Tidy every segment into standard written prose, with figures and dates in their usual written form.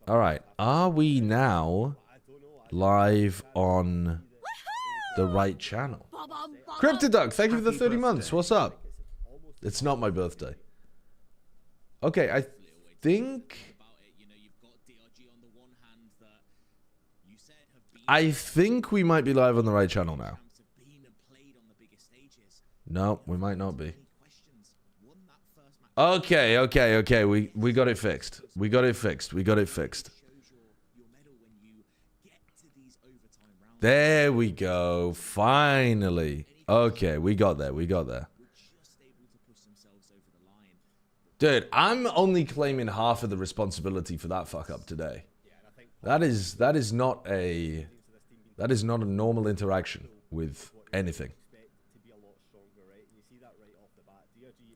All right. Are we now live on the right channel? Cryptoduck, thank you for the 30 months. What's up? It's not my birthday. Okay, I think we might be live on the right channel now. No, we might not be. Okay. We got it fixed. We got it fixed. There we go. Finally. Okay, we got there. Dude, I'm only claiming half of the responsibility for that fuck up today. That is not a normal interaction with anything.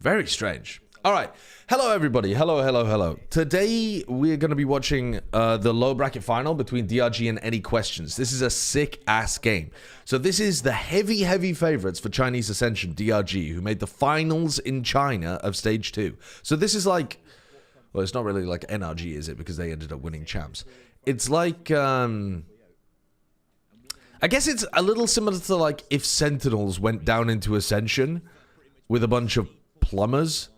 Very strange. All right. Hello, everybody. Hello. Today, we're going to be watching the low bracket final between DRG and AnyQuestions. This is a sick-ass game. So this is the heavy favorites for Chinese Ascension, DRG, who made the finals in China of Stage 2. So this is like... Well, it's not really like NRG, is it? Because they ended up winning champs. It's like... I guess it's a little similar to like if Sentinels went down into Ascension with a bunch of plumbers.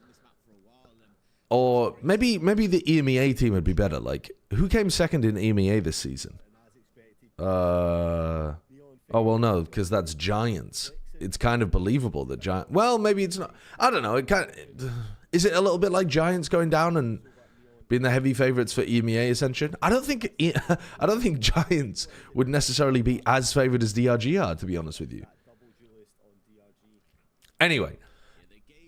Or maybe the EMEA team would be better. Like, who came second in EMEA this season? Oh, well, no, because that's Giants. It's kind of believable that Giants... Well, maybe it's not. I don't know. Is it a little bit like Giants going down and being the heavy favorites for EMEA Ascension? I don't think Giants would necessarily be as favored as DRG are, to be honest with you. Anyway,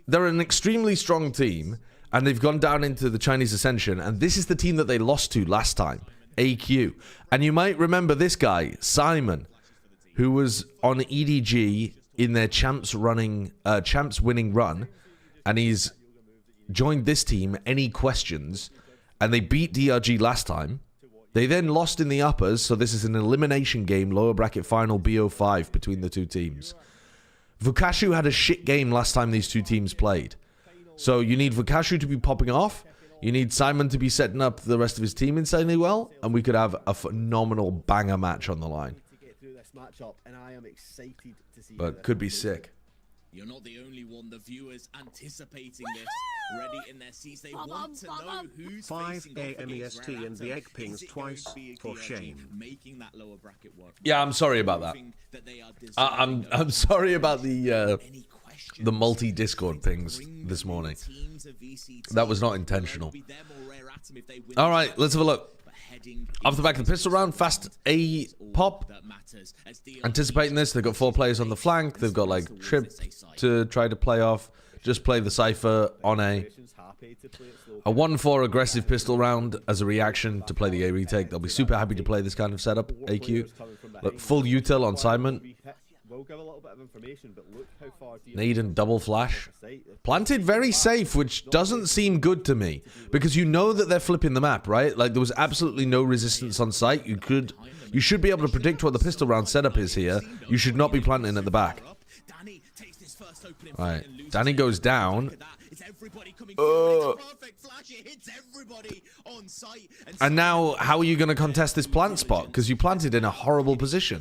they're an extremely strong team, and they've gone down into the Chinese Ascension, and this is the team that they lost to last time, AQ. And you might remember this guy, Simon, who was on EDG in their champs winning run, and he's joined this team, AnyQuestions, and they beat DRG last time. They then lost in the uppers, so this is an elimination game, lower bracket final BO5 between the two teams. Vukashu had a shit game last time these two teams played. So you need Vukashu to be popping off. You need Simon to be setting up the rest of his team insanely well. And we could have a phenomenal banger match on the line. But could be sick. You're not the only one. The viewers anticipating this, ready in their seats. They want to know who's 5 AMEST and the egg pings twice for shame. Making that lower bracket work. Yeah, I'm sorry about that. I'm sorry about the multi-Discord pings this morning. That was not intentional. All right, let's have a look. Off the back of the pistol round, fast A pop. Anticipating this, they've got 4 players on the flank. They've got like Trip to try to play off. Just play the Cypher on A 1-4 aggressive pistol round as a reaction to play the A retake. They'll be super happy to play this kind of setup. AQ. Look, full util on Simon. Nade and double flash. Planted very safe, which doesn't seem good to me. Because you know that they're flipping the map, right? Like, there was absolutely no resistance on site. You should be able to predict what the pistol round setup is here. You should not be planting at the back. Alright, Danny goes down. And now, how are you going to contest this plant spot? Because you planted in a horrible position.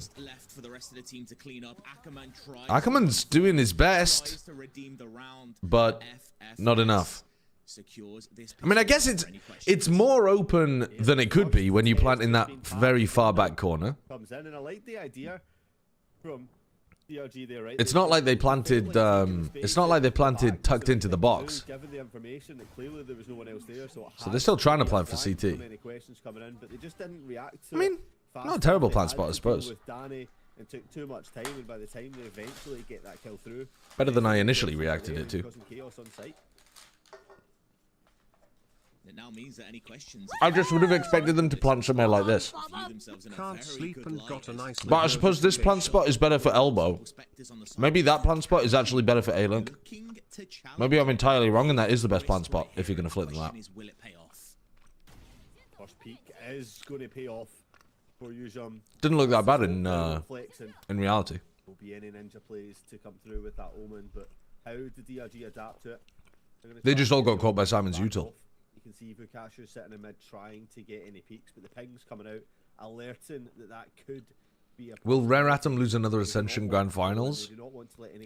Ackerman's doing his best, but not enough. I mean, I guess it's more open than it could be when you plant in that very far back corner. It's not like they planted. It's not like they planted tucked into the box. So they're still trying to plant for CT. I mean, not a terrible plant spot, I suppose. Better than I initially reacted it to. I just would have expected them to plant somewhere like this. Can't sleep and got a nice But I suppose this plant spot is better for elbow. Maybe that plant spot is actually better for A-Link. Maybe I'm entirely wrong and that is the best plant spot if you're going to flip them out. First peak is going to pay off for you. Didn't look that bad in reality. Will be any ninja plays to come through with that omen, but how did DRG adapt to it? They just all got caught by Simon's util. can see Vukashu sitting in mid trying to get any peaks, but the ping's coming out, alerting that could be a... Will Rare Atom lose another Ascension Grand Finals?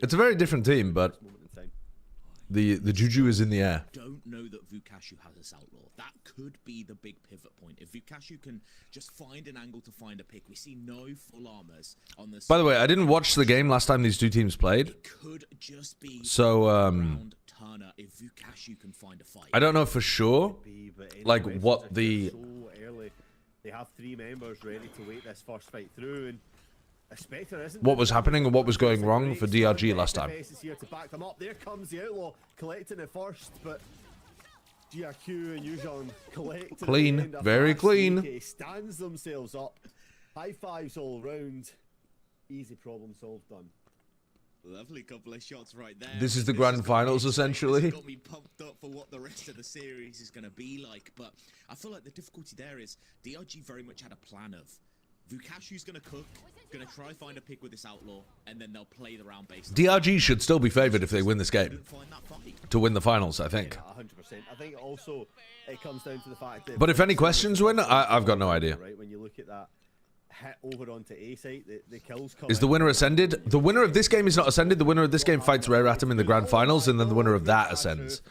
It's a very different team, but the juju is in the air. Don't know that Vukashu has this outlaw. That could be the big pivot point. If Vukashu can just find an angle to find a pick, we see no full armors on the... By the way, I didn't watch the game last time these two teams played. It could just be so, Turner if Vukashu can find a fight. I don't know for sure, like, what the... They have 3 members ready to wait this first fight through, and what was happening and what was going wrong for DRG last time. Here to back them up. There comes the outlaw collecting it first, but GRQ and Yujan collecting clean, very clean. He stands themselves up. High fives all round. Easy problem solved, done. Lovely couple of shots right there. This is the grand finals, essentially. Got me pumped up for what the rest of the series is going to be like, but I feel like the difficulty there is DRG very much had a plan of Vukashu's going to cook, going to try find a pick with this outlaw, and then they'll play the round base. DRG should still be favored if they win this game to win the finals, I think. Yeah, 100%. I think also it comes down to the fact that... But if AnyQuestions win, I've got no idea. Right, when you look at that hit over onto A site, the kills come Is the winner ascended? The winner of this game is not ascended. The winner of this game fights Rare Atom in the grand finals, and then the winner of that ascends.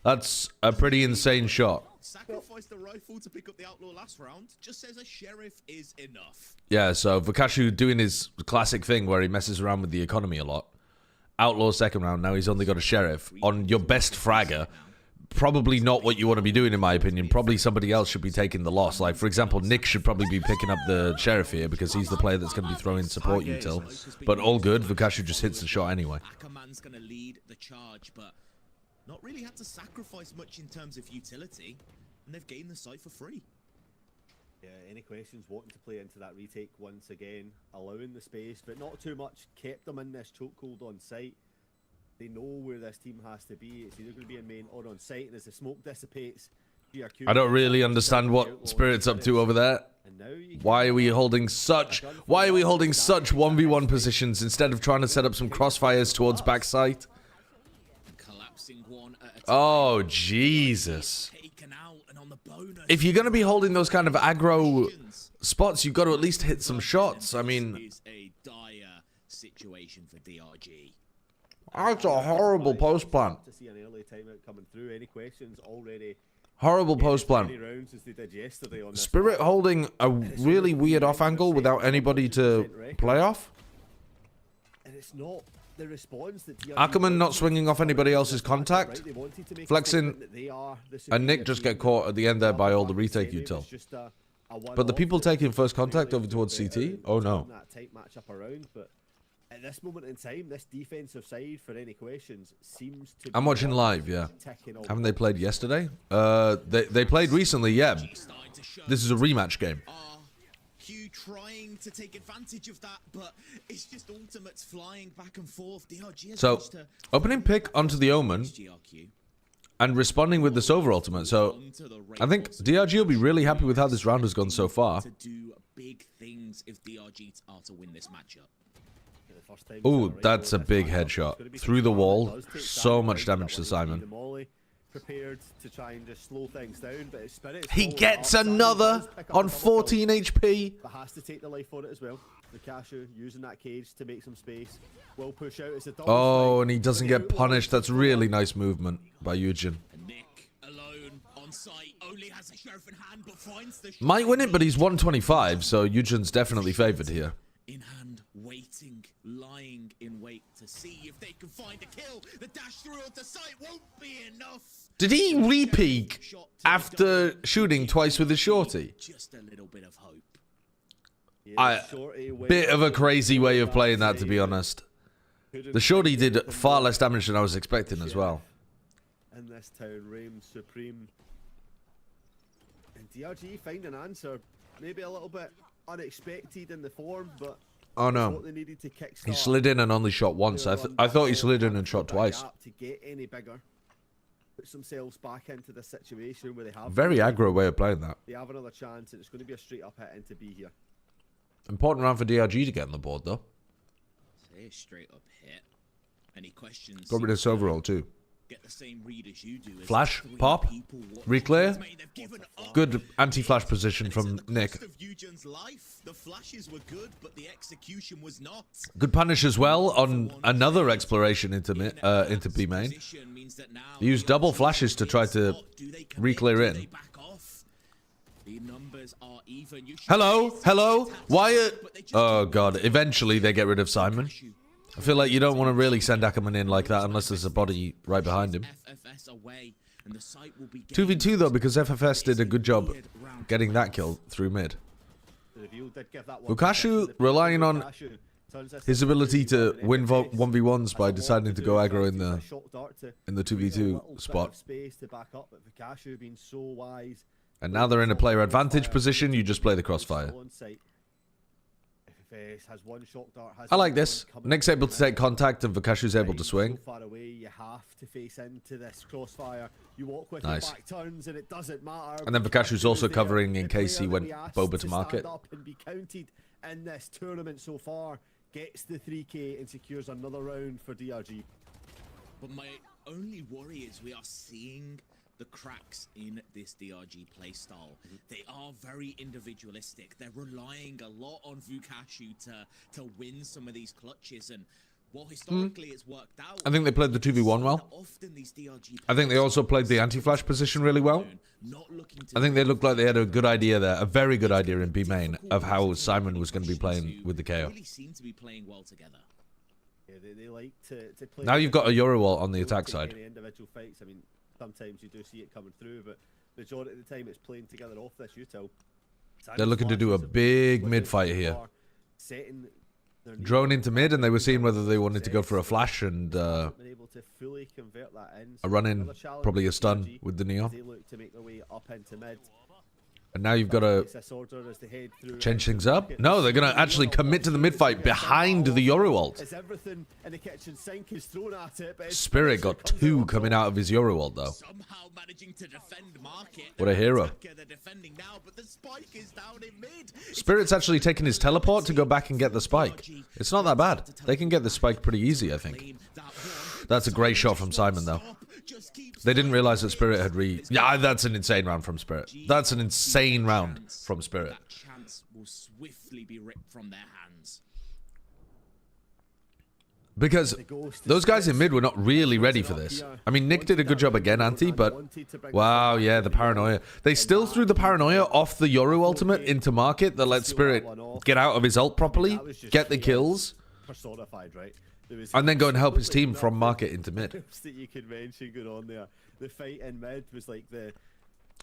That's a pretty insane shot. Sacrifice the rifle to pick up the outlaw last round. Just says a sheriff is enough. Yeah, so Vukashu doing his classic thing where he messes around with the economy a lot. Outlaw second round, now he's only got a sheriff. On your best fragger, probably not what you want to be doing in my opinion. Probably somebody else should be taking the loss. Like, for example, Nick should probably be picking up the sheriff here because he's the player that's going to be throwing support util. But all good, Vukashu just hits the shot anyway. Ackerman's going to lead the charge, but not really had to sacrifice much in terms of utility, and they've gained the site for free. Yeah, AnyQuestions wanting to play into that retake once again, allowing the space, but not too much, kept them in this chokehold on site. They know where this team has to be. It's either going to be in main or on site, and as the smoke dissipates, GRQ... I don't really understand what Spirit's up to over there. Why are we holding such 1v1 positions instead of trying to set up some crossfires towards backside? Oh, Jesus. If you're going to be holding those kind of aggro spots, you've got to at least hit some shots. I mean... It's a dire situation for DRG. That's a horrible post plan. To see an early timeout coming through. AnyQuestions already... Horrible post plan. Spirit holding a really weird off angle without anybody to play off. And it's not the response that Ackerman not swinging off anybody else's contact. Flexing. And Nick just get caught at the end there by all the retake util. But the people taking first contact over towards CT? Oh no. At this moment in time, this defensive side for AnyQuestions seems to... I'm watching live, yeah. Haven't they played yesterday? They played recently, yeah. This is a rematch game. Q trying to take advantage of that, but it's just ultimates flying back and forth. DRG has so, opening pick onto the Omen and responding with the Silver ultimate. So, I think DRG will be really happy with how this round has gone so far. To do big things if DRG are to win this matchup. Oh, that's a big headshot. Through the wall. So much damage to Simon. Prepared to try and just slow things down, but he gets another on 14 HP. But has to take the life for it as well. Vukashu using that cage to make some space. Will push out. It's a double oh, and he doesn't get punished. That's really nice movement by Eugen. Nick alone on site only has a sheriff in hand, but finds the might win it, but he's 125, so Eugen's definitely favored here. In hand, waiting, lying in wait to see if they can find a kill. The dash through onto site won't be enough. Did he re-peek after shooting twice with his shorty? Just a little bit of hope. Bit of a crazy way of playing that, to be honest. The shorty did far less damage than I was expecting as well. In this town reigns supreme. And DRG find an answer, maybe a little bit unexpected in the form, but oh no, he slid in and only shot once. I thought he slid in and shot twice. To get any bigger, puts themselves back into the situation where they have very aggro way of playing that. They have another chance, and it's going to be a straight up hit into B here. Important round for DRG to get on the board though. Say a straight up hit. Any questions? Got rid of Silverall too. get the same read as you do. Flash, pop, reclear. Good anti-flash position from Nick. The flashes were good, but the execution was not. Good punish as well on another exploration into B main. Use double flashes to try to reclear in. Hello, hello, Wyatt. Oh god, eventually they get rid of Simon. I feel like you don't want to really send Ackerman in like that unless there's a body right behind him. 2v2 though, because FFS did a good job getting that kill through mid. Vukashu relying on his ability to win 1v1s by deciding to go aggro in the 2v2 spot. And now they're in a player advantage position, you just play the crossfire. I like this. Nick's able to take contact and Vukashu's able to swing. Nice. And then Vukashu's also covering in case he went Boba to market. In this tournament so far, gets the 3k and secures another round for DRG. But my only worry is we are seeing the cracks in this DRG playstyle. They are very individualistic. They're relying a lot on Vukashu to win some of these clutches, and while historically it's worked out, I think they played the 2v1 well. I think they also played the anti-flash position really well. I think they looked like they had a good idea there, a very good idea in B main of how Simon was going to be playing with the KO. Now you've got a Eurowall on the attack side. Sometimes you do see it coming through, but majority of the time it's playing together off this util. They're looking to do a big mid fight here. Drone into mid, and they were seeing whether they wanted to go for a flash and a run in, probably a stun with the Neo. And now you've got to change things up. No, they're going to actually commit to the mid fight behind the Yoru ult. Spirit got 2 coming out of his Yoru ult though. What a hero. Spirit's actually taken his teleport to go back and get the spike. It's not that bad. They can get the spike pretty easy, I think. That's a great shot from Simon though. They didn't realize that Spirit had Yeah, that's an insane round from Spirit. That's an insane round from Spirit. That chance will swiftly be ripped from their hands. Because those guys in mid were not really ready for this. I mean, Nick did a good job again, Anti, but wow, yeah, the paranoia. They still threw the paranoia off the Yoru ultimate into market that let Spirit get out of his ult properly, get the kills, and then go and help his team from market into mid. That you could mention going on there. The fight in mid was like the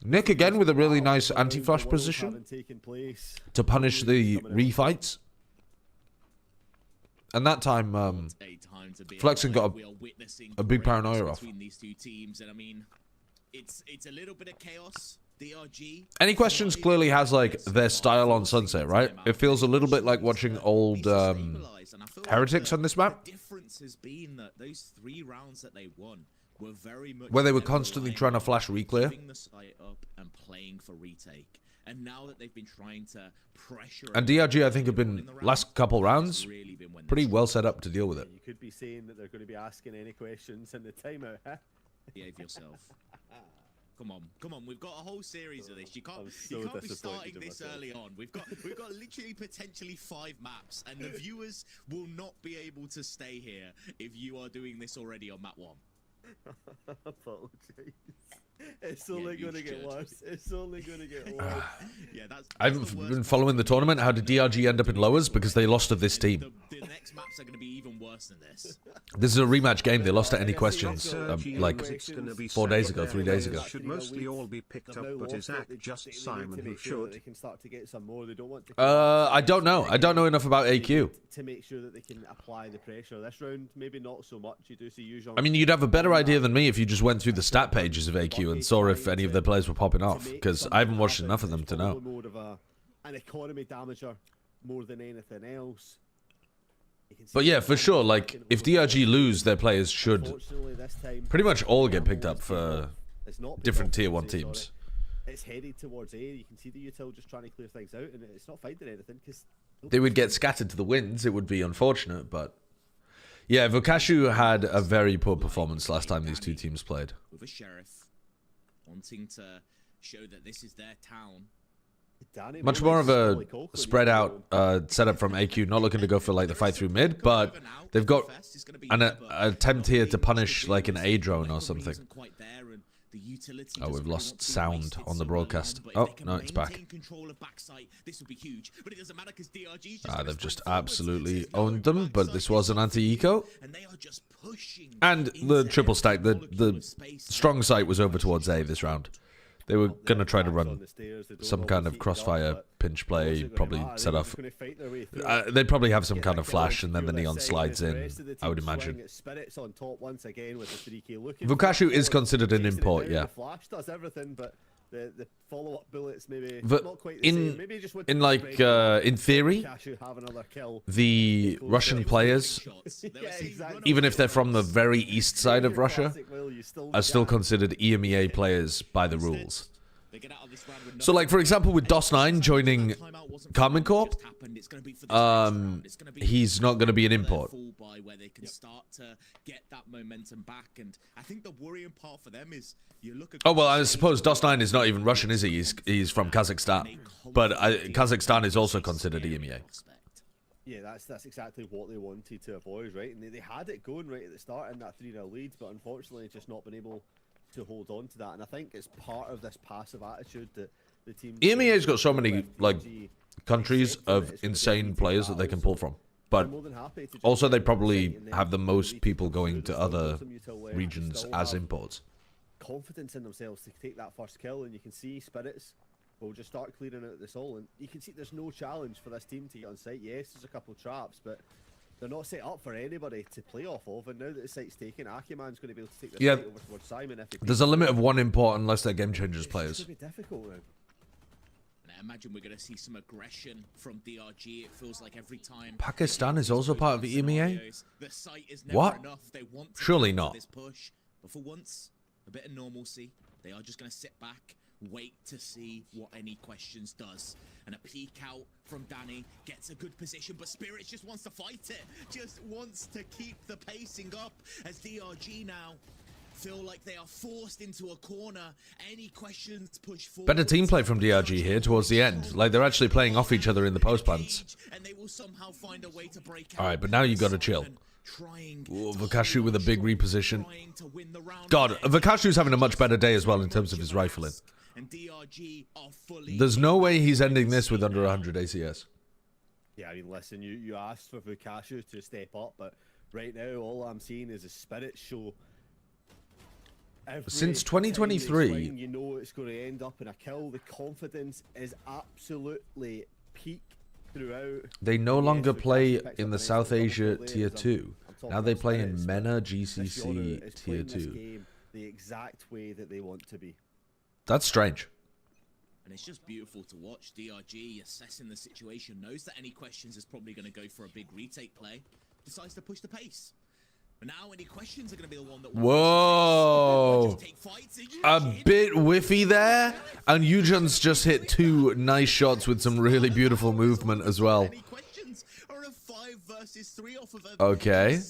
Nick again with a really nice anti-flash position to punish the refights. And that time, Flexen got a big paranoia off. It's a little bit of chaos. DRG. AnyQuestions clearly has like their style on Sunset, right? It feels a little bit like watching old Heretics on this map. The difference has been that those 3 rounds that they won were very much where they were constantly trying to flash reclear. The site up and playing for retake. And now that they've been trying to pressure, and DRG I think have been last couple rounds pretty well set up to deal with it. You could be saying that they're going to be asking any questions in the timeout, huh? Behave yourself. Come on, we've got a whole series of this. You can't be starting this early on. We've got literally potentially 5 maps, and the viewers will not be able to stay here if you are doing this already on map 1. Apologies. It's only going to get worse. It's only going to get worse. Yeah, that's I haven't been following the tournament. How did DRG end up in lowers? Because they lost to this team. The next maps are going to be even worse than this. This is a rematch game. They lost to AnyQuestions like 4 days ago, 3 days ago. Should mostly all be picked up, but is that just Simon who should? They can start to get some more. They don't want to. I don't know. I don't know enough about AQ. To make sure that they can apply the pressure. This round, maybe not so much. You do see usual. I mean, you'd have a better idea than me if you just went through the stat pages of AQ and saw if any of their players were popping off, because I haven't watched enough of them to know. More of an economy damager more than anything else. But yeah, for sure, like, if DRG lose, their players should pretty much all get picked up for different tier 1 teams. It's headed towards A. You can see the util just trying to clear things out, and it's not finding anything because they would get scattered to the winds. It would be unfortunate, but Yeah, Vukashu had a very poor performance last time these two teams played. With a sheriff wanting to show that this is their town. Danny Much Miller more of is a Sully Coker, spread out setup from AQ, not looking to go for like the fight through mid, but they've got an attempt here to punish like an A drone or something. Oh, we've lost sound on the broadcast. Oh, no, it's back. Ah, they've just absolutely owned them, but this was an anti-eco. And the triple stack, the strong site was over towards A this round. They were going to try to run some kind of crossfire pinch play, probably set off. They'd probably have some kind of flash, and then the Neon slides in, I would imagine. Vukashu is considered an import, yeah. The follow-up bullets maybe in theory, the Russian players, even if they're from the very east side of Russia, are still considered EMEA players by the rules. So, like, for example, with DOS9 joining Carmen Corp, he's not going to be an import. Oh, well, I suppose DOS9 is not even Russian, is he? He's from Kazakhstan. But Kazakhstan is also considered EMEA. Yeah, that's exactly what they wanted to avoid, right? And they had it going right at the start in that 3-0 lead, but unfortunately just not been able to hold on to that. And I think it's part of this passive attitude that the team... EMEA's got so many, like, countries of insane players that they can pull from. But also they probably have the most people going to other regions as imports. Confidence in themselves to take that first kill, and you can see Spirits will just start clearing out this all, and you can see there's no challenge for this team to get on site. Yes, there's a couple of traps, but they're not set up for anybody to play off of, and now that the site's taken, Akiman's going to be able to take the site over towards Simon. There's a limit of one import unless they're game changers players. It's going to be difficult now. And I imagine we're going to see some aggression from DRG. It feels like every time Pakistan is also part of the EMEA? the site is never What? enough. They want to Surely get to not. this push, but for once, a bit of normalcy. They are just going to sit back, wait to see what AnyQuestions does. And a peek out from Danny, gets a good position, but Spirits just wants to fight it. Just wants to keep the pacing up as DRG now feel like they are forced into a corner. AnyQuestions push forward. Better team play from DRG here towards the end. Like, they're actually playing off each other in the post plants. And they will somehow find a way to break out. Alright, but now you got to chill. Ooh, Vukashu with a big reposition. God, Vukashu's having a much better day as well in terms of his rifling. There's no way he's ending this with under 100 ACS. Yeah, I mean, listen, you asked for Vukashu to step up, but right now all I'm seeing is a Spirit show. Since 2023, swing, you know it's going to end up in a kill. The confidence is absolutely peak throughout. They no longer play in the South Asia Tier 2. Now they play in MENA GCC Tier 2. The exact way that they want to be. That's strange. And it's just beautiful to watch. DRG assessing the situation, knows that AnyQuestions is probably going to go for a big retake play, decides to push the pace. But now AnyQuestions are going to be the one that... Whoa! A bit whiffy there, and Eugen's just hit two nice shots with some really beautiful movement as well. Okay.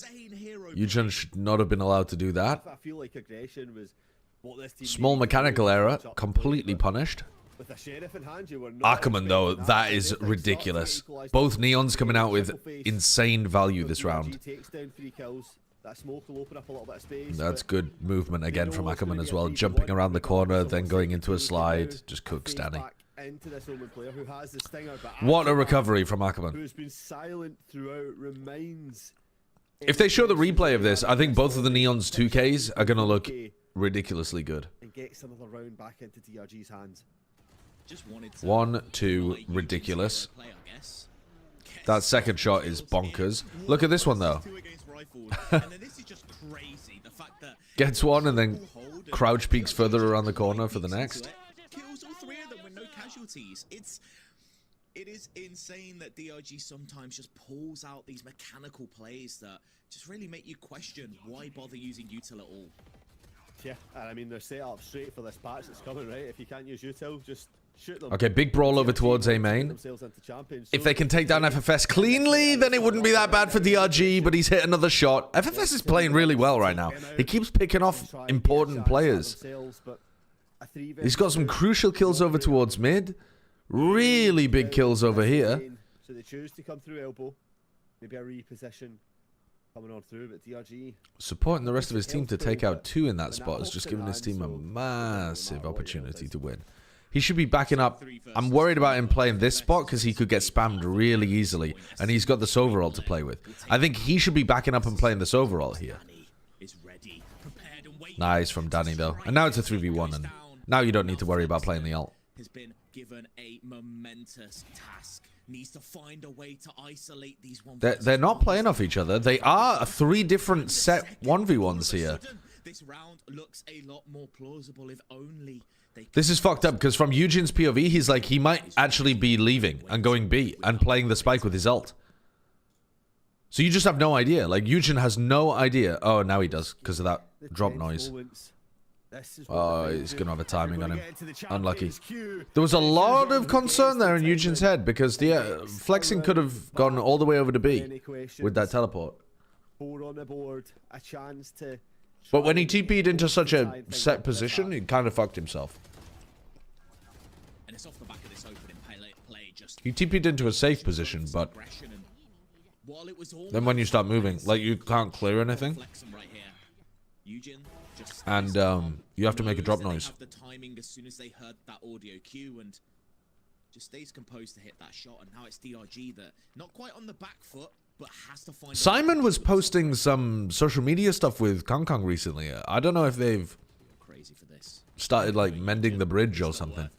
Eugen should not have been allowed to do that. I feel like aggression was what this team Small mechanical error, completely punished. with a sheriff in hand, you were not Ackerman, though, that is ridiculous. Both Neons coming out with insane value this round. Takes down 3 kills. That smoke will open up a little bit of space. That's good movement again from Ackerman as well. Jumping around the corner, then going into a slide. Just cooks Danny. Into this Omen player who has the stinger, but What a recovery from Ackerman. who's been silent throughout, remains. If they show the replay of this, I think both of the Neons 2Ks are going to look ridiculously good. And get some of the round back into DRG's hands. Just wanted to 1, 2, ridiculous. That second shot is bonkers. Look at this one, though. Gets one and then crouch peeks further around the corner for the next. Kills all 3 of them with no casualties. It is insane that DRG sometimes just pulls out these mechanical plays that just really make you question why bother using util at all. Yeah, and I mean, they're set up straight for this patch that's coming, right? If you can't use util, just shoot them. Okay, big brawl over towards A main. If they can take down FFS cleanly, then it wouldn't be that bad for DRG, but he's hit another shot. FFS is playing really well right now. He keeps picking off important players. He's got some crucial kills over towards mid. Really big kills over here. So they choose to come through elbow. Maybe a reposition coming on through, but DRG supporting the rest of his team to take out 2 in that spot has just given his team a massive opportunity to win. He should be backing up. I'm worried about him playing this spot because he could get spammed really easily, and he's got this overall to play with. I think he should be backing up and playing this overall here. Nice from Danny though. And now it's a 3v1, and now you don't need to worry about playing the ult. Has been given a momentous task. Needs to find a way to isolate these They're not playing off each other. They are 3 different set 1v1s here. This round looks a lot more plausible if only they... This is fucked up because from Eugen's POV, he's like, he might actually be leaving and going B and playing the spike with his ult. So you just have no idea. Like, Eugen has no idea. Oh, now he does because of that drop noise. Oh, he's going to have a timing on him. Unlucky. There was a lot of concern there in Eugen's head because the flexing could have gone all the way over to B with that teleport. But when he TP'd into such a set position, he kind of fucked himself. He TP'd into a safe position, but then when you start moving, like, you can't clear anything. And you have to make a drop noise. The timing as soon as they heard that audio cue and just stays composed to hit that shot. And now it's DRG that not quite on the back foot, but has to find. Simon was posting some social media stuff with Kong Kong recently. I don't know if they've crazy for this. Started like mending the bridge or something.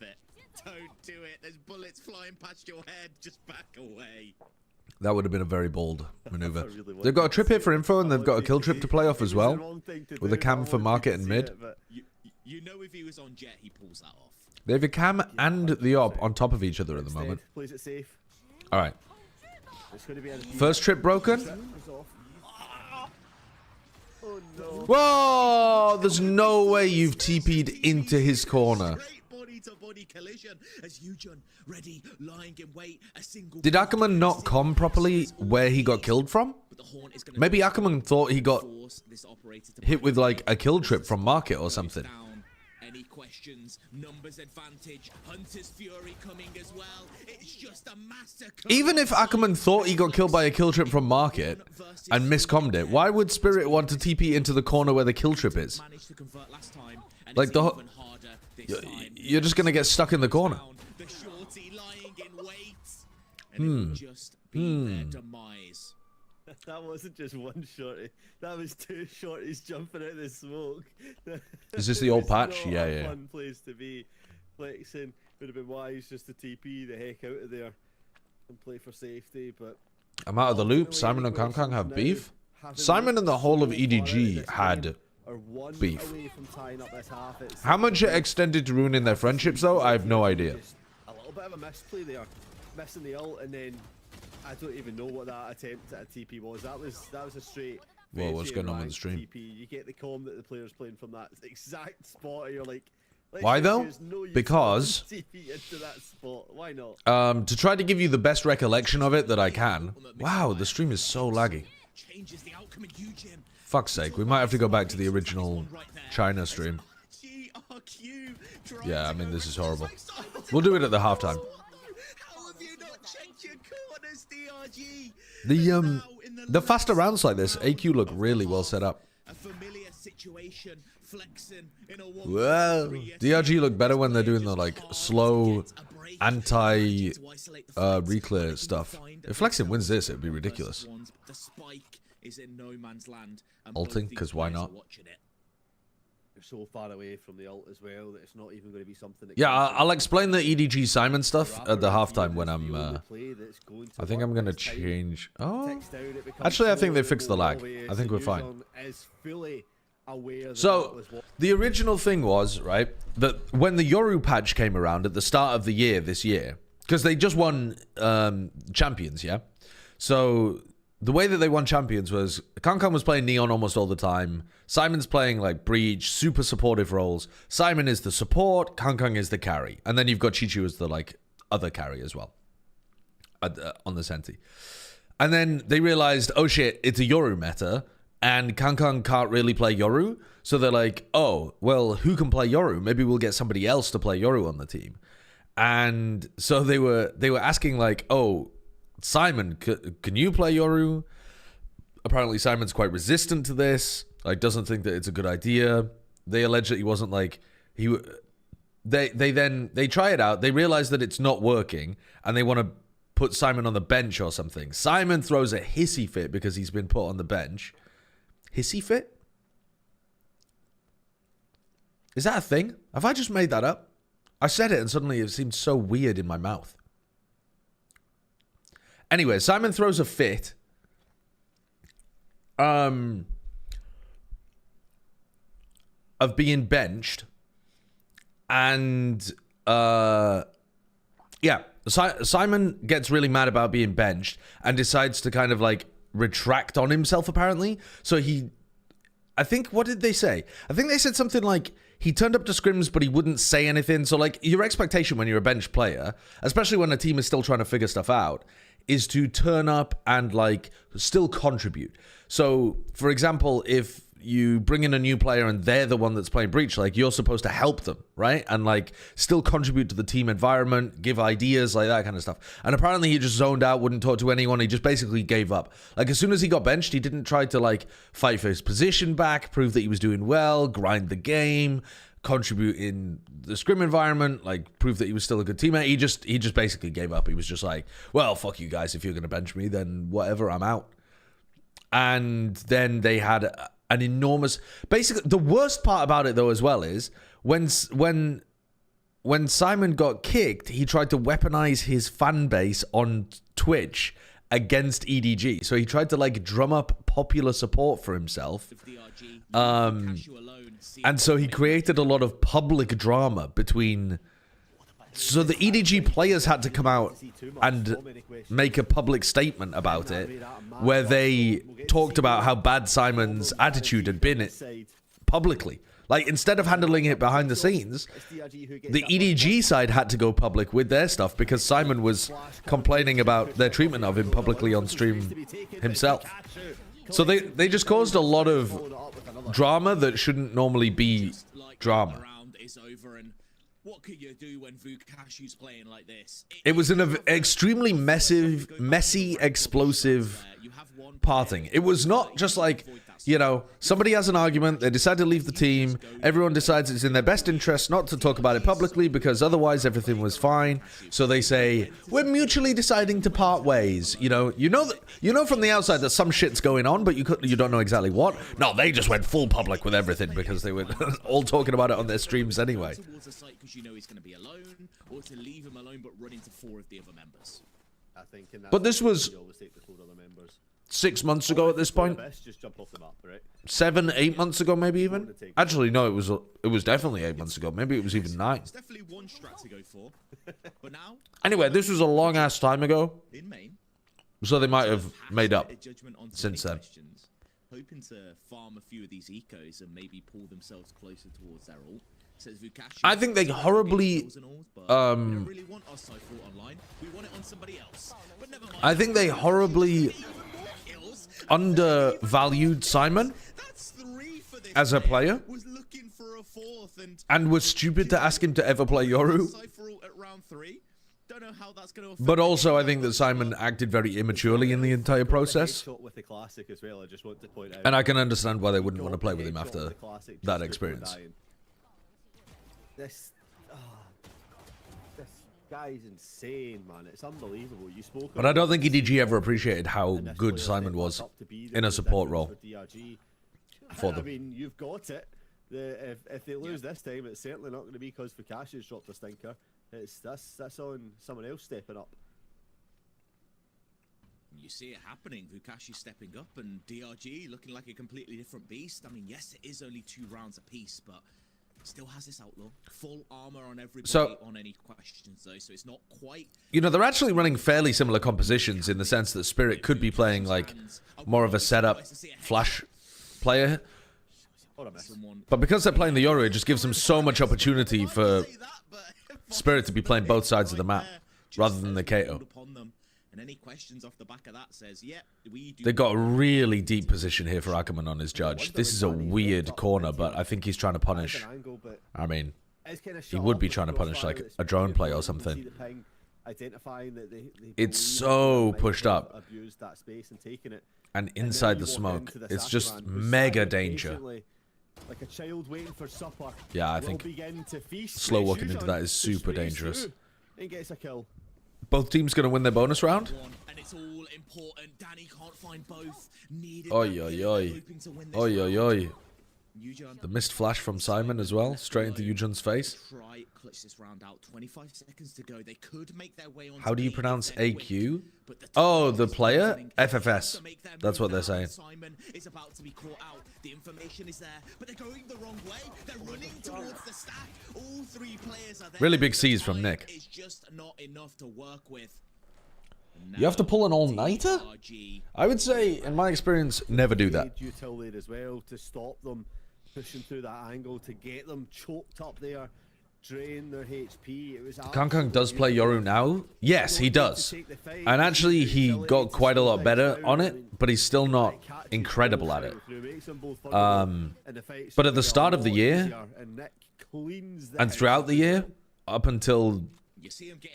Don't do it. There's bullets flying past your head. Just back away. That would have been a very bold maneuver. They've got a trip here for info, and they've got a kill trip to play off as well, with a cam for market and mid. You know, if he was on jet, he pulls that off. They have a cam and the op on top of each other at the moment. All right. First trip broken. Whoa! There's no way you've TP'd into his corner. Did Ackerman not com properly where he got killed from? Maybe Ackerman thought he got hit with like a kill trip from market or something. Any questions? Numbers advantage. Hunter's Fury coming as well. It's just a massacre. Even if Ackerman thought he got killed by a kill trip from market and miscommed it, why would Spirit want to TP into the corner where the kill trip is? Like the you're just gonna get stuck in the corner. That wasn't just one shorty. That was 2 shorties jumping out of the smoke. Is this the old patch? Yeah, yeah. Fun place to be. Flexing would have been wise just to TP the heck out of there and play for safety. But I'm out of the loop. Simon and Kong Kong have beef. Simon and the whole of EDG had beef. How much it extended to ruining their friendships, though, I have no idea. A little bit of a misplay there, missing the ult, and then I don't even know what that attempt at a TP was. That was a straight. Whoa, what's going on with the stream? TP. You get the comm that the player's playing from that exact spot, and you're like, why though? Because TP into that spot. Why not? To try to give you the best recollection of it that I can. Wow, the stream is so laggy. Fuck's sake, we might have to go back to the original China stream. Yeah, I mean, this is horrible. We'll do it at the halftime. The faster rounds like this, AQ look really well set up. Well, DRG look better when they're doing the like slow anti reclear stuff. If Flexin wins this, it'd be ridiculous. Ulting, because why not? They're so far away from the ult as well that it's not even going to be something that... Yeah, I'll explain the EDG Simon stuff at the halftime when I'm... I think I'm going to change... Oh, actually, I think they fixed the lag. I think we're fine. So, the original thing was, right, that when the Yoru patch came around at the start of the year, this year, because they just won Champions, yeah? So, the way that they won champions was Kankan was playing Neon almost all the time. Simon's playing like Breach, super supportive roles. Simon is the support, Kankan is the carry. And then you've got Chichu as the like other carry as well on the Senti. And then they realized, oh shit, it's a Yoru meta, and Kankan can't really play Yoru. So they're like, oh, well, who can play Yoru? Maybe we'll get somebody else to play Yoru on the team. And so they were asking like, oh, Simon, can you play Yoru? Apparently Simon's quite resistant to this, like doesn't think that it's a good idea. They allege that he wasn't like, they try it out, they realize that it's not working, and they want to put Simon on the bench or something. Simon throws a hissy fit because he's been put on the bench. Hissy fit? Is that a thing? Have I just made that up? I said it and suddenly it seemed so weird in my mouth. Anyway, Simon throws a fit. Of being benched. And, yeah. Simon gets really mad about being benched and decides to kind of like retract on himself, apparently. So I think, what did they say? I think they said something like, he turned up to scrims, but he wouldn't say anything. So, like, your expectation when you're a bench player, especially when a team is still trying to figure stuff out, is to turn up and, like, still contribute. So, for example, if you bring in a new player and they're the one that's playing Breach, like, you're supposed to help them, right? And, like, still contribute to the team environment, give ideas, like that kind of stuff. And apparently he just zoned out, wouldn't talk to anyone. He just basically gave up. Like, as soon as he got benched, he didn't try to, like, fight for his position back, prove that he was doing well, grind the game, contribute in the scrim environment, like, prove that he was still a good teammate. He just basically gave up. He was just like, well, fuck you guys. If you're going to bench me, then whatever, I'm out. And then they had an enormous... Basically, the worst part about it, though, as well, is when Simon got kicked, he tried to weaponize his fan base on Twitch against EDG. So he tried to, like, drum up popular support for himself. And so he created a lot of public drama between... So the EDG players had to come out and make a public statement about it, where they talked about how bad Simon's attitude had been publicly. Like, instead of handling it behind the scenes, the EDG side had to go public with their stuff because Simon was complaining about their treatment of him publicly on stream himself. So they just caused a lot of drama that shouldn't normally be drama. What could you do when Vukashu's playing like this? It was an extremely messy, explosive parting. It was not just like, you know, somebody has an argument, they decide to leave the team, everyone decides it's in their best interest not to talk about it publicly because otherwise everything was fine. So they say, we're mutually deciding to part ways. You know from the outside that some shit's going on, but you don't know exactly what. No, they just went full public with everything because they were all talking about it on their streams anyway. Because you know he's going to be alone, or to leave him alone but run into 4 of the other members. I think in that but this was 6 months ago at this point. Just jump off the map, right? 7, 8 months ago, maybe even. Actually, no, it was definitely 8 months ago. Maybe it was even 9. It's definitely one strat to go for. But now, anyway, this was a long ass time ago, in Maine, so they might have made up since then. Hoping to farm a few of these ecos and maybe pull themselves closer towards their ult. I think they horribly I think they horribly undervalued Simon as a player and was stupid to ask him to ever play Yoru. But also I think that Simon acted very immaturely in the entire process. And I can understand why they wouldn't want to play with him after that experience. This guy's insane, man. It's unbelievable. You spoke. But I don't think EDG ever appreciated how good Simon was in a support role for them. I mean, you've got it. If they lose this time, it's certainly not going to be because Vukashu's dropped a stinker. That's on someone else stepping up. You see it happening. Vukashu stepping up and DRG looking like a completely different beast. I mean, yes, it is only 2 rounds apiece, but still has this outlaw. Full armor on everybody on AnyQuestions. though, so it's not quite. You know, they're actually running fairly similar compositions in the sense that Spirit could be playing like more of a setup flash player. But because they're playing the Yoru, it just gives them so much opportunity for Spirit to be playing both sides of the map rather than the Kato. And any questions off the back of that says, yeah, we do. They got a really deep position here for Ackerman on his judge. This is a weird corner, but I think he's trying to punish. I mean, he would be trying to punish like a drone play or something. It's so pushed up. And inside the smoke, it's just mega danger. Like a child waiting for supper. Yeah, I think slow walking into that is super dangerous. And gets a kill. Both teams going to win their bonus round? And it's all important. Danny can't find both. Oi, oi, oi. Oi, oi, oi. The missed flash from Simon as well, straight into Eugen's face. Try clutch this round out. 25 seconds to go. They could make their way on. How do you pronounce AQ? Oh, the player? FFS. That's what they're saying. Simon is about to be caught out. The information is there, but they're going the wrong way. They're running towards the stack. All three players are there. Really big C's from Nick. It's just not enough to work with. You have to pull an all-nighter? I would say, in my experience, never do that. Utility as well to stop them pushing through that angle, to get them choked up there, drain their HP. It was Kang does play Yoru now? Yes, he does. And actually, he got quite a lot better on it, but he's still not incredible at it. But at the start of the year, and throughout the year, up until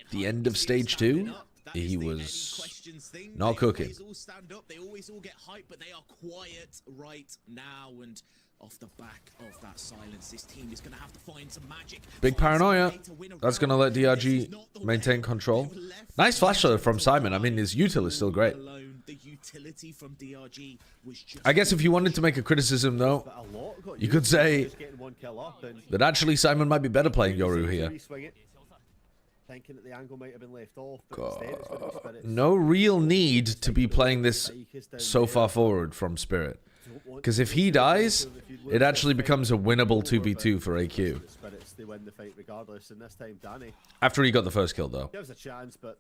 the end of stage 2, he was not cooking. They all stand up, they always all get hyped, but they are quiet right now. And off the back of that silence, this team is going to have to find some magic. Big paranoia. That's going to let DRG maintain control. Nice flash though from Simon. I mean, his util is still great. I guess if you wanted to make a criticism though, you could say that actually Simon might be better playing Yoru here. Thinking that the angle might have been left off, but instead it's going to Spirit. No real need to be playing this so far forward from Spirit. Because if he dies, it actually becomes a winnable 2v2 for AQ. Spirits, they win the fight regardless, and this time Danny After he got the first kill though. gives a chance, but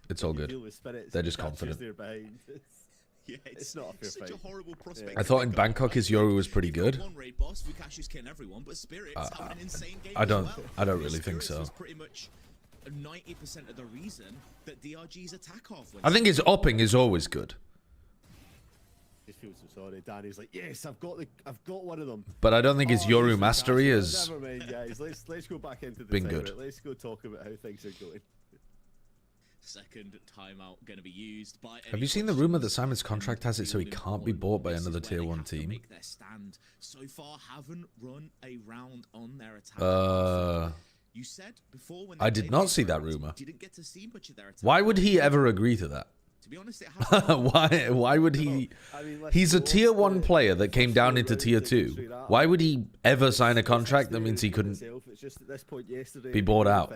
it's all good. They're just confident. Yeah, it's not a fair such fight. a horrible prospect. I thought in Bangkok his Yoru was pretty good. I don't really think so. 90% of the reason that DRG's attack off. I think his opping is always good. He feels so sorry. Danny's like, yes, I've got one of them. But I don't think his Yoru mastery is Never mind, guys. Let's go back into the been timer. good. Let's go talk about how things are going. Second timeout going to be used by. Have you seen the rumor that Simon's contract has it so he can't be bought by another tier 1 team? Make their stand. So far, haven't run a round on their attack. You said before when I did not see that rumor. Didn't get to see much of their attack. Why would he ever agree to that? To be honest, it has. Why would he? He's a tier 1 player that came down into tier 2. Why would he ever sign a contract that means he couldn't It's just at this point yesterday be bought out?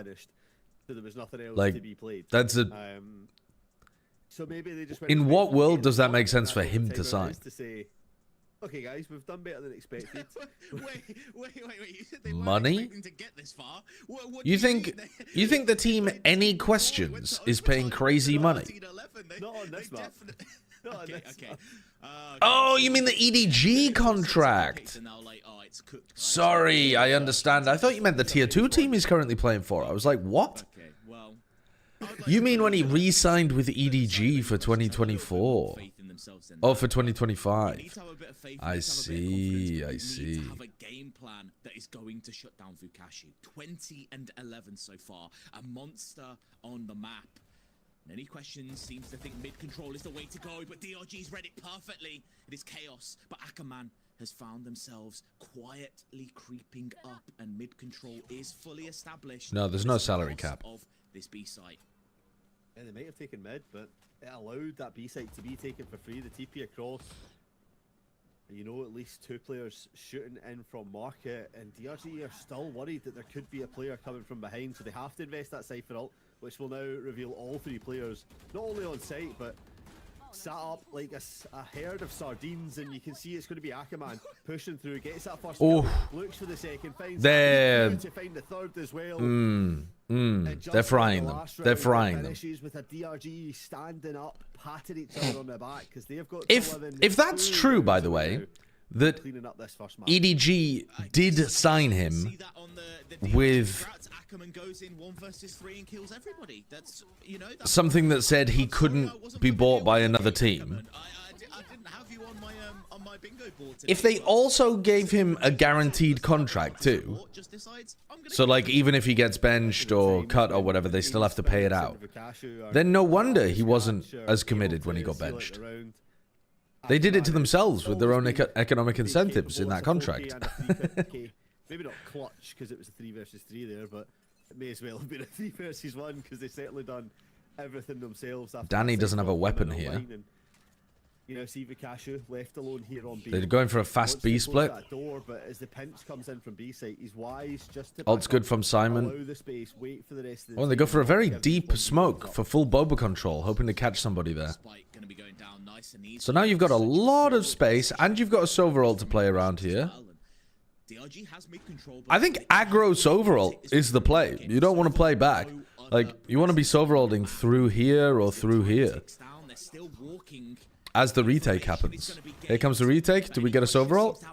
So there was nothing else Like, to be played. that's a. So maybe they just went In to what the world does that make timeout sense for and him the to timeout sign? is to say, okay, guys, we've done better than expected. wait. You said they weren't Money? expecting to get this far. What do You think mean? the team AnyQuestions is paying crazy money? Not on this map. Not on this map. Oh, you mean the EDG contract? Sorry, I understand. I thought you meant the tier 2 team he's currently playing for. I was like, what? Okay, well, You mean when he re-signed with EDG for 2024? Oh, for 2025. I see. You need to have a game plan that is going to shut down Vukashi. 20-11 so far. A monster on the map. AnyQuestions seems to think mid-control is the way to go, but DRG's read it perfectly. It is chaos, but Ackerman has found themselves quietly creeping up, and mid-control is fully established. No, there's no salary cap. Of this B site. Yeah, they might have taken mid, but it allowed that B site to be taken for free. The TP across. You know, at least 2 players shooting in from market, and DRG are still worried that there could be a player coming from behind, so they have to invest that Cypher ult, which will now reveal all 3 players, not only on site, but sat up like a herd of sardines, and you can see it's going to be Ackerman pushing through, gets that first kill, looks for the second, finds to find the third as well. They're frying them. They're frying them. With a DRG standing up, patting each other on the back because they've got. If that's true, by the way, that EDG did sign him with something that said he couldn't be bought by another team. If they also gave him a guaranteed contract too, so like even if he gets benched or cut or whatever, they still have to pay it out, then no wonder he wasn't as committed when he got benched. They did it to themselves with their own economic incentives in that contract. Maybe not clutch because it was a 3 versus 3 there, but it may as well have been a 3 versus 1 because they've certainly done everything themselves. Danny doesn't have a weapon here. And, you know, see Vikashu left alone here on B. They're going for a fast B split. Door, but as the pinch comes in from B side, he's wise just to Ult's good from Simon. the space, wait for the rest of Oh, and they go for a very deep smoke for full boba control, hoping to catch somebody there. So now you've got a lot of space, and you've got a Silver ult to play around here. I think aggro Silver ult is the play. You don't want to play back. Like, you want to be Silver ulting through here or through here as the retake happens. Here comes the retake. Do we get a Silver ult?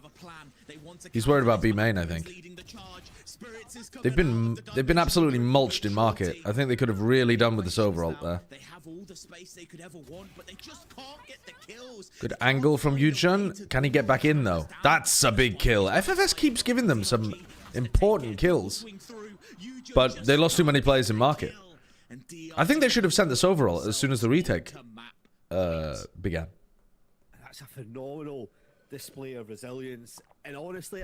He's worried about B main, I think. They've been absolutely mulched in market. I think they could have really done with the Silver ult there. Good angle from Yuchun. Can he get back in though? That's a big kill. FFS keeps giving them some important kills, but they lost too many players in market. I think they should have sent the Silver ult as soon as the retake began. That's a phenomenal display of resilience, and honestly,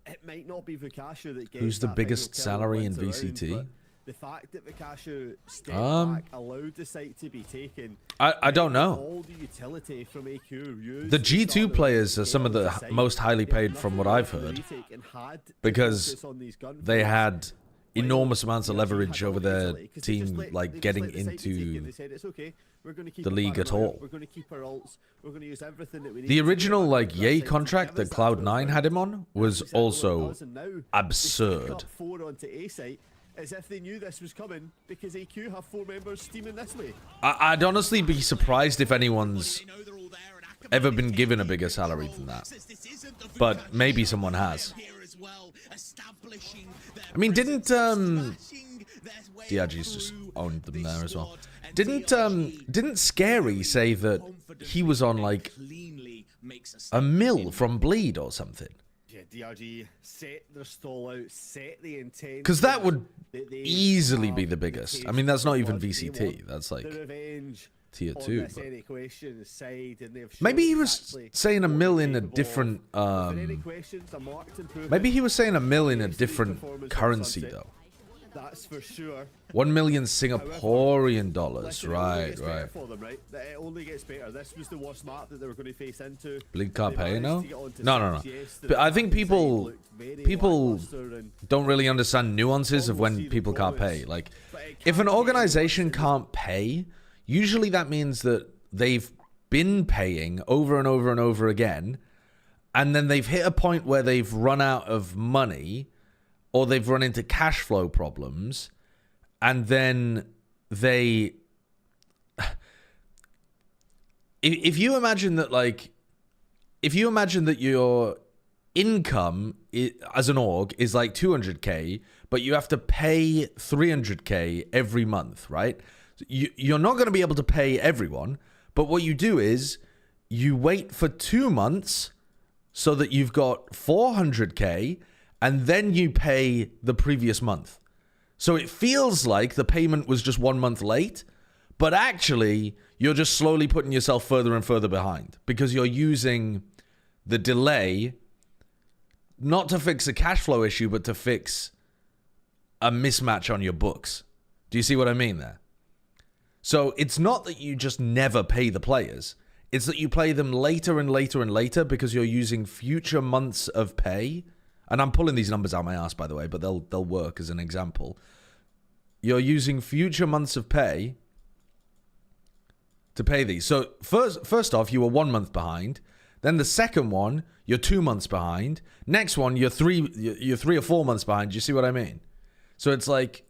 it might not be Vikashu that gets. Who's the biggest salary in VCT? Around, the fact that Vikashu stepped back allowed the site to be taken. I don't know. All the utility from AQ the G2 players are some of the most highly paid from what I've heard, because they had enormous amounts of leverage over their team, like getting into the league at all. The original like Ye contract that Cloud9 had him on was also absurd. As if they knew this was coming, because AQ have 4 members steaming this way. I'd honestly be surprised if anyone's ever been given a bigger salary than that. But maybe someone has. I mean, didn't DRG's just owned them there as well. Didn't Scary say that he was on like a mil from Bleed or something? Yeah, DRG set their stall out, set the intent. Because that would easily be the biggest. I mean, that's not even VCT. That's like tier 2. Maybe he was saying a mil in a different. Maybe he was saying a mil in a different currency though. That's for sure. 1 million Singaporean dollars. Right. For them, right? It only gets better. This was the worst map that they were going to face into. Bleed can't pay, no? No. But I think people don't really understand nuances of when people can't pay. Like, if an organization can't pay, usually that means that they've been paying over and over and over again, and then they've hit a point where they've run out of money, or they've run into cash flow problems, and then they... If you imagine that, like... If you imagine that your income as an org is like 200k, but you have to pay 300k every month, right? You're not going to be able to pay everyone, but what you do is you wait for 2 months so that you've got 400k, and then you pay the previous month. So it feels like the payment was just 1 month late, but actually you're just slowly putting yourself further and further behind because you're using the delay not to fix a cash flow issue, but to fix a mismatch on your books. Do you see what I mean there? So it's not that you just never pay the players. It's that you pay them later and later and later because you're using future months of pay. And I'm pulling these numbers out my ass, by the way, but they'll work as an example. You're using future months of pay to pay these. So first off, you were 1 month behind. Then the second one, you're 2 months behind. Next one, you're 3 or 4 months behind. Do you see what I mean? So it's like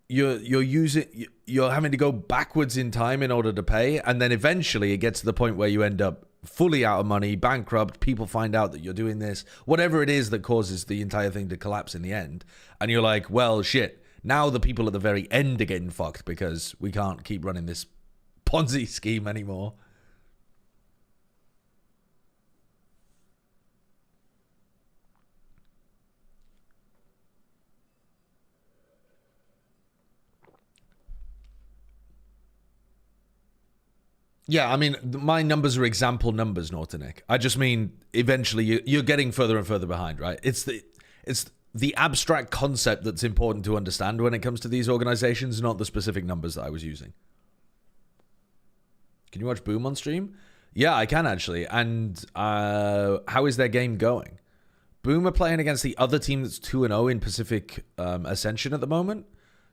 you're having to go backwards in time in order to pay, and then eventually it gets to the point where you end up fully out of money, bankrupt. People find out that you're doing this, whatever it is that causes the entire thing to collapse in the end, and you're like, well, shit. Now the people at the very end are getting fucked because we can't keep running this Ponzi scheme anymore. Yeah, I mean, my numbers are example numbers, Nortonic. I just mean eventually you're getting further and further behind, right? It's the abstract concept that's important to understand when it comes to these organizations, not the specific numbers that I was using. Can you watch Boom on stream? Yeah, I can actually. And how is their game going? Boom are playing against the other team that's 2-0 in Pacific Ascension at the moment.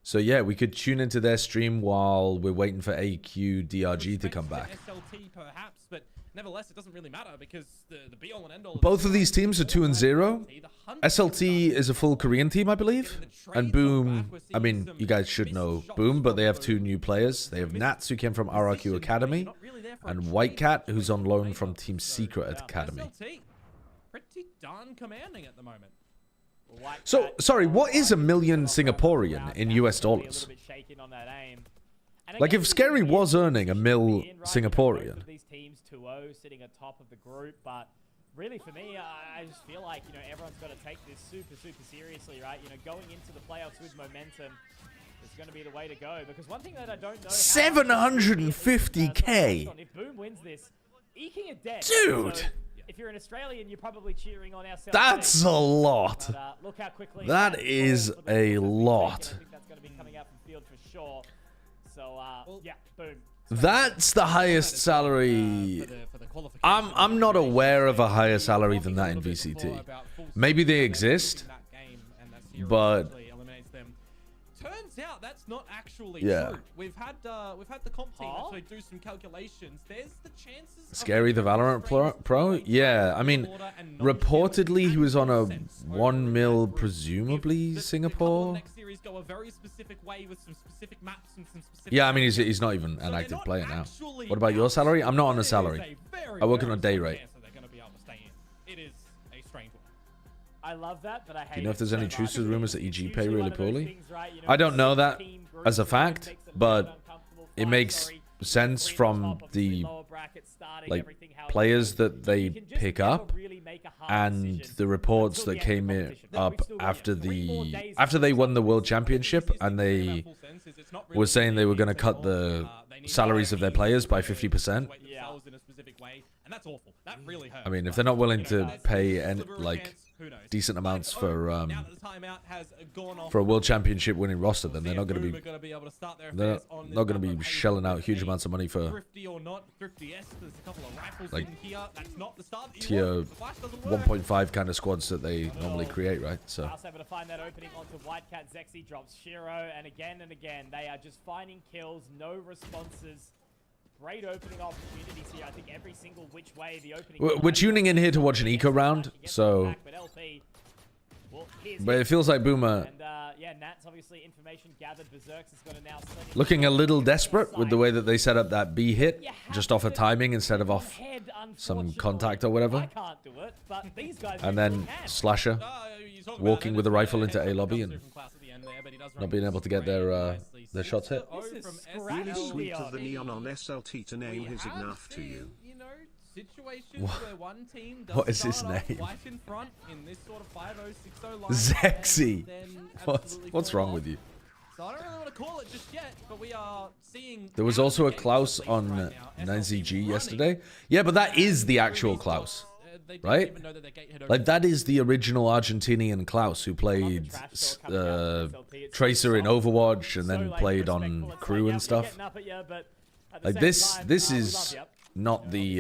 So yeah, we could tune into their stream while we're waiting for AQ DRG to come back. SLT perhaps, but nevertheless, it doesn't really matter because the be all and end all. Both of these teams are 2-0. SLT is a full Korean team, I believe. And Boom, I mean, you guys should know Boom, but they have 2 new players. They have Nats, who came from RRQ Academy, and White Cat, who's on loan from Team Secret Academy. Pretty darn commanding at the moment. So, sorry, what is $1 million Singaporean in US dollars? Like, if Scary was earning $1 million Singaporean. These teams 2-0 sitting atop of the group, but really for me, I just feel like, you know, everyone's got to take this super seriously, right? You know, going into the playoffs with momentum is going to be the way to go. Because one thing that I don't know, 750K. If Boom wins this, eking a debt. Dude. So, if you're an Australian, you're probably cheering on ourselves. That's a lot. But, look how quickly That is a lot. I think that's going to be coming out from field for sure. So, yeah, Boom. That's the highest salary. I'm not aware of a higher salary than that in VCT. Maybe they exist, but turns out that's not actually yeah. true. We've had the comp team actually do some calculations. There's the chances. Scary the Valorant pro? Yeah, I mean, reportedly he was on a 1 mil, presumably Singapore. Next series go a very specific way with some specific maps and some specific. Yeah, I mean he's not even an active player now. What about your salary? I'm not on a salary. I work on a day rate. It is a strange one. I love that, but I hate. Do you know if there's any truth to the rumors that EG pay really poorly? I don't know that as a fact, but it makes sense from the players that they pick up and the reports that came up after they won the World Championship, and they were saying they were going to cut the salaries of their players by 50%. I mean, if they're not willing to pay any, like, decent amounts for a World Championship winning roster, then they're not going to be shelling out huge amounts of money for like tier 1.5 kind of squads that they normally create, right? So able to find that opening onto White Cat. Zexy drops Shiro, and again they are just finding kills, no responses. Great opening opportunities here. I think every single which way the opening. We're tuning in here to watch an eco round, so. But it feels like Boomer. And yeah, Nat's obviously information gathered. Berserks is going to now looking a little desperate with the way that they set up that B hit, just off a timing instead of off some contact or whatever. And then Slasher walking with a rifle into A lobby and not being able to get their shots hit. Really sweet of the Neon on SLT to name his Ignaf to you. What is his name? Zexy. What's wrong with you? So I don't really want to call it just yet, but we are seeing. There was also a Klaus on 9ZG yesterday. Yeah, but that is the actual Klaus, right? Like, that is the original Argentinian Klaus who played Tracer in Overwatch and then played on Crew and stuff. Like, this is not the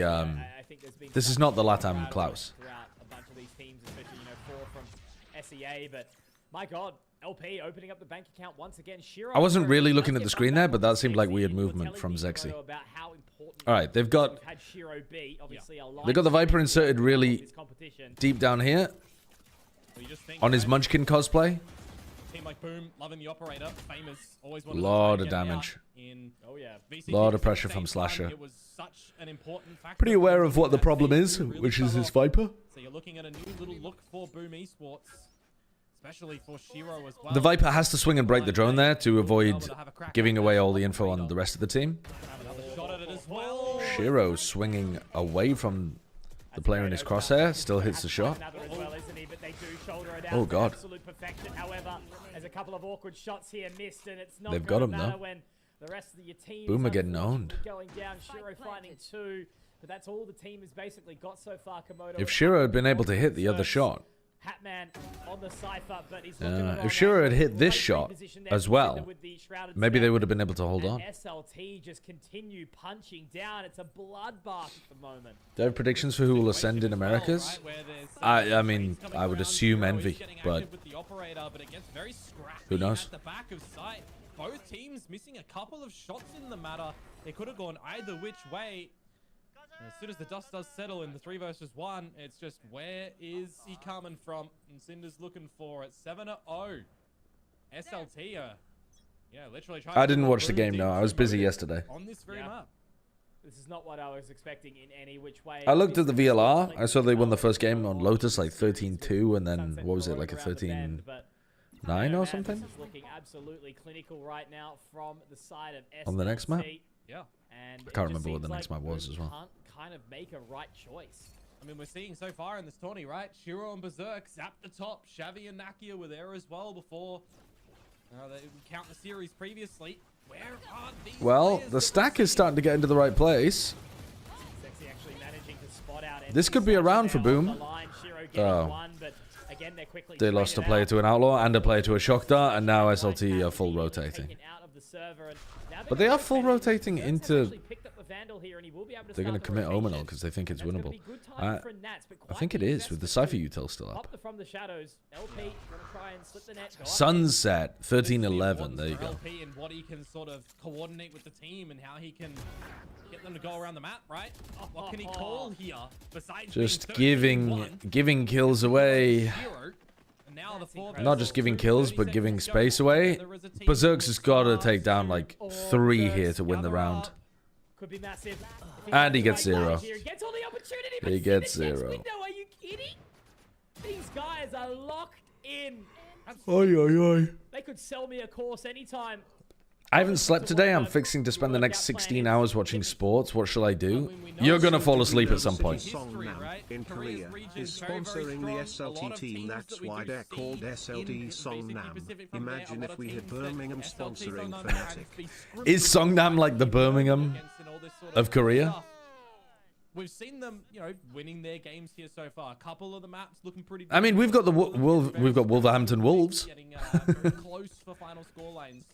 LATAM Klaus. But my God, LP opening up the bank account once again. Shiro, I wasn't really looking at the screen there, but that seemed like weird movement from Zexy. All right, they've got the Viper inserted really deep down here on his Munchkin cosplay. Team like Boom, loving the operator, famous, always A lot of damage. VCT, Lot of pressure from Slasher. It was such an important factor. Pretty aware of what the problem is, which is his Viper. So you're looking at a new little look for Boom Esports, especially for Shiro as well. The Viper has to swing and break the drone there to avoid giving away all the info on the rest of the team. Shot at it as well. Shiro swinging away from the player in his crosshair, still hits the shot. Oh god. However, there's a couple of awkward shots here missed, and it's not They've got him though. when the rest of your team Boomer getting owned. going down. Shiro finding 2, but that's all the team has basically got so far. Komodo, If Shiro had been able to hit the other shot, Hatman on the Cypher, but he's looking at if Shiro had hit this shot as well, maybe they would have been able to hold on. SLT just continue punching down. It's a bloodbath at the moment. Do you have predictions for who will ascend in Americas? I mean, I would assume Envy, but who knows? Both teams missing a couple of shots in the matter. It could have gone either which way. As soon as the dust does settle in the 3 versus 1, it's just where is he coming from? And Cinder's looking for it. 7-0. SLT, yeah, literally trying. I didn't watch the game, no. I was busy yesterday. On this very map. This is not what I was expecting in any which way. I looked at the VLR. I saw they won the first game on Lotus like 13-2, and then what was it, like a 13-9 or something? This is looking absolutely clinical right now from the side of SLT. On the next map? Yeah. And I can't remember what the next map was as well. Can't kind of make a right choice. I mean, we're seeing so far in this tourney, right? Shiro and Berserk zap the top. Shavy and Nakia were there as well before. They count the series previously. Where are these Well, the stack is starting to get into the right place. Sexy actually managing to spot out. This could be a round for Boom. They lost a player to an Outlaw and a player to a Shock Dart, and now SLT are full rotating. But they are full rotating into... They're going to commit Omenal because they think it's winnable. I think it is, with the Cypher util still up. Sunset, 13-11. There you go. LP and what he can sort of coordinate with the team and how he can get them to go around the map, right? What can he call here besides just giving kills away. Not just giving kills, but giving space away. Berserk's has got to take down like 3 here to win the round. Could be massive. And he gets 0. He gets all the opportunity, He gets 0. Are you kidding? These guys are locked in. Oi, oi, oi. They could sell me a course anytime. I haven't slept today. I'm fixing to spend the next 16 hours watching sports. What shall I do? You're going to fall asleep at some point. Songnam in Korea is sponsoring the SLT team. That's why they're called SLT Songnam. Imagine if we had Birmingham sponsoring Fnatic. Is Songnam like the Birmingham of Korea? We've seen them, winning their games here so far. A couple of the maps looking pretty. I mean, we've got the we've got Wolverhampton Wolves. Getting very close for final score lines.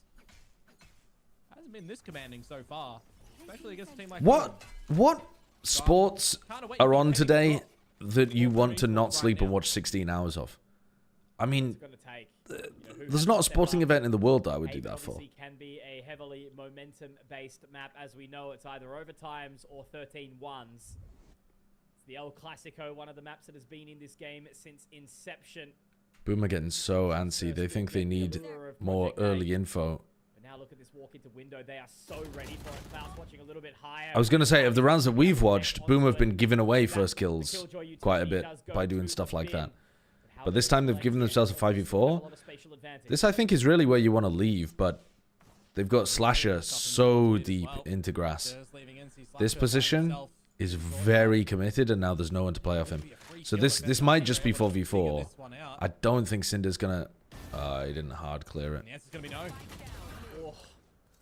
Hasn't been this commanding so far, especially against a team like what sports are on today that you want to not sleep and watch 16 hours of? I mean, there's not a sporting event in the world that I would do that for. Can be a heavily momentum-based map, as we know. It's either overtimes or 13-1s. It's the El Clasico, one of the maps that has been in this game since inception. Boomer getting so antsy. They think they need more early info. Now look at this walk into window. They are so ready for it. Klaus watching a little bit higher. I was going to say, of the rounds that we've watched, Boom have been giving away first kills quite a bit by doing stuff like that. But this time they've given themselves a 5v4. This, I think, is really where you want to leave, but they've got Slasher so deep into grass. This position is very committed, and now there's no one to play off him. So this might just be 4v4. I don't think Cinder's going to... he didn't hard clear it.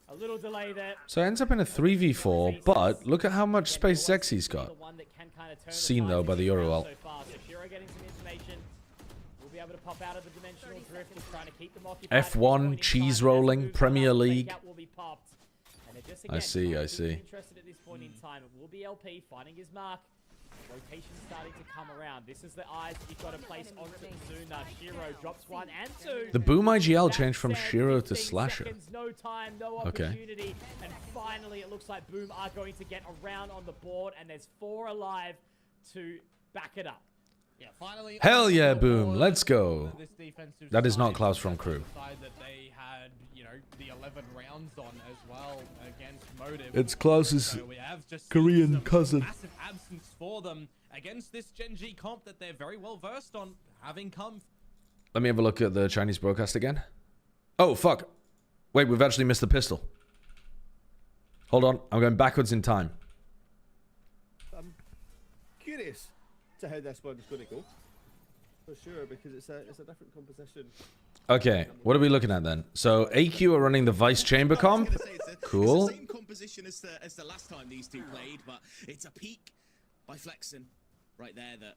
A little delay there. So it ends up in a 3v4, but look at how much space Zexy's got. Seen, though, by the Euro ult. F1, cheese rolling, Premier League. I see. Interested at this point in time. It will be LP finding his mark. Rotation's starting to come around. This is the eyes that you've got to place onto Zuna. Shiro drops 1 and 2. The Boom IGL That changed from said, Shiro to 15 Slasher. seconds, no time, no Okay. opportunity. And finally, it looks like Boom are going to get around on the board, and there's 4 alive to back it up. Yeah, finally. Hell on yeah, the Boom. board, Let's go. this defensive That is not side Klaus from Crew. side that they had, you know, the 11 rounds on as well against Motive. It's Klaus's So we have just Korean seen some cousin. massive absence for them against this Gen G comp that they're very well versed on, having come. Let me have a look at the Chinese broadcast again. Oh, fuck. Wait, we've actually missed the pistol. Hold on. I'm going backwards in time. I'm curious to how this one's going to go. For sure, because it's a different composition. Okay, what are we looking at then? So AQ are running the Vice Chamber comp. Cool. It's the same composition as the last time these two played, but it's a peak by Flexen right there that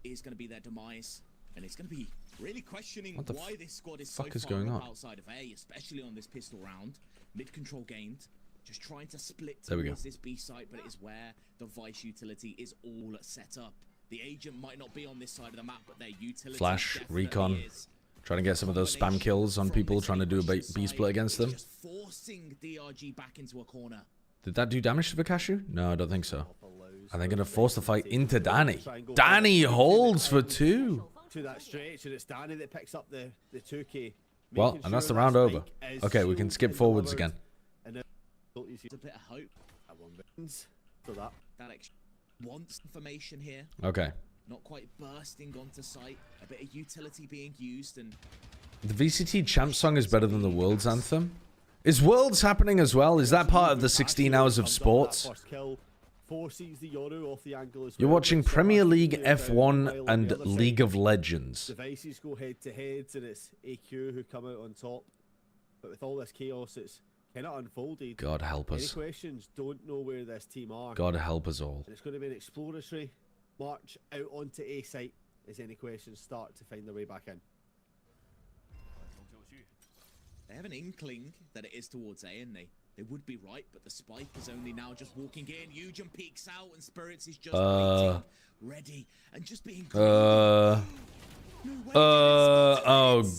is going to be their demise, and it's going to be really questioning What the why this squad is so fuck is far going on? outside of A, especially on this pistol round. Mid control gained, just trying to split There we go. towards this B site, but it is where the Vice utility is all set up. The agent might not be on this side of the map, but their utility Flash, definitely recon. is. Trying to get some of those spam kills on people trying to do a B-split against them. Just forcing DRG back into a corner. Did that do damage to Vakashu? No, I don't think so. Are they going to force the fight into Danny? Danny holds for 2. To that stretch, and it's Danny that picks up the 2K. Well, making and that's sure the round that over. spike is Okay, we can sealed skip and forwards delivered. again. And then It's a bit of hope. that one wins for that. That wants information here. Okay. Not quite bursting onto site. A bit of utility being used, and The VCT champ song is better than the Worlds anthem. Is Worlds happening as well? Is that part of the 16 hours of sports? Forces the Yoru off the angle as You're well, watching but Premier Sebastian League cleared down F1 while on and the other side, League of Legends. Devices go head to head, and it's AQ who come out on top. But with all this chaos, it's kind of unfolded. God help us. AnyQuestions don't know where this team are. God help us all. And it's going to be an exploratory march out onto A site as AnyQuestions start to find their way back in. they have an inkling that it is towards A, and they would be right, but the spike is only now just walking in. Eugen peeks out, and Spirits is just waiting, ready, and just being oh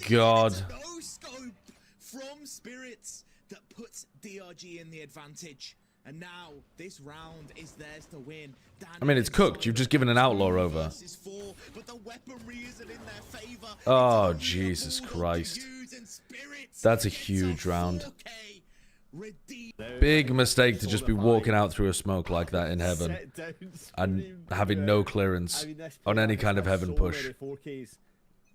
God. No scope from Spirits that puts DRG in the advantage. And now this round is theirs to win. I mean, it's cooked. You've just given an outlaw over. Four, but the weaponry isn't in their favor. Oh, Jesus Christ. That's a huge round. Big mistake to just be walking out through a smoke like that in heaven and having no clearance on any kind of heaven push.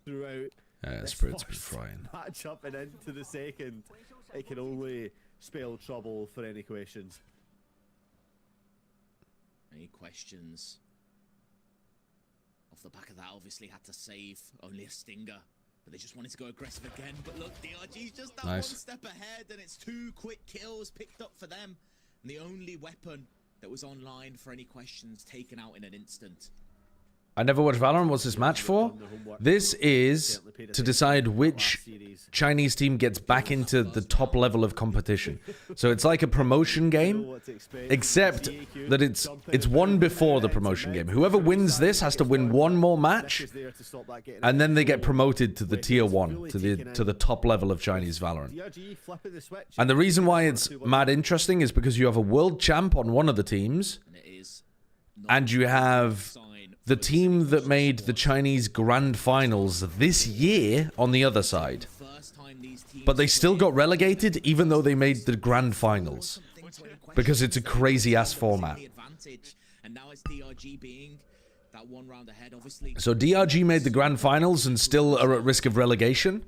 Yeah, Spirit's been frying. Match up and into the second. It can only spell trouble for AnyQuestions. Any questions? Off the back of that, obviously had to save only a stinger, but they just wanted to go aggressive again. But look, DRG's just that Nice. one step ahead, and it's 2 quick kills picked up for them. And the only weapon that was online for AnyQuestions taken out in an instant. I never watched Valorant. What's this match for? This is to decide which Chinese team gets back into the top level of competition. So it's like a promotion game, except that it's one before the promotion game. Whoever wins this has to win one more match, and then they get promoted to the tier 1, to the top level of Chinese Valorant. And the reason why it's mad interesting is because you have a world champ on one of the teams, And it is and you have the team that made the Chinese Grand Finals this year on the other side. first time these teams But they still got relegated even though they made the Grand Finals. Because it's a crazy-ass format. And now it's DRG being that one round ahead, obviously. So DRG made the Grand Finals and still are at risk of relegation.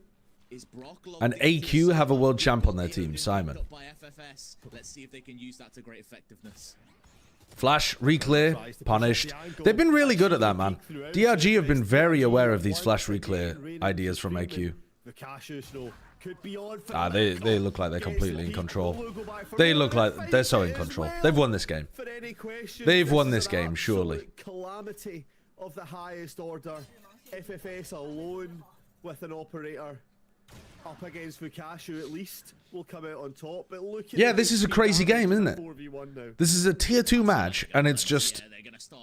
Is Brock And AQ have a world champ on their team, Simon. by FFS. Let's see if they can use that to great effectiveness. Flash, reclear, punished. They've been really good at that, man. DRG have been very aware of these flash reclear ideas from AQ. They look like they're completely in control. They look like they're so in control. They've won this game. They've won this game, surely. Calamity of the highest order. FFS alone with an operator. up against Vukashu at least will come out on top. But look at Yeah, this is a crazy game, isn't it? 4v1 now. This is a tier 2 match, and it's just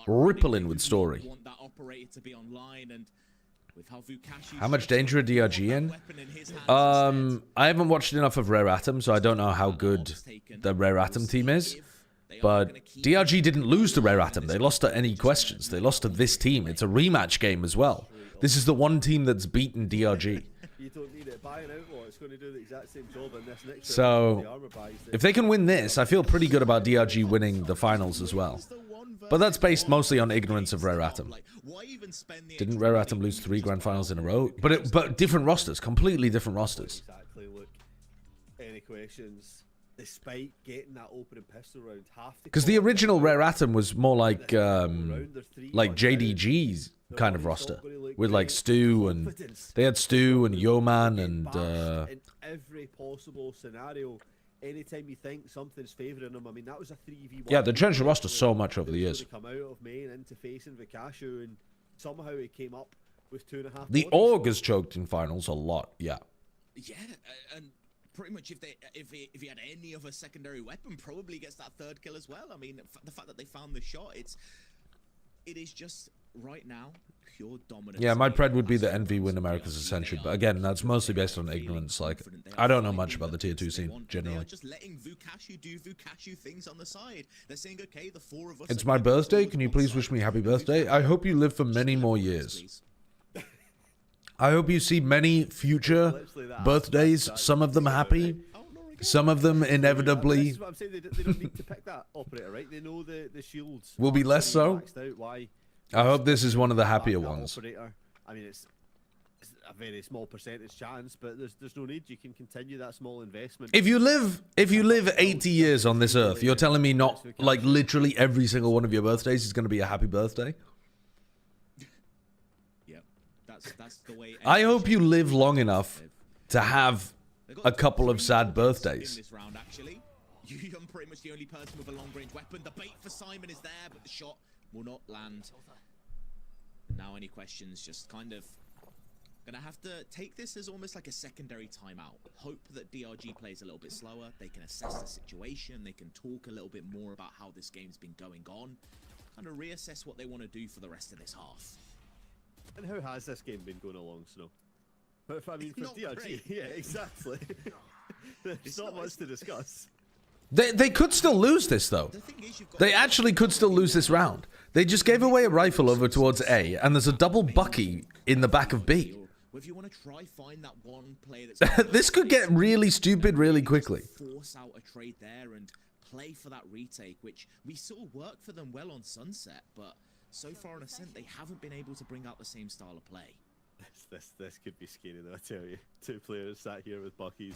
rippling with story. Want that operator to be online, and with how Vukashu's How much danger are DRG in? weapon in his hands, I haven't watched enough of Rare Atom, so I don't know how good the Rare Atom team is. But DRG didn't lose to Rare Atom. They lost to AnyQuestions. They lost to this team. It's a rematch game as well. This is the one team that's beaten DRG. You don't need it. Buy an outlaw. It's going to do the exact same job in this next So, round. The armor buys it. if they can win this, I feel pretty good about DRG winning the finals as well. But that's based mostly on ignorance of Rare Atom. Didn't Rare Atom lose 3 grand finals in a row? But different rosters, completely different rosters. Exactly. Look, AnyQuestions, despite getting that opening pistol round, half the Because the original Rare Atom was more like like JDG's kind of roster. With like Stu and... They had Stu and Yeoman and... in every possible scenario, anytime you think something's favouring them, I mean, that was a 3v1. Yeah, they changed the roster so much over the years. Come out of main into facing Vukashu, and somehow he came up with 2.5. The bodies. Org has choked in finals a lot, yeah. Yeah, and pretty much if he had any other secondary weapon, probably gets that 3rd kill as well. I mean, the fact that they found the shot, it is just right now pure dominance. Yeah, my pred would be the NV win America's Ascension, but again, that's mostly based on ignorance. Like, I don't know much about the tier 2 scene, They generally. are just letting Vukashu do Vukashu things on the side. They're saying, okay, the 4 of us. It's are my gonna go birthday. forward Can you one please side. wish me happy birthday? I hope you live for many more years. Please. I hope you see many future birthdays, some of them happy, some of them inevitably This is what I'm saying. They don't need to pick that operator, right? They know the shields will be are less so. maxed out. Why? I hope this is one of the back happier that ones. Operator. I mean, it's a very small percentage chance, but there's no need. You can continue that small investment. If you live 80 years on this earth, you're telling me not like literally every single one of your birthdays is going to be a happy birthday? Yep, that's the way. I hope you live long enough to have They've got a couple of 3 sad in birthdays. this round, actually. I'm pretty much the only person with a long-range weapon. The bait for Simon is there, but the shot will not land. Now, AnyQuestions just kind of gonna have to take this as almost like a secondary timeout. Hope that DRG plays a little bit slower. They can assess the situation. They can talk a little bit more about how this game's been going on. Kind of reassess what they want to do for the rest of this half. And how has this game been going along, Snow? But if I mean for Not DRG, great. yeah, exactly. There's not much to discuss. They could still lose this, though. The thing is, you've got They actually could still lose this round. They just gave away a rifle over towards A, and there's a double Bucky in the back of B. If you want to try find that one player that's This could get really stupid really quickly. force out a trade there and play for that retake, which we saw work for them well on Sunset, but so far on Ascent they haven't been able to bring out the same style of play. This could be scary though, I tell you. 2 players sat here with Bucky's.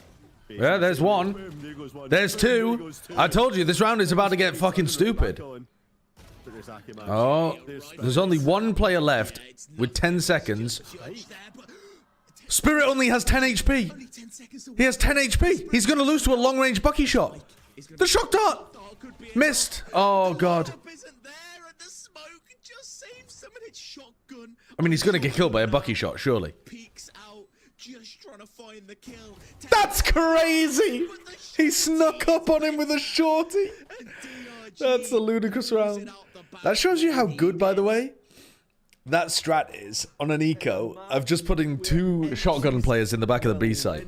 Yeah, there's one. Boom, there goes one. There's Boom, there 2. goes 2. I told you, this round is about to get fucking stupid. Back on. But there's Akiman. Oh, there's only one player left with 10 seconds. Spirit only has 10 HP. Only 10 seconds to He has 10 HP. He's going to lose to a long-range Bucky shot. The shock dart. Missed. Oh, God. Isn't there, and the smoke just saves them, and it's shotgun. I mean, he's going to get killed by a Bucky shot, surely. Peeks out, just trying to find the kill. That's crazy. He snuck up on him with a shorty. That's a ludicrous round. That shows you how good, by the way, that strat is on an eco of just putting 2 shotgun players in the back of the B site.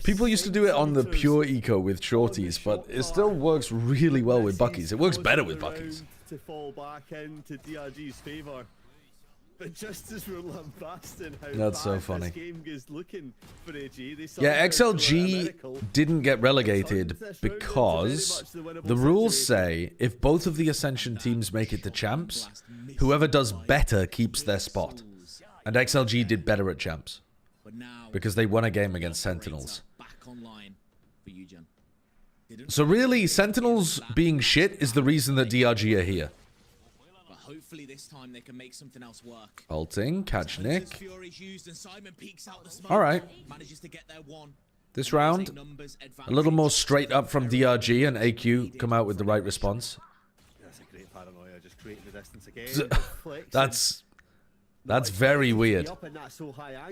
People used to do it on the pure eco with shorties, but it still works really well with Buckies. It works better with Buckies. To fall back into DRG's favour. But just as we're lambasting how That's so bad funny. this game is looking for AG, they Yeah, somehow pull out a XLG miracle. didn't get relegated because the rules say if both of the Ascension teams make it to champs, whoever does better keeps their spot. And XLG did better at champs But now, because they won a game against Sentinels. back online for you, Jen. Didn't So really, Sentinels being shit is the reason that DRG are here. But hopefully this time they can make something else work. Ulting, catch Nick. Fury's used and Simon peeks out the smoke. All right. Manages to get their one. This round, a little more straight up from DRG, and AQ come out with the right response. That's a great paranoia, just creating the distance again. Z- Flexing. That's That's very weird.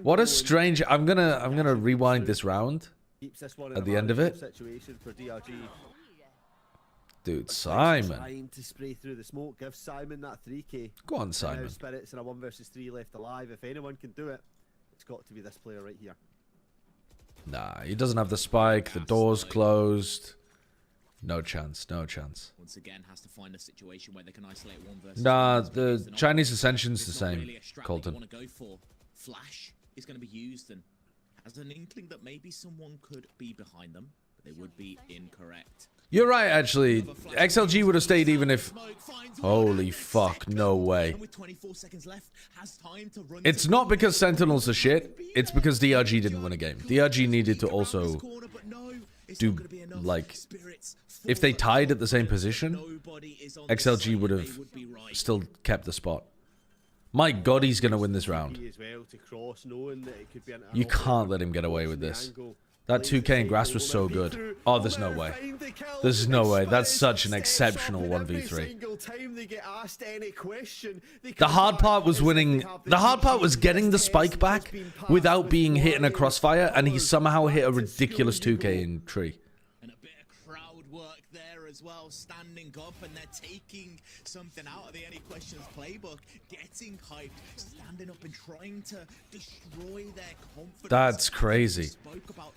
What a strange. I'm gonna rewind this round at the end of it. Situation for DRG. Dude, Simon. Trying to spray through the smoke. Give Simon that 3k. Go on, Simon. Now Spirits in a 1 versus 3 left alive. If anyone can do it, it's got to be this player right here. Nah, he doesn't have the spike. The door's closed. No chance. No chance. Once again, has to find a situation where they can isolate 1 versus Nah, 1. the Chinese Ascension's the It's not same, really a strat that you Colton. want to go for. Flash is going to be used and has an inkling that maybe someone could be behind them, but they would be incorrect. You're right, actually. XLG would have stayed even if... Holy fuck, no way. And with 24 seconds left, has time to run It's not because Sentinels are shit. It's because DRG didn't win a game. DRG needed to also do, like... If they tied at the same position, XLG would have still kept the spot. My God, he's going to win this round. You can't let him get away with this. That 2k in grass was so good. Oh, there's no way. There's no way. That's such an exceptional 1v3. The hard part was winning. The hard part was getting the spike back without being hit in a crossfire, and he somehow hit a ridiculous 2k in tree. And a bit of crowd work there as well, standing up, and they're taking something out of the AnyQuestions playbook, getting hyped, standing up and trying to destroy their confidence. That's crazy.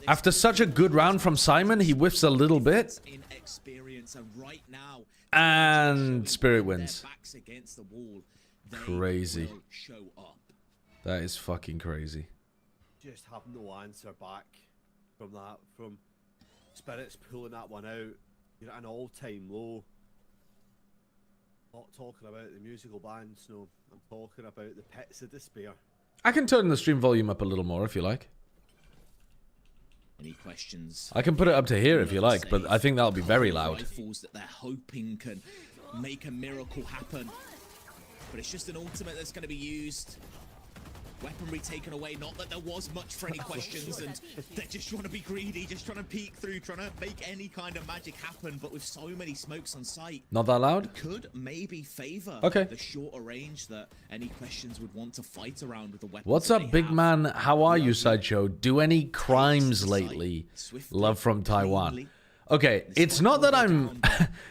After such a good round from Simon, he whiffs a little bit. In experience, and right now, And Spirit wins. their backs against the wall, they Crazy. will show up. That is fucking crazy. Just have no answer back from that. From Spirits pulling that one out. You're at an all-time low. Not talking about the musical bands, no. I'm talking about the pits of despair. I can turn the stream volume up a little more if you like. Any questions? I can put it up to here if you like, but I think that'll be very loud. Rifles that they're hoping can make a miracle happen, but it's just an ultimate that's going to be used. Weaponry taken away. Not that there was much for AnyQuestions, and they're just trying to be greedy, just trying to peek through, trying to make any kind of magic happen. But with so many smokes on site, Not that loud? could maybe favor Okay. the shorter range that AnyQuestions would want to fight around with the weapons. What's that up, they big have. man? How are you, Sideshow? Do any crimes lately? Love from Taiwan. Okay, it's not that I'm...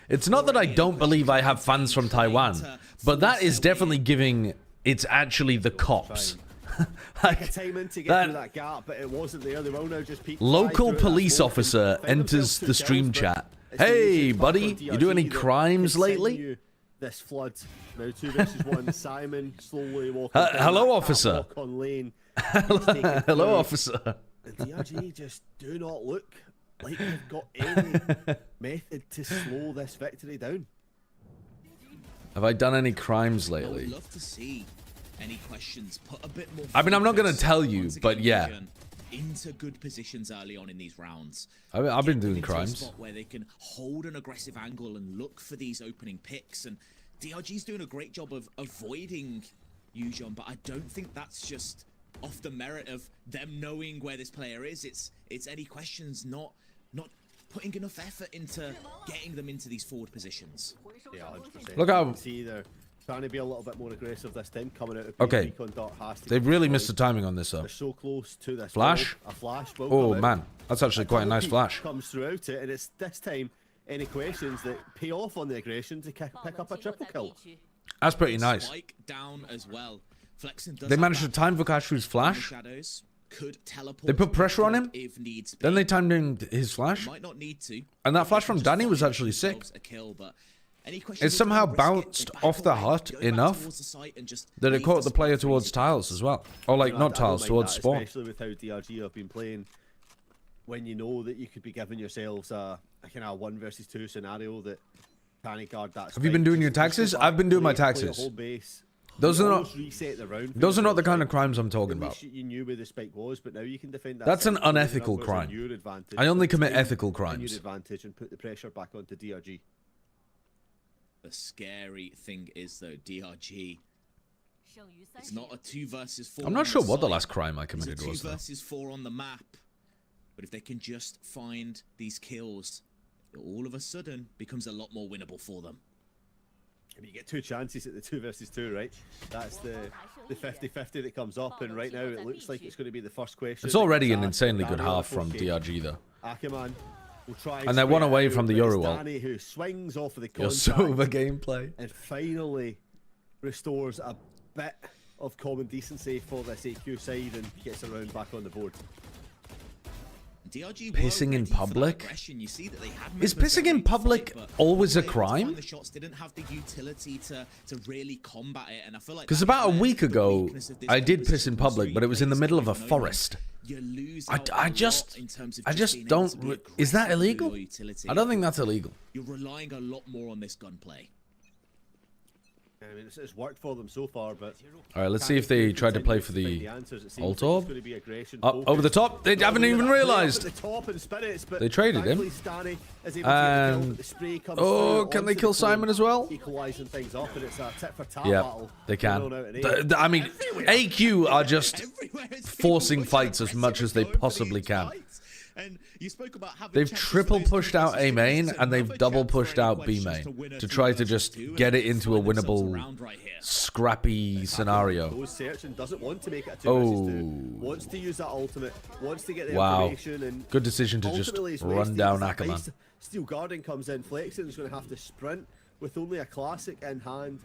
it's not that I don't believe I have fans from Taiwan, but that is definitely giving... It's actually the cops. Like, Time to get that through that gap, but it wasn't there. They will now just peek local right through it. police That officer find enters themselves the two stream kills, but chat. it's the Hey, usage back buddy, on you do any DRG that crimes lately? continue This flood. Now 2 versus 1. Simon slowly walking. down hello, that officer. catwalk on lane. Hello, officer. The DRG just do not look like they've got any method to slow this victory down. Have I done any crimes I would lately? love to see AnyQuestions put a bit more. I mean, I'm not gonna focus tell you, once but again, yeah. Vision, into good positions early on in these rounds. I've been Get them doing into a crimes. spot where they can hold an aggressive angle and look for these opening picks. And DRG's doing a great job of avoiding Yujon, but I don't think that's just off the merit of them knowing where this player is. It's AnyQuestions not putting enough effort into getting them into these forward positions. Yeah, 100%. Look You how- can see they're trying to be a little bit more aggressive this time, coming out of Okay. recon dot has to They've be really destroyed. missed the timing on this, though. They're so close to this. Flash? wall. A flash will Oh, come out. man. That's actually quite a nice Peak flash. comes throughout it, and it's this time AnyQuestions that pay off on the aggression to pick up a triple kill. That's pretty nice. Spike down as well. Flexen does They have managed to that time Vukashu's in the flash. shadows. Could teleport They put to pressure on the him. front if needs be. Then they timed in his flash. Might not need to. And that flash They from can Danny just was find actually sick. themselves a kill, but AnyQuestions It somehow don't wanna risk it. bounced They back off the away, hut go back enough towards the site and just that it leave caught the player spot towards freezing. tiles as well. Or like, You know, not I don't tiles, like towards that, spawn. especially with how DRG have been playing. When you know that you could be giving yourselves a kind of 1 versus 2 scenario that can't guard that. Have you been doing your taxes? I've been doing my taxes. Those are not- Those are not the kind of crimes I'm talking about. You knew where the spike was, but now you can defend that. That's an site, put the unethical numbers on crime. your advantage, I only put commit time ethical on crimes. Your advantage and put the pressure back onto DRG. The scary thing is though, DRG. It's not a 2 versus 4. I'm not on sure the what the site. last crime I It's a committed 2 was, though. versus 4 on the map. But if they can just find these kills, it all of a sudden becomes a lot more winnable for them. I mean, you get 2 chances at the 2 versus 2, right? That's the 50-50 that comes up, and right now it looks like it's going to be the first question. It's already an insanely good half from DRG, though. AnyQuestions will try And they're one away from the Euro ult. Danny, who swings off of the Your contact silver gameplay. and finally restores a bit of common decency for this AQ side and gets around back on the board. DRG Pissing in public? You see that they had Is movement pissing in very public but always a they were able to find crime? The shots didn't have the utility to really combat it, and I feel like Because that about a is week the ago, weakness of this I did piss composition in public, but it was in the middle of a street-based forest. You lose I out a I lot just in terms of I being just able to don't. be Is that aggressive with illegal? your utility. I don't think that's illegal. You're relying a lot more on this gunplay. I mean, it's worked for them so far, but All right, let's see if they tried to play for the ult orb. Up Up over the top. They haven't even realized. They traded him. And oh, can they kill Simon as well? Equalizing things up, and it's a tit for tat Yeah, battle. they can. Thrown out an eight. I mean, AQ are just Everywhere it's forcing people fights as much as they aggressive possibly can. fights. And you spoke about having They've chances triple for those pushed out A positions. main It's and they've another double chance for pushed out B AnyQuestions main to win a to 2 try to versus just 2 get it and into a find themselves winnable, around right here. scrappy scenario. Goes search and doesn't want to make it a 2 versus 2. Oh. Wants to use that ultimate. Wants to get the Wow. information. And Good decision to just ultimately it's run wasted down as that Ackerman. base Steel Guardian comes in. Flexen's going to have to sprint with only a classic in hand,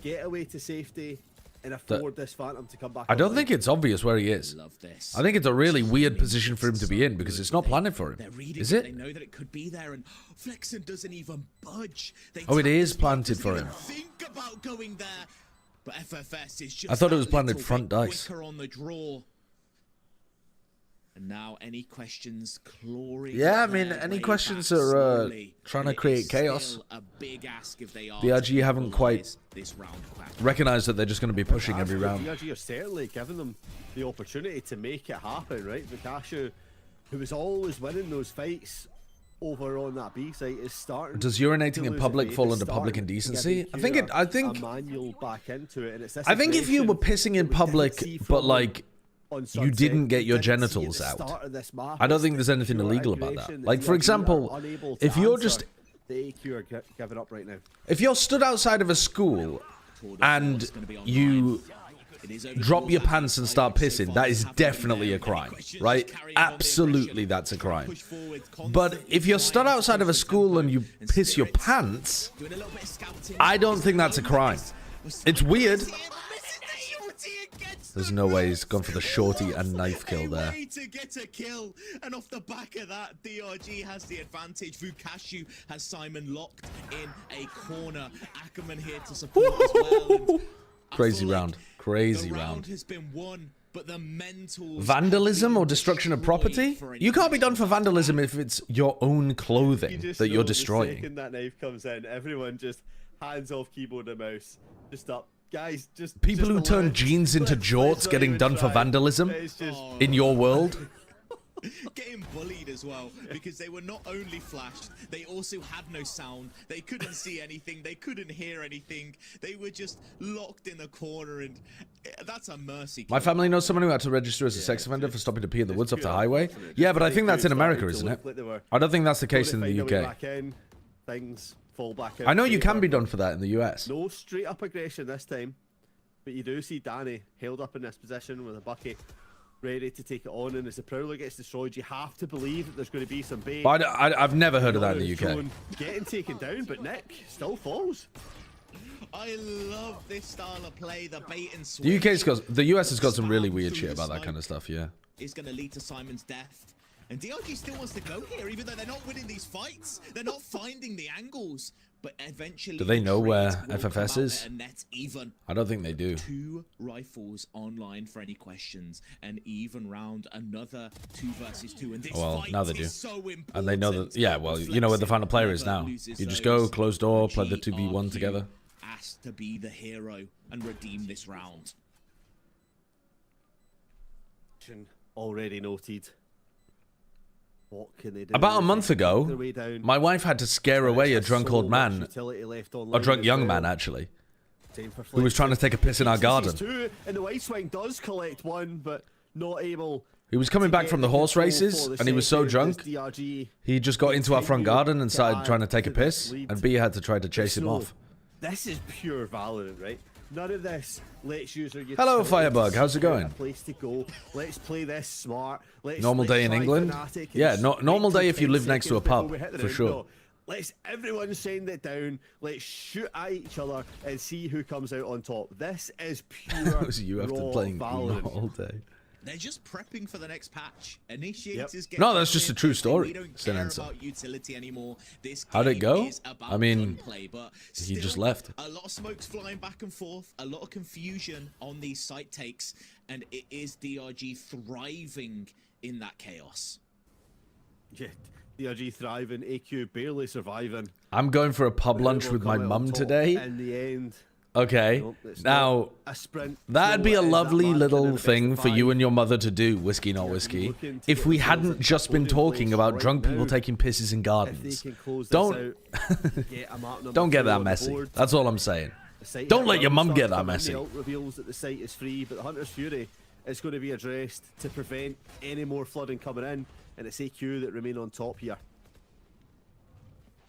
get away to safety, and afford this Phantom to come back. I don't online. think it's obvious where he is. Love this. I think it's a really weird position for him to be in because it's not planted for They're him. reading Is They it? know that it could be there, and Flexen doesn't even budge. They Oh, it tap is this planted doesn't for even him. Think about going there, but FFS is just I thought it was that planted little front bit dice. quicker on the draw. And now AnyQuestions clawing. Yeah, I mean, their way AnyQuestions back are slowly, trying and to it create is chaos. still a big ask if they are DRG to haven't quite equalize this round quack. Recognize that they're just going to be pushing every round. DRG are certainly giving them the opportunity to make it happen, right? Vikashu, who was always winning those fights over on that B site, is starting. Does urinating to in lose public a bit. fall It's under public starting to indecency? give I think it. I a think. manual back into it, and it's this I think if you were pissing in aggression that we didn't public, see but from like on you Sunset. didn't get your We didn't see at genitals the out. start of this map. I don't It's think the there's anything pure illegal about that. aggression Like, for DRG are example, unable to if you're answer. just The AQ are giving up right now. if you're stood outside of a school and you drop your pants and start pissing, that is definitely a crime, right? Absolutely, that's a crime. But if you're stood outside of a school and you piss your pants, I don't think that's a crime. It's weird. There's no way he's gone for the shorty and knife kill there. To get a kill, and off the back of that, DRG has the advantage. Vukashu has Simon locked in a corner. Ackerman here to support as well. And I Crazy feel round. like Crazy the round. has been won, but the mentals Vandalism have or been destruction of destroyed property? for You can't be done for AnyQuestions. vandalism if it's your own clothing that you're know destroying. The second that knife comes in, everyone just hands off keyboard and mouse. Just up. Guys, just People just who allow turn it. jeans into Let's jorts not getting even done for try. vandalism It's just in your world. Getting bullied as well because they were not only flashed, they also had no sound. They couldn't see anything. They couldn't hear anything. They were just locked in a corner, and that's a mercy. My family knows someone who had to register as a sex offender for stopping to pee in the woods off the highway. Yeah, but I think that's in America, isn't it? I don't think that's the case in the UK. Things fall back out. I know you can favor. be done for that in the US. No straight up aggression this time, but you do see Danny held up in this position with a bucket, ready to take it on. And as the Prowler gets destroyed, you have to believe that there's going to be some bait. But I've never heard of that in the UK. Thrown, getting taken down, but Nick still falls. I love this style of play, the bait and switch. The UK's got, the US has got some really weird shit about that kind of stuff, yeah. Is going to lead to Simon's death. And DRG still wants to go here, even though they're not winning these fights. They're not finding the angles. But eventually, Do they know where the trades will FFS come out is? at a net even. I don't think they do. 2 rifles online for AnyQuestions, an even round, another 2 versus 2. And this Well, fight now they do. is so important. And they know that, yeah, well, you know where the final player is now. You just go, close door, play the 2v1 together. Asked to be the hero and redeem this round. Already noted. What can they do? About a month Their ago, way down. my wife had to scare away a drunk old man, Utility left a online drunk as young well. man actually, Same for who was trying to take a piss in our garden. Two, and the White Swing does collect one, but not able. He was coming back from the horse races, and he was so drunk, DRG he just got into our front garden and started trying to take a piss, and B had to try to chase him off. This is pure Valorant, right? None of this. Let's use our Hello, Firebug. How's it going? A place to go. Let's play this smart. Normal day in England? Yeah, normal day if you live next to a pub, for sure. No. Let's everyone send it down. Let's shoot at each other and see who comes out on top. This is pure you after playing Valorant all day. They're just prepping for the next patch. Initiators get No, that's just a true story. We don't care about utility anymore. This How'd it game go? is about I mean, gunplay, but he just still, left. A lot of smokes flying back and forth, a lot of confusion on these site takes, and it is DRG thriving in that chaos. Yeah, DRG thriving, AQ barely surviving. I'm going for a pub lunch Will with my come out on mum top today. In the end. Okay. Nope, it's now, not a sprint. that'd So be a it is that lovely margin in little the best thing of for you five. and your mother to do, whiskey not whiskey, looking to if get we themselves hadn't a just been podium talking place about right drunk people now. taking pisses in If they gardens. can close this Don't out, get a mark number don't get 2 that on the messy. board. That's all I'm saying. The site Don't hit let your round mum starts get that coming, messy. The ult reveals that the site is free, but the Hunter's Fury is going to be addressed to prevent any more flooding coming in, and it's AQ that remain on top here.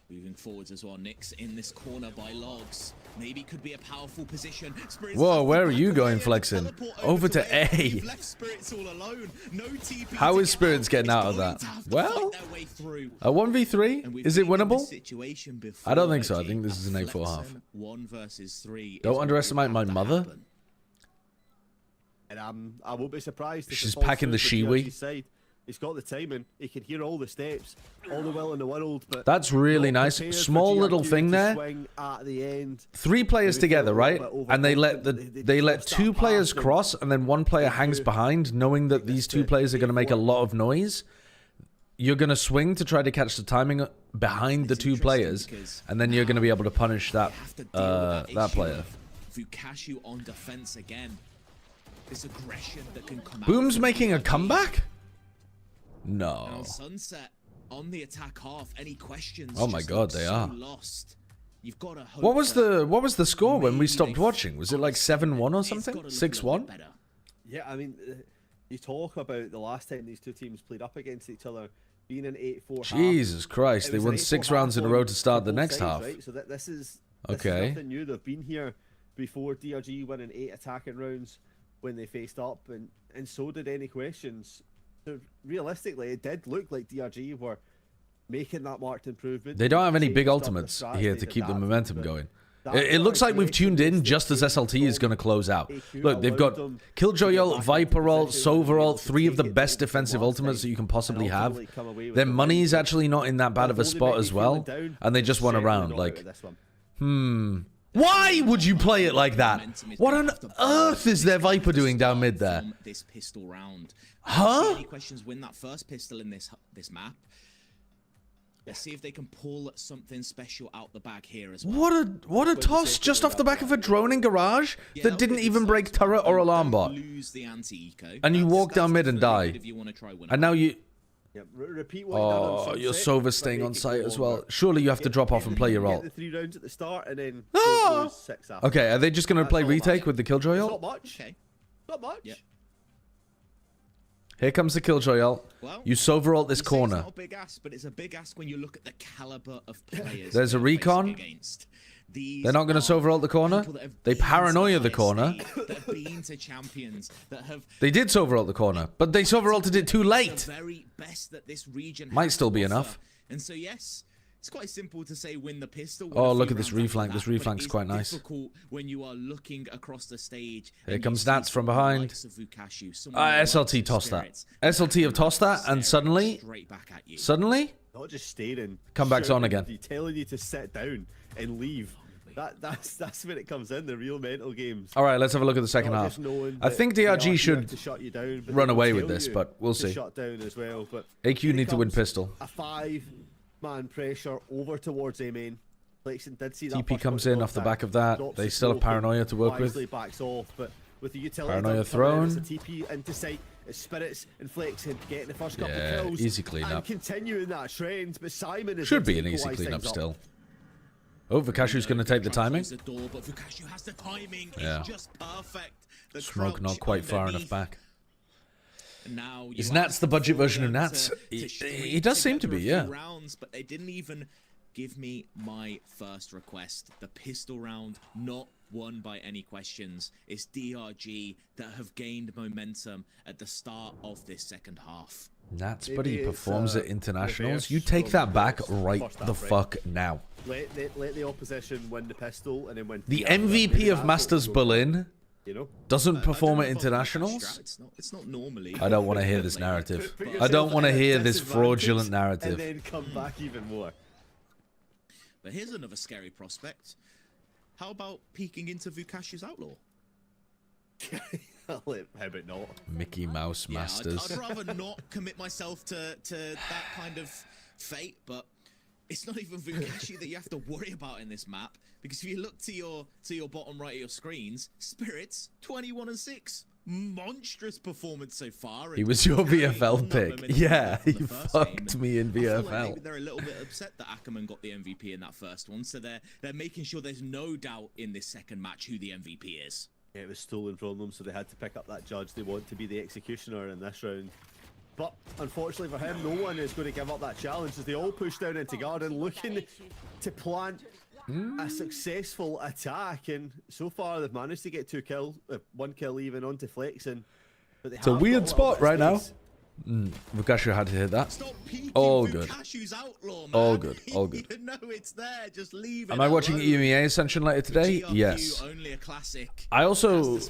Moving forwards as well, Nick's in this corner by Logs. Maybe could be a powerful position. Spirits Whoa, up where the are back you of going, A, flexing? teleport Over to A. You've left Spirits all alone. No TP How to is get Spirits out. getting It's out of going that? to have to Well, fight their way through. a 1v3? And we've Is it been in this winnable? situation before, I don't think so. I Reggie. think this is an 8-4 half. Flexen 1 versus 3 Don't is what underestimate will my have to mother. happen. And I won't be surprised if She's it falls packing the through for shiwi. DRG's side. He's got the timing. He can hear all the steps, all the will in the world. But That's really not nice. prepared for Small little GRQ thing to there. swing at the end. 3 players Maybe together, feel a right? little bit And they let overconfident. they let forced 2 that players pass and cross, and then 1 player hangs behind, knowing that these 2 players are going to make a lot of noise. You're going to swing to try to catch the timing behind the 2 players, and then you're going to be able to punish that Have to deal with that issue player. of Vukashu on defense again. This aggression that can come out. Boom's from making a DRG. comeback? Now No. Sunset on the attack half. Any questions? Oh my just God, look they so are. lost. You've got to hope What was the score when we maybe stopped they watching? Was it like 7-1 or something? It's gotta look a little 6-1? bit better. Yeah, I mean, you talk about the last time these 2 teams played up against each other being an 8-4 half. Jesus Christ, It they was won an 6 8-4 rounds in a half row on to start the both next sides, half. Right? So this is Okay. nothing new. They've been here before. DRG winning 8 attacking rounds when they faced up, and so did AnyQuestions. So realistically, it did look like DRG were making that marked improvement. They don't have any big Changed up ultimates the strat, here they to keep the adapted, momentum but going. that's It what looks like we've aggression tuned in is. just as SLT is going to close out. AQ Look, they've got allowed them Killjoy to get ult, back into Viper ult, position and Sover be ult, able to 3 of the take it best from defensive last ultimates time that you can and possibly have. ultimately come away with Their the money's win. actually not in that bad of a Although they spot might be as well, feeling down, and they just won a certainly round. not Like, out of this one. why would you play it like that? What on earth is their Viper doing down mid there? From this pistol round. Huh? AnyQuestions win that first pistol in this map. Let's see if they can pull something special out the bag here as well. What a toss just off the back of a drone in garage Yeah, that that'll didn't be good even stuff. break turret or alarm Don't bot. lose the anti-eco. And you walk down mid and definitely die. good if you want to try winning. And now you... Yep, repeat what you done on Oh, Sunset, you're Sova but staying make on it site go as well. longer. Surely you have to drop off and play your Get ult. the 3 rounds at the start and then Ah! those 6 after. Okay, are they just going to That's play all that retake matters. with the Killjoy It's ult? not much. Okay. Not much. Yep. Here comes the Killjoy ult. Well, You Sova ult this you say corner. It's not a big ask, but it's a big ask when you look at the caliber of players. There's a they're facing recon. against. These They're not going to are Sova ult the corner. people that have They been to paranoia the highest corner. state, that have been to champions, that have They did Sova ult the corner, but they Sova ulted it too late. the very best that this region Might has still to be offer. enough. And so yes, it's quite simple to say win the pistol. win Oh, a look few at this rounds after reflank. This that, but reflank's it is quite nice. difficult when you are looking across the stage. Here and you comes see Nats from someone behind. likes of Vukashu, someone that likes SLT of tossed that. Spirits, SLT have tossed that, and staring suddenly, straight back at you. Not just staring. Comebacks on shouting, again. Telling you to sit down and leave. That's when it comes in, the real mental games. all right, let's have a look at the second Not half. just knowing I that think they are DRG here should to shut you down, but run they will away with tell this, you but we'll to see. Shut down as well. But AQ here need to win comes pistol. A 5-man pressure over towards A main. Flexen did see that TP first comes one in off the back of that. drops They the still have smoke and paranoia to work with. wisely backs off, but with the utility Paranoia dump coming in, thrown. it's a TP into sight. It's Spirits and Flexen getting the first couple Yeah, kills. easy cleanup. And continuing that trend, but Simon is Should there be to an easy equalise cleanup things up. still. Oh, Vakashu's going to take the Trying to timing. close the door, but Vukashu has the timing. Yeah. It's just perfect. The Smoke crouch not quite far enough underneath. back. And now you Is ask Nats the budget for version of them Nats? to He string does seem to together be, a yeah. few rounds, but they didn't even give me my first request. The pistol round, not won by AnyQuestions. It's DRG that have gained momentum at the start of this second half. That's but he performs at internationals. You take that back right the fuck now. Let the opposition win the pistol, and then when The MVP of Masters Berlin doesn't perform at internationals. It's not normally. I don't want to hear this narrative. I don't want to hear this fraudulent narrative. And then come back even more. But here's another scary prospect. How about peeking into Vukashu's Outlaw? How about not? Mickey Mouse Masters. I'd rather not commit myself to that kind of fate, but it's not even Vukashu that you have to worry about in this map, because if you look to your bottom right of your screens, Spirits 21-6. Monstrous performance so far. He was your VFL pick. Yeah, he fucked me in VFL. Like maybe they're a little bit upset that Ackerman got the MVP in that first one, so they're making sure there's no doubt in this second match who the MVP is. Yeah, it was stolen from them, so they had to pick up that judge. They want to be the executioner in this round. But unfortunately for him, no one is going to give up that challenge as they all push down into Garden, looking to plant a successful attack. And so far, they've managed to get 2 kills, 1 kill even onto Flexing. But it's a weird spot right now. Vukashu had to hit that. All good. All good. All good. You know it's there. Just leave it. Am I watching EMEA Ascension later today? Yes. I also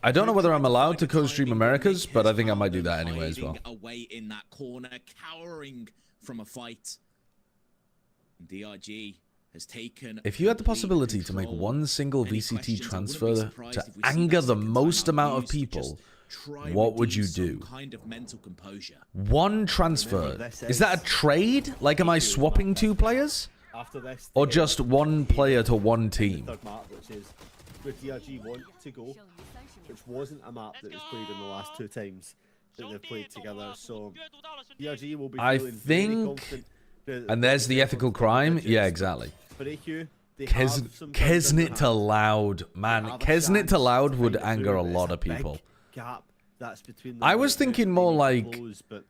I don't know whether I'm allowed to co-stream Americas, but I think I might do that anyway as well. Away in that corner, cowering from a fight. DRG has taken. If you had the possibility to make one single VCT transfer to anger the most amount of people, what would you do? Kind of mental composure. One transfer. Is that a trade? Like, am I swapping 2 players? Or just 1 player to 1 team? Third map, which is where DRG want to go, which wasn't a map that was played in the last 2 times that they've played together. So DRG will be feeling very confident. And there's the ethical crime. Yeah, exactly. For AQ, Kesnit to Loud, man. Kesnit to Loud would anger a lot of people. Gap that's between I was thinking more like, but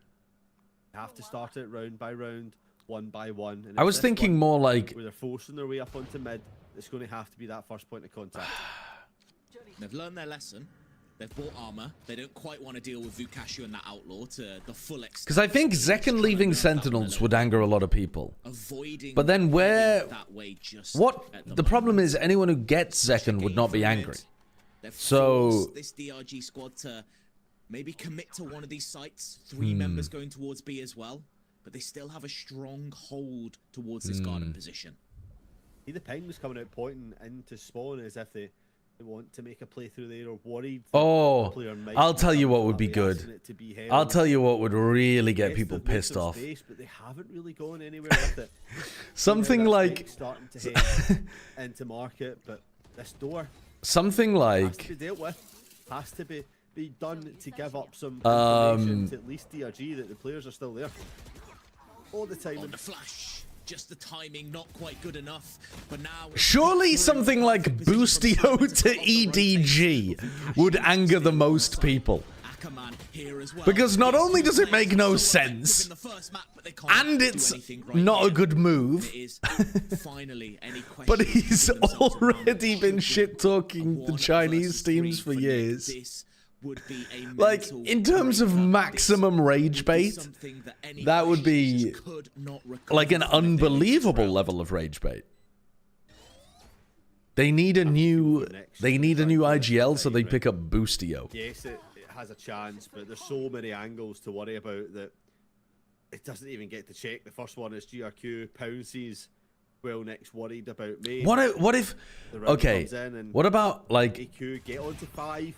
you have to start it round by round, 1 by 1. And I was thinking more like, where they're forcing their way up onto mid, it's going to have to be that first point of contact. They've learned their lesson. They've bought armor. They don't quite want to deal with Vukashu and that Outlaw to the full extent. Because I think Zekken leaving Sentinels would anger a lot of people. But then where... The problem is anyone who gets Zekken would not be angry. So... this DRG squad to maybe commit to one of these sites. 3 members going towards B as well. But they still have a strong hold towards this Garden position. See, the ping was coming out pointing into spawn as if they want to make a playthrough there or worried. Oh, I'll tell you what would be good. I'll tell you what would really get people pissed off. But they haven't really gone anywhere with it. Something like starting to head into market, but this door something like has to be dealt with, has to be done to give up some information to at least DRG that the players are still there all the time. On the flash. Just the timing not quite good enough, but now surely something like Boostio to EDG would anger the most people. Because not only does it make no sense, and it's not a good move, but he's already been shit-talking the Chinese teams for years. Like, in terms of maximum rage bait, that would be like an unbelievable level of rage bait. They need a new IGL, so they pick up Boostio. Yes, it has a chance, but there's so many angles to worry about that it doesn't even get to check. The first one is GRQ, Pounces, well, next worried about me. What if okay, what about like AQ get onto 5?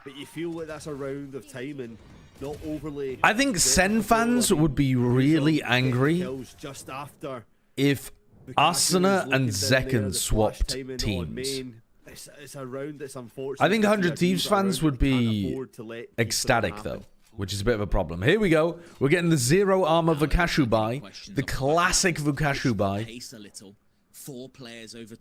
But you feel like that's a round of time and not overly... I think Sen fans would be really angry just after if Asuna and Zekken swapped teams. It's a round that's unfortunate. I think 100 Thieves fans would be ecstatic, though, which is a bit of a problem. Here we go. We're getting the 0 armor Vukashu buy. The classic Vukashu buy.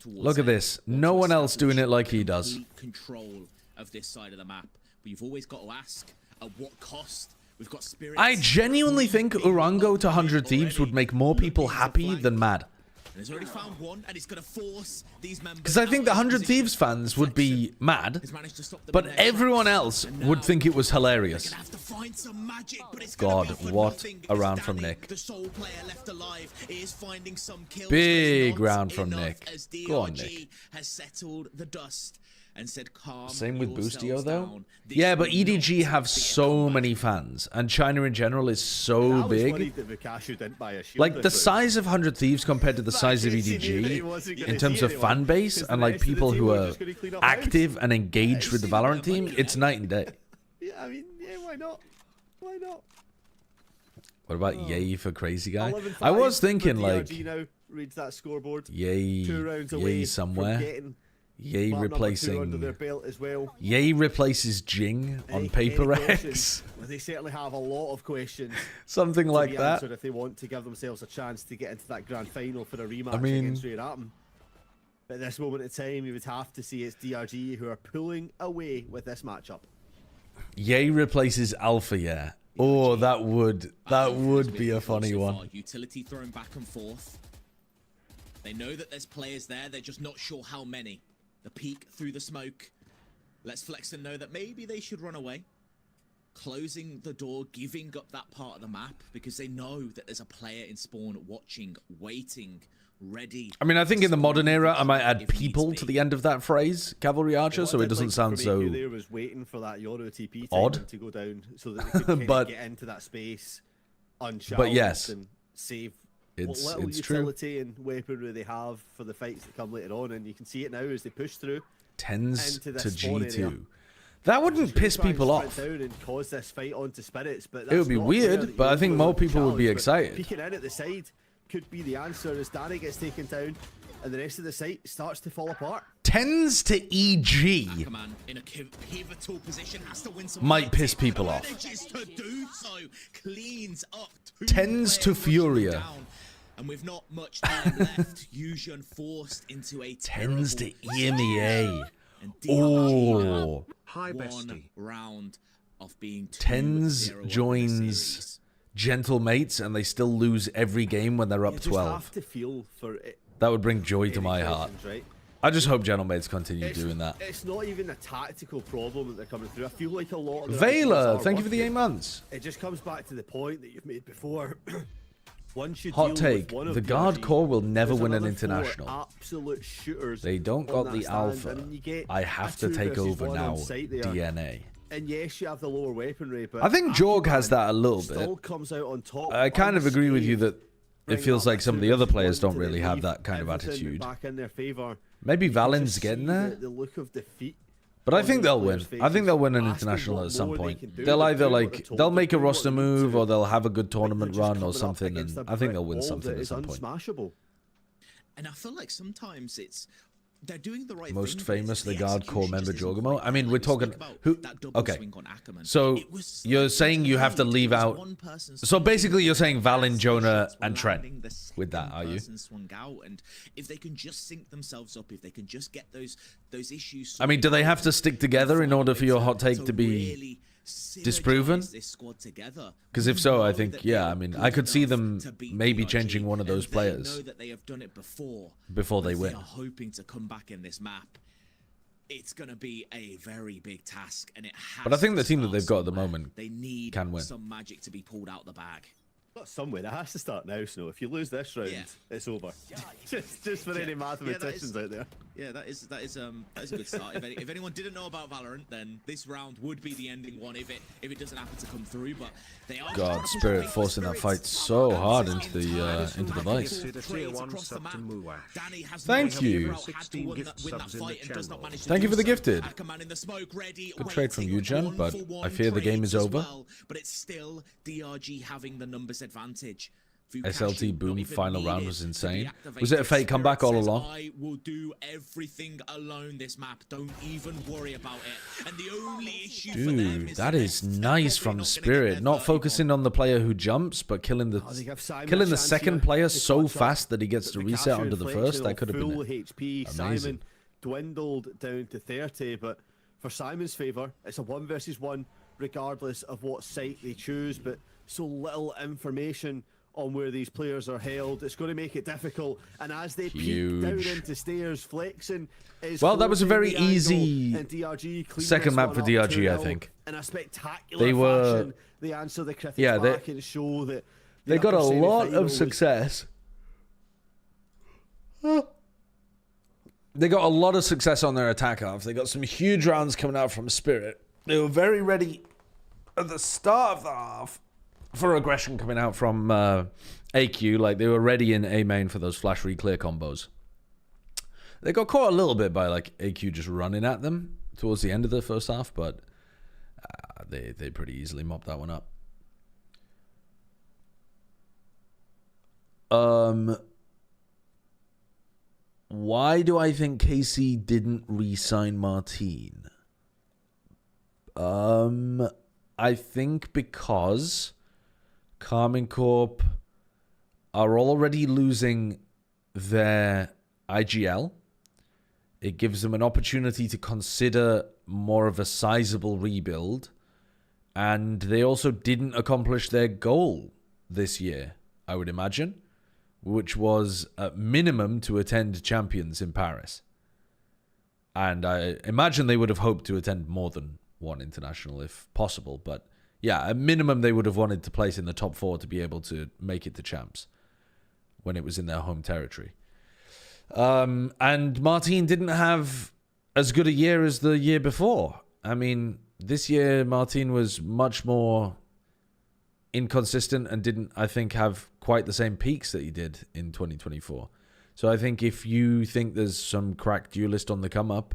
Look at this. No one else doing it like he does. Control of this side of the map, but you've always got to ask at what cost. We've got Spirits. I genuinely think Urango to 100 Thieves would make more people happy than mad. he's already found one, and he's going to force these members. Because I think the out of 100 position. Thieves fans would be mad, He's managed to stop them but in their everyone tracks. else And would now think it was they're hilarious. gonna have to find some magic, but it's God, gonna be for what nothing, a because round from Danny, Nick. the sole player left alive, is finding some kills. Big but it's not round from enough Nick. As Go on, DRG Nick. has settled the dust and said, calm Same with Boostio, yourselves though. down. This Yeah, but will EDG not have be a so comeback. many fans, and China in general is so I was big. worried that Vukashu didn't buy a shield Like, the this round. size of 100 Thieves compared to the size of case he knew that he wasn't EDG, gonna in terms see of anyone, fan base because and, the like, rest of the people team who were are just gonna clean up house. active and engaged with the Valorant team, it's night and day. Yeah, I mean, yeah, why not? Why not? What about Yay for Crazy Guy? 11-5 I was for thinking, DRG like, now reads that scoreboard. 2 Yay, rounds away Yay from somewhere. getting Yay map number 2 under their replacing... belt as well. Yay replaces Jing on Any Paper questions? X. Well, they certainly have a lot of questions Something to like be that. answered if they want to give themselves a chance to get into that grand final for a rematch I mean- against Ray Rappen. But at this moment in time, you would have to see it's DRG who are pulling away with this matchup. Yay replaces Alpha, yeah. Oh, that would be a funny one. Utility thrown back and forth. They know that there's players there. They're just not sure how many. The peek through the smoke. Let's Flex and know that maybe they should run away. Closing the door, giving up that part of the map because they know that there's a player in spawn watching, waiting, ready. I mean, I think in the modern era, I might add if needs people be. to the end of that phrase, Cavalry Archer, so What it I'd doesn't like sound from so... AQ there was waiting for that Yoro TP odd. timing to go down so that they could kind But- of get into that space unchallenged yes, and save it's what little true. utility and weaponry they have for the fights that come later on, and you can see it now as they push through. Tens into to this spawn G2. area. That wouldn't piss Try and people sprint off. down and cause this fight onto Spirits, but It would be that's not weird, fair that but I Yoro think would more people would be challenge, but excited. Peeking in at the side could be the answer as Danny gets taken down and the rest of the site starts to fall apart. Tens to EG Ackerman in a pivotal position has to win some might fights. piss people off. Manages to do so. Cleans up 2 Tens to players pushing them Furia. down. And with not much time left, Yusion forced into a Tens to terrible EMEA. and DRG Oh. Hi, one bestie. round of being 2-0 Tens in the joins series. Gentle Mates, and they still lose every game when they're You up just 12. have to feel for it. That would bring joy to my heart. Right? I just hope Gentle Mates continue doing that. It's not even a tactical problem that they're coming through. I feel like a lot of their Vela, ideas are thank you for the working. 8 months. It just comes back to the point that you've made before. Once you Hot deal take, with one of the Guard DRG, Corps will never there's win an another 4 international. Absolute shooters. They don't on got that the stand, alpha. and then you get I have a to 2 take versus over 1 now. on site there. DNA. And yes, you have the lower weaponry, but I think Jorg has Ackerman that a little still bit. comes out on top. I kind of agree with you unscathed, that it bringing feels up like a some of 2 the other versus players 1 don't to really then have leave that kind of everything attitude. Back in their favor. Maybe You can Valen's just getting see there. The look of defeat. But I on think those they'll win. players' I think they'll win an faces. international Asking at some what more they point. can do, They'll they're either doing what like they're told they'll to make a do, what roster they need move to. or they'll have a good But you're tournament just run or coming up something, and against a I think they'll brick win wall something that at is some point. unsmashable. And I feel like sometimes it's they're doing the right Most thing, but famous, it's the Guard Corps execution member just isn't Jorgamo. quite I mean, there. we're Like, talking speak about who? that double Okay, swing on Ackerman. so It was you're slightly saying you have to delayed. leave It was out. one person So swinging basically, you're saying forward, Valen, the Jonah, shots were and Trent landing, the with that, second are you? person swung out, and if they can just sync themselves up, if they can just get those issues. I mean, do they have to stick together in order for your hot take to be really disproven? synergize this squad together? Because if so, I Know think, that yeah, they I mean, are I good could see enough them to beat maybe DRG, changing one of those and players They know that they have done it before they win. They are hoping to come back in this map. It's going to be a very big task, and it has. But I think to the team that start they've got at the somewhere. moment they need can win. some magic to be pulled out the bag. Not somewhere. It has to start now, Snow. If you lose this round, Yeah. it's over. just for any mathematicians out there. Yeah, that is a good start. If anyone didn't know about Valorant, then this round would be the ending one if it doesn't happen to come through. But they are. God, Spirit forcing that fight so hard into the vice. Consider tier 1 sub to Muash. Thank you. 16 gift subs in the channel. Thank you for the gifted. Ackerman in the smoke, ready, Good trade from waiting, you, Jen, but 1-for-1 I fear the game is trades as over. well, but it's still DRG having the numbers advantage. SLT boom not even final round needed was to be insane. activated. Was it a fake comeback all Spirit says, along? I will do everything alone this map. Don't even worry about it. And the only issue for them Dude, is that the is Nets are nice probably from not gonna get Spirit. their Not 31. focusing on the player who jumps, but killing They give Simon the a chance second here player to so catch up. fast that he gets to The reset Cashew onto the inflection first. That of could have been full it. HP. Amazing. Simon dwindled down to 30, but for Simon's favour, it's a 1 versus 1, regardless of what site they choose. But so little information on where these players are held. It's going to make it difficult. And as they Huge. peek down into stairs, flexing is Well, that was a very holding the easy angle, and DRG clean second this map one for up DRG, I 2-0 think. in a spectacular They were- fashion. They answer the critics Yeah, back and show that They got a upper lot semi-final of was- success. They got a lot of success on their attack half. They got some huge rounds coming out from Spirit. They were very ready at the start of the half for aggression coming out from AQ. Like, they were ready in A main for those flash re-clear combos. They got caught a little bit by, like, AQ just running at them towards the end of the first half, but they pretty easily mopped that one up. Why do I think KC didn't re-sign Martine? I think because Carmine Corp are already losing their IGL. It gives them an opportunity to consider more of a sizable rebuild. And they also didn't accomplish their goal this year, I would imagine, which was at minimum to attend Champions in Paris. And I imagine they would have hoped to attend more than one international if possible. But yeah, at minimum, they would have wanted to place in the top 4 to be able to make it to Champs when it was in their home territory. And Martine didn't have as good a year as the year before. I mean, this year, Martine was much more inconsistent and didn't, I think, have quite the same peaks that he did in 2024. So I think if you think there's some cracked duelist on the come up,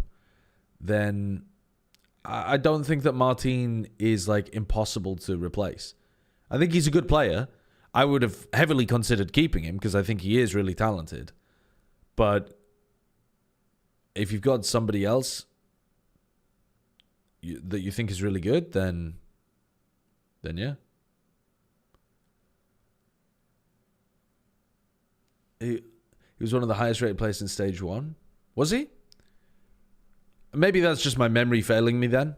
then I don't think that Martine is like impossible to replace. I think he's a good player. I would have heavily considered keeping him because I think he is really talented. But if you've got somebody else that you think is really good, then yeah. He was one of the highest rated players in stage 1. Was he? Maybe that's just my memory failing me then.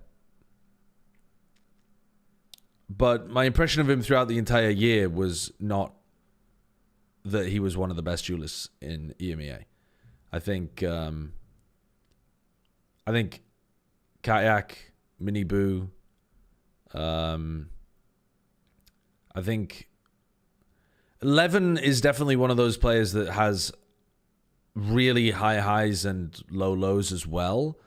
But my impression of him throughout the entire year was not that he was one of the best duelists in EMEA. I think Kayak, Miniboo, I think Levin is definitely one of those players that has really high highs and low lows as well.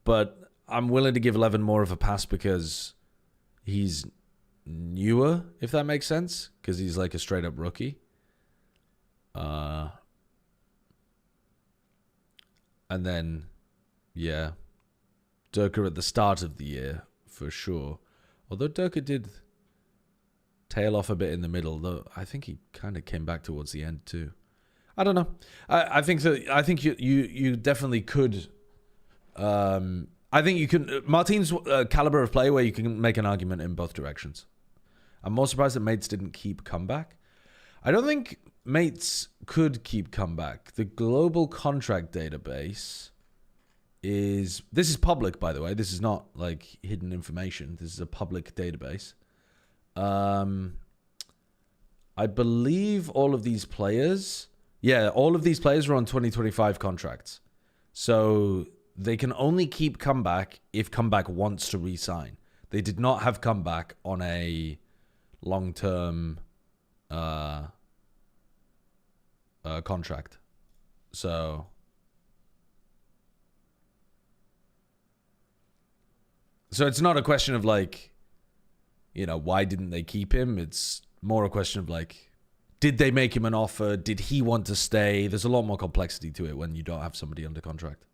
But I'm willing to give Levin more of a pass because he's newer, if that makes sense, because he's like a straight up rookie. And then, yeah, Durka at the start of the year, for sure. Although Durka did tail off a bit in the middle, though I think he kind of came back towards the end too. I don't know. I think you definitely could. I think you can. Martine's caliber of play where you can make an argument in both directions. I'm more surprised that Mates didn't keep comeback. I don't think Mates could keep comeback. The global contract database is... This is public, by the way. This is not like hidden information. This is a public database. I believe all of these players... Yeah, all of these players are on 2025 contracts. So they can only keep comeback if comeback wants to re-sign. They did not have comeback on a long-term contract. So it's not a question of like, you know, why didn't they keep him? It's more a question of like, did they make him an offer? Did he want to stay? There's a lot more complexity to it when you don't have somebody under contract.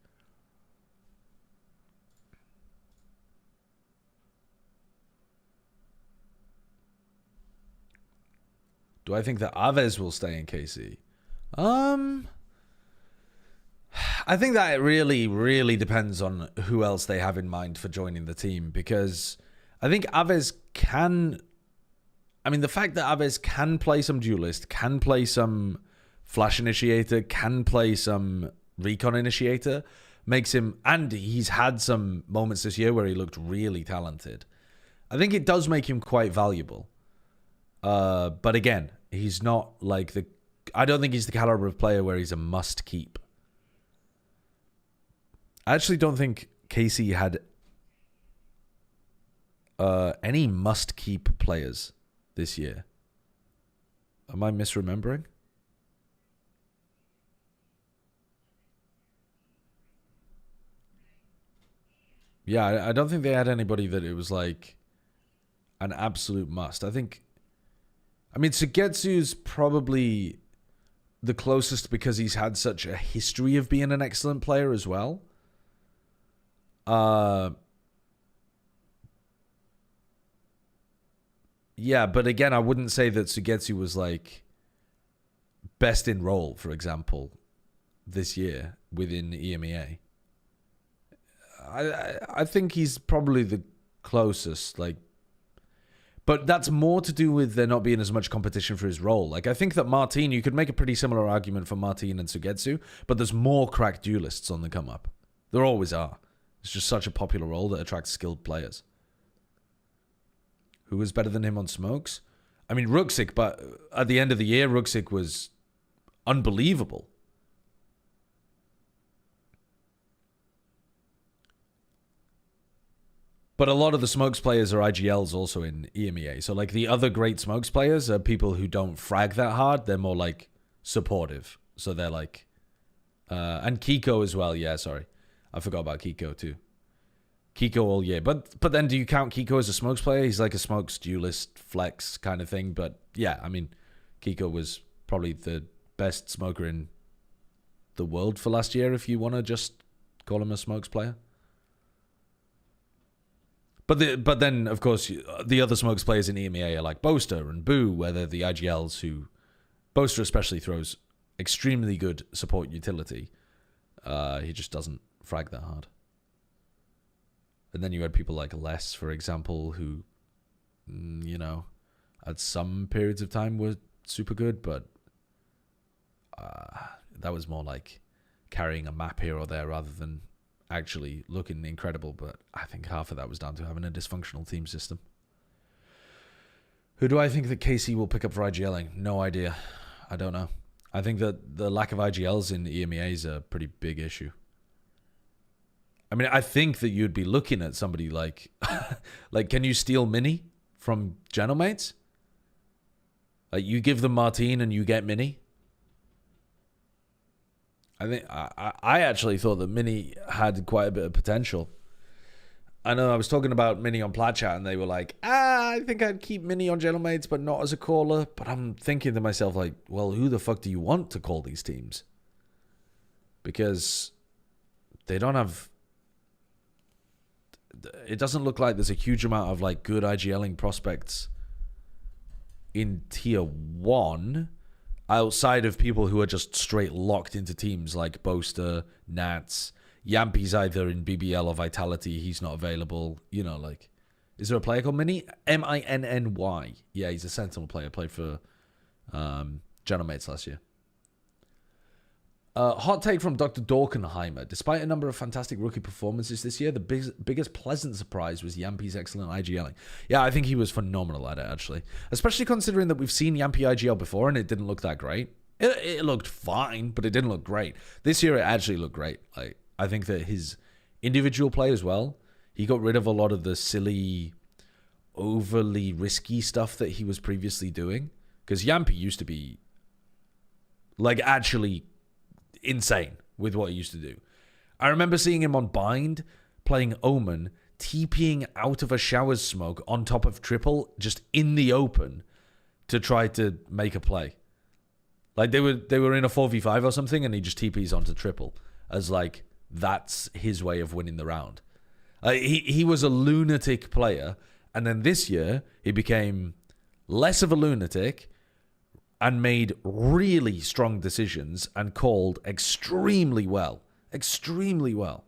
Do I think that Aves will stay in KC? I think that it really, really depends on who else they have in mind for joining the team, because I think Aves can... I mean, the fact that Aves can play some duelist, can play some flash initiator, can play some recon initiator, makes him... And he's had some moments this year where he looked really talented. I think it does make him quite valuable. But again, he's not like the... I don't think he's the caliber of player where he's a must keep. I actually don't think KC had any must keep players this year. Am I misremembering? Yeah, I don't think they had anybody that it was like an absolute must. I mean, Sugetsu's probably the closest because he's had such a history of being an excellent player as well. Yeah, but again, I wouldn't say that Sugetsu was like best in role, for example, this year within EMEA. I think he's probably the closest, like, but that's more to do with there not being as much competition for his role. Like, I think that Martin, you could make a pretty similar argument for Martin and Sugetsu, but there's more cracked duelists on the come up. There always are. It's just such a popular role that attracts skilled players. Who was better than him on smokes? I mean, Ruxic, but at the end of the year, Ruxic was unbelievable. But a lot of the smokes players are IGLs also in EMEA. So, like, the other great smokes players are people who don't frag that hard. They're more, like, supportive. So they're, like... and Kiko as well. Yeah, sorry. I forgot about Kiko, too. Kiko all year. But then do you count Kiko as a smokes player? He's like a smokes duelist flex kind of thing. But, yeah, I mean, Kiko was probably the best smoker in the world for last year, if you want to just call him a smokes player. But then, of course, the other smokes players in EMEA are like Boaster and Boo, where they're the IGLs who... Boaster especially throws extremely good support utility. He just doesn't frag that hard. And then you had people like Les, for example, who, you know, at some periods of time were super good, but that was more like carrying a map here or there rather than actually looking incredible. But I think half of that was down to having a dysfunctional team system. Who do I think that KC will pick up for IGLing? No idea. I don't know. I think that the lack of IGLs in EMEA is a pretty big issue. I mean, I think that you'd be looking at somebody like... like, can you steal Mini from Genomates? Like, you give them Martine and you get Mini? I actually thought that Mini had quite a bit of potential. I know I was talking about Mini on Plat Chat and they were like, I think I'd keep Mini on Genomates, but not as a caller. But I'm thinking to myself, like, well, who the fuck do you want to call these teams? Because they don't have... It doesn't look like there's a huge amount of, like, good IGLing prospects in Tier 1 outside of people who are just straight locked into teams like Boaster, Nats. Yampi's either in BBL or Vitality. He's not available. You know, like... Is there a player called Mini? M-I-N-N-Y. Yeah, he's a Sentinel player. Played for Genomates last year. Hot take from Dr. Dorkenheimer. Despite a number of fantastic rookie performances this year, the biggest pleasant surprise was Yampi's excellent IGLing. Yeah, I think he was phenomenal at it, actually. Especially considering that we've seen Yampi IGL before and it didn't look that great. It looked fine, but it didn't look great. This year, it actually looked great. Like, I think that his individual play as well, he got rid of a lot of the silly, overly risky stuff that he was previously doing. Because Yampi used to be, like, actually... insane with what he used to do. I remember seeing him on Bind playing Omen, TPing out of a shower's smoke on top of triple just in the open to try to make a play. Like they were in a 4v5 or something and he just TPs onto triple as like that's his way of winning the round. He was a lunatic player, and then this year he became less of a lunatic and made really strong decisions and called extremely well. Extremely well.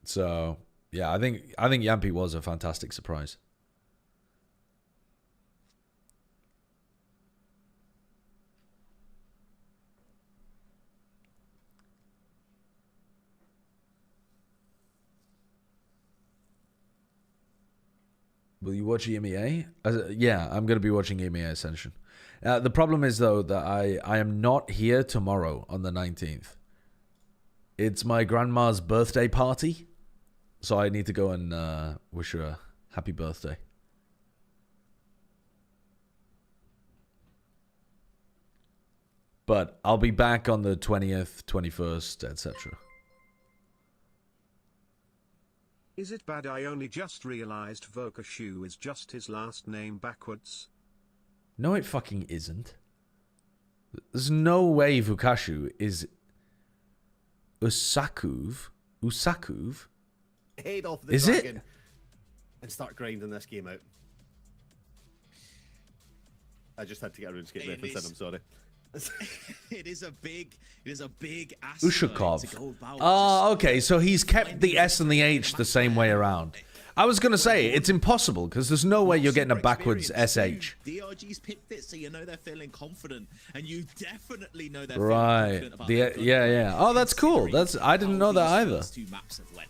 So, yeah, I think Yampi was a fantastic surprise. Will you watch EMEA? Yeah, I'm going to be watching EMEA Ascension. The problem is, though, that I am not here tomorrow on the 19th. It's my grandma's birthday party, so I need to go and wish her a happy birthday. But I'll be back on the 20th, 21st, etc. Is it bad I only just realized Vokashu is just his last name backwards? No, it fucking isn't. There's no way Vukashu is Usakuv. Usakuv? Head off the Is dragon it? and start grinding this game out. I just had to get a RuneScape reference in, I'm sorry. It is a big ass. Ushakov. Oh, okay. So he's kept the S and the H the same way around. I was going to say, it's impossible, because there's no way you're getting a backwards SH. DRG's picked it, so you know they're feeling confident. And you definitely know they're Right. feeling confident about Yeah. Oh, that's cool. I didn't know that either. Two maps have went.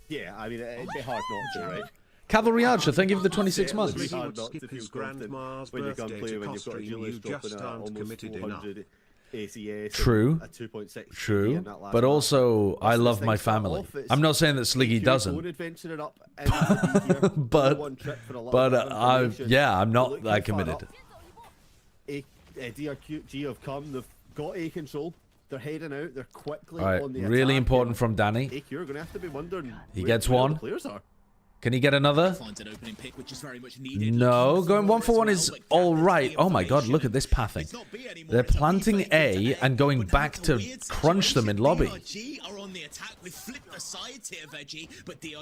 Yeah, I mean, it'd be hard not to, right? Cavalry Archer, thank you for the 26 months. He would skip his grandma's birthday to Costream, you just aren't committed enough. ACS, True. a 2.6 True. in that last But match. also, I Once love this my thing start family. off, it's I'm not saying that Sliggy AQ doesn't. own adventuring up into the here, But- one trip for a lot But of information. yeah, I'm not Look that how far committed. up DRG have come. They've got A control. They're heading out. They're quickly All right, on the really attack. important from Danny. AQ are going to have to be wondering. He where- gets where one. The players are. Can he get another? Finds an opening pick, which is very much needed. No, going 1-for-1 is all right. Oh my god, look at this pathing. They're planting A and going back to crunch them in lobby.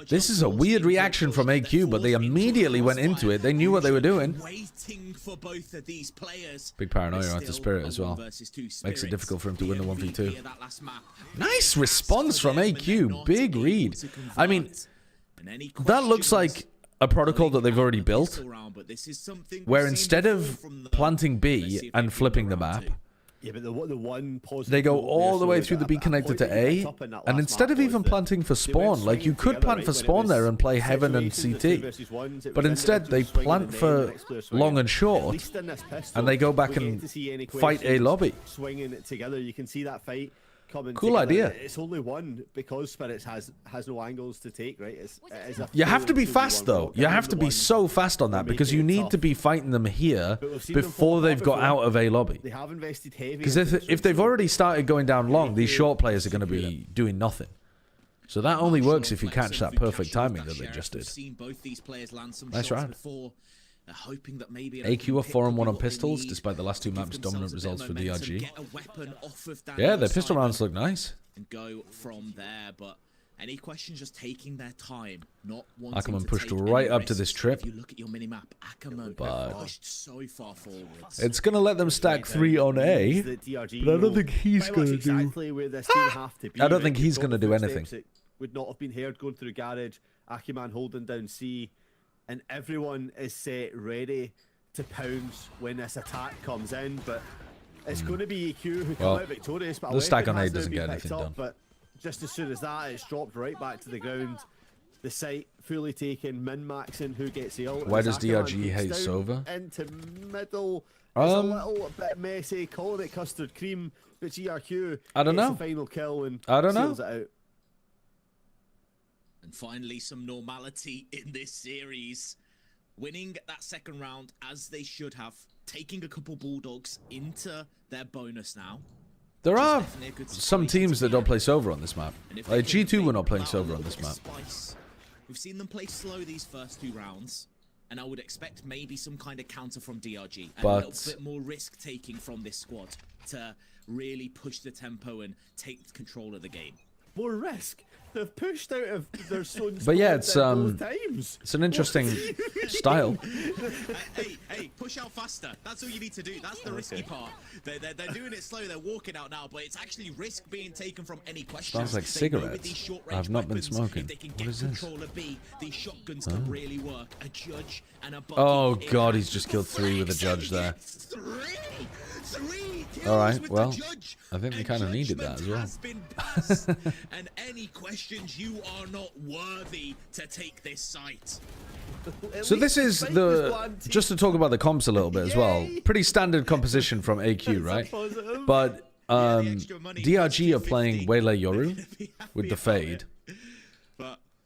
This is a weird reaction from AQ, but they immediately went into it. They knew what they were doing. Big paranoia onto Spirit as well. Makes it difficult for him to win the 1v2. Nice response from AQ. Big read. I mean, that looks like a protocol that they've already built, where instead of planting B and flipping the map, Yeah, but the one positive they go note all there, the way so through the B a connector point to they A, picked up in that and last instead map of even was that planting for they went spawn, like you swinging could together, plant right, for when it spawn was there and play Heaven and situations of 2 CT. versus 1s, it But was instead they individuals swinging plant and then for the next player swinging. long and At short, least in this pistol, and they go back we're getting and to see fight A AnyQuestions lobby. swinging it together. You can see that fight coming Cool together. idea. It's only one because Spirits has no angles to take, right? It is a You have to be full fast 2v1 though. block. You And have I'm to the be one so fast on that making because you it need tough. to be fighting them here But we've seen them before fall they've got before. out of A lobby. They have invested heavy. Because into this if they've so already started going down long, these short players are going to be doing nothing. So that only works if you catch that perfect timing that they just did. Nice round. AQ are 4-1 on pistols, despite the last two maps' dominant results for DRG. Yeah, their pistol rounds look nice. And go from there, but AnyQuestions just taking their time, not wanting Ackerman to pushed take right any up to risks. this trip. If you look at your minimap, Ackerman But- pushed so far forwards. It's going to let them stack 3 on A, that DRG but I don't know think he's pretty going to much do... exactly where this team have to be, I don't right? think We've he's got gonna the do footsteps anything. that would not have been heard going through garage. Akiman holding down C, and everyone is set ready to pounce when this attack comes in. But it's going to be EQ who come Well, out victorious. But a the stack weapon on A has now doesn't been get picked anything up, done. But just as soon as that, it's dropped right back to the ground. The site fully taken, min-maxing who gets the ult. Why as does Ackerman DRG peeks hate down Sova? Into middle. It's a little bit messy, calling it custard cream, but GRQ I don't gets know. the final kill and I don't know. seals it out. And finally, some normality in this series. Winning that second round as they should have, taking a couple Bulldogs into their bonus now. There which is are definitely a good some situation teams to that be don't in. play Sova on this map. And if Like they can G2 were not make playing out a Sova on little this bit map. of spice. We've seen them play slow these first 2 rounds, and I would expect maybe some kind of counter from DRG and a But- little bit more risk taking from this squad to really push the tempo and take control of the game. More risk. They've pushed out of their zone. But yeah, squad it's, both times. It's an interesting style. Hey, push out faster. That's all you need to do. That's the risky part. They're doing it slow. They're walking out now, but it's actually risk being taken from AnyQuestions. Smells like They know with cigarettes. these short-range I've not been weapons, smoking. if they can What get is this? control of B, these shotguns can really work. A judge and a bucket Oh in god, hand. he's just killed 3 with a judge there. Three kills Alright, with the well, judge. I think they And kind of needed that as judgment well. has been passed. And AnyQuestions, you are not worthy to take this site. So this is the, just to talk about the comps a little bit as well. Pretty standard composition from AQ, right? But DRG are playing Waylay Yoru with the fade.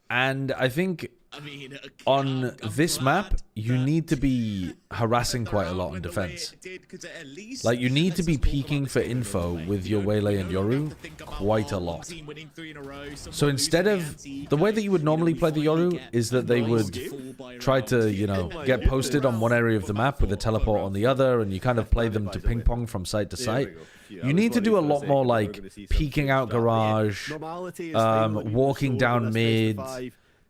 And I think on this map, you need to be harassing quite a lot on defense. Like, you need to be peeking for info with your Waylay and Yoru quite a lot. So instead of, the way that you would normally play the Yoru is that they would try to, you know, get posted on one area of the map with a teleport on the other, and you kind of play them to ping pong from site to site. You need to do a lot more like peeking out garage, walking down mid.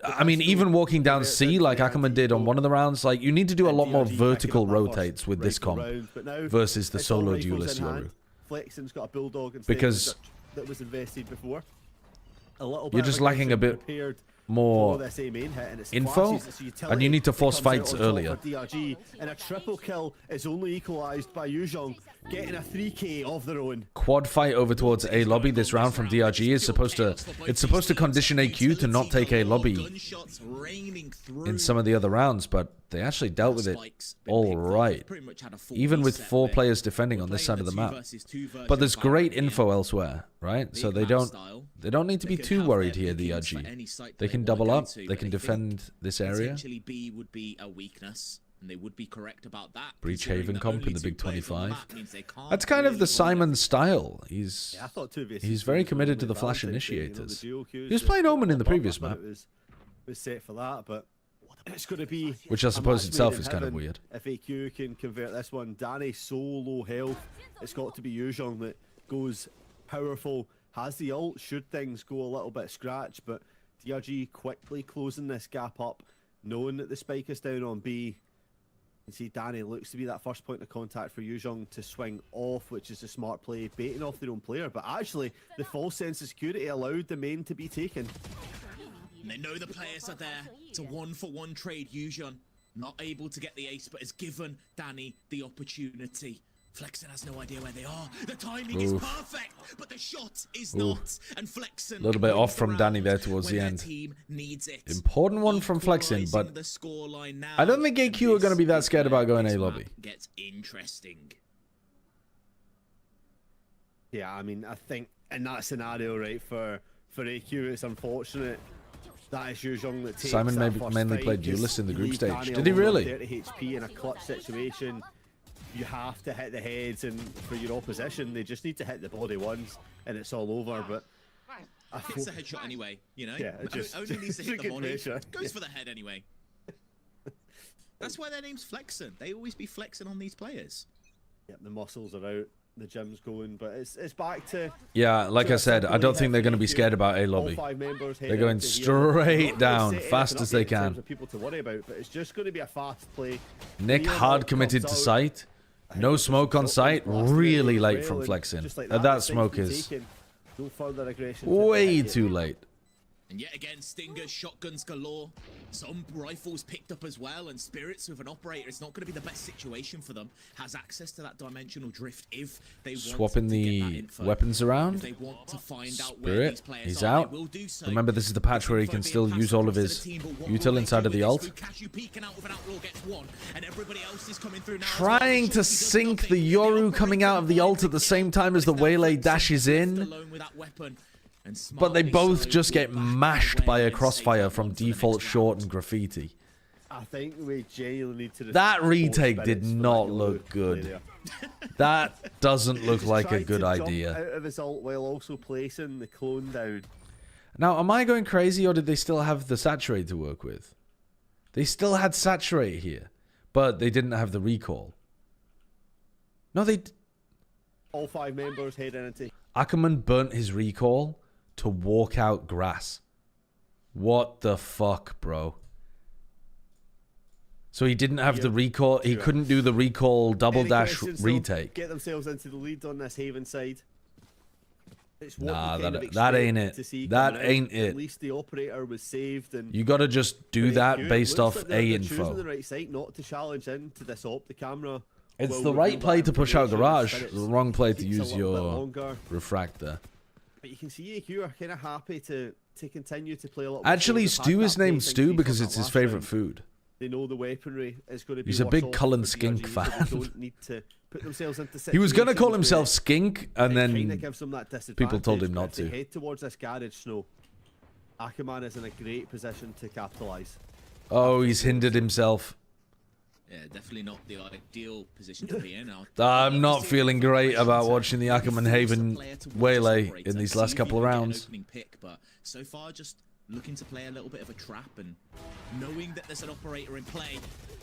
I mean, even walking down C like Ackerman did on one of the rounds. Like, you need to do a lot more vertical rotates with this comp versus the solo duelist Yoru. Because you're just lacking a bit more info, and you need to force fights earlier. And a triple kill is only equalized by Yuzhong getting a 3k of their own. Quad fight over towards A lobby this round from DRG is supposed to condition AQ to not take A lobby in some of the other rounds, but they actually dealt with it all right, even with 4 players defending on this side of the map. But there's great info elsewhere, right? So they don't need to be too worried here, DRG. They can double up, they can defend this area. B would be a weakness, and they would be correct about that. Breach Haven comp in the Big 25. That's kind of the SIMON style. He's very committed to the flash initiators. He was playing Omen in the previous map, was set for that, but it's going to be, which I suppose itself is kind of weird. If AQ can convert this one, Danny so low health, it's got to be Yuzhong that goes powerful, has the ult should things go a little bit scratch, but DRG quickly closing this gap up, knowing that the spike is down on B. You see Danny looks to be that first point of contact for Yuzhong to swing off, which is a smart play, baiting off their own player, but actually the false sense of security allowed the main to be taken. And they know the players are there. It's a 1-for-1 trade. Yuzhong not able to get the ace, but has given Danny the opportunity. Flexen has no idea where they are. The timing is perfect, but the shot is not. And Flexen, a little bit off from Danny there towards the end. Team needs it. Important one from Flexen, but I don't think AQ are going to be that scared about going A lobby. Gets interesting. Yeah, I mean, I think in that scenario, right, for AQ, it's unfortunate. That is Yuzhong that takes Simon mainly played duelist in the group stage. Did he really? 30 HP in a clutch situation. You have to hit the heads, and for your opposition, they just need to hit the body once, and it's all over. But it's a headshot anyway, you know. Yeah, it just only needs to hit the body. Measure. Goes for the head anyway. That's why their name's Flexen. They always be flexing on these players. Yep, the muscles are out, the gym's going, but it's back to. Yeah, like I said, I don't think they're going to be scared about A lobby. They're going straight down, fast as they can. People to worry about, but it's just going to be a fast play. Nick hard committed to site. No smoke on site. Really late from Flexen. That smoke is way too late. And yet again, Stingers, shotguns galore. Some rifles picked up as well, and Spirits with an operator. It's not going to be the best situation for them. Has access to that dimensional drift if they want swapping the weapons around. If they want to find out Spirit, where these players he's are, out. they will do so. Remember, this is the patch where he can still use all of his util inside of the ult. Trying to sync the Yoru coming out of the ult at the same time as the Waylay dashes in. But they both just get mashed by a crossfire from default short and graffiti. I think we genuinely need to. That retake did not look good. That doesn't look like a good idea. Out of his ult while also placing the clone down. Now, am I going crazy, or did they still have the saturate to work with? They still had saturate here, but they didn't have the recall. No, they. All 5 members head into. Ackerman burnt his recall to walk out grass. What the fuck, bro? So he didn't have the recall. He couldn't do the recall double dash retake. Get themselves into the lead on this Haven side. Nah, that ain't it. That ain't it. At least the operator was saved, and you got to just do that based off A info. Choosing the right site, not to challenge into this op the camera. It's the right play to push out garage. The wrong play to use your refractor. But you can see AQ are kind of happy to continue to play a lot. Actually, Stu is named Stu because it's his favorite food. They know the weaponry is going to be. He's a worse big off Cullen for Skink DRG, fan. So they don't need to put themselves into He was going to call situations himself where Skink, and it kinda then gives them that people told him disadvantage, not but if they to. head towards this garage snow, Ackerman is in a great position to capitalise. Oh, he's hindered himself. Yeah, definitely not the ideal position to be in. I'm not feeling great about watching the Ackerman Haven waylay in these last couple of rounds. Pick, but so far just looking to play a little bit of a trap and knowing that there's an operator in play.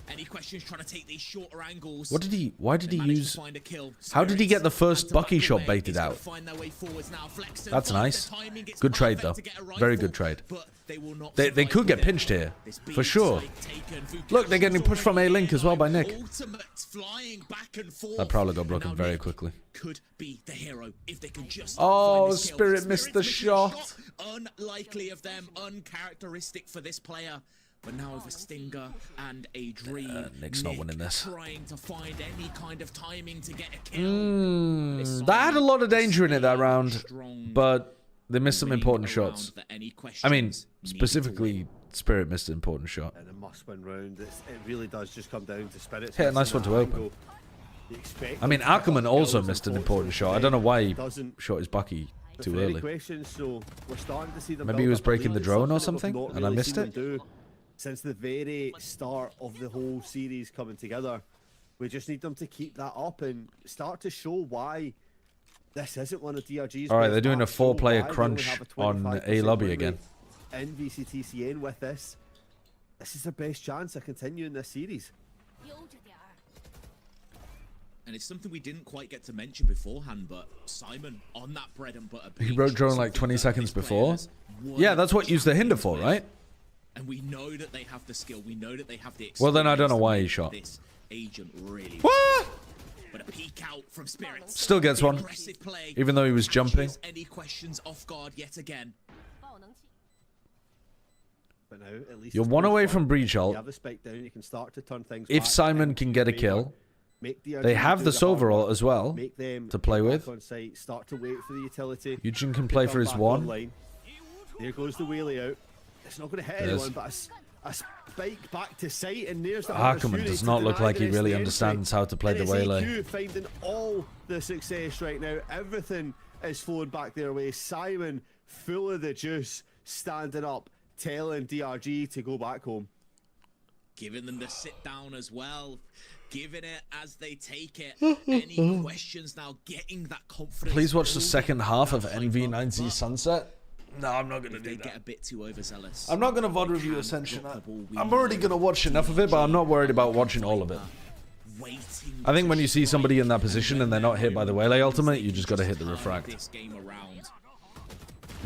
AnyQuestions trying to take these shorter angles. What did he? Why did he use? Find a kill. How did he get the first Spirits Bucky back shot away. baited He's gonna out? find their way forwards now. Flexen That's finds nice. the timing. It's Good trade though. perfect to get a Very rifle, good trade. but they will not They survive could get with it. pinched here, This for beat sure. site taken. Look, they're getting pushed from A-Link as well by Nick. Ultimates flying back and forth. That Prowler got And broken now very Nick quickly. Could be the hero if they can just Oh, find this kill. Spirit missed the missing shot. Unlikely of them, uncharacteristic for this player. But now with a stinger and a dream, Nick's not winning this. Trying to find any kind of timing to get a kill. That had a lot of danger in it that round, but they missed some important shots. I mean, specifically, Spirit missed an important shot. And a must-win round. It really does just come down to Spirits. Yeah, nice one to open. I mean, Ackerman also missed an important shot. I don't know why he shot his Bucky too early. So we're starting to see them Maybe he build was up a breaking the lead. drone or It's something something, that we've and not I really missed seen it. them do since the very start of the whole series coming together. We just need them to keep that up and start to show why this isn't one of DRG's. All right, best they're doing a maps, show 4-player why they crunch only have a on 25% A lobby win again. rate in VCTCN with this. This is their best chance of continuing this series. And it's something we didn't quite get to mention beforehand, but Simon on that bread and butter. He broke drone like 20 seconds before. Yeah, that's what used the hinder for, right? And we know that they have the skill. We know that they have the experience. Well, then I don't know why he shot. This agent really. What? But a peek out from Spirits. Still gets one, Aggressive play. even though he was jumping. AnyQuestions off guard yet again. But now, at least You're it's one close away one. from breach You ult. have the spike down. You can start to turn things. If back Simon in can get a favor. kill, Make DRG they have do the hard Sova ult work. as well Make them to play get with. back on site, start to wait for the utility. Eugene can to play come for his back one. online. There goes the wheelie out. It's not going to hit It is. anyone, but a spike back to sight, and there's the Ackerman opportunity does to not look deny like the he rest of really the understands entry. how to play And the it's waylay. AQ finding all the success right now. Everything is flowing back their way. Simon, full of the juice, standing up, telling DRG to go back home. Giving them the sit down as well. Giving it as they take it. AnyQuestions now getting that confidence. Please watch the building second half of that NV90 hype up. Sunset. No, I'm not going to If do they get a that. bit too overzealous. I'm not going to VOD they review can Ascension. drop the ball. We I'm already know going to watch enough of it, but I'm not worried about watching all of it. Waiting I think when you see to somebody in that strike, position and they're not hit by the Waylay ultimate, you just got to hit the turn refract. this game around.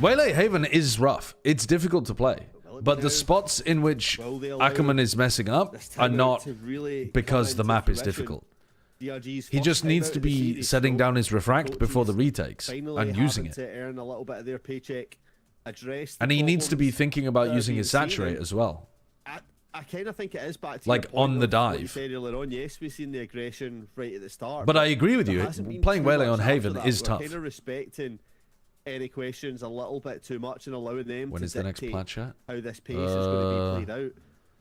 Waylay Haven is rough. It's difficult to play. But the spots in which Ackerman is messing up This are time not to really because come the into map is fruition. difficult. DRG's He first just time needs out to of the be series, setting so down his refract before the coaches retakes finally and using having it. to earn a little bit of their paycheck, address the And he needs to be problems thinking that about are using being his seen, saturate and as well. I kind of think it is back to Like, your point on the of what you dive. said earlier on. Yes, we've seen the aggression right at the start. But I agree with there you. hasn't been Playing too Waylay much on after Haven that. is We're tough. kind of respecting AnyQuestions a little bit too much and allowing them When to is the next dictate plat chat? how this pace is going to be played out.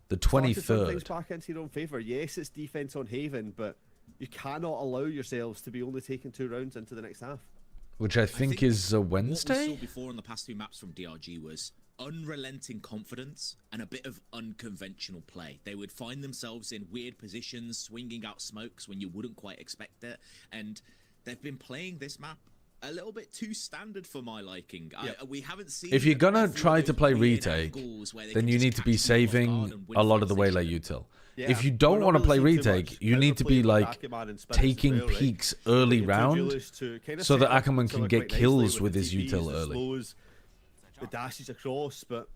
The Start to turn things 23rd. back into your own favour. Yes, it's defense on Haven, but you cannot allow yourselves to be only taking 2 rounds into the next half. Which I think is a What we Wednesday? saw before in the past 2 maps from DRG was unrelenting confidence and a bit of unconventional play. They would find themselves in weird positions, swinging out smokes when you wouldn't quite expect it. And they've been playing this map a little bit too standard for my liking. We haven't seen. If you're gonna a few try of to those play weird retake, angles where they then can you just need to catch be people off guard saving and win a lot of the fights. Waylay util. Yeah, If you we're don't not want to play really seeing too retake, much you need to be overplay with like Ackerman and Spirits as taking well, right? peaks early Two round duelists to kind of so set that up Ackerman each can other get quite nicely kills with the his TPs, util the early. slows, the dashes across, but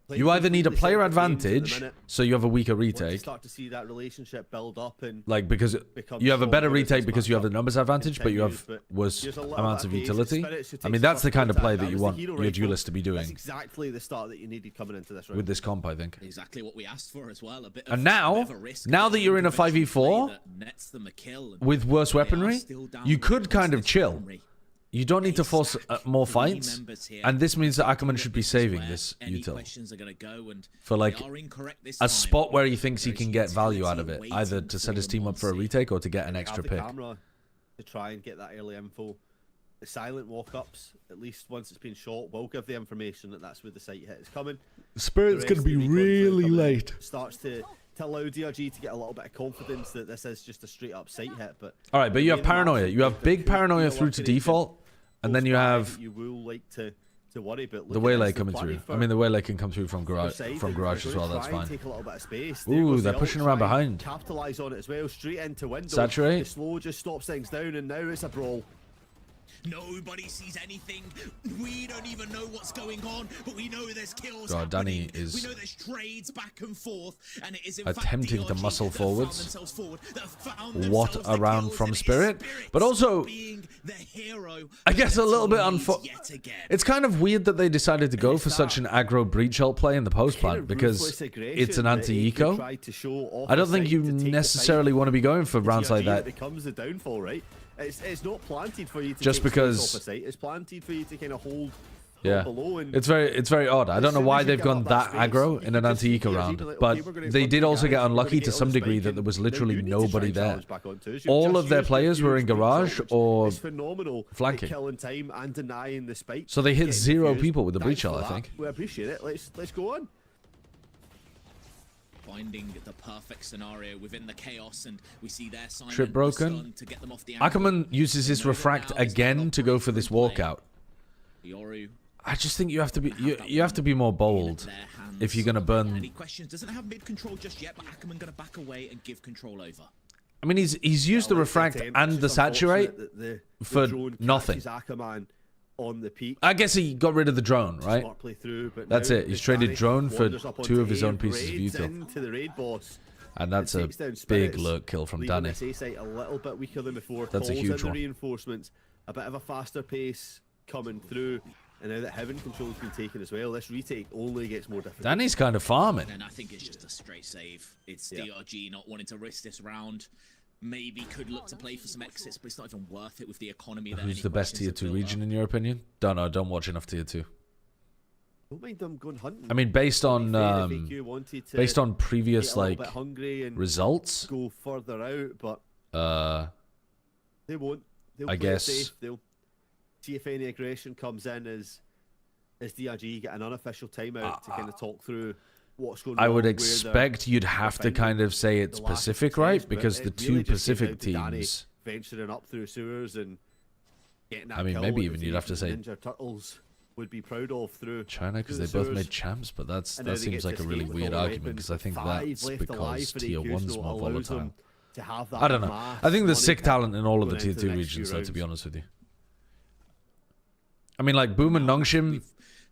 You either need a completely player separate games at the advantage, minute. so you have a weaker Once you retake. start to see that relationship build up and Like, because become you have a better stronger as retake this because you have the matchup numbers advantage, but you have continues, but worse there's a little amounts bit of pace. utility. Spirits who I mean, takes that's the first kind of play contact. that you was want the hero your rifle. duelist to be That's doing exactly the start that you needed coming into this round. with this comp, I think. Exactly what we asked for as well. A bit And of, now- a bit of a risk, now a bit that of you're in a unconventional 5v4 play that nets them a kill, and With worse they are weaponry, still down you with could kind of constant chill. weaponry. you don't need to force more fights, and this means that AnyQuestions should be saving this util for like a spot where he thinks he can get value out of it, either to set his team up for a retake or to get an extra pick. Camera to try and get that early info. The silent walk-ups, at least once it's been shot, will give the information that that's where the site hit is coming. Spirit's going to be really late. Starts to allow DRG to get a little bit of confidence that this is just a straight-up site hit. But all right, but you have paranoia. You have big paranoia through to default, and then you have you will like to worry, but the waylay coming through. I mean, the waylay can come through from garage as well. That's fine. Take a little bit of space. Ooh, they're pushing around behind. Capitalize on it as well. Straight into window. Saturate. The slow just stops things down, and now it's a brawl. Nobody sees anything. We don't even know what's going on, but we know there's kills. God, Danny happening. is we know there's trades back and forth, and it is in attempting fact to DRG muscle that forwards. What around from Spirit, but also I guess a little bit it's kind of weird that they decided to go for such an aggro breach ult play in the post plant because it's an anti-eco. I don't think you necessarily want to be going for rounds like that. Becomes the downfall, right? It's not planted for you to just take because off a site. It's planted for you to kind of hold below. And it's very odd. I don't know why they've gone that aggro in an anti-eco round, but they did also get unlucky to some degree that there was literally nobody there. All of their players were in garage or flanking. Time and denying the spike. So they hit 0 people with the breach ult, I think. We appreciate it. Let's go on. Finding the perfect scenario within the chaos, and we see their trip broken. AnyQuestions uses his refract again to go for this walkout. I just think you have to be you have to be more bold if you're going to burn. AnyQuestions doesn't have mid control just yet, but AnyQuestions going to back away and give control over. I mean, he's used the refract and the saturate for nothing. On the peak. I guess he got rid of the drone, right? That's it. He's traded drone for 2 of his own pieces of util. And that's a big lurk kill from Danny. A little bit weaker than before. That's a huge one. Reinforcements, a bit of a faster pace coming through. And now that heaven control's been taken as well, this retake only gets more difficult. Danny's kind of farming. And I think it's just a straight save. It's DRG not wanting to risk this round. Maybe could look to play for some exits, but it's not even worth it with the economy. Who's the best tier 2 region in your opinion? Don't know. Don't watch enough tier 2. Don't mind them going hunting. I mean, based on previous like results, go further out, but they won't. They'll I guess. Safe. They'll see if any aggression comes in as DRG get an unofficial timeout to kind of talk through. I would expect you'd have to kind of say it's Pacific, right? Because the 2 Pacific teams venturing up through sewers and getting that. I mean, maybe even you'd have to say Ninja Turtles would be proud of through China because they both made champs, but that seems like a really weird argument because I think that's because tier 1's more volatile. I don't know. I think there's sick talent in all of the tier 2 regions, though, to be honest with you. I mean, like Boom and Nongshim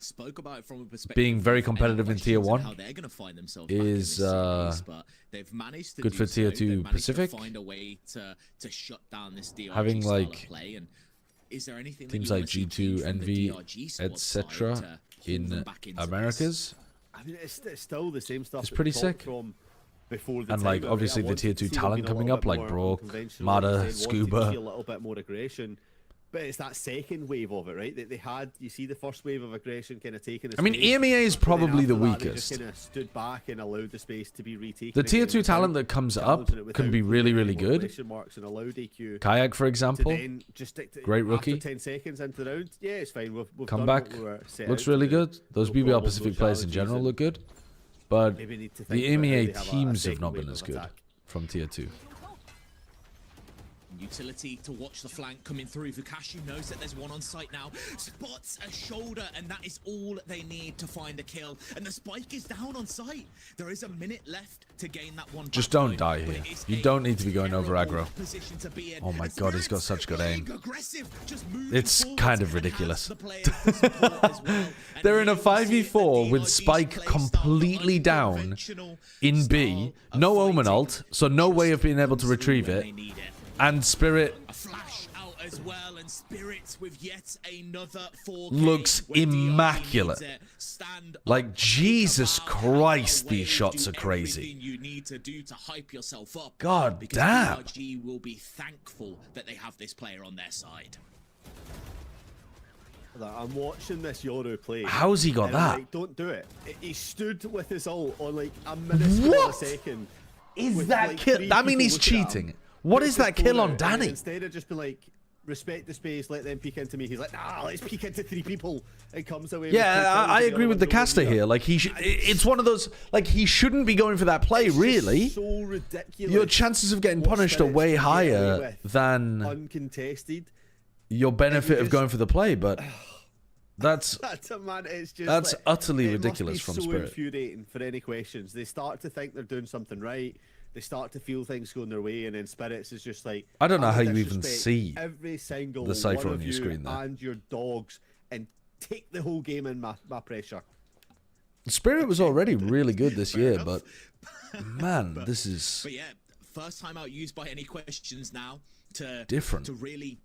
spoke about it from a perspective being very competitive in tier 1 how they're going to find themselves is but they've managed to good for tier 2 Pacific. Find a way to shut down this DRG having like play. And is there anything teams like G2, Envy, etc. in Americas? I mean, it's still the same stuff. It's pretty sick. From before the and like obviously the tier 2 talent coming up, like Broke, Mada, Scuba. A little bit more aggression. But it's that second wave of it, right? They had, you see the first wave of aggression kind of taken. I mean, EMEA is probably the weakest. They just kind of stood back and allowed the space to be retaken. The tier 2 talent that comes up can be really, really good. Kayak, for example, great rookie. 10 seconds into the round, yeah, it's fine. We've comeback looks really good. Those BBL Pacific players in general look good, but the EMEA teams have not been as good from tier 2. Utility to watch the flank coming through. VCT knows that there's one on site now. Spots a shoulder, and that is all they need to find a kill. And the spike is down on site. There is a minute left to gain that one. Just don't die here. You don't need to be going over aggro. Oh my god, he's got such good aim. It's kind of ridiculous. They're in a 5v4 with spike completely down in B. No Omen ult, so no way of being able to retrieve it. And Spirit looks immaculate. Like, Jesus Christ, these shots are crazy. God damn. DRG will be thankful that they have this player on their side. I'm watching this Yoru play. How's he got and I'm that? like, don't do it. He stood with his ult on like a minuscule of a second. Is that kill? I mean, he's cheating. What is that kill on Danny? Instead of just being like, respect the space, let them peek into me, he's like, nah, let's peek into 3 people, and comes away. Yeah, I agree with the caster here. Like it's one of those. Like he shouldn't be going for that play. Really, so ridiculous. Your chances of getting punished are way higher than uncontested. Your benefit of going for the play, but that's it's utterly ridiculous from so Spirit. Infuriating for AnyQuestions. They start to think they're doing something right. They start to feel things going their way, and then Spirits is just like, I don't know how you even see every single the cipher one on of your you screen there. and your dogs, and take the whole game in my pressure. Spirit was already really good this year, but man, this is. But yeah, first time out used by AnyQuestions now to different to really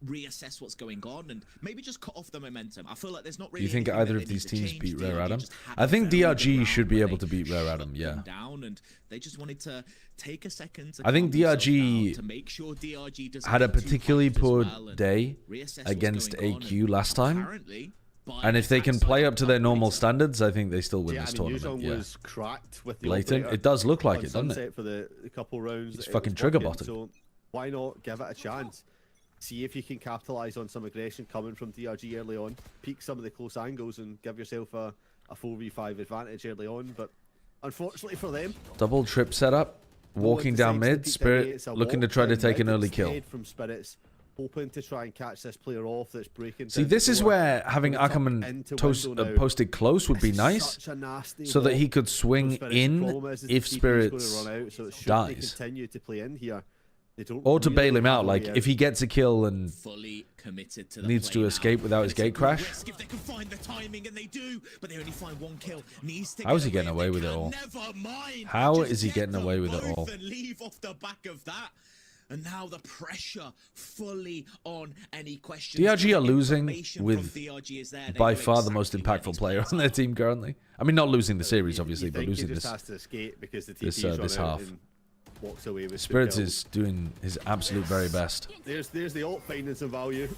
reassess what's going on and maybe just cut off the momentum. I feel like there's not really. Do you think anything either that of they these need to teams change. beat Rare DRG Adam? just had I a think very good DRG round should be where able to they beat Rare shut Adam. Yeah. them down, and they just wanted to take a second to I think calm themselves DRG down to make sure DRG doesn't had a get too particularly hyped as poor well and day reassess what's against going on, AQ and last time. apparently, by And if they can backside play of up to their normal operator, standards, I think they still win Yeah, this I mean, tournament. Yuzhong Yeah. was cracked with the Blatant. operator It does look like on it, doesn't it? Sunset for the couple rounds. It's it fucking was trigger working, bottom. So why not give it a chance? See if you can capitalize on some aggression coming from DRG early on. Peak some of the close angles and give yourself a 4v5 advantage early on. But unfortunately for them, Double trip setup. Walking down mid. Spirit looking to try to take an early kill. From Spirits, hoping to try and catch this player off that's breaking. See, down this the is door. where having But it's up Ackerman into window now. posted close would be This is nice, such a nasty so that wall he could swing from Spirits. The in problem is the if TP is Spirits gonna run out, so should they dies. continue to play in here, they don't Or to really bail him have out. a Like, way if he gets a kill and fully committed to the needs play to escape now. without And his it's a gate good crash. risk if they can find the timing, and they do, but they only find one kill. Needs to How is he get getting away away if with they it can. all? Never mind. How Just is he get getting them away with it both all? and leave off the back of that. And now the pressure fully on AnyQuestions. DRG are losing Information with from DRG is there. They by know far the most exactly where impactful these player players on their team currently. I mean, not losing the series, obviously, You but think losing he just this. has to escape because the this, TP's this run out half. and walks away with Spirits two kills. is doing his absolute very best. There's the ult finding some value,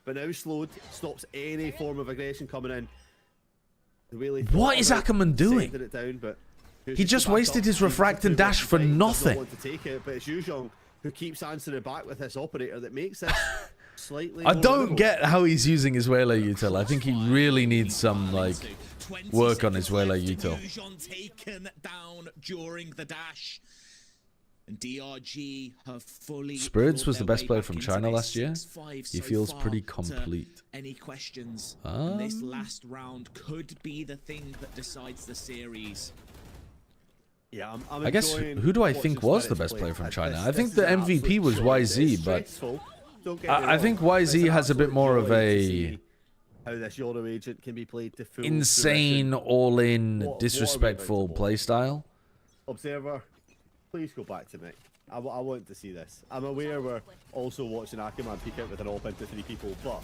but now slowed, stops any form of aggression coming in. Really What is Ackerman doing? It down, but He just wasted his refract and dash for nothing. Want to take it, but it's Yuzhong who keeps answering back with this operator that makes this slightly. I more don't winnable. get how he's using his Waylay util. I think he really needs some, like, work on his Waylay util. Taken down during the dash. And DRG have fully Spirits clawed was the their best way player back from into China this last year. 6-5 He so feels far pretty to complete. AnyQuestions. And this last round could be the thing that decides the series. Yeah, I'm I guess enjoying who do I watching think was the Spirits best play. player from China? This- I think this the is an MVP absolute was joy. YZ, It's but stressful, don't get me I think wrong, but it's YZ an has a bit absolute more of joy to a see how this Yoru agent can be played to full insane, fruition. all-in, What a disrespectful invincible. playstyle. Observer, please go back to me. I want to see this. I'm aware we're also watching Ackerman peek out with an op into 3 people, but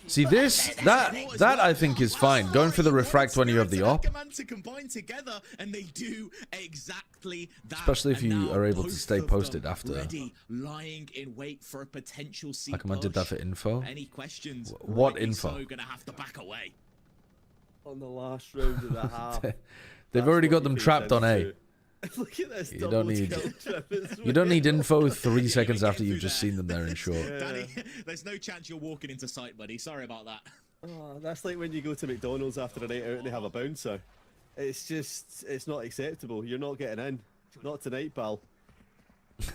See this, that I think is fine. Going for the refract when you have the op. To combine together, and they do exactly that. Especially if And you now are able to both stay of posted them after. ready, lying in wait for a potential C Ackerman did that for push. info. AnyQuestions? What rightly info? So gonna have to back away. on the last round of the half, They've that's already what got you them face trapped on A. into. Look at this. You double don't need- kill trip as You don't need well. info 3 seconds get after you've through just there. seen them there in short. Danny, there's no chance you're walking into sight, buddy. Sorry about that. Oh, that's like when you go to McDonald's after a night out and they have a bouncer. It's just, it's not acceptable. You're not getting in. Not tonight, pal.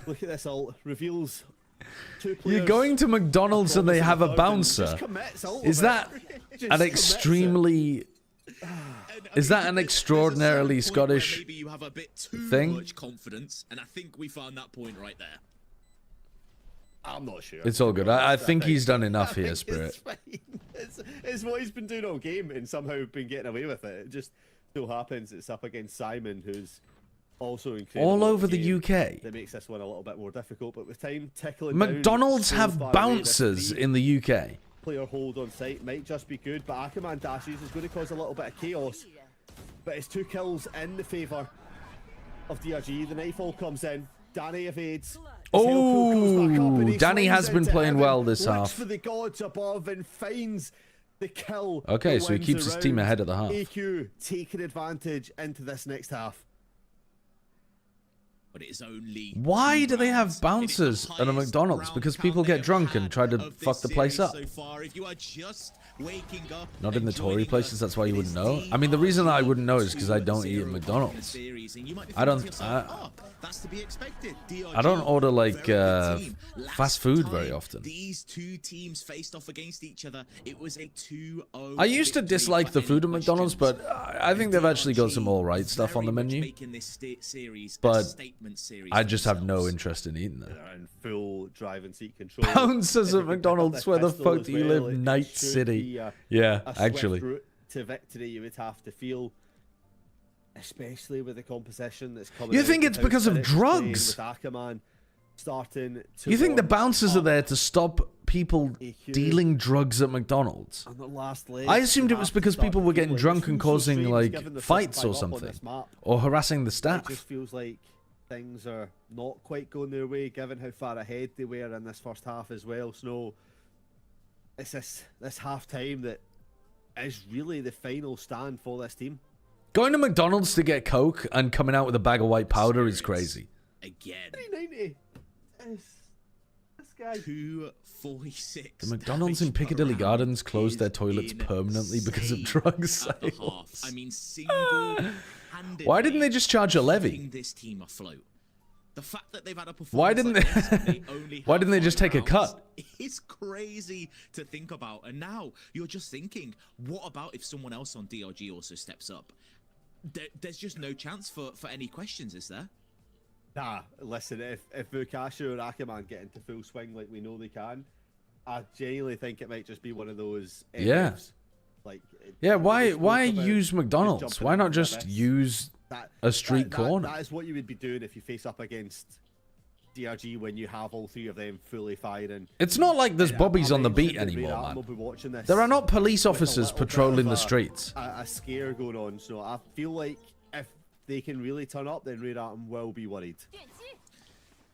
Look at this ult. Reveals 2 players. You're going to McDonald's and they have a Just bouncer. commits ult Is of it. that Just an commits it. extremely... Is that an extraordinarily There's a certain point where Scottish maybe you have a bit too thing? much confidence, and I think we found that point right there. I'm not sure. It's all good. I think he's done enough here, Spirit. It's fine. It's what he's been doing all game and somehow been getting away with it. It just so happens it's up against Simon, who's also incredible. All at over the game. UK. That makes this one a little bit more difficult, but with time tickling McDonald's down so have far away, bouncers this in the UK. player hold on site might just be good, but Ackerman dashes is going to cause a little bit of chaos. But it's 2 kills in the favour of DRG. The Nightfall comes in. Danny evades. Oh, Danny has been playing well this looks half. for the gods above and finds the kill. Okay, that so he wins keeps the his team round. ahead at the half. AQ taking advantage into this next half. But it is only Why 2 do they have rounds. It is the bouncers at a highest McDonald's? round Because count people they get have drunk and had try to of fuck this the place series up. So far. If you are just waking up Not in the and Tory joining places, us, that's why you it wouldn't is know. I mean, the reason I wouldn't know is because I don't eat at 2-0 McDonald's. series, and you might be I don't- thinking to yourself, "Oh, that's to be expected." DRG, I don't order, like, very good team. fast Last food very time often. These two teams faced off against each other. It was a 2-0. I used to victory dislike for the food at AnyQuestions. McDonald's, but I think they've actually got some DRG alright stuff on the very much menu. making this series a But statement series I for just have no themselves. interest in eating there. They're in full driving seat control. Bouncers If at you can pick up McDonald's, this where the pistol fuck as do you well, live? it Night should City. be a Yeah, swift actually. route to victory, you would have to feel, especially with the composition that's coming. You out think with it's how because of Spirit's playing, drugs? With Ackerman starting to You think the warm bouncers are up there to stop people AQ. dealing drugs at McDonald's? on the last leg, I assumed you it was have to because start people to were feel getting like drunk it's and so causing strange like given the fights or 45 up on something, this map. or harassing the It staff. just feels like things are not quite going their way, given how far ahead they were in this first half as well. So it's this half time that is really the final stand for this team. Going to McDonald's to get Coke and coming out with a bag of white powder is crazy. Again, 390. This guy. 246. The McDonald's in damage per Piccadilly round Gardens closed their is toilets permanently because of insane drug at the sales. half. I mean, single-handedly Why didn't they just charge a levy? keeping this team afloat. The fact that they've had a performance Why didn't like they- this when they only Why have didn't they just 5 take a rounds cut? is crazy to think about. And now you're just thinking, what about if someone else on DRG also steps up? There's just no chance for any questions, is there? Nah, listen, if Vukashu or Ackerman get into full swing like we know they can, I genuinely think it might just be one of those Yeah. FFs. Like, Yeah, we why spoke about use just McDonald's? jumping Why not into the just abyss. use a street corner? That is what you would be doing if you face up against DRG when you have all three of them fully firing. It's not like there's And bobbies I on the beat mentioned that anymore, Ray Allen will man. be watching this There are not police with a officers little bit patrolling of the a- streets. A scare going on, so I feel like if they can really turn up, then Ray Allen will be worried.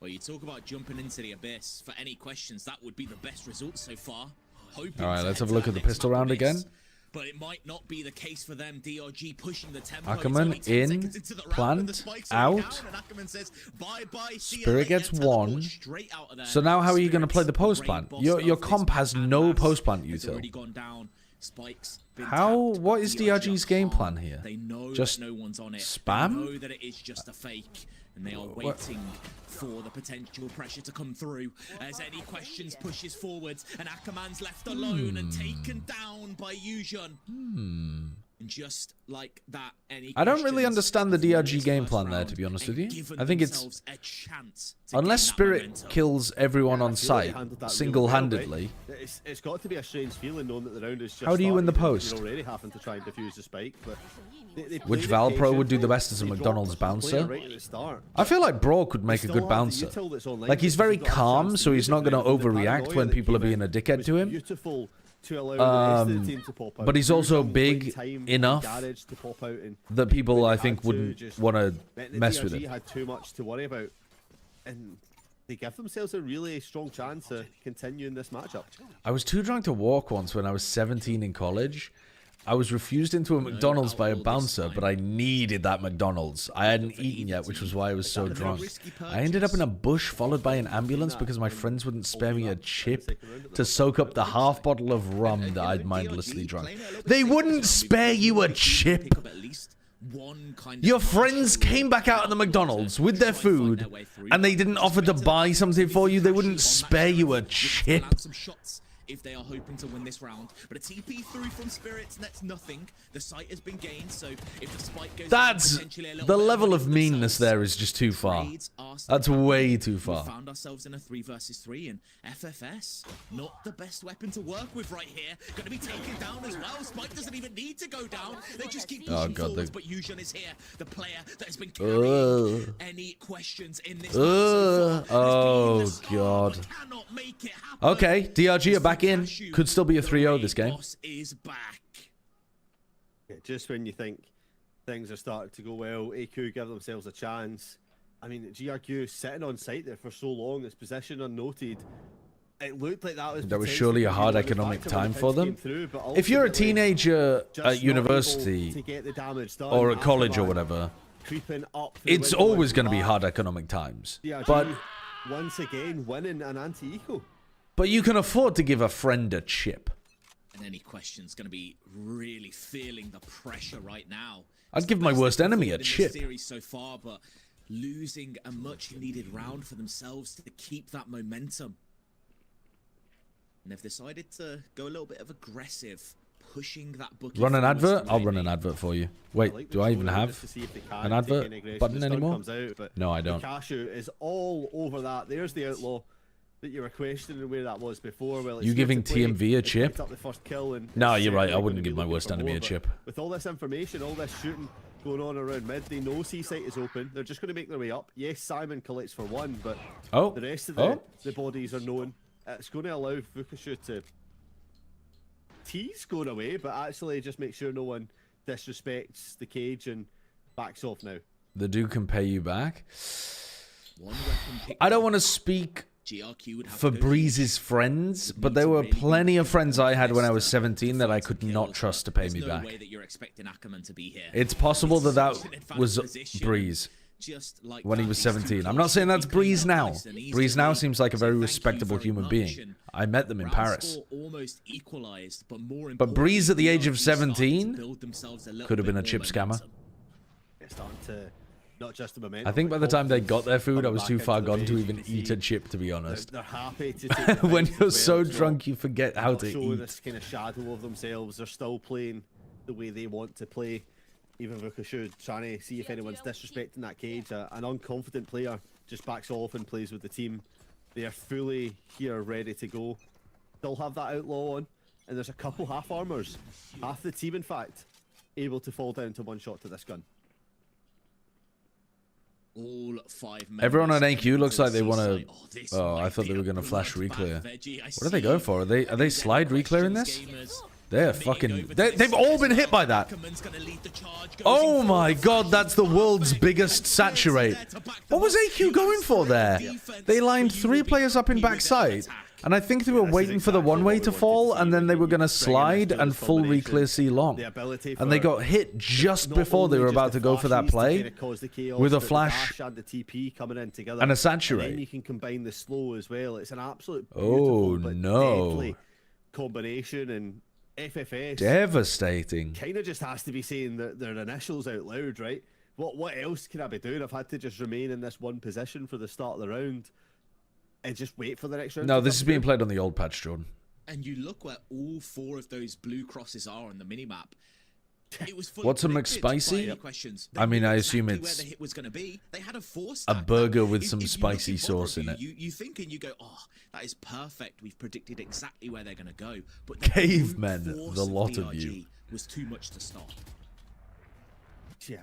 Well, you talk about jumping into the abyss. For any questions, that would be the best result so far. Hoping All right, to let's head have a to look that at the next pistol map round abyss. again. But it might not be the case for them. DRG pushing the tempo. Ackerman It's only 10 in, seconds into the round plant, and the spikes are already out. down, and Ackerman says, bye-bye, see you Spirit later, gets teleport one. straight out of there. So now how are you going to play the Spirit's post great plant? boss Your of comp this has map, no and post plant it's util. already gone down. Spikes been How- tapped, what but is DRG DRG's are game calm. plan here? They know Just that no one's on it. spam? They know that it is just a fake, and they are waiting for the potential pressure to come through as AnyQuestions pushes forwards, and Ackerman's left alone and taken down by Yuzhan. And just like that, I don't really AnyQuestions understand the have won DRG this game first plan there, round to be honest and with you. given I think it's themselves a chance to unless gain that Spirit momentum. kills everyone Yeah, on I feel like they site handled that really single-handedly. well, right? It's got to be a strange feeling knowing that the round is just How do you win the started, post? You're already having to try and defuse the spike, but they Which played it Valpro would do the patiently. best as a They McDonald's dropped the player bouncer? right at the start. I feel like Bro could make a Still good have the bouncer. util that's online Like he's because very he's got a calm, chance so to he's use not it, going to and the overreact paranoia when that people are came being in a dickhead was to him. Beautiful to allow the rest of the team to pop out. But he's also Yuzhan big played time in enough garage to pop out and that people when I they think had to, wouldn't just want to meant that mess with DRG him. had too much to worry about, and they give themselves a really strong chance of continuing this matchup. I was too drunk to walk once when I was 17 in college. I was refused into a McDonald's by a bouncer, but I needed that McDonald's. I hadn't eaten yet, which was why I was so drunk. I ended up in a bush followed by an ambulance because my friends wouldn't spare me a chip to soak up the half bottle of rum that I'd mindlessly drunk. They wouldn't spare you a chip! Your friends came back out of the McDonald's with their food, and they didn't offer to buy something for you. They wouldn't spare you a chip. If they are hoping to win this round, but a TP through from Spirits, and that's nothing. The site has been gained, so if the spike goes That's potentially a little the bit level money of for meanness themselves. there is just too far. Trades are That's still way happening. too We far. found ourselves in a 3 versus 3, and FFS not the best weapon to work with right here. Going to be taken down as well. Spike doesn't even need to go down. They just keep pushing God, forwards, they- but Yuzhan is here, the player that has been carrying any questions in this match so far. Oh, Has been the God. star, but cannot make it happen. Okay, DRG are back in. Could still be a 3-0 this game. Boss is back. Yeah, just when you think things are starting to go well, AQ give themselves a chance. I mean, GRQ sitting on site there for so long, this position unnoted. It looked like that was surely a hard economic time for them. If you're a teenager at university or at college or whatever, it's always going to be hard economic times. But once again, winning an anti-eco. But you can afford to give a friend a chip. And AnyQuestions going to be really feeling the pressure right now. I'd give my worst enemy a chip. Series so far, but losing a much-needed round for themselves to keep that momentum. And they've decided to go a little bit of aggressive, pushing that bookie. Run an forward advert? I'll slightly. run an advert for you. Wait, do I even have an advert button anymore? No, I don't. Cashew is all over that. There's the outlaw that you were questioning where that was before. Well, You giving TMV a chip? Up the first kill and No, you're right. I certainly wouldn't gonna give be my looking worst for enemy more, a but chip. With all this information, all this shooting going on around mid, they know C-site is open. They're just going to make their way up. Yes, Simon collects for one, but the rest of the bodies are known. It's going to allow Vukashu to tease going away, but actually just make sure no one disrespects the cage and backs off now. The dude can pay you back. One weapon picked I don't up. want to speak GRQ would have for to go Breeze's friends, but there were plenty of friends I had when I was 17 that I could not trust to pay me back. Way that you're expecting Ackerman to be here. It's possible that that was Breeze Just like when he that, was these two 17. I'm players not saying should that's be coming Breeze up now. nice and Breeze now easily. seems like a very So thank you respectable very human much, being. and I met them in round Paris. score almost equalized, but more But Breeze at the age of importantly, starting to 17 build themselves a little could have been bit a chip more scammer. momentum. It's starting to not just the momentum. I think by the time they got their food, I was too far gone to You even can eat see a chip, to be honest. They're happy to take the When hits you're as so well, drunk, you forget how not to showing eat. this kind of shadow of themselves. They're still playing the way they want to play. Even Vukashu trying to see if anyone's disrespecting that cage. An unconfident player just backs off and plays with the team. They are fully here, ready to go. They'll have that outlaw on, and there's a couple half armors. Half the team, in fact, able to fall down to one shot to this gun. All 5 Everyone on members AQ looks like they see want site. to. This Oh, I might thought be they were a going to flash bloodbath, reclear. Veggie. I What are they see going for? Are they slide reclearing this? Gamers They're committing fucking. over to They've this all side. been hit by that. Ackerman's gonna lead the charge, goes Oh in my forward, god, that's the world's perfect, biggest and saturate. there to back them What was up. AQ going for there? They lined 3 players up in backside, and I think they were waiting for the one-way to fall, and then they were going to slide and full reclear C long. And they got hit just before they were about to go for that play with a flash and the TP coming in together, and a and saturate. then you can combine the slow as well. It's an absolute Oh, beautiful but no. deadly combination, and FFS Devastating. kind of just has to be saying their initials out loud, right? What else can I be doing? I've had to just remain in this one position for the start of the round and just wait for the next round. No, to this come is being through. played on the old patch, Jordan. And you look where all 4 of those blue crosses are on the minimap. It was fully What's a predicted by McSpicy? AnyQuestions. I mean, They I knew assume exactly it's where the hit was going to be. They had a force a stack. burger with If some you look spicy in sauce bot in review, it. You think and you go, oh, that is perfect. We've predicted exactly where they're going to go. But Cavemen, brute force the lot of DRG you. was too much to stop. Yeah,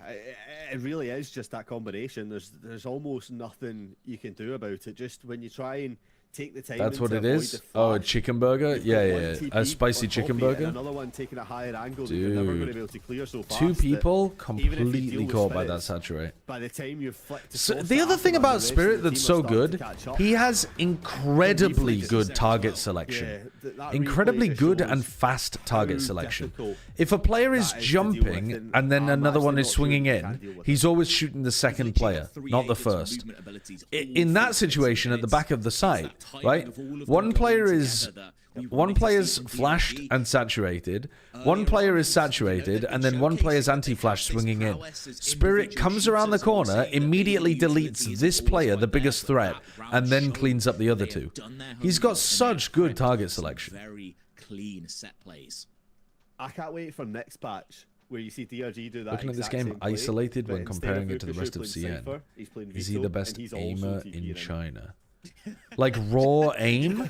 it really is just that combination. There's almost nothing you can do about it. Just when you try and take the time. That's what to it avoid is? the Oh, a flash, chicken burger? you've Yeah, got yeah, one yeah. TP A spicy on chicken top of it, burger? and another one taking a higher angle that you're never going to be able to clear so fast. 2 that people even if you completely deal with caught by that Spirits, saturate. By the time you've flicked the So cross the to other thing Ackerman, about the rest of Spirit the that's team so are starting to good, catch up. he has incredibly reflexes good as target well. selection. Yeah, that Incredibly replay just good shows and fast target how selection. difficult If a player is that is to deal with, jumping and then I'm another one actually is not sure swinging you in, can deal with he's it. always shooting the second player, not the first. In that situation at the back of the site, right? One player is flashed and saturated, one player is saturated, and then one player is anti-flash swinging in. Spirit comes around the corner, immediately deletes this player, the biggest threat, and then cleans up the other 2. He's got such good target selection. Very clean set plays. I can't wait for next patch where you see DRG do that. Looking at this exact game same play, isolated but when instead comparing of it to the Vukashu rest of playing CN. Cypher, he's playing Is he Vito, the best and he's also aimer TPing in in. China? Like raw aim? All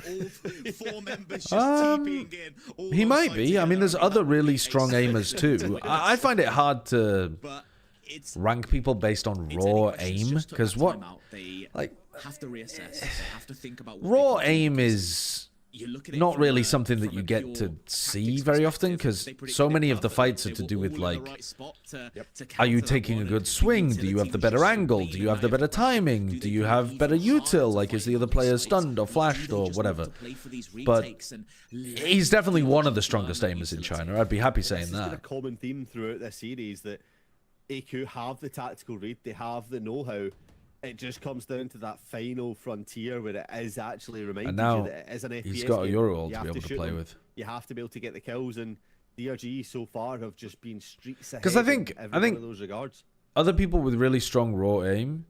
4 members just TPing in. All He on might site be. I mean, there's together. other really It's strong aimers too. I find it hard to But it's rank people based on it's raw AnyQuestions aim, just took because that what, timeout. They like, have to reassess. They have to think about what raw they can do. aim is you're looking at it not from really a- something that from you a get pure to see tactics very often, perspective. because They predicted so it many of the perfectly. fights are They to were do with, all in the like, right spot to are you counter that taking a one, good and swing? the Do you have the utility better was just angle? Do leaning you have the out better of pressure. timing? Do they you go have even better harder util? to Like, is fight the other those player sides? stunned or We flashed really or just whatever? love to play for these But retakes and he's definitely one of the strongest learn that aimers in utility. China. I'd be happy This saying has been a that. common theme throughout this series that AQ have the tactical read, they have the know-how. It just comes down to that final frontier where it is actually reminding now you that it is an FPS he's got a game. Euro ult You to be have able to shoot play them. with. You have to be able to get the kills, and DRG so far have just been streaks ahead. 'Cause I think- in every I think- one of those regards. Other people with really strong raw aim,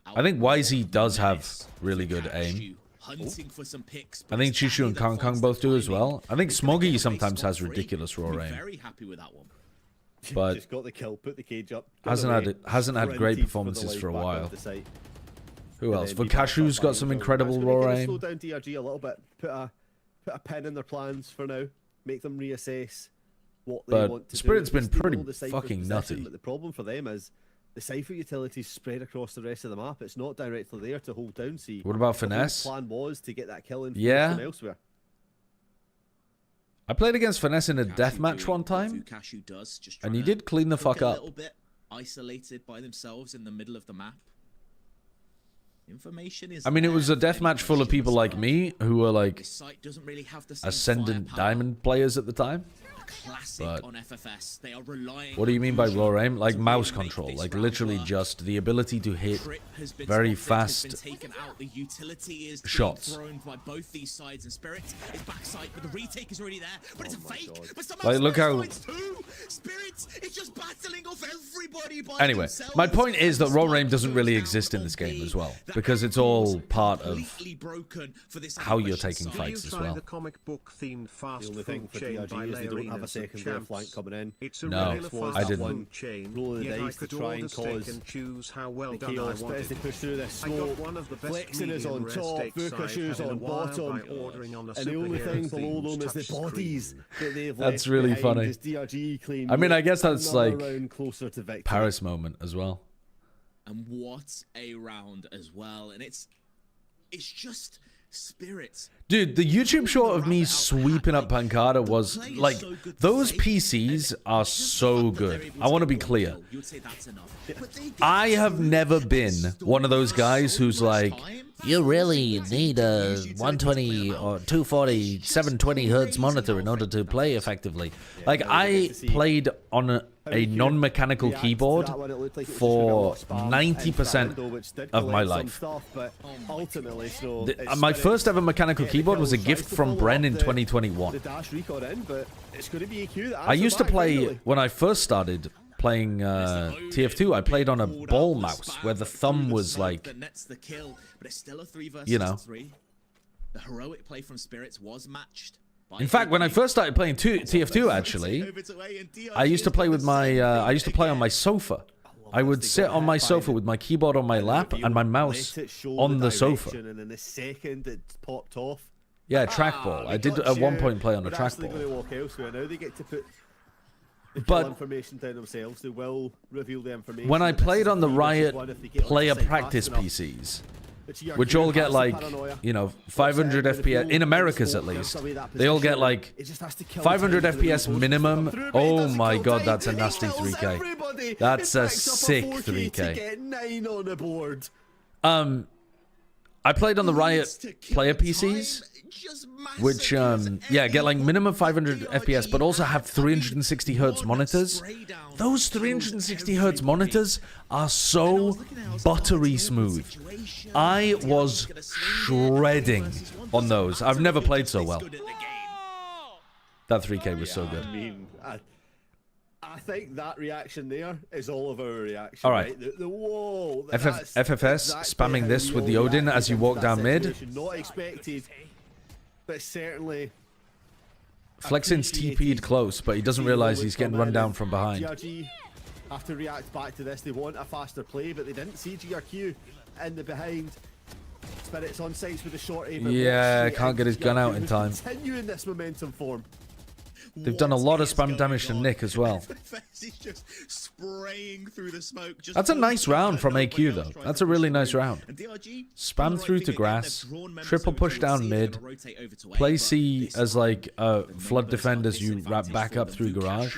I think YZ does have really good aim. Hunting for some picks, I think Chishu and Kong Kong both do as well. I think Smoggy sometimes has ridiculous raw aim, Very happy with that one. but Just got the kill, put the cage up. got hasn't away, had great sprinted performances the for a life back while. onto site. Who And else? then be back up Vukashu's by got some himself. incredible That's gonna raw kinda aim. slow down DRG a little bit. Put a pin in their plans for now. Make them reassess what they But want to Spirit's do. been They pretty know the Cypher's fucking position, nutty. But the problem for them is the Cypher utilities spread across the rest of the map. It's not directly there to hold down C. What about The whole Finesse? plan was to get that kill and Yeah. force them elsewhere. I played against Finesse in a Vukashu deathmatch doing one what time, Vukashu does, just and he trying to did clean the cook fuck a up. little bit isolated by themselves in the middle of the map. Information is I mean, it was a there for deathmatch any full of people like questions. me who were like This site doesn't really have the same Ascendant firepower. Diamond players at the time. A classic but- on FFS. They are relying What do you mean by on raw aim? Like to mouse really make control, this like round literally work. just the ability to hit Trip has been very spotted, has fast been taken out. The utility is being shots. thrown by both these sides, and Spirit is backside, but the retake is already there. But it's a fake. God. But somehow Like, look Spirit how- finds two. Spirit is just battling off everybody by Anyway, themselves. my point is that raw aim Spike doesn't really goes exist down in this on game B. as well, The because it's angles all part of completely broken for this how you're AnyQuestions taking side. Did you fights as try well. the comic book themed fast The only thing food for chain by DRG is they don't have a Arenas of secondary Champs? flank coming in. It's a No, regular was fast I didn't. food chain, Roll the yet I dice to could try order and steak cause and choose how well The done I chaos, but wanted as they it. push through the I smoke, got one of the best Flexing is medium on rare top, steaks I've Vukashu's had in a on while bottom, by ordering on the and the only thing below superhero-themed them is the touch bodies screen. that they've That's left really behind funny. as DRG claim I mean, I yet guess that's another like round closer to victory. Paris moment as well. And what a round as well. And it's just Spirit. Dude, the YouTube short of me sweeping up Pancada was like, those PCs are so good. I want to be clear. I have never been one of those guys who's like, you really need a 120 or 240, 720 hertz monitor in order to play effectively. Like, I played on a non-mechanical keyboard for 90% of my life. My first ever mechanical keyboard was a gift from Bren in 2021. I used to play, when I first started playing TF2, I played on a ball mouse where the thumb was like, you know. The heroic play from Spirits was matched. In fact, when I first started playing TF2, actually, I used to play with my, I used to play on my sofa. I would sit on my sofa with my keyboard on my lap and my mouse on the sofa. And in a second, it popped off. Yeah, trackball. I did at one point play on a trackball. Walk elsewhere now. They get to put the But information down themselves. They will reveal the information. when I This played is on the versus Riot one if they get player onto site practice fast enough. PCs, The GRQ which all get has the like, paranoia. you know, 500 FPS, in Americas at least, they all get like 500 FPS minimum. Oh my god, that's a nasty 3K. That's a sick 3K. 9 on the board. I played on the Riot player PCs, which, yeah, get like minimum 500 FPS, but also have 360 hertz monitors. Those 360 hertz monitors are so buttery smooth. I was shredding on those. I've never played so well. That 3K was so good. I mean, I think that reaction there is all of our reaction. All right. The whoa. FFS spamming this with the Odin as you walk down mid. Not expected, but certainly. Flexin's TP'd close, but he doesn't realize he's getting run down from behind. DRG have to react back to this. They want a faster play, but they didn't see GRQ in the behind. Spirit's on sites with a short aim. Yeah, can't get his gun out in time. Continuing this momentum form. They've done a lot of spam damage to Nick as well. He's just spraying through the smoke. That's a nice round from AQ, though. That's a really nice round. Spam through to grass, triple push down mid, play C as like a flood defender as you wrap back up through garage.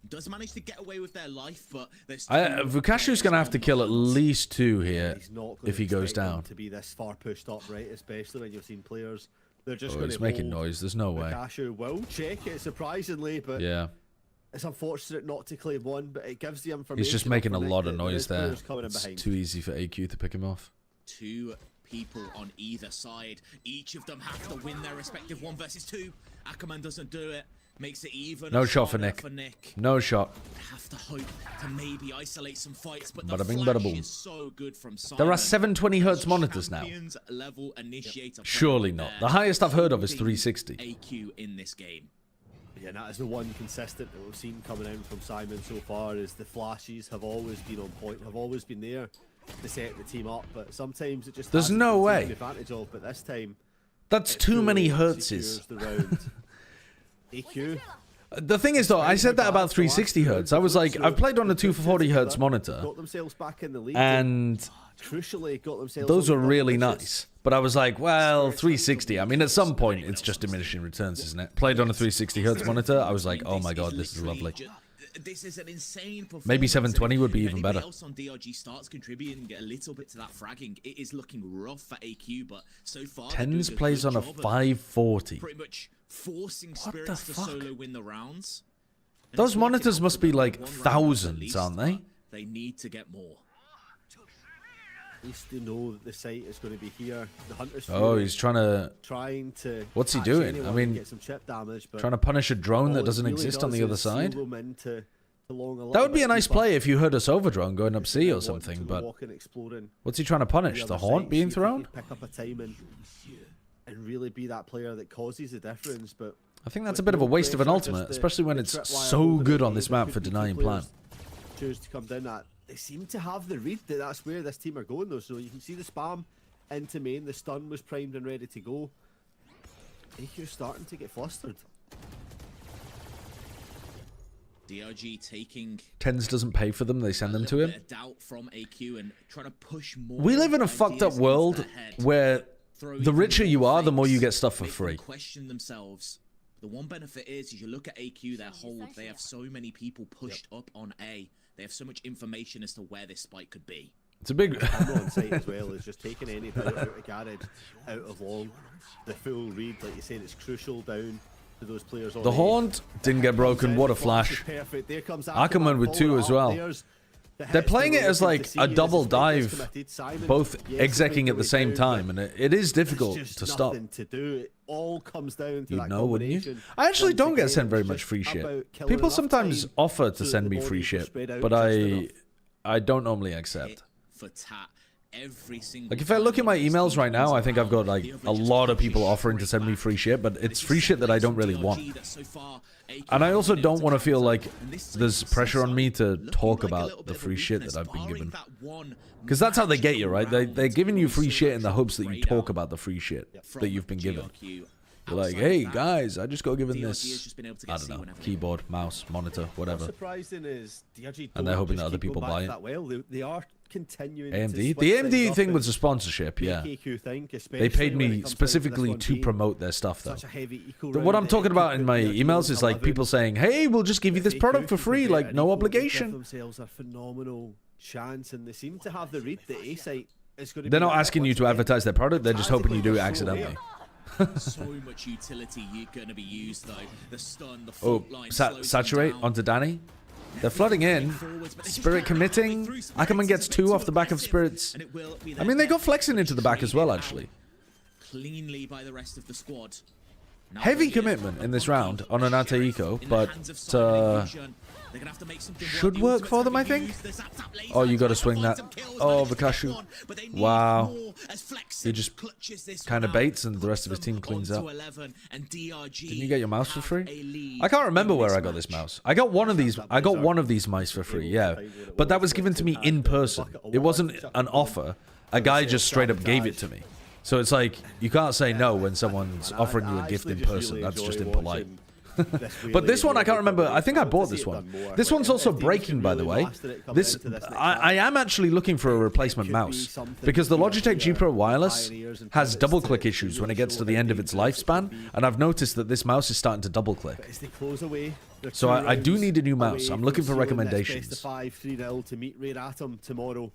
Does manage to get away with their life, but Vukashu's going to have to kill at least 2 here if he goes down. To be this far pushed up, right? Especially when you've seen players, they're just he's making noise. There's no way. Vukashu will check it surprisingly, but yeah, it's unfortunate not to claim 1, but it gives the information. He's just making a lot of noise there. It's too easy for AQ to pick him off. 2 people on either side. Each of them have to win their respective 1 versus 2. Ackerman doesn't do it. Makes it even. No shot for Nick. No shot. Have to hope to maybe isolate some fights, but bada the bing, flash bada boom. is so good from Simon. There are 720 hertz monitors now. Surely not. The highest I've heard of is 360. AQ in this game. Yeah, that is the one consistent that we've seen coming out from Simon so far. Is the flashes have always been on point, have always been there to set the team up, but sometimes it just there's no way. Advantage of, but this time that's too many hertzes. AQ. The thing is, though, I said that about 360 hertz. I was like, I've played on a 240 hertz monitor, got themselves back in the league, and crucially got themselves those were really nice. But I was like, well, 360. I mean, at some point, it's just diminishing returns, isn't it? Played on a 360 hertz monitor, I was like, oh my god, this is lovely. This is an insane performance. Maybe 720 would be even better. Else on DRG starts contributing a little bit to that fragging. It is looking rough for AQ, but so far Tens plays on a 540. Pretty much forcing Spirits to solo win the rounds. Those monitors must be like thousands, aren't they? They need to get more. At least they know that the site is going to be here. The Hunter's he's trying to. What's he doing? I mean, get some chip damage, but trying to punish a drone that doesn't exist on the other side. That would be a nice play if you heard us over drone going up C or something. But what's he trying to punish? The haunt being thrown? Pick up a time and really be that player that causes the difference. But I think that's a bit of a waste of an ultimate, especially when it's so good on this map for denying plant. Choose to come down that. They seem to have the read that that's where this team are going, though. So you can see the spam into main. The stun was primed and ready to go. AQ's starting to get flustered. DRG taking Tens doesn't pay for them, they send them to him. Doubt from AQ and trying to push more. We live in a fucked up world where the richer you are, the more you get stuff for free. Question themselves. The one benefit is you look at AQ, their hold, they have so many people pushed up on A. They have so much information as to where this spike could be. It's a big on site as well. Is just taking any out of garage, out of long. The full read, like you said, it's crucial down to those players. The haunt didn't get broken. What a flash! Ackerman with 2 as well. They're playing it as like a double dive, both execing at the same time, and it is difficult to stop. It all comes down to You'd know, wouldn't you? I actually don't get sent very much free shit. People sometimes offer to send me free shit, but I don't normally accept. Like, if I look at my emails right now, I think I've got like a lot of people offering to send me free shit, but it's free shit that I don't really want. And I also don't want to feel like there's pressure on me to talk about the free shit that I've been given. Because that's how they get you, right? They're giving you free shit in the hopes that you talk about the free shit that you've been given. You're like, hey guys, I just got given this, I don't know, keyboard, mouse, monitor, whatever. Surprising is DRG, and they're hoping that other people buy it. They are continuing AMD? The AMD thing was a sponsorship, yeah. They paid me specifically to promote their stuff, though. What I'm talking about in my emails is like people saying, hey, we'll just give you this product for free, like no obligation. Themselves a phenomenal chance, and they seem to have the read that A-Site is going to. They're not asking you to advertise their product, they're just hoping you do it accidentally. So much utility you're going to be used, though. The stun, the fault line, saturate onto Danny. They're flooding in. Spirit committing. Ackerman gets 2 off the back of Spirits. I mean, they got flexing into the back as well, actually. Cleanly by the rest of the squad. Heavy commitment in this round on an Eco, but should work for them, I think. Oh, you got to swing that. Oh, Vukashu. Wow. He just kind of baits and the rest of his team cleans up. Didn't you get your mouse for free? I can't remember where I got this mouse. I got one of these mice for free, yeah. But that was given to me in person. It wasn't an offer. A guy just straight up gave it to me. So it's like, you can't say no when someone's offering you a gift in person. That's just impolite. But this one, I can't remember. I think I bought this one. This one's also breaking, by the way. I am actually looking for a replacement mouse because the Logitech G Pro Wireless has double-click issues when it gets to the end of its lifespan, and I've noticed that this mouse is starting to double-click. So I do need a new mouse. I'm looking for recommendations. 5-3-0 to meet Ray Atom tomorrow.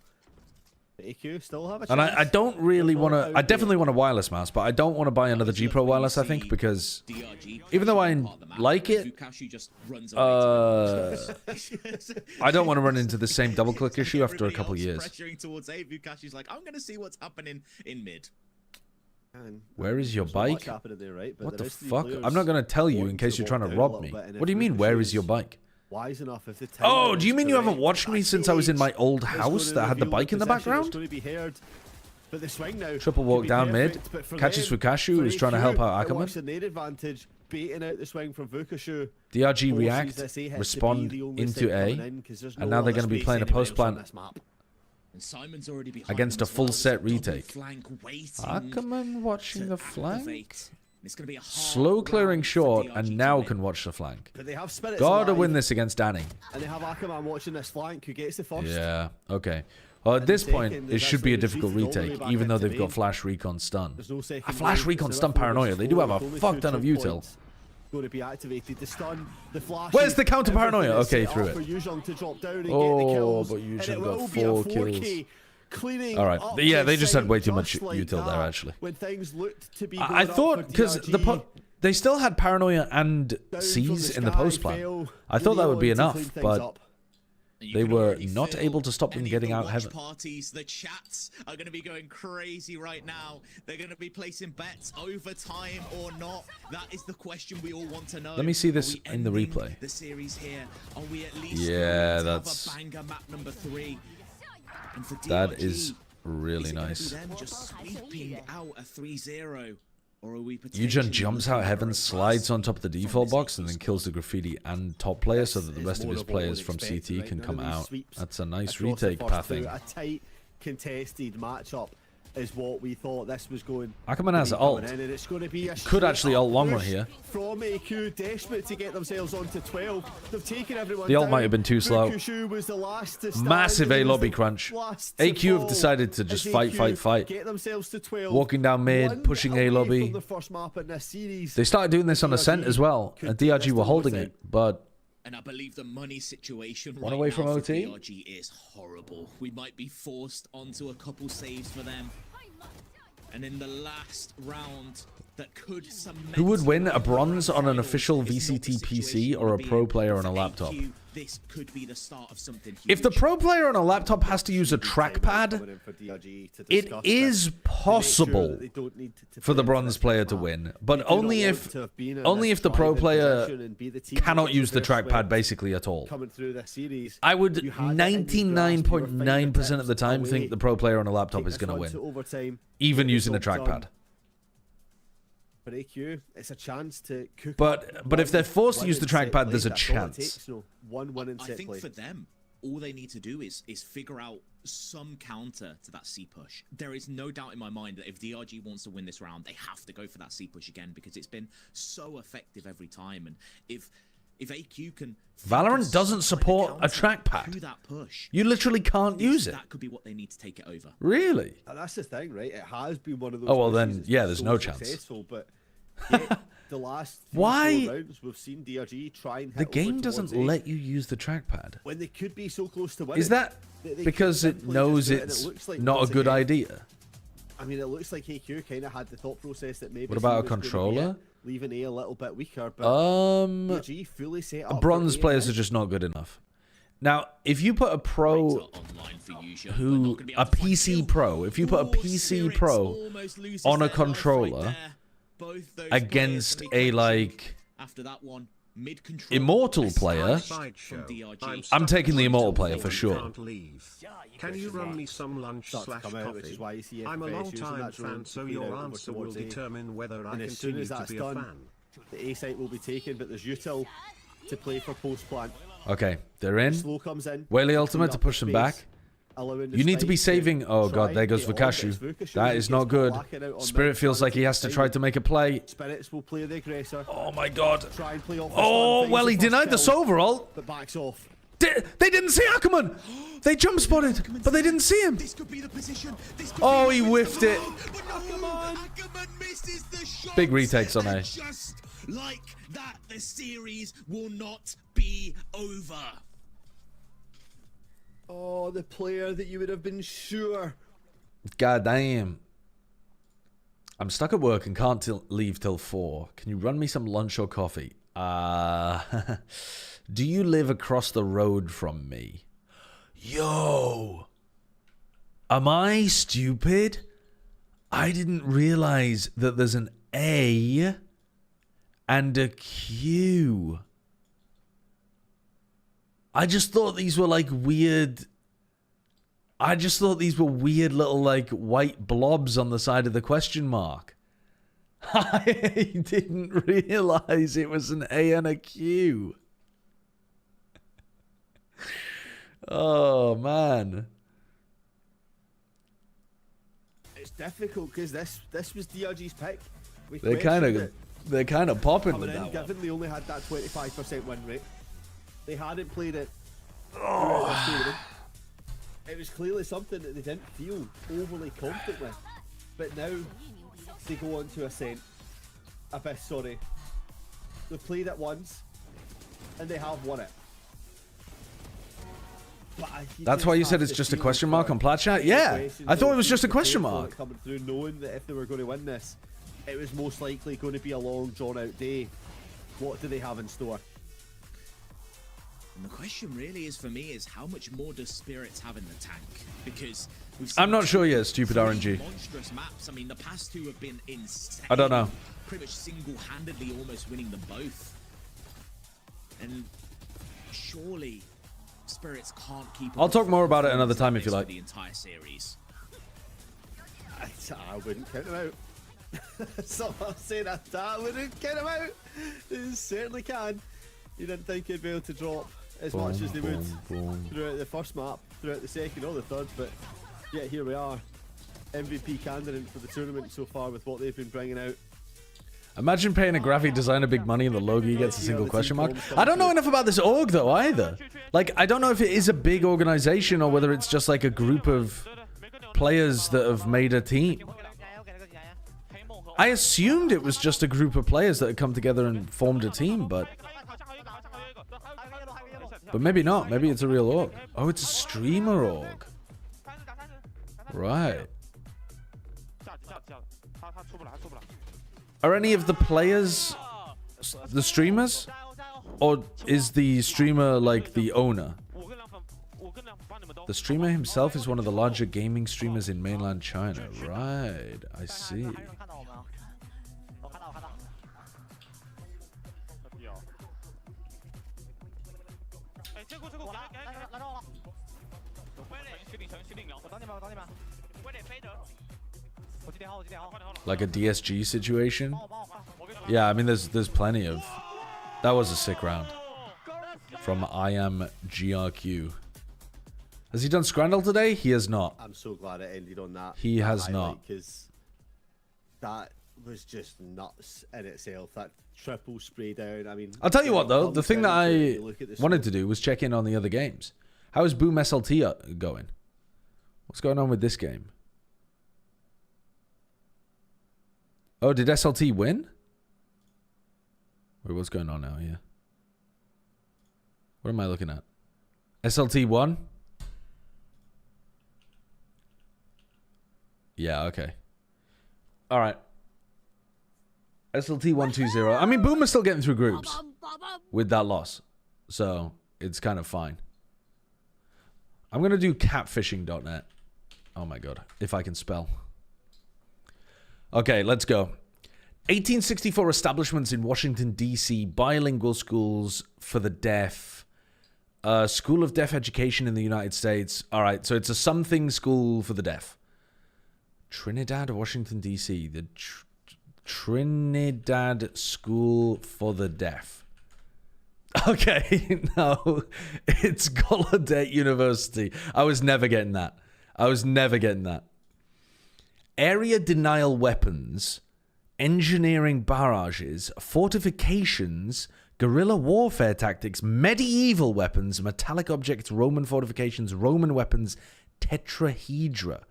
AQ still have a chance. And I don't really want to... I definitely want a wireless mouse, but I don't want to buy another G Pro Wireless, I think, because even though I like it, I don't want to run into the same double-click issue after a couple of years. Vukashi's like, I'm going to see what's happening in mid. Where is your bike? What the fuck? I'm not going to tell you in case you're trying to rob me. What do you mean, where is your bike? Wise enough if the Oh, do you mean you haven't watched me since I was in my old house that had the bike in the background? Triple walk down mid, catches Fukashu, who's trying to help out Ackerman. DRG react, respond into A, and now they're going to be playing a post plan against a full set retake. Ackerman watching the flank. Slow clearing short, and now can watch the flank. Gotta win this against Danny. And they have Ackerman watching this flank, who gets the first. Yeah, okay. Well, at this point, it should be a difficult retake, even though they've got Flash Recon Stun. A Flash Recon Stun Paranoia, they do have a fuck ton of util. Where's the counter Paranoia? Okay, through it. Oh, but Yujin got 4 kills. Alright, yeah, they just had way too much util there, actually. I thought, because they still had Paranoia and Seize in the post plan. I thought that would be enough, but they were not able to stop them getting out heaven. Parties, the chats are going to be going crazy right now. They're going to be placing bets over time or not. That is the question we all want to know. Let me see this in the replay. The series here. Are we at least that's... banger map number 3? That is really nice. Just sweeping out a 3-0. Yujin jumps out heaven, slides on top of the default box, and then kills the graffiti and top player so that the rest of his players from CT can come out. That's a nice retake pathing. A tight, contested matchup is what we thought this was going. Ackerman has ult. Could actually ult long run here. From AQ, desperate to get themselves onto 12. They've taken everyone the ult might have been too slow. Was the last to stand. Massive A lobby crunch. AQ have decided to just fight. Get themselves to 12. Walking down mid, pushing A lobby. They started doing this on Ascent as well, and DRG were holding it, but... And I believe the money situation one away from OT. DRG is horrible. We might be forced onto a couple saves for them. And in the last round, that could cement... Who would win, a bronze on an official VCT PC or a pro player on a laptop? This could be the start of something huge. If the pro player on a laptop has to use a trackpad, it is possible for the bronze player to win, but only if the pro player cannot use the trackpad basically at all. I would 99.9% of the time think the pro player on a laptop is going to win, even using a trackpad. But AQ, it's a chance to cook. But if they're forced to use the trackpad, there's a chance. I think for them, all they need to do is figure out some counter to that C push. There is no doubt in my mind that if DRG wants to win this round, they have to go for that C push again because it's been so effective every time. And if AQ can... Valorant doesn't support a trackpad. That push, you literally can't use it. That could be what they need to take it over. Really? That's the thing, right? It has been one of those... Oh, well then, yeah, there's no chance. But the last 4 rounds, we've seen DRG try and hit the game doesn't let you use the trackpad. When they could be so close to winning. Is that because it knows it's not a good idea? I mean, it looks like AQ kind of had the thought process that maybe... What about a controller? Leaving A little bit weaker, but DRG fully set up bronze players are just not good enough. Now, if you put a pro a PC pro, if you put a PC pro on a controller against a Immortal player, I'm taking the Immortal player for sure. Can you run me some lunch/coffee? I'm a long-time fan, so your answer will determine whether I continue to be a fan. The A site will be taken, but there's util to play for post plant. Okay, they're in. Slow comes in. Whaley ultimate to push them back. allowing the You need to be spike saving. Oh try god, there and goes get on, but Vukashu. it's Vukashu That who is gets not good. blacking out on Spirit mid, feels trying like he to has to take try time. to make a play. Spirits will play the aggressor. Oh my god. Try and play off the Oh, stun, well, finds he the first denied the kill, Solver ult. but backs off. They didn't see Ackerman. They jump spotted, but they didn't see him. This could be the position. This could Oh, be he the whiffed it. But no, Ackerman misses the shot. Big retakes on And A. Just like that, the series will not be over. Oh, the player that you would have been sure. God damn. I'm stuck at work and can't leave till 4. Can you run me some lunch or coffee? Do you live across the road from me? Yo. Am I stupid? I didn't realize that there's an A and a Q. I just thought these were like weird... I just thought these were weird little like white blobs on the side of the question mark. I didn't realize it was an A and a Q. Oh man. It's difficult because this was DRG's pick. We They're questioned it kind of popping coming with in, that one. given they only had that 25% win rate. They hadn't played it throughout this tournament. It was clearly something that they didn't feel overly confident with. But now they go on to Ascent. Abyss, sorry. They've played it once and they have won it. But That's why you said it's just a question mark on Plat Chat? Yeah, I thought it was just a question mark. Coming through, knowing that if they were going to win this, it was most likely going to be a long, drawn-out day. What do they have in store? And the question really is for me is how much more does Spirits have in the tank? Because we've I'm seen not sure yet, stupid three RNG. monstrous maps. I mean, the past two have been insane. I don't know. Pretty much single-handedly almost winning them both. And surely Spirits can't keep. I'll talk more about it another time if you like. The entire series. I wouldn't count them out. Someone saying that I wouldn't count them out. They certainly can. You didn't think you'd be able to drop as much as they would throughout the first map, throughout the second or the third, but yet here we are. MVP candidate for the tournament so far with what they've been bringing out. Imagine paying a graphic designer big money and the logo gets a single question mark. I don't know enough about this org though either. Like, I don't know if it is a big organization or whether it's just like a group of players that have made a team. I assumed it was just a group of players that had come together and formed a team, but maybe not. Maybe it's a real org. Oh, it's a streamer org. Right. Are any of the players the streamers? Or is the streamer like the owner? The streamer himself is one of the larger gaming streamers in mainland China. Right, I see. Like a DSG situation? Yeah, I mean there's plenty of. That was a sick round. From I am GRQ. Has he done Scrandle today? He has not. I'm so glad it ended on that. He has not. Because that was just nuts in itself. That triple spray down. I mean, I'll tell you what though, the thing that I look at this wanted to do was check in on the other games. How is Boom SLT going? What's going on with this game? Oh, did SLT win? Wait, what's going on now here? What am I looking at? SLT won? Yeah, okay. Alright. SLT 1-2-0. I mean, Boom is still getting through groups with that loss. So, it's kind of fine. I'm going to do catfishing.net. Oh my god. If I can spell. Okay, let's go. 1864 establishments in Washington, D.C. Bilingual schools for the deaf. School of Deaf Education in the United States. Alright, so it's a something school for the deaf. Trinidad, Washington, D.C. The Trinidad School for the Deaf. Okay, no, it's Gallaudet University. I was never getting that. Area denial weapons, engineering barrages, fortifications, guerrilla warfare tactics, medieval weapons, metallic objects, Roman fortifications, Roman weapons, tetrahedra.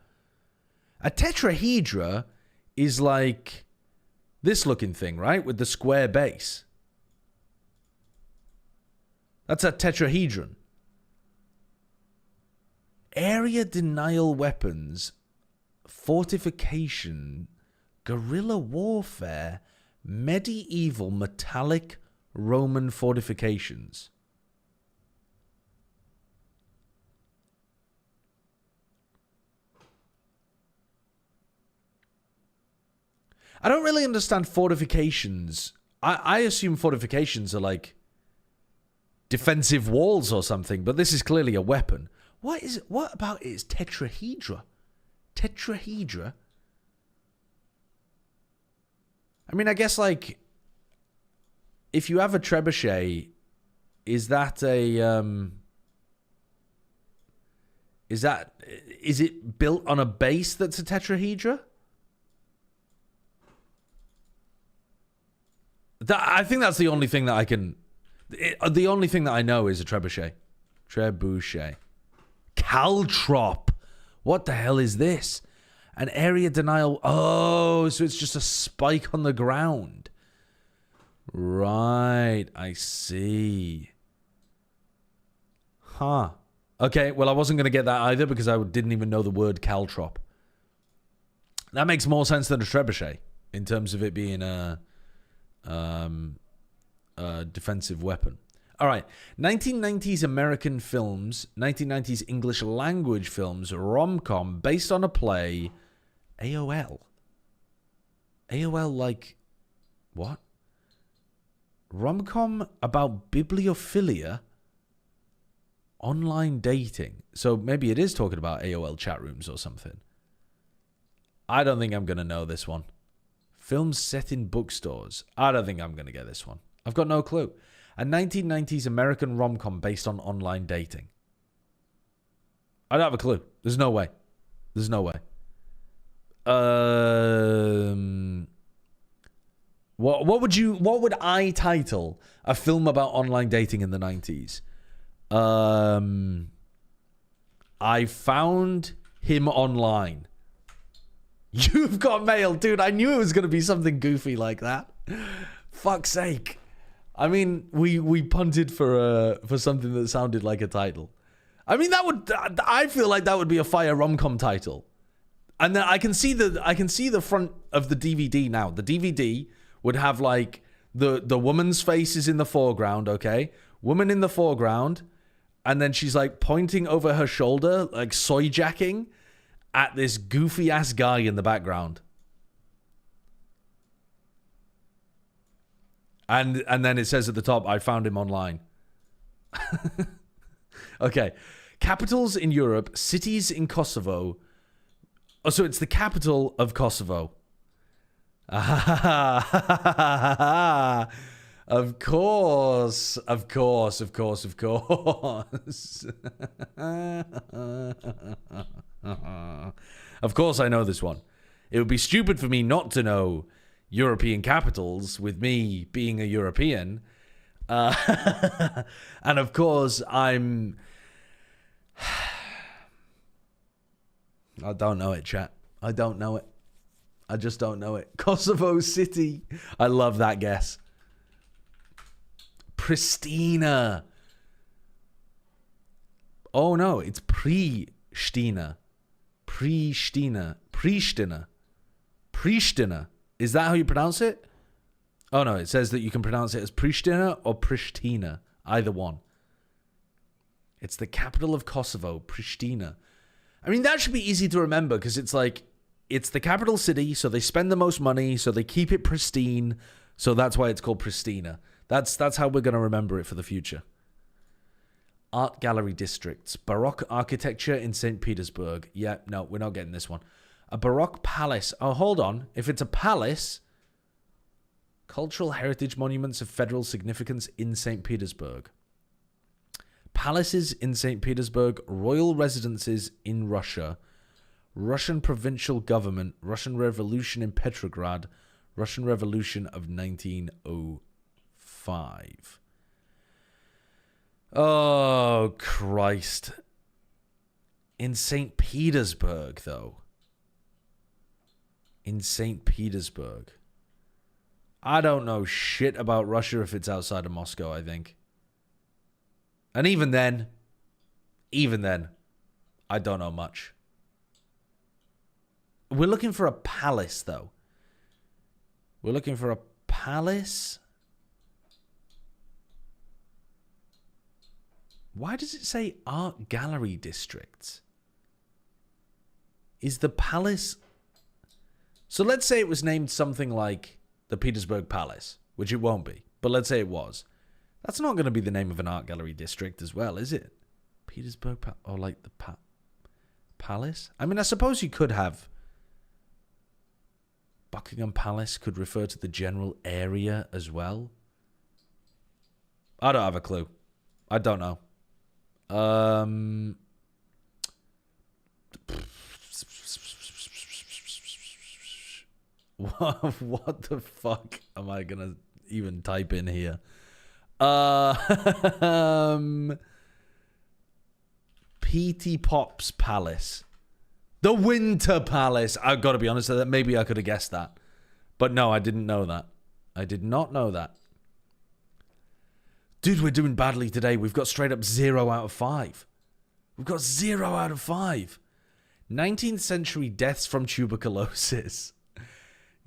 A tetrahedra is like this looking thing, right? With the square base. That's a tetrahedron. Area denial weapons, fortification, guerrilla warfare, medieval metallic Roman fortifications. I don't really understand fortifications. I assume fortifications are like defensive walls or something, but this is clearly a weapon. What is it? What about it is tetrahedra? Tetrahedra? I mean, I guess like if you have a trebuchet, is it built on a base that's a tetrahedra? I think that's the only thing that I can. The only thing that I know is a trebuchet. Trebuchet. Caltrop. What the hell is this? An area denial. Oh, so it's just a spike on the ground. Right. I see. Huh. Okay, well, I wasn't going to get that either because I didn't even know the word caltrop. That makes more sense than a trebuchet in terms of it being a defensive weapon. All right. 1990s American films, 1990s English language films, rom-com based on a play, AOL. AOL like, what? Rom-com about bibliophilia, online dating. So maybe it is talking about AOL chat rooms or something. I don't think I'm going to know this one. Films set in bookstores. I don't think I'm going to get this one. I've got no clue. A 1990s American rom-com based on online dating. I don't have a clue. There's no way. There's no way. What would I title a film about online dating in the 90s? I found him online. You've got mail, dude. I knew it was going to be something goofy like that. Fuck's sake. I mean, we punted for something that sounded like a title. I mean, I feel like that would be a fire rom-com title. And then I can see the front of the DVD now. The DVD would have like the woman's face is in the foreground, okay? Woman in the foreground, and then she's like pointing over her shoulder, like soy jacking at this goofy ass guy in the background. And then it says at the top, I found him online. Okay. Capitals in Europe, cities in Kosovo. Oh, so it's the capital of Kosovo. Of course. Of course. Of course. Of course. Of course I know this one. It would be stupid for me not to know European capitals with me being a European. And of course I don't know it, chat. I don't know it. I just don't know it. Kosovo City. I love that guess. Pristina. Oh no, it's Pristina. Pristina. Pristina. Pristina. Is that how you pronounce it? Oh no, it says that you can pronounce it as Pristina or Pristina. Either one. It's the capital of Kosovo, Pristina. I mean, that should be easy to remember because it's like, it's the capital city, so they spend the most money, so they keep it pristine. So that's why it's called Pristina. That's how we're going to remember it for the future. Art gallery districts. Baroque architecture in St. Petersburg. Yeah, no, we're not getting this one. A Baroque palace. Oh, hold on. If it's a palace, Cultural heritage monuments of federal significance in St. Petersburg. Palaces in St. Petersburg, royal residences in Russia, Russian provincial government, Russian Revolution in Petrograd, Russian Revolution of 1905. Oh, Christ. In St. Petersburg, though. In St. Petersburg. I don't know shit about Russia if it's outside of Moscow, I think. And even then, I don't know much. We're looking for a palace, though. We're looking for a palace. Why does it say art gallery districts? Is the palace... So let's say it was named something like the Petersburg Palace, which it won't be, but let's say it was. That's not going to be the name of an art gallery district as well, is it? Petersburg, or like the palace? I mean, I suppose you could have... Buckingham Palace could refer to the general area as well. I don't have a clue. I don't know. What the fuck am I gonna even type in here? PT Pop's Palace. The Winter Palace. I've got to be honest with that. Maybe I could have guessed that. But no, I didn't know that. I did not know that. Dude, we're doing badly today. We've got straight up 0 out of 5. We've got 0 out of 5. 19th century deaths from tuberculosis.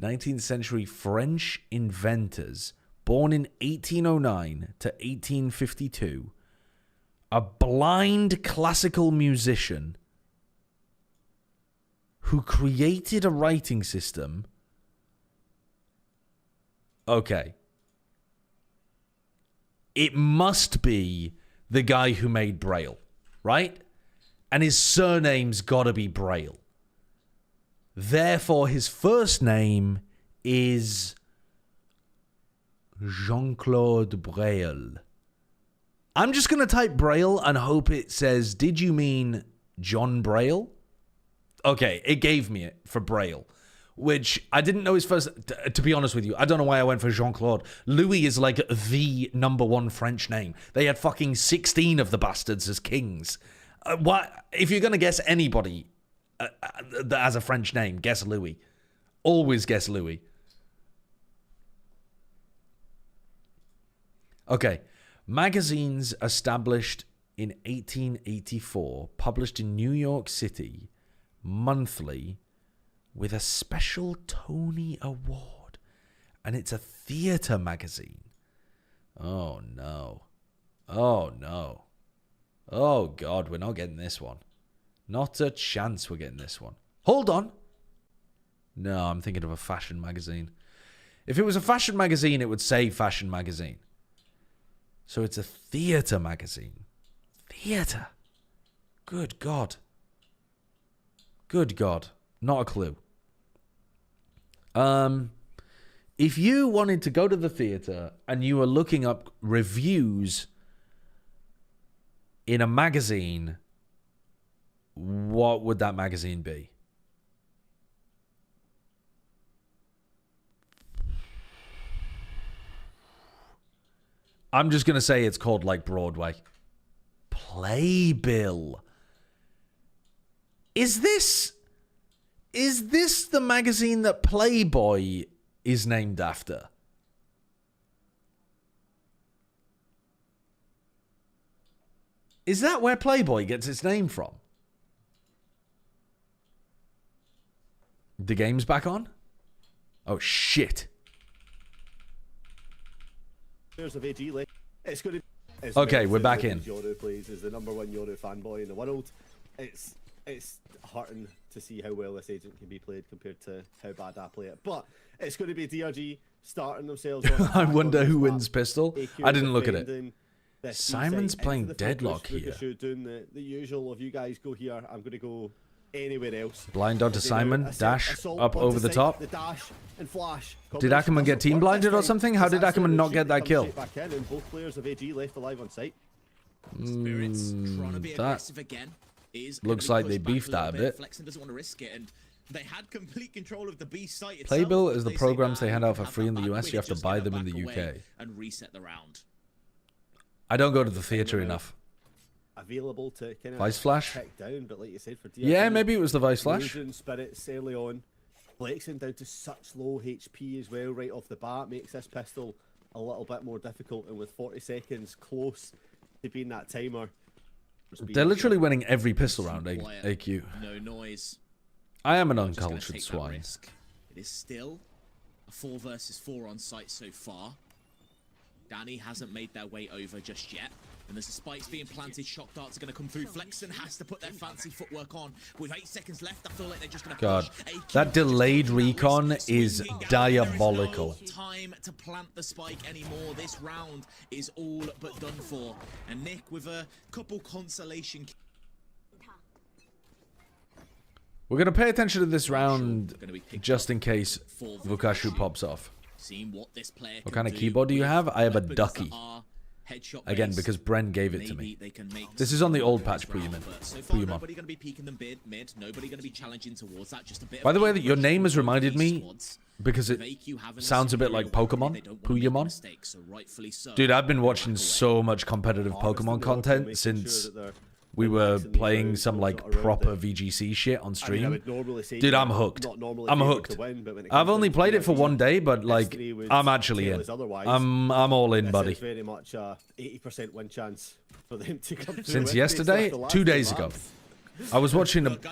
19th century French inventors, born in 1809 to 1852. A blind classical musician who created a writing system. Okay. It must be the guy who made Braille, right? And his surname's gotta be Braille. Therefore, his first name is Jean-Claude Braille. I'm just going to type Braille and hope it says, did you mean John Braille? Okay, it gave me it for Braille, which I didn't know his first... To be honest with you, I don't know why I went for Jean-Claude. Louis is like the #1 French name. They had fucking 16 of the bastards as kings. What? If you're going to guess anybody that has a French name, guess Louis. Always guess Louis. Okay. Magazines established in 1884, published in New York City, monthly, with a special Tony Award. And it's a theater magazine. Oh, no. Oh, no. Oh, God, we're not getting this one. Not a chance we're getting this one. Hold on. No, I'm thinking of a fashion magazine. If it was a fashion magazine, it would say fashion magazine. So it's a theater magazine. Theater. Good God. Good God. Not a clue. If you wanted to go to the theater and you were looking up reviews in a magazine, what would that magazine be? I'm just going to say it's called like Broadway. Playbill. Is this the magazine that Playboy is named after? Is that where Playboy gets its name from? The game's back on? Oh, shit. Of AG, it's going to. Okay, we're back in. Yoru plays as the #1 Yoru fanboy in the world. It's heartening to see how well this agent can be played compared to how bad I play it. But it's going to be DRG starting themselves on. I wonder who wins pistol. AQ I didn't look at it. This Simon's inside playing into the Deadlock focus. here. Doing the usual of you guys go here. I'm going to go anywhere else. Blind onto Simon. Dash Assault up onto over the site, top. The dash and flash. Did Ackerman get team blinded or something? How did Ackerman not get that kill? Back in, and both players of AG left alive on site. Spirits trying to be that aggressive again. Is looks gonna like be they pushed back beefed that a bit. Flexen doesn't want to risk it, and they had complete control of the B site itself. Playbill is the They say, programs they "Nah, hand out for have free that in the back US. away, You have to just buy gonna them in the back away UK. and reset the round." I don't go to the theater enough. Available to kind of Vice Flash? check down, but like you said, for DRG, Yeah, maybe it was the Vice Flash. losing Spirits early on, flexing down to such low HP as well right off the bat makes this pistol a little bit more difficult, and with 40 seconds close to being that timer. They're literally winning every pistol round, AQ. No noise. I am an Just gonna uncultured take that swine. risk. It is still a 4 versus 4 on site so far. Danny hasn't made their way over just yet. And there's the spikes being planted. Shock darts are going to come through. Flexen has to put their fancy footwork on. With 8 seconds left, I feel like they're just going to God, push. AQ that delayed recon is swinging down. diabolical. There is no time to plant the spike anymore. This round is all but done for. And Nick with a couple consolation. We're going to pay attention to this round just in case Vukashu pops off. Seeing what this player What kind of keyboard do you have? I have a ducky. Headshot Again, base. because Bren gave it to Maybe me. they can make This is some on the old round, patch, Puyamon. but so far, Puyamon. nobody going to be peeking them mid. Nobody going to be challenging towards that. Just a bit. By of the way, peek your rush name has from reminded these me squads. because it With AQ having a sounds a bit like superior Pokemon. weapon, they don't wanna make Puyamon. mistakes, so rightfully so. Dude, I've been Back watching away. so much competitive Pokemon content since we were playing some like proper VGC shit on stream. Dude, I'm hooked. I'm hooked. I've only played it for one day, but like I'm actually in. I'm all in, buddy. This is very much a 80% win chance for them to come through Since with yesterday, based off the last 2 days ago. laps. I was watching Look, a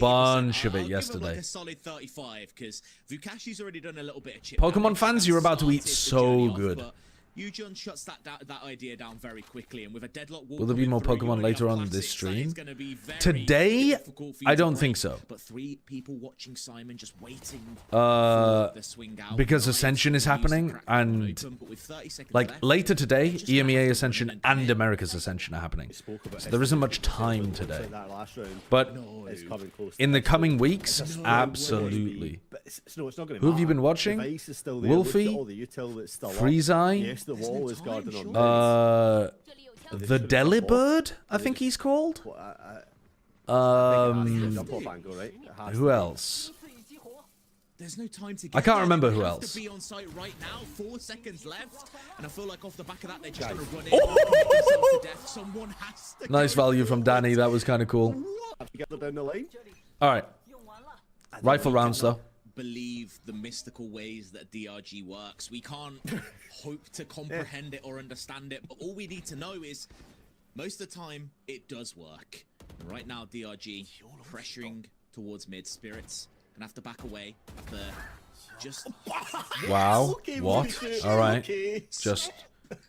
bunch of I'll it give them, yesterday. like a solid 35 because Vukashi's already done a little bit of chip Pokemon damage. fans, you're about to eat Started the so journey off, good. but Eugen shuts that idea down very quickly, and with a deadlock wall Will there be coming more through, you Pokemon already later have on this classics, that is stream? gonna be very Today, difficult for you I to don't break, think so. But 3 people watching Simon just waiting for the swing out. Because Knight Ascension is used to happening, crack that one and open, but with 30 seconds like left, later today, just gonna EMEA have to Ascension run and ahead. America's Ascension are happening. Spoke about So there isn't much it, time but today. that last round But is coming close in to the it. coming So weeks, it's a slow absolutely. but no, it's not gonna Who have you matter. been watching? The Vice is still there. Wolfie? Look at all the util that's still up. Freezeye? Yes, the wall is guarded on The Delibird, I think he's called. jump off angle, right? It has Who to. else? There's no time to I get can't there. remember They who have else. To be on site right now. 4 seconds left, and I feel like off the back of that, they're just Oh! gonna run in. Make themselves to death. Someone has to Nice go value from Danny. That was kind of cool. Have to get them down the line. All right. Rifle rounds, though. Believe the mystical ways that DRG works. We can't hope to comprehend it or understand it, but all we need to know is most of the time it does work. And right now, DRG pressuring towards mid. Spirits gonna have to back away. Have to just Wow. Okay, What? Wolfie, All right. okay. Just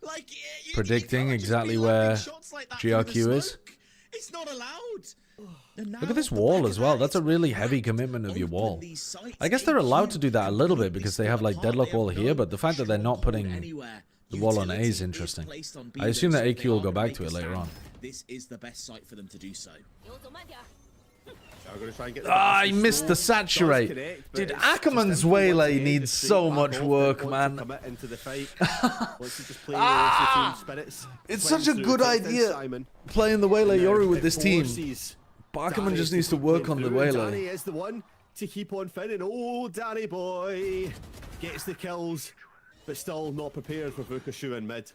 like you predicting can't just exactly be where landing shots like that through the GRQ is. smoke. It's not allowed. And Look now at this off the wall back as of well. that, That's a it's really back heavy commitment of your open wall. these sites. I guess they're allowed to AQ do that a little bit completely because they have like split apart. deadlock They wall have here, no but the fact that they're not stronghold putting anywhere. the wall on A Utility is interesting. placed on B I assume that though, so AQ they will are go gonna back to make it a later stand. on. This is the best site for them to do so. I'm gonna try and get the I dashes missed the slow. Does saturate. connect, but Dude, it's just Ackerman's him once waylay again, needs just so straight much back off, work, wants to man. commit into the fight. Wants to just play the team spirits. It's Playing such a through, good takes down idea. Simon. Playing the waylay Now Yoru with it this team. forces But Ackerman Danny just to needs to keep work playing on the through, and waylay. Danny is the one to keep on finning. Oh, Danny boy gets the kills, but still not prepared for Vukashu in mid.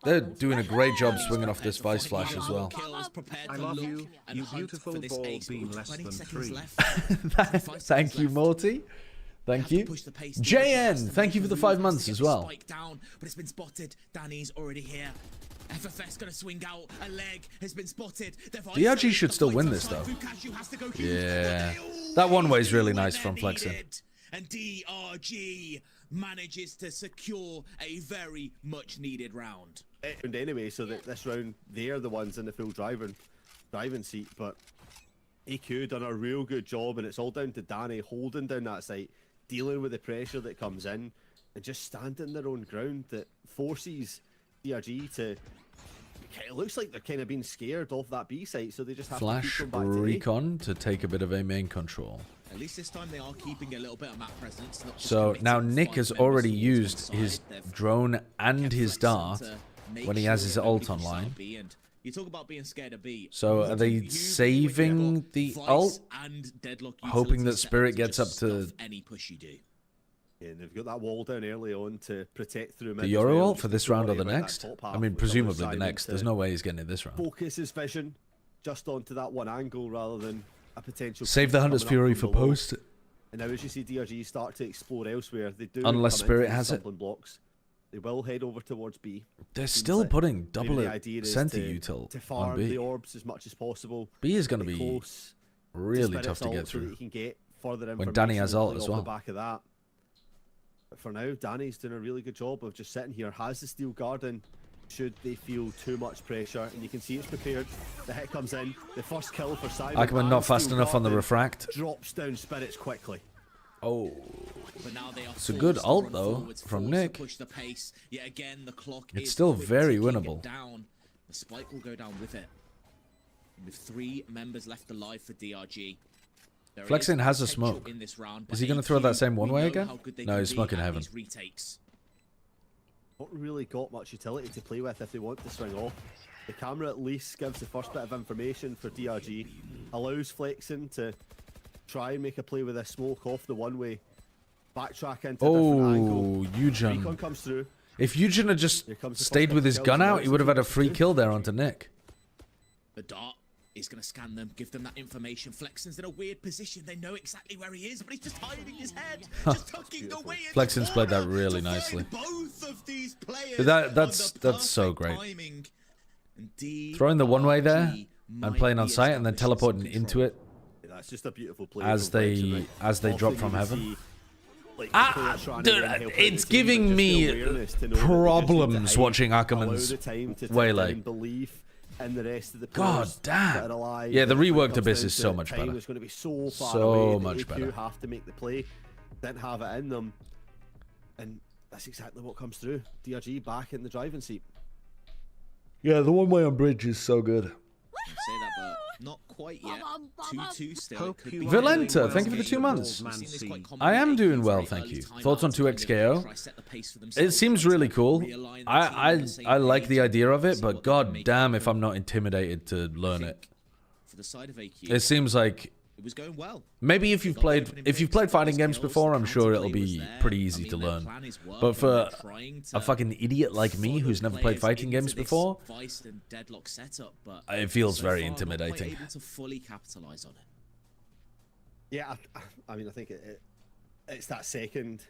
They're doing a great job swinging off this Vice Flash as well. I love you, you beautiful ball being less than 3. Thank you, Morty. Thank you. JN, thank you for the 5 months as well. Down, but it's been spotted. Danny's already here. FFS gonna swing out. A leg has been spotted. DRG should still win this though. Yeah. That one way is really nice from Flexen. And DRG manages to secure a very much needed round. And anyway, so that this round they're the ones in the full driving seat, but AQ done a real good job, and it's all down to Danny holding down that site, dealing with the pressure that comes in, and just standing their own ground that forces DRG to it looks like they're kind of being scared of that B site, so they just have Flash to keep them back to A. recon to take a bit of a main control. At least this time they are keeping a little bit of map presence. Not just So committing now 5 Nick has members already towards used one his side. They've drone and kept his flexing dart to make when he has sure his that ult nobody pushes online. out B, and you talk about being scared of B. So are they You saving when you've got the Vice ult, and Deadlock hoping that utilities set Spirit to gets just up to stuff any push you do? Yeah, and they've got that wall down early on to protect through mid the as Euro well, ult for just this to round or worry the about that next? top I half, mean, which presumably allows the Simon next. to There's no way he's getting it this round. focus his vision just onto that one angle rather than a potential. Save the Hunter's coming up Fury from for below. post. And now as you see DRG start to explore elsewhere, they do Unless come Spirit into has it. stumbling blocks. They will head over towards B. They're Seems still like putting maybe double the idea it is center to util farm on B. the orbs as much as possible. B is going to Get be close really Spirit's tough to ult get so that through. you can get further When Danny information has and ult play as off well. The back of that. But for now, Danny's doing a really good job of just sitting here. Has the steel garden should they feel too much pressure, and you can see it's prepared. The hit comes in. The first kill for Simon. Ackerman and not fast Steel enough on the Garden refract. Drops down Spirits quickly. Oh, But now they are it's a good forced to ult run though forwards, from forced to Nick. push the pace. Yet again, the clock It's is still quick very ticking winnable. Down. The spike will go down with it. With 3 members left alive for DRG. There Flexin is has a potential smoke. in this round, Is but he going to throw AQ, that same we one way know again? how good they No, can he's be smoking at heaven. these retakes. Not really got much utility to play with if they want to swing off. The camera at least gives the first bit of information for DRG, allows Flexin to try and make a play with a smoke off the one-way, backtrack into a different angle. Oh, Eugen. Recon comes through. If Eugen had just Here comes the stayed first with his couple gun kills, out, and he would have had a now free it's kill there onto Nick. The dart is going to scan them, give them that information. Flexen's in a weird position. They know exactly where he is, but he's just hiding his head, just tucking away. in the Flexen's played that corner really to find nicely. Both of these players That's so under great. perfect timing. And Throwing the one way there DRG and might playing on be site and then establishing some teleporting into control. it That's just a beautiful play. as from Flexin, they right? as they drop Often from you heaven. see, like, the player trying to Dude, then help out it's the team, but giving just the me awareness to know that they just need to problems hide, watching allow Ackerman's the time to waylay. and believe in the rest of the God players damn. that are alive. Yeah, the When it reworked comes Abyss down is to so much time, better. It's going to be so far So away that much AQ better. have to make the play, didn't have it in them, and that's exactly what comes through. DRG back in the driving seat. Yeah, the one way on bridge is so good. I say that, but not quite yet. 2-2 still. Hope It could you be are Valenta, doing thank you for well the 2 in months. the We've seen this quite Man commonly I am with doing AQ well, very thank early you. timeouts Thoughts on when they're 2XKO? try to set the pace for It themselves, seems try to really cool. realign the team I on the same I like the page, idea of it, see but what they can god make damn happen. if I'm not intimidated to learn I it. think For the side of AQ, It seems like it was going well. maybe if you've played fighting games before, I'm sure it'll be pretty easy to learn. But for a fucking idiot like me who's never played fighting games before, it feels very intimidating. Able to fully capitalize on it. Yeah, I mean, I think it's that second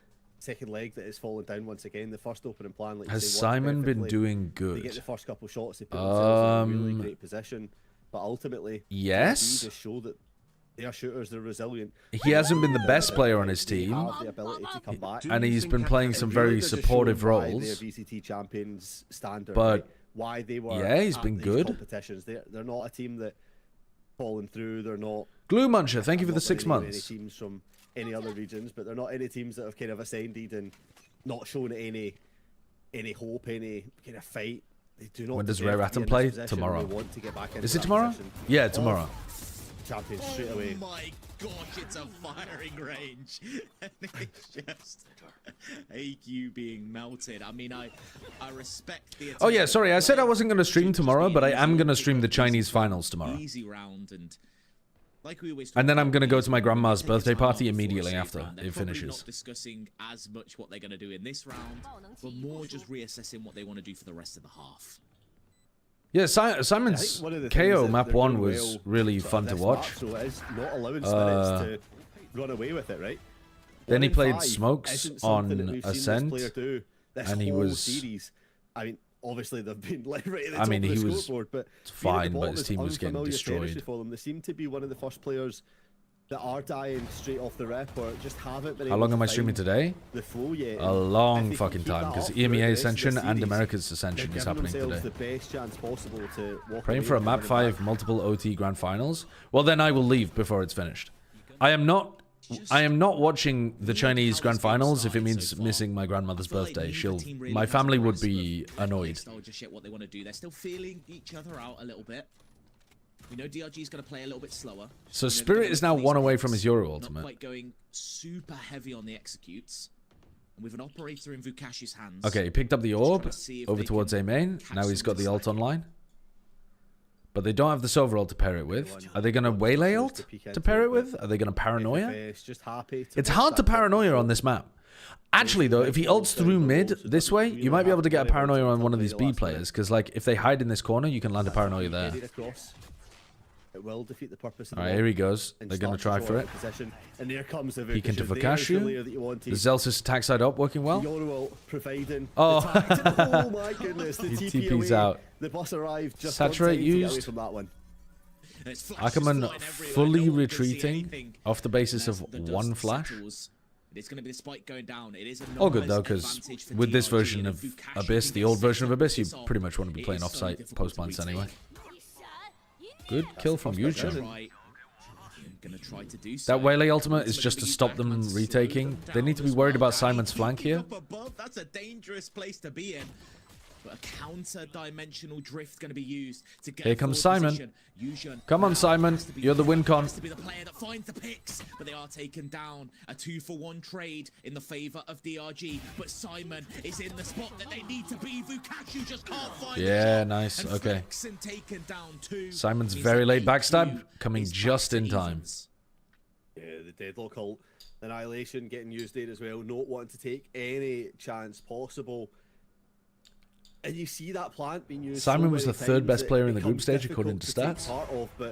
leg that is falling down once again. The first opening plan, like you Has say, worked Simon been perfectly. doing They get the good? first couple shots, they put themselves in a really Um, great position, but ultimately, yes. they just show that they are shooters. They're resilient. He hasn't been the best player on his They team, have the ability to come back. and he's been playing some very Really, they're just supportive showing why roles. They're VCT champions standard, But, right? Why they were. yeah, he's at been these good. Competitions. They're not a team that fallen through. They're not. Glue Muncher, thank you for I'm the not 6 gonna name months. Any teams from any other regions, but they're not any teams that have kind of ascended and not shown any hope, any kind of fight. They do not. When does deserve Rare to be Atom in this play? position. Tomorrow. They want to get back into Is it that tomorrow? position. Yeah, tomorrow. Champions straight away. Oh my gosh, it's a firing range. And it's just AQ being melted. I mean, I respect the Oh yeah, attempt. sorry, I said I wasn't going to stream Should just tomorrow, be but I an am easy going to round, stream the easy Chinese fight, finals tomorrow. Easy round, and like we always And then I'm gonna go to my grandma's take a birthday time party out before a immediately save after round. They're it probably finishes. Not discussing as much what they're going to do in this round, but more just reassessing what they want to do for the rest of the half. Yeah, I Simon's think one of the KO things map that they're 1 doing was well really sort of fun to this watch. map, so it is not allowing Spirits to run away with it, right? Then 1 he in played 5 Smokes isn't something that on we've seen Ascent, this player do this and he whole was- series. I mean, obviously they've been like right at the I top mean, of the he was scoreboard, but fine, being at the but bottom his is team was getting unfamiliar territory destroyed. for them. They seem to be one of the first players that are dying straight off the rip, or just haven't been How able long to am I streaming find today? the flow yet. A And if long they fucking can keep time, that because up throughout EMEA the rest of the Ascension and series, America's they're Ascension is giving happening themselves today. the best chance possible to walk Praying away for a with map winning 5 back. multiple OT grand finals. Well, then I will leave before it's finished. I am not I am not watching the Chinese Grand Finals if it means missing my grandmother's birthday. My family would be annoyed. Just yet what they want to do. They're still feeling each other out a little bit. We know DRG is going to play a little bit slower. So Spirit is now one away from his Euro ultimate. Not quite going super heavy on the executes. And with an operator in Vukash's hands. Okay, he picked up the orb over towards A main. Now he's got the ult online. But they don't have the Sova ult to pair it with. Are they going to Waylay ult to pair it with? Are they going to Paranoia? It's hard to Paranoia on this map. Actually, though, if he ults through mid this way, you might be able to get a Paranoia on one of these B players. Because, like, if they hide in this corner, you can land a Paranoia there. It will defeat the purpose of All right, here he goes. They're going to try for it. And there comes the Peek into Vukashu. The Zelsis attack side up working well. Providing oh, oh my goodness. The TP's out. The bus arrived just Saturate used. from that one. Ackerman fully retreating off the basis of one flash. It's going to be the spike going down. It is a all good though, because with this version of Abyss, the old version of Abyss, you pretty much want to be playing offsite post plants anyway. Good kill from Yujin. That Waylay ultimate is just to stop them retaking. They need to be worried about Simon's flank here. That's a dangerous place to be in. But a counter-dimensional drift going to be used to get. Here comes Simon. Come on, Simon. You're the win con. To be the player that finds the picks, but they are taken down. A 2-for-1 trade in the favor of DRG. But Simon is in the spot that they need to be. Vukashu just can't find. Yeah, nice. Okay. Simon's very late backstab, coming just in time. Yeah, the deadlock ult, annihilation getting used there as well. Not wanting to take any chance possible. And you see that plant being used. Simon was the third best player in the group stage according to stats.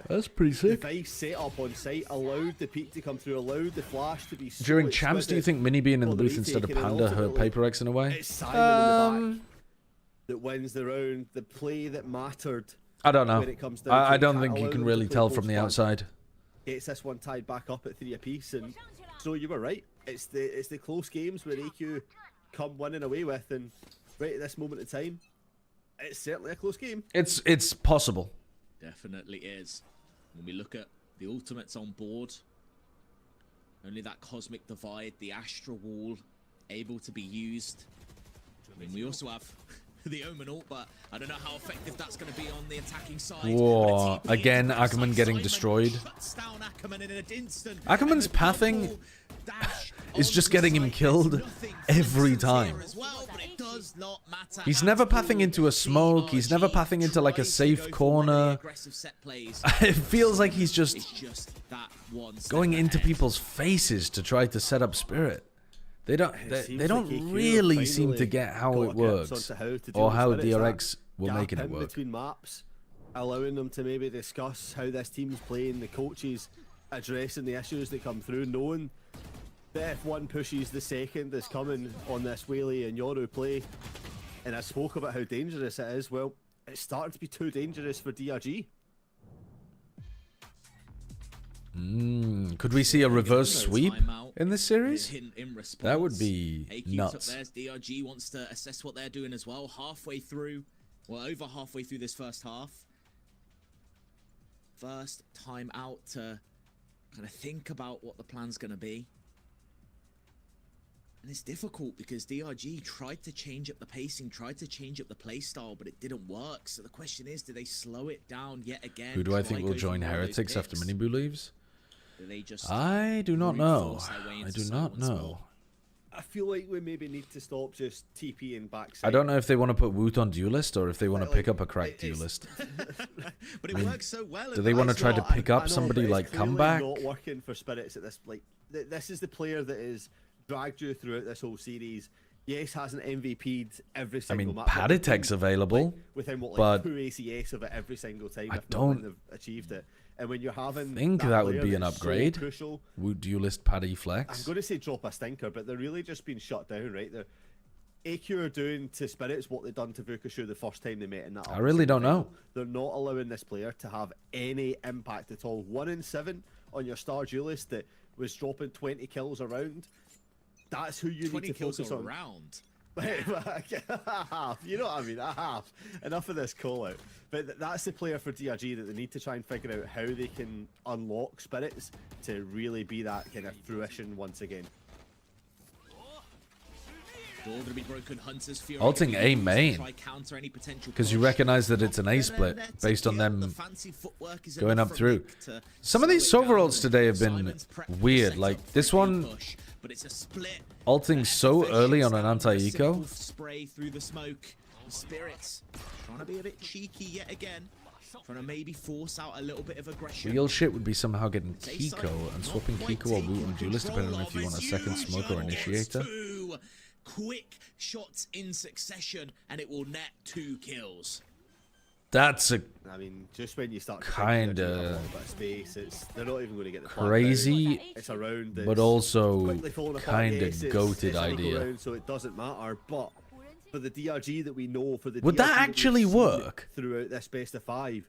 That's pretty sick. The device set up on site allowed the peak to come through, allowed the flash to be. During champs, do you think Mini being in the booth instead of Panda hurt Paper X in a way? It's Simon in the back that wins the round. The play that mattered. I don't know. I don't think you can really tell from the outside. Gets this one tied back up at 3 apiece, and so you were right. It's the close games where AQ come winning away with, and right at this moment in time, it's certainly a close game. It's possible. Definitely is. When we look at the ultimates on board, only that cosmic divide, the Astra Wall, able to be used. I mean, we also have the Omen ult, but I don't know how effective that's going to be on the attacking side. Whoa, again, Ackerman getting destroyed. Ackerman's pathing is just getting him killed every time. He's never pathing into a smoke. He's never pathing into like a safe corner. It feels like he's just going into people's faces to try to set up Spirit. They don't really seem to get how it works or how DRX will make it work. Between maps, allowing them to maybe discuss how this team's playing, the coaches addressing the issues that come through, knowing that if one pushes, the second is coming on this Waylay and Yoru play. And I spoke about how dangerous it is. Well, it's starting to be too dangerous for DRG. Could we see a reverse sweep in this series? That would be nuts. DRG wants to assess what they're doing as well. Halfway through, well, over halfway through this first half. First time out to kind of think about what the plan's going to be. And it's difficult because DRG tried to change up the pacing, tried to change up the play style, but it didn't work. So the question is, do they slow it down yet again? Who do I think will join Heretics after Miniboo leaves? I do not know. I do not know. I feel like we maybe need to stop just TPing backside. I don't know if they want to put Woot on Duelist or if they want to pick up a cracked Duelist. But it works so well. Do they want to try to pick up somebody like Comeback? Not working for Spirits at this. Like this is the player that is dragged you throughout this whole series. Yes, hasn't MVP'd every single match. Paditek's available, like, with him, what, but 2 ACS of it every single time. I don't have achieved it. And when you're having think that would be an upgrade. So crucial, Woot Duelist Paddy Flex. I'm going to say drop a stinker, but they're really just being shut down, right? AQ are doing to Spirits what they've done to Vukashu the first time they met in that. I really don't know. They're not allowing this player to have any impact at all. 1 in 7 on your star duelist that was dropping 20 kills around. That's who you need to focus on. Around. Half. You know what I mean? A half. Enough of this call out. But that's the player for DRG that they need to try and figure out how they can unlock spirits to really be that kind of fruition once again. Ulting A main, because you recognize that it's an A split based on them going up through. Some of these Sova ults today have been weird. Like this one, ulting so early on an anti-eco. Spray through the smoke. Spirits trying to be a bit cheeky yet again. Trying to maybe force out a little bit of aggression. Real shit would be somehow getting Kiko and swapping Kiko or Root and Duelist, depending on if you want a second smoke or initiator. Quick shots in succession, and it will net 2 kills. That's a I mean, just when you start kind of space, they're not even going to get the crazy, it's around, but also kind of goated it's idea. around, so it doesn't matter. But for the DRG that we know, for the Would DRG that that actually we've seen work? throughout this best of 5?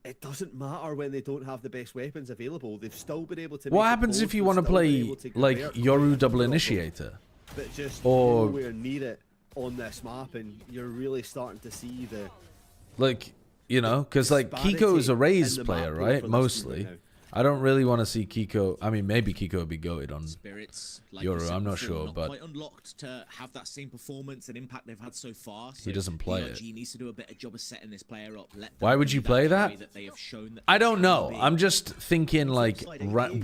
It doesn't matter when they don't have the best weapons available. They've still been able to. What make happens it if you close, want to they've still been play able to like convert Yoru quite double well. initiator? But just Or- nowhere near it on this map, and you're really starting to see the Like, you know, because like Kiko is a Raze player, right? Mostly. I don't really want to see Kiko. I mean, maybe Kiko would be goated on Spirits, Yoru. I'm not sure, not but quite unlocked to have that same performance and impact they've had so far. So he doesn't play DRG it. needs to do a better job of setting this player up. Let Why them would be you play that that? way that they have shown that I they don't can know. be. I'm just thinking like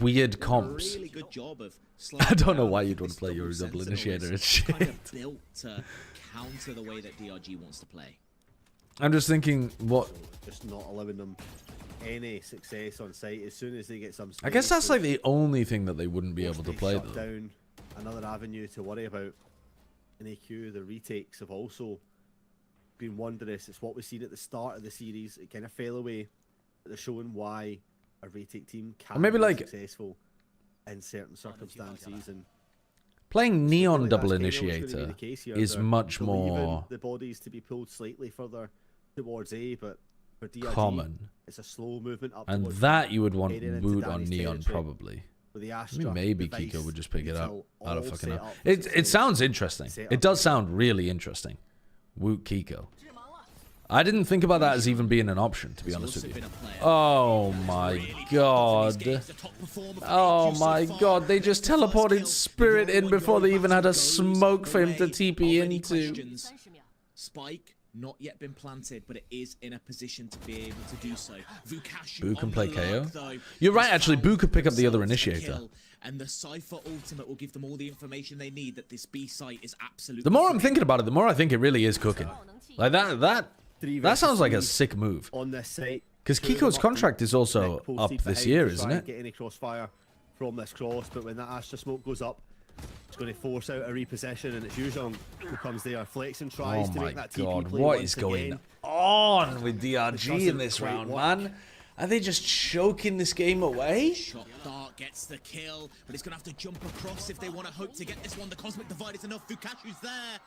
weird comps. Really good job of I don't know slowing why down you'd want to play this Yoru double Sentinel initiator and is shit. kind of built to counter the way that DRG wants to play. I'm just thinking what. just not allowing them any success on site as soon as they get some space. I guess that's like the only thing that they wouldn't be able to they play shut though. down another avenue to worry about. In AQ, the retakes have also been wondrous. It's what we've seen at the start of the series. It kind of fell away, but they're showing why a retake team can maybe be like- successful in certain circumstances. And Playing Neon really double that's kind of what's gonna be initiator the case here. is They're much believing more the bodies to be pulled slightly further towards A, but for DRG, common, it's a slow movement up and towards that you would want heading into boot on Danny's Neon territory. probably. with the I Astra. mean, maybe device Kiko would just pick it up. until I don't all fucking set know. up It success. sounds interesting. Set It up does sound really interesting. Woot Kiko. I didn't think about that as even being an option, to be honest with you. Oh my god. Oh my god, they just teleported Spirit in before they even had a smoke for him to TP into. Spike not yet been planted, but it is in a position to be able to do so. Boo can play KO. You're right, actually, Boo could pick up the other initiator. And the Cypher ultimate will give them all the information they need that this B site is absolutely. The more I'm thinking about it, the more I think it really is cooking. Like that sounds like a sick move. on this site. Because Two of Kiko's them contract is also Nick pulls up deep this behind year, to isn't try and it? Get any crossfire from this cross, but when that Astra smoke goes up, it's going to force out a repossession, and it's Yuzhong who comes there. Flexen tries Oh to my make that TP god, play what once is going again. on with DRG in doesn't this quite round, work. man? Are they just choking this game away? Shot Dart gets the kill, but it's going to have to jump across if they want to hope to get this one. The Cosmic Divide is enough. Fukashu's there.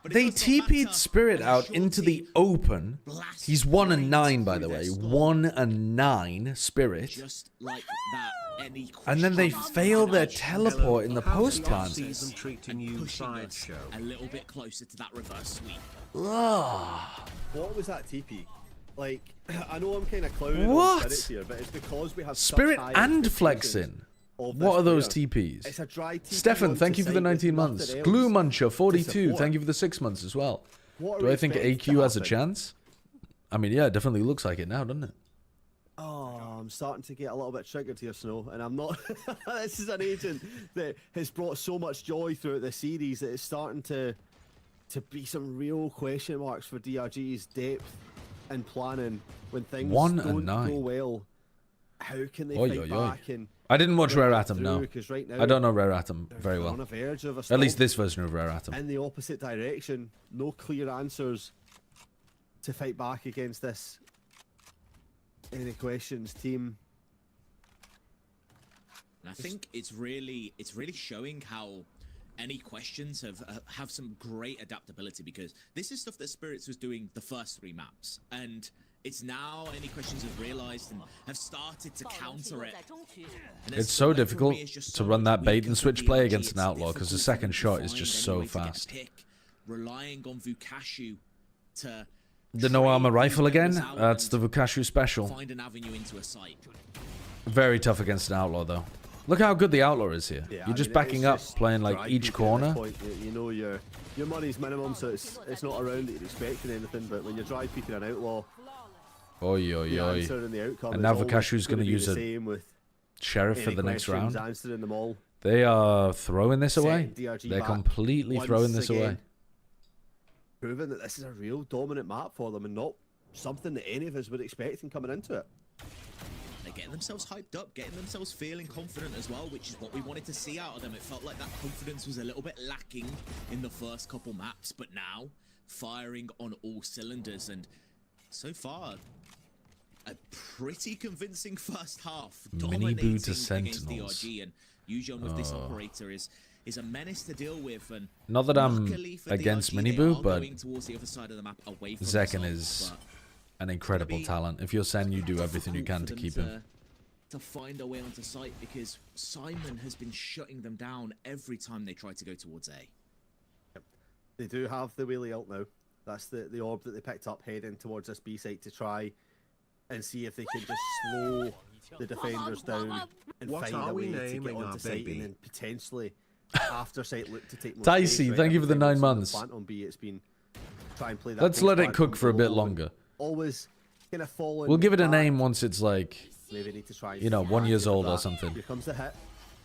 But it They does not TP'd matter. Spirit And out Short into the Team open. blasts He's 1 and right 9, by the through way. their storm. 1 and 9 Spirit. Just like that, any And then they question fail their mark teleport in the How's post the plant. off-season treating you pushing us sideshow? a little bit closer to that reverse sweep. Ugh. What was that TP? Like, I know I'm kind of clowning What? on Spirit here, but it's because we have such Spirit high and expectations flexing. of What this are those player. TPs? It's a dry TP Stefan, onto thank you for the site with 19 months. nothing else Glue Muncher, to 42, support. thank you for the 6 months as well. What are Do we I think expecting to AQ has a happen? chance? I mean, yeah, it definitely looks like it now, doesn't it? Oh, I'm starting to get a little bit triggered here, Snow, and I'm not. This is an agent that has brought so much joy throughout the series that it's starting to be some real question marks for DRG's depth and planning when things 1 and don't 9. go well. How can they Oi, fight oi, oi. back and I didn't watch bring Rare it Atom, through? no. Because right now I don't know Rare Atom they're very on well. the verge of a At least stop this version of Rare Atom. in the opposite direction. No clear answers to fight back against this AnyQuestions team. And I think it's really showing how AnyQuestions have some great adaptability, because this is stuff that Spirits was doing the first 3 maps, and it's now AnyQuestions have realized and have started to counter it. And It's as so Spike for difficult me is just to so run much that bait weaker and for switch play DRG, against an it's outlaw, 'cause the difficult for second them to shot is find just any so way to get the fast. pick relying on Vukashu to The no armor trade rifle these members again. out That's the and Vukashu special. find an avenue into a site. Very tough against an outlaw, though. Look how good the outlaw is here. Yeah, You're I just mean, backing it's up, just playing like dry each peeking at this corner. point. You know your money's minimum, so it's not around that you're expecting anything. But when you're dry peeking an outlaw, Oi, oi, the oi. answer and the outcome And is now always Vukashu's going gonna to use the a same with Sheriff for the next AnyQuestions, round. answering them all. They are throwing this away. Setting DRG They're back completely once throwing this again, away. proving that this is a real dominant map for them and not something that any of us were expecting coming into it. They're getting themselves hyped up, getting themselves feeling confident as well, which is what we wanted to see out of them. It felt like that confidence was a little bit lacking in the first couple maps, but now firing on all cylinders, and so far a pretty convincing first half, Mini dominating boot to against Sentinels. DRG, and Yujon with this operator is a menace to deal with. And Not that I'm luckily for against DRG, Mini they Boo, are but going towards the other side of the map away from Zekken the is site, but an incredible talent. If you're Sen, you do everything you can to difficult keep for them him. to find a way onto site, because Simon has been shutting them down every time they try to go towards A. They do have the wheelie ult now. That's the orb that they picked up heading towards this B site to try and see if they can just slow the defenders down and What find are a we way to get naming onto our site baby? and then potentially after site look to take more Dicey, space, thank you for the Every time 9 we've months. seen the plant on B, it's been try and play that Let's let it post cook plant for a bit below and longer. Always kind of falling. We'll give it a back. name once it's like, Maybe need to try and you know, get 1 year back into old or that. something. Here comes the hit.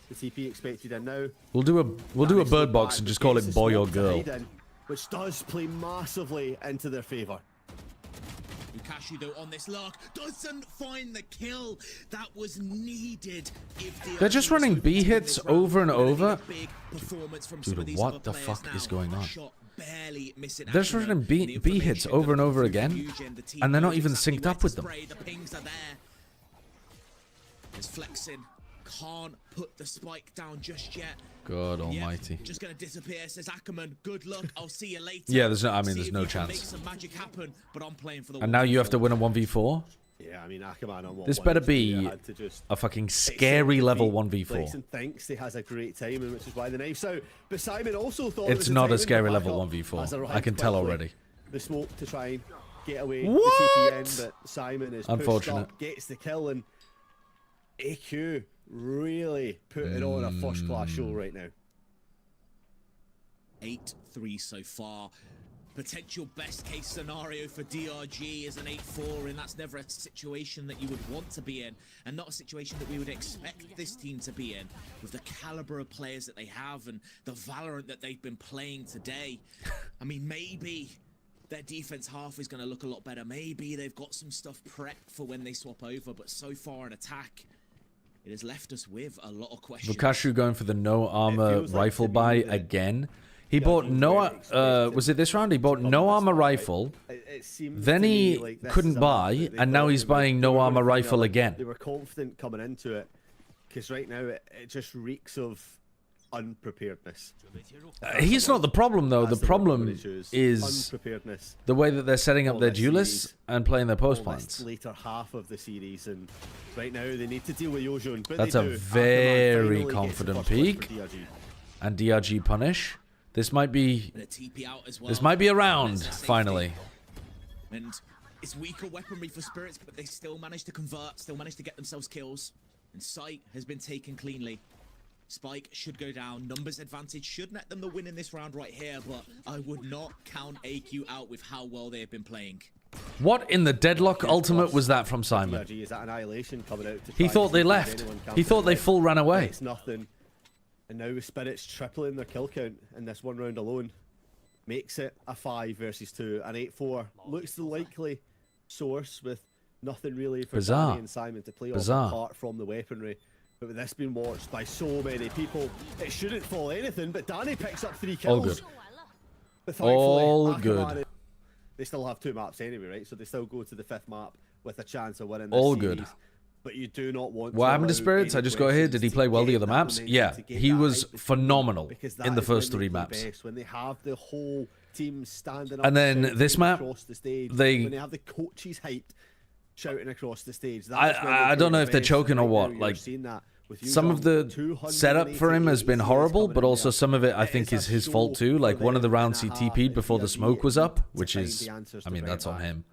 The TP expected in now. We'll do a Managed to bird get box back, and but just call gets it the boy or smoke to girl. hide in, which does play massively into their favour. Vukashu though on this lark doesn't find the kill that was needed. If They're just running B hits over and over. Dude, Dude, what the fuck is going on? They're They're just running B hits over and over again, and they're not even synced up with them. The pings are there. There's flexing. Can't put the spike down just yet. God Yep, almighty. just gonna disappear, says Ackerman. Good luck. I'll see you later. Yeah, there's no- I mean, See there's if no you can chance. Make some magic happen, but I'm playing for the And now you have to 1v4. win a 1v4? Yeah, I mean, Ackerman on what This one better and two, be had to just a fucking accept scary level defeat. 1v4. Flexen thinks he has a great timing, which is why the knife's out. But Simon also thought It's it was not a timing, scary but level backup 1v4. has arrived I can tell quickly. already. The smoke to try and get away. What? The TP in, but Simon is pushed Unfortunate. up, gets the kill, and AQ really put it on a first-class show right now. 8-3 so far. Potential best case scenario for DRG is an 8-4, and that's never a situation that you would want to be in, and not a situation that we would expect this team to be in, with the caliber of players that they have and the Valorant that they've been playing today. I mean, maybe their defense half is going to look a lot better. Maybe they've got some stuff prepped for when they swap over, but so far in attack, it has left us with a lot of questions. Vukashu going for the no armor feels like rifle to me buy that- again. He Yeah, bought he was no, very expectant was it this round? He bought to no come armor this far, right? rifle. It seems Then to he me like this couldn't is a buy, map that they and now thought he's they were- buying they no were armor gonna bring rifle up. again. They were confident coming into it, because right now it just reeks of unpreparedness. He's not the problem, though. That's The word I'm problem gonna choose. is unpreparedness. the way that they're setting up All their this duelists series. and playing their post All this plans. later half of the series, and right now they need to deal with Yojun. But That's they a do. Ackerman very finally gets the confident first click for peak. DRG. And DRG punish. This might be And a TP out as well. this might be a round, That's a safety. finally. And it's weaker weaponry for Spirits, but they still manage to convert, still manage to get themselves kills. And Sight has been taken cleanly. Spike should go down. Numbers advantage should net them the win in this round right here, but I would not count AQ out with how well they have been playing. What in the deadlock ultimate was that from Simon? DRG is that annihilation coming out to He try thought and they see if left. anyone can He thought they prevent. full ran away. It's nothing. And now with Spirits tripling their kill count in this one round alone, makes it a 5 versus 2. An 8-4 looks the likely source, with nothing really for Bizarre. Danny and Simon to play Bizarre. off apart from the weaponry. But with this being watched by so many people, it shouldn't fall anything. But Danny picks up 3 kills. All good. But thankfully, All Ackerman good. is- They still have 2 maps anyway, right? So they still go to the 5th map with a chance of winning this All series. good. But you do not want What happened to allow Spirits? I any just got here. Did he questions play to well the get other that maps? momentum, Yeah, to get he that was hype between them, phenomenal because in the that is when first they 3 play maps. best, when they have the whole team standing up And then shouting this map, across the stage, they- when they have the coaches hyped shouting across the stage. I don't know if they're choking or what, You're like, seeing that With you some of the 280 setup for him has been ACs horrible, coming but in also there. some of it I It think is is a his show fault too. for Like one of the them rounds he and a half, TP'd before the DRG smoke was up, to which find is, the answers I to mean, bring that's it on back. him.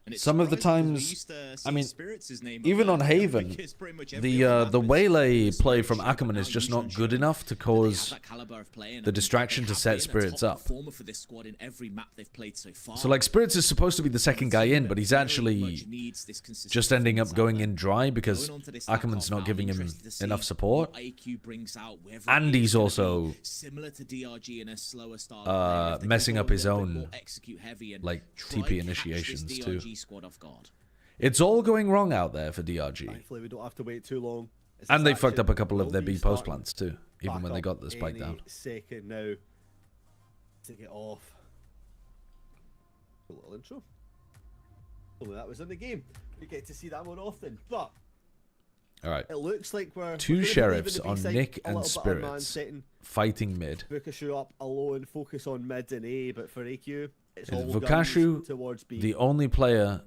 And it's Some of the surprising 'cause we times, used to I see mean, Spirits' name even up on there, Haven, because pretty much every other the map waylay is play Spirit from Show, but Ackerman now is just Yushan not good Show, enough to they have cause that caliber of play, and the they distraction have to set been a Spirits top up. performer for this squad in every map they've played so far. So like Spirits is supposed to be the second guy in, but he's Very actually much needs this consistent just ending up performance out going there. in dry because Going on to this Ackerman's knockout not round, giving him interested to see enough support. what AQ brings out, whether And it is he's gonna also, be similar to DRG in a slower style of play, if they can messing go up a his little bit own, more execute heavy and like, try TP and catch this initiations too. DRG squad off guard. It's all going wrong out there for DRG. Thankfully, we don't have to wait too long. As And this they fucked action up a couple of will their be B post starting plants too, even back when they up got the spike any down. second now to get off. A little intro. Only that was in the game. We get to see that one often, but All right, it looks like we're two gonna be sheriffs leaving on the B side Nick a and little bit unmanned, Spirits setting fighting mid. Vukashu up alone, focus on mid and A, but for AQ, it's Is all Vukashu guns towards B. the only player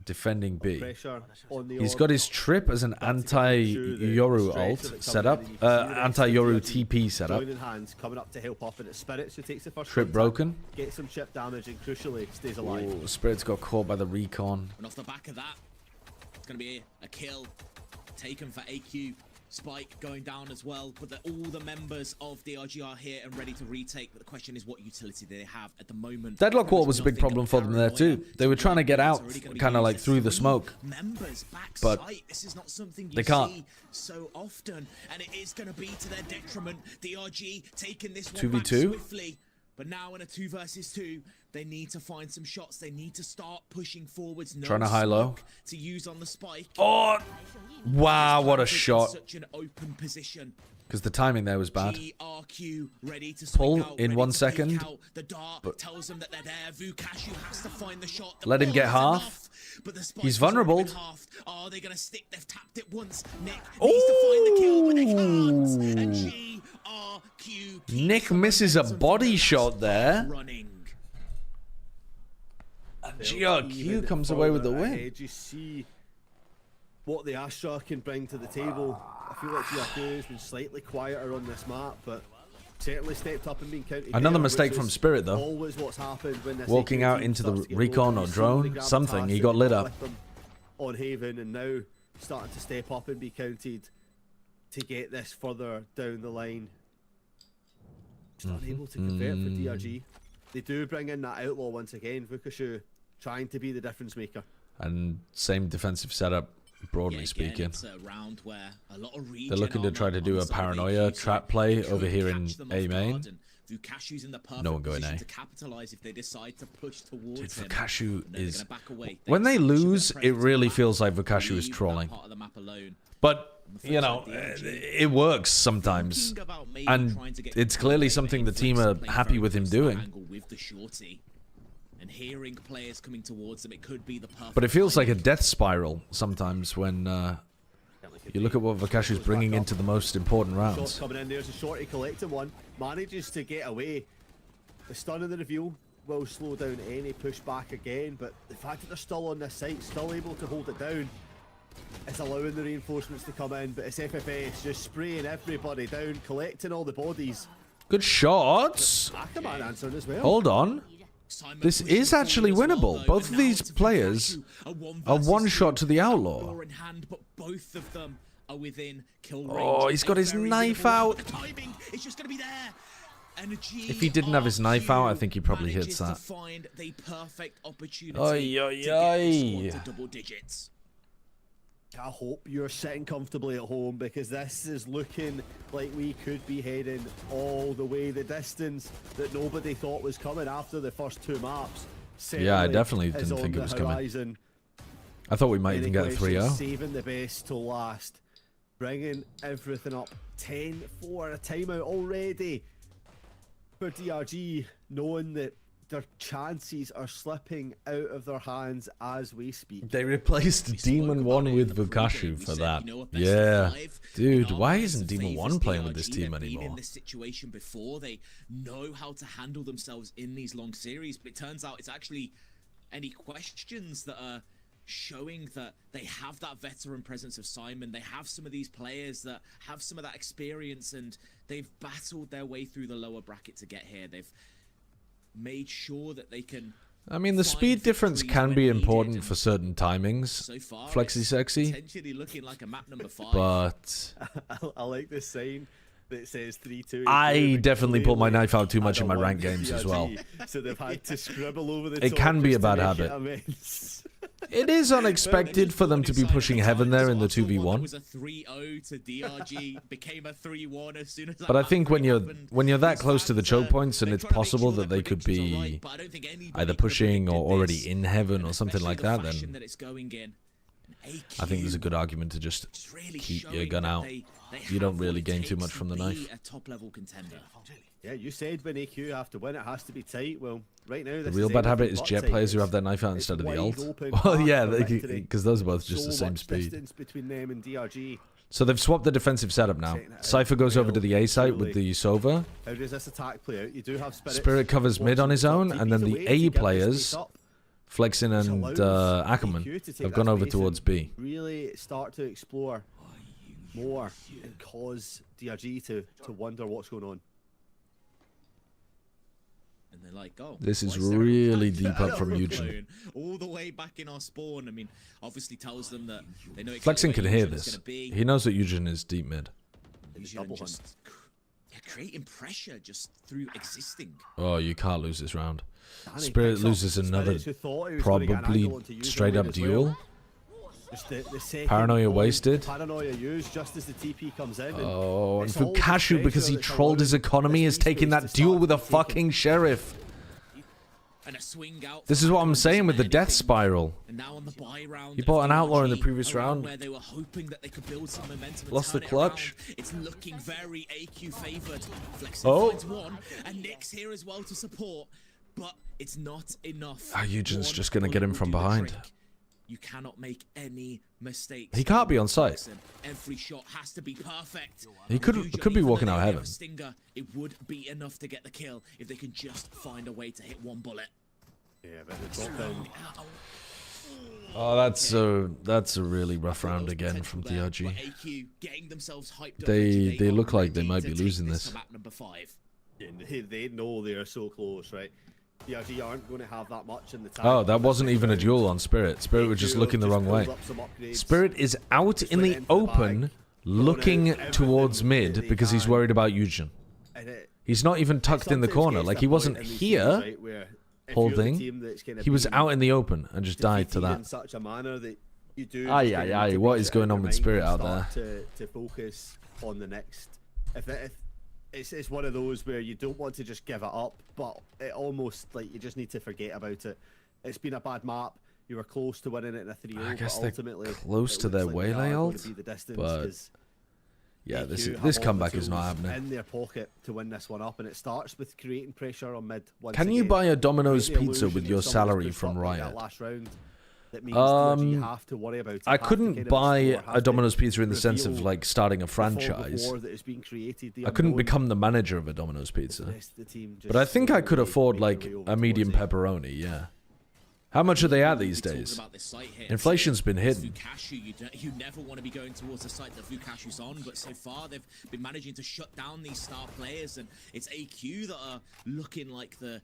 defending B? Pressure on the He's orb. got his trip as an anti-Yoru alt set up, anti-Yoru TP set up. Joining hands, coming up to help up, and it's Spirits who takes the first Trip contact, broken. gets some chip damage, and crucially stays alive. Oh, Spirits got caught by the recon. And off the back of that, it's going to be a kill taken for AQ. Spike going down as well, but all the members of DRG are here and ready to retake. But the question is, what utility do they have at the moment? Deadlock There Wall is was a big nothing problem for them there paranoia too. They were trying to get work. out, It's already gonna be kind of used like as through the 3 smoke. members back But sight. This is not something you they can't. see so often, and it is going to be to their detriment. DRG taking this one 2v2? back swiftly. But now in a 2 versus 2, they need to find some shots. They need to start pushing forwards. No Trying to high-low. smoke to use on the spike. Oh, wow, what a Planted in shot. Such an open position. Because the timing there was bad. GRQ ready to Pull swing out, in ready 1 to second, peek out. The dart tells them that they're there. Vukashu has to find the shot. The Let him ball get is half. enough, but the spike He's has already vulnerable. been halved. Are they gonna stick? They've tapped it once. Nick needs to find the kill, but they can't. And GRQ keeps Nick the misses a momentum body from the shot last there. half running. Even GRQ comes away with the further win. ahead, you see what the Astra can bring to the table. I feel like GRQ has been slightly quieter on this map, but certainly stepped up and been counted. Another better, mistake which from is Spirit, though. Always what's happened when this Walking AQ out team into the starts to get recon low. or You see drone, the something, he gravitas got that lit they up. with them on Haven, and now starting to step up and be counted to get this further down the line. Just unable to convert for DRG. They do bring in that outlaw once again. Vukashu trying to be the difference maker. And same defensive setup, broadly Yeah, again, speaking. it's a round where a lot of They're looking to try to do a paranoia trap play over here in A main. Vukashu's in the perfect No one going position A. to capitalize if they decide to push towards Dude, him. Vukashu No, they're is... gonna back away. When they establish a bit of lose, it presence on really the map, feels like Vukashu is leave that trolling. part of the map alone. But, On the flip you side, know, DRG it works sometimes. thinking about maybe And trying to get it's control clearly of something main the team flanks are and playing happy very with him close to that doing. angle with the shorty. And hearing players coming towards them, it could be the perfect But it feels like a timing. death spiral sometimes when you look at what Vukashu's bringing into the most important Shots rounds. coming in, there's a shorty collecting one, manages to get away. The stun in the reveal will slow down any pushback again, but the fact that they're still on this site, still able to hold it down, is allowing the reinforcements to come in, but it's FFS just spraying everybody down, collecting all the bodies. Good shots. Ackerman answering as well. Hold on. Simon This pushing is actually forward as well, winnable. though, Both and of now these it's players Vukashu, a one are versus one two. shot to the outlaw. Outlaw in hand, but both of them are within kill range. Oh, he's got A his very knife winnable out. round, but the timing is just going to be there. And If he didn't have his knife out, I think he probably hits manages to that. find the perfect opportunity Oy, oy, to get this oy. squad to double digits. I hope you're sitting comfortably at home, because this is looking like we could be heading all the way the distance that nobody thought was coming after the first 2 maps. Yeah, I Certainly definitely is didn't on think it the was coming. horizon. I thought we might even get a AnyQuestions 3-0. saving the best till last, bringing everything up. 10-4, a timeout already for DRG, knowing that their chances are slipping out of their hands as we speak. They replaced We spoke Demon about 1 it in with the pregame. Vukashu We for said, that. you know, a best of Yeah. 5 Dude, in our why eyes isn't Demon favours 1 playing with this DRG. team They've been anymore? in this situation before. They know how to handle themselves in these long series, but it turns out it's actually AnyQuestions that are showing that they have that veteran presence of Simon. They have some of these players that have some of that experience, and they've battled their way through the lower bracket to get here. They've made sure that they can. I mean, the speed difference can be important for certain timings. So far, Flexi sexy. Potentially looking like a map number 5. But I like this sign that says 3-2. I definitely pull my knife out too much in my ranked games as well. So they've had to scribble over the It top can be just a bad to make habit. it immense. It is unexpected for them to be pushing Heaven there in the It 2v1. was a 3-0 to DRG, became a 3-1 as soon as that But I think when happened. you're that These close to the fans, choke points, and they're it's trying to make possible sure that their they could predictions are be right, but I don't think anybody either could pushing or predict already this, in Heaven or and something especially like the that, fashion then that it's going in. I think there's a good argument to just keep your gun out. You don't really gain too much from the knife. A top-level contender. Yeah, you said when AQ have to win, it has to be tight. Well, right now, The this real is bad habit anything is but Jet tight. players who have their knife out It's instead of the wide ult. open Well, path yeah, for victory. because those are both just So the same much speed. distance between them and DRG. So they've swapped the defensive setup now. Cypher goes over to the A site with the Sova. How does this attack play out? You do have Spirit. Spirit covers mid on his own, and then the A players, Flexin Flexin and Ackerman, have gone over towards B. Really start to explore more and cause DRG to wonder what's going on. And they're like, oh, This is why there a really tank deep up from clone Eugen. all the way back in our spawn? I mean, obviously tells them that they know Flexin exactly can where hear Eugen's this. gonna be. He knows that Eugen is deep mid. Eugen double just creating pressure just through existing. Oh, you can't lose this round. Danny Spirit picks up loses another Spirits who thought he was gonna get an probably angle onto Eugen straight up as well. duel. Just the second Paranoia ball, wasted. Paranoia used just as the TP comes in. Oh, and it's all the Fukashu, because pressure he that's trolled his allowed economy, this is taking space that to duel start with a taking- fucking sheriff. And a swing out This for is what I'm Ackerman saying with the doesn't death anything. spiral. And now on the buy round, He bought an outlaw in the DRG previous around round. where they were hoping that they could build some momentum and Lost turn the it clutch. around. It's looking very AQ favored. Flexin Oh. finds one, and Nick's here as well to support, but it's not enough. Eugen's One just gonna get him bullet from will do the behind. trick. You cannot make any mistakes. He can't be on site. Flexin. Every shot has to be perfect. He could Eugen, be even walking though out they have heaven. a stinger, it would be enough to get the kill if they can just find a way to hit one bullet. Yeah, but the drop down. Oh, that's a really rough round again from DRG. They look like they might be losing this. Yeah, they know they're so close, right? DRG aren't going to have that much in the tank. Oh, that wasn't even a duel on Spirit. Spirit was just looking the wrong way. Spirit is out in the open, looking towards mid because he's worried about Eugen. He's not even tucked in the corner. Like, he wasn't here holding. He was out in the open and just died to that. In such a manner that you do. Aye, just aye, need aye, to what base is it going in on your with mind Spirit and out start to focus on the next. If it's one of those where you don't want to just give it up, but it almost like you just need to forget about it. It's been a bad map. You were close to winning it in a 3-0, I guess but they're ultimately close it to their looks like they waylay are ult, going to be the distance, but 'cause yeah, AQ this have this all the comeback is not tools happening. in their pocket to win this one up, and it starts with creating pressure on mid. Once Can you again. buy a Domino's Create the pizza with illusion your that someone's salary pushed from up like that Riot? last round. That means DRG have to worry about it, I have to couldn't kind of buy explore, have a to Domino's pizza in the sense of reveal like starting a the fog of franchise. war that is being created, the I couldn't unknown. become the manager of a Domino's The pizza. rest of the team But I just think I could slowly afford make like their way over a medium towards it. pepperoni, yeah. How much are they at these days? Inflation's been hidden. You never want to be going towards the site that Vukashu's on, but so far they've been managing to shut down these star players, and it's AQ that are looking like the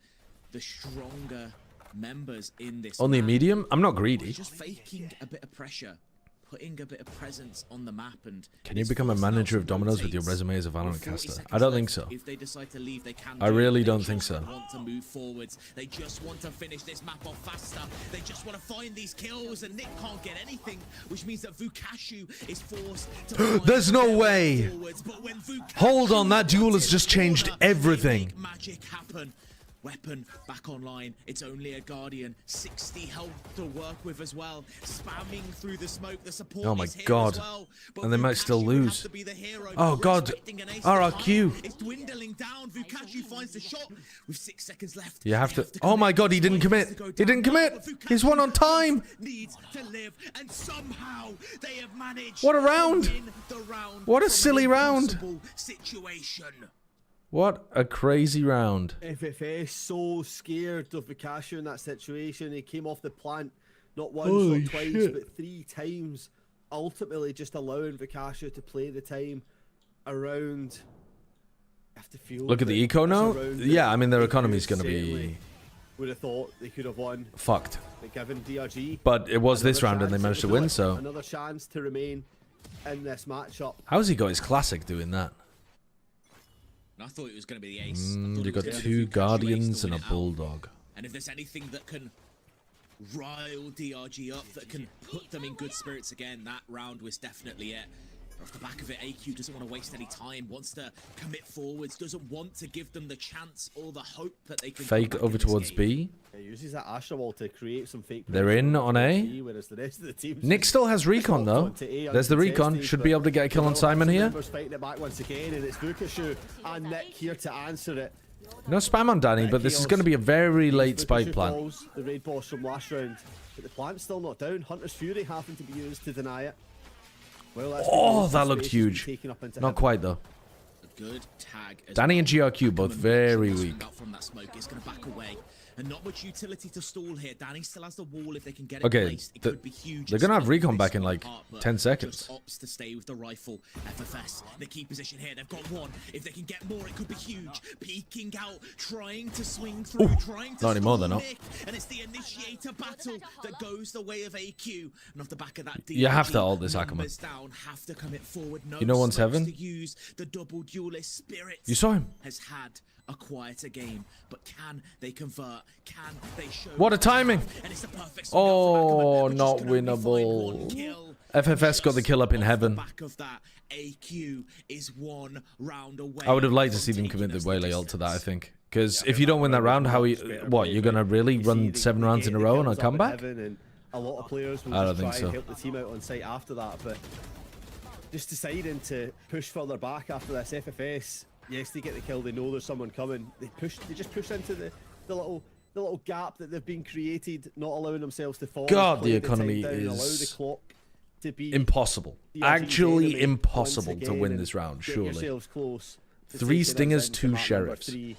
stronger members in this. Only a map. medium? I'm not greedy. Just faking a bit of pressure, putting a bit of presence on the map, and Can you it's become a forced now manager to of Domino's with your rotate. resume as a With Valorant 40 caster? seconds I don't left, think so. If they decide to leave, they can. I do it. really They don't just think so. Want to move forwards. They just want to finish this map off faster. They just want to find these kills, and Nick can't get anything, which means that Vukashu is forced to. find There's no their way. forwards, but when Vukashu Hold on, that duel has is just changed corner, they everything. make magic happen. Weapon back online. It's only a Guardian. 60 health to work with as well. Spamming through the smoke. The support Oh my is here God. as well. But And they might still Vukashu would have lose. to be the hero. Oh We're God. expecting an ace RRQ. behind. It's dwindling down. Vukashu finds the shot with 6 seconds left. You have They to. Oh my God, he didn't commit. He didn't commit. He's one on time. Needs to live, and somehow they have managed. What a round. To win the round. What a from an silly round. impossible situation. What a crazy round. FFS so scared of Vukashu in that situation. He came off the plant not once, Holy not twice, shit. but 3 times, ultimately just allowing Vikashu to play the time around. I have to feel Look at the that eco it's now. around Yeah, that I mean, their they economy's could going to certainly be would have thought they could have won, fucked. but given DRG. But it was this another round and they chance, managed to it'll be win, like so... another chance to remain in this matchup. How's he got his classic doing that? And I thought it was going to be the ace. You got 2 Guardians and a Bulldog. And if there's anything that can rile DRG up, that can put them in good spirits again, that round was definitely it. Off the back of it, AQ doesn't want to waste any time, wants to commit forwards, doesn't want to give them the chance or the hope that they can Fake come back over in this towards game. B. He uses that Asher wall to create some fake. They're pressure in on A. B, whereas the rest of the teams Nick still has recon though. onto A There's the recon. uncontested, Should but be able to get a kill on the Simon here. members fighting it back once again, and it's Vukashu and Nick here to answer it. No spam on Danny, but this is going to be a very late spike Vukashu plan. calls the raid boss from last round, but the plant's still not down. Hunter's Fury having to be used to deny it. Well, that's Oh, because that the looked space has been huge. taken up into Not heaven. quite though. A good tag as Danny well. and GRQ both very Coming weak. out from that smoke is going to back away. And not much utility to stall here. Danny still has the wall if they can get it Okay, placed. It the- could be huge. they're It's gonna have not recon this back in small like part, but 10 seconds. just opts to stay with the rifle. FFS, the key position here. They've got 1. If they can get more, it could be huge. Peeking out, trying to swing through, trying to not anymore, they're stall not. Nick. And it's the initiator battle that goes the way of AQ. And off the back of that, You have to DRG, ult this Ackerman. numbers down, have to commit forward. No You know one's smokes heaven? to use. The double duelist spirits You saw him. has had a quieter game, but can they convert? Can they show? What a timing! And it's the perfect Oh, Ackerman, not which is gonna only find winnable. one kill. FFS got the kill up in Off heaven. The back of that, AQ is 1 round away. I would have liked to from see them taking commit the us waylay ult to that, I distance. think. Because if you don't win that round, how what, you're going to really You see run they- 7 they rounds get in a the row on kills a up in comeback? heaven, and a lot of players will I don't just think try so. and help the team out on site after that, but just deciding to push further back after this FFS. Yes, they get the kill. They know there's someone coming. They just push into the little gap that they've been created, not allowing themselves to fall. God, play the time economy down, allow the is clock to be Impossible. DRG's Actually enemy impossible once to again, win and this round, get surely. yourselves close to 3 taking us stingers, into 2 map number sheriffs. 3,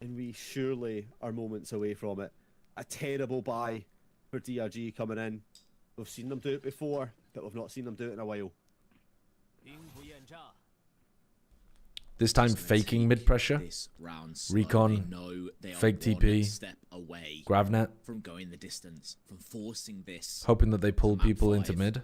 and we surely are moments away from it. A terrible buy for DRG coming in. We've seen them do it before, but we've not seen them do it in a while. This time faking mid pressure. This round slow. Recon, They know they are fake one TP, step away Gravnet, from going the distance, from forcing this, hoping that they pull Map people into 5. mid.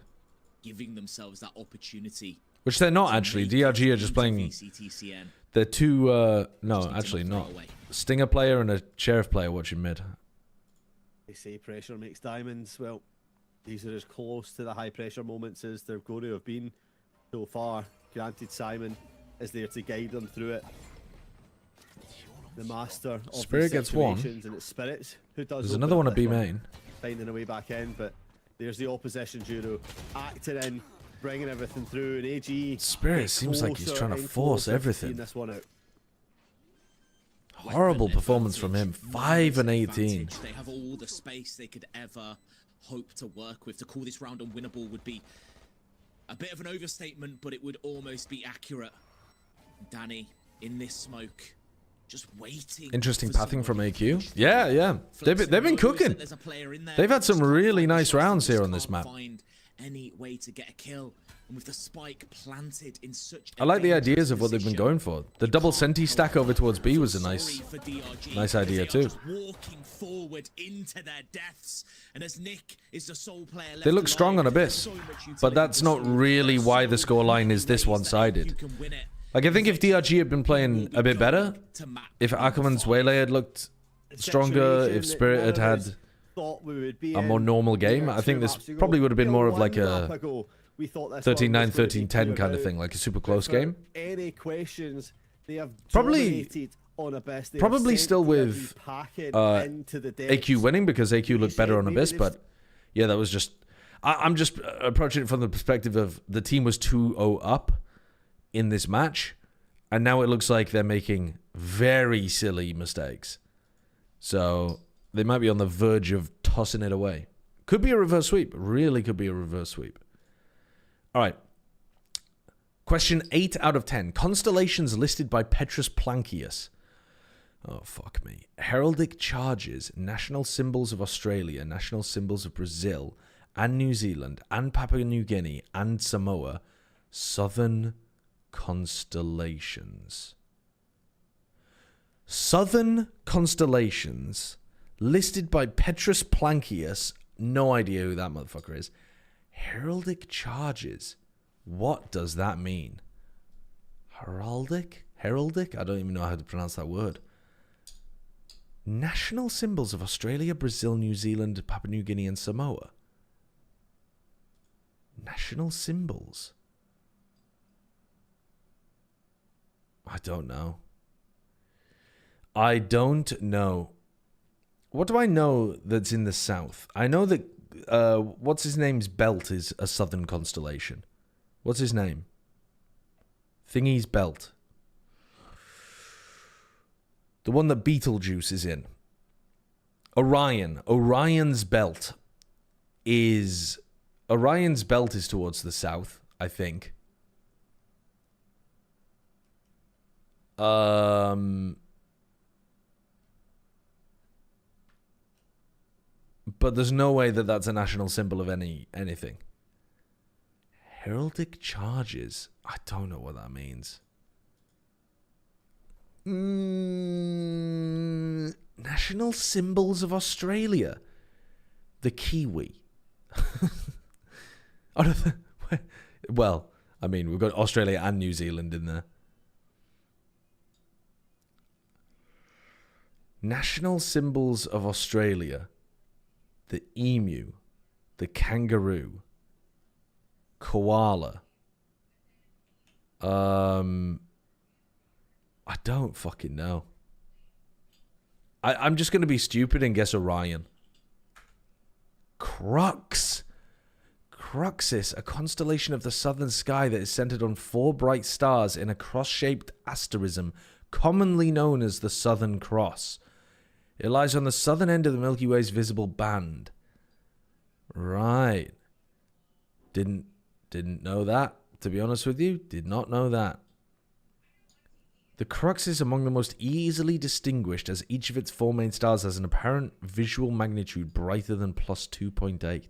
giving themselves that opportunity. Which they're not to actually. make DRG are it just into playing. VCTCN. They're 2, Just no, need to actually not not. throw it away. Stinger player and a sheriff player watching mid. They say pressure makes diamonds. Well, these are as close to the high pressure moments as they're going to have been so far. Granted, Simon is there to guide them through it. The master of Spirit these gets one. situations, and it's Spirits who does. There's open another up one at this B main. finding a way back in, but there's the opposition judo acting in, bringing everything through, and AG. Spirit get seems like he's closer trying to and force closer to everything. seeing this one out. Horrible Weapon performance from him. advantage, 5 and numbers 18. advantage. They have all the space they could ever hope to work with. To call this round unwinnable would be a bit of an overstatement, but it would almost be accurate. Danny in this smoke, just waiting. Interesting for pathing from someone to AQ. push Yeah, through. yeah. They've Flexing been knows cooking. that there's a player in there, They've but had some just can't really find the nice shots, rounds just here on this can't map. Find any way to get a kill, and with the spike planted in such. I like the a ideas of what they've been position, going for. The double senti stack over towards B was a nice nice idea too. Walking forward into their deaths, and as Nick is the sole player left They look strong alive, on Abyss, so much utility but that's to not score. really There's why the so scoreline many is this ways that one-sided. you can win it. Like, I think if DRG had been playing a bit better, if Ackerman's Waylay had looked stronger, if Spirit had had a more normal game, I think this probably would have been more of like a 13-9, 13-10 kind of thing, like a super close game. Any questions? They have Probably- dominated on Abyss. They have Probably sent still DRG with packing into the AQ depths. winning because AQ looked better on Maybe Abyss, they've- but yeah, that was just... I'm just approaching it from the perspective of the team was 2-0 up in this match, and now it looks like they're making very silly mistakes. So they might be on the verge of tossing it away. Could be a reverse sweep. Really could be a reverse sweep. All right. Question 8 out of 10. Constellations listed by Petrus Plancius. Oh, fuck me. Heraldic charges, national symbols of Australia, national symbols of Brazil, and New Zealand, and Papua New Guinea, and Samoa. Southern constellations. Southern constellations, listed by Petrus Plancius. No idea who that motherfucker is. Heraldic charges. What does that mean? Heraldic? Heraldic? I don't even know how to pronounce that word. National symbols of Australia, Brazil, New Zealand, Papua New Guinea, and Samoa. National symbols. I don't know. I don't know. What do I know that's in the south? I know that, what's his name's belt is a southern constellation. What's his name? Thingy's belt. The one that Beetlejuice is in. Orion. Orion's belt is towards the south, I think. But there's no way that that's a national symbol of anything. Heraldic charges. I don't know what that means. National symbols of Australia. The kiwi. Well, I mean, we've got Australia and New Zealand in there. National symbols of Australia. The emu. The kangaroo. Koala. I don't fucking know. I'm just going to be stupid and guess Orion. Crux. Cruxis, a constellation of the southern sky that is centered on 4 bright stars in a cross-shaped asterism, commonly known as the Southern Cross. It lies on the southern end of the Milky Way's visible band. Right. Didn't know that, to be honest with you. Did not know that. The crux is among the most easily distinguished, as each of its 4 main stars has an apparent visual magnitude brighter than plus 2.8.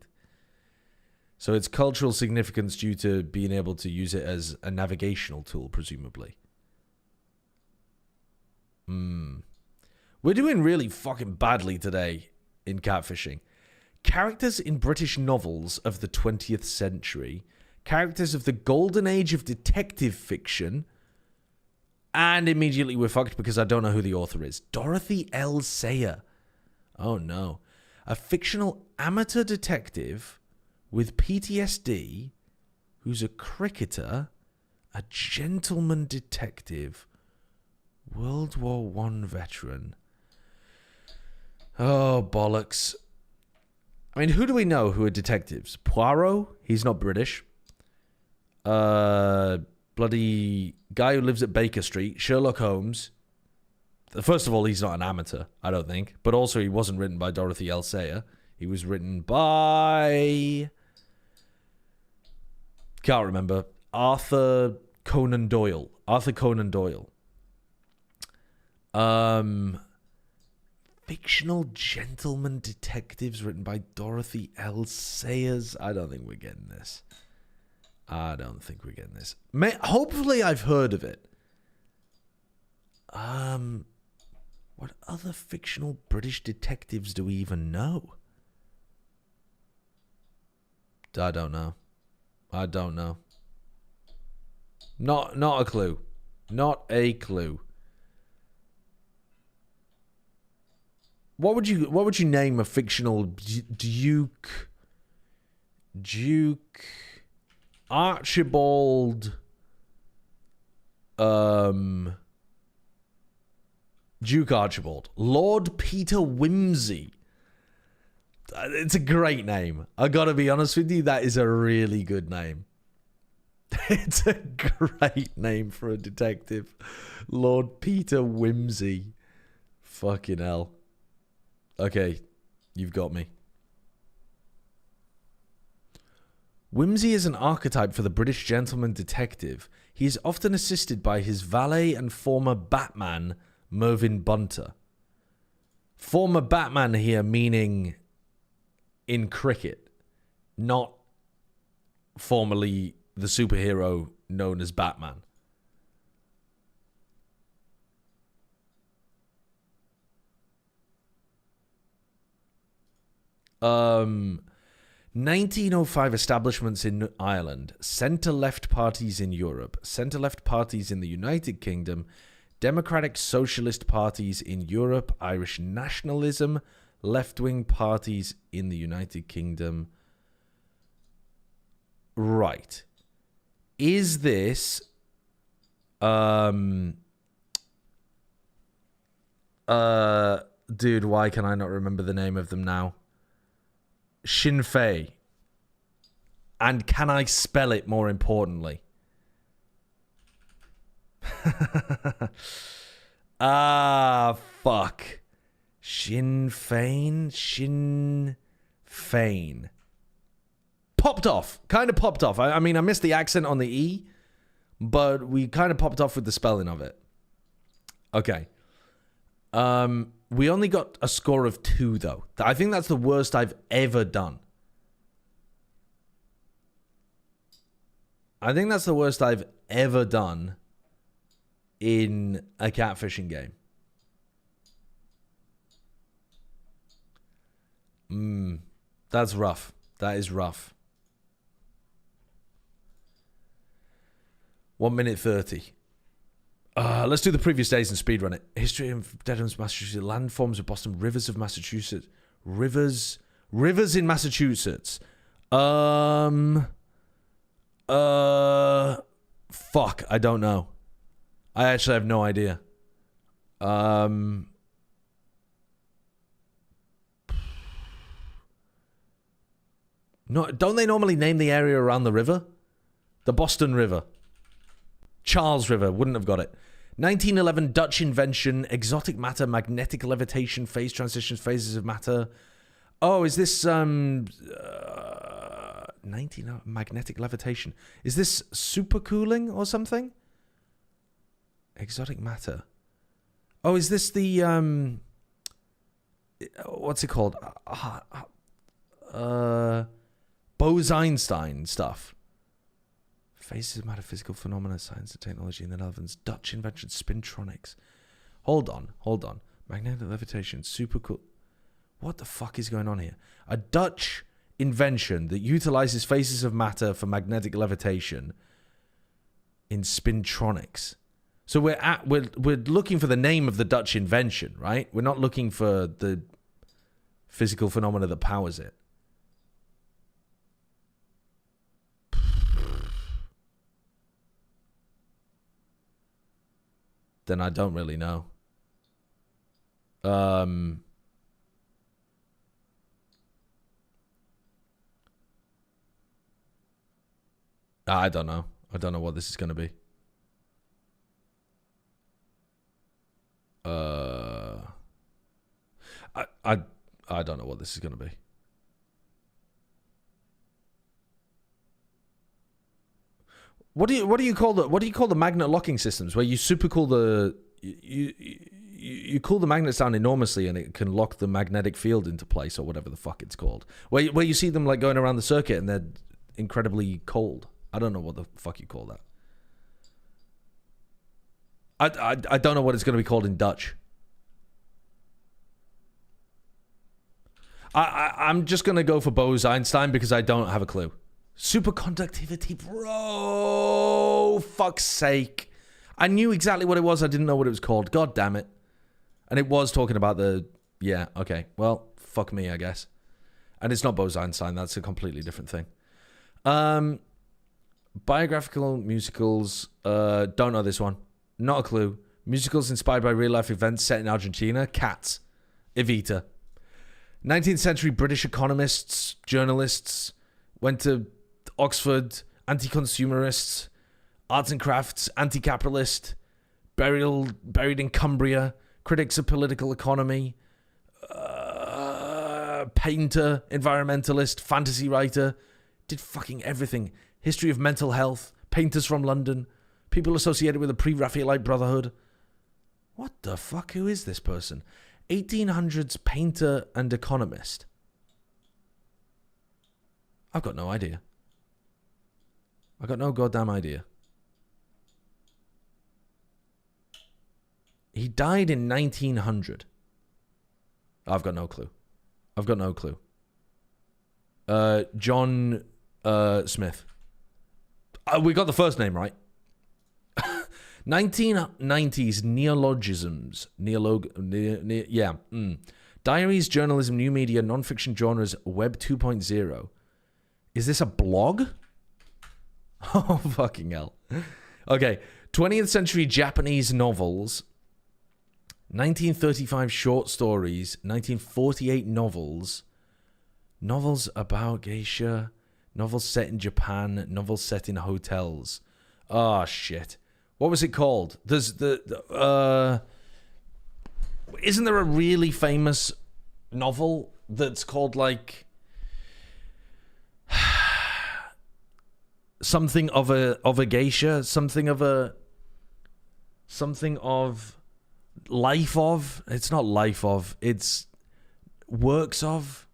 So its cultural significance due to being able to use it as a navigational tool, presumably. We're doing really fucking badly today in catfishing. Characters in British novels of the 20th century. Characters of the golden age of detective fiction. And immediately we're fucked because I don't know who the author is. Dorothy L. Sayre. Oh no. A fictional amateur detective with PTSD who's a cricketer, a gentleman detective, World War I veteran. Oh, bollocks. I mean, who do we know who are detectives? Poirot? He's not British. Bloody guy who lives at Baker Street. Sherlock Holmes. First of all, he's not an amateur, I don't think. But also, he wasn't written by Dorothy L. Sayre. He was written by... Can't remember. Arthur Conan Doyle. Fictional gentleman detectives written by Dorothy L. Sayers. I don't think we're getting this. Hopefully I've heard of it. What other fictional British detectives do we even know? I don't know. Not a clue. Not a clue. What would you name a fictional Duke Archibald Duke Archibald. Lord Peter Wimsey. It's a great name. I gotta be honest with you, that is a really good name. It's a great name for a detective. Lord Peter Wimsey. Fucking hell. Okay, you've got me. Wimsey is an archetype for the British gentleman detective. He is often assisted by his valet and former Batman, Mervyn Bunter. Former Batman here, meaning in cricket, not formerly the superhero known as Batman. Um, 1905 establishments in Ireland, centre-left parties in Europe, centre-left parties in the United Kingdom, democratic socialist parties in Europe, Irish nationalism, left-wing parties in the United Kingdom. Right. Is this dude, why can I not remember the name of them now? Sinn Féin. And can I spell it more importantly? Fuck. Sinn Féin? Sinn Féin. Popped off. Kind of popped off. I mean, I missed the accent on the E, but we kind of popped off with the spelling of it. Okay. We only got a score of 2, though. I think that's the worst I've ever done. I think that's the worst I've ever done in a catfishing game. That's rough. That is rough. 1 minute 30. Let's do the previous days and speedrun it. History of Dedham's, Massachusetts. Landforms of Boston. Rivers of Massachusetts. Rivers in Massachusetts. Fuck, I don't know. I actually have no idea. No, don't they normally name the area around the river? The Boston River. Charles River, wouldn't have got it. 1911 Dutch invention, exotic matter, magnetic levitation, phase transitions, phases of matter. Oh, is this 19 magnetic levitation? Is this supercooling or something? Exotic matter. Oh, is this the what's it called? Bose-Einstein stuff. Phases of matter, physical phenomena, science and technology in the Netherlands. Dutch invention, spintronics. Hold on. Magnetic levitation, super cool. What the fuck is going on here? A Dutch invention that utilizes phases of matter for magnetic levitation in spintronics. So we're looking for the name of the Dutch invention, right? We're not looking for the physical phenomena that powers it. Then I don't really know. I don't know. I don't know what this is going to be. I don't know what this is going to be. What do you call the magnet locking systems where you supercool the you cool the magnets down enormously and it can lock the magnetic field into place or whatever the fuck it's called, where you see them like going around the circuit and they're incredibly cold. I don't know what the fuck you call that. I don't know what it's going to be called in Dutch. I'm just going to go for Bose-Einstein because I don't have a clue. Superconductivity, bro. Fuck's sake. I knew exactly what it was. I didn't know what it was called. God damn it. And it was talking about the... Yeah, okay. Well, fuck me, I guess. And it's not Bose-Einstein. That's a completely different thing. Biographical musicals. Don't know this one. Not a clue. Musicals inspired by real-life events set in Argentina. Cats. Evita. 19th century British economists, journalists, went to Oxford, anti-consumerists, arts and crafts, anti-capitalist, buried in Cumbria, critics of political economy, painter, environmentalist, fantasy writer, did fucking everything. History of mental health, painters from London, people associated with the pre-Raphaelite Brotherhood. What the fuck? Who is this person? 1800s painter and economist. I've got no idea. I got no goddamn idea. He died in 1900. I've got no clue. I've got no clue. John Smith. We got the first name right. 1990s neologisms. Diaries, journalism, new media, non-fiction genres, web 2.0. Is this a blog? Oh, fucking hell. Okay. 20th century Japanese novels. 1935 short stories. 1948 novels. Novels about geisha. Novels set in Japan. Novels set in hotels. Oh, shit. What was it called? There's the... isn't there a really famous novel that's called, like... something of a geisha? Something of life of? It's not life of. It's works of?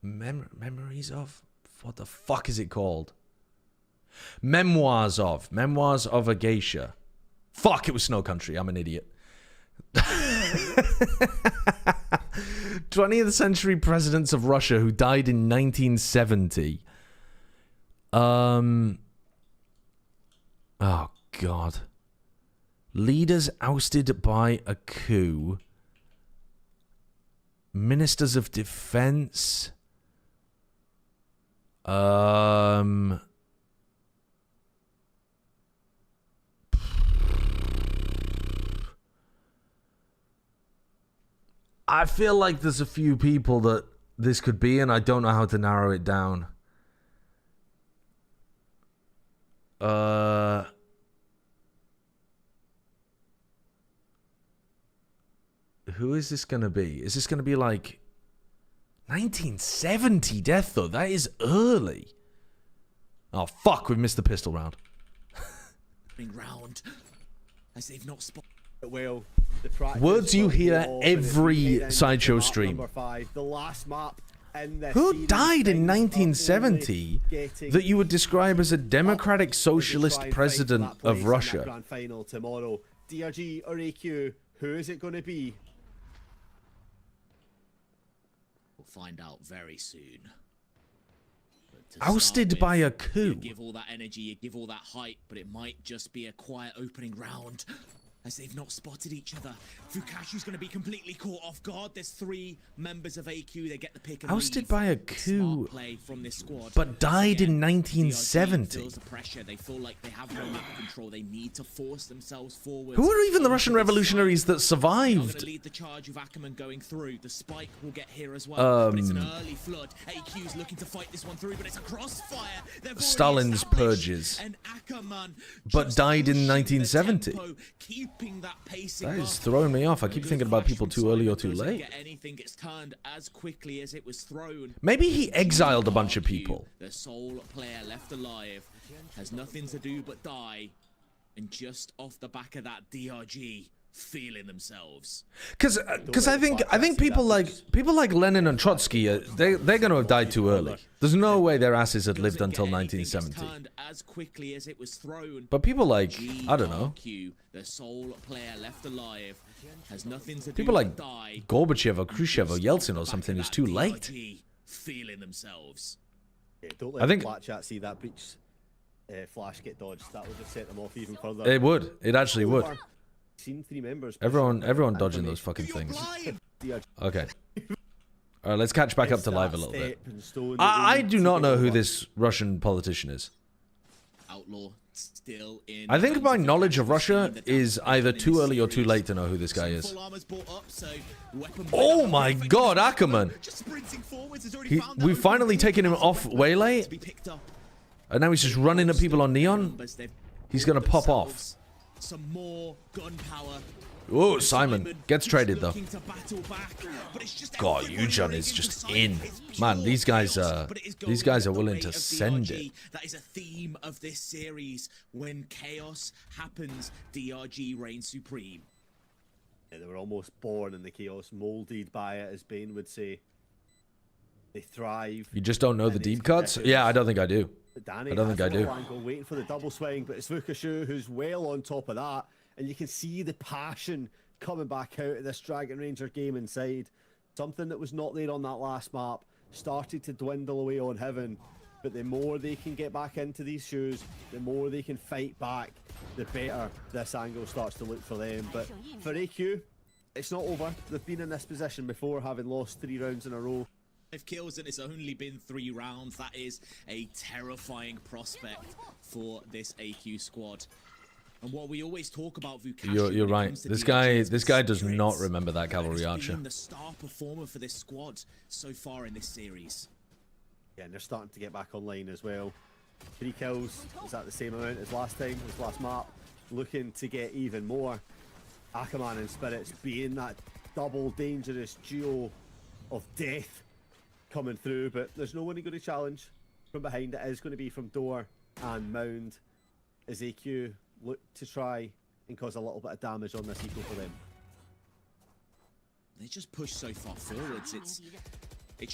Memories of? What the fuck is it called? Memoirs of a geisha. Fuck, it was Snow Country. I'm an idiot. 20th century presidents of Russia who died in 1970. Oh, God. Leaders ousted by a coup. Ministers of Defense. I feel like there's a few people that this could be, and I don't know how to narrow it down. Who is this going to be? Is this going to be like 1970 death, though? That is early. Oh, fuck, we've missed the pistol round. Round, as they've not spotted. Well, words you hear every sideshow stream. The last map in this Who series died in 1970 that you would describe as a democratic socialist president of Russia? Grand final tomorrow. DRG or AQ? Who is it going to be? We'll find out very soon. Ousted by a coup. You give all that energy, you give all that hype, but it might just be a quiet opening round. As they've not spotted each other. Fukashu's going to be completely caught off guard. There's 3 members of AQ. They get the pick and Ousted leave. by a coup, Play from this squad. but died in DRG 1970. feels the pressure. They feel like they have no map control. They need to force themselves forward. Who are even the Russian revolutionaries that Going survived? to lead the charge with Ackerman going through. The spike will get here as well. But it's an early flood. AQ's looking to fight this one through, but it's a crossfire. Stalin's purges. And Ackerman But died in 1970. Keeping that pace That is throwing me off. I keep thinking about people too early or too late. Anything gets turned as quickly as it was thrown. Maybe he exiled a bunch of people. The sole player left alive has nothing to do but die, and just off the back of that, DRG feeling themselves. Because I think people like Lenin and Trotsky, they're going to have died too early. There's no way their asses had lived until 1970. As quickly as it was thrown. But people like, I don't know, the sole player left alive has nothing to do people like but die. Gorbachev or Khrushchev or Yeltsin or something is too late. Feeling themselves. Yeah, don't let I think Flat Chat see that breach flash get dodged. That would just set them off even further. it would. It actually would. Seen 3 members. Everyone dodging those fucking things. Okay. All right, let's catch back up to live a little bit. I do not know who this Russian politician is. Outlaw still in. I think my knowledge of Russia is either too early or too late to know who this guy is. Oh my God, Ackerman! We've finally taken him off Waylay, and now he's just running at people on Neon. He's gonna pop off. Some more gunpowder. Oh, Simon gets traded though. God, Eugen is just in. Man, these guys are willing to send it. That is a theme of this series. When chaos happens, DRG reigns supreme. Yeah, they were almost born in the chaos, molded by it, as Bane would say. They thrive. You just don't know the deep cuts? Yeah, I don't think I do. Danny I don't think I do. Angle, waiting for the double swing, but it's Vukashu who's well on top of that, and you can see the passion coming back out of this Dragon Ranger game inside. Something that was not there on that last map started to dwindle away on Heaven, but the more they can get back into these shoes, the more they can fight back, the better this angle starts to look for them. But for AQ, it's not over. They've been in this position before, having lost 3 rounds in a row. 5 kills and it's only been 3 rounds. That is a terrifying prospect for this AQ squad. And what we always talk about Vukashu, you're right. This guy does not remember that cavalry archer. Been the star performer for this squad so far in this series. Yeah, and they're starting to get back online as well. 3 kills, is that the same amount as last time, as last map? Looking to get even more. Akaman and Spirits being that double dangerous duo of death coming through, but there's no one going to challenge from behind. It is going to be from Door and Mound as AQ look to try and cause a little bit of damage on this eco for them. They just push so far forwards. It's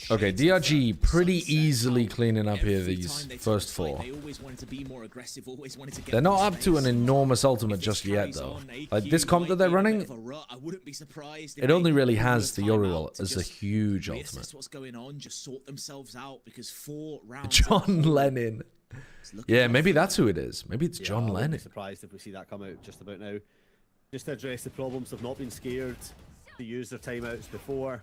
okay, DRG pretty easily cleaning up here these first 4. They always wanted to be more aggressive, always wanted to get They're not up to an space. enormous ultimate just yet, though. Like, this comp that they're running, I wouldn't be surprised it only really has the Yoru as a huge reassess ultimate. what's going on, just sort themselves out, because 4 rounds. John Lennon. Yeah, maybe that's who it is. Maybe it's John I wouldn't Lennon. be surprised if we see that come out just about now. Just to address the problems, they've not been scared to use their timeouts before.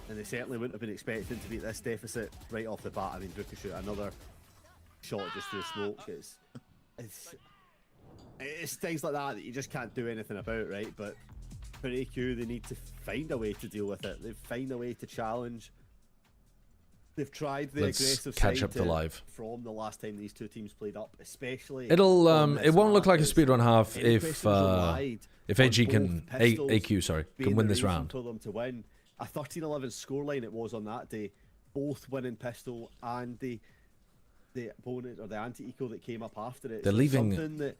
And they certainly wouldn't have been expecting to beat this deficit right off the bat. I mean, Vukashu, another shot just through smoke. It's things like that you just can't do anything about, right? But for AQ, they need to find a way to deal with it. They find a way to challenge. They've tried the aggressive catch side up to live from the last time these 2 teams played up, especially. It won't look like a speedrun half if AG can AQ can win this round. For them to win. A 13-11 scoreline it was on that day, both winning pistol and the opponent or the anti-eco that came up after it. They're leaving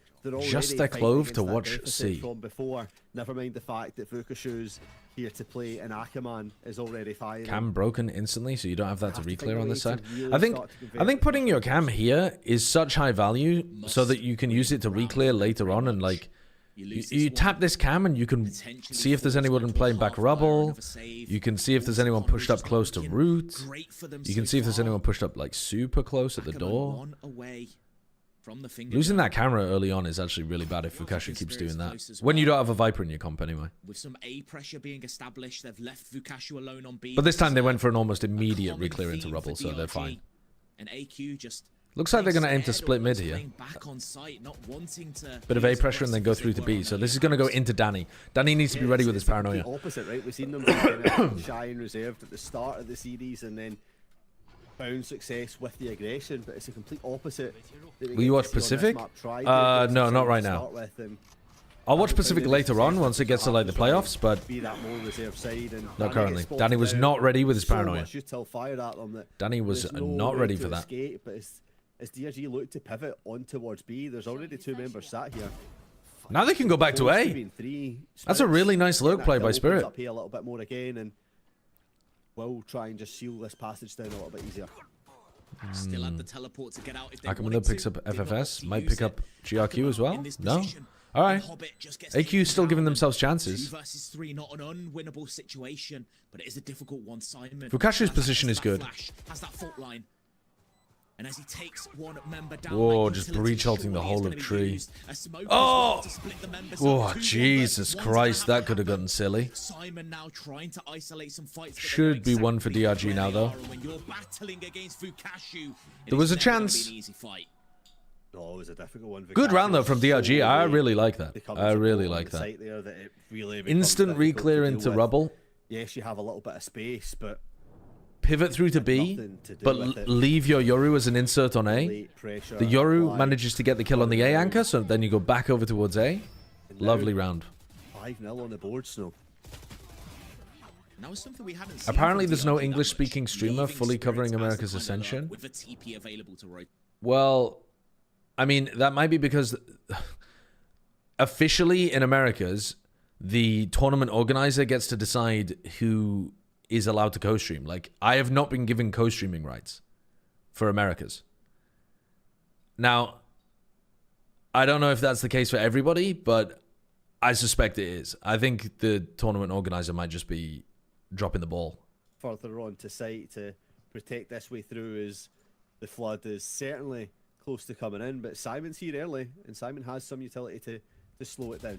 just their clove to watch C. From before, never mind the fact that Vukashu's here to play and Akaman is already firing. Cam broken instantly, so you don't have that to reclear on this side. I think putting your cam here is such high value so that you can use it to reclear later on, and like you tap this cam and you can see if there's anyone playing back rubble. You can see if there's anyone pushed up close to root. You can see if there's anyone pushed up like super close at the door. Losing that camera early on is actually really bad if Vukashu keeps doing that. When you don't have a Viper in your comp anyway. With some A pressure being established, they've left Vukashu alone on B. But this time they went for an almost immediate reclear into rubble, so they're fine. And AQ just looks like they're going to aim to split mid here. Bit of A pressure and then go through to B. So this is going to go into Danny. Danny needs to be ready with his paranoia. The opposite, right? We've seen them kind of shy and reserved at the start of the series and then found success with the aggression, but it's a complete opposite. Will you watch Pacific? No, not right now. I'll watch Pacific later on once it gets to like the playoffs, but be that more reserved side and not currently. Danny was not ready with his paranoia. That Danny was not ready for that. Escape, but as DRG look to pivot on towards B, there's already 2 members sat here. Now they can go back to A. That's a really nice look play by Spirit. Up here a little bit more again, and we'll try and just seal this passage down a little bit easier. Still had the teleport to get out if they Akamunda picks up FFS, might pick up GRQ as well. No. All right. AQ still giving themselves chances. 2 versus 3, not an unwinnable situation, but it is a difficult one. Simon. Vukashu's position is good. Has that fault line. And as he takes one member down, whoa, just breach halting the whole of tree. Oh! Oh, Jesus Christ, that could have gotten silly. Simon now trying to isolate some fights. Should be one for DRG now, though. There was a chance. No, it was a difficult one. Good round, though, from DRG. I really like that. I really like that. Instant reclear into rubble. Yes, you have a little bit of space, but pivot through to B, but leave your Yoru as an insert on A. The Yoru manages to get the kill on the A anchor, so then you go back over towards A. Lovely round. 5-0 on the board, Snow. Apparently there's no English-speaking streamer fully covering America's Ascension. Well, I mean, that might be because officially in Americas, the tournament organizer gets to decide who is allowed to co-stream. Like, I have not been given co-streaming rights for Americas. Now, I don't know if that's the case for everybody, but I suspect it is. I think the tournament organizer might just be dropping the ball. Further on to site to protect this way through, as the flood is certainly close to coming in, but Simon's here early, and Simon has some utility to slow it down.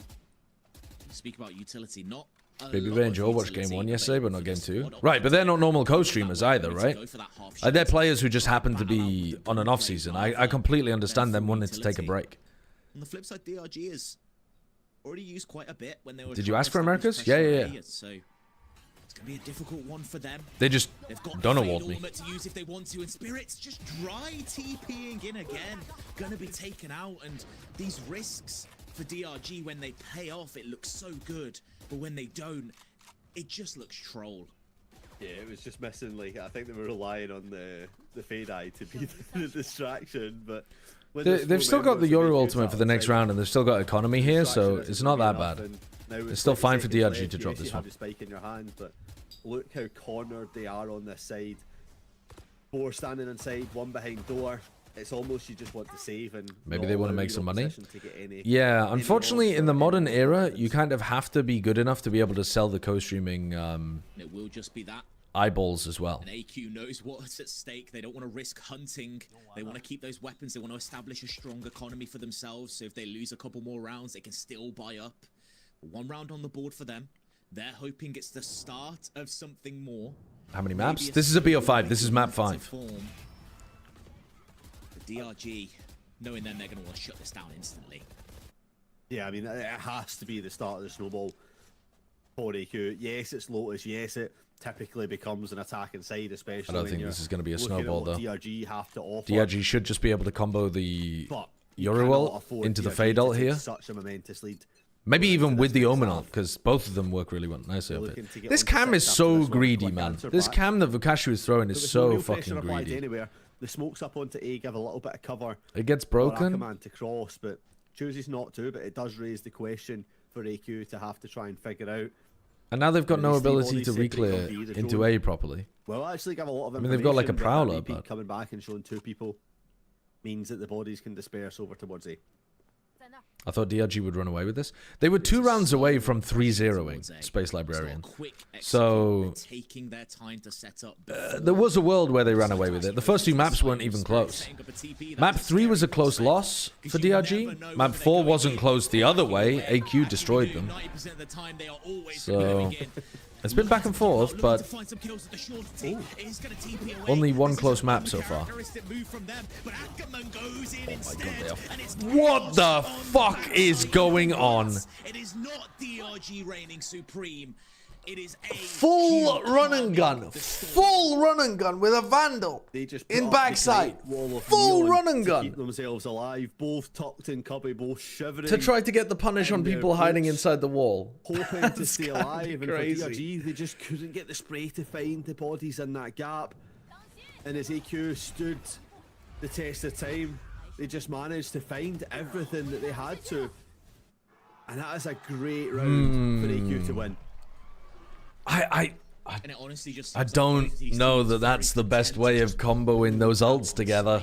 Speak about utility, not Baby Bay and Joe watched game 1 yesterday, but not game 2. Right, but they're not normal co-streamers either, right? They're players who just happen to be on an off-season. I completely understand them wanting to take a break. On the flip side, DRG has already used quite a bit when they were. Did you ask for Americas? Yeah. So it's gonna be a difficult one for them. They just don't award me. To use if they want to, and Spirit's just dry TPing in again. Gonna be taken out, and these risks for DRG, when they pay off, it looks so good, but when they don't, it just looks troll. Yeah, it was just missing, like, I think they were relying on the Fade Eye to be the distraction, but they've still got the Yoru ultimate for the next round, and they've still got economy here, so it's not that bad. It's still fine for DRG to drop this one. Spike in your hand, but look how cornered they are on this side. 4 standing inside, 1 behind door. It's almost you just want to save, and maybe they want to make some money. Yeah, unfortunately, in the modern era, you kind of have to be good enough to be able to sell the co-streaming it will just be that eyeballs as well. And AQ knows what's at stake. They don't want to risk hunting. They want to keep those weapons. They want to establish a strong economy for themselves. So if they lose a couple more rounds, they can still buy up. 1 round on the board for them. They're hoping it's the start of something more. How many maps? This is a BO5. This is map 5. DRG, knowing them, they're going to want to shut this down instantly. Yeah, I mean, it has to be the start of the snowball for AQ. Yes, it's Lotus. Yes, it typically becomes an attack inside, especially. I don't think this is going to be a snowball, though. DRG have to offer. DRG should just be able to combo the Yoru ult into the Fade ult here. Such a momentous lead. Maybe even with the Omen ult, because both of them work really well. Nice outfit. This cam is so greedy, man. This cam that Vukashu is throwing is so fucking greedy. Anywhere. The smokes up onto A, give a little bit of cover. It gets broken. Command to cross, but chooses not to. But it does raise the question for AQ to have to try and figure out. And now they've got no ability to reclear into A properly. Well, actually, give a lot of. I mean, they've got like a prowler, but coming back and showing 2 people means that the bodies can disperse over towards A. I thought DRG would run away with this. They were 2 rounds away from 3-0ing Space Librarian. So there was a world where they ran away with it. The first 2 maps weren't even close. Map 3 was a close loss for DRG. Map 4 wasn't close the other way. AQ destroyed them. So it's been back and forth, but only 1 close map so far. What the fuck is going on? It is not DRG reigning supreme. It is a full run and gun. Full run and gun with a Vandal in backside. Full run and gun. Keep themselves alive, both tucked in cubby, both shivering. To try to get the punish on people hiding inside the wall. Hoping to stay alive. And for DRG, they just couldn't get the spray to find the bodies in that gap. And as AQ stood the test of time, they just managed to find everything that they had to. And that is a great round for AQ to win. I don't know that that's the best way of comboing those ults together.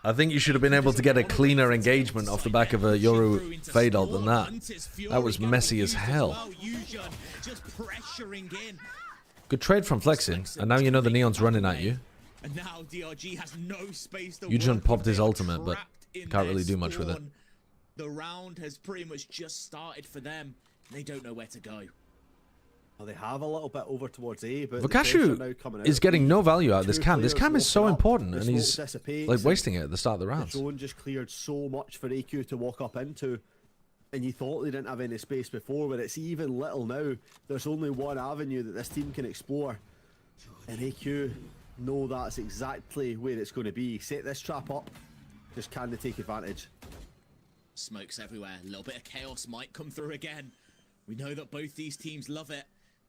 I think you should have been able to get a cleaner engagement off the back of a Yoru Fade ult than that. That was messy as hell. Good trade from Flexing, and now you know the Neon's running at you. Eugen popped his ultimate, but can't really do much with it. The round has pretty much just started for them. They don't know where to go. Well, they have a little bit over towards A, but Vukashu is getting no value out of this cam. This cam is so important, and he's like wasting it at the start of the rounds. The drone just cleared so much for AQ to walk up into, and you thought they didn't have any space before, but it's even little now. There's only 1 avenue that this team can explore, and AQ know that's exactly where it's going to be. Set this trap up, just can they take advantage? Smokes everywhere. A little bit of chaos might come through again. We know that both these teams love it.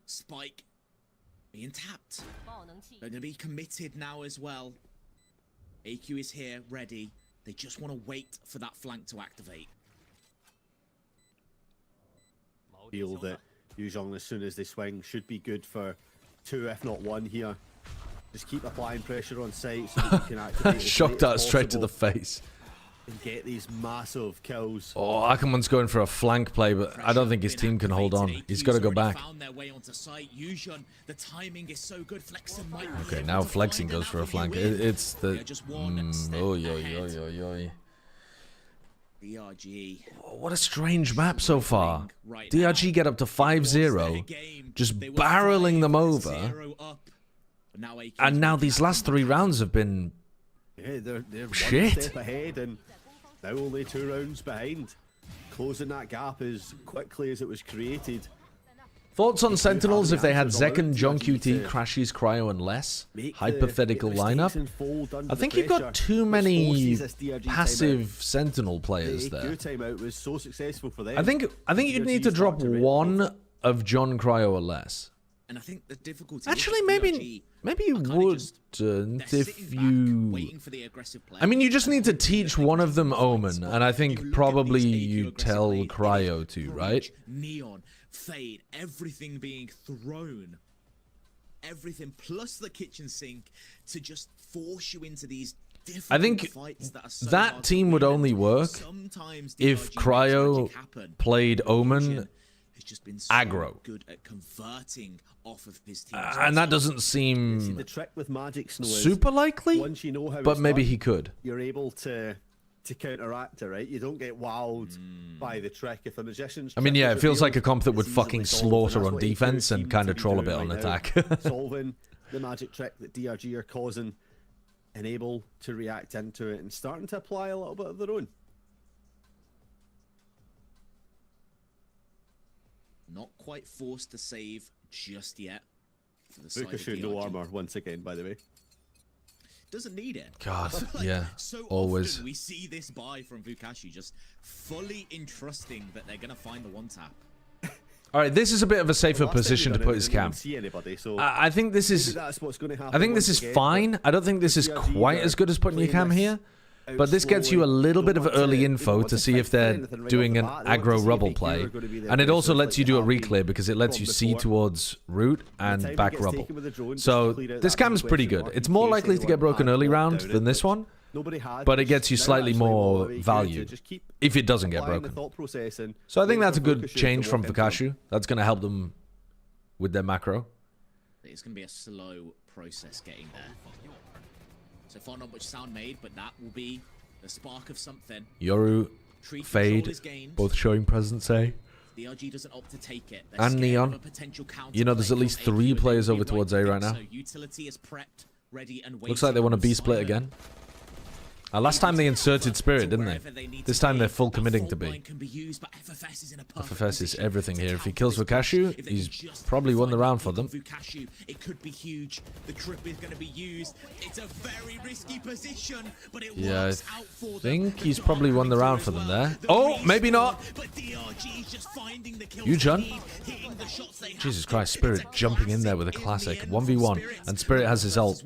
Spike being tapped. They're going to be committed now as well. AQ is here, ready. They just want to wait for that flank to activate. feel that Yuzhong, as soon as they swing, should be good for 2, if not 1 here. Just keep applying pressure on site so that you can activate as Shock late dart as straight to the possible face. and get these massive kills. Oh, Ackerman's going for a flank play, but I don't think his team can hold on. He's got to go back. Okay, now Flexing goes for a flank. It's the... DRG. What a strange map so far. DRG get up to 5-0, just barreling them over. And now these last 3 rounds have been... Yeah, they're shit. 1 step ahead and now only 2 rounds behind. Closing that gap as quickly as it was created. Thoughts on Sentinels if they had Zek and John QT, Crashes, Cryo, and less? Hypothetical lineup? I think you've got too many passive Sentinel players there. Was so successful for them. I think you'd need to drop 1 of John Cryo or less. And I think the difficulty actually maybe you wouldn't if you... I mean, you just need to teach one of them Omen, and I think probably you tell Cryo to, right? Neon, Fade, everything being thrown, everything plus the kitchen sink to just force you into these different I think fights that are so that team would only work if Cryo played Omen just been so aggro. Good at converting off of his team. And that doesn't seem the trick with Magic Snow super likely, once you know how but it's maybe done, he could. You're able to counteract it, right? You don't get wowed by the trick. If a magician's I mean, trick yeah, is it feels like a revealed, comp that would it's fucking easily solved, slaughter and on that's what defense your and team kind of to be troll a doing bit on right attack. now. Solving the magic trick that DRG are causing and able to react into it and starting to apply a little bit of their own. Not quite forced to save just yet. For the side of Bukashu, no DRG. armor once again, by the way. Doesn't need it. God, Like, yeah, so always. often we see this buy from Vukashu just fully entrusting that they're gonna find the 1-tap. All right, this is a bit of a safer Last time position we to done put it, his we didn't camp. see anybody, so I think this maybe is... that's what's going to happen I think this once is again, fine. but I don't think this is DRG quite as good as putting your cam here. But this gets you a little bit of early info to see if they're doing an aggro rubble play. And it also lets you do a reclear because it lets you see towards root and back rubble. So this cam's pretty good. It's more likely to get broken early round than this one, but it gets you slightly more value if it doesn't get broken. So I think that's a good change from Vukashu. That's going to help them with their macro. It's gonna be a slow process getting there. So far not much sound made, but that will be the spark of something. Yoru, Treat Fade, control is gained. both showing presence A. DRG doesn't opt to take it. They're And scared Neon. of a potential You know, there's at counterplay least from 3 AQ players with over the towards A right now. So utility is prepped, ready and Looks like they want a B split again. Last time they inserted Spirit, didn't they? This time they're full committing to B. FFS is everything here. If he kills Vukashu, he's probably won the round for them. It could be huge. The trip is going to be used. It's a very risky position, but it Yeah, works out for I them. think he's probably won the round for them there. Oh, maybe not. But DRG is just finding the kills You, John? they need, hitting the shots they have Jesus to. Christ, Spirit It's a jumping in there with a classic. in the end for 1v1. Spirit. And Spirit has his ult.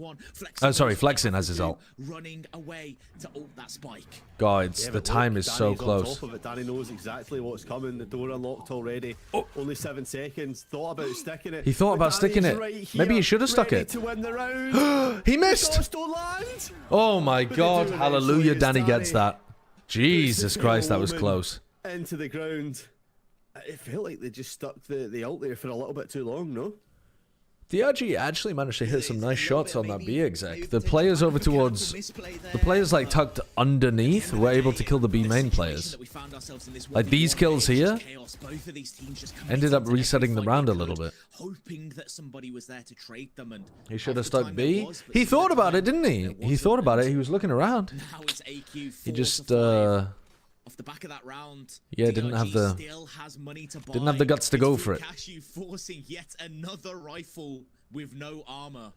Sorry, Flexin has his ult. Running away to ult that spike. God, Yeah, the but time look, is so Danny's on close. top of it. Danny knows exactly what's coming. The door unlocked already. Oh. Only 7 seconds. Thought about sticking it. He thought but about sticking Danny's it. right Maybe he here, should have stuck ready it. to win the round. He The missed! shots don't land. Oh my But they God, do hallelujah, eventually. Danny It's gets Danny. that. Jesus Christ, that was Omen close. Into the ground. It felt like they just stuck the ult there for a little bit too long, no? DRG actually managed to hit some nice shots on that B exec. The players over towards... The players like tucked underneath were able to kill the B main players. Like these kills here ended up resetting the round a little bit. Hoping that somebody was there to trade them, and He should have half the stuck time B. there was, but He some of thought the about it, time didn't he? there He wasn't. thought about it. He was looking around. Now it's AQ He 4 just, to 5. Off the back of that round, yeah, didn't have the- still has money to buy. didn't have the guts to go for it. Vukashu forcing yet another rifle with no armor.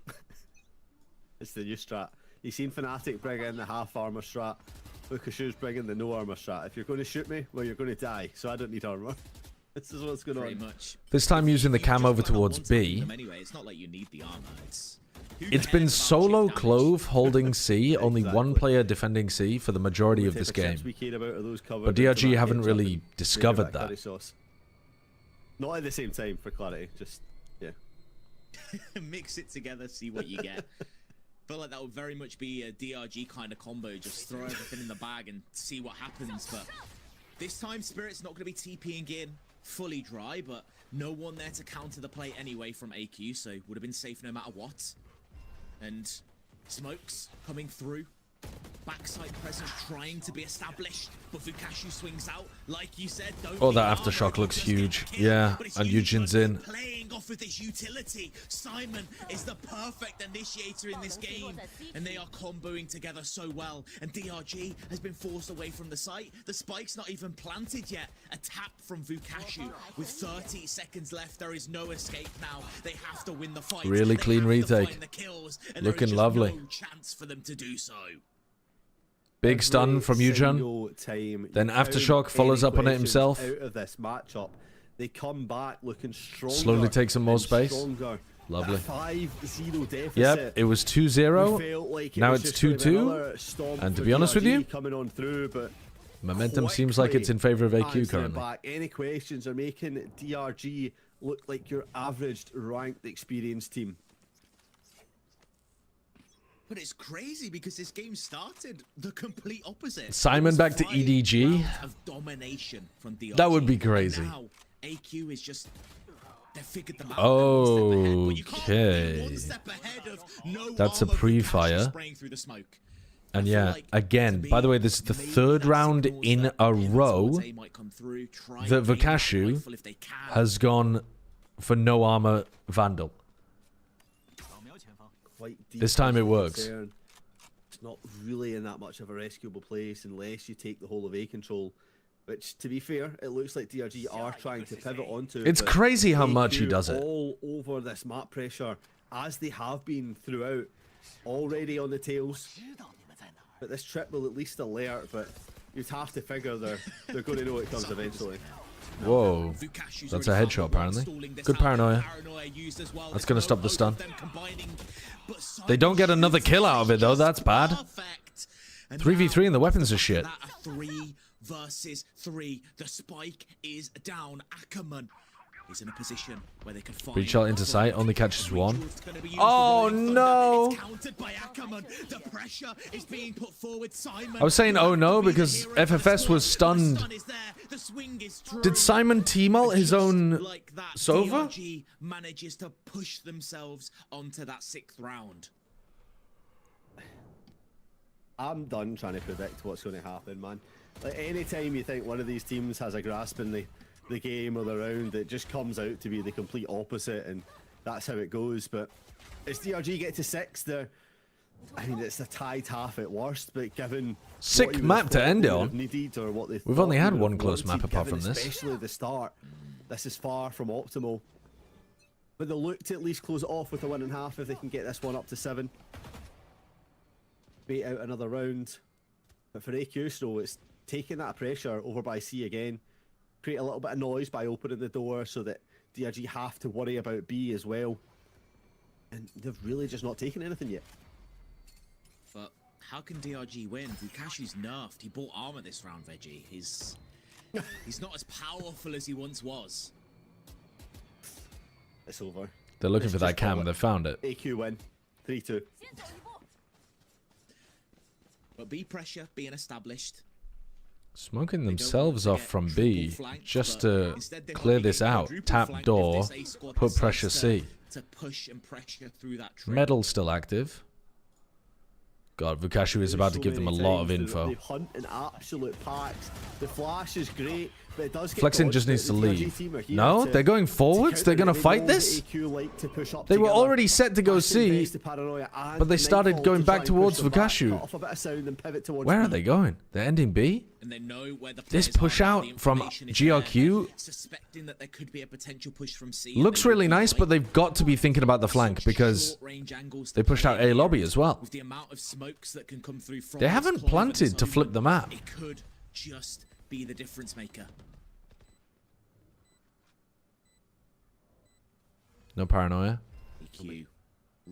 It's the new strat. You've seen Fnatic bring in the half armor strat. Bukashu's bringing the no armor strat. If you're going to shoot me, well, you're going to die. So I don't need armor. This is what's going Pretty on. much. This time using the You cam just over wanna towards one-tap B. them Anyway, it's not like you need the armor. Who It's cares been about solo chip damage? Clove holding C, only one Exactly. player defending C for the majority of The this type of chips game. we care about are those covered But into DRG that haven't ketchup really and discovered gravy that. curry sauce. Not at the same time, for clarity. Just, yeah. Mix it together, see what you get. Feel like that would very much be a DRG kind of combo. Just throw everything in the bag and see what happens. But this time, Spirit's not going to be TPing in fully dry, but no one there to counter the play anyway from AQ, so would have been safe no matter what. And Smokes coming through. Backside presence trying to be established, but Vukashu swings out. Like you said, don't Oh, that aftershock looks huge. Yeah, and Eugen's in. Playing off of this utility. Simon is the perfect initiator in this game, and they are comboing together so well. And DRG has been forced away from the site. The spike's not even planted yet. A tap from Vukashu. With 30 seconds left, there is no escape now. They have to win the fight. Really clean retake. Find the kills, and Looking there is just lovely. no chance for them to do so. Big stun from Eugen. Then Aftershock follows up on it himself. Out of this matchup, they come back looking stronger. Slowly takes some more space. Stronger. Lovely. 5-0 deficit. Yep, it was 2-0. Like Now was it's just gonna be 2-2. another stomp And to for be honest with DRG you, coming on through, but momentum seems like it's in favor of AQ currently. Back. AnyQuestions are making DRG look like your averaged ranked experienced team. But it's crazy because this game started the complete opposite. Simon back to EDG. Of domination from DRG. That would be crazy. And now AQ is just they figured them out. Okay. That's a pre-fire. And yeah, again, by the way, this is the third round in a row that Vukashu has gone for no armor Vandal. This time it works. It's not really in that much of a rescuable place unless you take the whole of A control, which, to be fair, it looks like DRG are trying to pivot onto. It's crazy how much he does it. All over this map pressure, as they have been throughout, already on the tails. But this trip will at least alert, but you'd have to figure they're going to know it comes eventually. Whoa, that's a headshot apparently. Good paranoia. That's going to stop the stun. They don't get another kill out of it though, that's bad. 3v3 and the weapons are shit. 3 versus 3. The spike is down. Ackerman is in a position where they could find Breach shot into sight, only catches one. Oh no! The pressure is being put forward. Simon, I was saying oh no because FFS was stunned. Did Simon team ult his own Sova? DRG manages to push themselves onto that 6th round. I'm done trying to predict what's going to happen, man. Like, anytime you think one of these teams has a grasp in the game or the round, it just comes out to be the complete opposite, and that's how it goes. But as DRG get to 6, I mean, it's a tied half at worst, but given Sick map to end it on. Needed or what We've only had one close map apart from this. Especially at the start, this is far from optimal. But they'll look to at least close it off with a 1.5 if they can get this one up to 7. Bait out another round. But for AQ, so it's taking that pressure over by C again. Create a little bit of noise by opening the door so that DRG have to worry about B as well. And they've really just not taken anything yet. But how can DRG win? Vukashu's nerfed. He bought armor this round, Veggie. He's not as powerful as he once was. It's over. They're looking for that cam, they found it. AQ win. 3-2. But B pressure being established. Smoking themselves off from B just to clear this out. Tap door, put pressure C. To push and pressure through that trip. Medal still active. God, Vukashu is about to give them a lot of info. They hunt in absolute packs. The flash is great, but it does get Flexing just needs to leave. No, they're going forwards? They're going to fight this? They were already set to go C, but they started going back towards Vukashu. Where are they going? They're ending B? And they know where the This push out from GRQ suspecting that there could be a potential push from C. looks really nice, but they've got to be thinking about the flank because they pushed out A lobby as well. With the amount of smokes that can come through from They haven't planted to flip the map. It could just be the difference maker. No paranoia. EQ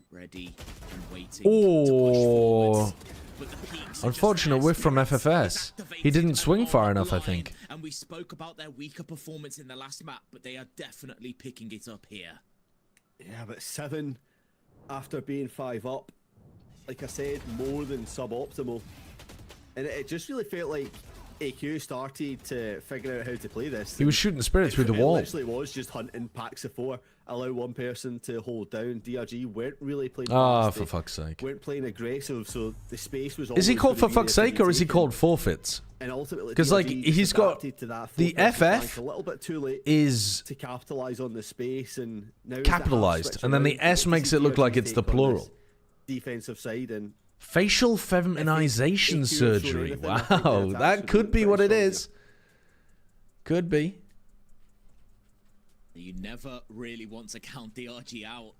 ready and waiting. Oh, but the peaks are Unfortunate just whiff from there. FFS. He didn't swing far enough, I think. And we spoke about their weaker performance in the last map, but they are definitely picking it up here. Yeah, but 7 after being 5 up, like I said, more than suboptimal. And it just really felt like AQ started to figure out how to play this. He was shooting Spirit through the wall. It literally was just hunting packs of 4, allow one person to hold down. DRG weren't really playing Ah, fast, for fuck's sake. weren't playing aggressive, so the space was Is he always called for gonna be fuck's there to sake, be or is he taken. called forfeits? And ultimately, 'Cause, like, DRG he's got adapted to that the 4-person FF flank a little bit too late Is to capitalize on the space, and now capitalized, and then the S makes it look like it's the plural. Defensive side, and Facial feminization AQ surgery. anything, I think Wow, that's that could be absolutely what it pretty is. Could be. You never really want to count DRG out.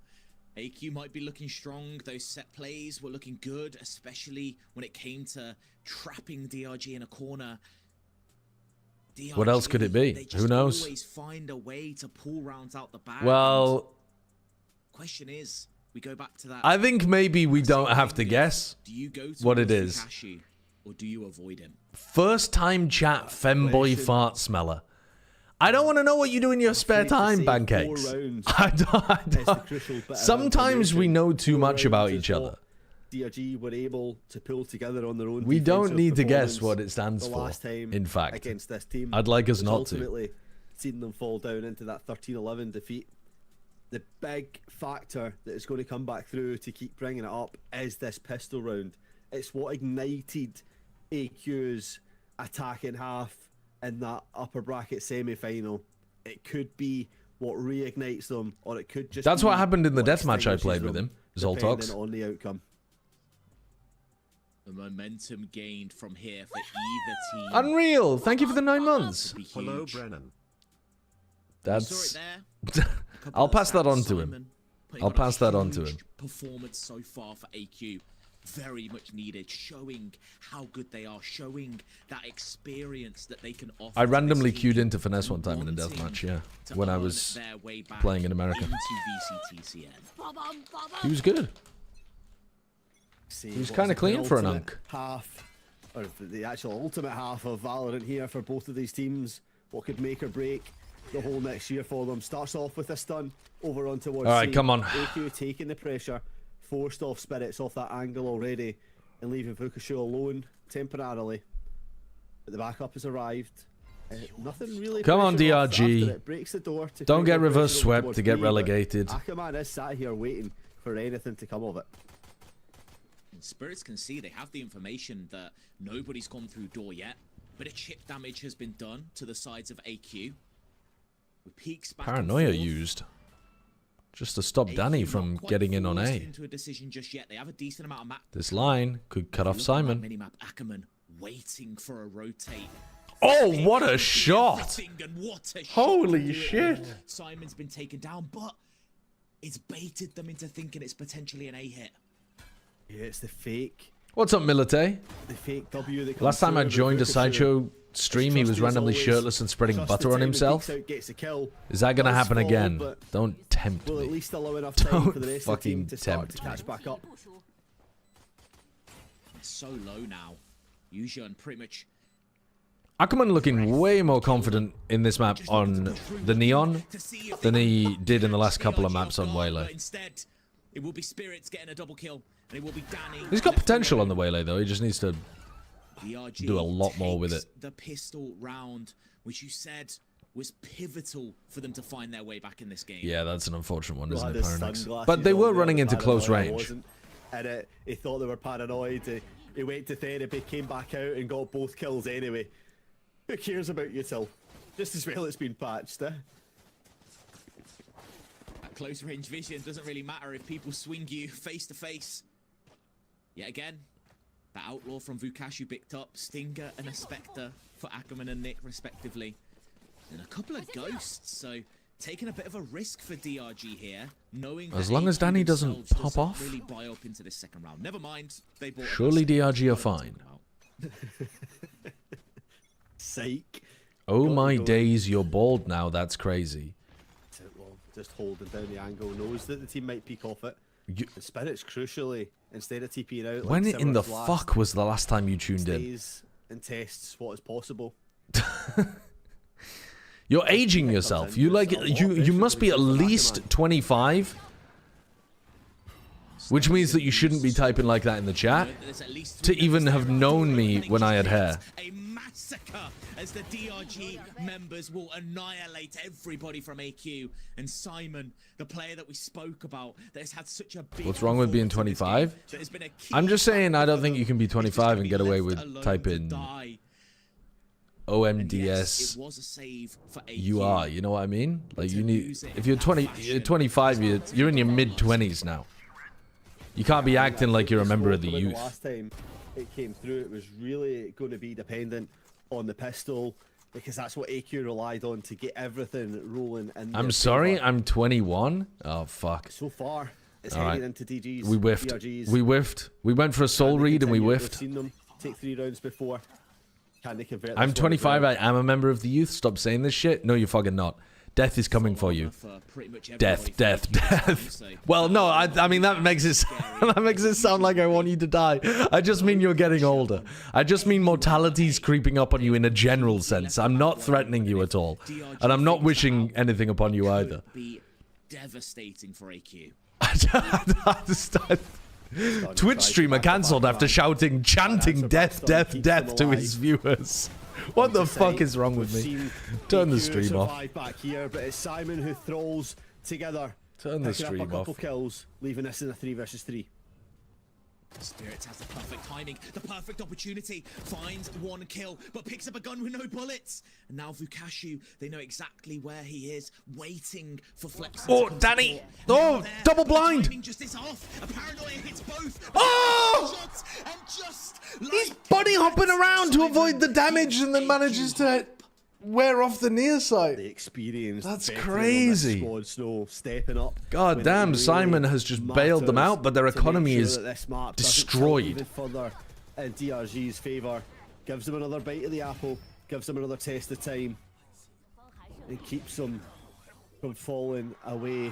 AQ might be looking strong. Those set plays were looking good, especially when it came to trapping DRG in a corner. DRG, What else could it be? they Who just knows? always find a way to pull rounds out the bag. Well, Question is, we go back to that. I think maybe we don't have to guess Do you go what it towards is. Fukashi, or do you avoid him? First time chat femboy fart smeller. I don't want to know what you do in your spare time, Pancakes. 4 rounds I is the don't. crucial bit of Sometimes we information. know too 4 much about rounds is each other. what DRG were able to pull together on their own. We don't defensive need to guess performance what it stands the for, last time in fact. against this team. I'd like us which not to. ultimately seen them fall down into that 13-11 defeat. The big factor that is going to come back through to keep bringing it up is this pistol round. It's what ignited AQ's attacking half in that upper bracket semi-final. It could be what reignites them, or it could just That's be what happened in the what deathmatch I extinguishes played with them, him. Zoltox. depending on the outcome. The momentum gained from here for either team. Unreal. Thank you for the 9 months. would be Hello, huge. Brennan. That's. Saw it there. A couple I'll of pass that stats, on to him. Simon, putting I'll on a pass that on to huge him. Performance so far for AQ. Very much needed, showing how good they are, showing that experience that they can offer. I to randomly this queued team, into Finesse one time in a wanting deathmatch, yeah, to when I earn was their way back playing in America. into VCTCN. He was good. See, He was what's kinda the clean for an penultimate unk. half, or the actual ultimate half of Valorant here for both of these teams. What could make or break the whole next year for them? Starts off with a stun over on towards All right, C. come on. AQ taking the pressure, forced off Spirits off that angle already, and leaving Fukushu alone temporarily. But the backup has arrived. Nothing really. Come on, pressure off DRG. after it. Breaks the door to Don't create get more reverse pressure swept towards to get B, but relegated. Akaman is sat here waiting for anything to come of it. Spirits can see they have the information that nobody's gone through door yet, but a chip damage has been done to the sides of AQ. With peaks back and Paranoia forth. used. Just to stop AQ Danny not from quite getting in on forced A. Into a decision just yet. They have a decent amount of map. This line could cut off Look at that Simon. minimap. Ackerman waiting for a rotate. Oh, Picking what a everything, shot! and what a shot Holy to do it shit. with. Simon's been taken down, but it's baited them into thinking it's potentially an A hit. Yeah, it's the fake. What's up, Milite? The fake W that comes Last time I through joined a with Fukushu. Sideshow stream, he was Trusty as randomly always. shirtless and spreading Trusty butter on time and himself. peeks out, gets a kill. Is that going to Does happen fall, again? but Don't tempt will at me. least allow enough time Don't for the rest of the team fucking to start to tempt me. catch back up. It's so low now. Yuzhan pretty much Ackerman looking way more confident in this map on the Neon to see if than they he can did in the last catch couple of DRG maps off on guard, Waylay. but instead, it will be Spirits getting a double kill, and it will be Danny. He's got left potential on alone. the Waylay though. He just needs to DRG do a lot more with takes it. The pistol round, which you said was pivotal for them to find their way back in this game. Yeah, that's an unfortunate one, isn't Had it, his Paranix? sunglasses But they on were there, running the into close paranoia range. wasn't. And he thought they were paranoid. He went to therapy, came back out, and got both kills anyway. Who cares about you till? Just as well it's been patched, eh? That close range vision doesn't really matter if people swing you face to face. Yet again, the outlaw from Vukashu picked up Stinger and a Spectre for Ackerman and Nick respectively. And a couple of ghosts, so taking a bit of a risk for DRG here, knowing As that long as AQ Danny doesn't themselves pop doesn't off. really buy up into this second round. Never mind, they bought a Surely ghost. DRG are What am I fine. talking about? Psych. Oh Got my going. days, you're bald now. That's crazy. Well, just holding down the angle, knows that the team might peek off it. Spirit's crucially, instead of TPing out, When like in the Simmer's fuck was the last time you tuned in? stays and tests what is possible. You're aging yourself. You like you must be at least 25. Which means that you shouldn't be typing like that in the chat to even have known me when I had hair. A massacre as the DRG members will annihilate everybody from AQ. And Simon, the player that we spoke about, that has had such a big... What's wrong with being 25? I'm just saying I don't think you can be 25 and get away with typing OMDS UR. You know what I mean? Like you need, if you're 25, you're in your mid-20s now. You can't be acting like you're a member of the youth. Last time it came through, it was really going to be dependent on the pistol, because that's what AQ relied on to get everything rolling. I'm sorry, I'm 21. Oh fuck. So far, it's all heading right. into DGs. We whiffed. DRGs. We whiffed. We went for a soul read and we whiffed. We've seen them take 3 rounds before. Can they convert? I'm 25. I am a member of the youth. Stop saying this shit. No, you're fucking not. Death is coming for you. Death, death, death. Well, no, I mean that makes it sound like I want you to die. I just mean you're getting older. I just mean mortality's creeping up on you in a general sense. I'm not threatening you at all, and I'm not wishing anything upon you either. Be devastating for AQ. Twitch streamer cancelled after chanting death, death, death to his viewers. What the fuck is wrong with me? Turn the stream off. Back here, but it's Simon who throws together. Turn the stream a couple off. Kills, leaving us in a 3 versus 3. Spirits has the perfect timing, the perfect opportunity, finds one kill, but picks up a gun with no bullets. And now Vukashu, they know exactly where he is, waiting for Flex. Oh, Danny! Oh, double blind! Just is off. A paranoia hits both. Oh! And just He's bunny hopping around to avoid the damage and then manages to wear off the near sight. The experience. That's crazy. Squad, Snow stepping up. God damn, really Simon has just bailed them out, but their economy is destroyed. Even further in DRG's favour. Gives them another bite of the apple. Gives them another test of time. And keeps them from falling away.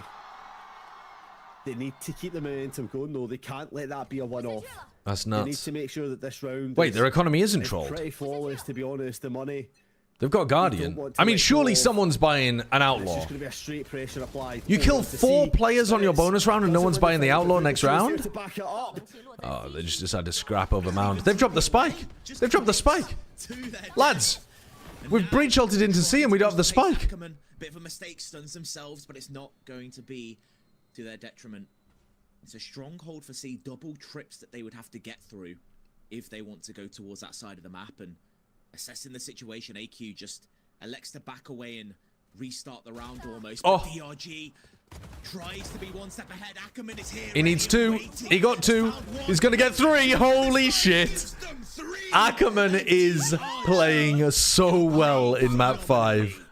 They need to keep the momentum going, though. They can't let that be a one-off. That's They need nuts. to make sure that this round. Wait, their economy isn't is trolled. pretty flawless, to be honest. The money. They've got Guardian. I mean, surely someone's buying an Outlaw. It's just going to be a straight pressure applied. You kill 4 players on your bonus round and no one's buying the Outlaw next round? Oh, they just decided to scrap over Mound. They've dropped the spike. They've dropped the spike. Lads, we've breach ulted into C and we don't have the spike. Bit of a mistake, stuns themselves, but it's not going to be to their detriment. It's a stronghold for C, double trips that they would have to get through if they want to go towards that side of the map. And assessing the situation, AQ just elects to back away and restart the round almost. Oh. But DRG tries to be one step ahead. Ackerman is here. He needs 2. He got 2. He's going to get 3. Holy shit. Ackerman is playing so well in map 5.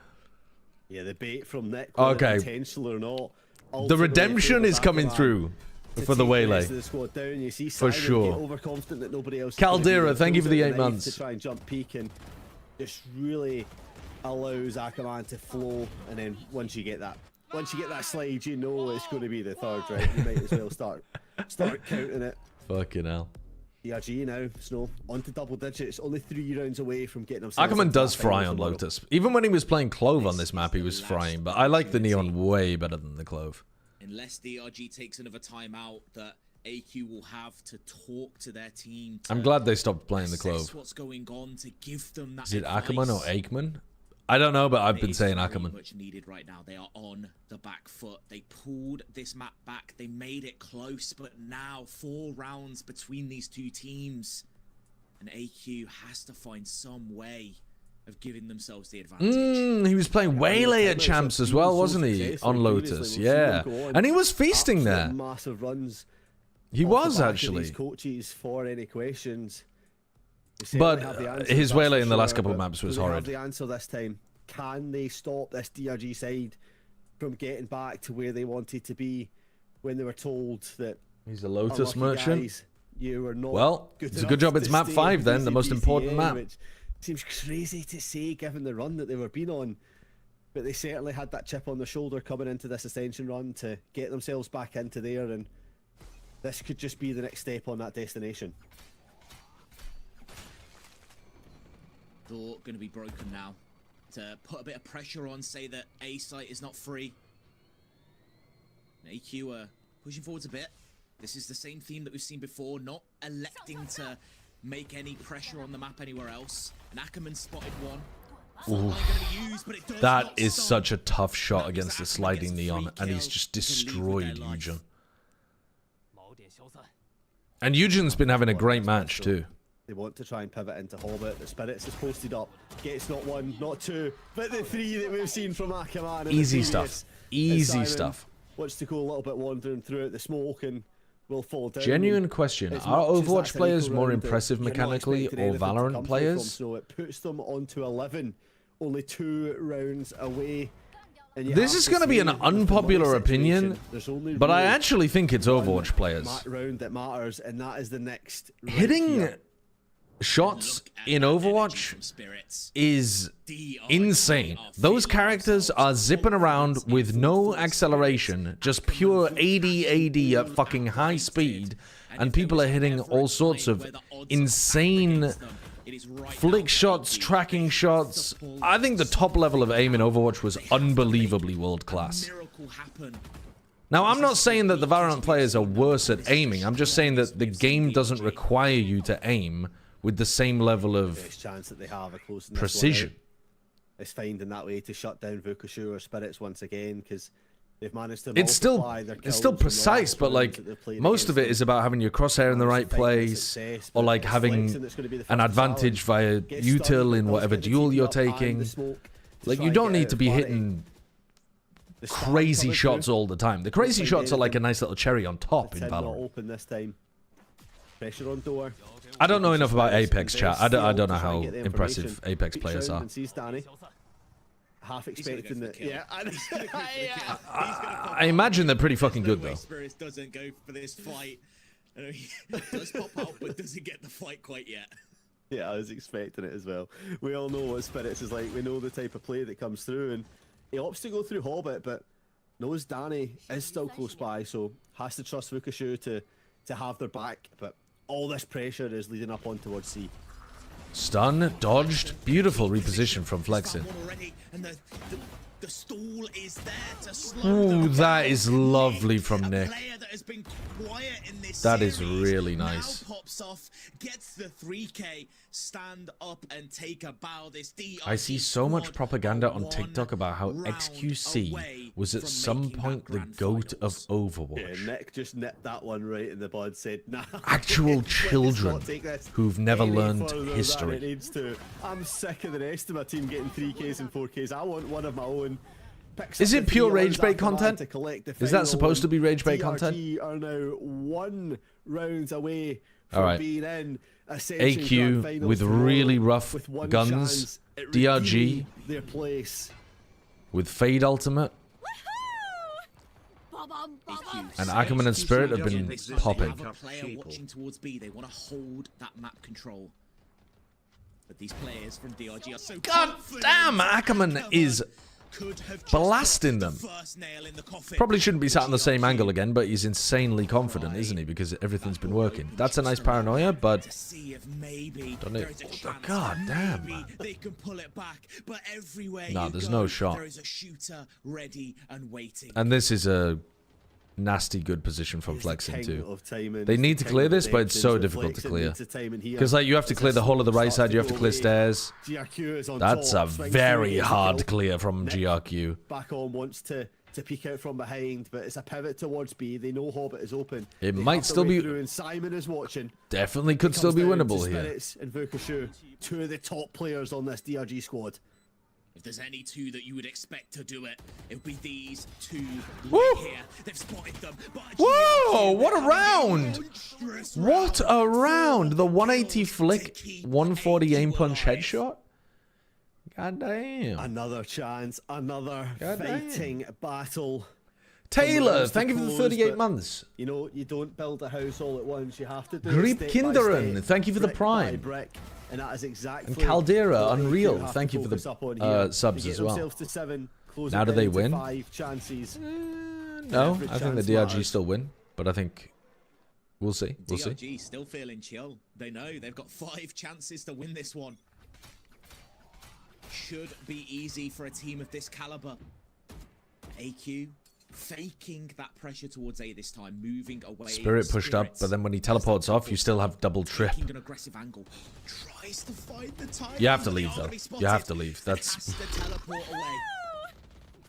Yeah, the bait from Nick, okay. intentional or not. The redemption is coming through for the Waylay. For sure. Caldera, thank you for the 8 months. To try and jump peak and just really allows Ackerman to flow, and then once you get that slide, you know it's going to be the 3rd, right? You might as well start counting it. Fucking hell. DRG now, Snow, on to double digits, only 3 rounds away from getting himself. Ackerman does fry on Lotus. Even when he was playing Clove on this map, he was frying, but I like the Neon way better than the Clove. Unless DRG takes another timeout, that AQ will have to talk to their team. I'm glad they stopped playing the Clove. What's going on to give them that Is it Ackerman or Aikman? I don't know, but I've been saying Ackerman. Much needed right now. They are on the back foot. They pulled this map back. They made it close, but now 4 rounds between these 2 teams, and AQ has to find some way of giving themselves the advantage. He was playing Waylay at Champs as well, wasn't he? On Lotus, yeah. And he was feasting there. Massive runs. He was actually. These coaches for AnyQuestions. But his Waylay in the last couple of maps was horrid. They have the answer this time. Can they stop this DRG side from getting back to where they wanted to be when they were told that he's a Lotus merchant? Guys, you were not well, it's a good job it's map 5 then, the most important map. Which seems crazy to say given the run that they were being on. But they certainly had that chip on their shoulder coming into this Ascension run to get themselves back into there, and this could just be the next step on that destination. Door going to be broken now to put a bit of pressure on, say that A site is not free. AQ pushing forwards a bit. This is the same theme that we've seen before, not electing to make any pressure on the map anywhere else. And Ackerman spotted one. Used, but it does That not is stop. such a tough shot That was against the Ackerman sliding gets a neon, free and he's kill just to leave with destroyed their life. Eugen. And Eugen's been having a great match too. They want to try and pivot into Hobbit. The Spirits is posted up. Gets not one, not two, but the three that we've seen from Ackerman. in the Easy previous. stuff. And Easy Simon stuff. wants to go a little bit wandering through it. The smoke and will fall down. Genuine question. As Are much as Overwatch that's an players equal more round, impressive you're not mechanically expecting or anything to come Valorant through players? from, so it puts them onto 11. Only 2 rounds away. And you This have is to going to be say, an with the unpopular money opinion, situation, there's only but I really actually think it's one Overwatch players. round that matters, and that is the next right Hitting here. shots Look at in that energy Overwatch from Spirits. is DRG insane. are Those feeling characters are themselves. zipping around Confidence with in no full acceleration, just pure AD at fucking high speed, and people are hitting all sorts of insane flick shots, tracking shots. I think the top level of aim in Overwatch was unbelievably world class. Miracle happen. Now, I'm not saying that the Valorant players are worse at aiming. I'm just saying that the game doesn't require you to aim with the same level of Best chance that they have of closing precision. this one out is finding that way to shut down Vukushu or Spirits once again, because they've managed to It's still multiply their kills still from the precise, last but rounds like that they've played most of it against is about having your crosshair in the right place, or like having an advantage via util in whatever duel you're taking. Like you don't need to be hitting crazy shots all the time. The crazy shots are like a nice little cherry on top in Valorant. Open this time. Pressure on door. I don't know enough about Apex chat. I don't know Try how and get the impressive information. Apex Peeks players round are. and sees Danny. Half expecting that. Yeah. I imagine they're pretty fucking good though. Spirits doesn't go for this fight. He does pop out, but doesn't get the fight quite yet. Yeah, I was expecting it as well. We all know what Spirits is like. We know the type of play that comes through, and he opts to go through Hobbit, but knows Danny is still close by, so has to trust Vukushu to have their back. But all this pressure is leading up on towards C. Stun, dodged, beautiful reposition from Flexin. Already, and the stall is there to slow Ooh, them that down. is lovely from A Nick. player that has been quiet in this That is series really nice. Now pops off, gets the 3K, stand up and take a bow. This DRG I see so much squad propaganda are on TikTok about how round XQC away was at from some making point that the grand GOAT of finals. Yeah, Overwatch. Nick just nipped that one right in the bud. Said, "Nah." Actual let's children not take this who've never any learned further than history. it needs to. I'm sick of the rest of my team getting 3Ks and 4Ks. I want one of my own. Picks Is up it the pure three, rage allows bait Ackerman content? to collect the Is that final, supposed to be rage bait DRG content? are now 1 round away from All right. being in Ascension Grand AQ Finals with tomorrow, really rough with one guns, chance at DRG redeeming their place. with Fade Ultimate, and Ackerman and Spirit have been popping. Have a player watching towards B. They want to hold that map control. But these players from DRG are so God confident. damn, Ackerman is Could have just blasting got them. the first nail in the coffin. Probably shouldn't be sat on the same DRG angle again, but he's insanely confident, isn't he? Because everything's been working. That's a nice paranoia, but to see if maybe Don't it- there is a chance. God damn, maybe man. they can pull it back. But everywhere Nah, you there's go, no shot. there is a shooter ready and waiting. and this is a nasty good position from He's the Flexing king too. of timing. They He's need the to king clear of this, but it's so redemptions. difficult to Flexing clear. needs the timing here. Because like you have to As clear this the whole of the right starts side, to you have to go clear away, stairs. GRQ is on That's top, a swings very through, hard gets the kill. clear from Nick GRQ. Back on wants to peek out from behind, but it's a pivot towards B. They know Hobbit is open. It They might have their still way be- through, and Simon is watching. Definitely could Comes still be down to winnable here. Spirits and Vukushu, 2 of the top players on this DRG squad. If there's any two that you would expect to do it, it would be these two Woo! right here. They've spotted them. But Whoa, what a having round! monstrous What round. a round! The 180 To flick, keep 140 aim AQ punch alive. headshot. God damn. Another chance, another God damn. fighting battle. Taylor, rounds to thank you for the close, 38 but- months. You know, you don't build a house all at once. You have to do Greep it step by Kinderen, step, thank you for the brick Prime. by brick, and that is exactly. And Caldera, what they Unreal, have thank to you for the, focus up on here. subs They as get well. themselves to 7, close Now it do they down to win? 5 chances. No, Every I think the chance DRG matters. still win, but I think We'll see. We'll see. DRG still feeling chill. They know they've got 5 chances to win this one. Should be easy for a team of this caliber. AQ faking that pressure towards A this time, moving away. Spirit pushed up, but then when he teleports off, you still have double trip. Taking an aggressive angle. Tries to find the time. You have to leave, though. You have to leave. That's Has to teleport away.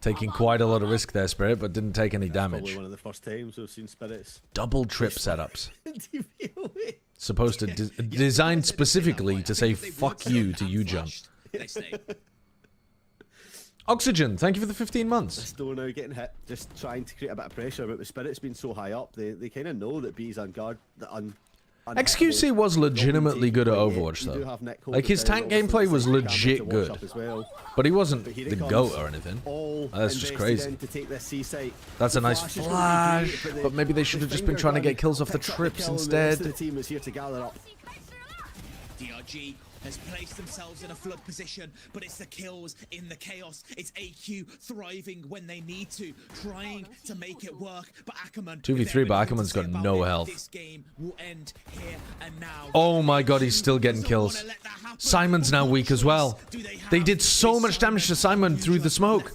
taking quite a lot of risk there, Spirit, but didn't take any damage. Probably one of the first times we've seen Spirits. Double trip setups. DVOA. Supposed to designed specifically to say fuck you to Yujun. They stay. Oxygen, thank you for the 15 months. Still now getting hit, just trying to create a bit of pressure, but with Spirits being so high up, they kind of know that B's on guard. XQC was legitimately good at Overwatch, though. Like, his tank gameplay was legit good. But he wasn't the GOAT or anything. That's just crazy. That's a nice flash, but maybe they should have just been trying to get kills off the trips instead. DRG has placed themselves in a flood position, but it's the kills in the chaos. It's AQ thriving when they need to, trying to make it work. But Ackerman, 2v3, but Ackerman's got no health. This game will end here and now. Oh my god, he's still getting kills. Simon's now weak as well. They did so much damage to Simon through the smoke.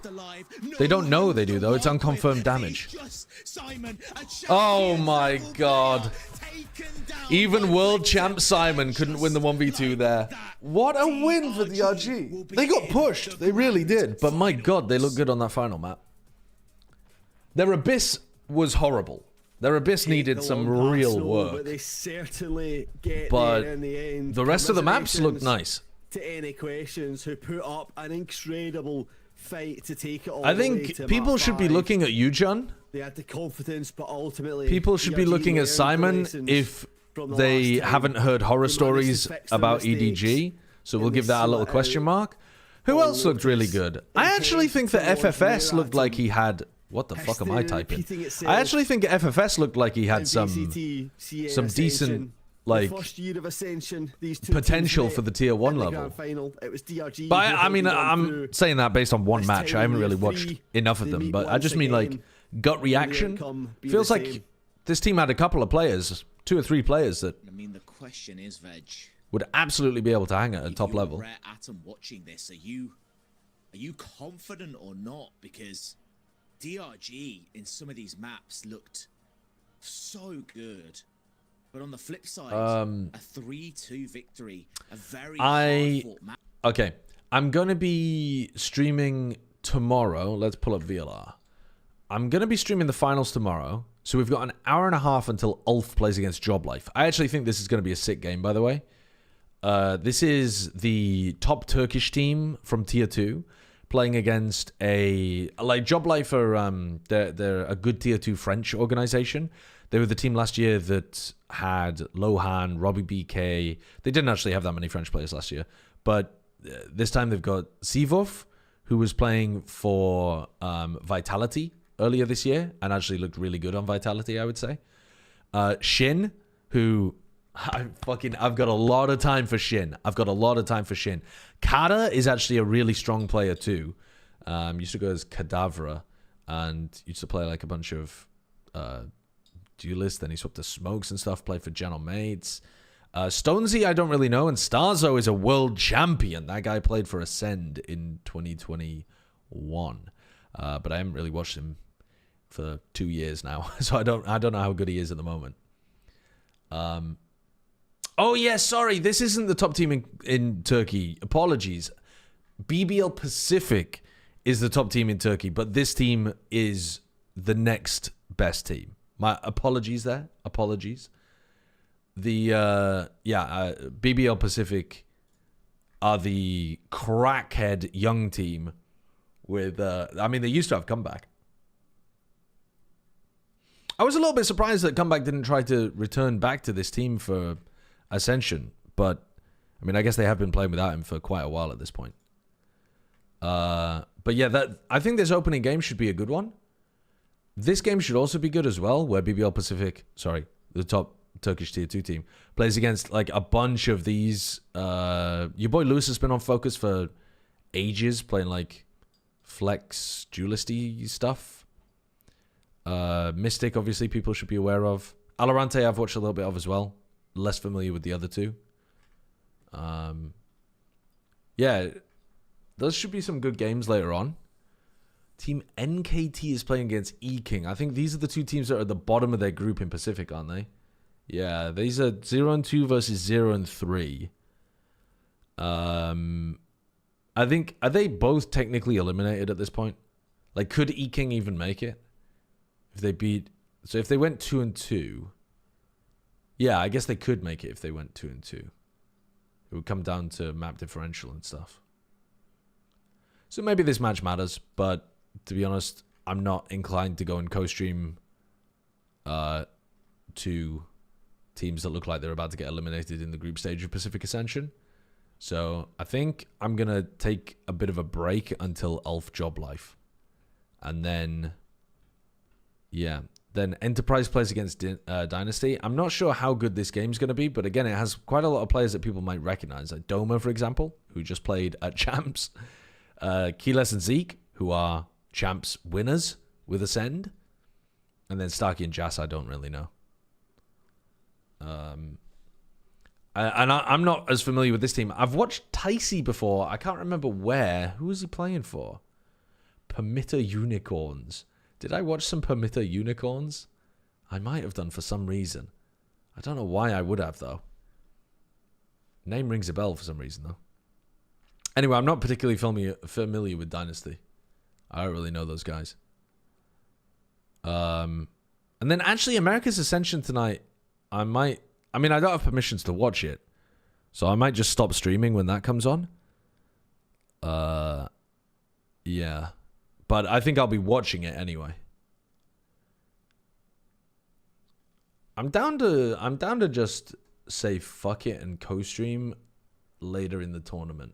They don't know they do, though. It's unconfirmed damage. Oh my god. Even world champ Simon couldn't win the 1v2 there. What a win for DRG. They got pushed. They really did. But my god, they look good on that final map. Their Abyss was horrible. Their Abyss needed some real work. But they certainly get but there in the end. The rest of the maps look nice. To AnyQuestions, who put up an incredible fight to take it all I the way think to people map should be 5. looking at Yujun. They had the confidence, but ultimately People should be DRG looking at learned Simon lessons if from the they last time. haven't heard horror They managed to stories fix their about mistakes, EDG. So we'll and give they that a little sort question out mark. Who all else looked really this good? I actually think that intense FFS towards looked Rear like he had... What the fuck am I History typing? repeating I itself. actually think FFS looked like he had in some VCT, CA decent, Ascension. like, The first year of Ascension, these two potential teams for the met tier 1 in the level. grand final. It was DRG But who I mean, held them I'm through. saying that based on one This match. time I haven't in really year watched 3, enough of they them. meet But I once just mean, again, like, gut and the reaction. outcome be Feels the like same. this team had a couple of players, 2 or 3 players that I mean, the question is, Veg, would absolutely be able to hang at a top you're level. Rare Atom watching this, are you confident or not? Because DRG in some of these maps looked so good, but on the flip side, a 3-2 victory, a very hard-fought map. Okay, I'm going to be streaming tomorrow. Let's pull up VLR. I'm going to be streaming the finals tomorrow. So we've got an hour and a half until Ulf plays against Job Life. I actually think this is going to be a sick game, by the way. This is the top Turkish team from Tier 2 playing against a... Like, Job Life are... They're a good Tier 2 French organization. They were the team last year that had Lohan, Robbie BK. They didn't actually have that many French players last year. But this time they've got Sivov, who was playing for Vitality earlier this year and actually looked really good on Vitality, I would say. Shin, who... I've got a lot of time for Shin. Kata is actually a really strong player too. Used to go as Kadavra and used to play like a bunch of duelists. Then he swapped to Smokes and stuff, played for General Mates. Stonesy, I don't really know. And Starzo is a world champion. That guy played for Ascend in 2021. But I haven't really watched him for 2 years now. So I don't know how good he is at the moment. Oh, yeah, sorry. This isn't the top team in Turkey. Apologies. BBL Pacific is the top team in Turkey, but this team is the next best team. My apologies there. Apologies. BBL Pacific are the crackhead young team with... I mean, they used to have Comeback. I was a little bit surprised that Comeback didn't try to return back to this team for... Ascension, but I mean, I guess they have been playing without him for quite a while at this point. But yeah, I think this opening game should be a good one. This game should also be good as well, where BBL Pacific, sorry, the top Turkish Tier 2 team, plays against like a bunch of these. Your boy Lewis has been on Focus for ages, playing like Flex, Duelisty stuff. Mystic, obviously, people should be aware of. Alorante I've watched a little bit of as well. Less familiar with the other two. Yeah, those should be some good games later on. Team NKT is playing against E-King. I think these are the two teams that are at the bottom of their group in Pacific, aren't they? Yeah, these are 0-2 versus 0-3. I think, are they both technically eliminated at this point? Like, could E-King even make it? If they beat... So if they went 2-2... Yeah, I guess they could make it if they went 2-2. It would come down to map differential and stuff. So maybe this match matters, but to be honest, I'm not inclined to go and co-stream to teams that look like they're about to get eliminated in the group stage of Pacific Ascension. So I think I'm going to take a bit of a break until Ulf Job Life. And then, yeah, then Enterprise plays against Dynasty. I'm not sure how good this game's going to be, but again, it has quite a lot of players that people might recognize. Like Doma, for example, who just played at Champs. Keyless and Zeke, who are Champs winners with Ascend. And then Starkey and Jas, I don't really know. I'm not as familiar with this team. I've watched Ticey before. I can't remember where. Who was he playing for? Permitter Unicorns. Did I watch some Permitter Unicorns? I might have done for some reason. I don't know why I would have, though. Name rings a bell for some reason, though. Anyway, I'm not particularly familiar with Dynasty. I don't really know those guys. And then actually, America's Ascension tonight, I mean, I don't have permissions to watch it. So I might just stop streaming when that comes on. Yeah. But I think I'll be watching it anyway. I'm down to just say fuck it and co-stream later in the tournament.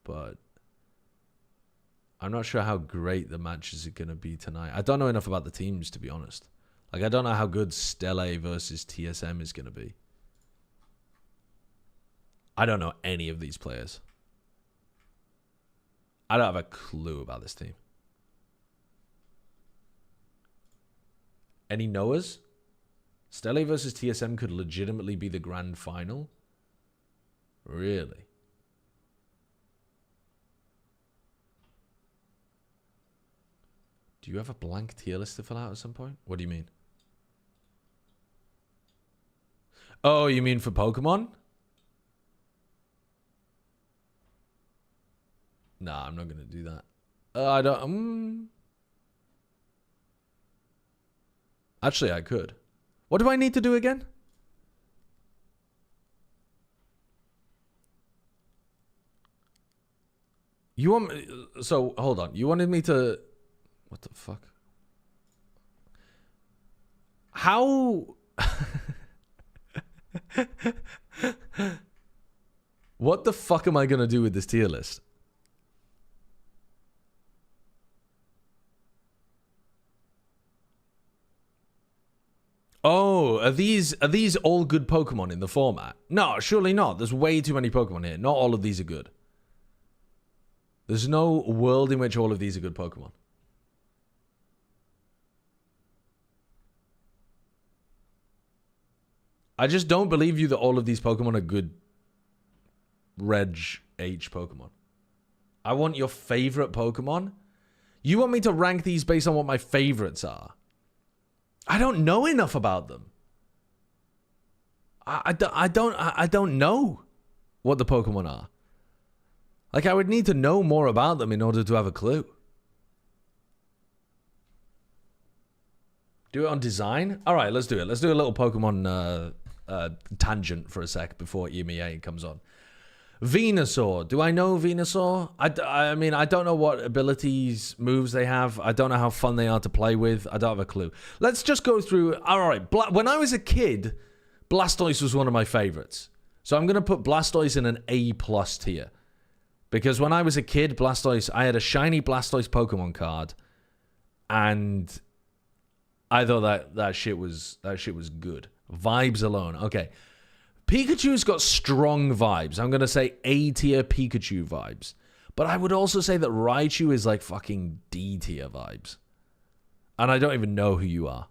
But I'm not sure how great the matches are going to be tonight. I don't know enough about the teams, to be honest. Like, I don't know how good Stelle versus TSM is going to be. I don't know any of these players. I don't have a clue about this team. Any knowers? Stelle versus TSM could legitimately be the grand final? Really? Do you have a blank tier list to fill out at some point? What do you mean? Oh, you mean for Pokemon? Nah, I'm not going to do that. I don't... Actually, I could. What do I need to do again? You want me... So, hold on. You wanted me to... What the fuck? How... What the fuck am I going to do with this tier list? Oh, are these all good Pokemon in the format? No, surely not. There's way too many Pokemon here. Not all of these are good. There's no world in which all of these are good Pokemon. I just don't believe you that all of these Pokemon are good Reg H Pokemon. I want your favorite Pokemon. You want me to rank these based on what my favorites are. I don't know enough about them. I don't know what the Pokemon are. Like, I would need to know more about them in order to have a clue. Do it on design? All right, let's do it. Let's do a little Pokemon tangent for a sec before EMEA comes on. Venusaur. Do I know Venusaur? I mean, I don't know what abilities, moves they have. I don't know how fun they are to play with. I don't have a clue. Let's just go through. All right. When I was a kid, Blastoise was one of my favorites. So I'm going to put Blastoise in an A+ tier. Because when I was a kid, Blastoise, I had a shiny Blastoise Pokemon card. And I thought that shit was good. Vibes alone. Okay. Pikachu's got strong vibes. I'm going to say A tier Pikachu vibes. But I would also say that Raichu is like fucking D tier vibes. And I don't even know who you are.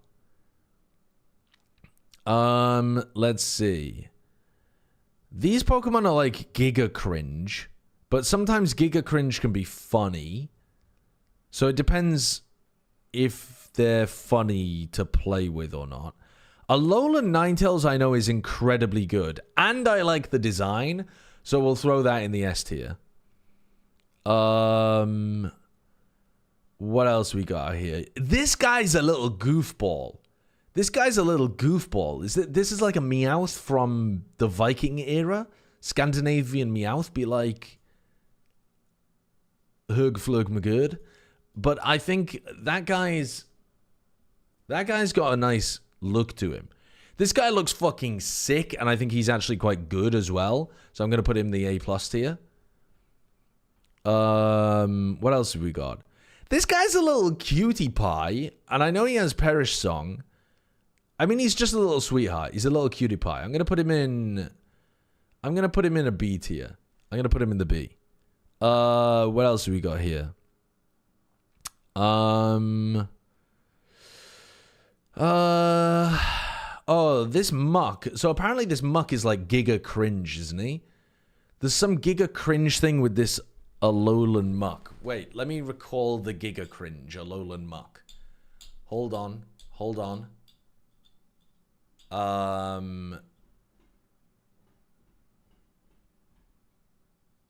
Let's see. These Pokemon are like Giga Cringe, but sometimes Giga Cringe can be funny. So it depends if they're funny to play with or not. Alolan Ninetales I know is incredibly good, and I like the design, so we'll throw that in the S tier. What else we got here? This guy's a little goofball. This is like a Meowth from the Viking era. Scandinavian Meowth, be like Hurgflurg Magurd. But I think that guy's got a nice look to him. This guy looks fucking sick, and I think he's actually quite good as well. So I'm going to put him in the A+ tier. What else have we got? This guy's a little cutie pie, and I know he has Perish Song. I mean, he's just a little sweetheart. He's a little cutie pie. I'm going to put him in a B tier. I'm going to put him in the B. What else have we got here? Oh, this Muck. So apparently this Muck is like Giga Cringe, isn't he? There's some Giga Cringe thing with this Alolan Muck. Wait, let me recall the Giga Cringe Alolan Muck. Hold on.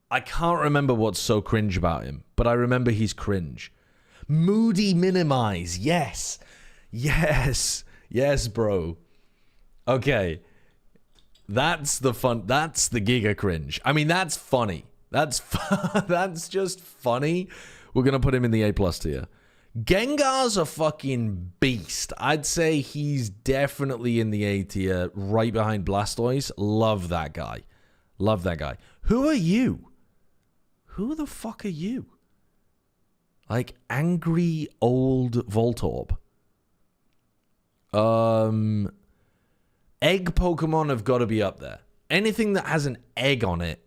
I can't remember what's so cringe about him, but I remember he's cringe. Moody Minimize. Yes, bro. Okay. That's the Giga Cringe. I mean, that's funny. That's just funny. We're going to put him in the A+ tier. Gengar's a fucking beast. I'd say he's definitely in the A tier, right behind Blastoise. Love that guy. Who are you? Who the fuck are you? Like angry old Voltorb. Egg Pokemon have got to be up there. Anything that has an egg on it,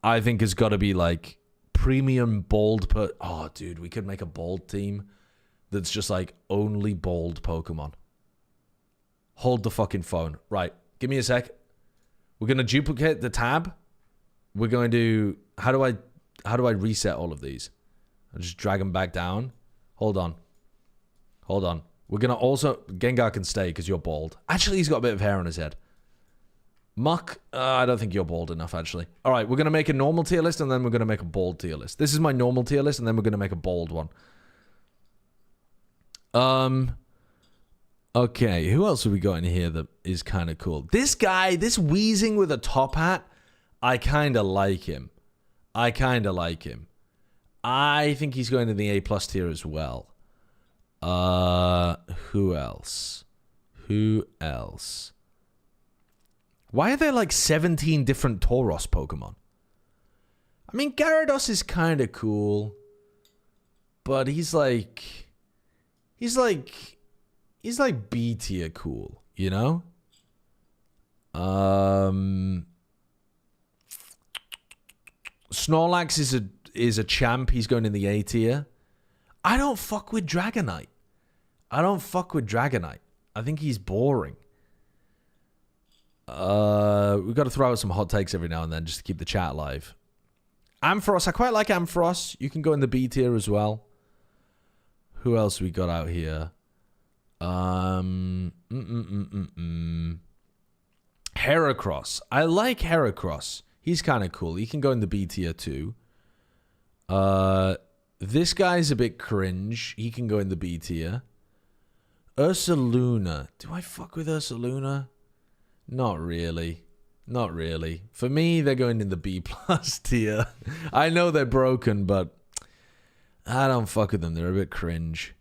I think has got to be like premium bald. Oh, dude, we could make a bald team that's just like only bald Pokemon. Hold the fucking phone. Right, give me a sec. We're gonna duplicate the tab. We're going to. How do I reset all of these? I'll just drag them back down. Hold on. We're gonna also Gengar can stay because you're bald. Actually, he's got a bit of hair on his head. Muck, I don't think you're bald enough, actually. All right, we're going to make a normal tier list, and then we're going to make a bald tier list. This is my normal tier list, and then we're going to make a bald one. Okay, who else have we got in here that is kind of cool? This guy, this Weezing with a top hat, I kind of like him. I think he's going to the A+ tier as well. Who else? Why are there like 17 different Tauros Pokemon? I mean, Gyarados is kind of cool, but he's like B tier cool, you know? Snorlax is a champ. He's going in the A tier. I don't fuck with Dragonite. I think he's boring. We've got to throw out some hot takes every now and then just to keep the chat alive. Ampharos, I quite like Ampharos. You can go in the B tier as well. Who else we got out here? Heracross. I like Heracross. He's kind of cool. He can go in the B tier too. This guy's a bit cringe. He can go in the B tier. Ursaluna. Do I fuck with Ursaluna? Not really. For me, they're going in the B+ tier. I know they're broken, but I don't fuck with them. They're a bit cringe.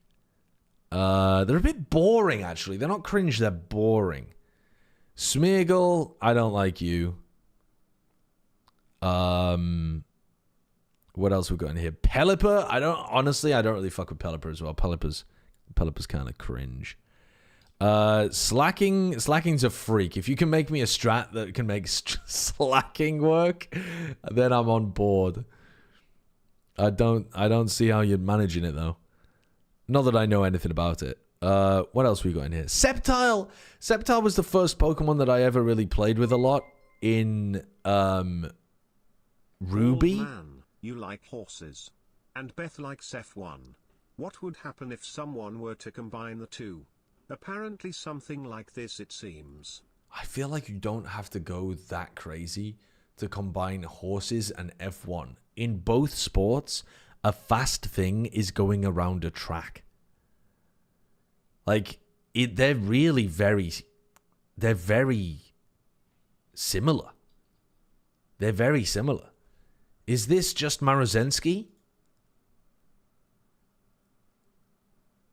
They're a bit boring, actually. They're not cringe, they're boring. Smeargle, I don't like you. What else we got in here? Pelipper, I don't really fuck with Pelipper as well. Pelipper's kind of cringe. Slacking's a freak. If you can make me a strat that can make slacking work, then I'm on board. I don't see how you're managing it though. Not that I know anything about it. What else we got in here? Sceptile. Sceptile was the first Pokemon that I ever really played with a lot in Ruby. Old man, you like horses. And Beth likes F1. What would happen if someone were to combine the two? Apparently something like this, it seems. I feel like you don't have to go that crazy to combine horses and F1. In both sports, a fast thing is going around a track. Like, they're really very similar. They're very similar. Is this just Marozensky?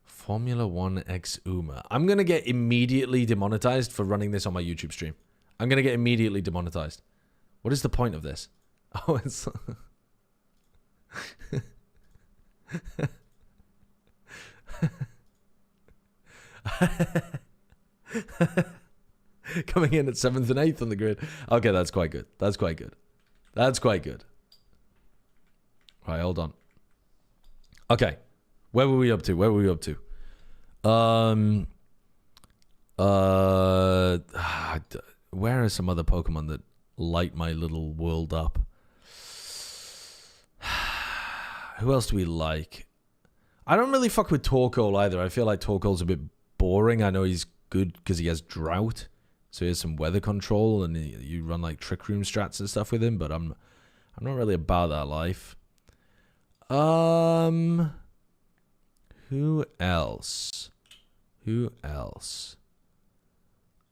Formula 1 X Uma. I'm going to get immediately demonetized for running this on my YouTube stream. I'm going to get immediately demonetized. What is the point of this? Oh, it's... Coming in at 7th and 8th on the grid. Okay, that's quite good. That's quite good. That's quite good. All right, hold on. Okay. Where were we up to? Where were we up to? Where are some other Pokemon that light my little world up? Who else do we like? I don't really fuck with Torkoal either. I feel like Torkoal's a bit boring. I know he's good because he has Drought, so he has some weather control, and you run like Trick Room strats and stuff with him. But I'm not really about that life. Who else? Who else?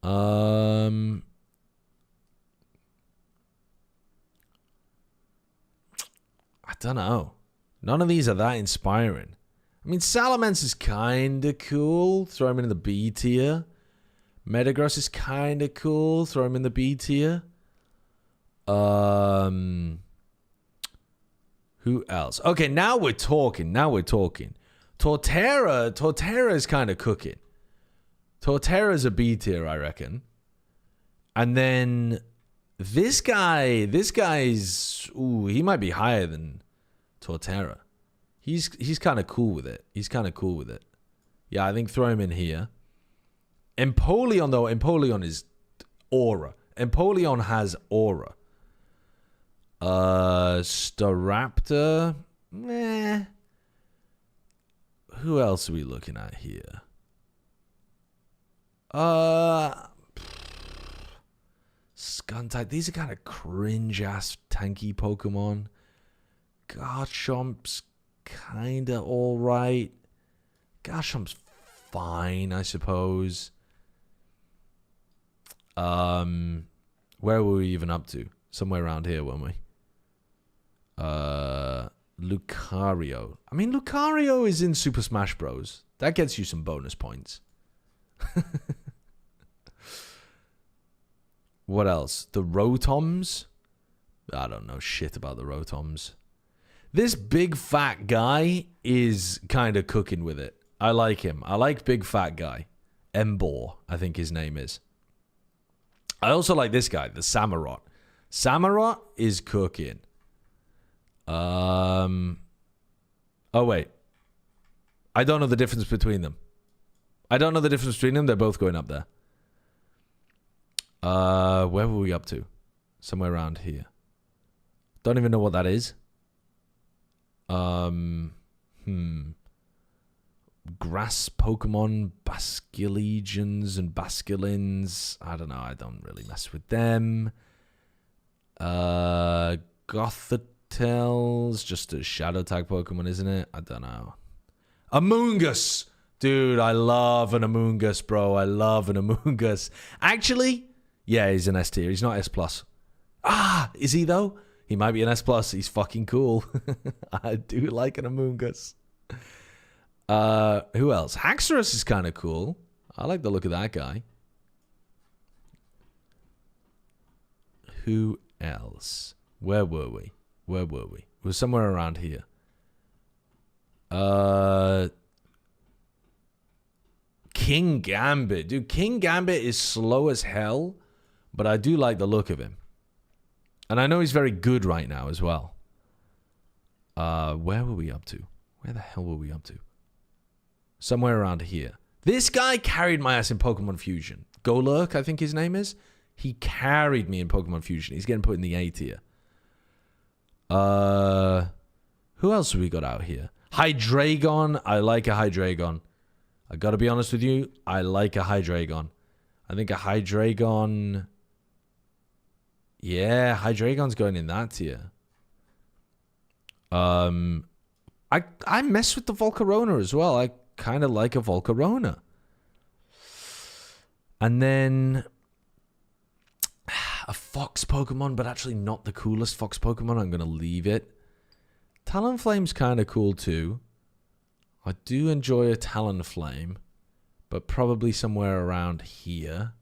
I don't know. None of these are that inspiring. I mean, Salamence is kind of cool. Throw him in the B tier. Metagross is kind of cool. Throw him in the B tier. Who else? Okay, now we're talking. Now we're talking. Torterra is kind of cooking. Torterra's a B tier, I reckon. And then this guy's ooh, he might be higher than Torterra. He's kind of cool with it. He's kind of cool with it. Yeah, I think throw him in here. Empoleon, though, Empoleon is aura. Empoleon has aura. Staraptor, meh. Who else are we looking at here? Skuntype. These are kind of cringe-ass tanky Pokemon. Garchomp's kind of alright. Garchomp's fine, I suppose. Where were we even up to? Somewhere around here, weren't we? Lucario. I mean, Lucario is in Super Smash Bros. That gets you some bonus points. What else? The Rotoms? I don't know shit about the Rotoms. This big fat guy is kind of cooking with it. I like him. I like big fat guy. Embor, I think his name is. I also like this guy, the Samurott. Samurott is cooking. Oh, wait. I don't know the difference between them. They're both going up there. Where were we up to? Somewhere around here. Don't even know what that is. Grass Pokemon, Basculegions and Basculins. I don't know. I don't really mess with them. Gothitels, just a shadow tag Pokemon, isn't it? I don't know. Amoonguss. Dude, I love an Amoonguss, bro. I love an Amoonguss. Actually, yeah, he's an S tier. He's not S+. Ah, is he though? He might be an S+. He's fucking cool. I do like an Amoonguss. Who else? Haxorus is kind of cool. I like the look of that guy. Who else? Where were we? Where were we? We were somewhere around here. King Gambit. Dude, King Gambit is slow as hell, but I do like the look of him. And I know he's very good right now as well. Where were we up to? Where the hell were we up to? Somewhere around here. This guy carried my ass in Pokemon Fusion. Golurk, I think his name is. He carried me in Pokemon Fusion. He's getting put in the A tier. Who else have we got out here? Hydreigon. I like a Hydreigon. I gotta be honest with you. I like a Hydreigon. I think a Hydreigon... Yeah, Hydreigon's going in that tier. I mess with the Volcarona as well. I kind of like a Volcarona. And then... a Fox Pokemon, but actually not the coolest Fox Pokemon. I'm going to leave it. Talonflame's kind of cool too. I do enjoy a Talonflame, but probably somewhere around here.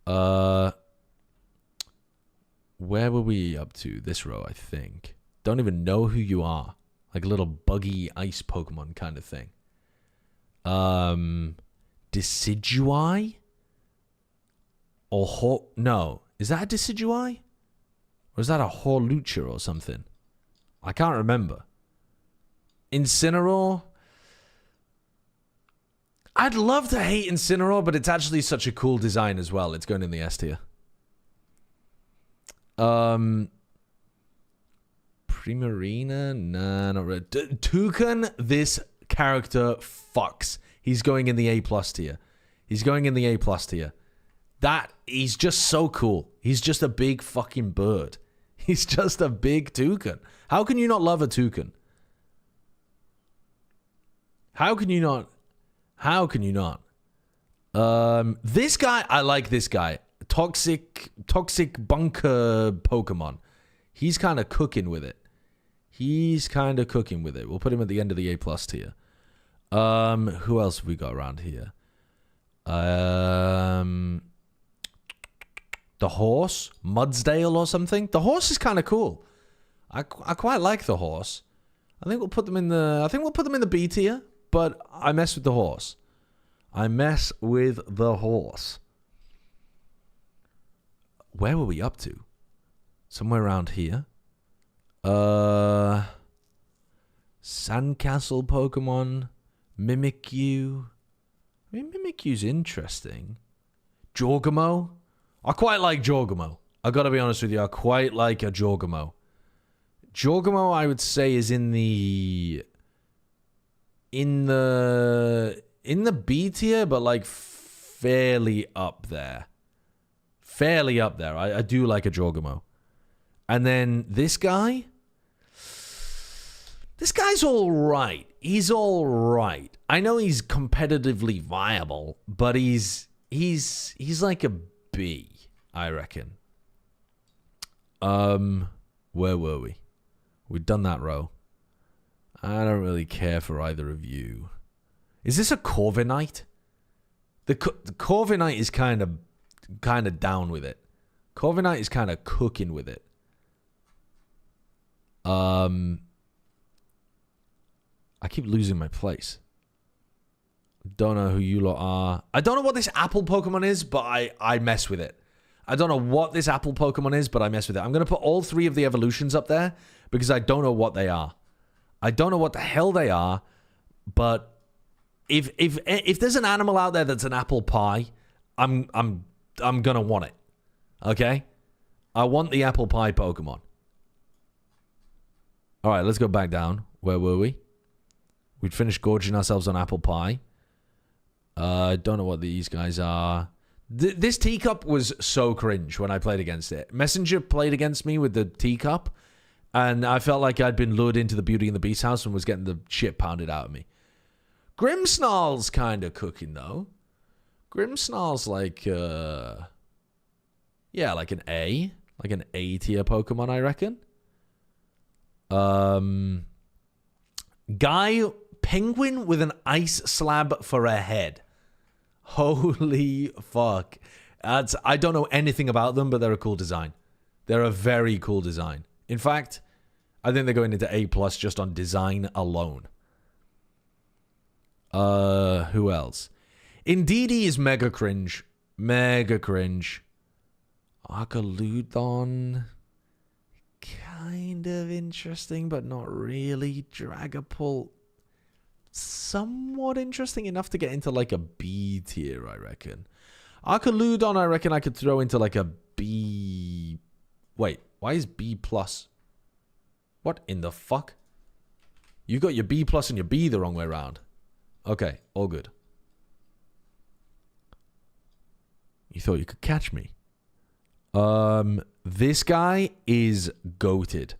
Where were we up to? This row, I think. Don't even know who you are. Like a little buggy ice Pokemon kind of thing. Decidueye? Or no. Is that a Decidueye? Or is that a Horlucha or something? I can't remember. Incineroar? I'd love to hate Incineroar, but it's actually such a cool design as well. It's going in the S tier. Primarina? Nah, not really. Toucan, this character fucks. He's going in the A+ tier. He's going in the A+ tier. He's just so cool. He's just a big fucking bird. He's just a big toucan. How can you not love a toucan? How can you not? How can you not? This guy, I like this guy. Toxic bunker Pokemon. He's kind of cooking with it. He's kind of cooking with it. We'll put him at the end of the A+ tier. Who else have we got around here? The horse, Mudsdale or something. The horse is kind of cool. I quite like the horse. I think we'll put them in the B tier, but I mess with the horse. I mess with the horse. Where were we up to? Somewhere around here. Sandcastle Pokemon, Mimikyu. I mean, Mimikyu's interesting. Jorgamo. I quite like Jorgamo. I gotta be honest with you. I quite like a Jorgamo. Jorgamo, I would say, is in the B tier, but like fairly up there. Fairly up there. I do like a Jorgamo. And then this guy. This guy's all right. He's all right. I know he's competitively viable, but he's like a B, I reckon. Where were we? We've done that row. I don't really care for either of you. Is this a Corviknight? The Corviknight is kind of down with it. Corviknight is kind of cooking with it. I keep losing my place. Don't know who you lot are. I don't know what this apple Pokemon is, but I mess with it. I don't know what this apple Pokemon is, but I mess with it. I'm going to put all three of the evolutions up there because I don't know what they are. I don't know what the hell they are, but if there's an animal out there that's an apple pie, I'm going to want it. Okay? I want the apple pie Pokemon. All right, let's go back down. Where were we? We'd finished gorging ourselves on apple pie. I don't know what these guys are. This teacup was so cringe when I played against it. Messenger played against me with the teacup, and I felt like I'd been lured into the Beauty and the Beast house and was getting the shit pounded out of me. Grimmsnarl's kind of cooking, though. Grimmsnarl's like, yeah, like an A. Like an A tier Pokemon, I reckon. Guy penguin with an ice slab for a head. Holy fuck. I don't know anything about them, but they're a cool design. They're a very cool design. In fact, I think they're going into A+ just on design alone. Who else? Indeedee is mega cringe. Mega cringe. Arcaludon. Kind of interesting, but not really. Dragapult. somewhat interesting enough to get into like a B tier, I reckon. Archaludon, I reckon I could throw into like a B. Wait, why is B plus? What in the fuck? You got your B plus and your B the wrong way around. Okay, all good. You thought you could catch me. This guy is goated.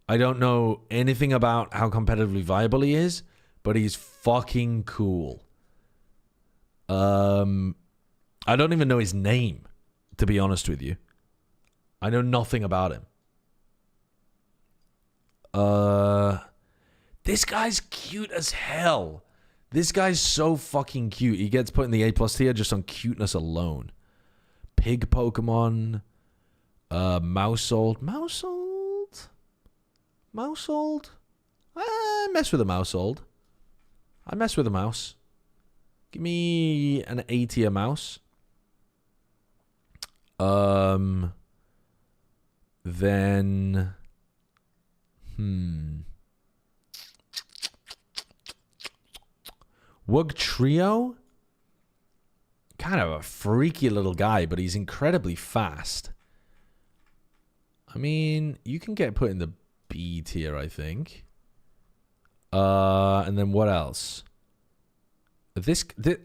I don't know anything about how competitively viable he is, but he's fucking cool. I don't even know his name, to be honest with you. I know nothing about him. This guy's cute as hell. This guy's so fucking cute. He gets put in the A+ tier just on cuteness alone. Pig Pokemon. Mousehold. Mousehold? Mousehold? I mess with a Mousehold. I mess with a mouse. Give me an A tier mouse. Then... Wug Trio? Kind of a freaky little guy, but he's incredibly fast. I mean, you can get put in the B tier, I think. And then what else?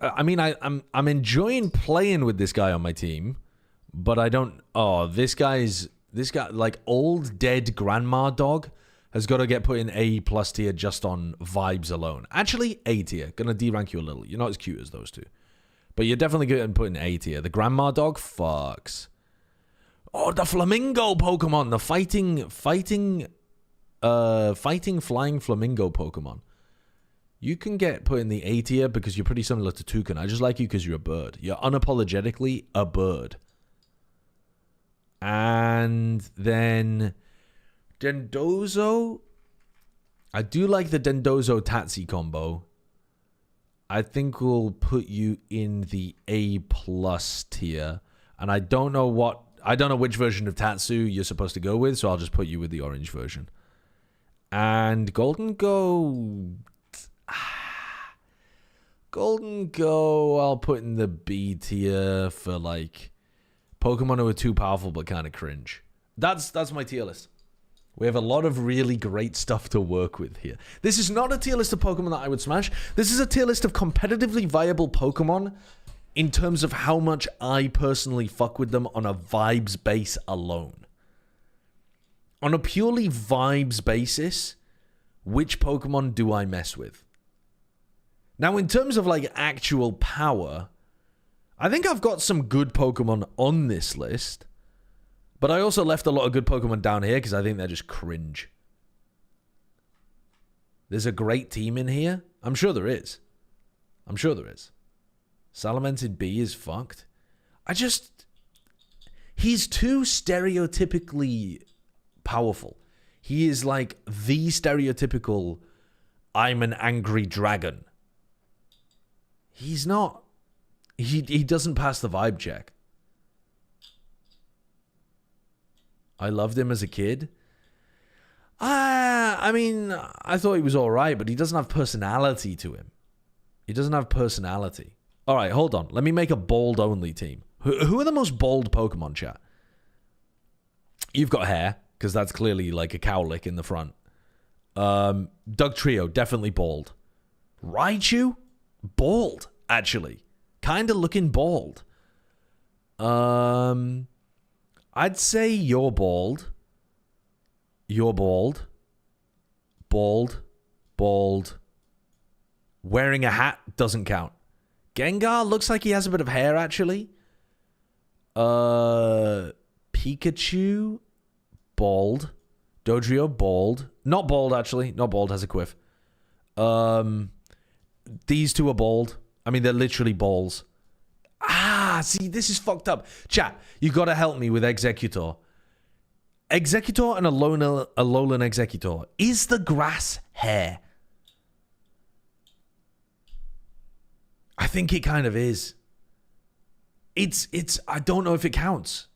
I mean, I'm enjoying playing with this guy on my team, but I don't. Oh, this guy like old dead grandma dog has got to get put in A+ tier just on vibes alone. Actually, A tier. Gonna D-rank you a little. You're not as cute as those two, but you're definitely getting put in A tier. The grandma dog fucks. Oh, the flamingo Pokemon, the fighting flying flamingo Pokemon. You can get put in the A tier because you're pretty similar to Toucan. I just like you because you're a bird. You're unapologetically a bird. And then Dendozo. I do like the Dendozo Tatsi combo. I think we'll put you in the A+ tier. And I don't know which version of Tatsu you're supposed to go with, so I'll just put you with the orange version. And Golden Go... Golden Go, I'll put in the B tier for, like, Pokemon who are too powerful but kind of cringe. That's my tier list. We have a lot of really great stuff to work with here. This is not a tier list of Pokemon that I would smash. This is a tier list of competitively viable Pokemon in terms of how much I personally fuck with them on a vibes base alone. On a purely vibes basis, which Pokemon do I mess with? Now, in terms of, like, actual power, I think I've got some good Pokemon on this list, but I also left a lot of good Pokemon down here because I think they're just cringe. There's a great team in here. I'm sure there is. I'm sure there is. Salamented B is fucked. He's too stereotypically powerful. He is like the stereotypical I'm an angry dragon. He's not. He doesn't pass the vibe check. I loved him as a kid. I mean, I thought he was alright, but he doesn't have personality to him. He doesn't have personality. Alright, hold on. Let me make a bold-only team. Who are the most bold Pokemon, chat? You've got hair, because that's clearly like a cowlick in the front. Doug Trio, definitely bald. Raichu? Bald, actually. Kind of looking bald. I'd say you're bald. You're bald. Bald. Bald. Wearing a hat doesn't count. Gengar looks like he has a bit of hair, actually. Pikachu, bald. Dodrio, bald. Not bald, actually. Not bald, has a quiff. These two are bald. I mean, they're literally balls. Ah, see, this is fucked up. Chat, you gotta help me with Executor. Executor and Alolan Executor. Is the grass hair? I think it kind of is. I don't know if it counts.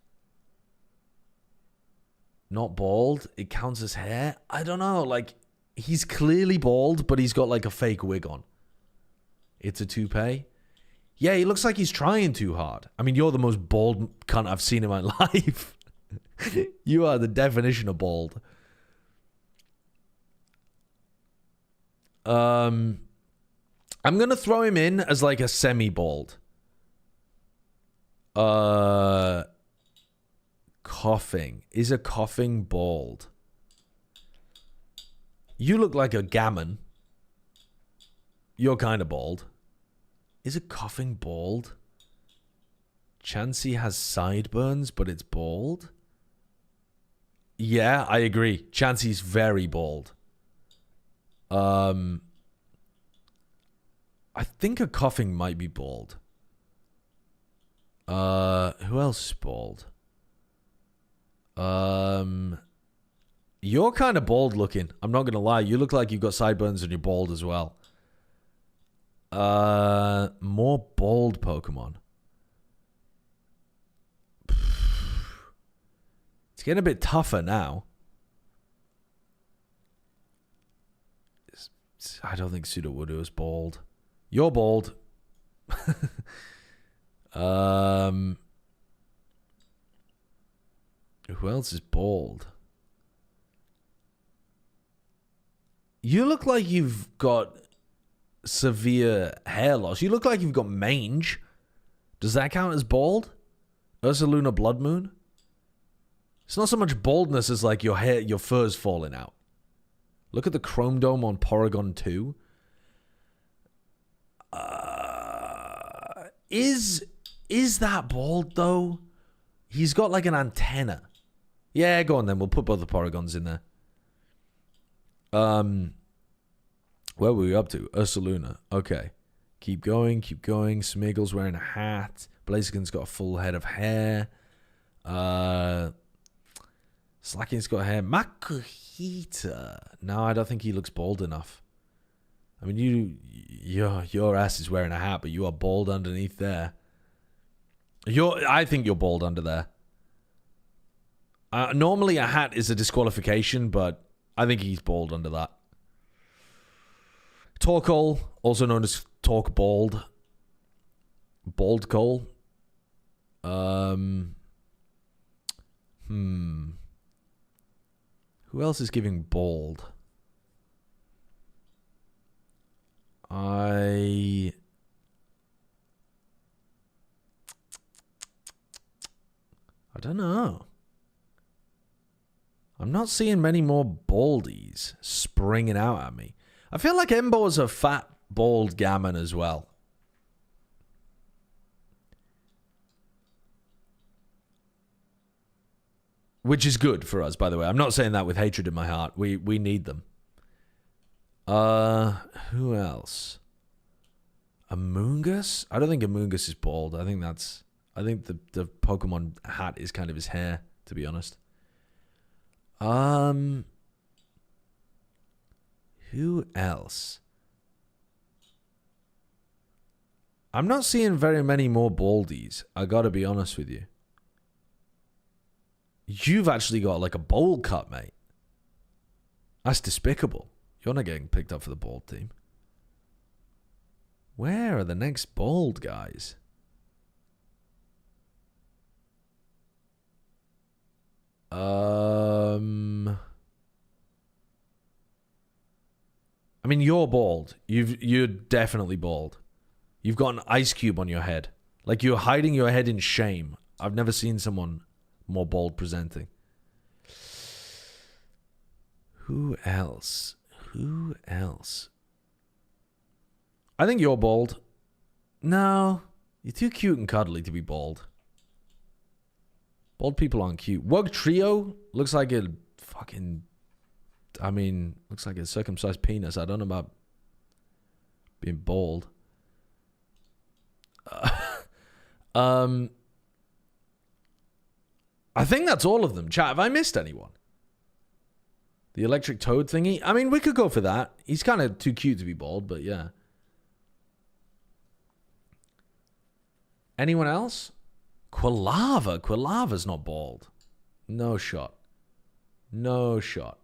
Not bald. It counts as hair. I don't know. Like, he's clearly bald, but he's got like a fake wig on. It's a toupee. Yeah, he looks like he's trying too hard. I mean, you're the most bald cunt I've seen in my life. You are the definition of bald. I'm going to throw him in as like a semi-bald. Coughing. Is a coughing bald? You look like a gammon. You're kind of bald. Is a coughing bald? Chansey has sideburns, but it's bald? Yeah, I agree. Chansey's very bald. I think a coughing might be bald. Who else is bald? You're kind of bald looking. I'm not gonna lie. You look like you've got sideburns and you're bald as well. More bald Pokemon. It's getting a bit tougher now. I don't think Sudowoodo is bald. You're bald. Who else is bald? You look like you've got severe hair loss. You look like you've got mange. Does that count as bald? Ursaluna Blood Moon? It's not so much baldness as like your hair, your fur's falling out. Look at the Chrome Dome on Porygon 2. Is that bald though? He's got like an antenna. Yeah, go on then. We'll put both the Porygons in there. Where were we up to? Ursaluna. Okay. Keep going, keep going. Smeagol's wearing a hat. Blaziken's got a full head of hair. Slacking's got hair. Makuhita. No, I don't think he looks bald enough. I mean, your ass is wearing a hat, but you are bald underneath there. I think you're bald under there. Normally a hat is a disqualification, but I think he's bald under that. Torkoal, also known as Torque Bald. Bald Cole. Who else is giving bald? I don't know. I'm not seeing many more baldies springing out at me. I feel like Embo's a fat, bald gammon as well. Which is good for us, by the way. I'm not saying that with hatred in my heart. We need them. Who else? Amoonguss? I don't think Amoonguss is bald. I think the Pokemon hat is kind of his hair, to be honest. Who else? I'm not seeing very many more baldies. I gotta be honest with you. You've actually got like a bowl cut, mate. That's despicable. You're not getting picked up for the bald team. Where are the next bald guys? I mean, you're bald. You're definitely bald. You've got an ice cube on your head. Like you're hiding your head in shame. I've never seen someone more bald presenting. Who else? Who else? I think you're bald. No, you're too cute and cuddly to be bald. Bald people aren't cute. Wug Trio looks like a fucking... I mean, looks like a circumcised penis. I don't know about being bald. I think that's all of them. Chat, have I missed anyone? The electric toad thingy? I mean, we could go for that. He's kind of too cute to be bald, but yeah. Anyone else? Quilava. Quilava's not bald. No shot. No shot.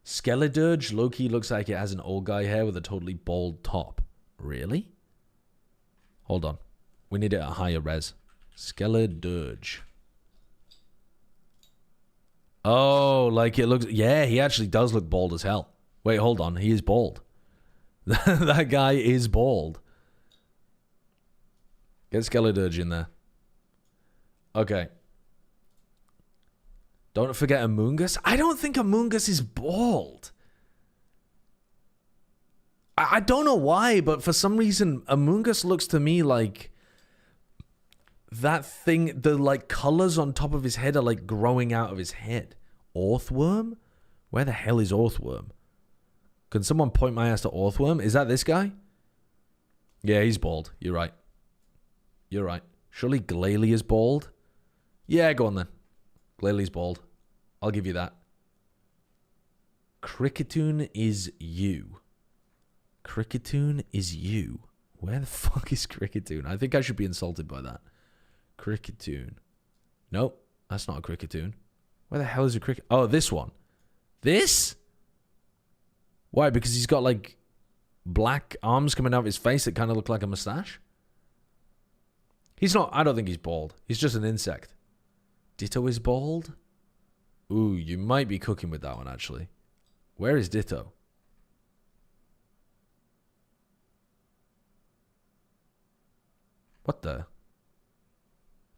Skeledirge low-key looks like it has an old guy hair with a totally bald top. Really? Hold on. We need it at higher res. Skeledirge. Oh, like it looks... Yeah, he actually does look bald as hell. Wait, hold on. He is bald. That guy is bald. Get Skeledirge in there. Okay. Don't forget Amoongus. I don't think Amoongus is bald. I don't know why, but for some reason, Amoongus looks to me like that thing, the like colors on top of his head are like growing out of his head. Orthworm? Where the hell is Orthworm? Can someone point my ass to Orthworm? Is that this guy? Yeah, he's bald. You're right. You're right. Surely Glalie is bald? Yeah, go on then. Glalie's bald. I'll give you that. Cricketoon is you. Cricketoon is you. Where the fuck is Cricketoon? I think I should be insulted by that. Cricketoon. Nope, that's not a Cricketoon. Where the hell is a Cricket? Oh, this one. This? Why? Because he's got like black arms coming out of his face that kind of look like a mustache? He's not, I don't think he's bald. He's just an insect. Ditto is bald? Ooh, you might be cooking with that one, actually. Where is Ditto? What the?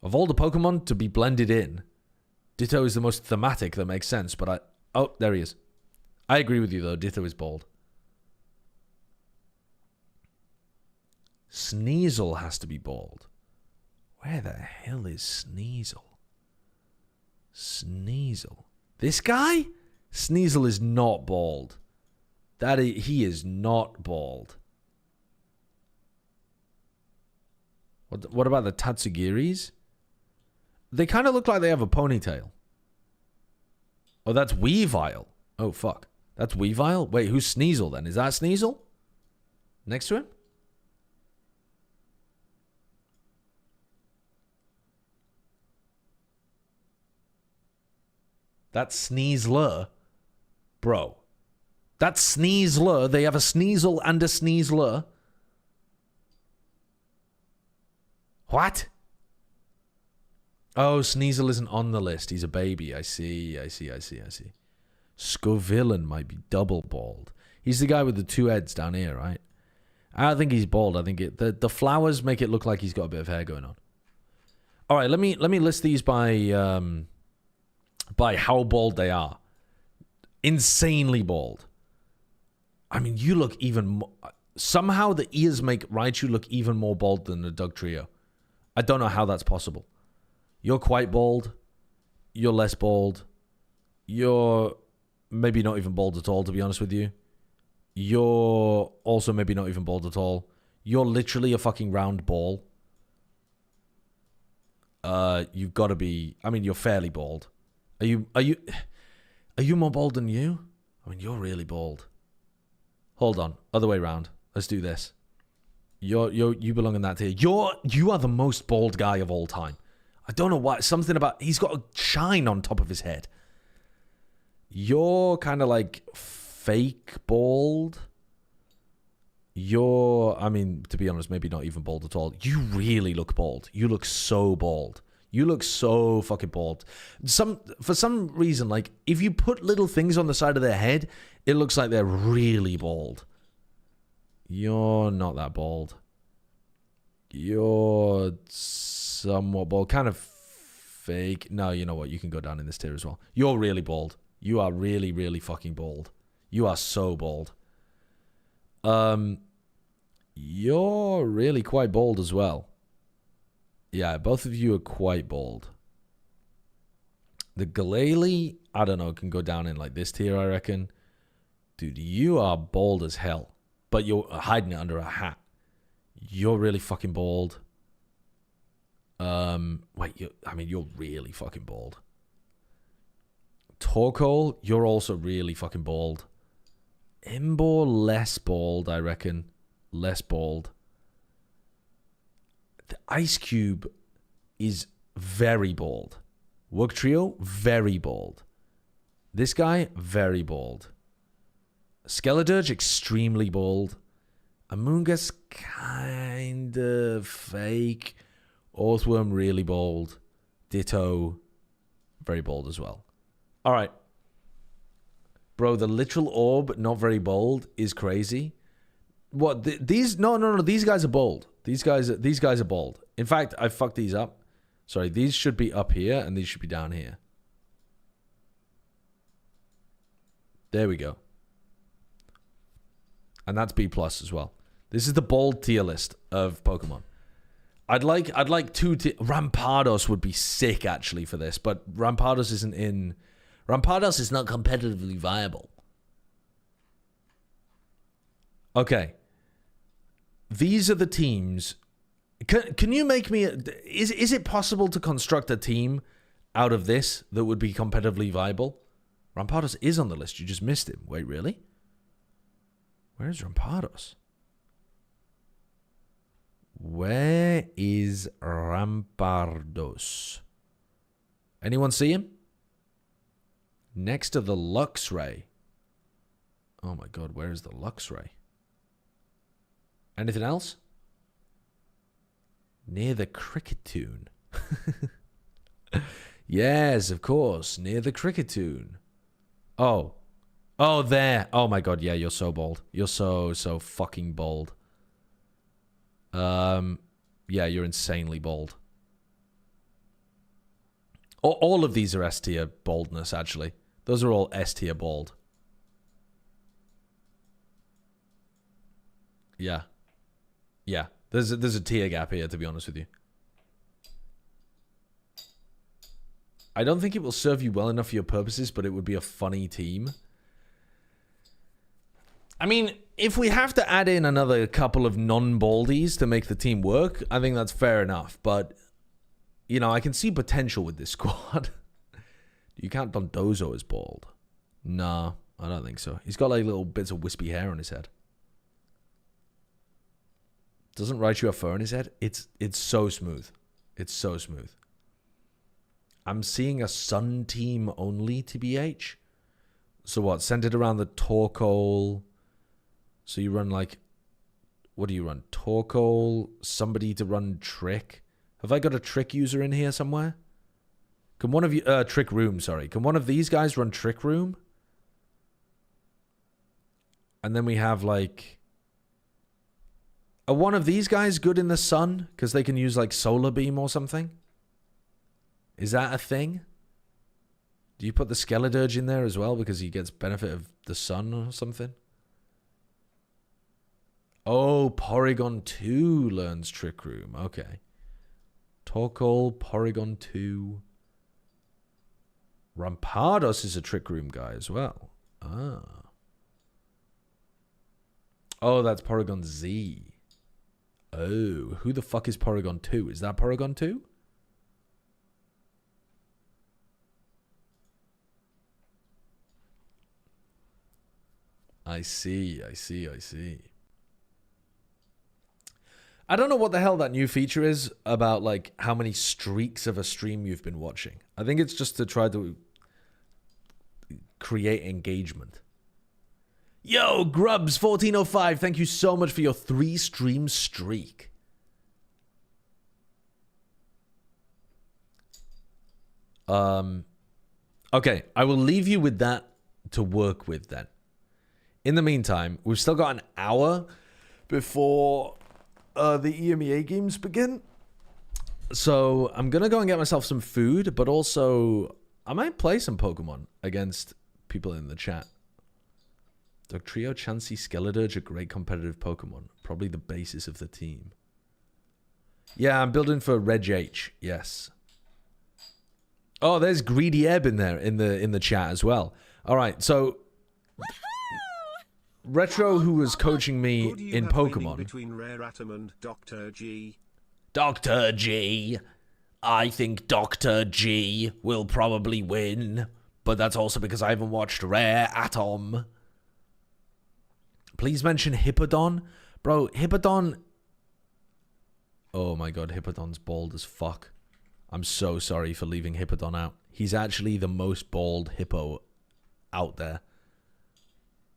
Of all the Pokemon to be blended in, Ditto is the most thematic that makes sense, but I... Oh, there he is. I agree with you, though. Ditto is bald. Sneasel has to be bald. Where the hell is Sneasel? Sneasel. This guy? Sneasel is not bald. He is not bald. What about the Tatsugiris? They kind of look like they have a ponytail. Oh, that's Weavile. Oh, fuck. That's Weavile? Wait, who's Sneasel then? Is that Sneasel? Next to him? That's Sneasler. Bro. That's Sneasler. They have a Sneasel and a Sneasler. What? Oh, Sneasel isn't on the list. He's a baby. I see. Scovillain might be double bald. He's the guy with the two heads down here, right? I don't think he's bald. I think the flowers make it look like he's got a bit of hair going on. All right, let me list these by how bald they are. Insanely bald. I mean, you look even more... Somehow the ears make Raichu look even more bald than the Dugtrio. I don't know how that's possible. You're quite bald. You're less bald. You're maybe not even bald at all, to be honest with you. You're also maybe not even bald at all. You're literally a fucking round ball. You've got to be... I mean, you're fairly bald. Are you more bald than you? I mean, you're really bald. Hold on. Other way around. Let's do this. You belong in that tier. You are the most bald guy of all time. I don't know why. Something about... He's got a shine on top of his head. You're kind of like fake bald. I mean, to be honest, maybe not even bald at all. You really look bald. You look so bald. You look so fucking bald. For some reason, like, if you put little things on the side of their head, it looks like they're really bald. You're not that bald. You're somewhat bald. Kind of fake. No, you know what? You can go down in this tier as well. You're really bald. You are really, really fucking bald. You are so bald. You're really quite bald as well. Yeah, both of you are quite bald. The Glalie, I don't know, can go down in like this tier, I reckon. Dude, you are bald as hell. But you're hiding it under a hat. You're really fucking bald. You're really fucking bald. Torkoal, you're also really fucking bald. Emboar, less bald, I reckon. Less bald. The Ice Cube is very bald. Wugtrio, very bald. This guy, very bald. Skeledirge, extremely bold. Amoonguss, kind of fake. Orthworm, really bold. Ditto, very bold as well. All right. Bro, the literal orb, not very bold, is crazy. What? These? No. These guys are bold. These guys are bold. In fact, I fucked these up. Sorry, these should be up here, and these should be down here. There we go. And that's B+ as well. This is the bold tier list of Pokemon. I'd like two Rampardos would be sick actually for this, but Rampardos isn't in. Rampardos is not competitively viable. Okay. These are the teams. Can you make me is it possible to construct a team out of this that would be competitively viable? Rampardos is on the list. You just missed him. Wait, really? Where is Rampardos? Where is Rampardos? Anyone see him? Next to the Luxray. Oh my god, where is the Luxray? Anything else? Near the Cricketune. Yes, of course. Near the Cricketune. Oh. Oh, there. Oh my god, yeah, you're so bold. You're so fucking bold. Yeah, you're insanely bold. All of these are S tier boldness, actually. Those are all S tier bold. Yeah. Yeah. There's a tier gap here, to be honest with you. I don't think it will serve you well enough for your purposes, but it would be a funny team. I mean, if we have to add in another couple of non-baldies to make the team work, I think that's fair enough. But, you know, I can see potential with this squad. You count Dondozo as bald? Nah, I don't think so. He's got like little bits of wispy hair on his head. Doesn't Raichu have fur on his head? It's so smooth. It's so smooth. I'm seeing a Sun team only, TBH. So what? Centered around the Torkoal. So you run like... What do you run? Torkoal. Somebody to run Trick. Have I got a Trick user in here somewhere? Can one of you... Trick Room, sorry. Can one of these guys run Trick Room? And then we have like... Are one of these guys good in the sun? Because they can use like Solar Beam or something? Is that a thing? Do you put the Skeledirge in there as well because he gets benefit of the sun or something? Oh, Porygon 2 learns Trick Room. Okay. Torkoal, Porygon 2. Rampardos is a Trick Room guy as well. Ah. Oh, that's Porygon Z. Oh, who the fuck is Porygon 2? Is that Porygon 2? I see. I don't know what the hell that new feature is about, like, how many streaks of a stream you've been watching. I think it's just to try to create engagement. Yo, Grubs1405, thank you so much for your 3-stream streak. Okay, I will leave you with that to work with then. In the meantime, we've still got an hour before the EMEA games begin. So I'm going to go and get myself some food, but also I might play some Pokemon against people in the chat. Dugtrio, Chansey, Skeledirge are great competitive Pokemon. Probably the basis of the team. Yeah, I'm building for Reg H. Yes. Oh, there's Greedy Ebb in there in the chat as well. All right, so Retro, who was coaching me in Pokemon. Between Rare Atom and Dr. G. Dr. G. I think Dr. G will probably win, but that's also because I haven't watched Rare Atom. Please mention Hippodon. Bro, Hippodon... Oh my god, Hippodon's bald as fuck. I'm so sorry for leaving Hippodon out. He's actually the most bald hippo out there.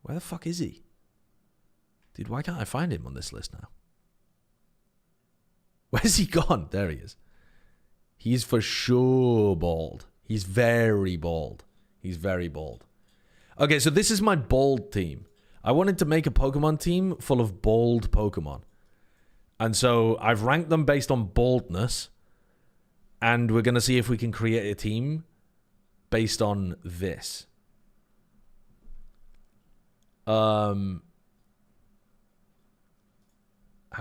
Where the fuck is he? Dude, why can't I find him on this list now? Where's he gone? There he is. He's for sure bald. He's very bald. He's very bald. Okay, so this is my bald team. I wanted to make a Pokemon team full of bald Pokemon. And so I've ranked them based on baldness. And we're going to see if we can create a team based on this. How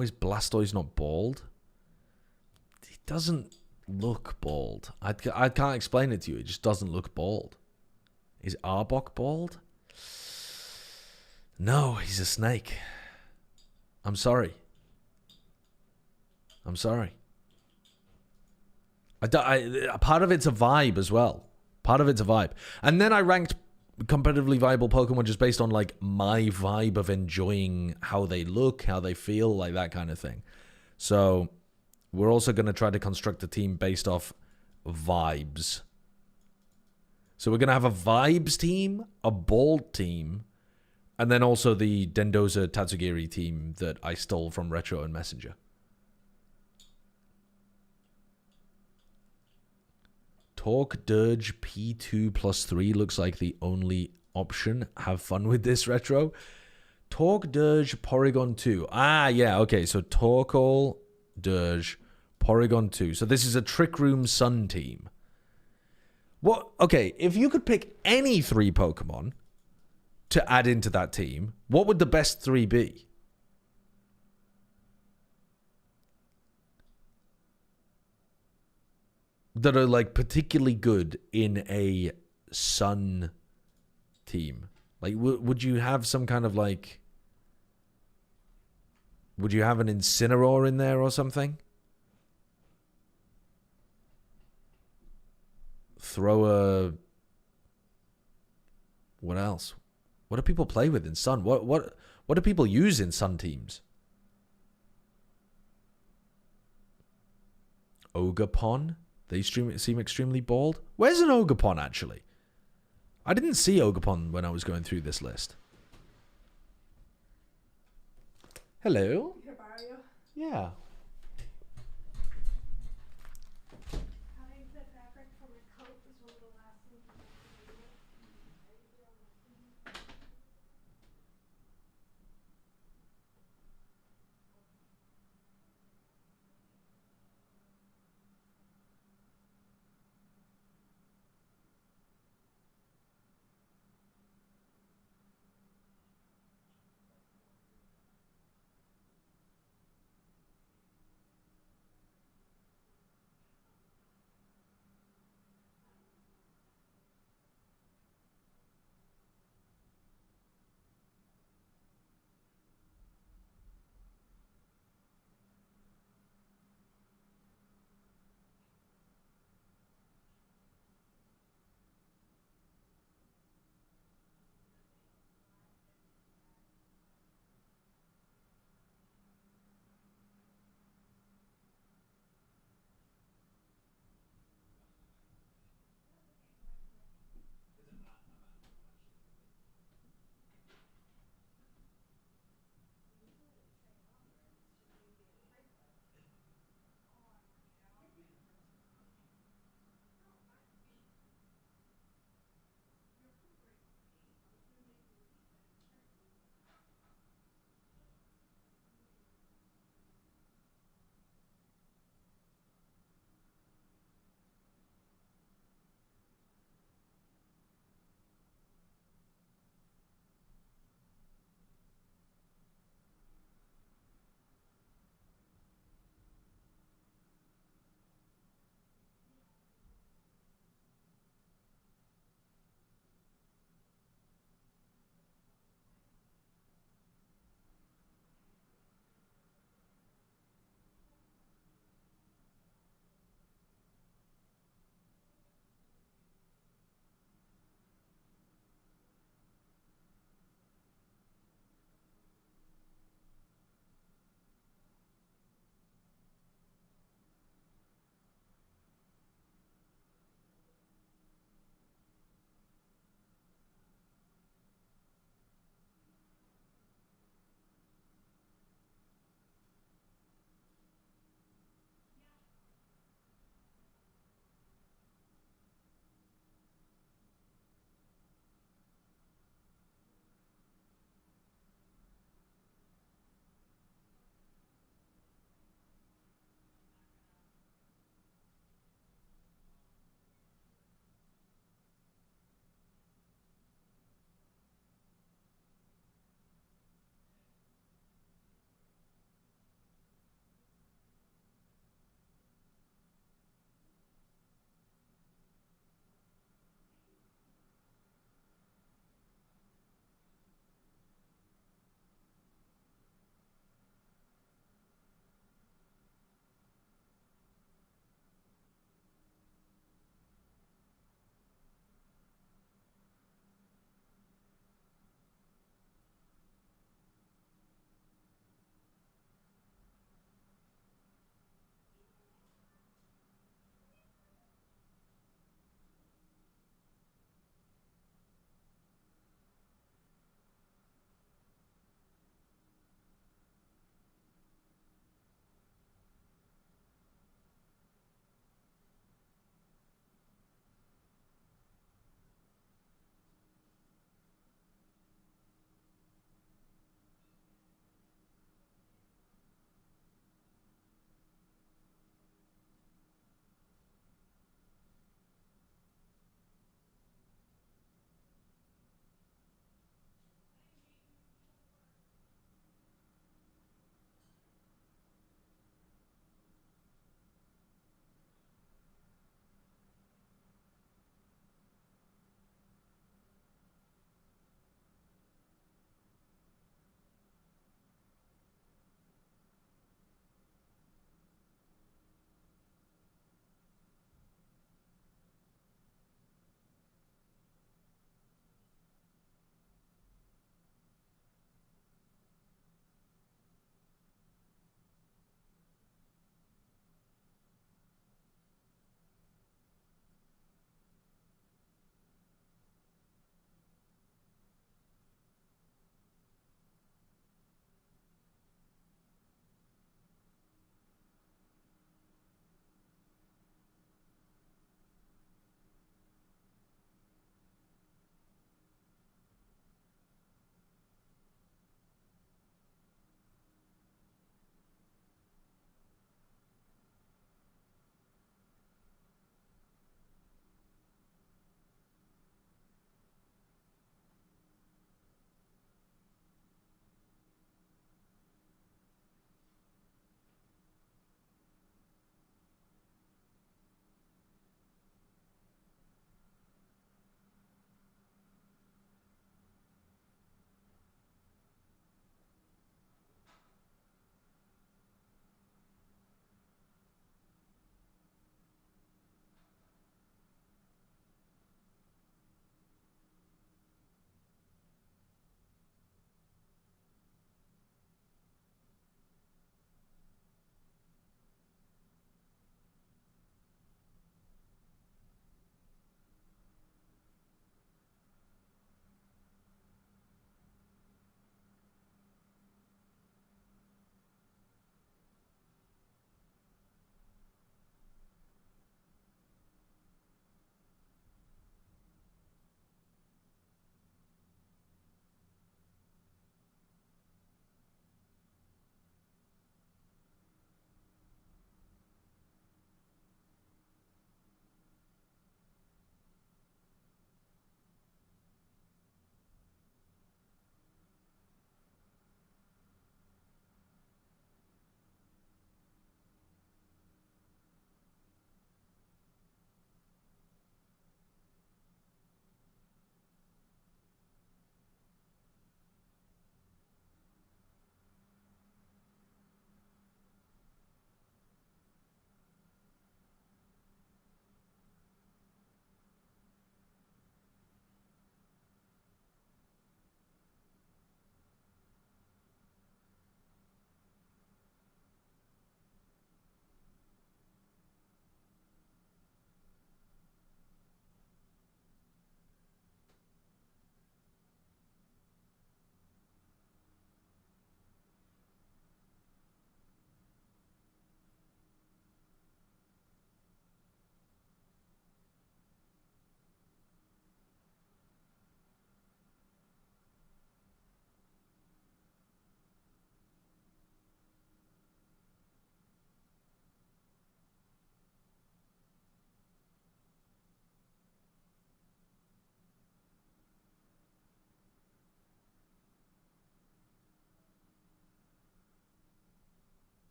is Blastoise not bald? He doesn't look bald. I can't explain it to you. It just doesn't look bald. Is Arbok bald? No, he's a snake. I'm sorry. I'm sorry. Part of it's a vibe as well. Part of it's a vibe. And then I ranked competitively viable Pokemon just based on like my vibe of enjoying how they look, how they feel, like that kind of thing. So we're also going to try to construct a team based off vibes. So we're going to have a vibes team, a bald team, and then also the Dendoza Tatsugiri team that I stole from Retro and Messenger. Talk Dirge P2 plus 3 looks like the only option. Have fun with this, Retro. Talk Dirge Porygon 2. Ah, yeah, okay. So Torkoal, Dirge, Porygon 2. So this is a Trick Room Sun team. What? Okay, if you could pick any 3 Pokemon to add into that team, what would the best 3 be? That are like particularly good in a Sun team. Like, would you have some kind of like... Would you have an Incineroar in there or something? Throw a... What else? What do people play with in Sun? What do people use in Sun teams? Ogerpon? They seem extremely bald. Where's an Ogerpon, actually? I didn't see Ogerpon when I was going through this list. Hello? Can I borrow you? Yeah. Having the fabric for my coat was one of the last things I wanted to do.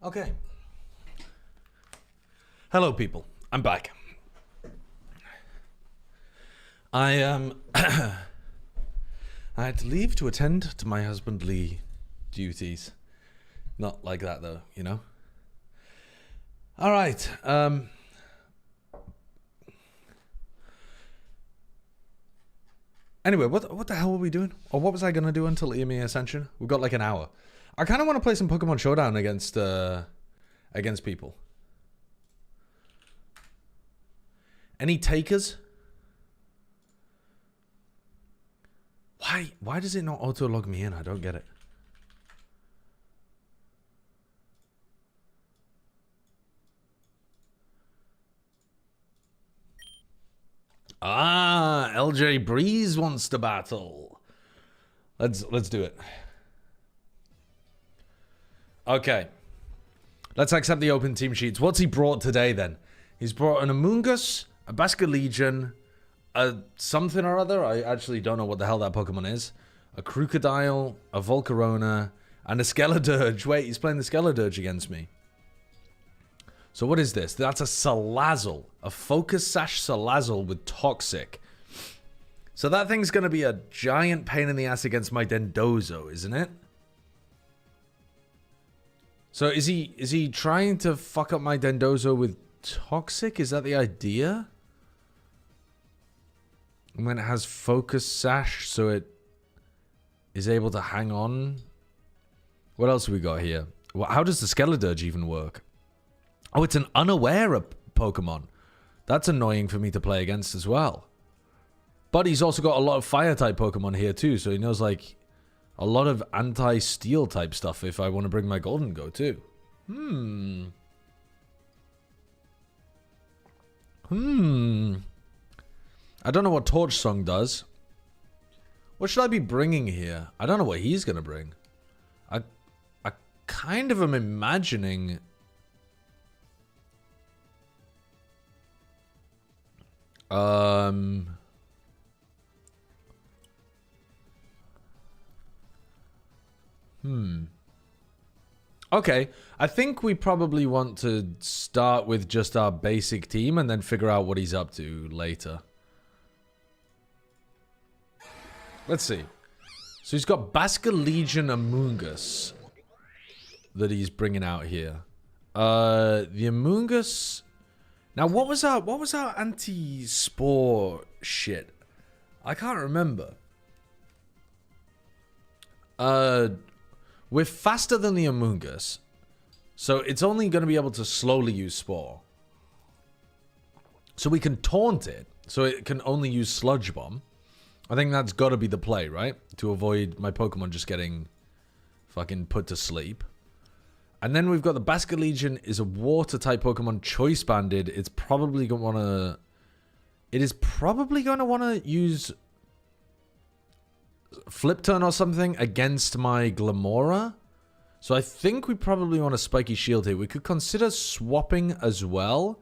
Okay. Hello, people. I'm back. I had to leave to attend to my husbandly duties. Not like that, though, you know? All right. Anyway, what the hell were we doing? Or what was I going to do until EME Ascension? We've got like an hour. I kind of want to play some Pokemon Showdown against people. Any takers? Why does it not auto-log me in? I don't get it. Ah, LJ Breeze wants to battle. Let's do it. Okay. Let's accept the open team sheets. What's he brought today then? He's brought an Amoonguss, a Basculegion, a something or other. I actually don't know what the hell that Pokemon is. A Crocodile, a Volcarona, and a Skeledirge. Wait, he's playing the Skeledirge against me. So what is this? That's a Salazzle. A Focus Sash Salazzle with Toxic. So that thing's going to be a giant pain in the ass against my Dendozo, isn't it? So is he trying to fuck up my Dendozo with Toxic? Is that the idea? And when it has Focus Sash, so it is able to hang on. What else have we got here? Well, how does the Skeledirge even work? Oh, it's an unaware Pokemon. That's annoying for me to play against as well. But he's also got a lot of Fire-type Pokemon here too, so he knows like a lot of anti-Steel type stuff if I want to bring my Golden Go too. I don't know what Torch Song does. What should I be bringing here? I don't know what he's going to bring. I kind of am imagining... Okay, I think we probably want to start with just our basic team and then figure out what he's up to later. Let's see. So he's got Basculegion Amoonguss that he's bringing out here. The Amoonguss... Now, what was our anti-spore shit? I can't remember. We're faster than the Amoonguss, so it's only going to be able to slowly use Spore. So we can taunt it, so it can only use Sludge Bomb. I think that's got to be the play, right? To avoid my Pokemon just getting fucking put to sleep. And then we've got the Basculegion is a Water-type Pokemon, Choice Banded. It's probably going to want to... It is probably going to want to use... Flip Turn or something against my Glamora. So I think we probably want a Spiky Shield here. We could consider swapping as well.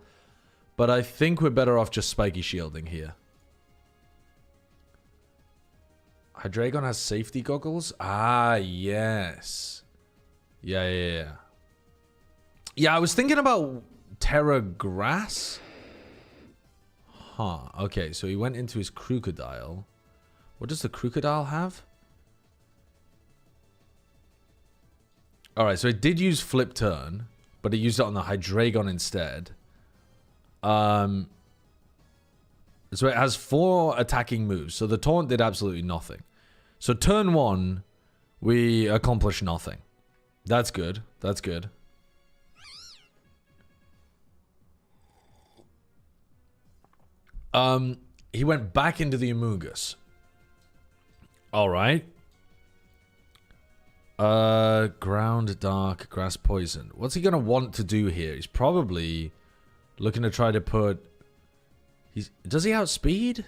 But I think we're better off just Spiky Shielding here. Hydreigon has safety goggles? Ah, yes. Yeah. Yeah, I was thinking about Terra Grass. Huh. Okay, so he went into his Crocodile. What does the Crocodile have? Alright, so it did use Flip Turn, but it used it on the Hydreigon instead. So it has 4 attacking moves. So the Taunt did absolutely nothing. So turn 1, we accomplish nothing. That's good. That's good. He went back into the Amoonguss. Alright. Ground, Dark, Grass, Poison. What's he going to want to do here? He's probably looking to try to put... Does he outspeed?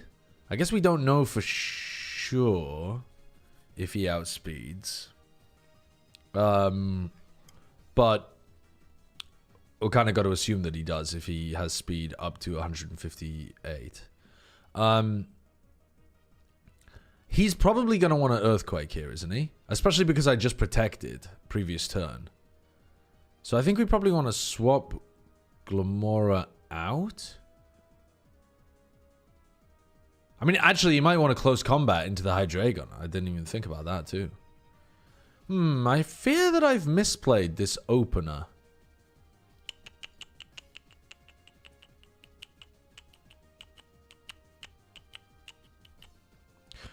I guess we don't know for sure if he outspeeds. But we'll kind of got to assume that he does if he has speed up to 158. He's probably going to want an Earthquake here, isn't he? Especially because I just protected previous turn. So I think we probably want to swap Glamora out. I mean, actually, you might want to close combat into the Hydreigon. I didn't even think about that, too. I fear that I've misplayed this opener.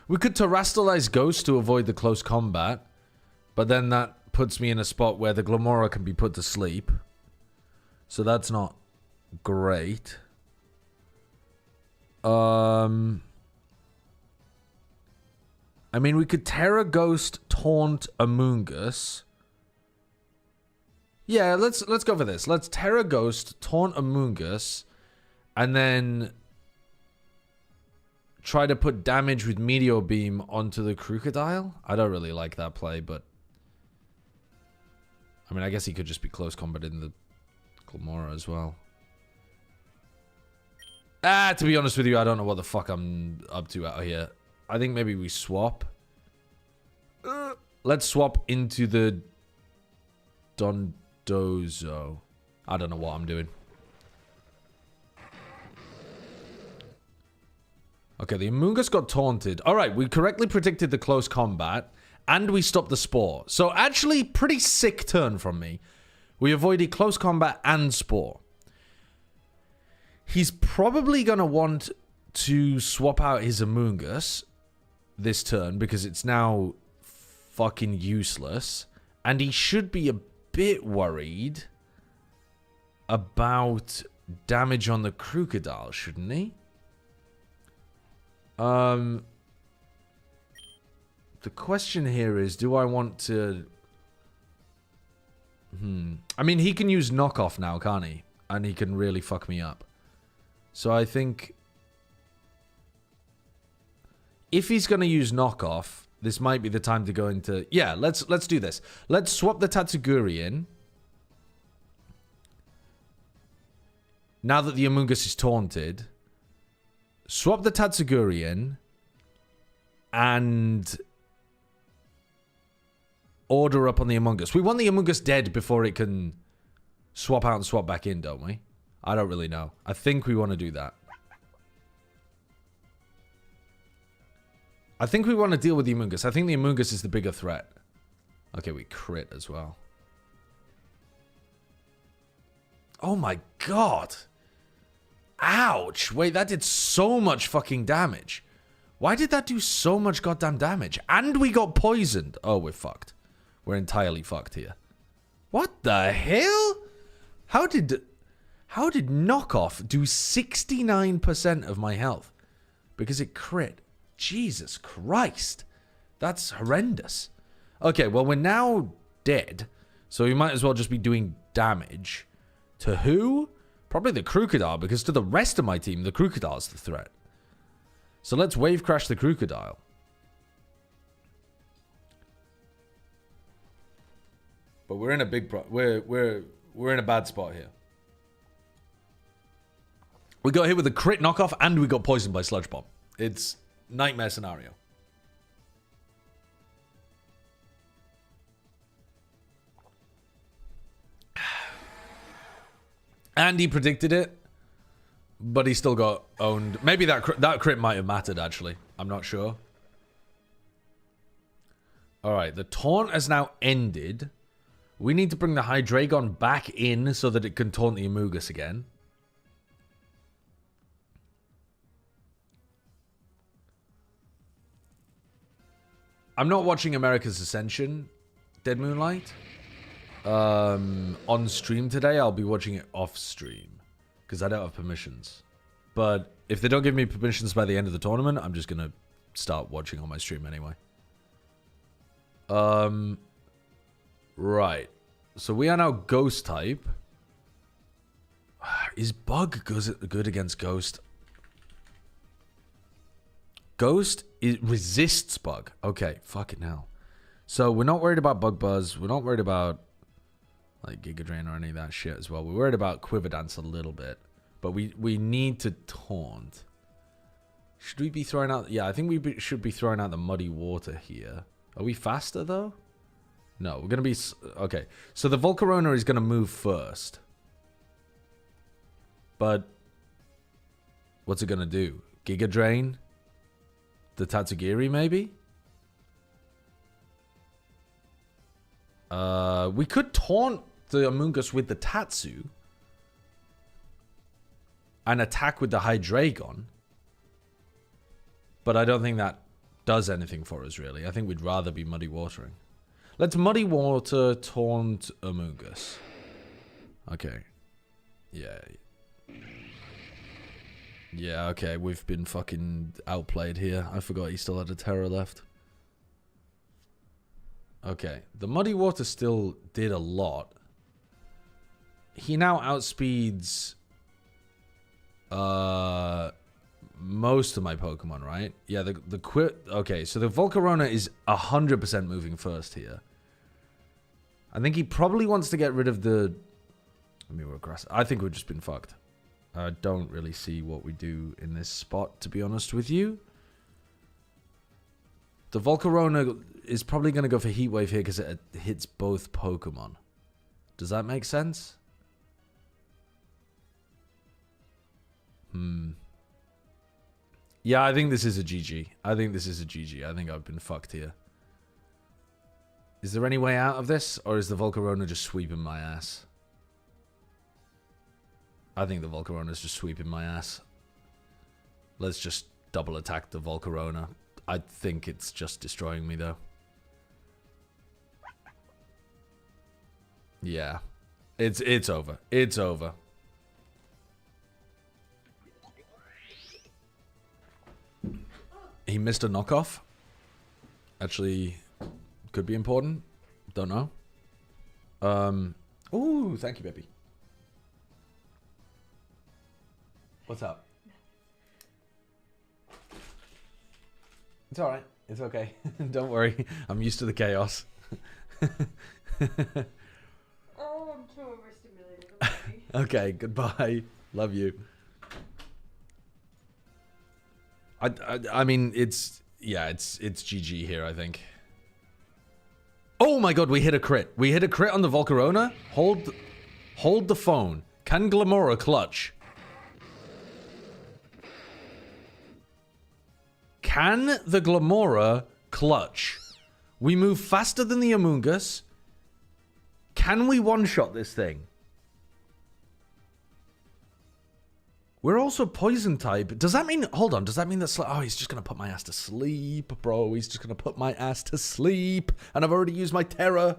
We could Terrastalize Ghost to avoid the close combat, but then that puts me in a spot where the Glamora can be put to sleep. So that's not great. I mean, we could Terra Ghost taunt Amoongus. Yeah, let's go for this. Let's Terra Ghost taunt Amoongus, and then try to put damage with Meteor Beam onto the Crocodile. I don't really like that play, but I mean, I guess he could just be close combat in the Glamora as well. To be honest with you, I don't know what the fuck I'm up to out here. I think maybe we swap. Let's swap into the Dondozo. I don't know what I'm doing. Okay, the Amoongus got taunted. Alright, we correctly predicted the close combat, and we stopped the Spore. So actually, pretty sick turn from me. We avoided close combat and Spore. He's probably going to want to swap out his Amoongus this turn, because it's now fucking useless. And he should be a bit worried about damage on the Crocodile, shouldn't he? The question here is, do I want to... I mean, he can use knockoff now, can't he? And he can really fuck me up. So I think... if he's going to use knockoff, this might be the time to go into... yeah, let's do this. Let's swap the Tatsuguri in. Now that the Amoongus is taunted... swap the Tatsuguri in and order up on the Amoongus. We want the Amoongus dead before it can swap out and swap back in, don't we? I don't really know. I think we want to do that. I think we want to deal with the Amoongus. I think the Amoongus is the bigger threat. Okay, we crit as well. Oh my god. Ouch. Wait, that did so much fucking damage. Why did that do so much goddamn damage? And we got poisoned. Oh, we're fucked. We're entirely fucked here. What the hell? How did knockoff do 69% of my health? Because it crit. Jesus Christ. That's horrendous. Okay, well, we're now dead. So we might as well just be doing damage. To who? Probably the Crocodile, because to the rest of my team, the Crocodile's the threat. So let's wave crash the Crocodile. But we're in a big we're in a bad spot here. We got hit with a crit knockoff and we got poisoned by Sludge Bomb. It's nightmare scenario. And he predicted it, but he still got owned. Maybe that crit might have mattered, actually. I'm not sure. Alright, the taunt has now ended. We need to bring the Hydreigon back in so that it can taunt the Amoongus again. I'm not watching America's Ascension, Dead Moonlight. On stream today, I'll be watching it off stream because I don't have permissions. But if they don't give me permissions by the end of the tournament, I'm just gonna start watching on my stream anyway. Right. So we are now Ghost type. Is Bug good against Ghost? Ghost resists Bug. Okay, fucking hell. So we're not worried about Bug Buzz. We're not worried about like Giga Drain or any of that shit as well. We're worried about Quiver Dance a little bit. But we need to taunt. Should we be throwing out... yeah, I think we should be throwing out the Muddy Water here. Are we faster, though? No, we're going to be... Okay, so the Volcarona is going to move first. But... What's it going to do? Giga Drain? The Tatsugiri, maybe? We could taunt the Among Us with the Tatsu. And attack with the Hydreigon. But I don't think that does anything for us, really. I think we'd rather be Muddy Watering. Let's Muddy Water taunt Among Us. Okay. Yeah. Yeah, okay. We've been fucking outplayed here. I forgot he still had a Terror left. Okay. The Muddy Water still did a lot. He now outspeeds... most of my Pokemon, right? Yeah, okay, so the Volcarona is 100% moving first here. I think he probably wants to get rid of the... I mean, we're grass. I think we've just been fucked. I don't really see what we do in this spot, to be honest with you. The Volcarona is probably going to go for Heat Wave here because it hits both Pokemon. Does that make sense? Yeah, I think this is a GG. I think this is a GG. I think I've been fucked here. Is there any way out of this? Or is the Volcarona just sweeping my ass? I think the Volcarona is just sweeping my ass. Let's just double attack the Volcarona. I think it's just destroying me, though. Yeah. It's over. It's over. He missed a knockoff. Actually, could be important. Don't know. Ooh, thank you, baby. What's up? It's alright. It's okay. Don't worry. I'm used to the chaos. Oh, I'm so overstimulated. Okay. Okay, goodbye. Love you. I mean, it's GG here, I think. Oh my god, we hit a crit. We hit a crit on the Volcarona. Hold the phone. Can Glamora clutch? Can the Glamora clutch? We move faster than the Among Us. Can we one-shot this thing? We're also poison type. Does that mean... Hold on. Does that mean that... Oh, he's just going to put my ass to sleep, bro. He's just going to put my ass to sleep. And I've already used my Terror.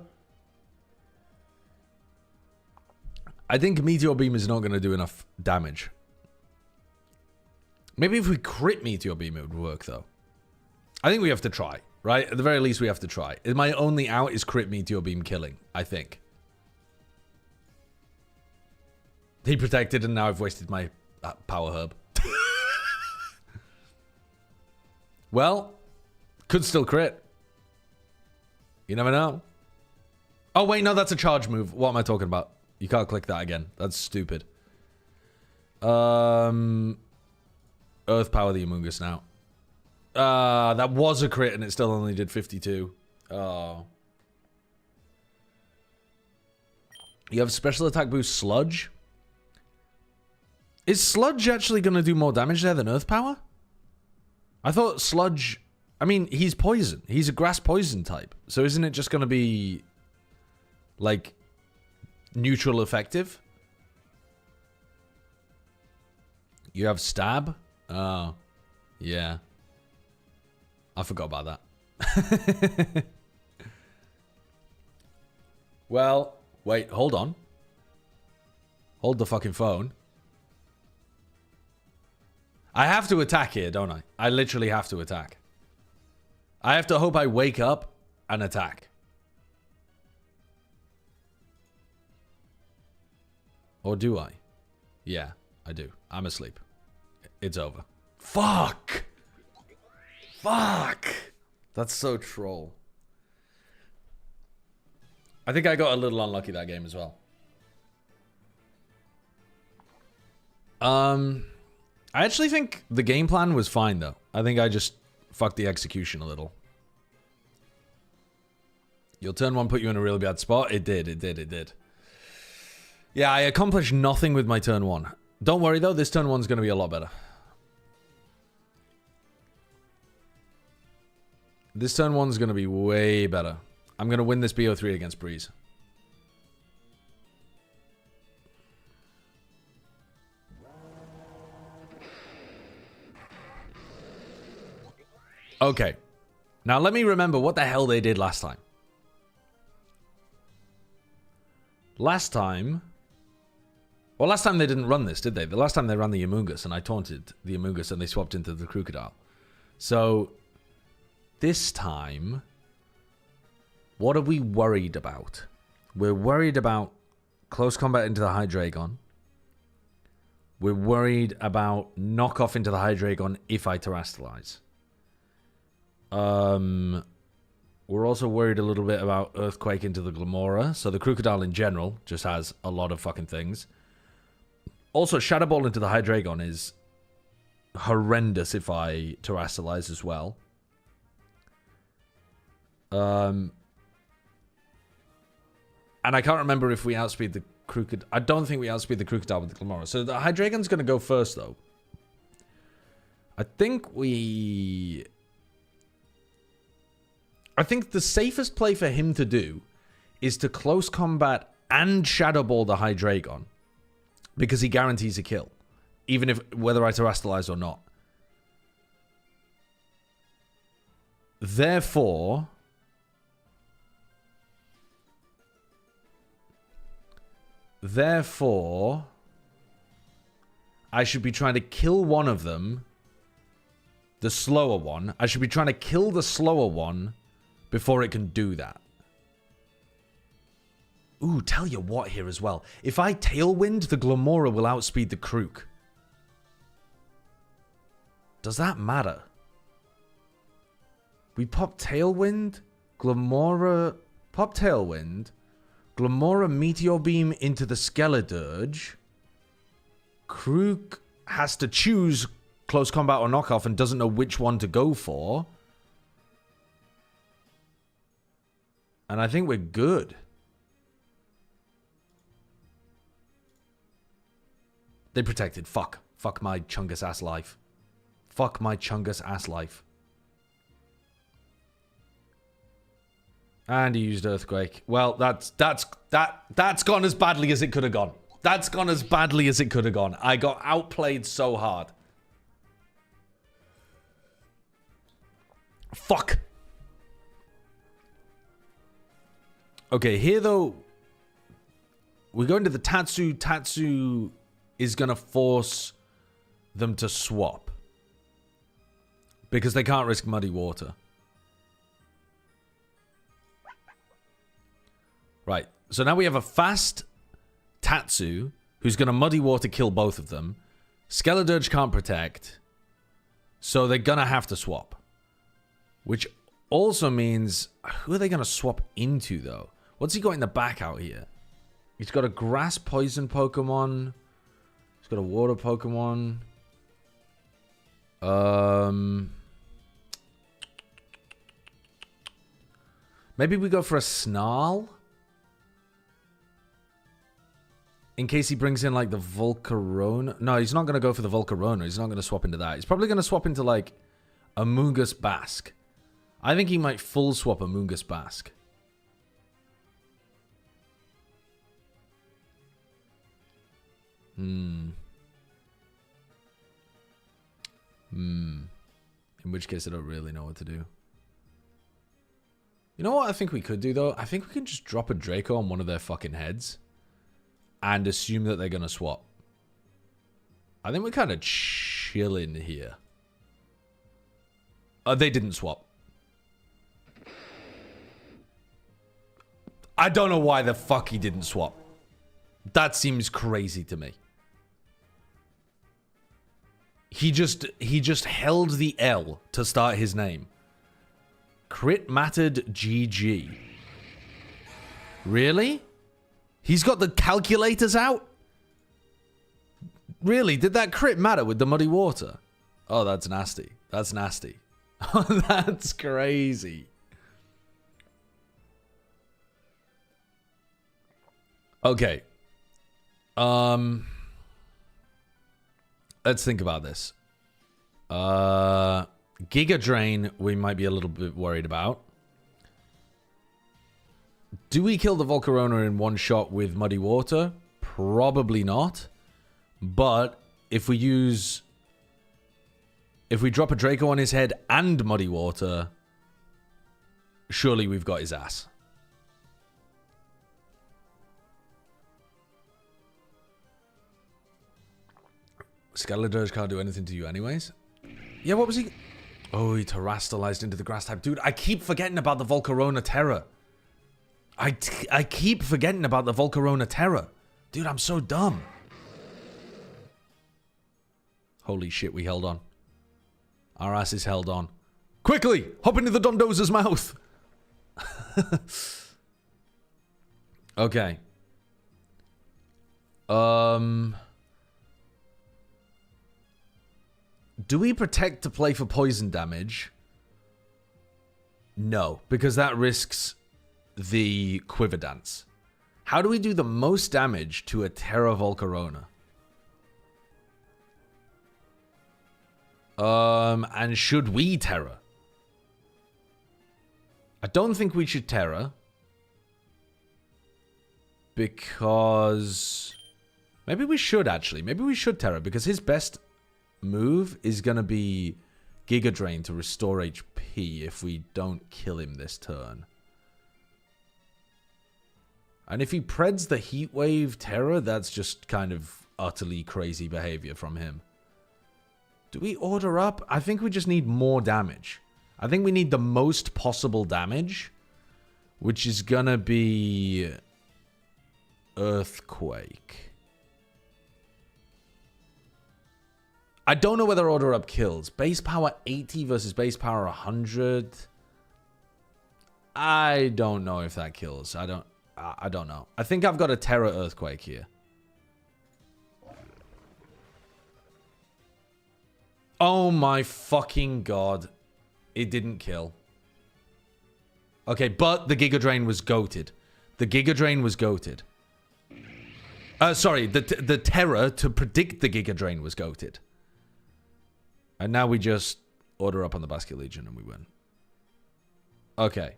I think Meteor Beam is not going to do enough damage. Maybe if we crit Meteor Beam, it would work, though. I think we have to try, right? At the very least, we have to try. My only out is crit Meteor Beam killing, I think. He protected, and now I've wasted my... Power Herb. Well, could still crit. You never know. Oh, wait, no, that's a charge move. What am I talking about? You can't click that again. That's stupid. Earth Power the Among Us now. That was a crit and it still only did 52. Oh. You have special attack boost Sludge. Is Sludge actually going to do more damage there than Earth Power? I thought Sludge... I mean, he's poison. He's a grass poison type. So isn't it just going to be... like... neutral effective? You have Stab? Oh. Yeah. I forgot about that. Well, wait, hold on. Hold the fucking phone. I have to attack here, don't I? I literally have to attack. I have to hope I wake up and attack. Or do I? Yeah, I do. I'm asleep. It's over. Fuck! Fuck! That's so troll. I think I got a little unlucky that game as well. I actually think the game plan was fine, though. I think I just fucked the execution a little. Your turn 1 put you in a really bad spot. It did. Yeah, I accomplished nothing with my turn 1. Don't worry, though. This turn 1's going to be a lot better. This turn 1's going to be way better. I'm going to win this BO3 against Breeze. Okay. Now let me remember what the hell they did last time. Last time they didn't run this, did they? The last time they ran the Amoongus, and I taunted the Amoongus, and they swapped into the Crocodile. So, this time, what are we worried about? We're worried about close combat into the Hydreigon. We're worried about knockoff into the Hydreigon if I Terrastallize. We're also worried a little bit about Earthquake into the Glamora. So the Crocodile in general just has a lot of fucking things. Also, Shadow Ball into the Hydreigon is horrendous if I Terrastallize as well. And I can't remember if we outspeed the Crocodile. I don't think we outspeed the Crocodile with the Glamora. So the Hydreigon's going to go first, though. I think the safest play for him to do is to close combat and Shadow Ball the Hydreigon, because he guarantees a kill, even if whether I Terrastallize or not. Therefore, I should be trying to kill one of them, the slower one. I should be trying to kill the slower one before it can do that. Ooh, tell you what here as well. If I Tailwind, the Glamora will outspeed the Krook. Does that matter? We pop Tailwind, Glamora... Pop Tailwind, Glamora Meteor Beam into the Skeledirge. Krook has to choose close combat or knockoff and doesn't know which one to go for. And I think we're good. They protected. Fuck. Fuck my Chungus ass life. Fuck my Chungus ass life. And he used Earthquake. Well, that's gone as badly as it could have gone. That's gone as badly as it could have gone. I got outplayed so hard. Fuck. Okay, here though, we go into the Tatsu. Tatsu is going to force them to swap, because they can't risk Muddy Water. Right, so now we have a fast Tatsu who's going to Muddy Water kill both of them. Skeledirge can't protect, so they're going to have to swap. Which also means, who are they going to swap into though? What's he got in the back out here? He's got a grass poison Pokemon. He's got a water Pokemon. Maybe we go for a Snarl? In case he brings in like the Volcarona. No, he's not going to go for the Volcarona. He's not going to swap into that. He's probably going to swap into like a Amoongus Basque. I think he might full swap a Amoongus Basque. In which case I don't really know what to do. You know what I think we could do though? I think we can just drop a Draco on one of their fucking heads and assume that they're going to swap. I think we're kind of chilling here. They didn't swap. I don't know why the fuck he didn't swap. That seems crazy to me. He just held the L to start his name. Crit mattered GG. Really? He's got the calculators out? Really? Did that crit matter with the Muddy Water? Oh, that's nasty. That's nasty. That's crazy. Okay. Let's think about this. Giga Drain, we might be a little bit worried about. Do we kill the Volcarona in one shot with Muddy Water? Probably not. But if we drop a Draco on his head and Muddy Water, surely we've got his ass. Skeledirge can't do anything to you anyways. Yeah, what was he? Oh, he terastallized into the grass type. Dude, I keep forgetting about the Volcarona Terror. I keep forgetting about the Volcarona Terror. Dude, I'm so dumb. Holy shit, we held on. Our ass is held on. Quickly! Hop into the Dondozer's mouth! Okay. Do we protect to play for poison damage? No, because that risks the Quiver Dance. How do we do the most damage to a Terra Volcarona? And should we Terra? I don't think we should Terra. Because... maybe we should, actually. Maybe we should Terra, because his best move is going to be Giga Drain to restore HP if we don't kill him this turn. And if he preds the Heat Wave Terror, that's just kind of utterly crazy behavior from him. Do we order up? I think we just need more damage. I think we need the most possible damage, which is going to be Earthquake. I don't know whether order up kills. Base power 80 versus base power 100. I don't know if that kills. I don't know. I think I've got a Terra Earthquake here. Oh my fucking god. It didn't kill. Okay, but the Giga Drain was goated. The Giga Drain was goated. Sorry, the Terror to predict the Giga Drain was goated. And now we just order up on the Basket Legion and we win. Okay.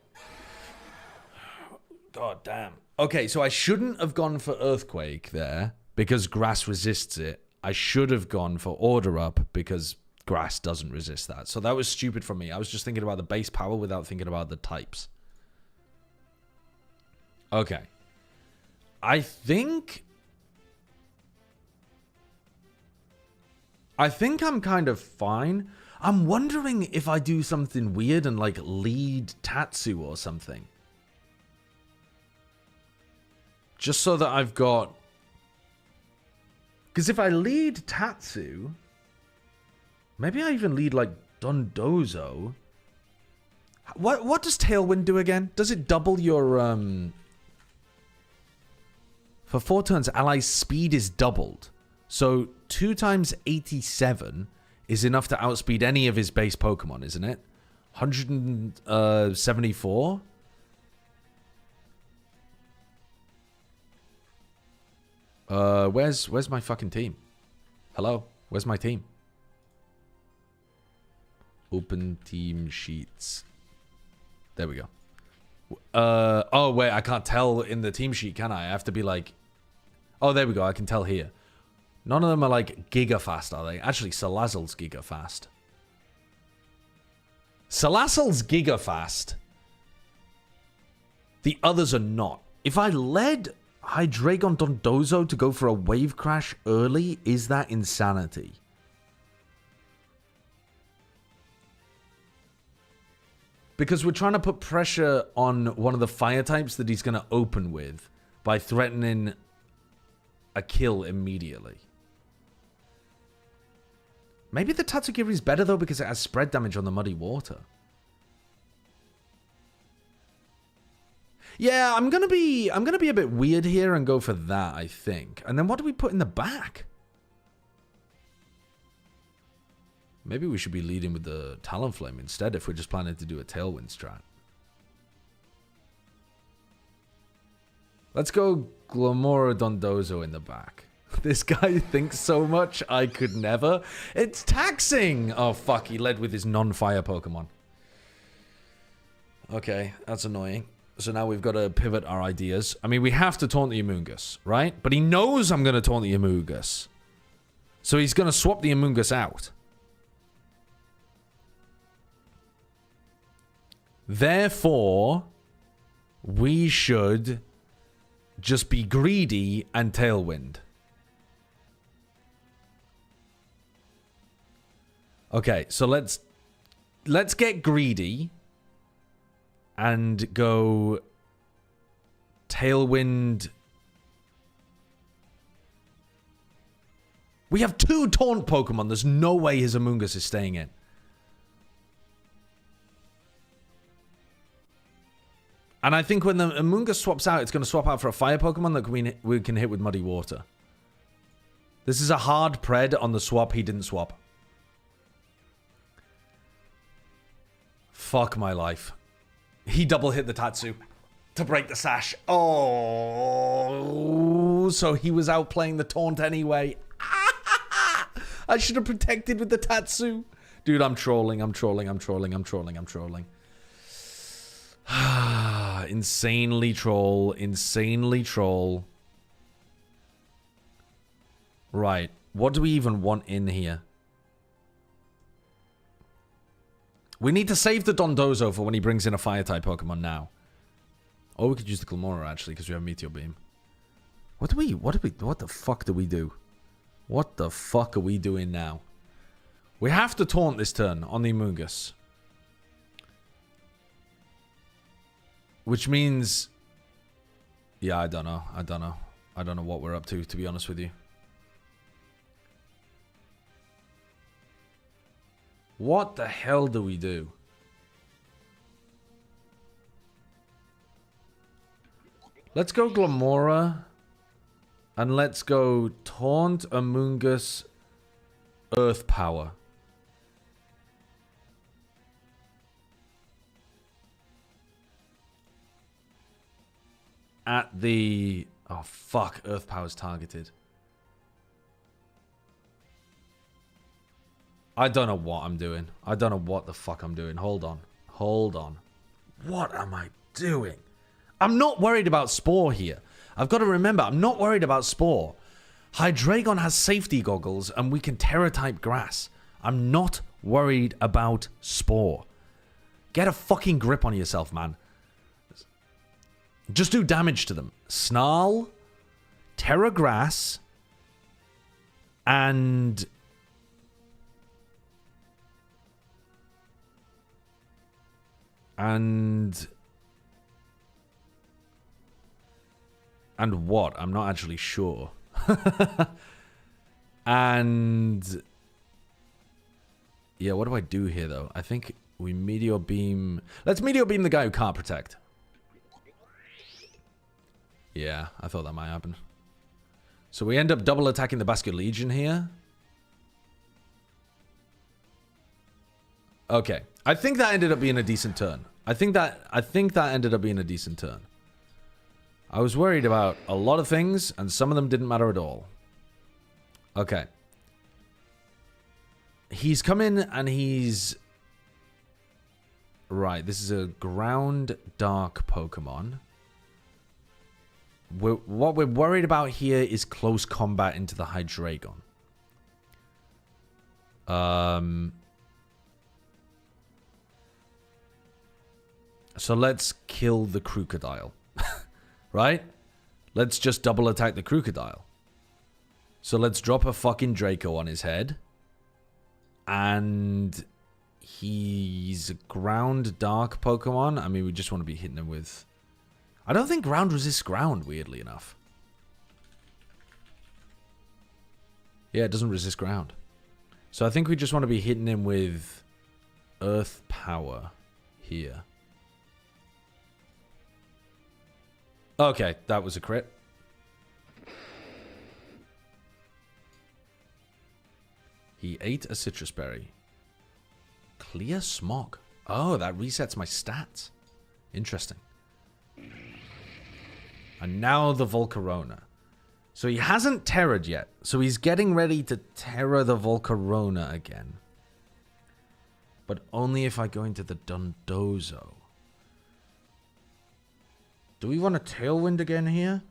God damn. Okay, so I shouldn't have gone for Earthquake there because grass resists it. I should have gone for Order Up because grass doesn't resist that. So that was stupid for me. I was just thinking about the base power without thinking about the types. Okay. I think I'm kind of fine. I'm wondering if I do something weird and like lead Tatsu or something. Just so that I've got... because if I lead Tatsu... maybe I even lead like Dondozo. What does Tailwind do again? Does it double your... for 4 turns, ally's speed is doubled. So 2 times 87 is enough to outspeed any of his base Pokemon, isn't it? 174? Where's my fucking team? Hello? Where's my team? Open team sheets. There we go. Oh, wait, I can't tell in the team sheet, can I? I have to be like... oh, there we go, I can tell here. None of them are like giga fast, are they? Actually, Salazzle's giga fast. Salazzle's giga fast. The others are not. If I led Hydreigon Dondozo to go for a Wave Crash early, is that insanity? Because we're trying to put pressure on one of the fire types that he's going to open with by threatening a kill immediately. Maybe the Tatsugiri is better though because it has spread damage on the Muddy Water. Yeah, I'm gonna be a bit weird here and go for that, I think. And then what do we put in the back? Maybe we should be leading with the Talonflame instead if we're just planning to do a Tailwind strat. Let's go Glamora Dondozo in the back. This guy thinks so much, I could never. It's taxing! Oh, fuck, he led with his non-fire Pokemon. Okay, that's annoying. So now we've got to pivot our ideas. I mean, we have to taunt the Amoonguss, right? But he knows I'm going to taunt the Amoonguss. So he's going to swap the Amoonguss out. Therefore, we should just be greedy and Tailwind. Okay, so let's get greedy and go Tailwind. We have 2 taunt Pokemon. There's no way his Amoonguss is staying in. And I think when the Amoonguss swaps out, it's going to swap out for a fire Pokemon that we can hit with Muddy Water. This is a hard pred on the swap. He didn't swap. Fuck my life. He double hit the Tatsu to break the sash. Oh, so he was out playing the taunt anyway. I should have protected with the Tatsu. Dude, I'm trolling. Insanely troll. Right. What do we even want in here? We need to save the Dondozo for when he brings in a fire-type Pokemon now. Or we could use the Glamora, actually, because we have Meteor Beam. What the fuck do we do? What the fuck are we doing now? We have to taunt this turn on the Amoonguss. Which means... Yeah, I don't know. I don't know what we're up to be honest with you. What the hell do we do? Let's go Glamora. And let's go Taunt, Amoonguss, Earth Power. At the... Oh, fuck. Earth Power's targeted. I don't know what I'm doing. I don't know what the fuck I'm doing. Hold on. What am I doing? I'm not worried about Spore here. I've got to remember, I'm not worried about Spore. Hydreigon has safety goggles and we can Terra-type grass. I'm not worried about Spore. Get a fucking grip on yourself, man. Just do damage to them. Snarl, Terra Grass, and... And what? I'm not actually sure. And... Yeah, what do I do here, though? I think we Meteor Beam... Let's Meteor Beam the guy who can't protect. Yeah, I thought that might happen. So we end up double attacking the Basket Legion here. Okay. I think that ended up being a decent turn. I think that ended up being a decent turn. I was worried about a lot of things, and some of them didn't matter at all. Okay. He's come in and he's... Right, this is a ground dark Pokemon. What we're worried about here is close combat into the Hydreigon. So let's kill the Crocodile. Right? Let's just double attack the Crocodile. So let's drop a fucking Draco on his head. And he's a ground dark Pokemon. I mean, we just want to be hitting him with... I don't think ground resists ground, weirdly enough. Yeah, it doesn't resist ground. So I think we just want to be hitting him with Earth Power here. Okay, that was a crit. He ate a citrus berry. Clear smog. Oh, that resets my stats. Interesting. And now the Volcarona. So he hasn't terrored yet. So he's getting ready to terror the Volcarona again. But only if I go into the Dondozo. Do we want a Tailwind again here?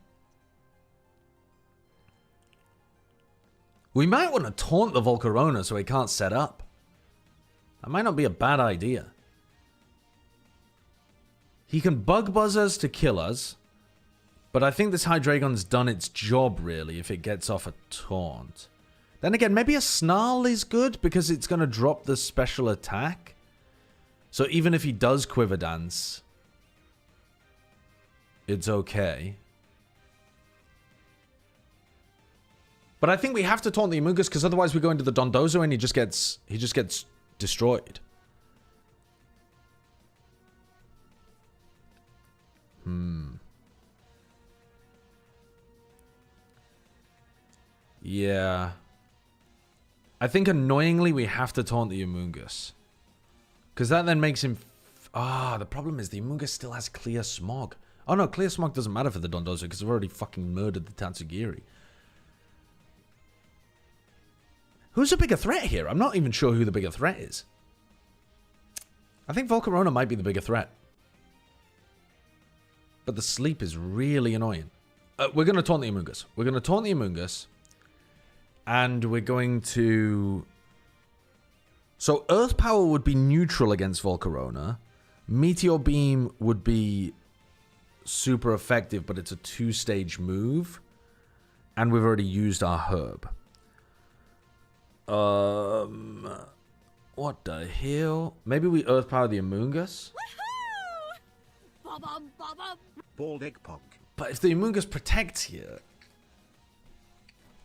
We might want to taunt the Volcarona so he can't set up. That might not be a bad idea. He can bug buzz us to kill us. But I think this Hydreigon's done its job, really, if it gets off a taunt. Then again, maybe a Snarl is good because it's going to drop the special attack. So even if he does Quiver Dance, it's okay. But I think we have to taunt the Amoonguss because otherwise we go into the Dondozo and he just gets destroyed. Yeah. I think annoyingly we have to taunt the Amoonguss. Because that then makes him... the problem is the Amoonguss still has Clear Smog. Oh no, Clear Smog doesn't matter for the Dondozo because we've already fucking murdered the Tatsugiri. Who's a bigger threat here? I'm not even sure who the bigger threat is. I think Volcarona might be the bigger threat. But the sleep is really annoying. We're going to taunt the Amoonguss. We're going to taunt the Amoonguss. And we're going to... So Earth Power would be neutral against Volcarona. Meteor Beam would be super effective, but it's a 2-stage move. And we've already used our herb. What the hell? Maybe we Earth Power the Amoonguss? Bald Egg Pog. But if the Amoonguss protects here...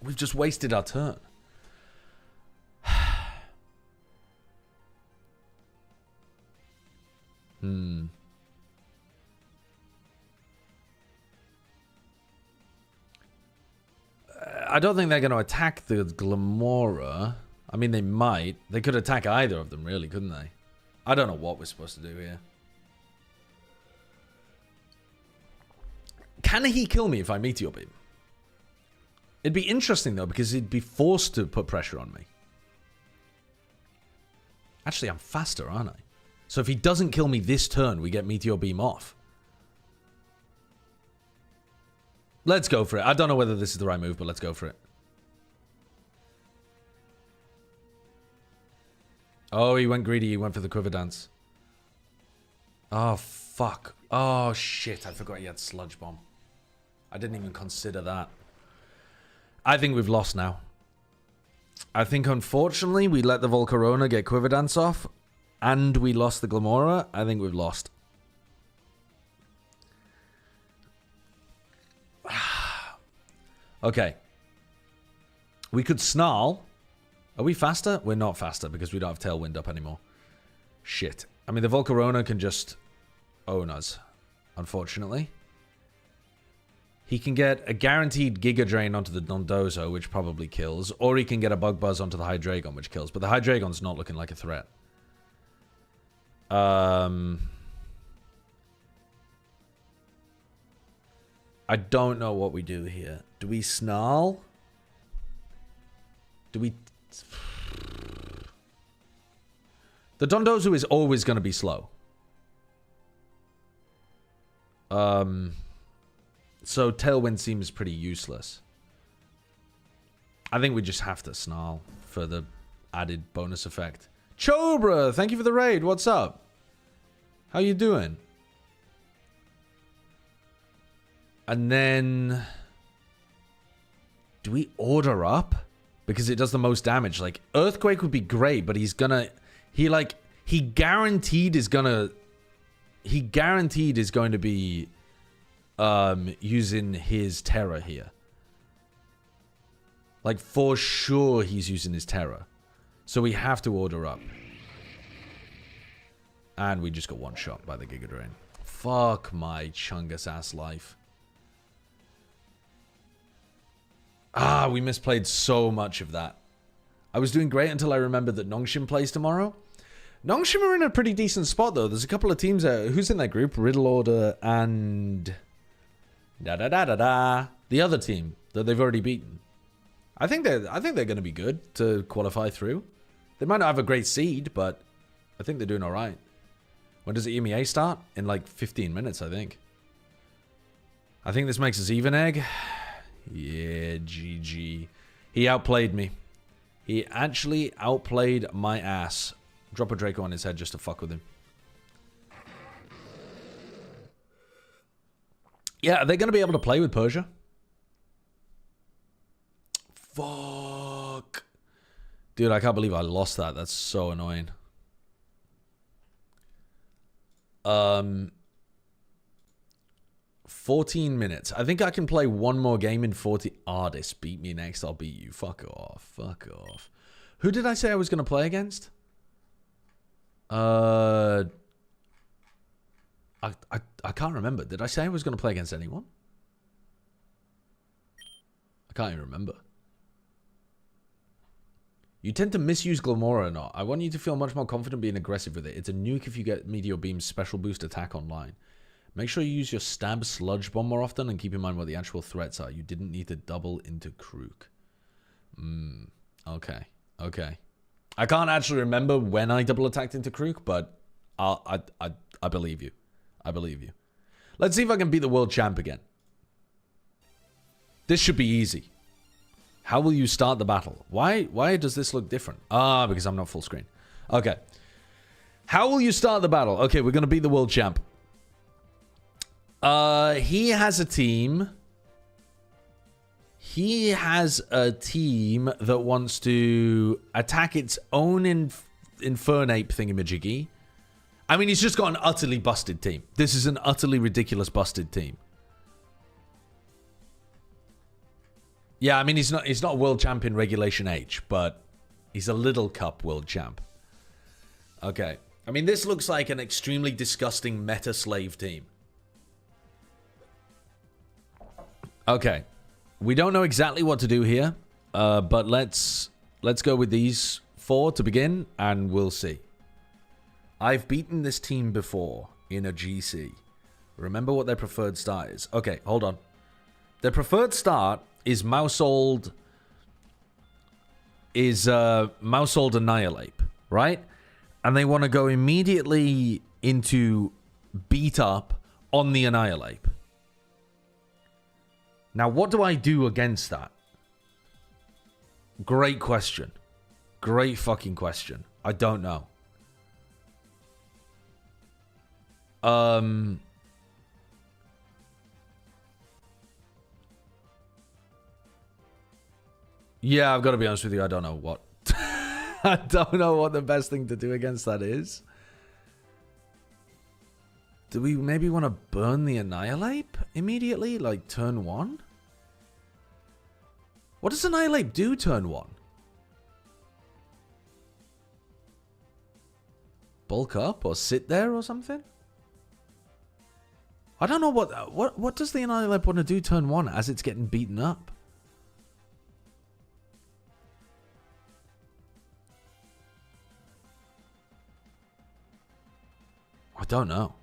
We've just wasted our turn. I don't think they're going to attack the Glamora. I mean, they might. They could attack either of them, really, couldn't they? I don't know what we're supposed to do here. Can he kill me if I Meteor Beam? It'd be interesting, though, because he'd be forced to put pressure on me. Actually, I'm faster, aren't I? So if he doesn't kill me this turn, we get Meteor Beam off. Let's go for it. I don't know whether this is the right move, but let's go for it. Oh, he went greedy. He went for the Quiver Dance. Oh, fuck. Oh, shit. I forgot he had Sludge Bomb. I didn't even consider that. I think we've lost now. I think, unfortunately, we let the Volcarona get Quiver Dance off, and we lost the Glamora. I think we've lost. Okay. We could Snarl. Are we faster? We're not faster because we don't have Tailwind up anymore. Shit. I mean, the Volcarona can just own us, unfortunately. He can get a guaranteed Giga Drain onto the Dondozo, which probably kills. Or he can get a Bug Buzz onto the Hydreigon, which kills. But the Hydreigon's not looking like a threat. I don't know what we do here. Do we Snarl? Do we... The Dondozo is always going to be slow. So Tailwind seems pretty useless. I think we just have to Snarl for the added bonus effect. Chobra, thank you for the raid. What's up? How you doing? And then... Do we order up? Because it does the most damage. Like, Earthquake would be great, but he's gonna... He guaranteed is gonna... He guaranteed is going to be... using his Terror here. Like, for sure he's using his Terror. So we have to order up. And we just got one shot by the Giga Drain. Fuck my Chungus ass life. Ah, we misplayed so much of that. I was doing great until I remembered that Nongshim plays tomorrow. Nongshim are in a pretty decent spot, though. There's a couple of teams there. Who's in that group? Riddle Order and... Da da da da da. The other team that they've already beaten. I think they're going to be good to qualify through. They might not have a great seed, but I think they're doing all right. When does the EMEA start? In like 15 minutes, I think. I think this makes us even, egg. Yeah, GG. He outplayed me. He actually outplayed my ass. Drop a Draco on his head just to fuck with him. Yeah, are they going to be able to play with Persia? Fuck. Dude, I can't believe I lost that. That's so annoying. 14 minutes. I think I can play one more game in 40. Artist, beat me next. I'll beat you. Fuck off. Fuck off. Who did I say I was going to play against? I can't remember. Did I say I was going to play against anyone? I can't even remember. You tend to misuse Glamora or not. I want you to feel much more confident being aggressive with it. It's a nuke if you get Meteor Beam's special boost attack online. Make sure you use your stab sludge bomb more often and keep in mind what the actual threats are. You didn't need to double into Krook. Okay. Okay. I can't actually remember when I double attacked into Krook, but I believe you. I believe you. Let's see if I can beat the world champ again. This should be easy. How will you start the battle? Why does this look different? Ah, because I'm not full screen. Okay. How will you start the battle? Okay, we're going to beat the world champ. He has a team. He has a team that wants to attack its own Infernape thingamajiggy. I mean, he's just got an utterly busted team. This is an utterly ridiculous busted team. Yeah, I mean, he's not world champ in Regulation H, but he's a little cup world champ. Okay. I mean, this looks like an extremely disgusting meta slave team. Okay. We don't know exactly what to do here, but let's go with these 4 to begin, and we'll see. I've beaten this team before in a GC. Remember what their preferred start is. Okay, hold on. Their preferred start is Mousehold Annihilate, right? And they want to go immediately into beat up on the Annihilate. Now, what do I do against that? Great question. Great fucking question. I don't know. Yeah, I've got to be honest with you. I don't know what. I don't know what the best thing to do against that is. Do we maybe want to burn the Annihilate immediately? Like turn 1? What does Annihilate do turn 1? Bulk up or sit there or something? I don't know what does the Annihilate want to do turn 1 as it's getting beaten up? I don't know.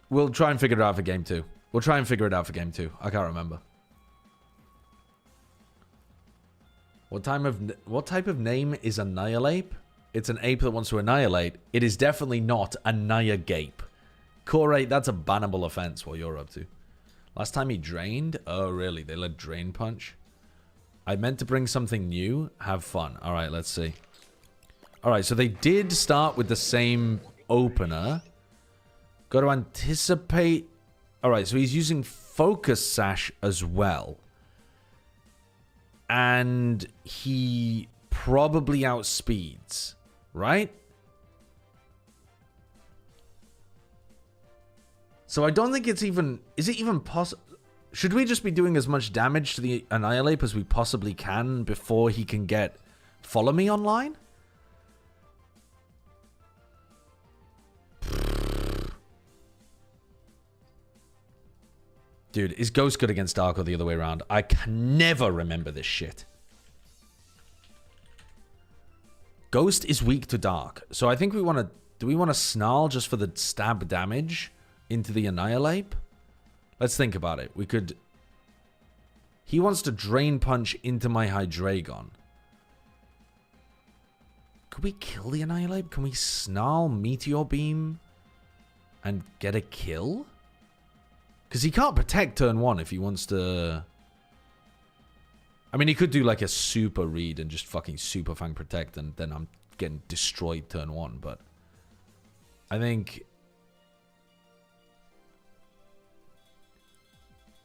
We'll try and figure it out for game 2. We'll try and figure it out for game 2. I can't remember. What type of name is Annihilate? It's an ape that wants to annihilate. It is definitely not Annihagape. Core 8, that's a bannable offense. What you're up to. Last time he drained? Oh, really? They let Drain Punch? I meant to bring something new. Have fun. All right, let's see. All right, so they did start with the same opener. Got to anticipate. All right, so he's using Focus Sash as well. And he probably outspeeds, right? So I don't think it's even... Is it even possible? Should we just be doing as much damage to the Annihilate as we possibly can before he can get Follow Me online? Dude, is Ghost good against Dark or the other way around? I can never remember this shit. Ghost is weak to Dark. So I think we want to... Do we want to Snarl just for the stab damage into the Annihilate? Let's think about it. We could... He wants to Drain Punch into my Hydreigon. Could we kill the Annihilate? Can we Snarl Meteor Beam and get a kill? Because he can't protect turn 1 if he wants to... I mean, he could do like a super read and just fucking Super Fang protect, and then I'm getting destroyed turn 1, but... I think...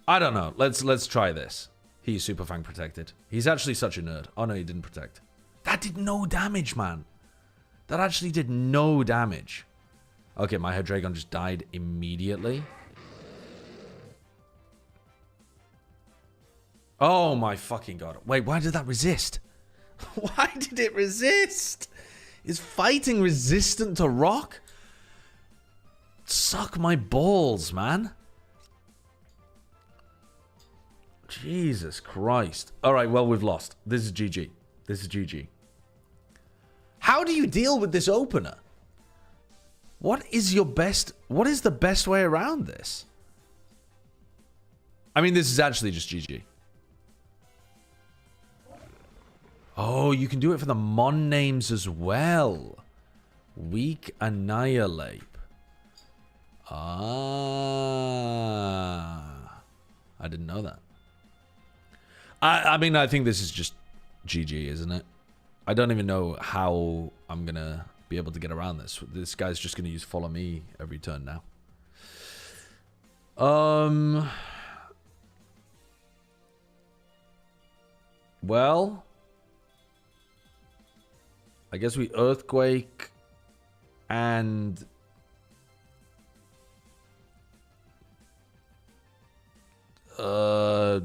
I don't know. Let's try this. He's Super Fang protected. He's actually such a nerd. Oh no, he didn't protect. That did no damage, man. That actually did no damage. Okay, my Hydreigon just died immediately. Oh my fucking god. Wait, why did that resist? Why did it resist? Is fighting resistant to rock? Suck my balls, man. Jesus Christ. Alright, well, we've lost. This is GG. This is GG. How do you deal with this opener? What is your best... What is the best way around this? I mean, this is actually just GG. Oh, you can do it for the Mon names as well. Weak Annihilate. Ah. I didn't know that. I mean, I think this is just GG, isn't it? I don't even know how I'm going to be able to get around this. This guy's just going to use Follow Me every turn now. Well, I guess we Earthquake and...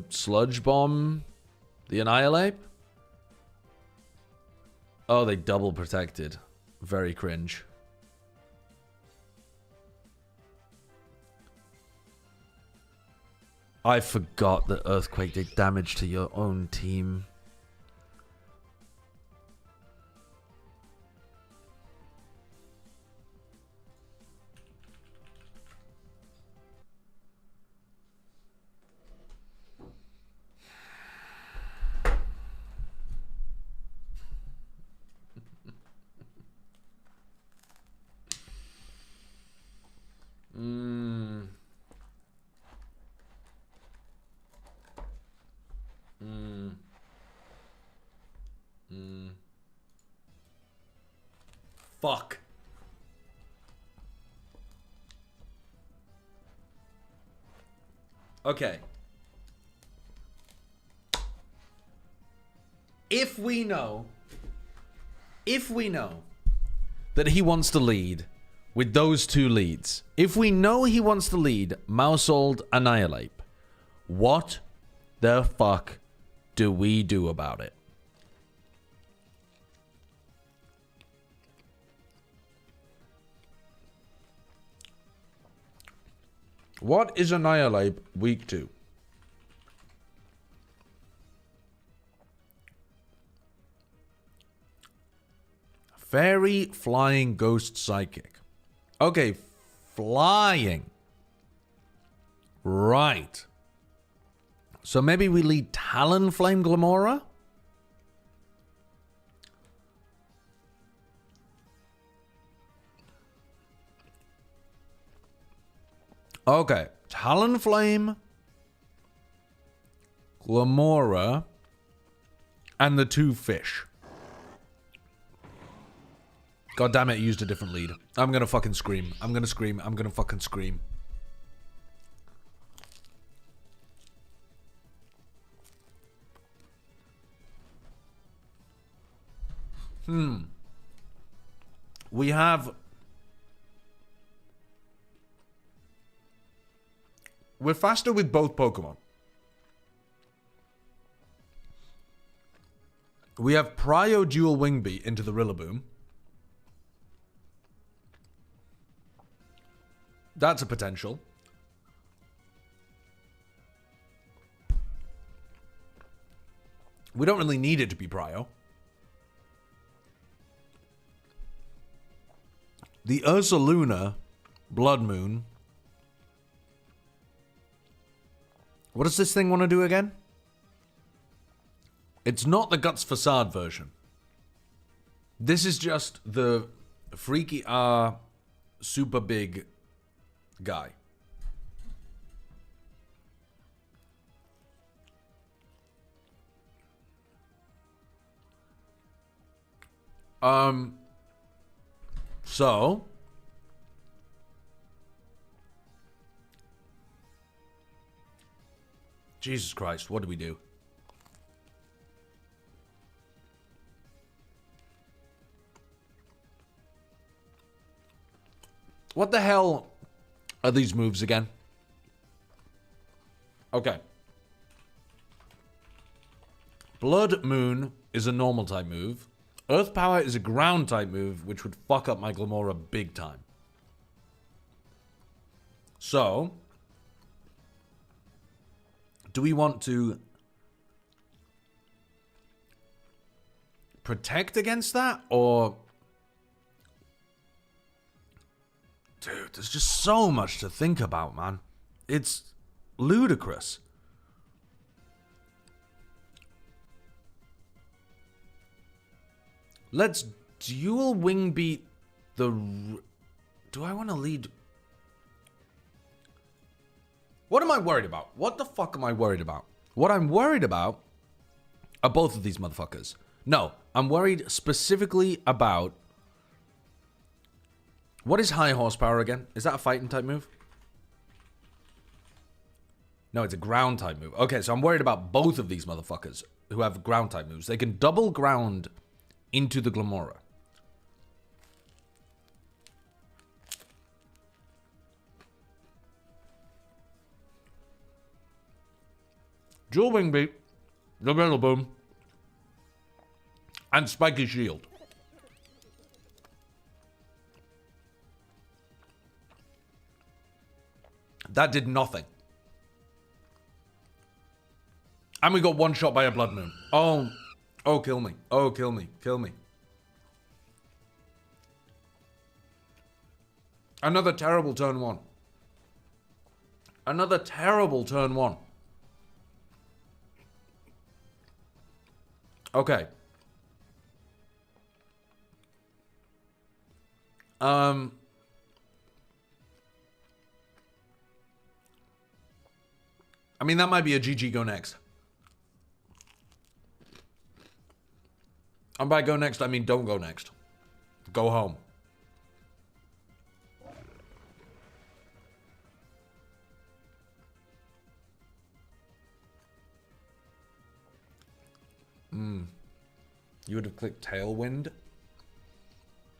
Sludge Bomb the Annihilate. Oh, they double protected. Very cringe. I forgot that Earthquake did damage to your own team. Fuck. Okay. If we know that he wants to lead with those two leads, if we know he wants to lead Mousehold Annihilate, what the fuck do we do about it? What is Annihilate weak to? Fairy, Flying, Ghost, Psychic. Okay, Flying. Right. So maybe we lead Talonflame Glamora? Okay, Talonflame, Glamora, and the two fish. God damn it, I used a different lead. I'm gonna fucking scream. I'm gonna scream. I'm gonna fucking scream. We have... We're faster with both Pokemon. We have Prio Dual Wing Beat into the Rillaboom. That's a potential. We don't really need it to be Prio. The Ursaluna, Blood Moon, What does this thing want to do again? It's not the Guts Facade version. This is just the freaky super big guy. So Jesus Christ, what do we do? What the hell are these moves again? Okay. Blood Moon is a normal type move. Earth Power is a ground type move, which would fuck up my Glamora big time. So, do we want to protect against that, or... Dude, there's just so much to think about, man. It's ludicrous. Let's dual wing beat the... Do I want to lead... What am I worried about? What the fuck am I worried about? What I'm worried about are both of these motherfuckers. No, I'm worried specifically about... What is high horsepower again? Is that a fighting type move? No, it's a ground type move. Okay, so I'm worried about both of these motherfuckers who have ground type moves. They can double ground into the Glamora. Dual wing beat, the middle boom, and spiky shield. That did nothing. And we got one shot by a Blood Moon. Oh, oh, kill me. Oh, kill me. Kill me. Another terrible turn one. Another terrible turn one. Okay. I mean, that might be a GG go next. And by go next, I mean don't go next. Go home. You would have clicked Tailwind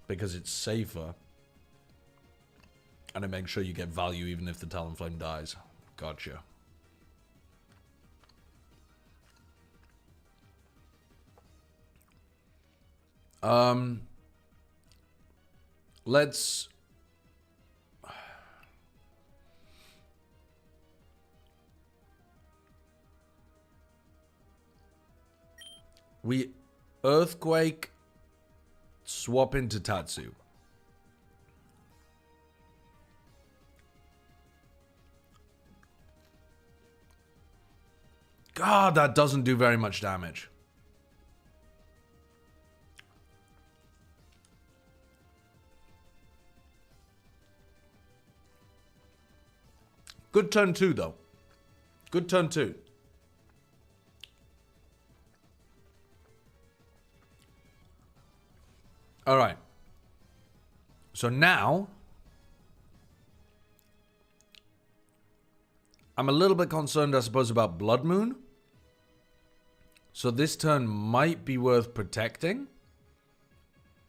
because it's safer. And it makes sure you get value even if the Talonflame dies. Gotcha. Let's... We Earthquake, swap into Tatsu. God, that doesn't do very much damage. Good turn 2, though. Good turn 2. All right. So now, I'm a little bit concerned, I suppose, about Blood Moon. So this turn might be worth protecting.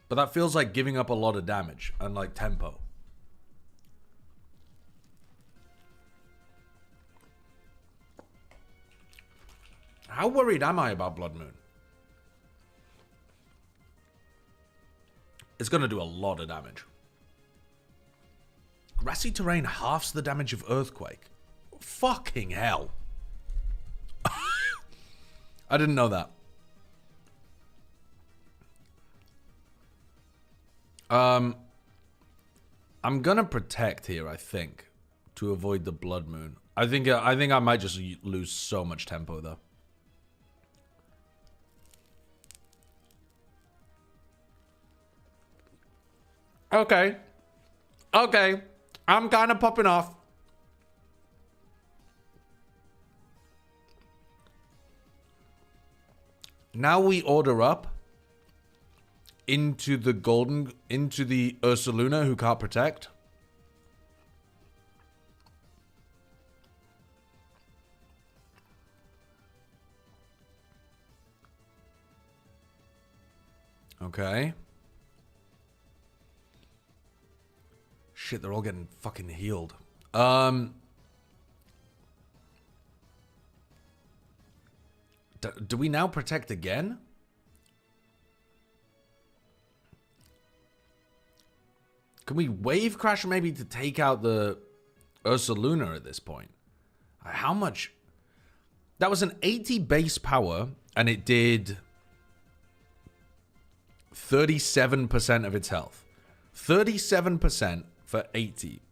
But that feels like giving up a lot of damage and like tempo. How worried am I about Blood Moon? It's going to do a lot of damage. Grassy terrain halves the damage of Earthquake. Fucking hell. I didn't know that. I'm going to protect here, I think, to avoid the Blood Moon. I think I might just lose so much tempo though. Okay. Okay. I'm kind of popping off. Now we order up into the Ursaluna who can't protect. Okay. Shit, they're all getting fucking healed. Do we now protect again? Can we wave crash maybe to take out the Ursaluna at this point? How much? That was an 80 base power, and it did 37% of its health. 37% for 80.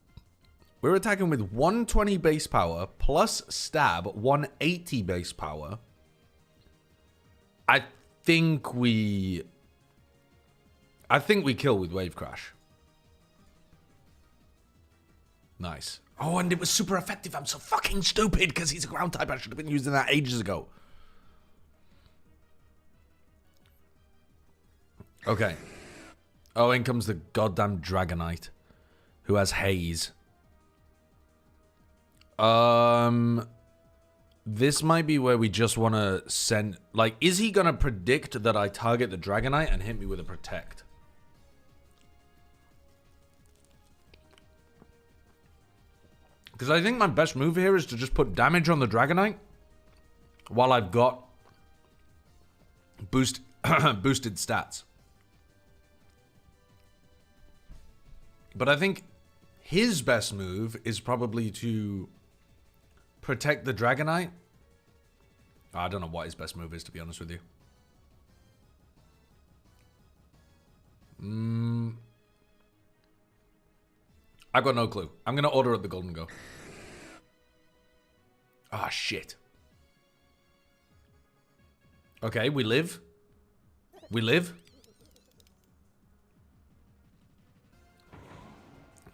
We're attacking with 120 base power plus stab, 180 base power. I think we kill with wave crash. Nice. Oh, and it was super effective. I'm so fucking stupid because he's a ground type. I should have been using that ages ago. Okay. Oh, in comes the goddamn Dragonite, who has haze. This might be where we just want to send... Like, is he going to predict that I target the Dragonite and hit me with a Protect? Because I think my best move here is to just put damage on the Dragonite while I've got boosted stats. But I think his best move is probably to protect the Dragonite. I don't know what his best move is, to be honest with you. I've got no clue. I'm going to order up the Golden Go. Ah, shit. Okay, we live. We live.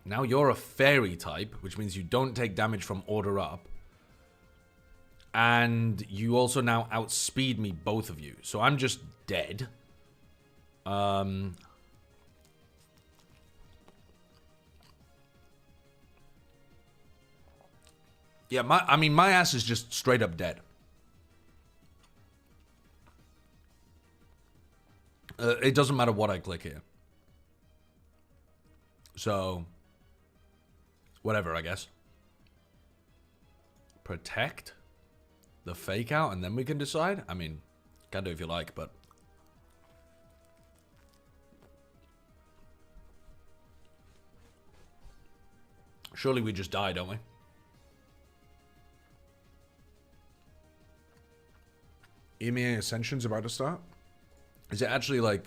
Now you're a fairy type, which means you don't take damage from order up. And you also now outspeed me, both of you. So I'm just dead. Yeah, my ass is just straight up dead. It doesn't matter what I click here. So, whatever, I guess. Protect the fake out, and then we can decide. I mean, can do if you like, but... Surely we just die, don't we? EMEA Ascension's about to start? Is it actually like...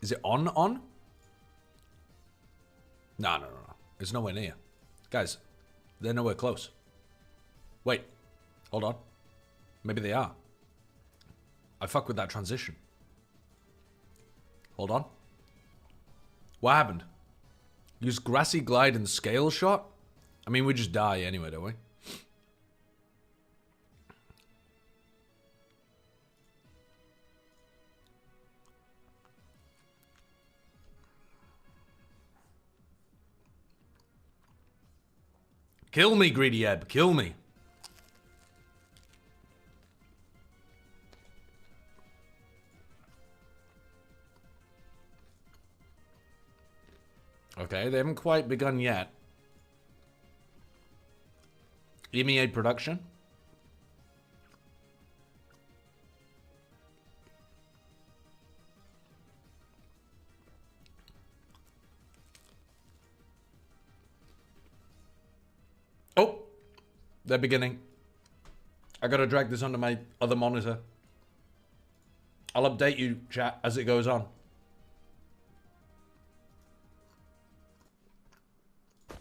Is it on? No. It's nowhere near. Guys, they're nowhere close. Wait. Hold on. Maybe they are. I fuck with that transition. Hold on. What happened? Use Grassy Glide and Scale Shot? I mean, we just die anyway, don't we? Kill me, Greedy Ebb. Kill me. Okay, they haven't quite begun yet. EMEA production. Oh, they're beginning. I gotta drag this onto my other monitor. I'll update you, chat, as it goes on.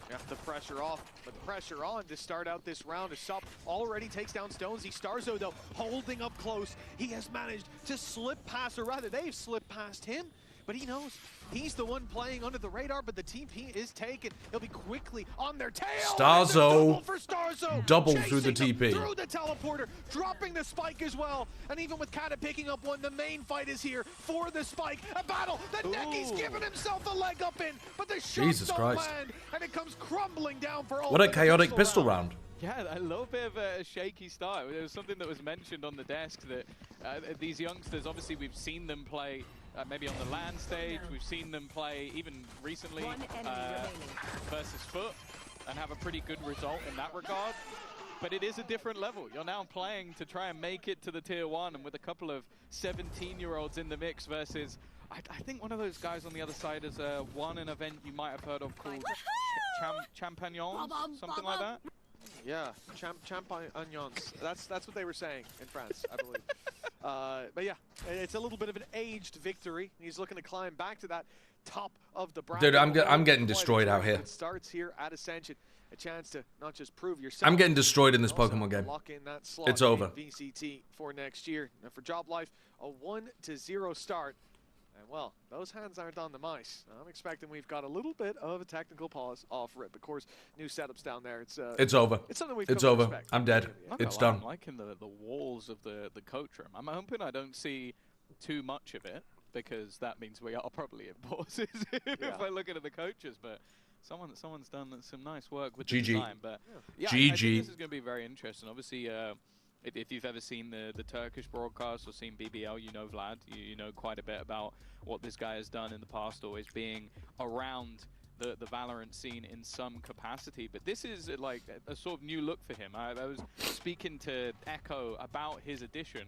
Yeah. the pressure off, but the pressure on to start out this round. As Sup already takes down Stonesy. Starzo, though, holding up close. He has managed to slip past, or rather, they've slipped past him. But he knows he's the one playing under the radar, but the TP is taken. He'll be quickly on their tail. Starzo. For Starzo. Double through the Chasing TP. him through the teleporter, dropping the spike as well. And even with Kata picking up one, the main fight is here for the spike. A battle that Necky's giving himself a leg up in, but the shots Jesus don't Christ. land, and it comes crumbling down for all. What a chaotic pistol round. Yeah, a little bit of a shaky start. There was something that was mentioned on the desk that these youngsters, obviously we've seen them play maybe on the LAN stage, we've seen them play even recently versus Foot and have a pretty good result in that regard. But it is a different level. You're now playing to try and make it to the tier 1, and with a couple of 17-year-olds in the mix versus, I think one of those guys on the other side has won an event you might have heard of called Champagnons, something like that. Yeah, Champagnons. That's what they were saying in France, I believe. But yeah, it's a little bit of an aged victory. He's looking to climb back to that top of the bracket. Dude, I'm getting destroyed out here. It starts here at Ascension. A chance to not just prove yourself. I'm getting destroyed in this also Pokemon game. Lock in that slot It's over. in VCT for next year. And for Job Life, a 1-0 start. And well, those hands aren't on the mice. I'm expecting we've got a little bit of a technical pause off rip. Of course, new setups down there. It's over. It's something we've It's come to over. expect. I'm dead. It's done. I'm liking the walls of the coach room. I'm hoping I don't see too much of it, because that means we are probably in pauses if we're looking at the coaches. But someone's done some nice work with the design. But yeah, I think this is going to be very interesting. Obviously, if you've ever seen the Turkish broadcast or seen BBL, you know Vlad. You know quite a bit about what this guy has done in the past, always being around the Valorant scene in some capacity. But this is like a sort of new look for him. I was speaking to Echo about his addition,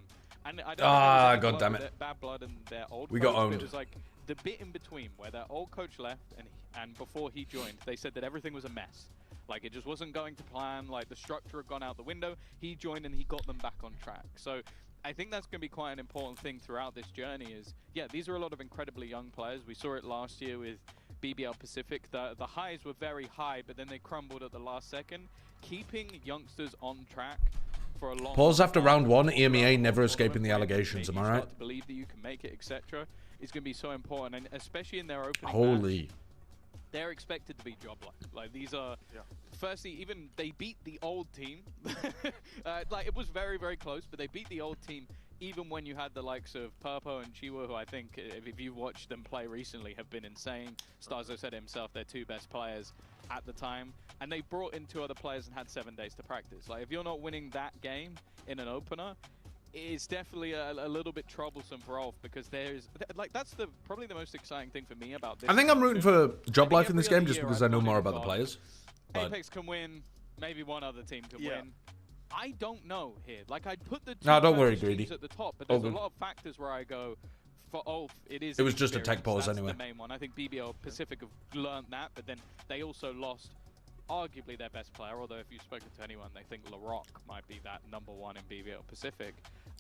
and I don't know if God damn it. Bad Blood and their old We coach, got but owned. It was like the bit in between where their old coach left and before he joined, they said that everything was a mess. Like, it just wasn't going to plan, like the structure had gone out the window. He joined and he got them back on track. So I think that's going to be quite an important thing throughout this journey is, yeah, these are a lot of incredibly young players. We saw it last year with BBL Pacific. The highs were very high, but then they crumbled at the last second. Keeping youngsters on track for a long Pause after time, round 1, all EMEA of never them escaping the playing, allegations, am making I you right? start to believe that you can make it, etc. is going to be so important, and especially in their opening Holy. match, they're expected to be job like these are firstly, even they beat the old team. Like, it was very, very close, but they beat the old team even when you had the likes of Purpo and Chiwa, who I think, if you've watched them play recently, have been insane. Starzo said himself, they're 2 best players at the time, and they brought in 2 other players and had 7 days to practice. Like, if you're not winning that game in an opener, it's definitely a little bit troublesome for Ulf, because there's like that's probably the most exciting thing for me about this. I think I'm rooting for Job Life in this every game other just year because I've I know gone more in about the and players. But Apex can win, maybe one other team can win. I don't know here. Like, I'd put the 2 No, don't worry, versus Greedy. teams at the top, but All there's a good. lot of factors where I go, for Ulf, it is It was just a tech experience. pause That's anyway. the main one. I think BBL Pacific have learned that, but then they also lost arguably their best player, although if you've spoken to anyone, they think LaRock might be that #1 in BBL Pacific.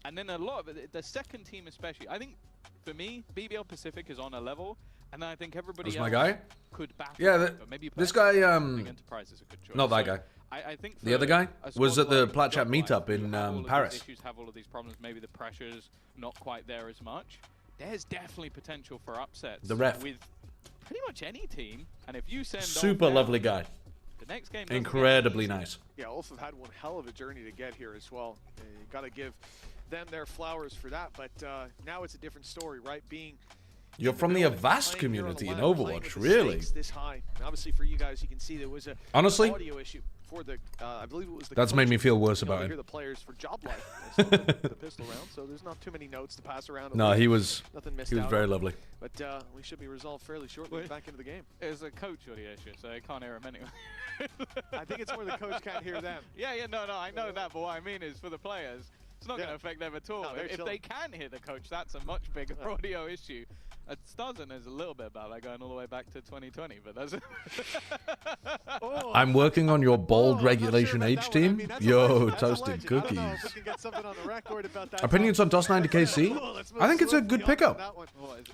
And then a lot of it, the second team especially, I think, for me, BBL Pacific is on a level, and then I think everybody That's else my guy? could battle. Yeah, but maybe this personally, guy, I think Enterprise is a good choice. not that So guy. I think The other guy a was squad at the like Plat Chat Job Life, meetup who in have all of Paris. These issues, have all of these problems, maybe the pressure's not quite there as much. There's definitely potential for upsets. The ref. With pretty much any team, and if you send Super Ulf lovely down, guy. the next game doesn't get Incredibly easy. nice. Yeah, Ulf have had one hell of a journey to get here as well. You got to give them their flowers for that. But now it's a different story, right? You're from the Avast community in Overwatch, really? This high. And obviously, for you guys, you can see there was a Honestly? audio issue for the. I believe it was the. That's made me coaches. feel worse You know, about they him. hear the players for Job Life. They saw the pistol round, so there's not too many notes to pass around. No, he was Nothing missed he was out very on. lovely. But we should be resolved fairly shortly. Wait. Back into the game. It was a coach audio issue, so I can't hear him anyway. I think it's where the coach can't hear them. Yeah, no, I know that, but what I mean is for the players, It's not going to affect them at all. No, If they can hear the coach, that's a much bigger audio issue. At Starzone, there's a little bit about that going all the way back to 2020, but that's I'm working on your bold regulation H team. Yo, toasted cookies. Opinions on DOS9 to KC? I think it's a good pickup.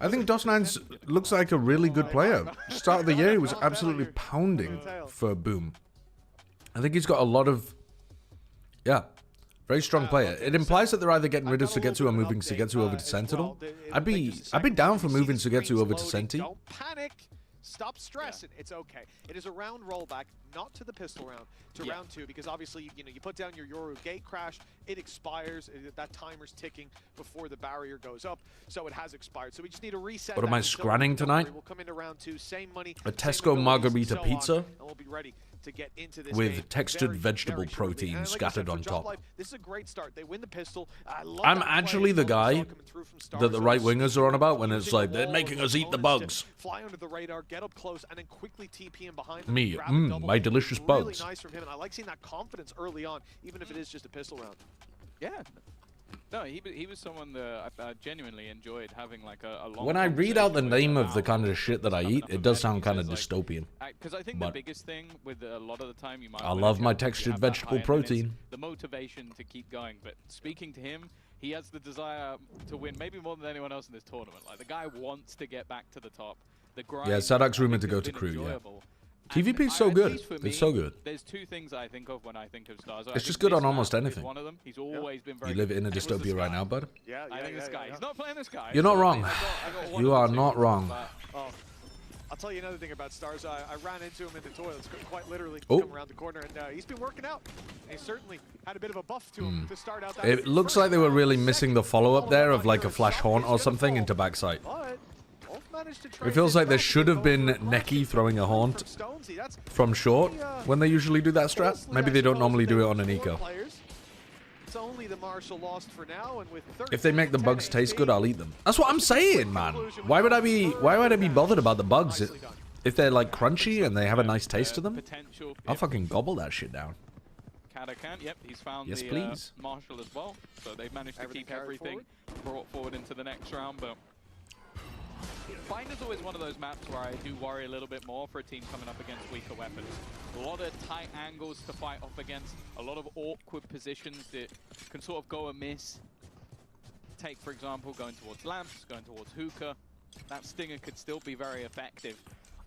I think DOS9 looks like a really good player. Start of the year, he was absolutely pounding for Boom. I think he's got a lot of, very strong player. It implies that they're either getting rid of Sugetsu or moving Sugetsu over to Sentinel. I'd be down for moving Sugetsu over to Senti. Don't panic. Stop stressing. It's okay. It is a round rollback, not to the pistol round, to round 2, because obviously, you put down your Yoru gate crash, it expires, that timer's ticking before the barrier goes up, so it has expired. So we just need to reset. What am I scranning tonight? We'll come into round 2, same money, A Tesco margarita pizza and we'll be ready to get into this with game textured very, vegetable very shortly. protein And like I scattered said, on for Job top. Life, this is a great start. They win the pistol. I love I'm that actually play. the guy Coming through from that the Starzone. right wingers are on about when it's Using like, the they're wall making of us eat the opponents to bugs. Fly under the radar, get up close, and then quickly TP in behind them. Me, grab a double. my delicious Really bugs. nice from him, and I like seeing that confidence early on, even if it is just a pistol round. Yeah. No, he was someone that I genuinely enjoyed having like a long. When I read out the conversation name with of the about kind of shit that I coming eat, up it and does betting. sound He kind of says, like, dystopian. Because I think But the biggest thing with a lot of the time you might. I win love a my challenge, you textured have that vegetable high, and protein. it's the motivation to keep going. But speaking to him, he has the desire to win maybe more than anyone else in this tournament. Like the guy wants to get back to the top. The grind, Yeah, Sadok's I rumored think, to go has to been crew, yeah. enjoyable. TVP is And so at good. least for It's me, so good. There's two things I think of when I think of Starzone. It's just good on almost This anything. one of them. He's always been very You live good. in a And it was the dystopia right Sky. now, bud? Yeah, I think this guy. He's not playing this guy. You're not so wrong. I got one You of are the two, not wrong. but- Oh, I'll tell you another thing about Stars. I ran into him in the toilets, quite literally, Oh. come around the corner, and he's been working out. And he certainly had a bit of a buff to him to start out that. It looks like they were really missing the follow-up there of like a flash haunt or something into backside. But both managed to trade It feels this like there back. should have been Both Neki throwing a haunt from Stonesy. That's from short when they usually do that strat. mostly, Maybe I they don't suppose, normally if do they it on an were eco. players. It's only the Marshall lost for now, and with If they make the 13-10 bugs taste good, HP, I'll eat them. That's what I'm saying, man. Why would I be bothered about the bugs if they're like crunchy and they have a nice taste to them? Potential. I'll fucking gobble that shit down. Kadakan, yep, he's found Yes, the please. Marshall as well. So they've managed to Everything keep carried everything brought forward into the next round. But Binder's always one of those maps where I do worry a little bit more for a team coming up against weaker weapons. A lot of tight angles to fight off against, a lot of awkward positions that can sort of go amiss. Take, for example, going towards lamps, going towards hookah. That stinger could still be very effective.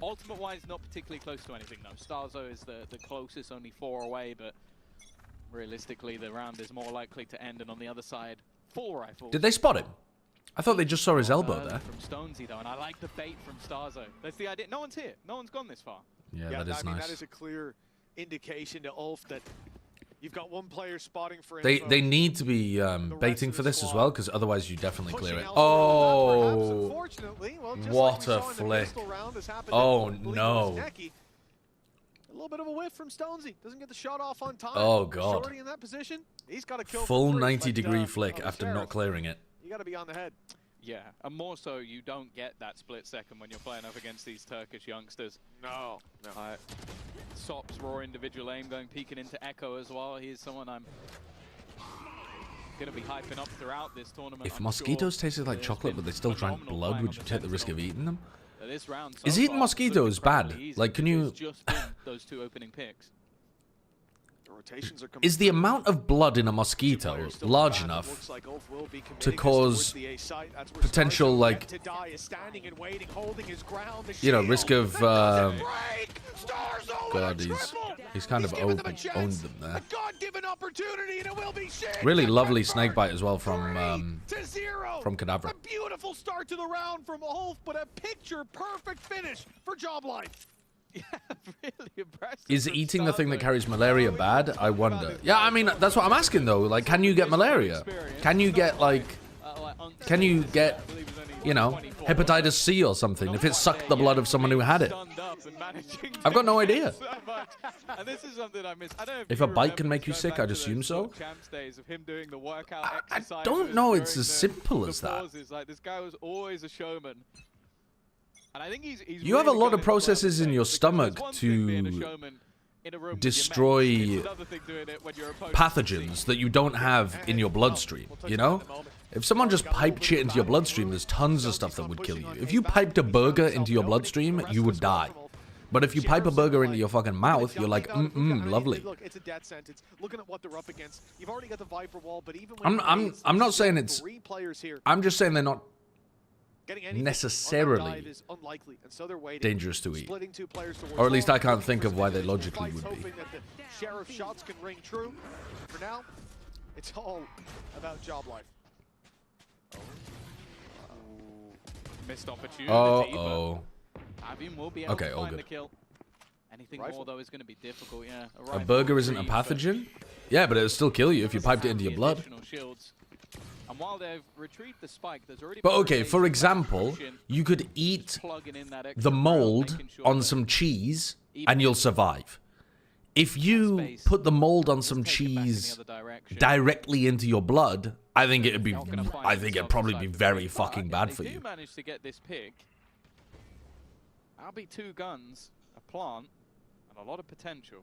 Ultimate-wise, not particularly close to anything, though. Starzo is the closest, only 4 away, but realistically, the round is more likely to end, and on the other side, full rifles. Did they spot him? I thought they just saw his elbow there. From Stonesy, though, and I like the bait from Starzo. That's the idea. No one's here. No one's gone this far. Yeah, that is I mean, that nice. is a clear indication to Ulf that you've got one player spotting for They info. need to be rest baiting of for the this as squad well, because otherwise you definitely clear pushing it. elsewhere than that, perhaps. Oh, Unfortunately, well, just what like we saw a in the flick. pistol round, this happened Oh, to, I believe it was no. Neki. A little bit of a whiff from Stonesy. Doesn't get the shot off on time. Oh, God. Shorty in that position. He's got to kill full for free, 90-degree but, flick the after not Sheriff, clearing it. You got to be on the head. Yeah, and more so, you don't get that split second when you're playing up against these Turkish youngsters. No. Sop's raw individual aim going peeking into Echo as well. He's someone I'm going to be hyping up throughout this tournament. If I'm mosquitoes sure tasted like there's chocolate, been but they still drank phenomenal blood, playing would on you the take the risk of Sentinel. eating them? This round Is so eating far mosquitoes looked incredibly bad? easy Like, can because you- it's just been those 2 opening picks. The rotations are coming Is the through. amount of blood in a Two mosquito players still large around. It enough looks like Ulf will be to committing this cause towards the A site. That's where potential, Starzo like, yet to die is standing and waiting, holding his ground. The you know, shield risk of, that doesn't break. Starzo with a God, he's kind of He's given them a owned chance, them there. A God-given opportunity, and it will be shared. Really Get lovely back snake first. bite as well from 3-0. Kadavra. A beautiful start to the round from Ulf, but a picture-perfect finish for Job Life. Yeah, really impressive. Is from eating the thing that Starzo. carries malaria bad? I wonder. Yeah, I mean, that's what I'm asking though. Like, can you get malaria? Can you get, like, can you get, you know, hepatitis C or something if it sucked the blood of someone who had it? I've got no idea. And this is something I miss. I don't know If you a bite can remember make you going sick, back I'd to assume those so. sort of Champs days of him doing the workout I exercises don't know it's during as simple the as that. pauses. Like, this guy was always a showman. And I think he's You have a really lot got of into processes in shape your because stomach it's one thing being a to showman in a room with destroy your mates. It's another thing doing it when your opponent pathogens that you don't have in your bloodstream, you know? If someone just piped shit into your bloodstream, there's tons of stuff that would kill you. If you piped a burger into your bloodstream, you would die. But if you pipe a burger into your fucking mouth, you're like, lovely. Look, it's a death sentence. Looking at what they're up against, you've already got the Viper wall, but even when I'm not saying it's. 3 players here, I'm just saying they're not getting anything necessarily on that dive is unlikely, and so they're waiting. dangerous to eat. Splitting 2 players towards Or at least home. I can't think of why they logically would be. Hoping that the Sheriff shots can ring true. For now, it's all about job life. Missed opportunity. Oh. Avian will be able Okay, to all find the good. kill. Anything more though is going to be difficult. Yeah. A burger isn't a pathogen? Yeah, but it'll still kill you if you piped it into your blood. Shields. And while they've retrieved the spike, there's already But okay, for example, you could eat the mold on some cheese and you'll survive. If you put the mold on some cheese directly into your blood, I think it'd probably be very fucking bad for you. If they do manage to get this pick, that'll be 2 guns, a plant, and a lot of potential.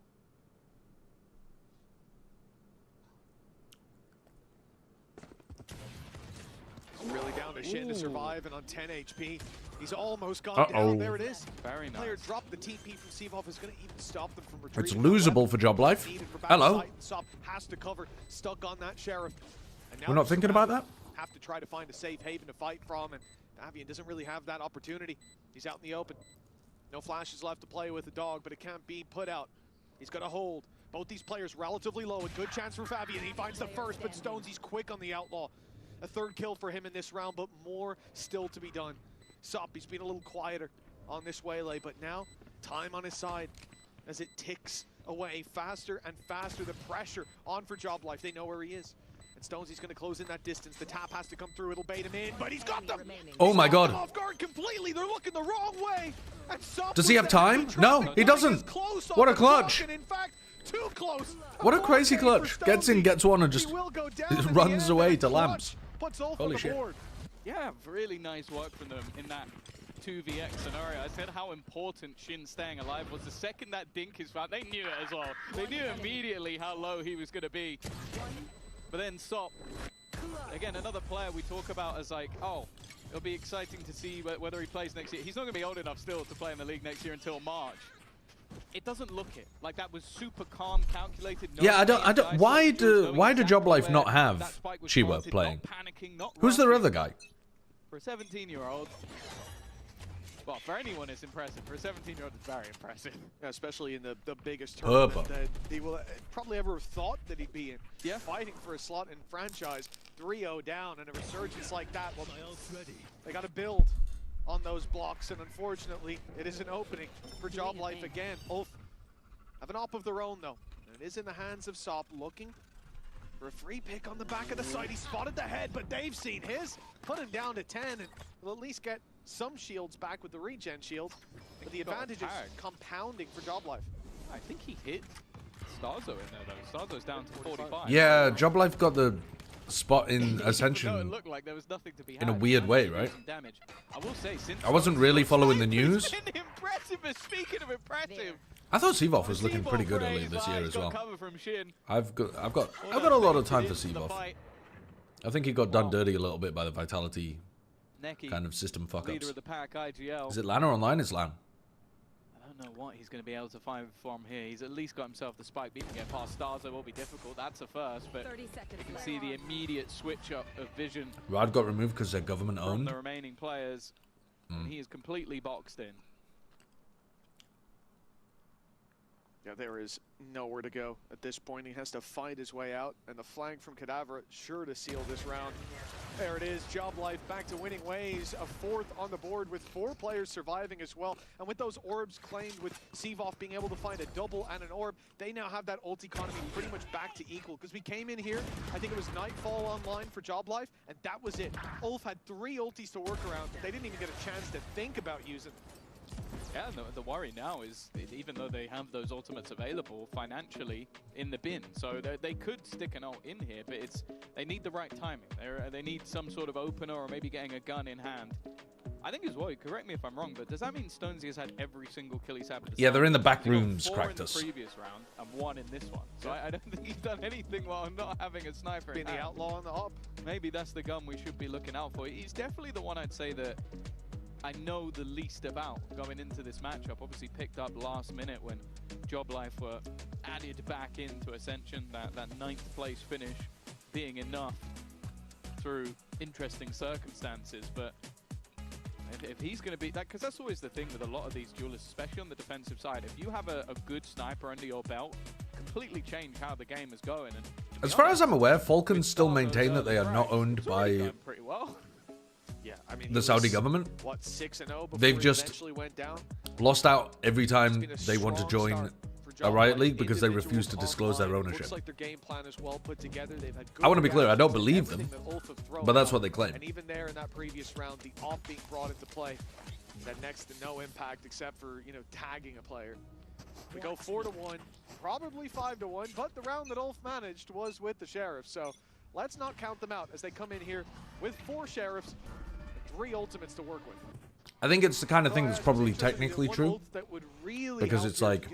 It's really down to Shin to survive, and on 10 HP, he's almost gone down. There it is. Very nice. Player dropped the TP from Seavoff is going to even stop them from retrieving. It's losable for job life. Hello. Sop has to cover, stuck on that Sheriff. And now We're not thinking about that? Have to try to find a safe haven to fight from, and Avian doesn't really have that opportunity. He's out in the open. No flashes left to play with the dog, but it can't be put out. He's got to hold. Both these players relatively low. A good chance for Fabian. He finds the first, but Stonesy's quick on the Outlaw. A 3rd kill for him in this round, but more still to be done. Sop, he's been a little quieter on this waylay, but now time on his side as it ticks away faster and faster. The pressure on for job life. They know where he is. And Stonesy's going to close in that distance. The tap has to come through. It'll bait him in, but he's got them. Oh my god. Off guard completely. They're looking the wrong way. And Does he have time? No, he doesn't. What a clutch. In fact, too close. What a crazy clutch. Gets in, gets one, and just runs away to lamps. Holy shit. Yeah, really nice work from them in that 2vx scenario. I said how important Shin staying alive was. The second that dink is found, they knew it as well. They knew immediately how low he was going to be. But then Sop, again, another player we talk about as like, oh, it'll be exciting to see whether he plays next year. He's not going to be old enough still to play in the league next year until March. It doesn't look it. Like that was super calm, calculated. No Yeah, I don't. Why do Job Life not have Chiwa playing? Who's their other guy? For a 17-year-old, well, for anyone it's impressive. For a 17-year-old, it's very impressive. Yeah, especially in the biggest tournament Purple. that he will probably ever have thought that he'd be in. Yeah. Fighting for a slot in franchise, 3-0 down, and a resurgence like that. Well, they got to build on those blocks, and unfortunately, it is an opening for Job Life again. Ulf have an op of their own, though. And it is in the hands of Sop, looking for a free pick on the back of the side. He spotted the head, but they've seen his. Put him down to 10, and will at least get some shields back with the regen shield. But the advantage is compounding for Job Life. I think he hit Starzo in there, though. Starzo's down to 45. Yeah, Job Life got the spot in Ascension it looked like there was nothing to be in a had. weird way, right? Damage. I will say, since I wasn't really following the news. Impressive, but speaking of impressive, I thought Seavoff was looking pretty good earlier this year as well. I've got a lot of time for Seavoff. I think he got done dirty a little bit by the Vitality kind of system fuck-ups. Leader of the pack, IGL. Is it LAN or online? It's LAN. I don't know what he's going to be able to find from here. He's at least got himself the spike. Being get past Starzo will be difficult. That's a first, but you can see the immediate switch up of vision. Rad got removed because they're government from owned. the remaining players. And he is completely boxed in. Yeah, there is nowhere to go at this point. He has to fight his way out, and the flank from Cadavra sure to seal this round. There it is, Job Life back to winning ways. A fourth on the board with 4 players surviving as well. And with those orbs claimed, with Seavoff being able to find a double and an orb, they now have that ult economy pretty much back to equal. Because we came in here, I think it was Nightfall online for Job Life, and that was it. Ulf had 3 ultis to work around, but they didn't even get a chance to think about using them. Yeah, the worry now is, even though they have those ultimates available financially in the bin, so they could stick an ult in here, but they need the right timing. They need some sort of opener or maybe getting a gun in hand. I think as well, correct me if I'm wrong, but does that mean Stonesy has had every single kill he's had at the Yeah, start? they're in the back He got rooms, 4 in the Cractus. previous round and 1 in this one. So I don't think he's done anything while not having a sniper in Being the hand. outlaw on the up. Maybe that's the gun we should be looking out for. He's definitely the one I'd say that I know the least about going into this matchup. Obviously picked up last minute when Job Life were added back into Ascension, that 9th place finish being enough through interesting circumstances. But if he's going to be that, because that's always the thing with a lot of these duelists, especially on the defensive side, if you have a good sniper under your belt, completely change how the game is going. And As far as I'm aware, Falcons still maintain that they are not owned it's already by going pretty well. Yeah, I mean, the Saudi government. What, 6-0 before They've he just eventually went down? Lost out every time It's been a they want to strong join start for a Job Riot Life. League because they Individuals refuse to disclose their online. ownership. Looks like their game plan is well put together. They've had I want to be clear, I don't reactions to believe them, everything that Ulf have thrown but that's out. what they claim. And even there in that previous round, the off being brought into play, that next to no impact except for, you know, tagging a player. We go 4-1, probably 5-1, but the round that Ulf managed was with the Sheriff. So let's not count them out as they come in here with 4 Sheriffs and 3 ultimates to work with. I think it's the kind of thing that's probably technically true, because it's like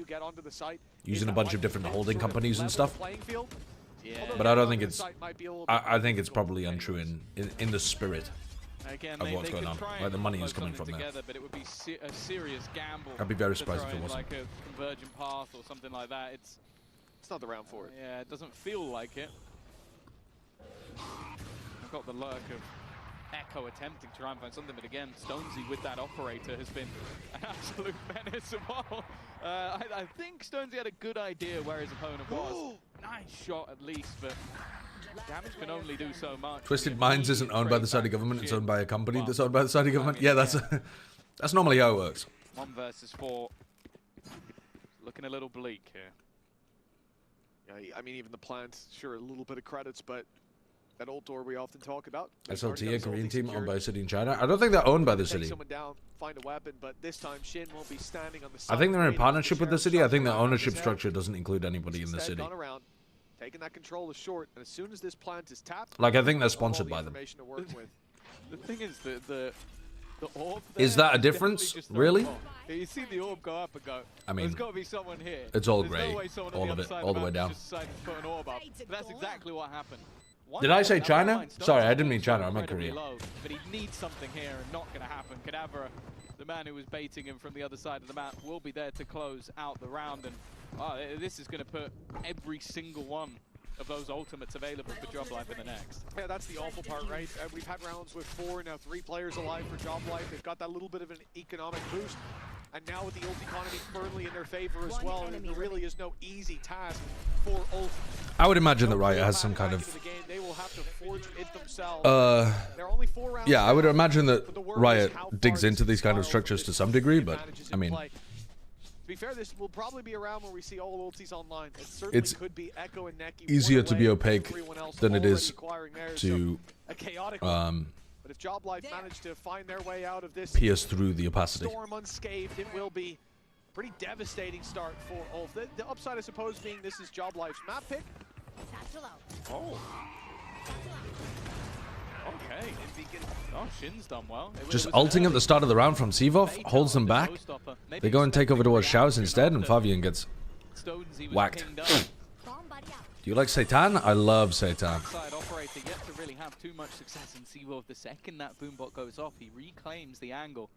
using a bunch of different holding companies and stuff. But I don't think it's. I think it's probably untrue in the spirit Again, of what's going on. Like the money is coming from there. together, but it would be a serious gamble. I'd be very to surprised throw if it in wasn't. like a convergent path or something like that. It's not the round for it. Yeah, it doesn't feel like it. I've got the lurk of Echo attempting to try and find something, but again, Stonesy with that operator has been an absolute menace as well. I think Stonesy had a good idea where his opponent was. Nice shot at least, but damage can only do so much. Twisted Minds isn't owned by the Saudi government; it's owned by a company that's owned by the Saudi government. Yeah, that's that's normally how it works. 1 versus 4. Looking a little bleak here. Yeah, I mean, even the plant, sure, a little bit of credits, but that old door we often talk about. SLT, a Korean team owned by a city in China. I don't think they're owned by the Take city. someone down, find a weapon, but this time Shin won't be standing on the side. I think they're in waiting for partnership with the Sheriff city. I think shot their around ownership his head. structure doesn't include anybody in the Instead, city. gone around, taking that control is short, and as soon as this plant is tapped, Like, I think they're we'll have all sponsored the by them. information to work with. The thing is that the orb Is there that a definitely difference? just thrown Really? off. You see the orb go up and go, I mean, there's got to be someone here. it's all There's grey, no way someone on all the of other it, side all of the way map down. just decided to put an orb up. But that's exactly what happened. Did I say Now, China? mind, Stones Sorry, I is didn't mean also China. I meant incredibly Korea. low, but he needs something here and not going to happen. Kadabra, the man who was baiting him from the other side of the map, will be there to close out the round. And this is going to put every single one of those ultimates available for Job Life in the next. Yeah, that's the awful part, right? We've had rounds with 4, now 3 players alive for Job Life. They've got that little bit of an economic boost. And now with the ult economy firmly in their favor as well, there really is no easy task for ult. I would imagine that Riot has some kind of. They will have to forge it themselves. There are only 4 rounds. Yeah, I would imagine that but the word is Riot how digs far into this these kind of spiral structures with to this some degree, but advantages I in mean, play. To be fair, this will probably be a round where we see all ultis online. It certainly it's could be Echo and Neki easier to be one away, opaque everyone else than it already is acquiring theirs, to so a chaotic one. But if Job Life managed to find their way out of this pierce through the opacity. storm unscathed, it will be a pretty devastating start for Ulf. The upside, I suppose, being this is Job Life's map pick. Oh. Okay. Oh, Shin's done well. Just ulting at the start of the round from Sivov holds them back. They go and take over towards Showers instead, and Fabian gets whacked. Do you like Satan? I love Satan. Side operator yet to really have too much success in Seawolf. The second that boombot goes off, he reclaims the angle.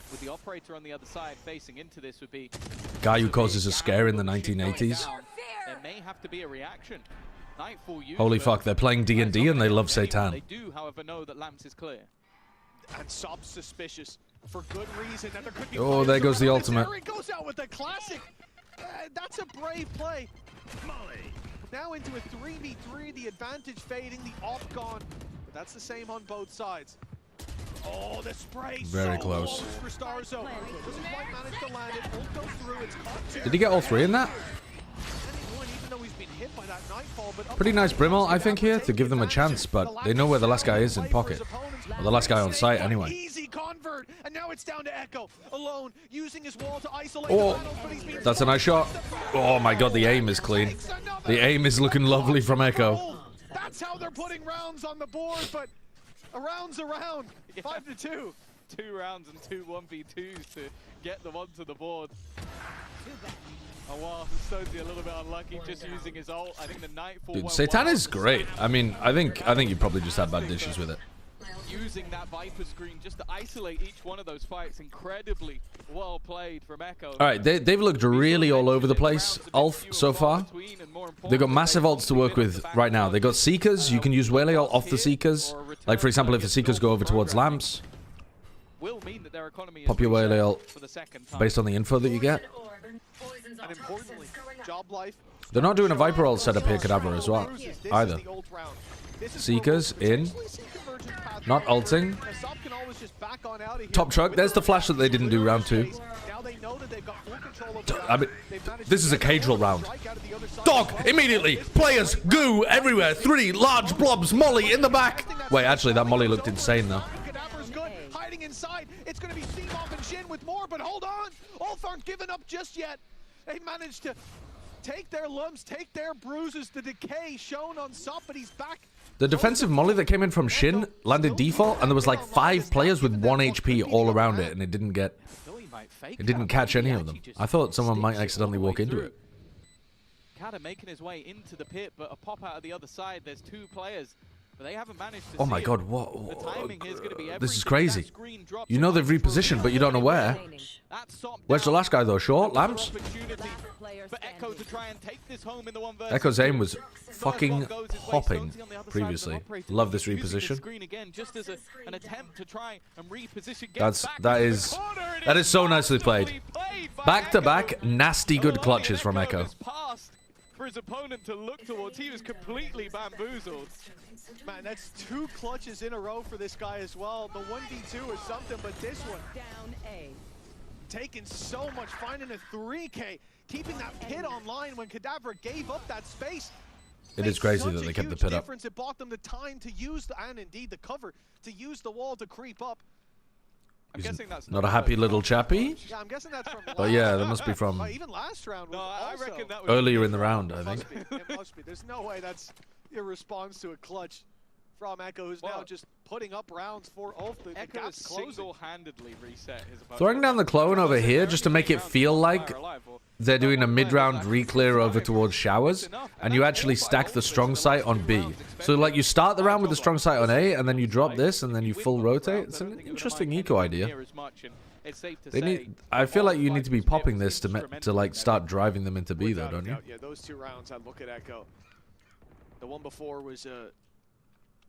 With the operator on the other side facing into this would be Guy who causes a scare in the 1980s. There may have to be a reaction. Nightfall used, Holy but fuck, they're playing D&D and they love Satan. They do, however, know that Lamps is clear. And Sob's suspicious for good reason. And there could be Oh, there goes the around this ultimate. area. He goes out with a classic. That's a brave play. Now into a 3v3, the advantage fading, the off gone. But that's the same on both sides. Oh, the spray. Very so close. close for Starzo. Doesn't quite manage to land it. Ult goes through. It's caught. Did he get all 3 in that? Even though he's been hit by that nightfall, but Pretty nice Brimall, I think, here to give them a chance, but they know where the last guy is in pocket. Or the last guy on site, anyway. Easy convert, and now it's down to Echo alone, using his wall to isolate Oh, the battles, but he's been that's a nice shot. Oh my god, the aim is clean. The aim is looking lovely from Echo. That's how they're putting rounds on the board, but a round's a round. 5-2. 2 rounds and 2 1v2s to get them onto the board. Oh wow, Stonesy a little bit unlucky just using his ult. I think the Nightfall. Dude, Satan is great. I mean, I think you probably just had bad dishes with it. Using that Viper screen just to isolate each one of those fights, incredibly well played from Echo. All right, they've looked really all over the place, Ulf, so far. They've got massive ults to work with right now. They got Seekers. You can use Whaley ult off the Seekers. Like, for example, if the Seekers go over towards Lamps, pop your Whaley ult based on the info that you get. And importantly, Job Life. They're not doing a Viper ult setup here, Kadabra, as well, either. Seekers in. Not ulting. Top truck. There's the flash that they didn't do round 2. I mean, this is a cage roll round. Dog, immediately. Players, goo, everywhere. 3 large blobs. Molly in the back. Wait, actually, that Molly looked insane, though. Hiding inside. It's going to be Seamoff and Shin with more, but hold on. Ulf aren't giving up just yet. They managed to take their lumps, take their bruises. The decay shown on Sup, but he's back. The defensive Molly that came in from Shin landed default, and there was like 5 players with 1 HP all around it, and it didn't catch any of them. I thought someone might accidentally walk into it. Kada making his way into the pit, but a pop out of the other side. There's 2 players, but they haven't managed to. Oh my god, The what? timing here is going to be This is everything. crazy. That screen drops You know they've right for repositioned, but you don't know where. That's Sop Where's the down. last guy, though? Short? Lamps? Opportunity for Echo to try and take this home in the 1v1. Echo's aim was fucking hopping previously. Love this reposition. Screen again, just as an attempt to try and reposition. That is so nicely played. Back to back, nasty good clutches from Echo. For his opponent to look towards, he was completely bamboozled. Man, that's 2 clutches in a row for this guy as well. The 1v2 is something, but this one taking so much, finding a 3K, keeping that pit online when Kadabra gave up that space. It is crazy that they kept the pit up. It bought them the time to use and indeed the cover to use the wall to creep up. I'm guessing that's not a happy little chappy. Yeah, I'm guessing that's from. But yeah, that must be from even last round. No, I reckon that was earlier in the round, I think. It must be. There's no way that's your response to a clutch from Echo, who's now just putting up rounds for Ulf. The Echo gap's closing. single-handedly reset his opponent. Throwing down the clone over here just to make it feel like they're doing a mid-round re-clear over towards showers, and you actually stack the strong sight on B. So like you start the round with the strong sight on A, and then you drop this, and then you full rotate. It's an interesting eco idea. They need. I feel like you need to be popping this to like start driving them into B, though, don't you? Yeah, those 2 rounds. I look at Echo. The one before was a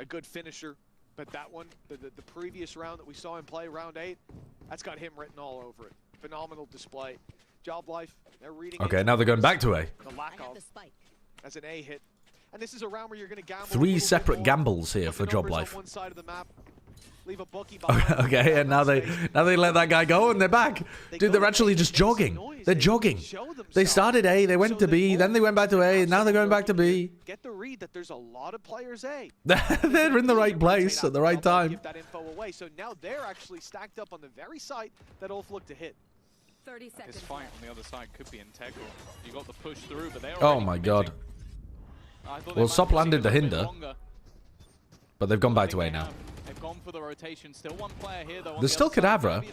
good finisher, but that one, the previous round that we saw him play, round 8, that's got him written all over it. Phenomenal display. Job Life, they're reading. Okay, now they're going back to A. The lack of as an A hit, and this is a round where you're going to gamble. 3 separate gambles here for Job Life. On one side of the map. Leave a bookie Okay, and now they let that guy go and they're back. Dude, they're actually just jogging. They're jogging. They started A, they went to B, then they went back to A, and now they're going back to B. Get the read that there's a lot of players A. They're in the right place at the right time. Give that info away. So now they're actually stacked up on the very site that Ulf looked to hit. 30 seconds. This fight on the other side could be integral. You got the push through, but they're Oh my god. Well, Sop landed the hinder, but they've gone back to A now. They've gone for the rotation. Still one player here, though. There's still Kadabra.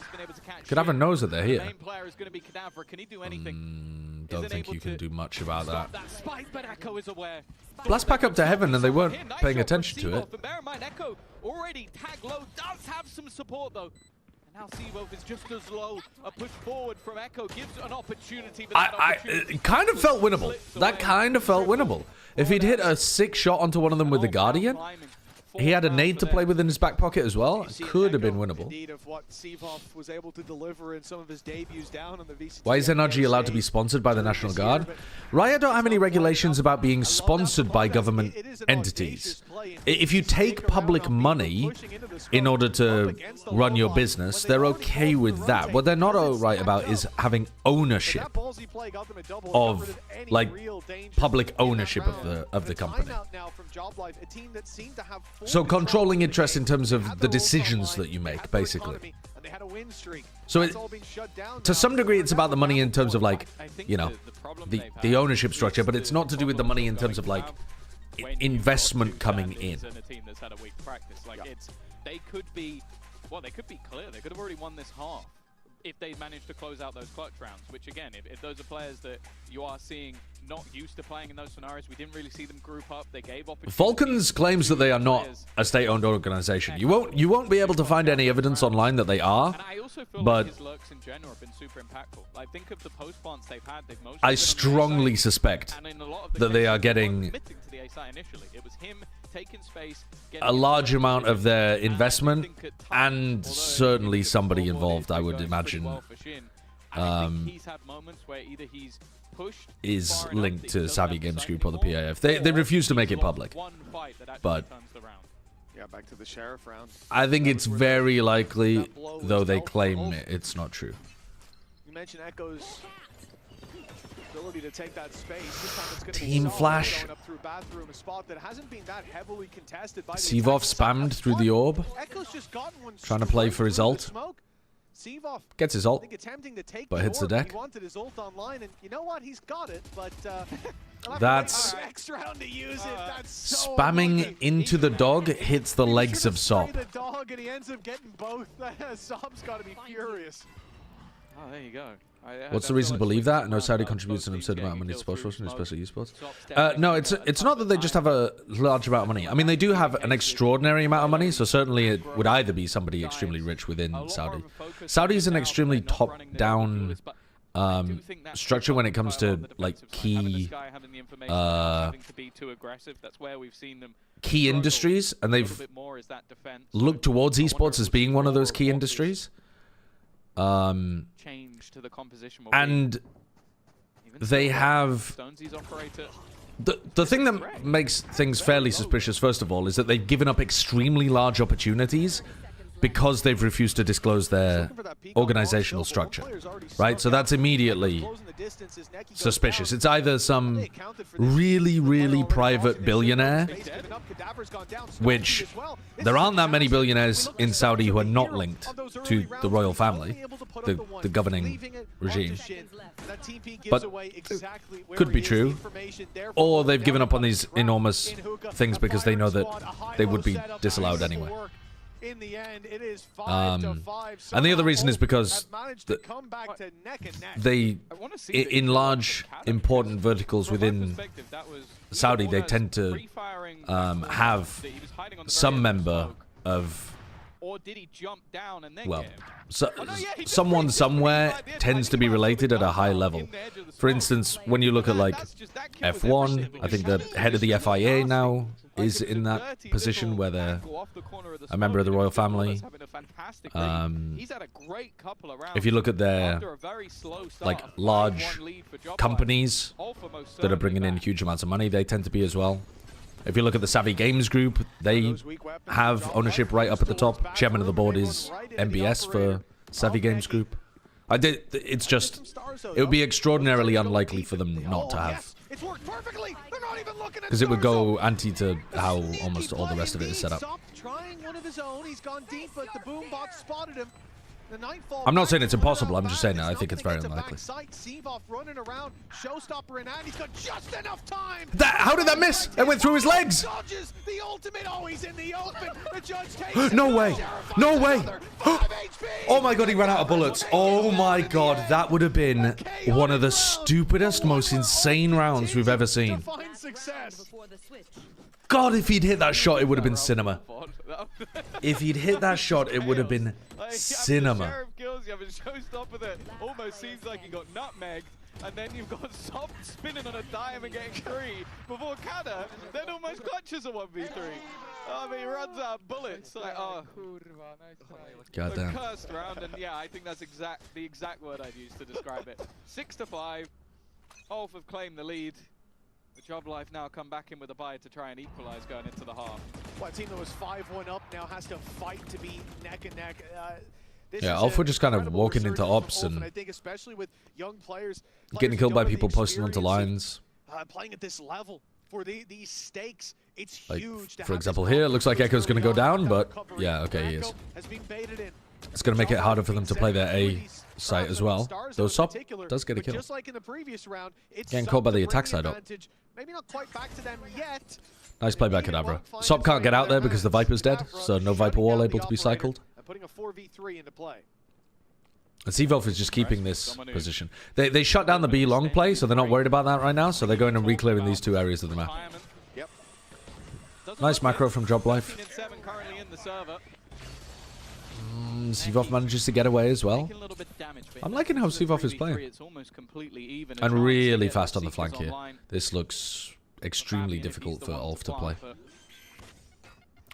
Kadabra knows that they're here. The main player is going to be Kadabra. Can he do anything? Don't think you can do much about that. That spike, but Echo is aware. Blast back up to heaven, and they weren't paying attention to it. But bear in mind, Echo already tag low, does have some support though. And now Seawolf is just as low. A push forward from Echo gives an opportunity. But It kind of felt winnable. That kind of felt winnable. If he'd hit a 6 shot onto one of them with the Guardian, he had a nade to play with in his back pocket as well. It could have been winnable. Indeed of what Seawolf was able to deliver in some of his debuts down on the VCT. Why is NRG allowed to be sponsored by the National Guard? Riot don't have any regulations about being sponsored by government entities. If you take public money in order to run your business, they're okay with that. What they're not alright about is having ownership of, like, public ownership of the company. So controlling interest in terms of the decisions that you make, basically. So to some degree, it's about the money in terms of, like, you know, the ownership structure, but it's not to do with the money in terms of, like, investment coming in. They could be well, they could be clear. They could have already won this half if they managed to close out those clutch rounds, which again, if those are players that you are seeing not used to playing in those scenarios, we didn't really see them group up. They gave opportunities. Falcons claims that they are not a state-owned organization. You won't be able to find any evidence online that they are. And I also feel but like his lurks in general have been super impactful. Like, think of the post plants they've had. They've mostly I been on the strongly A side, suspect and in a lot of the that they cases, are weren't getting committing to the A side initially. It was him taking space, a large amount of their investment, and certainly somebody involved, I would imagine, he's had moments where either he's pushed is linked to Savvy Games Group or the PAF. They refuse to make it public. But Yeah, back to the sheriff round. I think it's very likely, though they claim it's not true. You mentioned Echo's ability to take that space. This time it's gonna Team be Flash. going up through bathroom, a spot that hasn't been that heavily contested by the Sivov attackers. spammed through the orb, Echo's just gotten one trying to play straight for his through the ult. smoke. Sivov, Gets his I ult, think attempting to take but hits the orb. deck. He wanted his ult online, and you know what? He's got it, but That's next round to use it. That's so spamming unlucky. into the dog hits the He legs should've of Sop. sprayed the dog, and he ends up getting both. Sop's got to be furious. Oh, there you go. What's the reason to believe that? No Saudi contributes an absurd amount of money to sports washing, especially esports. No, it's not that they just have a large amount of money. I mean, they do have an extraordinary amount of money, so certainly it would either be somebody extremely rich within Saudi. Saudi is an extremely top-down structure when it comes to like key industries, and they've looked towards esports as being one of those key industries. Change to the composition And they have the thing that makes things fairly suspicious, first of all, is that they've given up extremely large opportunities because they've refused to disclose their organizational structure, right? So that's immediately suspicious. It's either some really, really private billionaire, which there aren't that many billionaires in Saudi who are not linked to the royal family, the governing regime, but could be true, or they've given up on these enormous things because they know that they would be disallowed anyway. In the end, it is 5-5. And the other reason is because they, in large, important verticals within Saudi, they tend to have some member of, well, someone somewhere tends to be related at a high level. For instance, when you look at like F1, I think the head of the FIA now is in that position where they're a member of the royal family. If you look at their like large companies that are bringing in huge amounts of money, they tend to be as well. If you look at the Savvy Games Group, they have ownership right up at the top. Chairman of the board is MBS for Savvy Games Group. It's just, it would be extraordinarily unlikely for them not to have. It's worked perfectly. They're not even looking at Because it would go anti to how almost all the rest of it is set up. Trying one of his own. He's gone deep, but the boom bot spotted him. I'm not saying it's impossible. I'm just saying that I think it's very unlikely. Running around, showstopper in hand. He's got just enough time. How did that miss? It went through his legs. Dodges the ultimate. Oh, he's in the open. The judge takes No way. No way. Oh my god, he ran out of bullets. Oh my god, that would have been one of the stupidest, most insane rounds we've ever seen. God, if he'd hit that shot, it would have been cinema. If he'd hit that shot, it would have been cinema. Sheriff kills you, but showstopper that almost seems like he got nutmegged, and then you've got Sop spinning on a dime and getting 3 before Kada then almost clutches a 1v3. I mean, he runs out of bullets. Like, oh, goddamn. Cursed round, and yeah, I think that's the exact word I'd use to describe it. 6-5. Ulf have claimed the lead. The Job Life now come back in with a buy to try and equalize going into the half. Well, a team that was 5-1 up now has to fight to be neck and neck. Yeah, Alpha just kind of walking into ops and I think especially with young players getting killed by people posting onto lines. Playing at this level for these stakes, it's Like, huge. for example, here it looks like Echo's going to go down, but yeah, okay, he is. It's going to make it harder for them to play their A site as well. Though Sop does get a kill. Just like in the previous round, it's Getting caught by the attack side up. Maybe not quite back to them yet. Nice play by Kadabra. Sop can't get out there because the Viper's dead, so no Viper wall able to be cycled. 4v3 into play. And Seavolf is just keeping this position. They shut down the B long play, so they're not worried about that right now. So they're going and re-clearing these two areas of the map. Yep. Nice macro from Job Life. Seavolf manages to get away as well. I'm liking how Seavolf is playing. And really fast on the flank here. This looks extremely difficult for Ulf to play.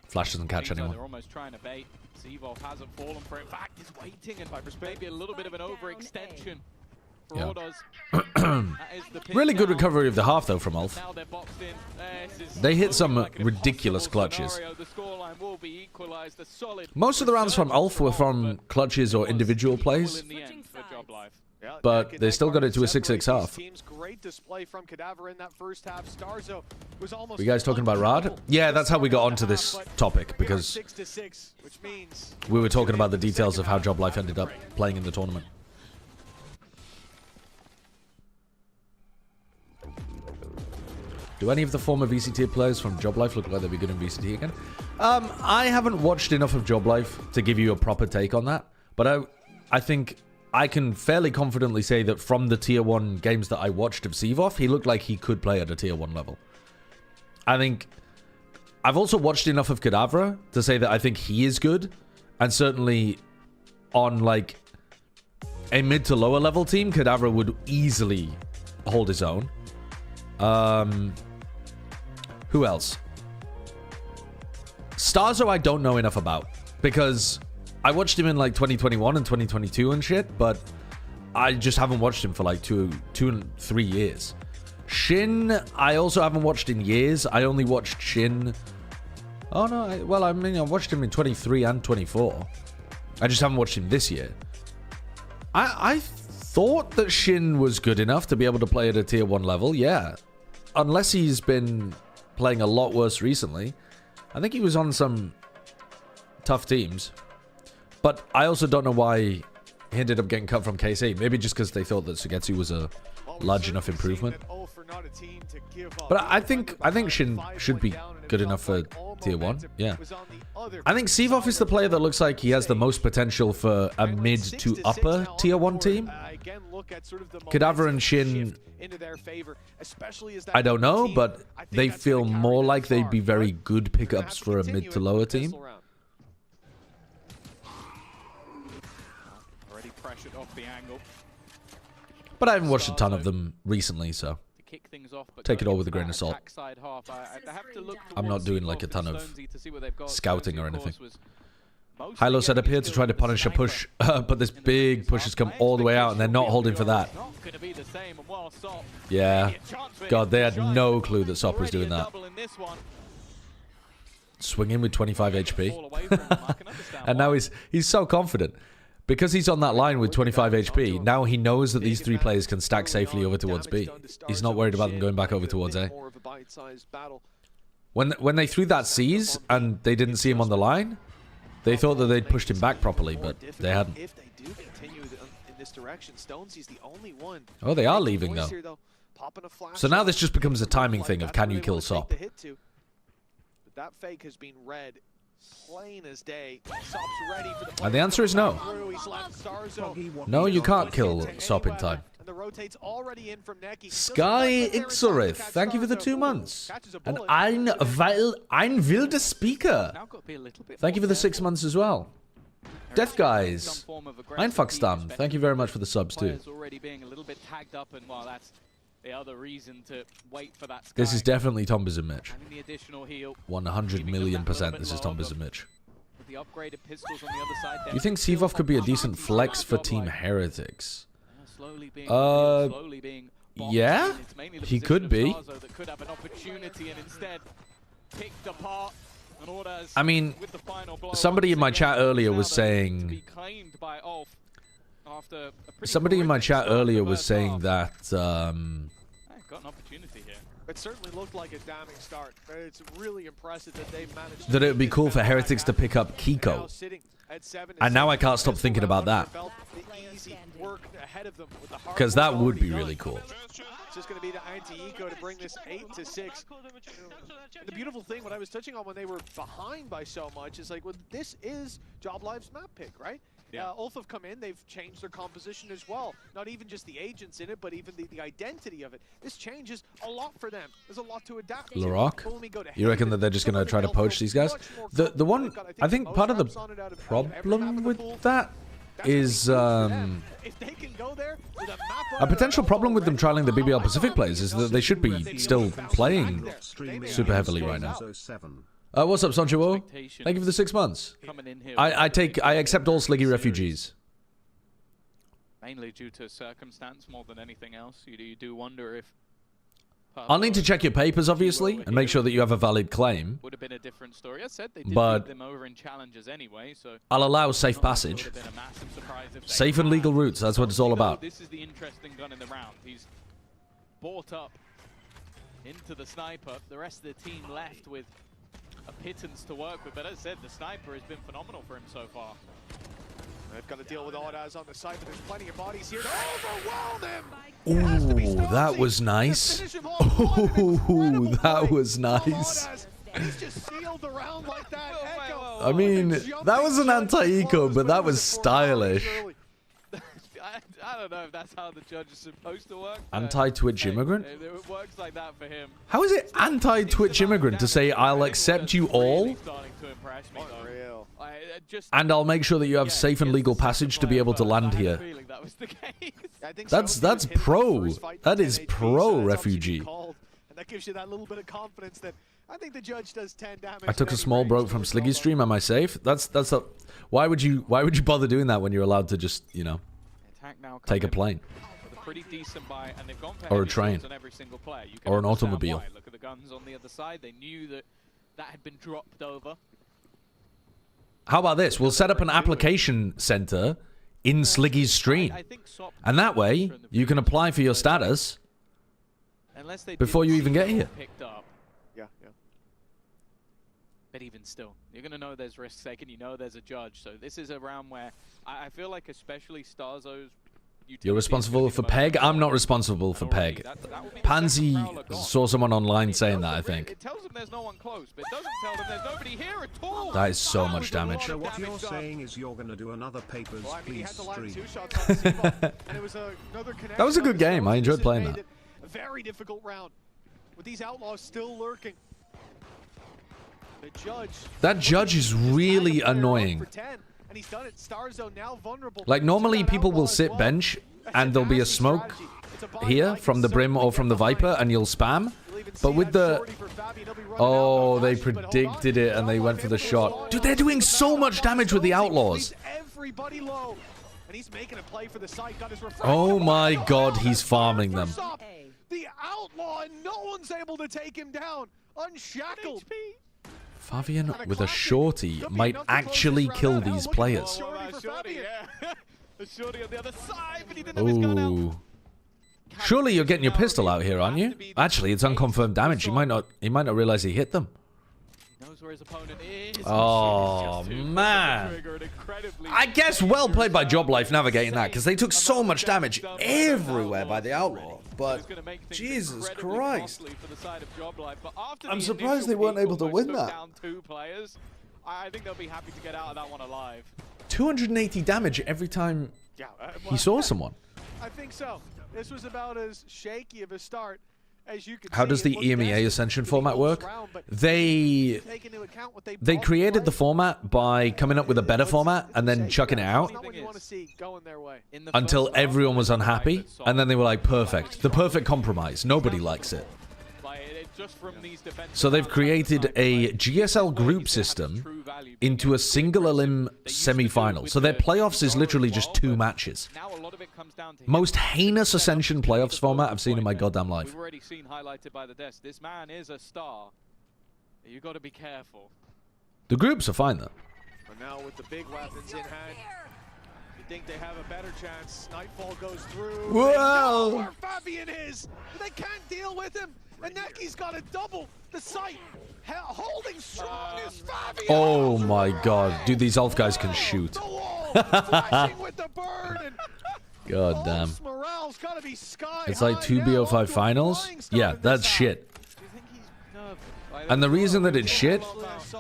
Flash doesn't catch anyone. They're almost trying to bait. Seavolf hasn't fallen for it. In fact, he's waiting, and maybe a little bit of an overextension for Ordaz. Really good recovery of the half, though, from Ulf. They hit some ridiculous clutches. Most of the rounds from Ulf were from clutches or individual plays. But they still got it to a 6-6 half. You guys talking about Rad? Yeah, that's how we got onto this topic, because we were talking about the details of how Job Life ended up playing in the tournament. Do any of the former VCT players from Job Life look like they'll be good in VCT again? I haven't watched enough of Job Life to give you a proper take on that, but I think I can fairly confidently say that from the Tier 1 games that I watched of Seavolf, he looked like he could play at a Tier 1 level. I think I've also watched enough of Kadavra to say that I think he is good, and certainly on like a mid to lower level team, Kadavra would easily hold his own. Who else? Starzo I don't know enough about, because I watched him in like 2021 and 2022 and shit, but I just haven't watched him for like two and 3 years. Shin, I also haven't watched in years. I only watched Shin. Oh no, I watched him in 23 and 24. I just haven't watched him this year. I thought that Shin was good enough to be able to play at a Tier 1 level, yeah. Unless he's been playing a lot worse recently. I think he was on some tough teams. But I also don't know why he ended up getting cut from KC. Maybe just because they thought that Sugetsu was a large enough improvement. But I think Shin should be good enough for Tier 1. Yeah. I think Seavolf is the player that looks like he has the most potential for a mid to upper Tier 1 team. Kadavra and Shin, I don't know, but they feel more like they'd be very good pickups for a mid to lower team. But I haven't watched a ton of them recently, so take it all with a grain of salt. I'm not doing like a ton of scouting or anything. Hilo set up here to try to punish a push, but this big push has come all the way out and they're not holding for that. Yeah. God, they had no clue that Sop was doing that. Swinging with 25 HP. And now he's so confident. Because he's on that line with 25 HP, now he knows that these three players can stack safely over towards B. He's not worried about them going back over towards A. When they threw that C's and they didn't see him on the line, they thought that they'd pushed him back properly, but they hadn't. Oh, they are leaving though. So now this just becomes a timing thing of can you kill Sop? That fake has been read. Plain as day. Sop's ready for the and the answer is no. No, you can't kill Sop in time. Sky Ixorith, thank you for the 2 months. And ein wilder Speaker, thank you for the 6 months as well. Death Guys, Einfuckstam, thank you very much for the subs too. The other reason to wait for that this is definitely Tombas and Mitch. 100 million% this is Tombas and Mitch. Do you think Seavolf could be a decent flex for Team Heretics? Yeah, he could be. I mean, somebody in my chat earlier was saying... Somebody in my chat earlier was saying that got an opportunity here. It certainly looked like a damning start. It's really impressive that they managed. That it would be cool for Heretics to pick up Kiko. And now I can't stop thinking about that. Because that would be really cool. It's just going to be the anti-eco to bring this 8-6. The beautiful thing, what I was touching on when they were behind by so much, is like, well, this is Job Live's map pick, right? Yeah. Ulf have come in, they've changed their composition as well. Not even just the agents in it, but even the identity of it. This changes a lot for them. There's a lot to adapt to. Larock? You reckon that they're just going to try to poach these guys? The one, I think part of the problem with that is a potential problem with them trialing the BBL Pacific players is that they should be still playing super heavily right now. What's up, Sancho? Thank you for the 6 months. I accept all Sliggy refugees. Mainly due to circumstance more than anything else. You do wonder if... I'll need to check your papers, obviously, and make sure that you have a valid claim. Would have been a different story. I said they did beat them over in challenges anyway, so... I'll allow safe passage. Safe and legal routes, that's what it's all about. This is the interesting gun in the round. He's bought up into the sniper. The rest of the team left with a pittance to work with, but as I said, the sniper has been phenomenal for him so far. They've got to deal with Audaz on the side, but there's plenty of bodies here to overwhelm him. Ooh, that was nice. Ooh, that was nice. He's just sealed around like that. Echo. I mean, that was an anti-eco, but that was stylish. I don't know if that's how the judge is supposed to work. Anti-Twitch immigrant? It works like that for him. How is it anti-Twitch immigrant to say, I'll accept you all, and I'll make sure that you have safe and legal passage to be able to land here? That's pro. That is pro refugee. That gives you that little bit of confidence that I think the judge does 10 damage. I took a small broke from Sliggy's stream. Am I safe? That's a... Why would you bother doing that when you're allowed to just, you know, take a plane? Or a train. Or an automobile. Look at the guns on the other side. They knew that had been dropped over. How about this? We'll set up an application center in Sliggy's stream. And that way, you can apply for your status before you even get here. Yeah. But even still, you're going to know there's risks taken. You know there's a judge. So this is a round where I feel like especially Starzo's... You're responsible for PEG? I'm not responsible for PEG. Pansy saw someone online saying that, I think. It tells them there's no one close, but it doesn't tell them there's nobody here at all. That is so much damage. So what you're saying is you're going to do another Papers, Please stream. That was a good game. I enjoyed playing that. A very difficult round with these outlaws still lurking. The judge. That judge is really annoying. Like, normally people will sit bench and there'll be a smoke here from the Brim or from the Viper and you'll spam. But with the... Oh, they predicted it and they went for the shot. Dude, they're doing so much damage with the Outlaws. Oh my god, he's farming them. The Outlaw, and no one's able to take him down. Unshackled. Fabian with a shorty might actually kill these players. Ooh. Surely you're getting your pistol out here, aren't you? Actually, it's unconfirmed damage. He might not realize he hit them. Oh, man. I guess well played by Job Life navigating that, because they took so much damage everywhere by the Outlaw. But, Jesus Christ. I'm surprised they weren't able to win that. I think they'll be happy to get out of that one alive. 280 damage every time he saw someone. I think so. This was about as shaky of a start. How does the EMEA Ascension format work? They created the format by coming up with a better format and then chucking it out until everyone was unhappy, and then they were like, perfect. The perfect compromise. Nobody likes it. So they've created a GSL group system into a single ELIM semi-final. So their playoffs is literally just 2 matches. Most heinous Ascension playoffs format I've seen in my goddamn life. We've already seen highlighted by the desk. This man is a star. You got to be careful. The groups are fine though. But now with the big weapons in hand, you think they have a better chance. Nightfall goes through. Whoa! They know where Fabian is. They can't deal with him. And Necky's got a double the site. Holding strong is Fabio. Oh my god. Dude, these elf guys can shoot. Flashing with the bird and God damn. morale's gotta be sky It's like high 2 now. BO5 finals? Yeah, that's shit. And the reason that it's shit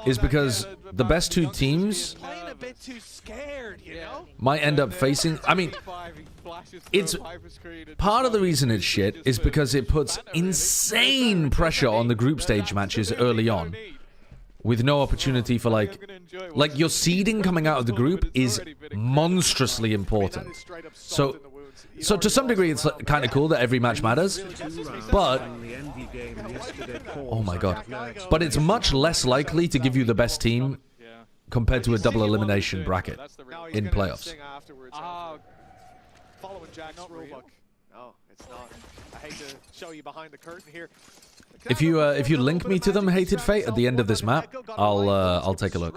is because the best two teams Playing a bit too scared, you know? might end up facing... I mean, it's... Part of the reason it's shit is because it puts insane pressure on the group stage matches early on. With no opportunity for like your seeding coming out of the group is monstrously important. So to some degree it's kind of cool that every match matters, but oh my god, but it's much less likely to give you the best team compared to a double elimination bracket in playoffs. Following Jack's rulebook. No, it's not. I hate to show you behind the curtain here. If you link me to them, Hated Fate, at the end of this map, I'll take a look.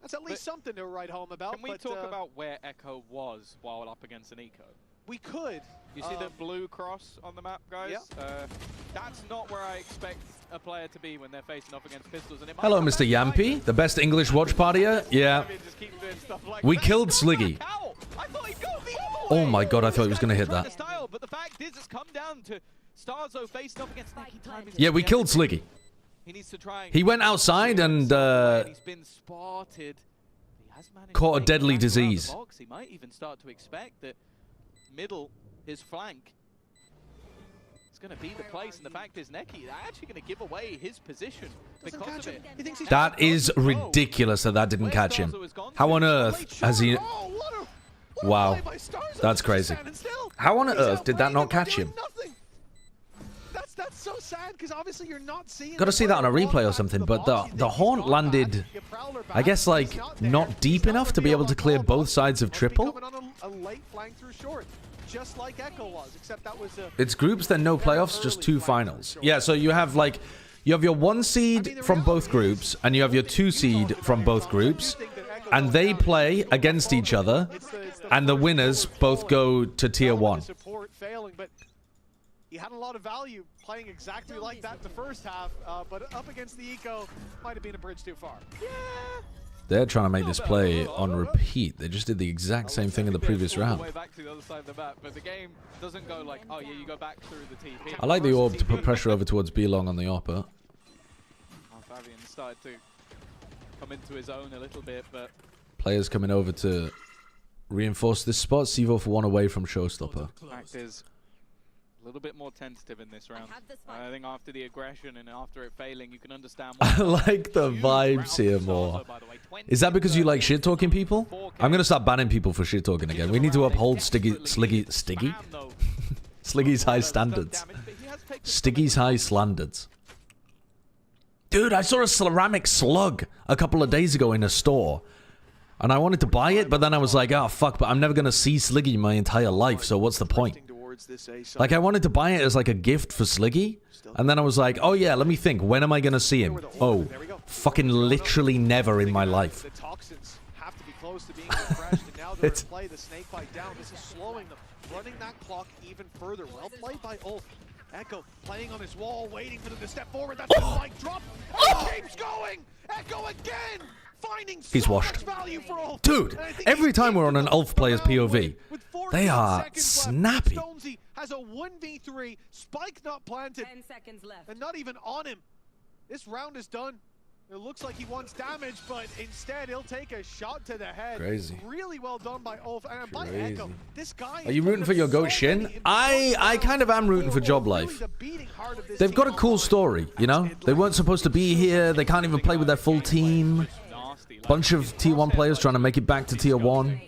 That's at least something to write home about. Can we talk about where Echo was while up against an Eco? We could. You see the blue cross on the map, guys? Yeah. That's not where I expect a player to be when they're facing off against pistols. And Hello, Mr. Yampy, the best English watch partier. Yeah, we killed Sliggy. Oh my god, I thought he was gonna hit that. But the fact is, it's come down to Starzo facing off against Neki. Yeah, we killed Sliggy. He went outside and he's been spotted. He has managed caught a to deadly make it around the disease. box. He might even start to expect that middle, his flank, is going to be the place. And the fact is, Neki actually going to give away his position because of it. That is ridiculous that didn't catch him. How on earth has he... Wow, that's crazy. How on earth did that not catch him? That's so sad because obviously you're not seeing. Got to see that on a replay or something, but the haunt landed, I guess, like, not deep enough to be able to clear both sides of triple. A late flank through short, just like Echo was, except that was It's groups, then no playoffs, just 2 finals. Yeah, so you have, like, you have your 1 seed from both groups, and you have your 2 seed from both groups, and they play against each other, and the winners both go to tier 1. He had a lot of value playing exactly like that in the first half, but up against the Eco might have been a bridge too far. Yeah. They're trying to make this play on repeat. They just did the exact same thing in the previous round. Back to the other side of the map, but the game doesn't go like, oh yeah, you go back through the TP. I like the orb to put pressure over towards B-Long on the AWP. Fabian started to come into his own a little bit, but Players coming over to reinforce this spot. Sivo for 1 away from Showstopper. fact is, a little bit more tentative in this round. I think after the aggression and after it failing, you can understand why. I like the vibes here more. Is that because you like shit-talking people? I'm going to start banning people for shit-talking again. We need to uphold Sliggy's high standards. Stiggy's high standards. Dude, I saw a ceramic slug a couple of days ago in a store. And I wanted to buy it, but then I was like, oh, fuck, but I'm never going to see Sliggy my entire life, so what's the point? Like, I wanted to buy it as, like, a gift for Sliggy. And then I was like, oh, yeah, let me think. When am I going to see him? Oh, fucking literally never in my life. The toxins have to be close to being refreshed, and now they're in play. The snake bite down. This is slowing them, running that clock even further. Well played by Ulf. Echo playing on his wall, waiting for them to step forward. That's the spike drop. Keeps going. Echo again. He's washed. Dude, every time we're on an Ulf player's POV, they are snappy. Stonesy has a 1v3, spike not planted, 10 seconds left. and not even on him. This round is done. It looks like he wants damage, but instead he'll take a shot to the head. Crazy. Really well done by Ulf and by Echo. This guy. Are you rooting for your goat Shin? I kind of am rooting for Job Life. They've got a cool story, you know? They weren't supposed to be here. They can't even play with their full team. Bunch of tier 1 players trying to make it back to tier 1.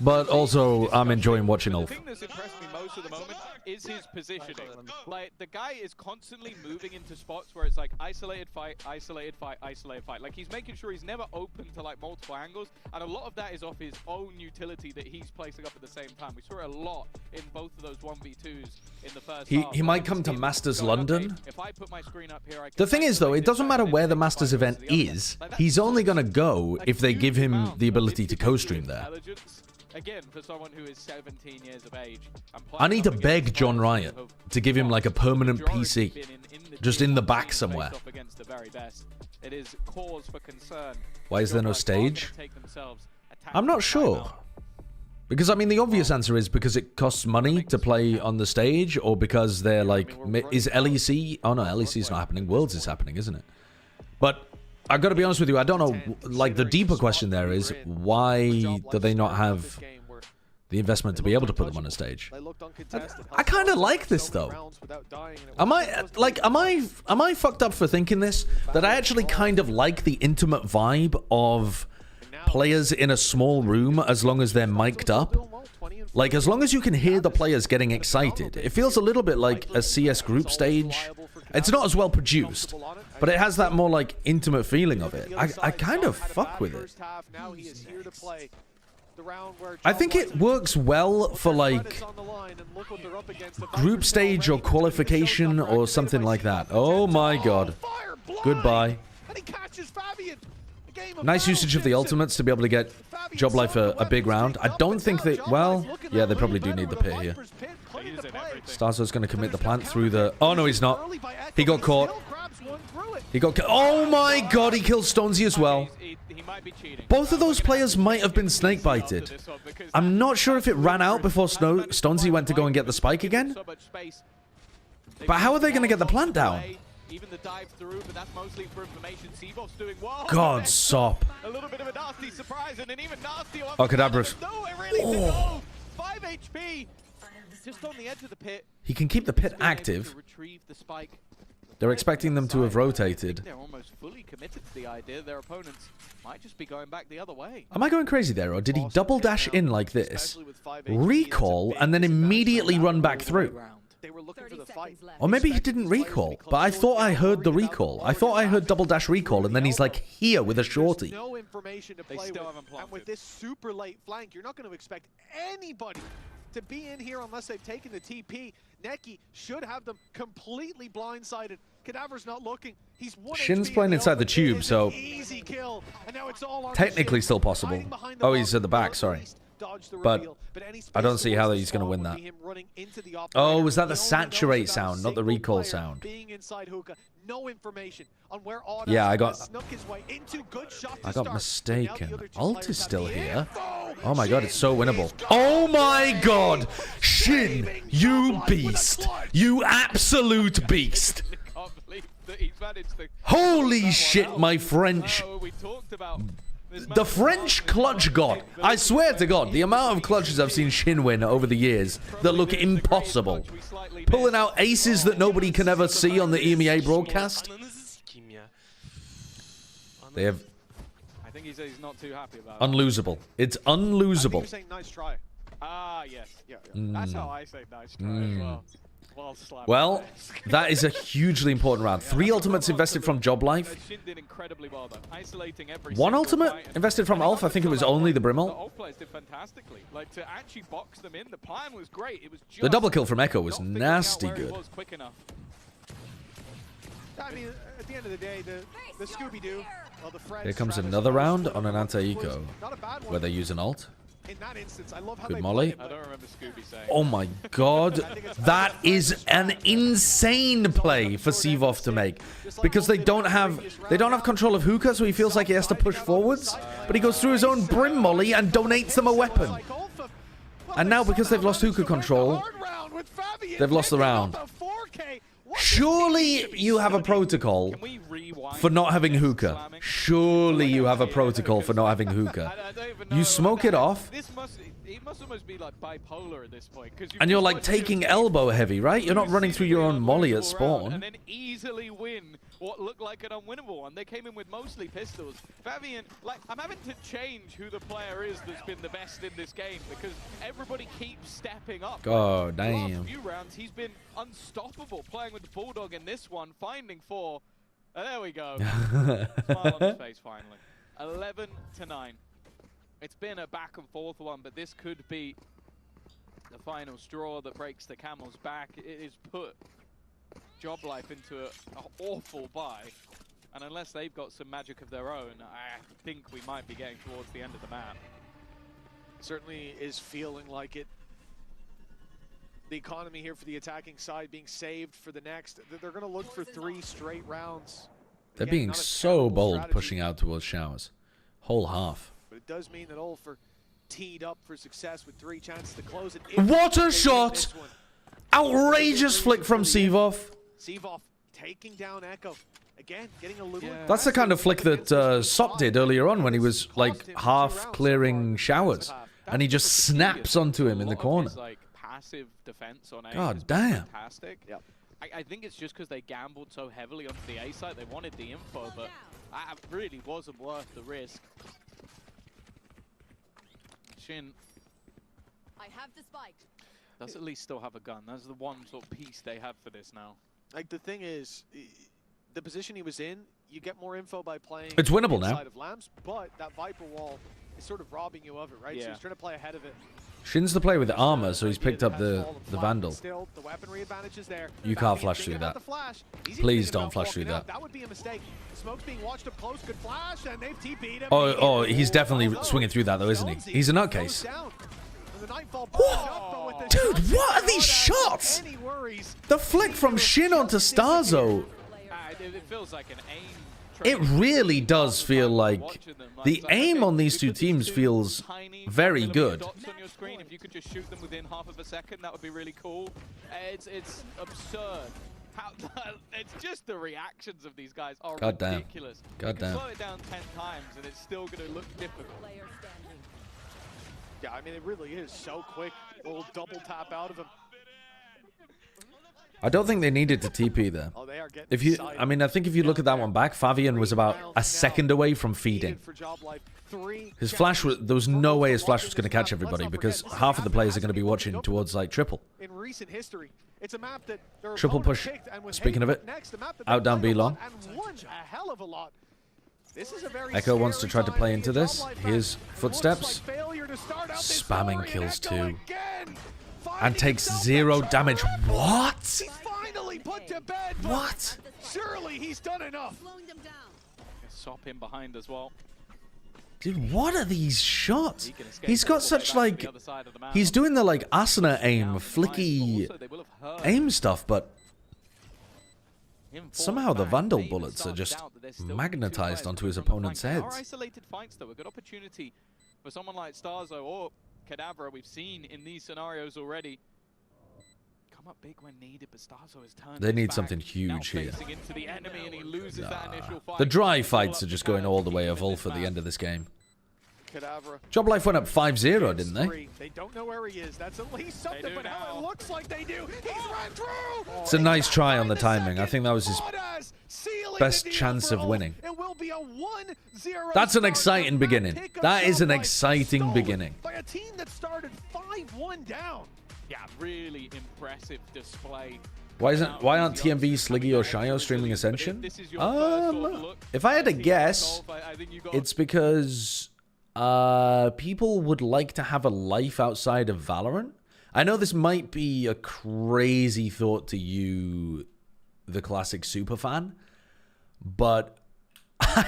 But also, I'm enjoying watching Ulf. The thing that's impressed me most at the moment is his positioning. Like, the guy is constantly moving into spots where it's like isolated fight, isolated fight, isolated fight. Like, he's making sure he's never open to, like, multiple angles, and a lot of that is off his own utility that he's placing up at the same time. We saw it a lot in both of those 1v2s in the first half. He might come to Masters London. If I put my screen up here, I can The thing is, though, it doesn't matter where the Masters event is. He's only going to go if they give him the ability to co-stream there. again, for someone who is 17 years of age, I need to beg John Riot to give him like a permanent PC, just in the back somewhere. Against the very best. It is cause for concern. Why is there no stage? I'm not sure. Because, I mean, the obvious answer is because it costs money to play on the stage, or because they're like, is LEC? Oh no, LEC is not happening. Worlds is happening, isn't it? But I've got to be honest with you, I don't know, like, the deeper question there is, why do they not have the investment to be able to put them on a stage? I kind of like this, though. Am I fucked up for thinking this? That I actually kind of like the intimate vibe of players in a small room as long as they're mic'd up. Like, as long as you can hear the players getting excited. It feels a little bit like a CS group stage. It's not as well produced, but it has that more, like, intimate feeling of it. I kind of fuck with it. I think it works well for, like, group stage or qualification or something like that. Oh my god. Goodbye. Nice usage of the ultimates to be able to get Job Life a big round. I don't think they... Well, yeah, they probably do need the pit here. Starzo's going to commit the plant through the... Oh, no, he's not. He got caught. He got... Oh, my God, he killed Stonesy as well. Both of those players might have been snake-bited. I'm not sure if it ran out before Stonesy went to go and get the spike again. But how are they going to get the plant down? Even the dive through, but that's mostly for information. Seavo's doing well. God, sop. A little bit of a nasty surprise, and an even nastier one. Oh, Cadabras. No, it really did. Oh, 5 HP. Just on the edge of the pit. He can keep the pit active. They're expecting them to have rotated. They're almost fully committed to the idea. Their opponents might just be going back the other way. Am I going crazy there, or did he double dash in like this, recall, and then immediately run back through? They were looking for the fight. Or maybe he didn't recall, but I thought I heard the recall. I thought I heard double dash recall, and then he's like here with a shorty. No information to play with. And with this super late flank, you're not going to expect anybody to be in here unless they've taken the TP. Neki should have them completely blindsided. Cadaver's not looking. He's one Shin's HP playing inside the tube, so easy kill. And now it's all on technically still possible. Oh, he's at the back, sorry. But I don't see how he's going to win that. Oh, was that the saturate sound, not the recall sound? Yeah, I got mistaken. Ult is still here. Oh my god, it's so winnable. Oh my god! Shin, you beast! You absolute beast! Holy shit, my French... The French clutch god. I swear to god, the amount of clutches I've seen Shin win over the years that look impossible. Pulling out aces that nobody can ever see on the EMEA broadcast. They have... I think he says he's not too happy about unlosable. It's unlosable. Nice try. Ah, yes. Yeah. That's how I say nice try as well. Well, that is a hugely important round. 3 ultimates invested from Job Life. 1 ultimate invested from Ulf. I think it was only the Brimble. The double kill from Echo was nasty good. I mean, at the end of the day, the Scooby-Doo, well, the French, Here comes another round on an anti-eco where they use an ult. In that instance, I love how Good molly. I don't remember Scooby saying. Oh my god. That is an insane play for Seavoth to make. Because they don't have control of hookah, so he feels like he has to push forwards. But he goes through his own brim molly and donates them a weapon. And now because they've lost hookah control, they've lost the round. Surely you have a protocol for not having hookah. Surely you have a protocol for not having hookah. You smoke it off. It must almost be like bipolar at this point. And you're like taking elbow heavy, right? You're not running through your own molly at spawn. And then easily win what looked like an unwinnable one. They came in with mostly pistols. Fabian, like, I'm having to change who the player is that's been the best in this game because everybody keeps stepping up. God damn. The last few rounds, he's been unstoppable playing with the Bulldog in this one, finding 4. There we go. Smile on his face finally. 11-9. It's been a back and forth one, but this could be the final straw that breaks the camel's back. It has put Job Life into an awful bye. And unless they've got some magic of their own, I think we might be getting towards the end of the map. Certainly is feeling like it. The economy here for the attacking side being saved for the next. They're going to look for 3 straight rounds. They're Again, being not a so terrible bold strategy, pushing out towards showers. Whole half. but it does mean that Ulf are teed up for success with 3 chances to close it. What a shot! Outrageous flick from Sevov. Sevov taking down Echo. Again, getting a little. That's the kind of flick that Sop did earlier on when he was like half clearing showers. And he just snaps onto him in the corner. Like passive defense on A God has been damn. fantastic. Yep. I think it's just because they gambled so heavily onto the A side. They wanted the info, but that really wasn't worth the risk. Shin I have the spike. does at least still have a gun. That's the one sort of piece they have for this now. Like the thing is, the position he was in, you get more info by playing. It's winnable now. inside of Lambs, but that Viper wall is sort of robbing you of it, right? So Yeah. he's trying to play ahead of it. Shin's the player with the armor, so he's picked up the Vandal. Still, the weaponry advantage is there. You can't flash through that. Please don't flash through that. That would be a mistake. Smoke's being watched up close. Good flash, and they've TP'd him. Oh, he's definitely swinging through that though, isn't he? He's a nutcase. Dude, what are these shots? The flick from Shin onto Starzo. It feels like an aim. It really does feel like the aim on these two teams feels very good. Dots on your screen. If you could just shoot them within half of a second, that would be really cool. It's absurd. How it's just the reactions of these guys are ridiculous. God damn. You can slow it down 10 times and it's still going to look difficult. Yeah, I mean, it really is so quick. A little double tap out of him. I don't think they needed to TP there. Oh, they are getting If you, excited. I mean, I think if you look at that one back, Favian was about a second away from feeding. His flash was, there was no way his flash was going to catch everybody because half of the players are going to be watching towards like triple. In recent history, it's a map that their Triple opponent push. picked and was Speaking of it, next, a map that out they down played B a long. lot and won a hell of a lot. This is a very Echo wants to try scary to play time into for this. Job Life Here's Max. footsteps. Looks like failure to start out this Spamming story, kills Echo too. again, And finding takes himself 0 a damage. turret. What? He's finally put to bed. but What? Surely he's done enough. Sop in behind as well. Dude, what are these shots? He can escape He's got all the way such back to like, the other side of the map. he's doing the like asana aim, Down flicky behind, but also they will have heard aim stuff, but him fall somehow the back. Vandal They even bullets are start to just doubt that there's still two magnetized players onto his coming from the opponent's flank. They are heads. isolated fights though, a good opportunity for someone like Starzo or Cadabra. We've seen in these scenarios already. Come up big when needed, but Starzo has turned They his need back, something now huge here. facing into the enemy and he loses that initial fight. The dry All fights up are to just going Cadabra all the to way keep of him in Ulf this at the match. end of this game. Cadabra. Job Life went up 5-0, didn't they? They don't know where he is. That's at least something, do but how it now. looks like they do. He's run through. It's a nice try on the timing. I think that was his Badass, sealing best the deal chance for of Ulf. winning. It will be a 1-0 That's an start. exciting The beginning. pick of That is an Job Life exciting stolen beginning. By a team that started 5-1 down. Yeah, really impressive display. Why aren't TMV, Sliggy, or Shio streaming Ascension? If I had to guess, it's because people would like to have a life outside of Valorant. I know this might be a crazy thought to you, the classic superfan, but I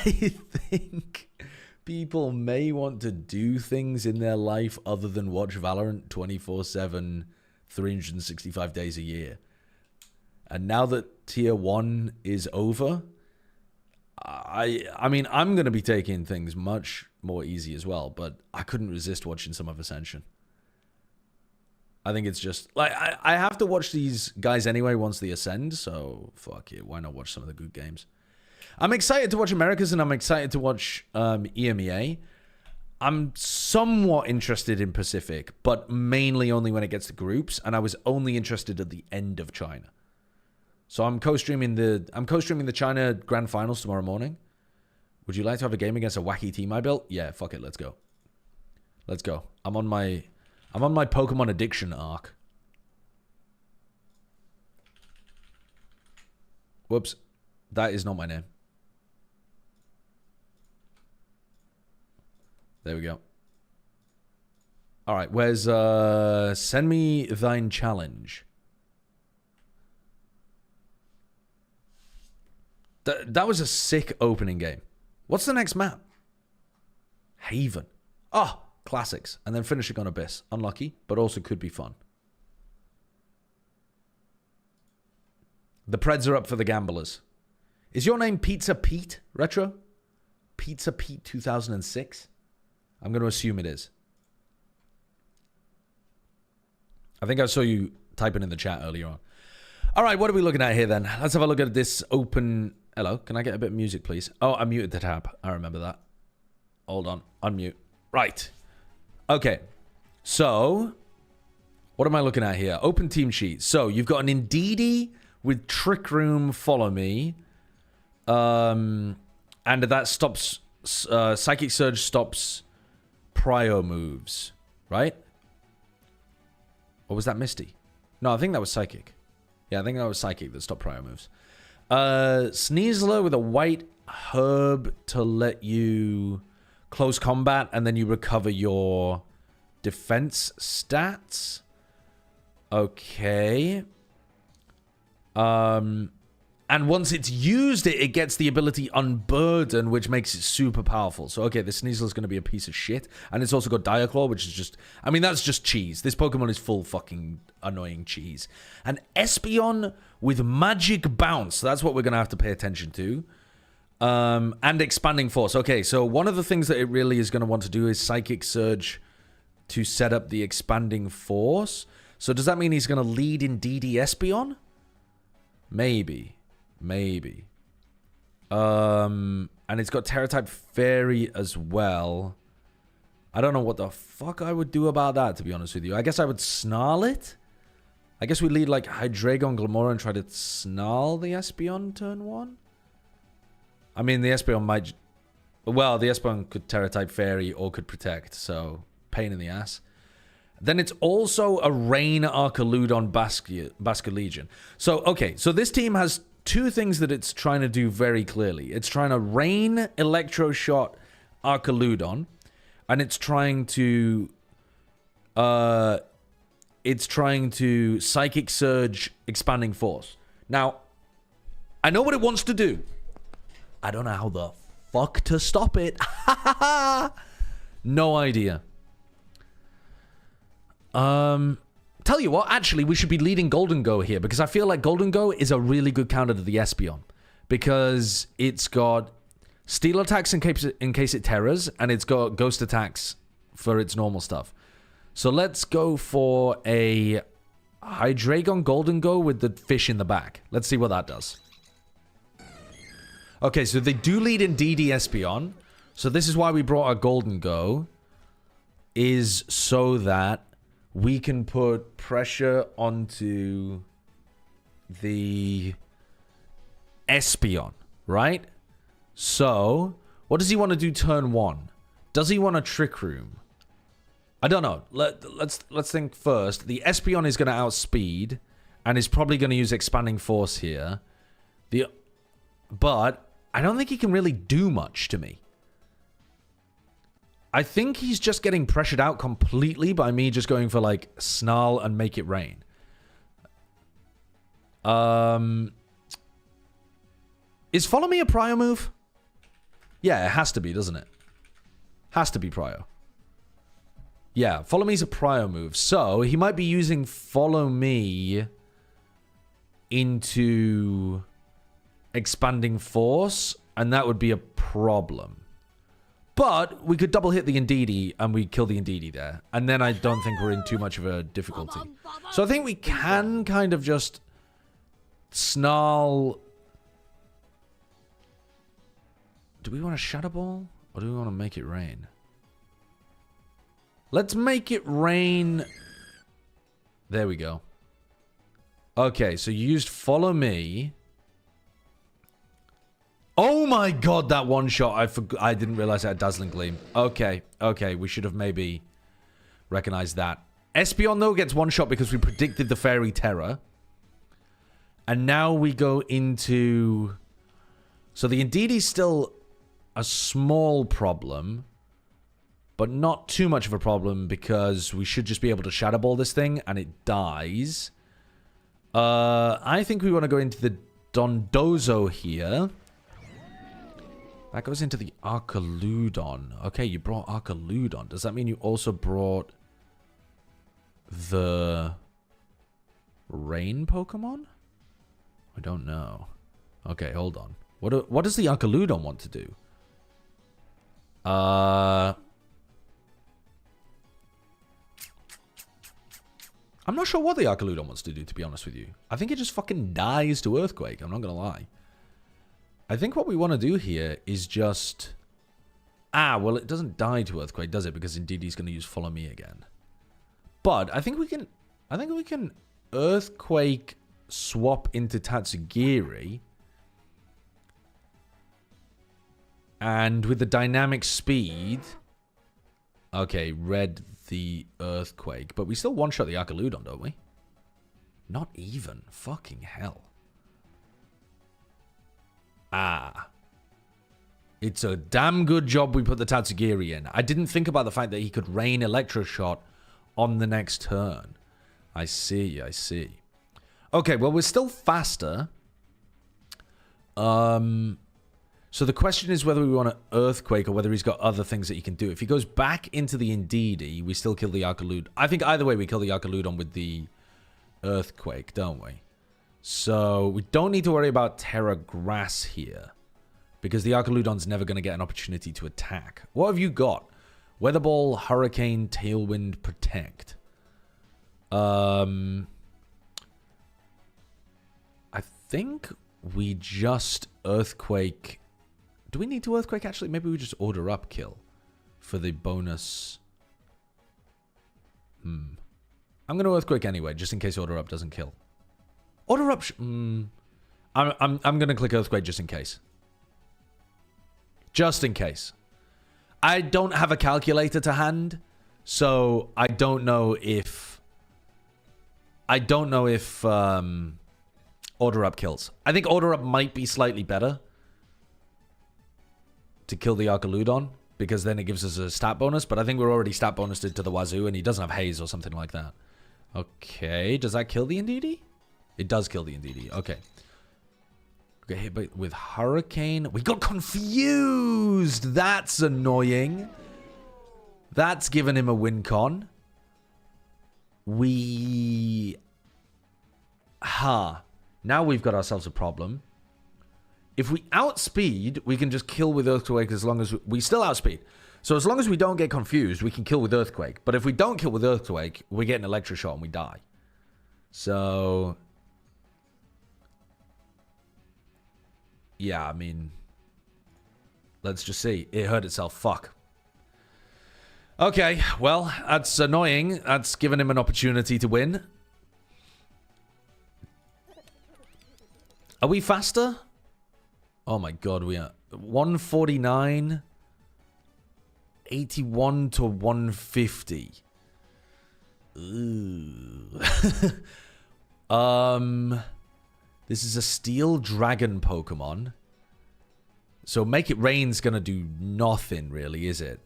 think people may want to do things in their life other than watch Valorant 24/7, 365 days a year. And now that Tier 1 is over, I mean, I'm going to be taking things much more easy as well, but I couldn't resist watching some of Ascension. I think it's just, like, I have to watch these guys anyway once they ascend, so fuck it, why not watch some of the good games? I'm excited to watch Americas, and I'm excited to watch EMEA. I'm somewhat interested in Pacific, but mainly only when it gets to groups, and I was only interested at the end of China. So I'm co-streaming the China Grand Finals tomorrow morning. Would you like to have a game against a wacky team I built? Yeah, fuck it, let's go. Let's go. I'm on my Pokemon addiction arc. Whoops. That is not my name. There we go. All right, where's send me thine challenge. That was a sick opening game. What's the next map? Haven. Oh, Classics. And then finishing on Abyss. Unlucky, but also could be fun. The Preds are up for the gamblers. Is your name Pizza Pete, Retro? Pizza Pete 2006? I'm going to assume it is. I think I saw you typing in the chat earlier on. All right, what are we looking at here then? Let's have a look at this open... Hello, can I get a bit of music, please? Oh, I muted the tab. I remember that. Hold on. Unmute. Right. Okay. So, what am I looking at here? Open team sheet. So, you've got an Indeedee with Trick Room, Follow Me. And that stops... Psychic Surge stops Prio moves. Right? Or was that Misty? No, I think that was Psychic. Yeah, I think that was Psychic that stopped Prio moves. Sneasler with a white herb to let you close combat and then you recover your defense stats. Okay. And once it's used, it gets the ability Unburden, which makes it super powerful. So, okay, the Sneasler is going to be a piece of shit. And it's also got Diaclaw, which is just... I mean, that's just cheese. This Pokemon is full fucking annoying cheese. And Espeon with Magic Bounce. That's what we're going to have to pay attention to. And Expanding Force. Okay, so one of the things that it really is going to want to do is Psychic Surge to set up the Expanding Force. So does that mean he's going to lead in DD Espeon? Maybe. Maybe. And it's got Terra-type Fairy as well. I don't know what the fuck I would do about that, to be honest with you. I guess I would Snarl it. I guess we lead like Hydreigon, Glamora, and try to Snarl the Espeon turn 1. I mean, the Espeon might... Well, the Espeon could Terra-type Fairy or could Protect, so pain in the ass. Then it's also a Rain Archaludon Basculegion. So, okay, so this team has two things that it's trying to do very clearly. It's trying to Rain Electroshot Archaludon, and it's trying to Psychic Surge Expanding Force. Now, I know what it wants to do. I don't know how the fuck to stop it. No idea. Tell you what, actually, we should be leading Golden Go here because I feel like Golden Go is a really good counter to the Espeon because it's got Steel attacks in case it terrors, and it's got Ghost attacks for its normal stuff. So let's go for a Hydreigon Golden Go with the fish in the back. Let's see what that does. Okay, so they do lead in DD Espeon. So this is why we brought our Golden Go, is so that we can put pressure onto the Espeon, right? So, what does he want to do turn 1? Does he want a Trick Room? I don't know. Let's think first. The Espeon is going to outspeed and is probably going to use Expanding Force here. But I don't think he can really do much to me. I think he's just getting pressured out completely by me just going for, like, Snarl and Make It Rain. Is Follow Me a Prio move? Yeah, it has to be, doesn't it? Has to be Prio. Yeah, Follow Me's a Prio move. So, he might be using Follow Me into Expanding Force, and that would be a problem. But we could double hit the Indeedee and we kill the Indeedee there. And then I don't think we're in too much of a difficulty. So I think we can kind of just Snarl. Do we want to Shadow Ball? Or do we want to Make It Rain? Let's Make It Rain. There we go. Okay, so you used Follow Me. Oh my god, that one shot. I didn't realize it had Dazzling Gleam. Okay, we should have maybe recognized that. Espeon, though, gets one shot because we predicted the Fairy Terror. And now we go into... So the Indeedee's still a small problem, but not too much of a problem because we should just be able to Shadow Ball this thing and it dies. I think we want to go into the Dondozo here. That goes into the Archaludon. Okay, you brought Archaludon. Does that mean you also brought the rain Pokemon? I don't know. Okay, hold on. What does the Archaludon want to do? I'm not sure what the Archaludon wants to do, to be honest with you. I think it just fucking dies to Earthquake. I'm not gonna lie. I think what we want to do here is just... well, it doesn't die to Earthquake, does it? Because indeed he's going to use Follow Me again. But I think we can... Earthquake swap into Tatsugiri. And with the dynamic speed... Okay, red the Earthquake. But we still one-shot the Archaludon, don't we? Not even. Fucking hell. It's a damn good job we put the Tatsugiri in. I didn't think about the fact that he could rain Electroshot on the next turn. I see, I see. Okay, well, we're still faster. So the question is whether we want to Earthquake or whether he's got other things that he can do. If he goes back into the Indeedee, we still kill the Archaludon. I think either way we kill the Archaludon with the Earthquake, don't we? So we don't need to worry about Terra Grass here. Because the Archaludon's never going to get an opportunity to attack. What have you got? Weather Ball, Hurricane, Tailwind, Protect. I think we just Earthquake. Do we need to Earthquake actually? Maybe we just Order Up kill for the bonus. I'm going to Earthquake anyway, just in case Order Up doesn't kill. Order Up. I'm going to click Earthquake just in case. Just in case. I don't have a calculator to hand, so I don't know if Order Up kills. I think Order Up might be slightly better to kill the Archaludon, because then it gives us a stat bonus, but I think we're already stat bonused to the wazoo, and he doesn't have Haze or something like that. Okay, does that kill the Indeedee? It does kill the Indeedee. Okay. We got hit with Hurricane. We got confused. That's annoying. That's given him a win con. Now we've got ourselves a problem. If we outspeed, we can just kill with Earthquake as long as we still outspeed. So as long as we don't get confused, we can kill with Earthquake. But if we don't kill with Earthquake, we get an Electroshot and we die. So... yeah, I mean... let's just see. It hurt itself. Fuck. Okay, well, that's annoying. That's given him an opportunity to win. Are we faster? Oh my god, we are 149, 81 to 150. Ooh. This is a Steel Dragon Pokemon. So Make It Rain's gonna do nothing, really, is it?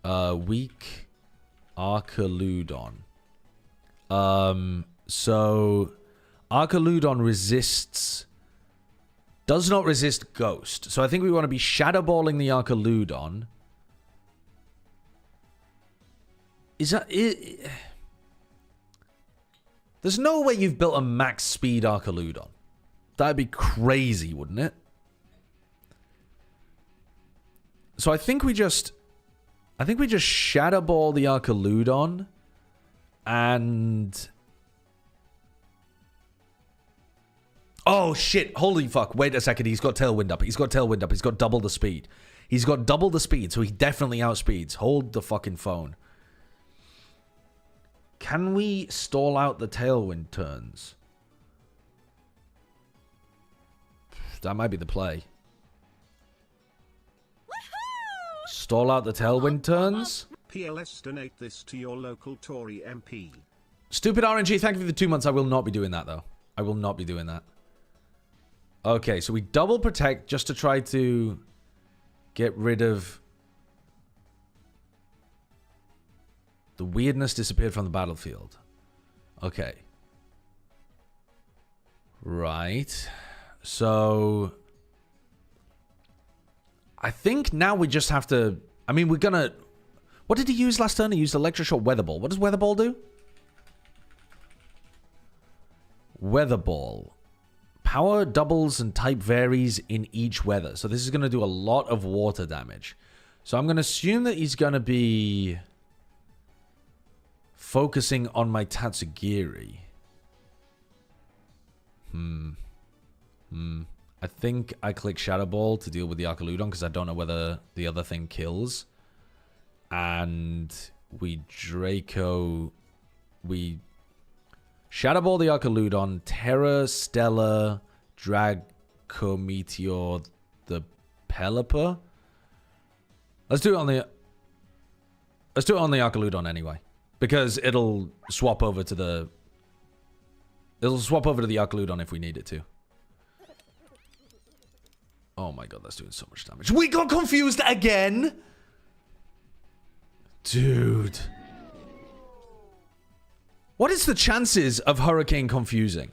Weak Archaludon. So Archaludon resists... does not resist Ghost. So I think we want to be Shadow Balling the Archaludon. Is that it? There's no way you've built a max speed Archaludon. That'd be crazy, wouldn't it? So I think we just Shadow Ball the Archaludon and... oh, shit. Holy fuck. Wait a second. He's got Tailwind up. He's got Tailwind up. He's got double the speed. He's got double the speed, so he definitely outspeeds. Hold the fucking phone. Can we stall out the Tailwind turns? That might be the play. Stall out the Tailwind turns? PLS, donate this to your local Tory MP. Stupid RNG, thank you for the 2 months. I will not be doing that, though. I will not be doing that. Okay, so we double protect just to try to get rid of... the weirdness disappeared from the battlefield. Okay. Right. So... I think now we just have to... I mean, we're gonna... What did he use last turn? He used Electroshock Weather Ball. What does Weather Ball do? Weather Ball. Power doubles and type varies in each weather. So this is going to do a lot of water damage. So I'm going to assume that he's going to be focusing on my Tatsugiri. I think I click Shadow Ball to deal with the Archaludon because I don't know whether the other thing kills. And we Draco... We Shadow Ball the Archaludon, Terra, Stella, Draco Meteor, the Pelipper. Let's do it on the Archaludon anyway. Because it'll swap over to the... It'll swap over to the Archaludon if we need it to. Oh my god, that's doing so much damage. We got confused again! Dude. What is the chances of Hurricane confusing?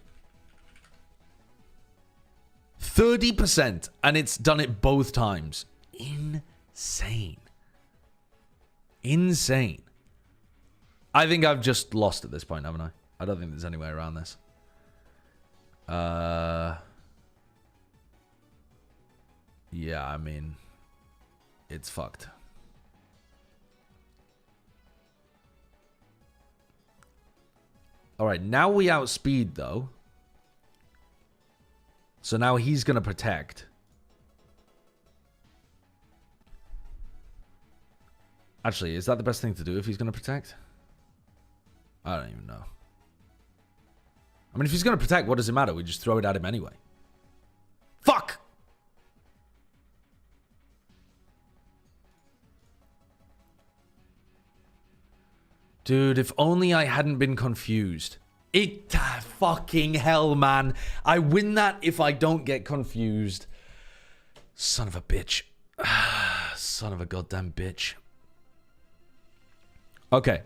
30%, and it's done it both times. Insane. Insane. I think I've just lost at this point, haven't I? I don't think there's any way around this. Yeah, I mean, it's fucked. All right, now we outspeed, though. So now he's going to protect. Actually, is that the best thing to do if he's going to protect? I don't even know. I mean, if he's going to protect, what does it matter? We just throw it at him anyway. Fuck! Dude, if only I hadn't been confused. Fucking hell, man. I win that if I don't get confused. Son of a bitch. Son of a goddamn bitch. Okay.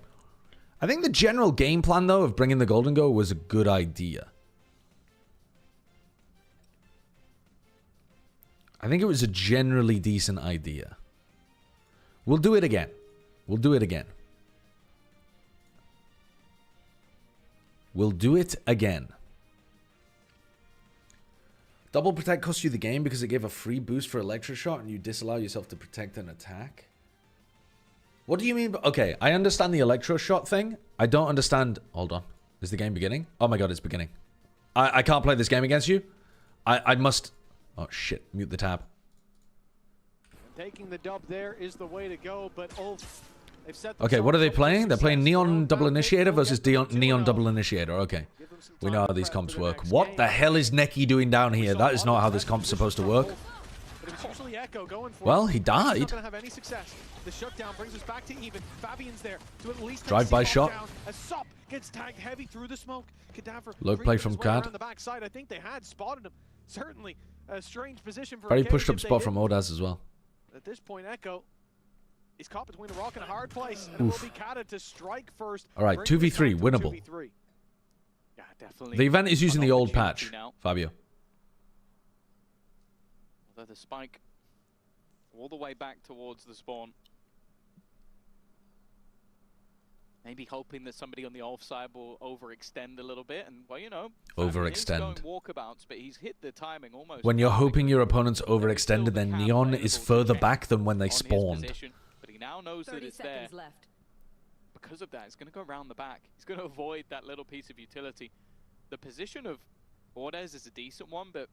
I think the general game plan, though, of bringing the Golden Go was a good idea. I think it was a generally decent idea. We'll do it again. We'll do it again. We'll do it again. Double protect cost you the game because it gave a free boost for Electroshot and you disallow yourself to protect an attack. What do you mean? Okay, I understand the Electroshot thing. I don't understand... Hold on. Is the game beginning? Oh my god, it's beginning. I can't play this game against you. I must... Oh shit, mute the tab. Taking the dub there is the way to go, but okay, what are they playing? They're playing Neon Double Initiator versus Neon Double Initiator. Okay. We know how these comps work. What the hell is Neki doing down here? That is not how this comp's supposed to work. Well, he died. Drive-by shot. Low play from Cad. Very pushed up spot from Odaz as well. At this point, Echo is caught between a rock and a hard place, and it will be Kata to strike first. All right, 2v3, winnable. Yeah, definitely. The event is using the old patch, Fabio. Although the spike all the way back towards the spawn. Maybe hoping that somebody on the offside will overextend a little bit, and well, you know, overextend. Walkabouts, but he's hit the timing almost. When you're hoping your opponent's overextended, then Neon is further back than when they spawned. But he now knows that it's there. Left. Because of that, he's going to go around the back. He's going to avoid that little piece of utility. The position of Ordez is a decent one, but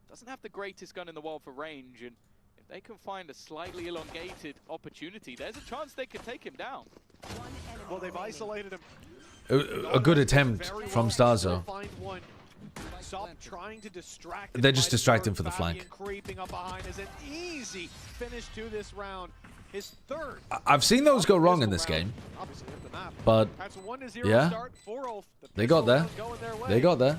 doesn't have the greatest gun in the world for range. And if they can find a slightly elongated opportunity, there's a chance they could take him down. Well, they've isolated him. A good attempt from Starzo. They're just distracting for the flank. Creeping up behind is an easy finish to this round. His third. I've seen those go wrong in this game, but yeah, they got there. They got there.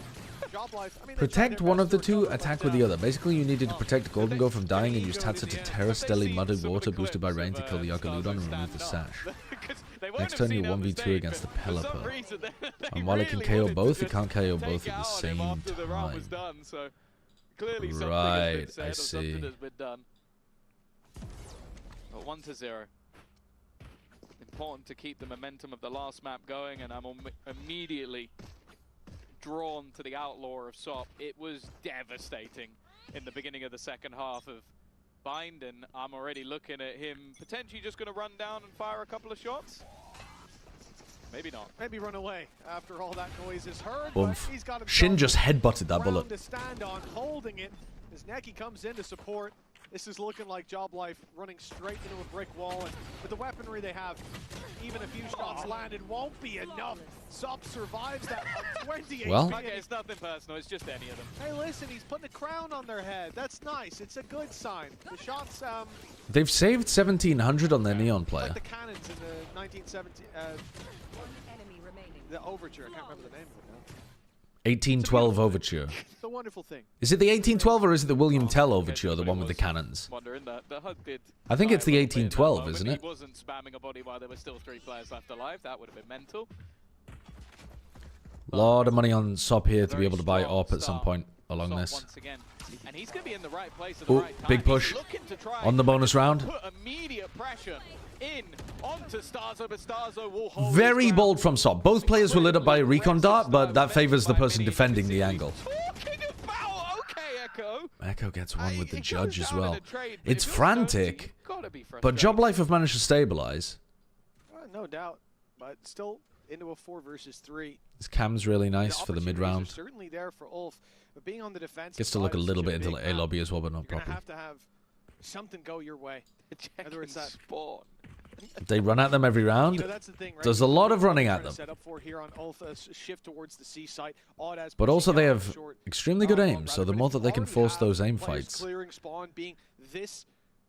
Protect one of the two, attack with the other. Basically, you needed to protect Golden Go from dying and use Tatsu to Terra Stelly Muddy Water boosted by rain to kill the Archaludon and remove the sash. Next turn, you 1v2 against the Pelipper. And while it can KO both, it can't KO both at the same time. Right, I see. But 1-0. Important to keep the momentum of the last map going, and I'm immediately drawn to the outlaw of SOP. It was devastating in the beginning of the second half of Bind, and I'm already looking at him potentially just going to run down and fire a couple of shots. Maybe not. Maybe run away after all that noise is heard. Oomph. But he's got Shin just headbutted that bullet. to stand on, holding it as Neki comes in to support. This is looking like Job Life running straight into a brick wall, and with the weaponry they have, even a few shots landed won't be enough. SOP survives that 28. Well, okay, it's nothing personal, it's just any of them. Hey, listen, he's putting a crown on their head. That's nice. It's a good sign. The shots, they've saved 1,700 on their Neon player. like the cannons in the 1970, the Overture. I can't remember the name of it now. 1812 Overture. It's a wonderful thing. Is it the 1812 or is it the William Tell Overture, the one with the cannons? Wondering that the HUD did. I think it's the try a little bit in that 1812, moment. isn't it? He wasn't spamming a body while there were still 3 players left alive. That would have been mental. Lot of money on SOP here to be Very able to buy strong AWP at some start. point along SOP this. once again. And he's going to be in the right place at the Ooh, right time. big push He's looking to try on the bonus round. Put immediate pressure in onto Starzo, but Starzo will hold Very his ground. bold from SOP. Both players were lit up by a recon dart, but that favors the person defending the angle. Talking about, okay, Echo. Echo gets one with the It judge goes as down in well. a trade, but It's if you're Stonesy, frantic, you've gotta be but frustrated. Job Life have managed to stabilize. No doubt, but still into a 4 versus 3. This cam's really nice for the opportunities mid-round. are certainly there for Ulf, but being on the defensive Gets to look a side of little such bit into big the A map, lobby as well, but not you're gonna properly. have to have something go your way. Whether it's that spawn. They run at them every round. You know, that's the thing, right? There's a lot of running Trying at to them. Set up for here on Ulf, a shift towards the C site. Odd as But also pushing they out have short. extremely good aim, Rather, so the but more if that you they can already force have those aim players fights, clearing spawn, being this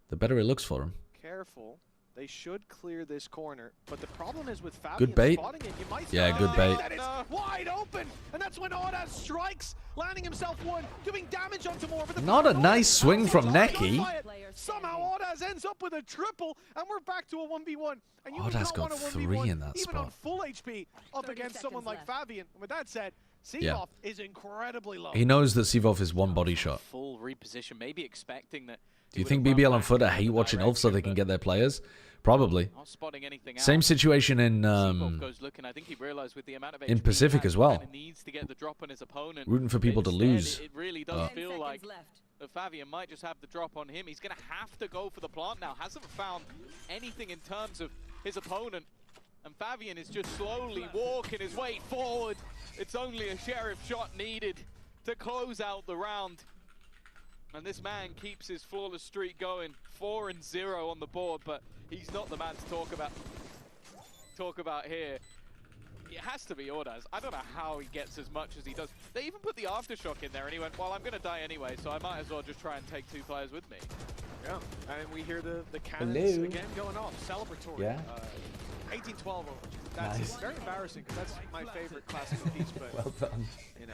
the better it looks for them. careful. They should clear this corner, but the problem is with Fabian Good bait. spotting it, you might Yeah, start good to bait. think that it's wide open, and that's when Odas strikes, landing himself one, doing damage onto more. But the Not a problem nice is swing from Odas Neki. got by it. Somehow Odas ends up with a triple, and we're back to a 1v1. And you Odas do not got want a 3 1v1 in that even on spot. full HP up against someone like Fabian. And with that said, Yeah. Seagoff is incredibly low. He knows that Sivov is one body shot. Full reposition, maybe expecting that. Do you think BBL and Footer hate watching Ulf so they can get their players? Probably. Not spotting anything Same out. situation in Seagoff goes looking. I think he realized with the amount of in HP Pacific he as well. kinda needs to get the drop on his opponent. Rooting for people to Instead, lose. It really does feel like that Fabian might just have the drop on him. He's going to have to go for the plant now. Hasn't found anything in terms of his opponent. And Fabian is just slowly walking his way forward. It's only a sheriff shot needed to close out the round. And this man keeps his flawless streak going. 4-0 on the board, but he's not the man to talk about here. It has to be Ordaz. I don't know how he gets as much as he does. They even put the aftershock in there, and he went, well, I'm going to die anyway, so I might as well just try and take 2 players with me. Yeah, and we hear the cannons again going off, celebratory. Yeah. 1812 over. That's Nice. very embarrassing because that's my favorite classical piece, but Well done. you know,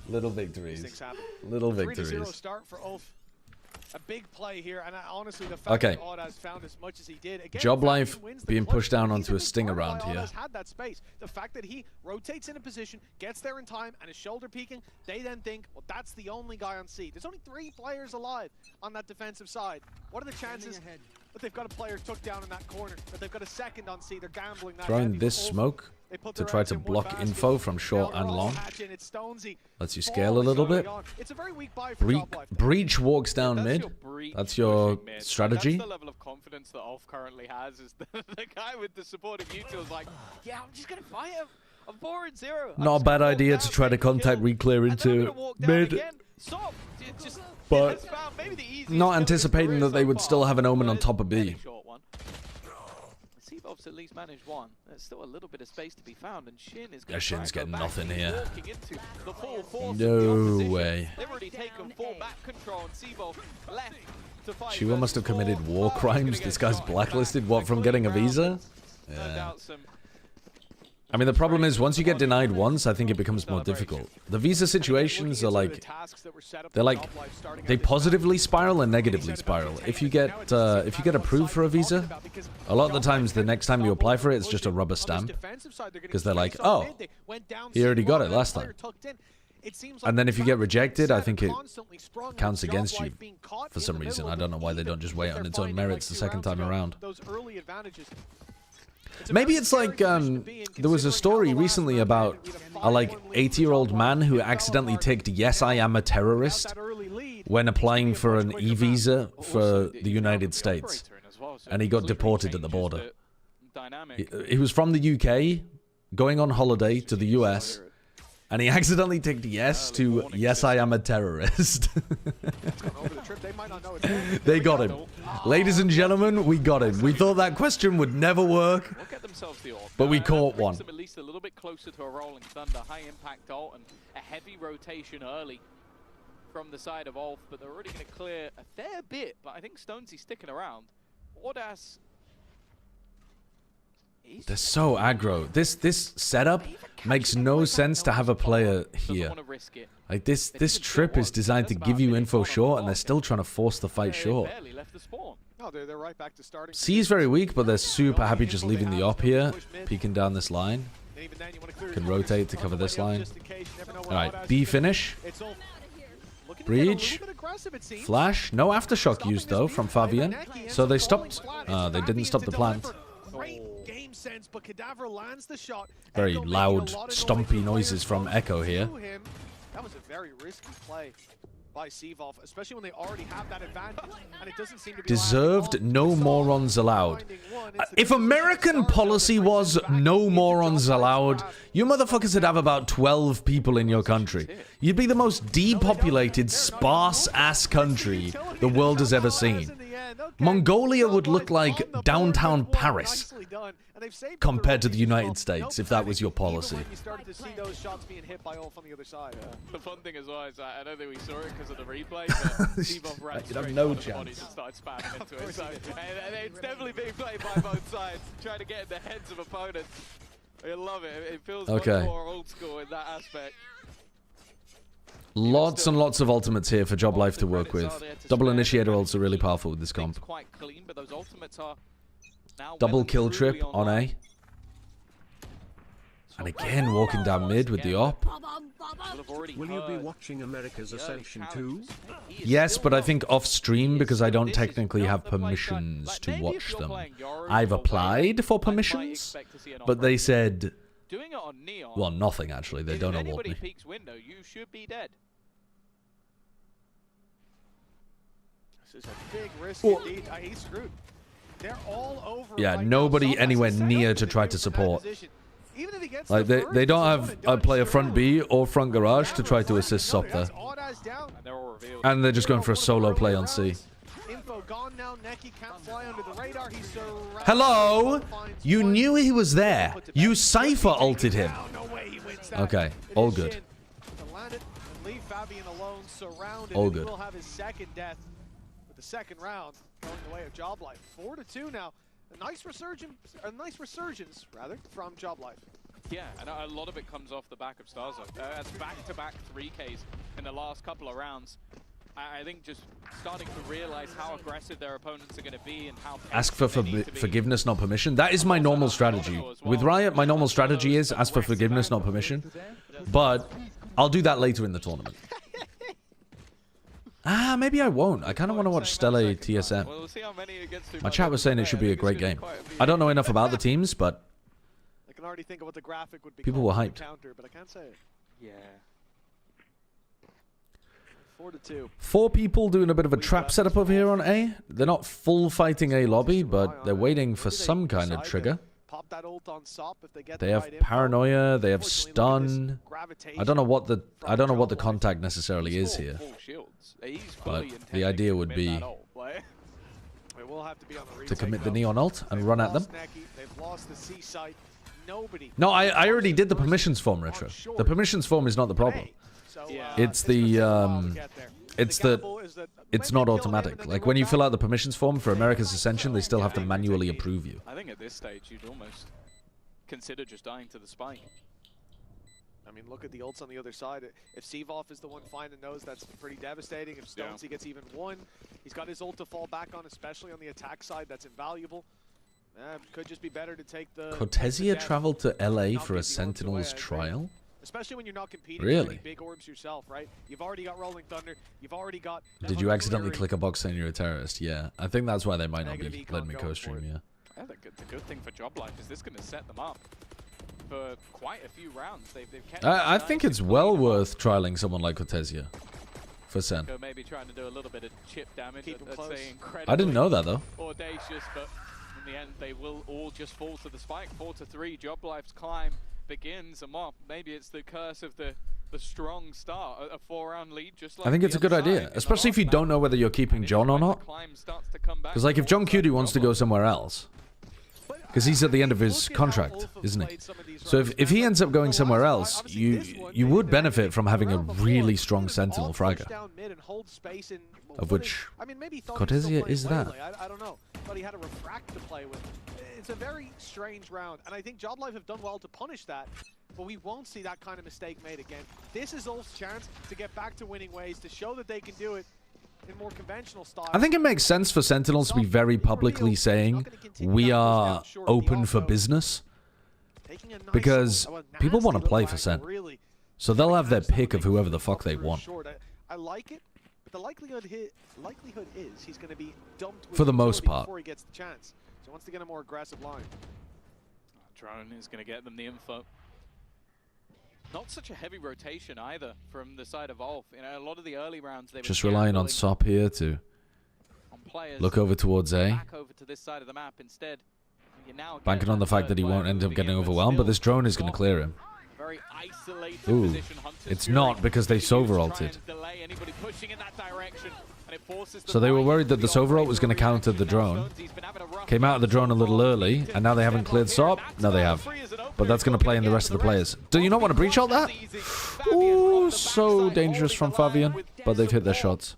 Little these victories. things happen. Little 3-0 victories. start for Ulf. A big play here, and honestly, the fact Okay. that Odas found as much as he did. Again, Job Fabian Life wins the being clutch. pushed down He's onto a big sting part of around why here. Odas had that space. The fact that he rotates in a position, gets there in time, and is shoulder peeking, they then think, well, that's the only guy on C. There's only 3 players alive on that defensive side. What are the chances that they've got a player took down in that corner, that they've got a second on C? They're gambling that Throwing heavy. this Ulf, smoke they put to their try eggs to in one block basket. info from short Now and they're all long. hatching. It's Stonesy. Lets you scale a little bit. It's a very weak buy for Job Life. Breach walks down That's mid. your breach That's your pushing mid. strategy. That's the level of confidence that Ulf currently has. Is the guy with the supporting util is like, yeah, I'm just gonna fire him. I'm 4-0. Not a bad idea to try to contact reclear into mid, but not anticipating that they would still have an Omen on top of B. Seavov's at least managed one. There's still a little bit of space to be found, and Shin is Yeah, going Shin's to getting back. nothing He's here. walking into the full force of No the opposition. way. They've already taken full back control, and Seavov left to fight. Shiva must have versus committed four. war He's crimes. gonna This get guy's shot. blacklisted. Back. What, from getting a visa? No Yeah. doubt some. I mean, the problem is once you get denied once, I think it becomes more difficult. The visa situations are like, they positively spiral and negatively spiral. If you get approved for a visa, a lot of the times the next time you apply for it, it's just a rubber stamp, because they're like, oh, he already got it last time. It seems And then if you get rejected, I think it constantly sprung counts with against Job you Life being caught for in some the reason. middle I of don't know why they even don't just if wait they're on its own finding, merits the two second rounds time ago, around. Those early advantages. It's a Maybe very it's scary like position to be in, there was a considering story how the last recently round about ended with a like 5-1 lead for 80-year-old Job man Life. who It fell accidentally apart. ticked "Yes, I am a terrorist" Without that early lead, when applying it's for gonna an be a much quicker e-visa path. for the United States, and he got deported at the border. He was from the UK, going on holiday to the US, and he accidentally ticked yes to "Yes, I am a terrorist." They got him. Ladies and gentlemen, we got him. We thought that question would never work, but we caught one. At least a little bit closer to a rolling thunder, high impact ult, and a heavy rotation early from the side of Ulf, but they're already going to clear a fair bit. But I think Stonesy's sticking around. Audas. They're so aggro. This setup makes no sense to have a player here. Like this trip is designed to give you info short, and they're still trying to force the fight short. No, they're right back to starting. C is very weak, but they're super happy just leaving the op here, peeking down this line. Can rotate to cover this line. Alright, B finish. Breach. Flash. No aftershock used though from Fabian. So they stopped. They didn't stop the plant. Sense, but Cadaver lands the shot. Very loud, stompy noises from Echo here. That was a very risky play by Seavolf, especially when they already have that advantage, and it doesn't seem to be Deserved no morons allowed. If American policy was no morons allowed, you motherfuckers would have about 12 people in your country. You'd be the most depopulated, sparse-ass country the world has ever seen. Mongolia would look like downtown Paris compared to the United States if that was your policy. The fun thing as well is I don't think we saw it because of the replay, but Seavolf ran You'd have straight no to the body chance. and started spamming into it. So, and it's definitely being played by both sides, trying to get in the heads of opponents. I love it. It feels much more old school in that aspect. Lots and lots of ultimates here for Job Life to work with. Double initiator ults are really powerful with this comp. Quite clean, but those ultimates are now Double kill trip on A. And again, walking down mid with the op. Will you be watching America's Ascension 2? Yes, but I think off stream because I don't technically have permissions to watch them. I've applied for permissions, but they said, well, nothing actually. They don't award me. Peeks window, you should be dead. This is a big risk indeed. He's screwed. They're all over. Yeah, nobody anywhere near to try to support. Like they don't have a player front B or front garage to try to assist Sop there. And they're just going for a solo play on C. Hello? You knew he was there. You Cypher ulted him. Okay, all good. All good. Will have his second death with the second round going the way of Job Life. 4-2 now. A nice resurgence rather from Job Life. Yeah, and a lot of it comes off the back of Starzo. That's back-to-back 3Ks in the last couple of rounds. I think just starting to realize how aggressive their opponents are going to be and how... Ask for forgiveness, not permission. That is my normal strategy. With Riot, my normal strategy is ask for forgiveness, not permission. But I'll do that later in the tournament. Maybe I won't. I kind of want to watch Stelle TSM. My chat was saying it should be a great game. I don't know enough about the teams, but I can already think of what the graphic would be. People were hyped. Counter, but I can't say it. Yeah. 4-2. 4 people doing a bit of a trap setup over here on A. They're not full fighting A lobby, but they're waiting for some kind of trigger. Pop that ult on Sop if they get They have paranoia, they have stun. I don't know what the contact necessarily is here. But the idea would be to commit the Neon ult and run at them. No, I already did the permissions form, Retro. The permissions form is not the problem. It's the it's not automatic. Like when you fill out the permissions form for America's Ascension, they still have to manually approve you. I think at this stage you'd almost consider just dying to the spike. I mean, look at the ults on the other side. If Seavolf is the one finding those, that's pretty devastating. If Stonesy gets even one, he's got his ult to fall back on, especially on the attack side. That's invaluable. Could just be better to take the... Cortesia traveled to LA for a Sentinels trial? Especially when you're not competing Really? with any big orbs yourself, right? You've already got Rolling Thunder. You've already got... Did you accidentally click a box saying you're a terrorist? Yeah. I think that's why they might not be letting me co-stream, yeah. I think the good thing for Job Life is this going to set them up for quite a few rounds. They've kept I think it's well worth trialing someone like Cortesia for Sen. Maybe trying to do a little bit of chip damage. Close. I didn't know that, though. Audacious, but in the end, they will all just fall to the spike. 4-3, Job Life's climb begins, and well, maybe it's the curse of the strong start, a 4-round lead, just like I think it's a good idea, especially if you don't know whether you're keeping John or not. Because, like, if John Cutie wants to go somewhere else, because he's at the end of his contract, isn't he? So if he ends up going somewhere else, you would benefit from having a really strong Sentinel fragger, of which Cortesia is that. I don't know, but he had a refract to play with. It's a very strange round, and I think Job Life have done well to punish that, but we won't see that kind of mistake made again. This is Ulf's chance to get back to winning ways, to show that they can do it in more conventional style. I think it makes sense for Sentinels to be very publicly saying we are open for business, because people want to play for Sen. So they'll have their pick of whoever the fuck they want. I like it, but the likelihood is he's going to be dumped with For the most part. before he gets the chance. So he wants to get a more aggressive line. Drone is going to get them the info. Not such a heavy rotation either from the side of Ulf. You know, a lot of the early rounds they were Just relying on Sop here to look over towards A. Back over to this side of the map instead. You're now Banking on the fact that he won't end up getting overwhelmed, but this drone is going to clear him. Very isolated Ooh, position. Hunters it's not because they Sova ulted. delay anybody pushing in that direction, and it forces So they were worried that the Sova ult was going to counter the drone. Came out of the drone a little early, and now they haven't cleared Sop. No, they have. But that's going to play in the rest of the players. Do you not want to breach ult that? Ooh, so dangerous from Fabian, but they've hit their shots.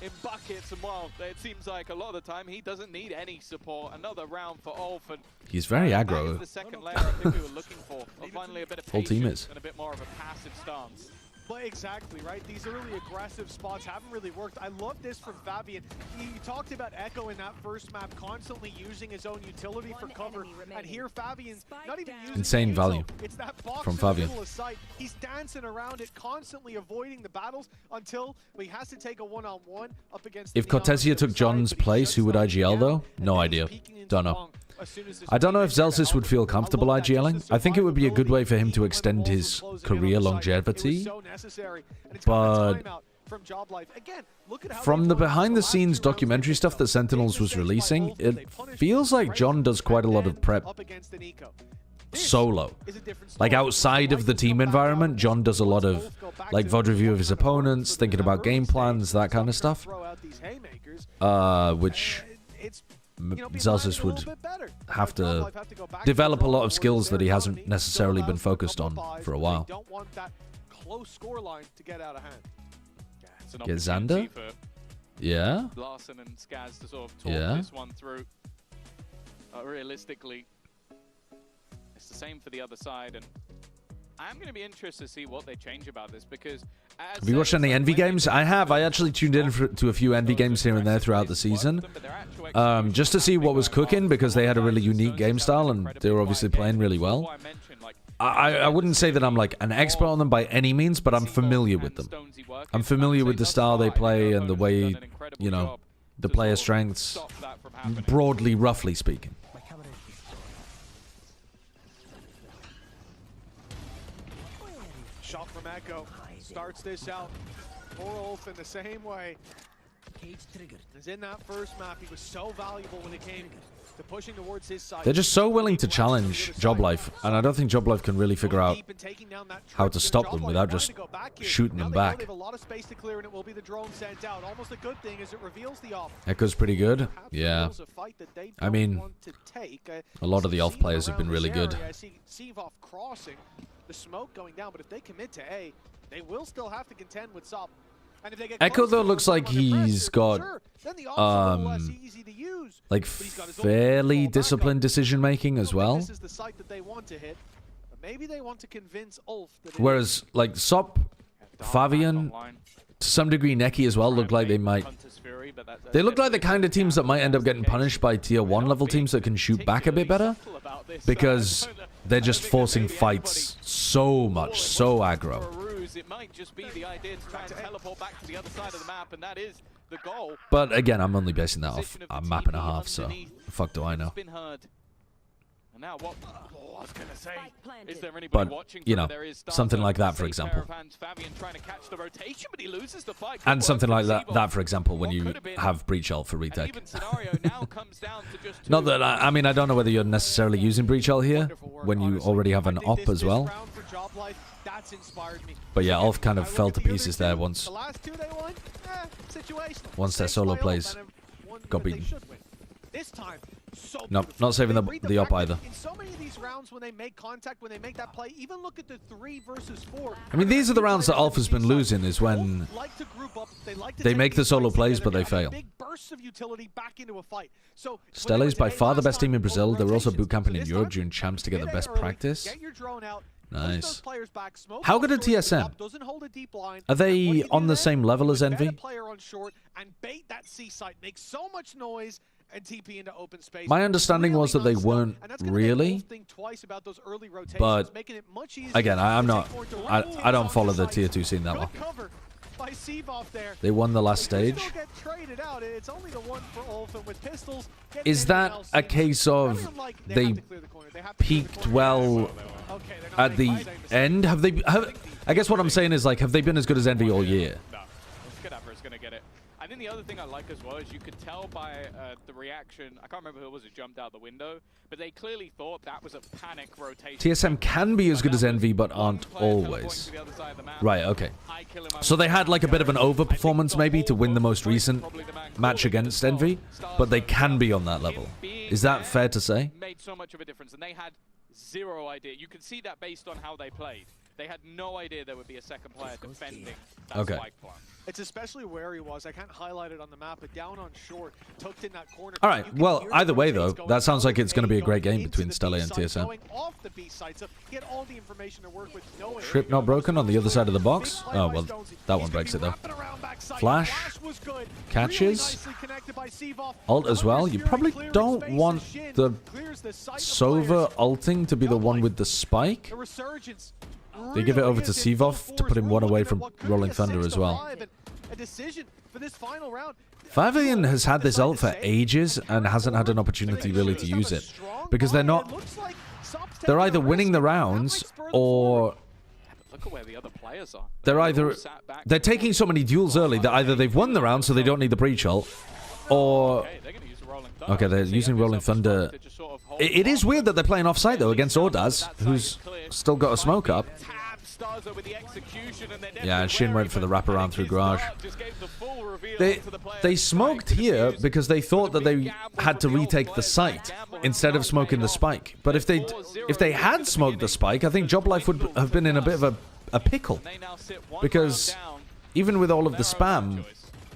In buckets, and well, it seems like a lot of the time he doesn't need any support. Another round for Ulf, and He's very that aggro. is the second layer I think we were looking for. Or finally a bit of Whole team patience is. and a bit more of a passive stance. But exactly, right? These early aggressive spots haven't really worked. I love this from Fabian. He talked about Echo in that first map, constantly using his own utility for cover. And here Fabian's not even using Insane it, value so it's that box from in the Fabian. middle of sight. He's dancing around it, constantly avoiding the battles until he has to take a one-on-one up against If the Neon Cortesia took side, John's but he place, shuts who would them IGL down, though? and No then idea. peeking into Don't know. long as soon as his I don't know if teammates try to Zelsis would feel outmaneuver. comfortable I love that, just IGLing. the I think it would be a good way for him to survivability extend when his the walls were closing in career on the side. longevity. It was so necessary, and it's got But the timeout from Job Life. Again, look at how from they've the done it behind the last two scenes rounds. documentary stuff that Sentinels was releasing, it feels like John does quite a lot of prep Up against an eco. This solo. is a different Like story. outside of the team environment, John does a lot of like VOD review of his opponents, thinking about game plans, that kind of stuff. Throw out these haymakers. Which It's Zelsis would have to develop a lot of skills that he hasn't necessarily been focused on for a while. Don't want that close score line to get out of hand. It's an Get opportunity Xander? for Yeah? Larson and Skaz to sort of talk Yeah. this one through. Realistically, it's the same for the other side, and I'm going to be interested to see what they change about this, because Have you watched any Envy games? I have. I actually tuned in to a few Envy games here and there throughout the season. Just to see what was cooking, because they had a really unique game style and they were obviously playing really well. I wouldn't say that I'm like an expert on them by any means, but I'm familiar with them. I'm familiar with the style they play and the way, you know, the player strengths, broadly, roughly speaking. Shot from Echo. Starts this out. Poor Ulf in the same way. As in that first map, he was so valuable when it came to pushing towards his side. They're just so willing to challenge Job Life, and I don't think Job Life can really figure out how to stop them without just shooting them back. They have a lot of space to clear, and it will be the drone sent out. Almost a good thing as it reveals the off. Echo's pretty good. Yeah. I mean, a lot of the off players have been really good. I see Sevov crossing, the smoke going down, but if they commit to A, they will still have to contend with Sop. And if they get Echo close though to looks them like under pressure, he's got sure, then the op's a little less easy to use. like But he's got his own fairly control back disciplined up. decision making as I don't think well. This is the site that they want to hit, but maybe they want to convince Ulf that it Whereas like Sop, Fabian, to some degree, Neki as well look like they might. They look like the kind of teams that might end up getting punished by tier 1 level teams that can shoot back a bit better, because they're just forcing fights so much, so aggro. It might just be the idea to try and teleport back to the other side of the map, and that is the goal. But again, I'm only basing that off a map and a half, so the fuck do I know? And now what? Oh, I was gonna say, is there anybody But, watching? you know, There is something like that, for example. Fabian trying to catch the rotation, but he loses the fight. And something like that, for example, when you have breach ult for retake. Not that, I mean, I don't know whether you're necessarily using breach ult here, when you already have an op as well. But yeah, Ulf kind of fell to pieces there once their solo plays got beaten. Nope, not saving the op either. In so many of these rounds, when they make contact, when they make that play, even look at the 3 versus 4. I mean, these are the rounds that Ulf has been losing, is when they make the solo plays, but they fail. Stella is by far the best team in Brazil. They were also boot camping in Europe during champs to get the best practice. Nice. How good are TSM? Are they on the same level as Envy? My understanding was that they weren't really, but again, I don't follow the tier 2 scene that well. They won the last stage. Is that a case of they peaked well at the end? I guess what I'm saying is, like, have they been as good as Envy all year? I think the other thing I like as well is you could tell by the reaction. I can't remember who it was who jumped out the window, but they clearly thought that was a panic rotation. TSM can be as good as Envy, but aren't always. Right, okay. So they had like a bit of an overperformance maybe to win the most recent match against Envy, but they can be on that level. Is that fair to say? Made so much of a difference, and they had zero idea. You can see that based on how they played. They had no idea there would be a second player defending that spike plan. It's especially where he was. I can't highlight it on the map, but down on short, tucked in that corner. All right, well, either way, though, that sounds like it's going to be a great game between Stella and TSM. Trip not broken on the other side of the box. Oh, well, that one breaks it, though. Flash. Catches. Ult as well. You probably don't want the Sova ulting to be the one with the spike. They give it over to Sivov to put him one away from Rolling Thunder as well. Fabian has had this ult for ages and hasn't had an opportunity really to use it. Because they're either winning the rounds or they're taking so many duels early that either they've won the round so they don't need the breach ult, or okay, they're using Rolling Thunder. It is weird that they're playing offside though against Ordaz, who's still got a smoke up. Yeah, and Shin went for the wraparound through Garage. They smoked here because they thought that they had to retake the site instead of smoking the spike. But if they had smoked the spike, I think Joblife would have been in a bit of a pickle. Because even with all of the spam,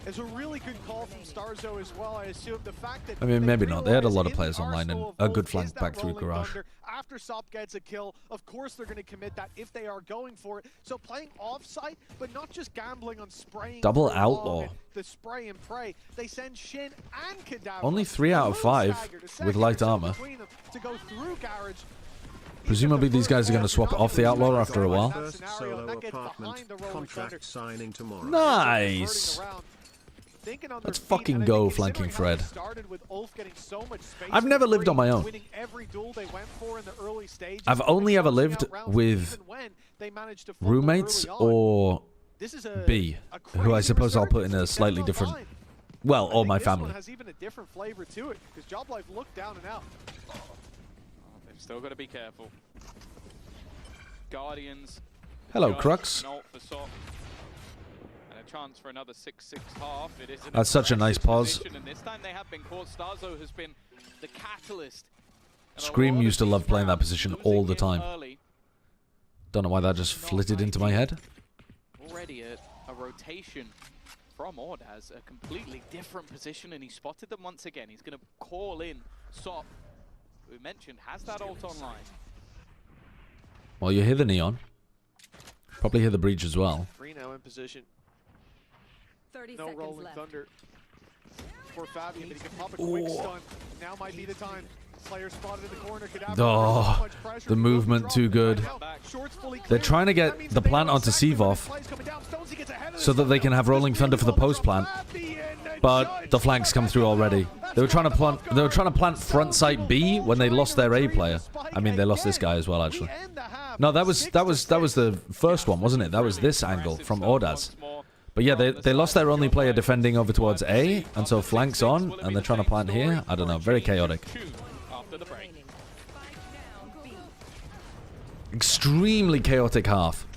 it's a really good call from Starzo as well. I assume the fact that I mean, maybe not. They had a lot of players online and a good flank back through Garage. After Sop gets a kill, of course they're going to commit that if they are going for it. So playing offsite, but not just gambling on spraying. Double outlaw. The spray and pray. They send Shin and Cadaver. Only 3 out of 5 with light armor. To go through Garage. Presumably these guys are going to swap off the outlaw after a while. Solo apartment contract signing tomorrow. Nice. Let's fucking go, flanking Fred. I've never lived on my own. I've only ever lived with roommates or B, who I suppose I'll put in a slightly different, well, or my family. They've still got to be careful. Guardians. Hello, Crux. Chance for another 6-6 half. It is That's such a nice pause. And this time they have been caught. Starzo has been the catalyst. Scream used to love playing that position all the time. Don't know why that just flitted into my head. Already a rotation from Ordaz, a completely different position, and he spotted them once again. He's going to call in Sop, who we mentioned has that ult online. Well, you hear the Neon. Probably hear the breach as well. 3 now in position. 30 No seconds rolling left. thunder for Fabian, but he can pop a quick stun. Now might be the time. Player spotted in the corner. Oh, the movement too good. They're trying to get the plant onto Sivov so that they can have Rolling Thunder for the post plant, but the flanks come through already. They were trying to plant front site B when they lost their A player. I mean, they lost this guy as well, actually. No, that was the first one, wasn't it? That was this angle from Ordaz. But yeah, they lost their only player defending over towards A, and so flanks on, and they're trying to plant here. I don't know, very chaotic. Extremely chaotic half.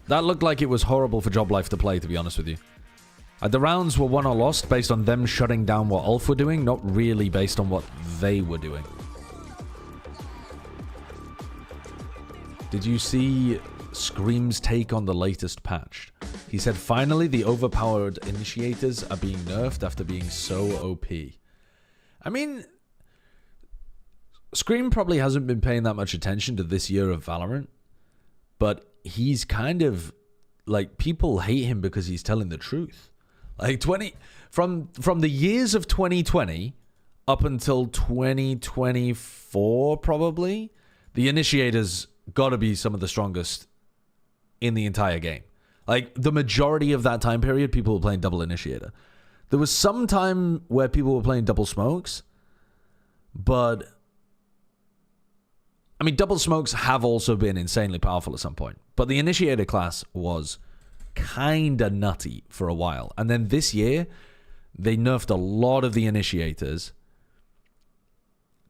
That looked like it was horrible for Job Life to play, to be honest with you. The rounds were won or lost based on them shutting down what Ulf were doing, not really based on what they were doing. Did you see Scream's take on the latest patch? He said, finally, the overpowered initiators are being nerfed after being so OP. I mean, Scream probably hasn't been paying that much attention to this year of Valorant, but he's kind of, like, people hate him because he's telling the truth. Like, from the years of 2020 up until 2024, probably, the initiators got to be some of the strongest in the entire game. Like, the majority of that time period, people were playing double initiator. There was some time where people were playing double smokes, but I mean, double smokes have also been insanely powerful at some point. But the initiator class was kinda nutty for a while. And then this year, they nerfed a lot of the initiators.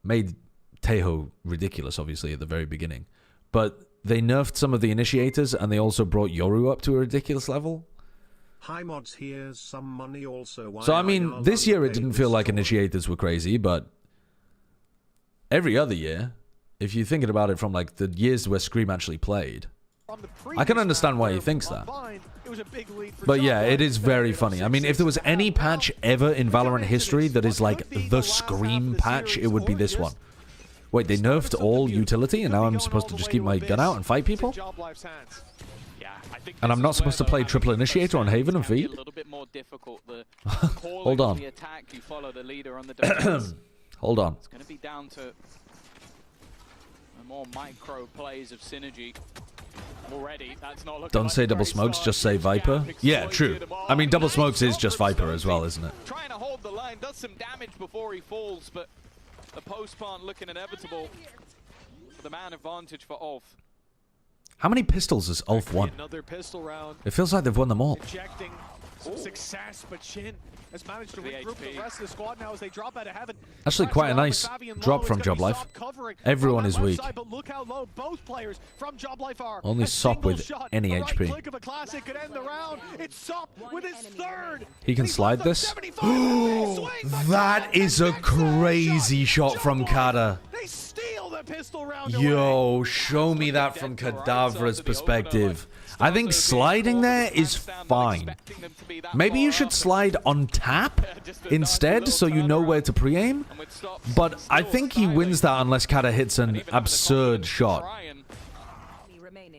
Made Tejo ridiculous, obviously, at the very beginning. But they nerfed some of the initiators, and they also brought Yoru up to a ridiculous level. Hi mods, here's some money also. So, I mean, this year it didn't feel like initiators were crazy, but every other year, if you're thinking about it from, like, the years where Scream actually played, I can understand why he thinks that. But yeah, it is very funny. I mean, if there was any patch ever in Valorant history that is like the Scream patch, it would be this one. Wait, they nerfed all utility, and now I'm supposed to just keep my gun out and fight people? And I'm not supposed to play triple initiator on Haven and Feed? Hold on. Hold on. It's going to be down to more micro plays of synergy. Already, that's not looking. Don't say double smokes, just say Viper. Yeah, true. I mean, double smokes is just Viper as well, isn't it? Trying to hold the line, does some damage before he falls, but the post plant looking inevitable for the man advantage for Ulf. How many pistols has Ulf won? Another pistol round. It feels like they've won them all. Injecting some success, but Shin has managed to regroup the rest of the squad now as they drop out of heaven. Actually, quite a nice drop from Job Life. Everyone is weak. But look how low both players from Job Life are. Only Sop with any HP. Click of a classic could end the round. It's Sop with his third. He can slide this. That is a crazy shot from Kata. They steal the pistol round. Yo, show me that from Kadavra's perspective. I think sliding there is fine. Maybe you should slide on tap instead so you know where to pre-aim. But I think he wins that unless Kata hits an absurd shot.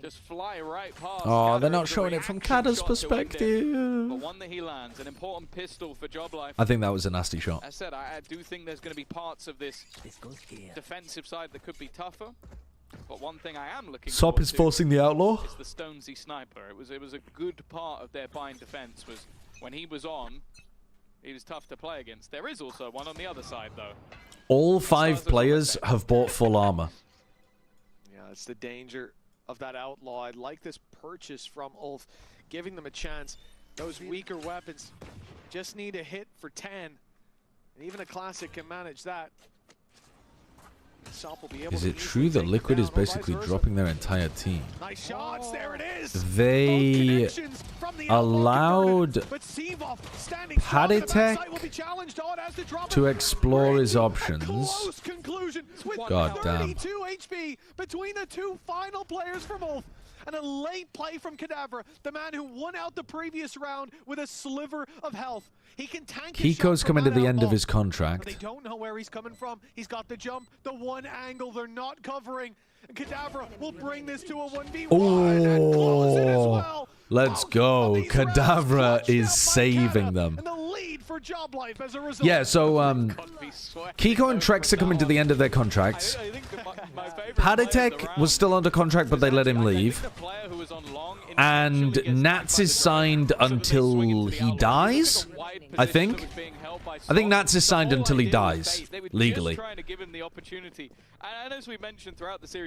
Just fly right past. Oh, they're not showing it from Kata's perspective. But one that he lands, an important pistol for Job Life. I think that was a nasty shot. As I said, I do think there's going to be parts of this defensive side that could be tougher. But one thing I am looking Sop is forcing the outlaw. Is the Stonesy sniper. It was a good part of their bind defense was when he was on, he was tough to play against. There is also one on the other side though. All 5 players have bought full armor. Yeah, it's the danger of that outlaw. I like this purchase from Ulf, giving them a chance. Those weaker weapons just need a hit for 10. And even a classic can manage that. Is it true that Liquid is basically dropping their entire team? Nice shots, there it is. They allowed Paditek to explore his options. God damn. HP between the two final players from Ulf. And a late play from Kadavra, the man who won out the previous round with a sliver of health. He can tank Kiko's coming to the end of his contract. They don't know where he's coming from. He's got the jump, the one angle they're not covering. And Kadavra will bring this to a 1v1 and close it as well. Let's go. Cadavra is saving them. And the lead for Job Life as a result. Yeah, so Kiko and Trex are coming to the end of their contracts. Padatek was still under contract, but they let him leave. And Nats is signed until he dies, I think. I think Nats is signed until he dies, legally.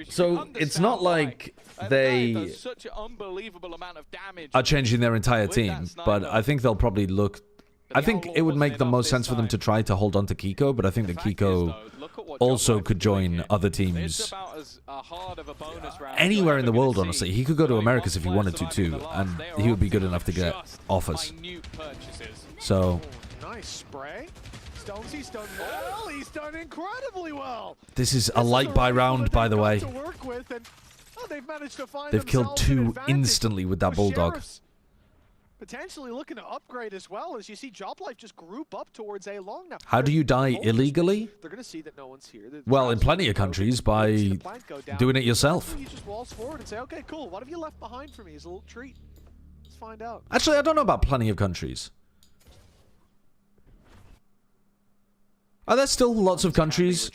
So it's not like they are changing their entire team, but I think they'll probably look... I think it would make the most sense for them to try to hold on to Kiko, but I think that Kiko also could join other teams anywhere in the world, honestly. He could go to Americas if he wanted to, too, and he would be good enough to get offers. So... Nice spray. Stonesy's done well. He's done incredibly well. This is a light buy round, by the way. They've killed 2 instantly with that Bulldog. Potentially looking to upgrade as well, as you see Job Life just group up towards A long now. How do you die illegally? They're going to see that no one's here. Well, in plenty of countries, by doing it yourself. You just waltz forward and say, okay, cool. What have you left behind for me as a little treat? Let's find out. Actually, I don't know about plenty of countries. Are there still lots of countries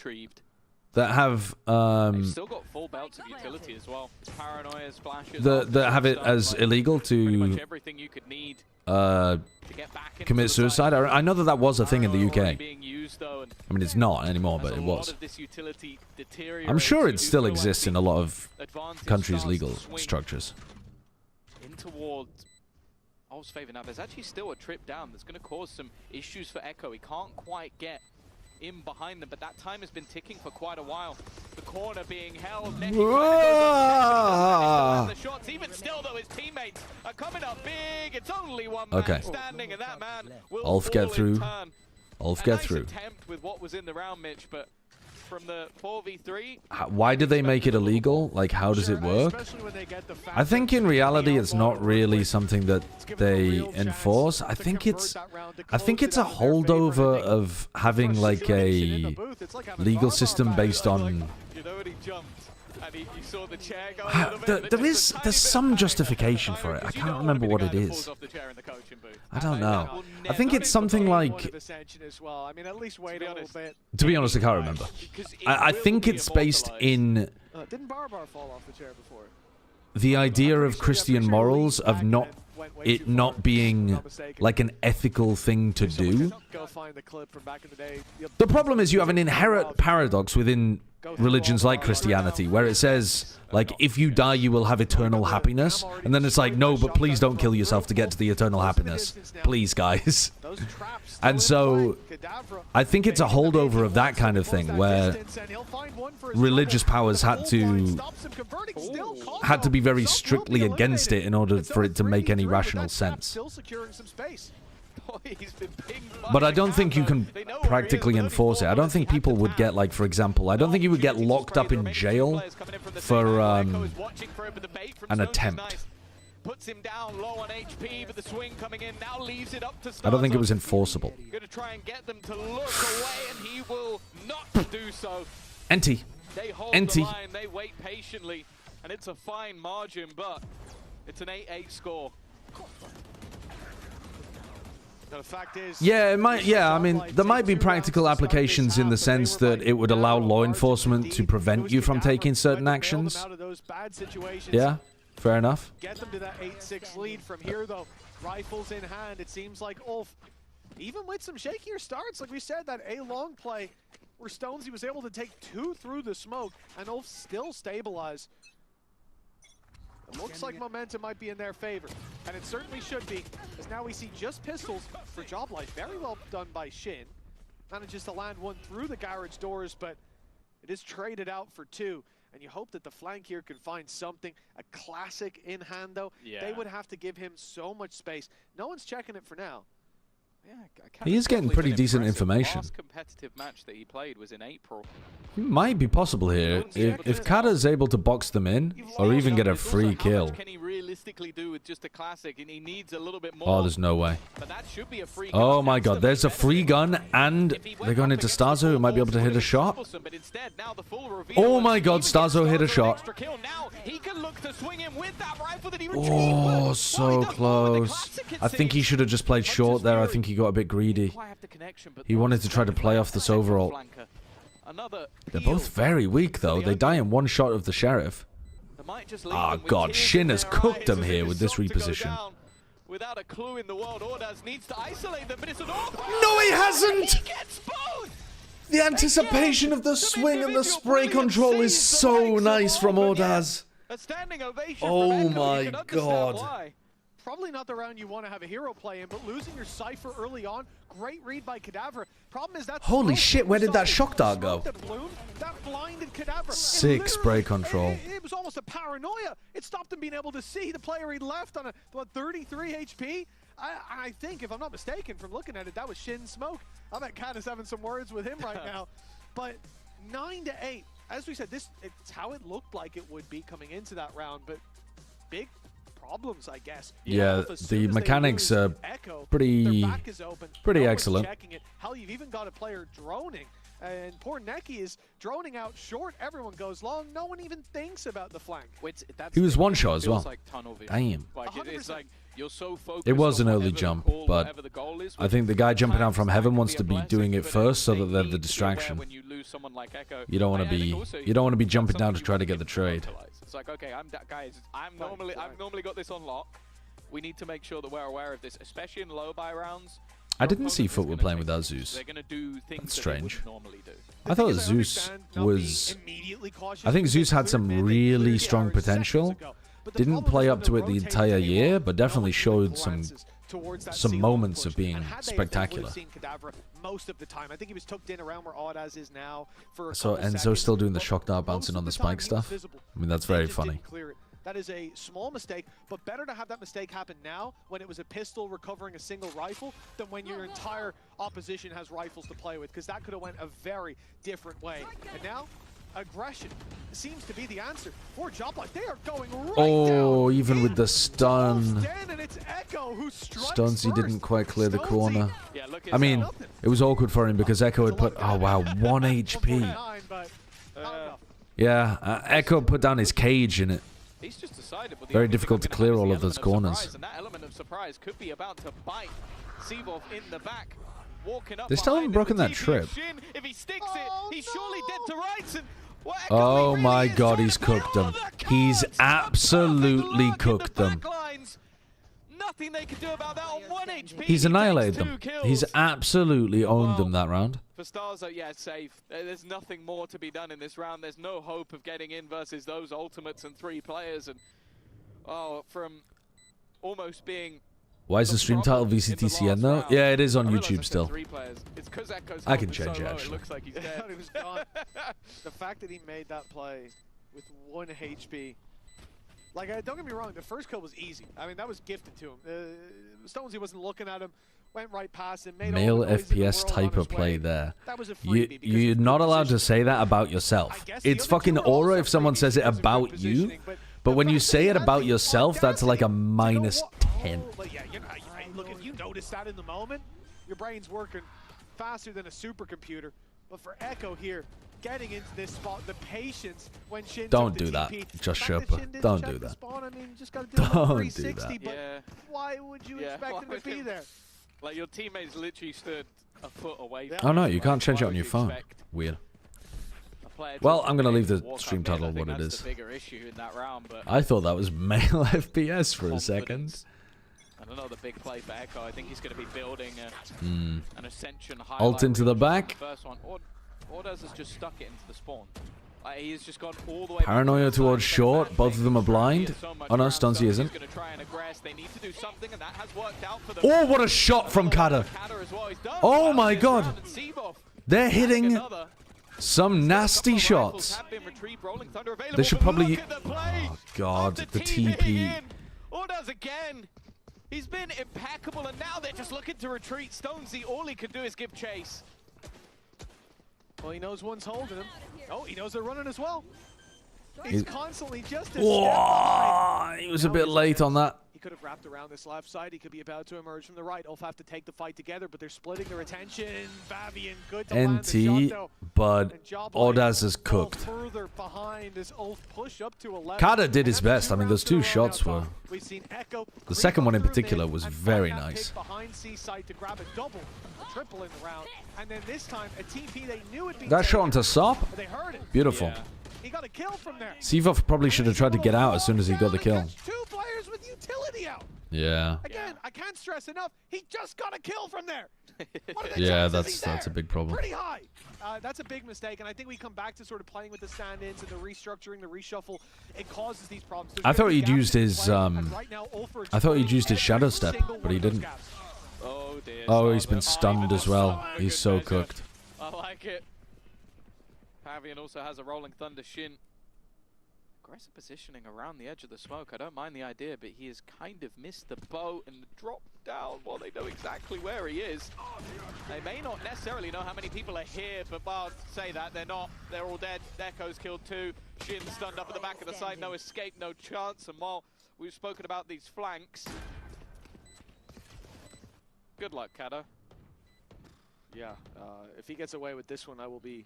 that have still got full belts of utility as well. Paranoia, splashes, that have it as illegal to commit suicide? I know that that was a thing in the UK. I mean, it's not anymore, but it was. I'm sure it still exists in a lot of countries' legal structures. In towards O's favor. Now, there's actually still a trip down that's going to cause some issues for Echo. He can't quite get in behind them, but that time has been ticking for quite a while. The corner being held. The shots, even still, though, his teammates are coming up big. It's only one man standing, and that man will Ulf get through. Ulf get through. Attempt with what was in the round, Mitch, but from the 4v3. Why do they make it illegal? Like, how does it work? I think in reality, it's not really something that they enforce. I think it's a holdover of having like a legal system based on. There's some justification for it. I can't remember what it is. I don't know. I think it's something like... To be honest, I can't remember. I think it's based in the idea of Christian morals, of it not being like an ethical thing to do. The problem is you have an inherent paradox within religions like Christianity, where it says, like, if you die, you will have eternal happiness. And then it's like, no, but please don't kill yourself to get to the eternal happiness. Please, guys. And so, I think it's a holdover of that kind of thing, where religious powers had to be very strictly against it in order for it to make any rational sense. But I don't think you can practically enforce it. I don't think people would get, like, for example, I don't think you would get locked up in jail for an attempt. I don't think it was enforceable. Enti. Enti. They wait patiently, and it's a fine margin, but it's an 8-8 score. Yeah, it might. Yeah, I mean, there might be practical applications in the sense that it would allow law enforcement to prevent you from taking certain actions. Yeah, fair enough. Get them to that 8-6 lead from here, though. Rifles in hand, it seems like Ulf, even with some shakier starts, like we said, that A-long play where Stonesy was able to take 2 through the smoke, and Ulf still stabilized. It looks like momentum might be in their favor, and it certainly should be, as now we see just pistols for Job Life. Very well done by Shin. Manages to land one through the garage doors, but it is traded out for 2. And you hope that the flank here can find something. A classic in hand, though. Yeah. They would have to give him so much space. No one's checking it for now. Yeah, he is getting pretty decent information. The last competitive match that he played was in April. It might be possible here. If Kata's able to box them in, or even get a free kill. What can he realistically do with just a classic? And he needs a little bit more. Oh, there's no way. But that should be a free oh my god, there's a free gun, and they're going into Starzo, who might be able to hit a shot. Oh my god, Starzo hit a shot. He can look to swing in with that rifle that he retrieved. Oh, so close. I think he should have just played short there. I think he got a bit greedy. He wanted to try to play off this overall. They're both very weak, though. They die in one shot of the Sheriff. Oh, God. Shin has cooked them here with this reposition. Without a clue in the world, Ordaz needs to isolate them, but it's an awful... No, he hasn't! He gets both! The anticipation of the swing and the spray control is so nice from Ordaz. A standing ovation Oh from Echo. my You can understand God. why. Probably not the round you want to have a hero play in, but losing your Cypher early on, great read by Kadavra. Problem is that Holy shit, where did that shock dart go? That blinded Kadavra. Sick spray control. It was almost a paranoia. It stopped him being able to see the player he left on a 33 HP. I think, if I'm not mistaken, from looking at it, that was Shin Smoke. I bet Kat is having some words with him right now. But 9-8, as we said, it's how it looked like it would be coming into that round, but big problems, I guess. Yeah, the mechanics are pretty excellent. Hell, you've even got a player droning, and poor Neki is droning out short. Everyone goes long. No one even thinks about the flank. He was one shot as well. Damn. It was an early jump, but I think the guy jumping out from heaven wants to be doing it first so that they're the distraction. You don't want to be jumping down to try to get the trade. It's like, okay, I've normally got this on lock. We need to make sure that we're aware of this, especially in low buy rounds. I didn't see Footwood playing without Zeus. They're gonna do things That's strange. normally do. I thought Zeus was... I think Zeus had some really strong potential. Didn't play up to it the entire year, but definitely showed some moments of being spectacular. Most of the time, I think he was tucked in around where Ordaz is now. So Enzo's still doing the shock dart bouncing on the spike stuff. I mean, that's very funny. That is a small mistake, but better to have that mistake happen now when it was a pistol recovering a single rifle than when your entire opposition has rifles to play with, because that could have went a very different way. And now, aggression seems to be the answer for Joplin. They are going right down even with the stun. and it's Echo who strikes Stunzy didn't quite clear the Stonesy. corner. I mean, it was awkward for him because Echo had put, oh wow, 1 HP. Yeah, Echo put down his cage in it. He's just decided, but Very difficult to clear all of those corners. And that element of surprise could be about to bite Seavolf in the back. Walking up They still haven't broken that trip. If he sticks it, he's surely dead to rights. And Oh my god, he's cooked them. He's absolutely cooked them. Nothing they can do about that on 1 HP. He's annihilated them. He's absolutely owned them that round. For Starzo, yeah, safe. There's nothing more to be done in this round. There's no hope of getting in versus those ultimates and 3 players. And from almost being... Why is the stream title VCTCN though? Yeah, it is on YouTube still. I can change it actually. Looks like he's dead. He was gone. The fact that he made that play with 1 HP. Like, don't get me wrong, the first kill was easy. I mean, that was gifted to him. Stonesy wasn't looking at him, went right past him. Made Male all the noise in the FPS world type on of his play way. there. That was a freebie You're not allowed to say that about yourself. It's fucking aura if someone says it about you, but when you say it about yourself, that's like a minus 10. But yeah, look, if you notice that in the moment, your brain's working faster than a supercomputer. But for Echo here, getting into this spot, the patience when Shin Don't took the do that, TP. just The fact Sherpa. Shin didn't Don't check do the that. spawn, I mean, you just gotta do Don't a do 360, that. but Yeah. why would you expect him to be there? Like, your teammates literally stood a foot away. Yeah. Oh no, you can't change it Why on would your you phone. expect Weird. a player to Well, I'm gonna leave the walk up stream mid? I title think what it that's is. the bigger issue in that round, but I thought that was male FPS for a second. confidence. I don't know, the big play for Echo. I think he's going to be building an Ascension highlight. Ult into the back. First one. Ordaz has just stuck it into the spawn. He's just gone all the way. Paranoia towards short. Both of them are blind. Oh no, Stunzy isn't. Going to try and aggress. They need to do something, and that has worked out for them. Oh, what a shot from Kada. Oh my god. They're hitting some nasty shots. They should probably... Oh god, the TP. Ordaz again. He's been impeccable, and now they're just looking to retreat. Stonesy, all he can do is give chase. Well, he knows one's holding him. Oh, he knows they're running as well. He's He's- constantly just a step Whoa, behind. he was a bit late on that. He could have wrapped around this left side. He could be about to emerge from the right. Ulf have to take the fight together, but they're splitting their attention. Fabian, good to land the shot, NT, though. but Ordaz is cooked. Further behind as Ulf push up to 11. Carter did his best. I mean, those 2 shots were... We've seen Echo. The second one in particular was very nice. Behind C-side to grab a double, a triple in the round, and then this time a TP they knew it'd be. That shot onto Sop, they heard it. beautiful. Yeah. He got a kill from there. Sivov probably should have tried to get out as soon as he got the kill. 2 players with utility out. Yeah. Again, I can't stress enough. He just got a kill from there. Yeah, that's a big problem. Pretty high. That's a big mistake, and I think we come back to sort of playing with the stand-ins and the restructuring, the reshuffle. It causes these problems. I thought he'd used his I thought he'd used his shadow step, but he didn't. Oh dear. Oh, he's been stunned as well. He's so cooked. I like it. Pavian also has a rolling thunder shin. Aggressive positioning around the edge of the smoke. I don't mind the idea, but he has kind of missed the boat and dropped down while they know exactly where he is. They may not necessarily know how many people are here, but I'll say that they're not. They're all dead. Echo's killed 2. Shin stunned up at the back of the side. No escape, no chance. And while we've spoken about these flanks, good luck, Kado. Yeah, if he gets away with this one, I will be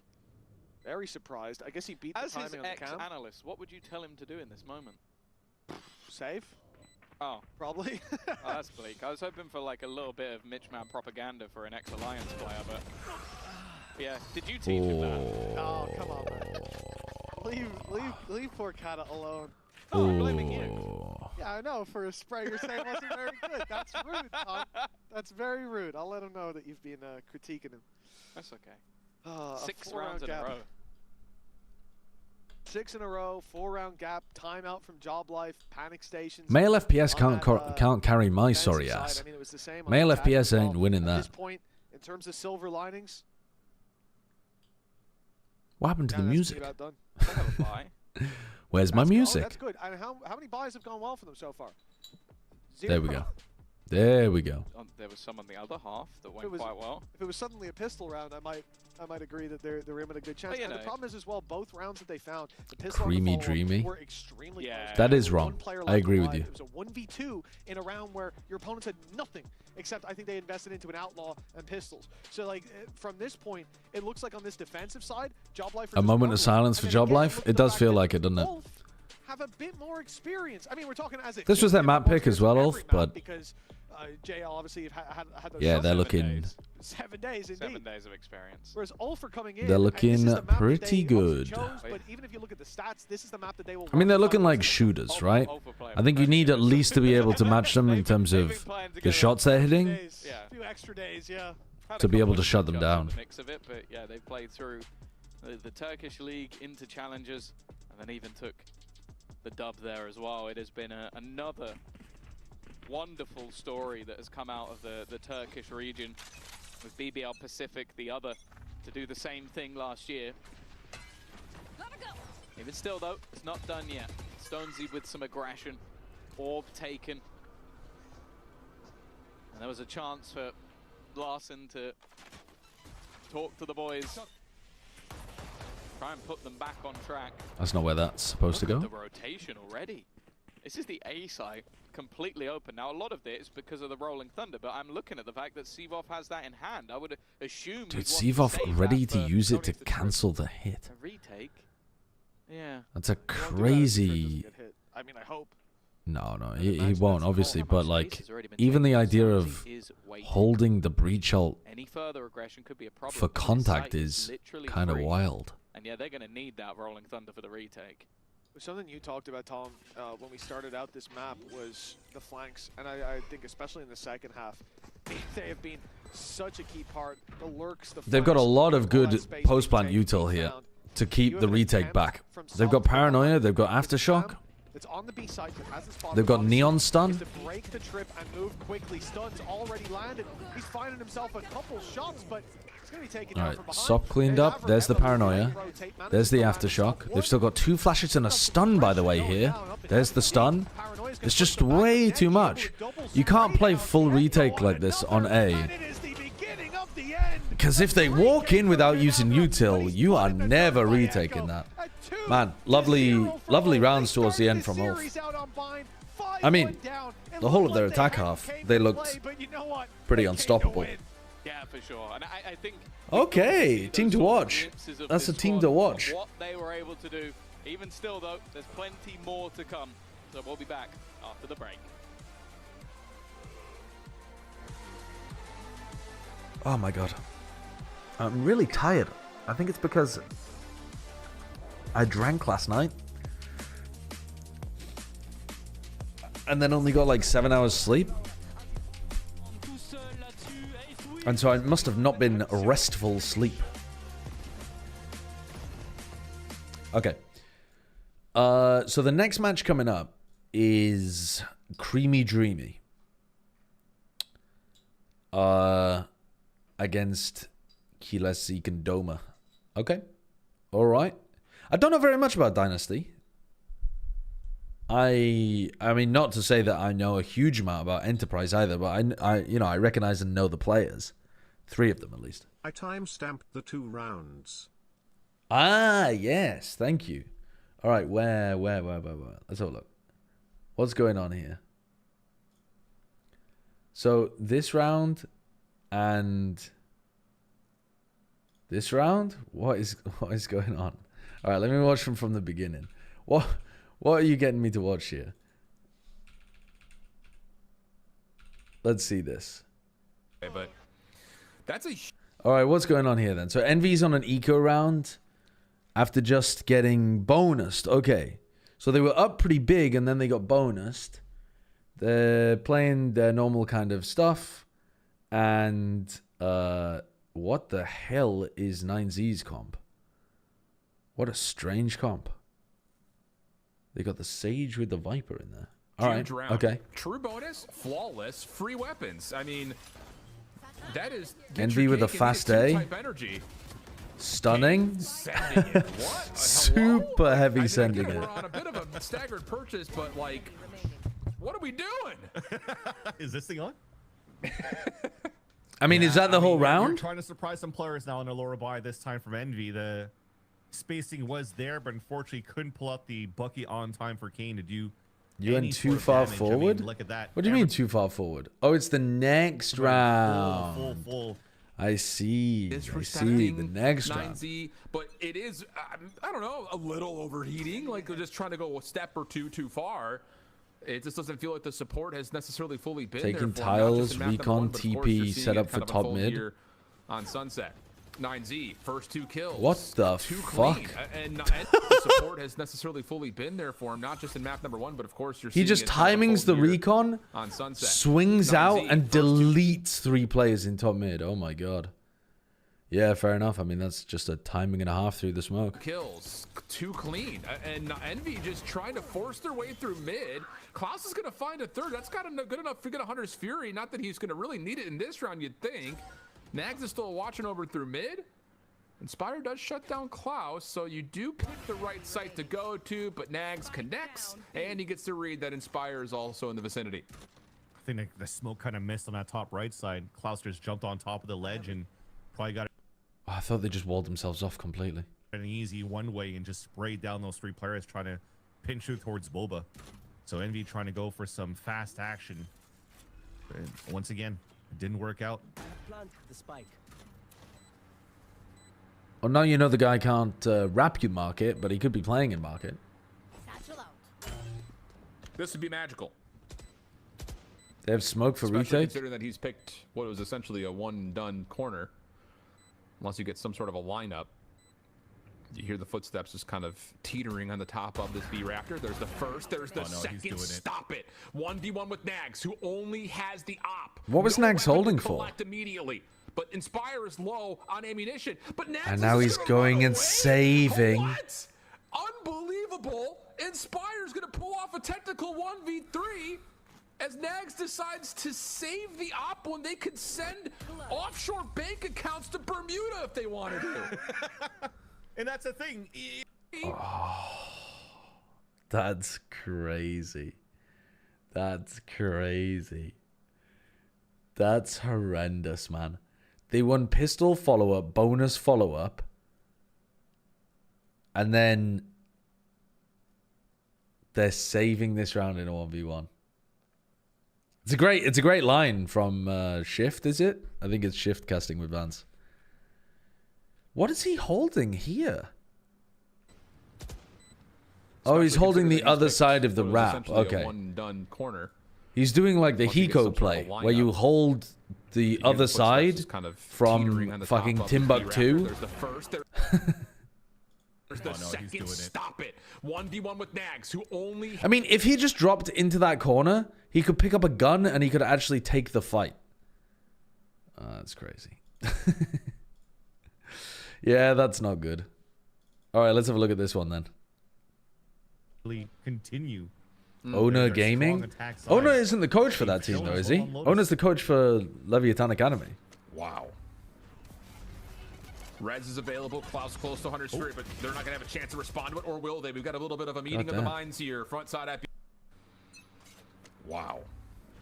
very surprised. I guess he beat the timing on the cam. As his ex-analyst, what would you tell him to do in this moment? Save? Oh. Probably. Oh, that's bleak. I was hoping for like a little bit of Mitchman propaganda for an ex-Alliance player, but... Yeah, did you teach him that? Oh, come on, man. Leave poor Kata alone. Oh, I'm blaming you. Yeah, I know, for a spray you're saying wasn't very good. That's rude, Tom. That's very rude. I'll let him know that you've been critiquing him. That's okay. 6 rounds in gap. a row. 6 in a row, 4-round gap, timeout from Job Life, panic stations. Male FPS can't carry my sorry ass. I mean, it was the same on Male the attack FPS as well. ain't winning At that. this point, in terms of silver linings, What happened to the that's music? about done. I have a buy. Where's my Oh, music? that's good. And how many buys have gone well for them so far? 0. There we go. There we go. There was some on the other half that went It was- quite well. If it was suddenly a pistol round, I might agree that they're in with a good chance. you And the know. problem is as well, both rounds that they found, the pistol Creamy and the follow-up dreamy. were extremely Yeah. close. That is One wrong. player I left agree with alive. you. It was a 1v2 in a round where your opponents had nothing except I think they invested into an outlaw and pistols. So like from this point, it looks like on this defensive side, Job Life. A moment of silence for Job Life? It does feel like it, doesn't it? Have a bit more experience. I mean, we're talking as This was their map pick as well, Ulf, but because JL obviously have had those yeah, shots. they're 7 looking days. 7 days indeed. 7 days of experience. Whereas Ulf are coming in. They're and this is looking the map that pretty they obviously good. chose, but even if you look at the stats, this is the map that they will. I mean, they're run looking like finals. shooters, right? Ulf are playing I think you with need at pressure. least to be able to match them in terms They've of been playing the together shots they're hitting. Days, Yeah. a few extra days, yeah. Had a to be able couple to of shut them shots down. in the mix of it, but yeah, they've played through the Turkish league into challengers, and then even took the dub there as well. It has been another wonderful story that has come out of the Turkish region, with BBL Pacific, the other, to do the same thing last year. Even still though, it's not done yet. Stonesy with some aggression, orb taken. And there was a chance for Larson to talk to the boys, try and put them back on track. That's not where that's supposed to Look go. at the rotation already. This is the A side, completely open. Now, a lot of it is because of the Rolling Thunder, but I'm looking at the fact that Sivov has that in hand. I would assume Dude, he'd want to Sivov save ready that to for use it going to into the trip. cancel the hit. A retake? Yeah. That's a He won't do that if the trip doesn't crazy... get hit. I mean, I hope. No, And he imagine won't, that's obviously, how but much like, space has already been even the taken. idea Stonesy of is waiting. holding the breach ult Any further aggression could be a problem. for because his contact sight is literally kind of free. wild. And yeah, they're going to need that Rolling Thunder for the retake. Something you talked about, Tom, when we started out this map was the flanks, and I think especially in the second half, they have been such a key part. The lurks, the They've got a flanks, lot of all good that space post-plant being util taken here down. to You keep have the an retake attempt back. from They've got Solid to go Paranoia, behind. they've got It's a Aftershock, cam that's on the B side, but has his spot they've got on Neon is Stun. to break the trip and move quickly. Stun's already landed. He's finding himself a couple shots, but it's going to be taken down Alright, from behind. Sop cleaned up. There's the Paranoia. There's the Aftershock. They've still got 2 flashes and a stun, by the way, here. There's the stun. It's just way too much. You can't play full retake like this on A. Because if they walk in without using util, you are never retaking that. Man, lovely rounds towards the end from Ulf. I mean, the whole of their attack half, they looked pretty unstoppable. Yeah, for sure. And I think... Okay, team to watch. That's a team to watch. What they were able to do. Even still, though, there's plenty more to come. So we'll be back after the break. Oh my god. I'm really tired. I think it's because I drank last night. And then only got like 7 hours sleep. And so I must have not been restful sleep. Okay. So the next match coming up is Creamy Dreamy. Against Kilesi and Doma. Okay. Alright. I don't know very much about Dynasty. I mean, not to say that I know a huge amount about Enterprise either, but I recognize and know the players. 3 of them at least. I time-stamped the 2 rounds. Ah, yes, thank you. All right, where? Let's have a look. What's going on here? So this round and this round? What is going on? All right, let me watch from the beginning. What are you getting me to watch here? Let's see this. Okay, but that's a... All right, what's going on here then? So Envy's on an eco round after just getting bonused. Okay. So they were up pretty big and then they got bonused. They're playing their normal kind of stuff. And what the hell is 9Z's comp? What a strange comp. They got the Sage with the Viper in there. All right. Okay. True bonus, flawless, free weapons. I mean, that is Envy with a fast A. Stunning. Super heavy sending it. We're on a bit of a staggered purchase, but like, what are we doing? Is this thing on? I mean, is that the whole round? You're trying to surprise some players now in a lower buy this time from Envy. The spacing was there, but unfortunately couldn't pull out the bucket on time for Kane to do. You went too far forward? I mean, look at that. What do you mean too far forward? Oh, it's the next round. Full. I see. The next round. 9Z, but it is, I don't know, a little overheating. Like they're just trying to go a step or two too far. It just doesn't feel like the support has necessarily fully been taking there. tiles, recon, TP, set up for top mid. On Sunset. 9Z, first 2 kills. What the fuck? And the support has necessarily fully been there for him, not just in map number 1, but of course you're He just timings the recon, on Sunset. swings out, and deletes 3 players in top mid. Oh my god. Yeah, fair enough. I mean, that's just a timing and a half through the smoke. Kills, 2 clean. And Envy just trying to force their way through mid. Klaus is going to find a third. That's got good enough to get a Hunter's Fury. Not that he's going to really need it in this round, you'd think. Nags is still watching over through mid. Inspire does shut down Klaus, so you do pick the right site to go to, but Nags connects, and he gets to read that Inspire is also in the vicinity. I think the smoke kind of missed on that top right side. Klaus just jumped on top of the ledge and probably got Oh, I thought they just walled themselves off completely. an easy one-way and just sprayed down those 3 players trying to pinch through towards Boba. So Envy trying to go for some fast action. And once again, it didn't work out. Plant the spike. Well, now you know the guy can't rap you market, but he could be playing in market. This would be magical. They have smoke for Especially retake. considering that he's picked what was essentially a one-done corner. Unless you get some sort of a lineup. You hear the footsteps just kind of teetering on the top of this B-Raptor. There's the first, there's the second. Stop it. 1v1 with Nags, who only has the op. What was Nags holding for? Immediately. But Inspire is low on ammunition. But Nags And now he's going and saving. What? Unbelievable. Inspire's going to pull off a technical 1v3 as Nags decides to save the op when they could send offshore bank accounts to Bermuda if they wanted to. And that's the thing. Oh, that's crazy. That's crazy. That's horrendous, man. They won pistol follow-up, bonus follow-up. And then They're saving this round in a 1v1. It's a great line from Shift, is it? I think it's Shift casting with Vance. What is he holding here? Oh, he's holding the other side of the wrap. Okay. One done corner. He's doing like the Hiko play, where you hold the other side from fucking Timbuktu. There's the first. There's the second. Stop it. 1v1 with Nags, who only... I mean, if he just dropped into that corner, he could pick up a gun and he could actually take the fight. That's crazy. Yeah, that's not good. All right, let's have a look at this one then. Continue. Owner Gaming? Owner isn't the coach for that team, though, is he? Owner's the coach for Leviathan Academy. Wow. Reds is available. Klaus close to 100 Spirit, but they're not going to have a chance to respond to it, or will they? We've got a little bit of a meeting of the minds here. Front side at... Wow.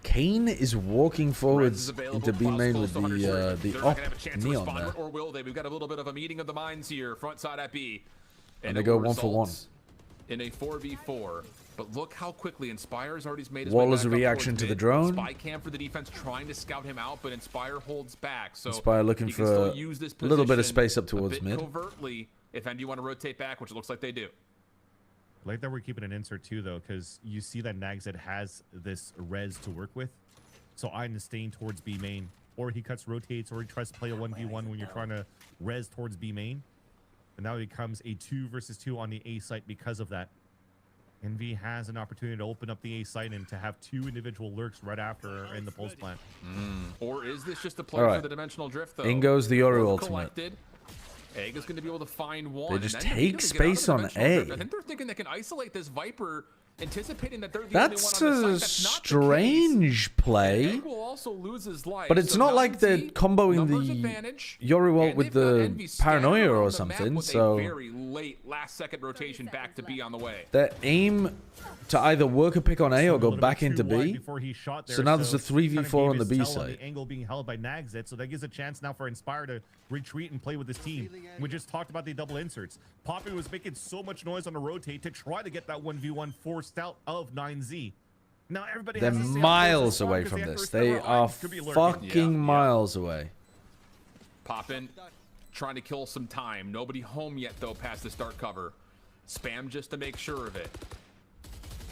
Kane is walking forwards into B main with the op neon there. Or will they? We've got a little bit of a meeting of the minds here. Front side at B. And they go 1-for-1. In a 4v4. But look how quickly Inspire's already made his Waller's reaction to the drone. Spy cam for the defense, trying to scout him out, but Inspire holds back. So Inspire looking for a little bit of space up towards mid. Covertly, if Envy want to rotate back, which it looks like they do. I like that we're keeping an insert too, though, because you see that Nagzed has this res to work with. So I'm staying towards B main, or he cuts rotates, or he tries to play a 1v1 when you're trying to res towards B main. And now it becomes a 2 versus 2 on the A site because of that. Envy has an opportunity to open up the A site and to have 2 individual lurks right after in the pulse plant. Or is this just a play for the dimensional drift, though? In goes the Yoru ultimate. Egg is going to be able to find one. They just take space on A. I think they're thinking they can isolate this Viper, anticipating that they're the That's only one on a the site. That's strange play. Egg will also lose his life. But it's not like they're comboing the Yoru ult with the Paranoia or something, so... very late last-second rotation back to B on the way. Their aim to either work a pick on A or go back into B. So now there's a 3v4 on the B side. The angle being held by Nagzed, so that gives a chance now for Inspire to retreat and play with this team. We just talked about the double inserts. Poppy was making so much noise on the rotate to try to get that 1v1 forced out of 9Z. Now everybody They're miles away from this. They are fucking miles away. Poppin, trying to kill some time. Nobody home yet, though, past the start cover. Spam just to make sure of it.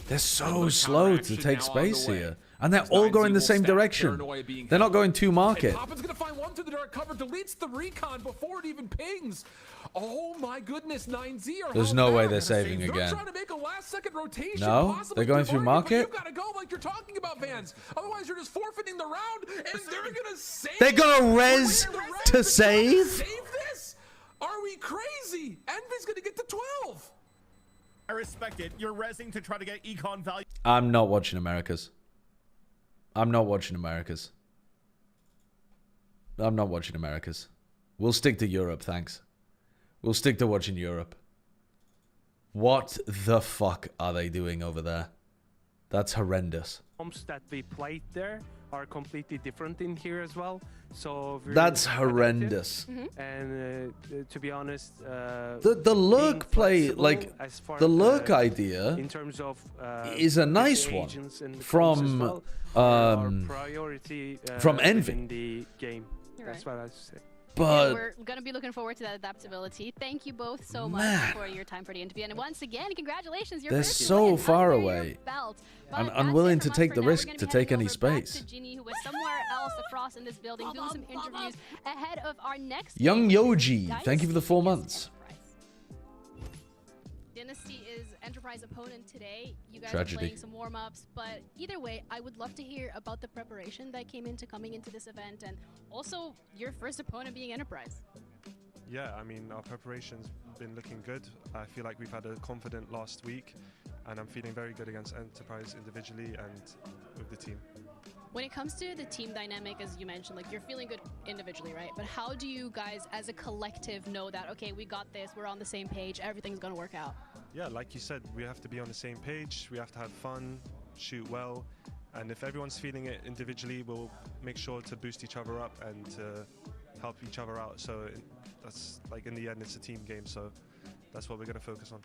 They're so slow to take space here. And they're all going the same direction. They're not going to market. Poppin's going to find one through the dark cover, deletes the recon before it even pings. Oh my goodness, 9Z are There's no way they're saving again. Trying to make a last-second rotation. No, they're going through market. You got to go like you're talking about, Vans. Otherwise, you're just forfeiting the round, and they're going to save. They're going to res to save? Save this? Are we crazy? Envy's going to get to 12. I respect it. You're resing to try to get econ value. I'm not watching Americas. I'm not watching Americas. I'm not watching Americas. We'll stick to Europe, thanks. We'll stick to watching Europe. What the fuck are they doing over there? That's horrendous. That we played there are completely different in here as well. So that's horrendous. And to be honest, the lurk play, like the lurk idea, in terms of is a nice one from Envy. In the game. That's what I say. But yeah, we're going to be looking forward to that adaptability. Thank you both so much for your time for the interview. And once again, congratulations. They're so far away. I'm unwilling to take the risk to take any space. To Ginny, who was somewhere else across in this building, doing some interviews ahead of our next Young Yoji, thank you for the 4 months. Dynasty is Enterprise opponent today. You guys Tragedy. are playing some warm-ups, but either way, I would love to hear about the preparation that came into coming into this event, and also your first opponent being Enterprise. Yeah, I mean, our preparation's been looking good. I feel like we've had a confident last week, and I'm feeling very good against Enterprise individually and with the team. When it comes to the team dynamic, as you mentioned, like you're feeling good individually, right? But how do you guys as a collective know that, okay, we got this, we're on the same page, everything's gonna work out? Yeah, like you said, we have to be on the same page, we have to have fun, shoot well, and if everyone's feeling it individually, we'll make sure to boost each other up and to help each other out. So that's like, in the end, it's a team game, so that's what we're gonna focus on.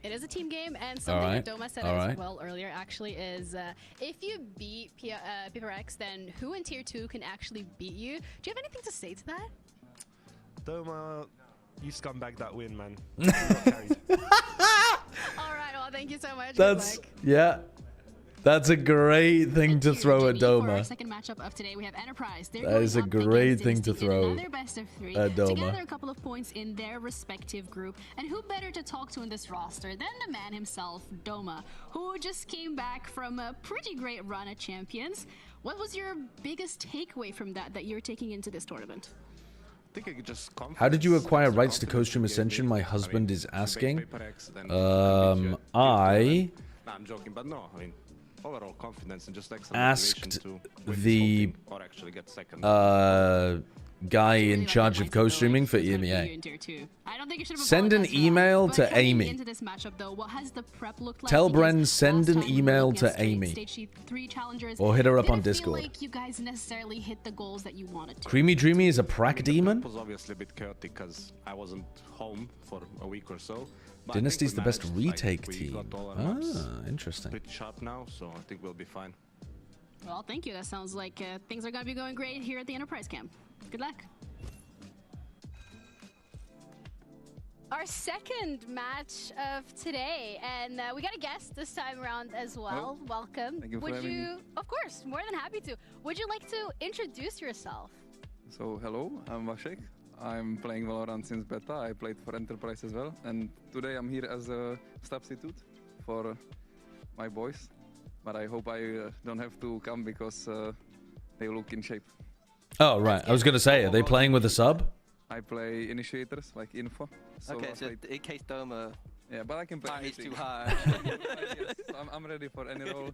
It is a team game, and something that Doma said as well earlier actually is if you beat PRX, then who in Tier 2 can actually beat you? Do you have anything to say to that? Doma, you scumbag that win, man. Alright, well, thank you so much. That's, yeah. That's a great thing to throw at For our Doma. second matchup of today, we have Enterprise. They're That is a going up great against thing to Dynasty in throw another best of 3 at to Doma. gather a couple of points in their respective group. And who better to talk to in this roster than the man himself, Doma, who just came back from a pretty great run at Champions. What was your biggest takeaway from that you're taking into this tournament? How did you acquire rights to Co-Stream Ascension? My husband is asking. I'm joking, but no, I mean, overall confidence and just asked the guy in charge of co-streaming for EMEA. Send an email to Amy. Tell Bren send an email to Amy. Or hit her up on Discord. Creamy Dreamy is a prac demon? It was obviously a bit chaotic because I wasn't home for a week or so. Dynasty's the best retake team. Interesting. Pretty sharp now, so I think we'll be fine. Well, thank you. That sounds like things are going to be going great here at the Enterprise camp. Good luck. Our second match of today, and we got a guest this time around as well. Oh. Welcome. Thank you for Would having you, me. of course, more than happy to. Would you like to introduce yourself? So hello, I'm Vasek. I'm playing Valorant since beta. I played for Enterprise as well, and today I'm here as a substitute for my boys. But I hope I don't have to come because they look in shape. Oh, right. I was going to say, are they playing with a sub? I play initiators, like info. So Okay, I so played- in case Doma yeah, but I can play parries anything. too hard. Yes, I'm ready for any role,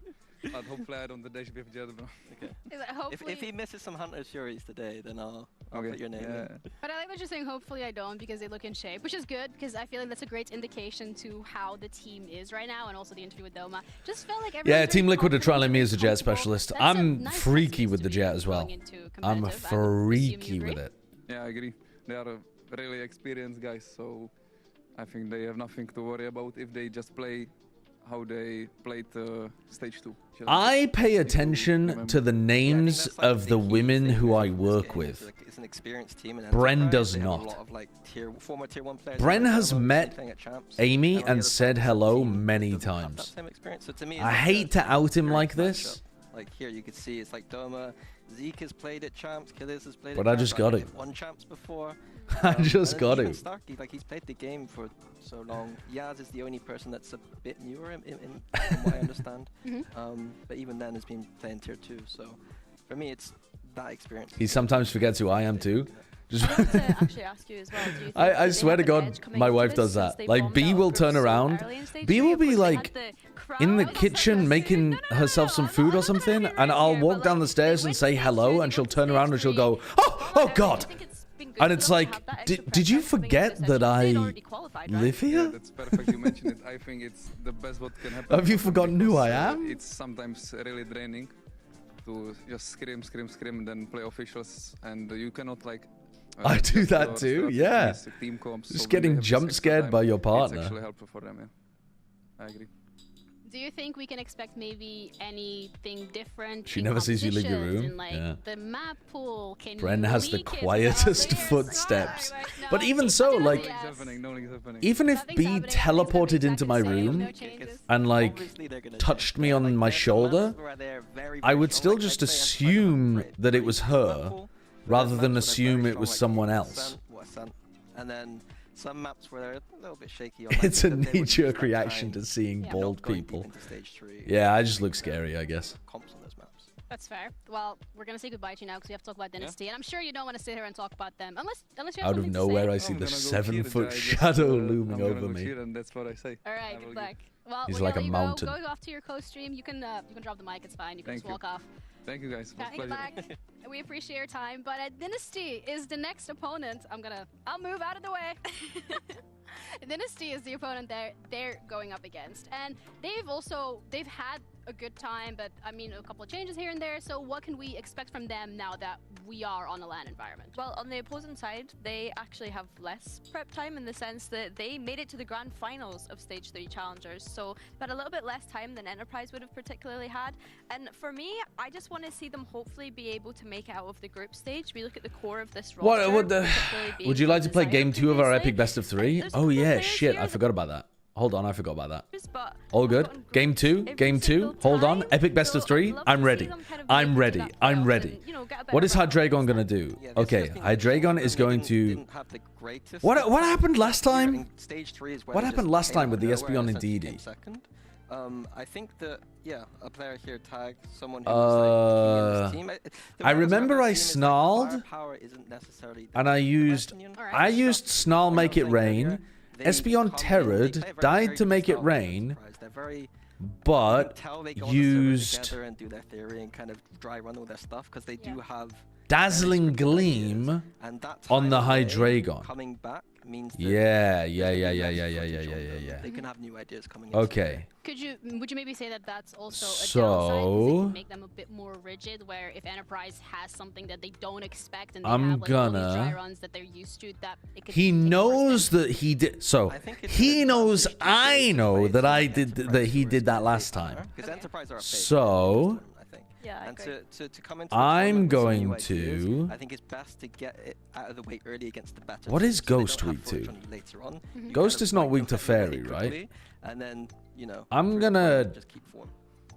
but hopefully I don't dash with Jet, bro. Okay. Hopefully... If he misses some Hunter's Furies today, then I'll Okay, put your name yeah. in. But I like that you're saying hopefully I don't because they look in shape, which is good because I feel like that's a great indication to how the team is right now and also the interview with Doma. Just felt like Yeah, everyone's Team very Liquid are confident trialing me and as a jet comfortable. specialist. That's a I'm nice freaky with the jet as well. going into I'm competitive. I would assume freaky you with agree? it. Yeah, I agree. They are really experienced guys, so I think they have nothing to worry about if they just play how they played stage 2. Just I pay need to attention remember. to the names of the women who I work with. It's an experienced team. And Bren does they have not. A lot of, like, former tier 1 players. Bren has met playing at champs, Amy on the and other said side, hello the team many doesn't have that times. same experience. So to me, it's I like hate to out him like experienced this. matchup. Like here, you could see it's like Doma, Zeke has played at champs, Killers has played But at I champs, just got like, it. they've won champs before. I just and got even it. Starkey, like he's played the game for so long. Yaz is the only person that's a bit newer in from what I understand. But even then has been playing tier 2. So for me, it's that experience. He sometimes forgets who I am too. Just I wanted to actually ask you as well. Do you think I they swear to have an God, edge coming my into wife this does since that. they Like bombed B out will groups turn so around. early in stage B 3? will Of be course, they had like the in the crowd kitchen making herself some food or something, and I'll walk down the stairs and say hello, and she'll turn around and she'll go, oh God. And it's like, did you forget that I live Yeah, here? that's perfect. You mentioned it. I think it's the best what can happen. Have you forgotten who I am? It's sometimes really draining to just scream, and then play officials, and you cannot like. I do adjust that your too, strategies, yeah. team comps, so Just when they getting have this jump extra scared time, by your It's partner. actually helpful for them, yeah. I agree. Do you think we can expect maybe anything different? She in never sees you leave your competitions, room, in, like, yeah. the map pool. Can Bren you has the leak it quietest without footsteps. being seen? But even so, like, Nothing's happening, nothing's happening. even if Nothing's B happening, teleported into my exactly the same, room no changes. and like Obviously they're gonna touched change. me They're, on like, my there's the shoulder, maps where they're very, I very would strong, still like, just they play against assume Grid. that it was her, Liverpool, rather there's than maps where they're assume very it was strong, like someone else. And then some maps where they're a little bit shaky. On It's a they would use knee-jerk that reaction time, to seeing not bald going deep people. into stage 3. Yeah, I just look scary, I guess. Comps on those maps. That's fair. Well, we're gonna say goodbye to you now because we have to talk about Dynasty, and I'm sure you don't want to sit here and talk about them unless you have Out of something nowhere, to I say. see I'm the gonna go cheer, 7-foot I just, shadow I'm looming gonna over go me. cheer, and that's what I say. All I right, will good give- luck. Well, He's we're like gonna a let you mountain. Go off to your co-stream. You can drop the mic. It's fine. You can Thank just you. walk off. Thank you guys. It was a Good pleasure. luck. We appreciate your time. But Dynasty is the next opponent. I'll move out of the way. Dynasty is the opponent they're going up against, and they've had a good time, but I mean a couple of changes here and there. So what can we expect from them now that we are on a LAN environment? Well, on the opposing side, they actually have less prep time in the sense that they made it to the grand finals of Stage 3 Challengers, so they've had a little bit less time than Enterprise would have particularly had. And for me, I just want to see them hopefully be able to make it out of the group stage. We look at the core of this roster. Would you like to play game 2 of our epic best of 3? Oh yeah, shit, I forgot about that. Hold on, I forgot about that. All good. Game 2, game 2. Hold on. Epic best of 3. I'm ready. I'm ready. I'm ready. What is Hydreigon gonna do? Okay, Hydreigon is going to. What happened last time? What happened last time with the S1MON and DD? I think that a player here tagged someone who was like key in his team. I remember I snarled, and I used snarl make it rain. S1MON terrored, died to make it rain, but used Dazzling Gleam on the Hydreigon. Yeah. They can have new ideas coming. Okay. Would you maybe say that that's also a downside? Because it can make them a bit more rigid, where if Enterprise has something that they don't expect and they have like all these dry runs that they're used to, that it could he knows that he did. So he knows I know that I did that he did that last time. So and to come into I'm going to. I think it's best to get it out of the way early against the better. What is Ghost weak to? Ghost is not weak to Fairy, right? And then I'm gonna. Just keep form.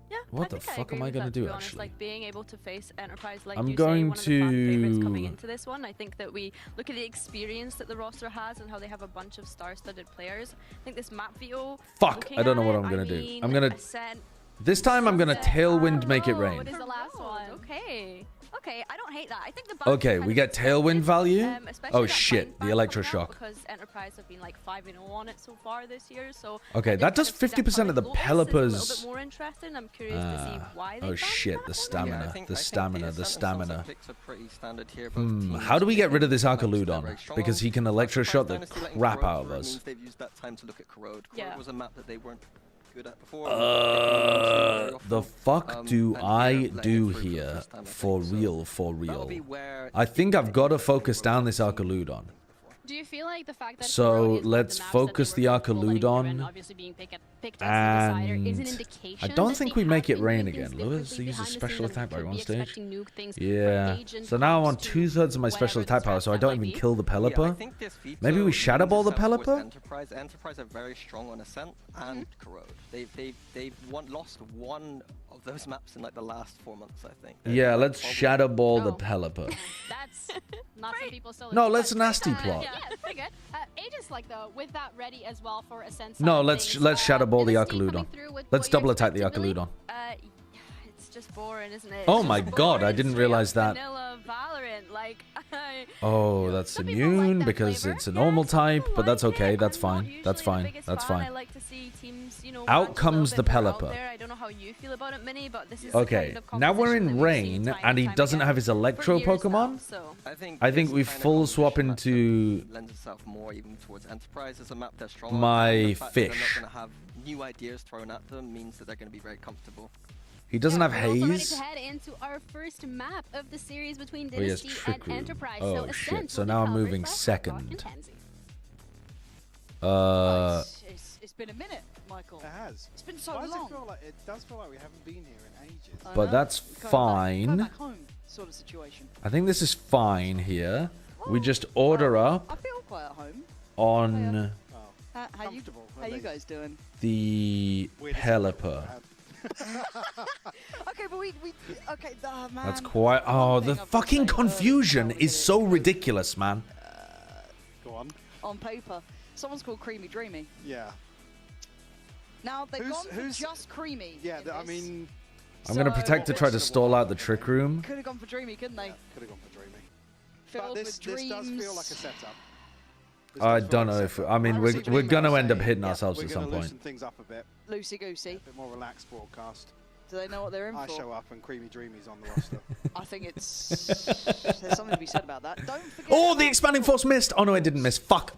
Yeah, what the fuck am I gonna do actually? Like being able to face Enterprise, like I'm you going say, one of the fan favorites to. coming into this one. I think that we look at the experience that the roster has and how they have a bunch of star-studded players. I think this map veto. Fuck! I don't know what I'm gonna do. I'm gonna. This time I'm gonna Tailwind make it rain. What is the last one? Okay. Okay, I don't hate that. I think the Okay, we get Tailwind value. Oh that shit, the Electroshock. Because Enterprise have been like 5-0 on it so far this year, so Okay, that does 50% of the Pelipper's. a little bit more interesting. I'm curious to see why they oh shit, the stamina, the stamina, the stamina. Picks are pretty standard here. How do we get rid of this Archaludon? Because he can Electroshot the crap out of us. They've used that time to look at Corrode. Corrode was a map that they weren't good at before. The fuck do I do here? For real, for real. I think I've got to focus down this Archaludon. Do you feel like the fact that So let's focus the Archaludon, and I don't think we make it rain again. Let's use a special attack by one stage. Yeah. So now I'm on 2/3 of my special attack power, so I don't even kill the Pelipper. Maybe we Shadow Ball the Pelipper. Enterprise are very strong on Ascent and Corrode. They've lost one of those maps in like the last 4 months, I think. Yeah, let's Shadow Ball the Pelipper. That's not some people still. No, let's nasty plot. Yeah, pretty good. Aegis, like though, with that ready as well for Ascent. No, let's Shadow Ball the Archaludon. Let's double attack the Archaludon. It's just boring, isn't it? Oh my god, I didn't realize that. Vanilla Valorant, like. Oh, that's immune because it's a normal type, but that's okay. That's fine. That's fine. That's fine. I like to see teams, Out comes the Pelipper. I don't know how you feel about it, Minnie, but this is Okay, now we're in rain, and he doesn't have his Electro Pokemon. I think we full swap into my fish. New ideas thrown at them means that they're going to be very comfortable. He doesn't have We're also ready haze. to head into our first map of the series between Oh, he has Dynasty Trick and Room. Enterprise. Oh so shit! So now I'm moving second. It's been a minute, Michael. It has. It's been so Why long. It does feel like we haven't been here in ages. But that's Go fine. back home, sort of situation. I think this is fine here. We just order I up feel quite at home. on How you guys doing? the Pelipper. Okay, but we okay, man. That's quite. Oh, the fucking confusion is so ridiculous, man. Go on. On paper, someone's called Creamy Dreamy. Yeah. Now they've gone for just Creamy. Yeah, I mean. I'm gonna protect to try to stall out the Trick Room. Could have gone for Dreamy, couldn't they? Could have gone for Dreamy. Filled But this with dreams. does feel like a setup. I don't know if. I mean, we're gonna end up hitting ourselves at some We're gonna point. loosen things up a bit. Loosey goosey. A bit more relaxed broadcast. Do they know what they're in I for? show up and Creamy Dreamy's on the roster. I think it's there's something to be said about that. Don't forget. Oh, the expanding force missed. Oh no, I didn't miss. Fuck.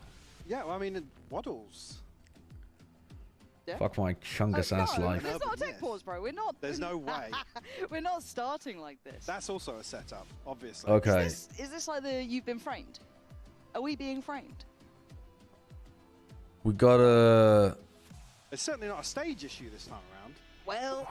Yeah, well, I mean, Waddles. Yeah. Fuck my chungus ass No, life. there's not a tech pause, bro. We're not. There's no way. We're not starting like this. That's also a setup, obviously. Okay. Is this like the you've been framed? Are we being framed? We gotta. It's certainly not a stage issue this time around. Well.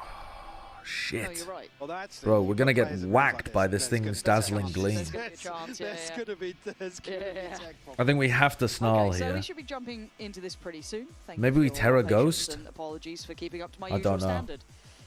Shit. No, you're right. Well, that's Bro, we're gonna get whacked by this thing's dazzling gleam. There's gonna be a chance. There's gonna be a tech problem. I think we have to snarl Okay, so here. we should be jumping into this pretty soon. Thank Maybe you we for your Terra patience Ghost? and apologies for keeping up to my I usual don't know. standard.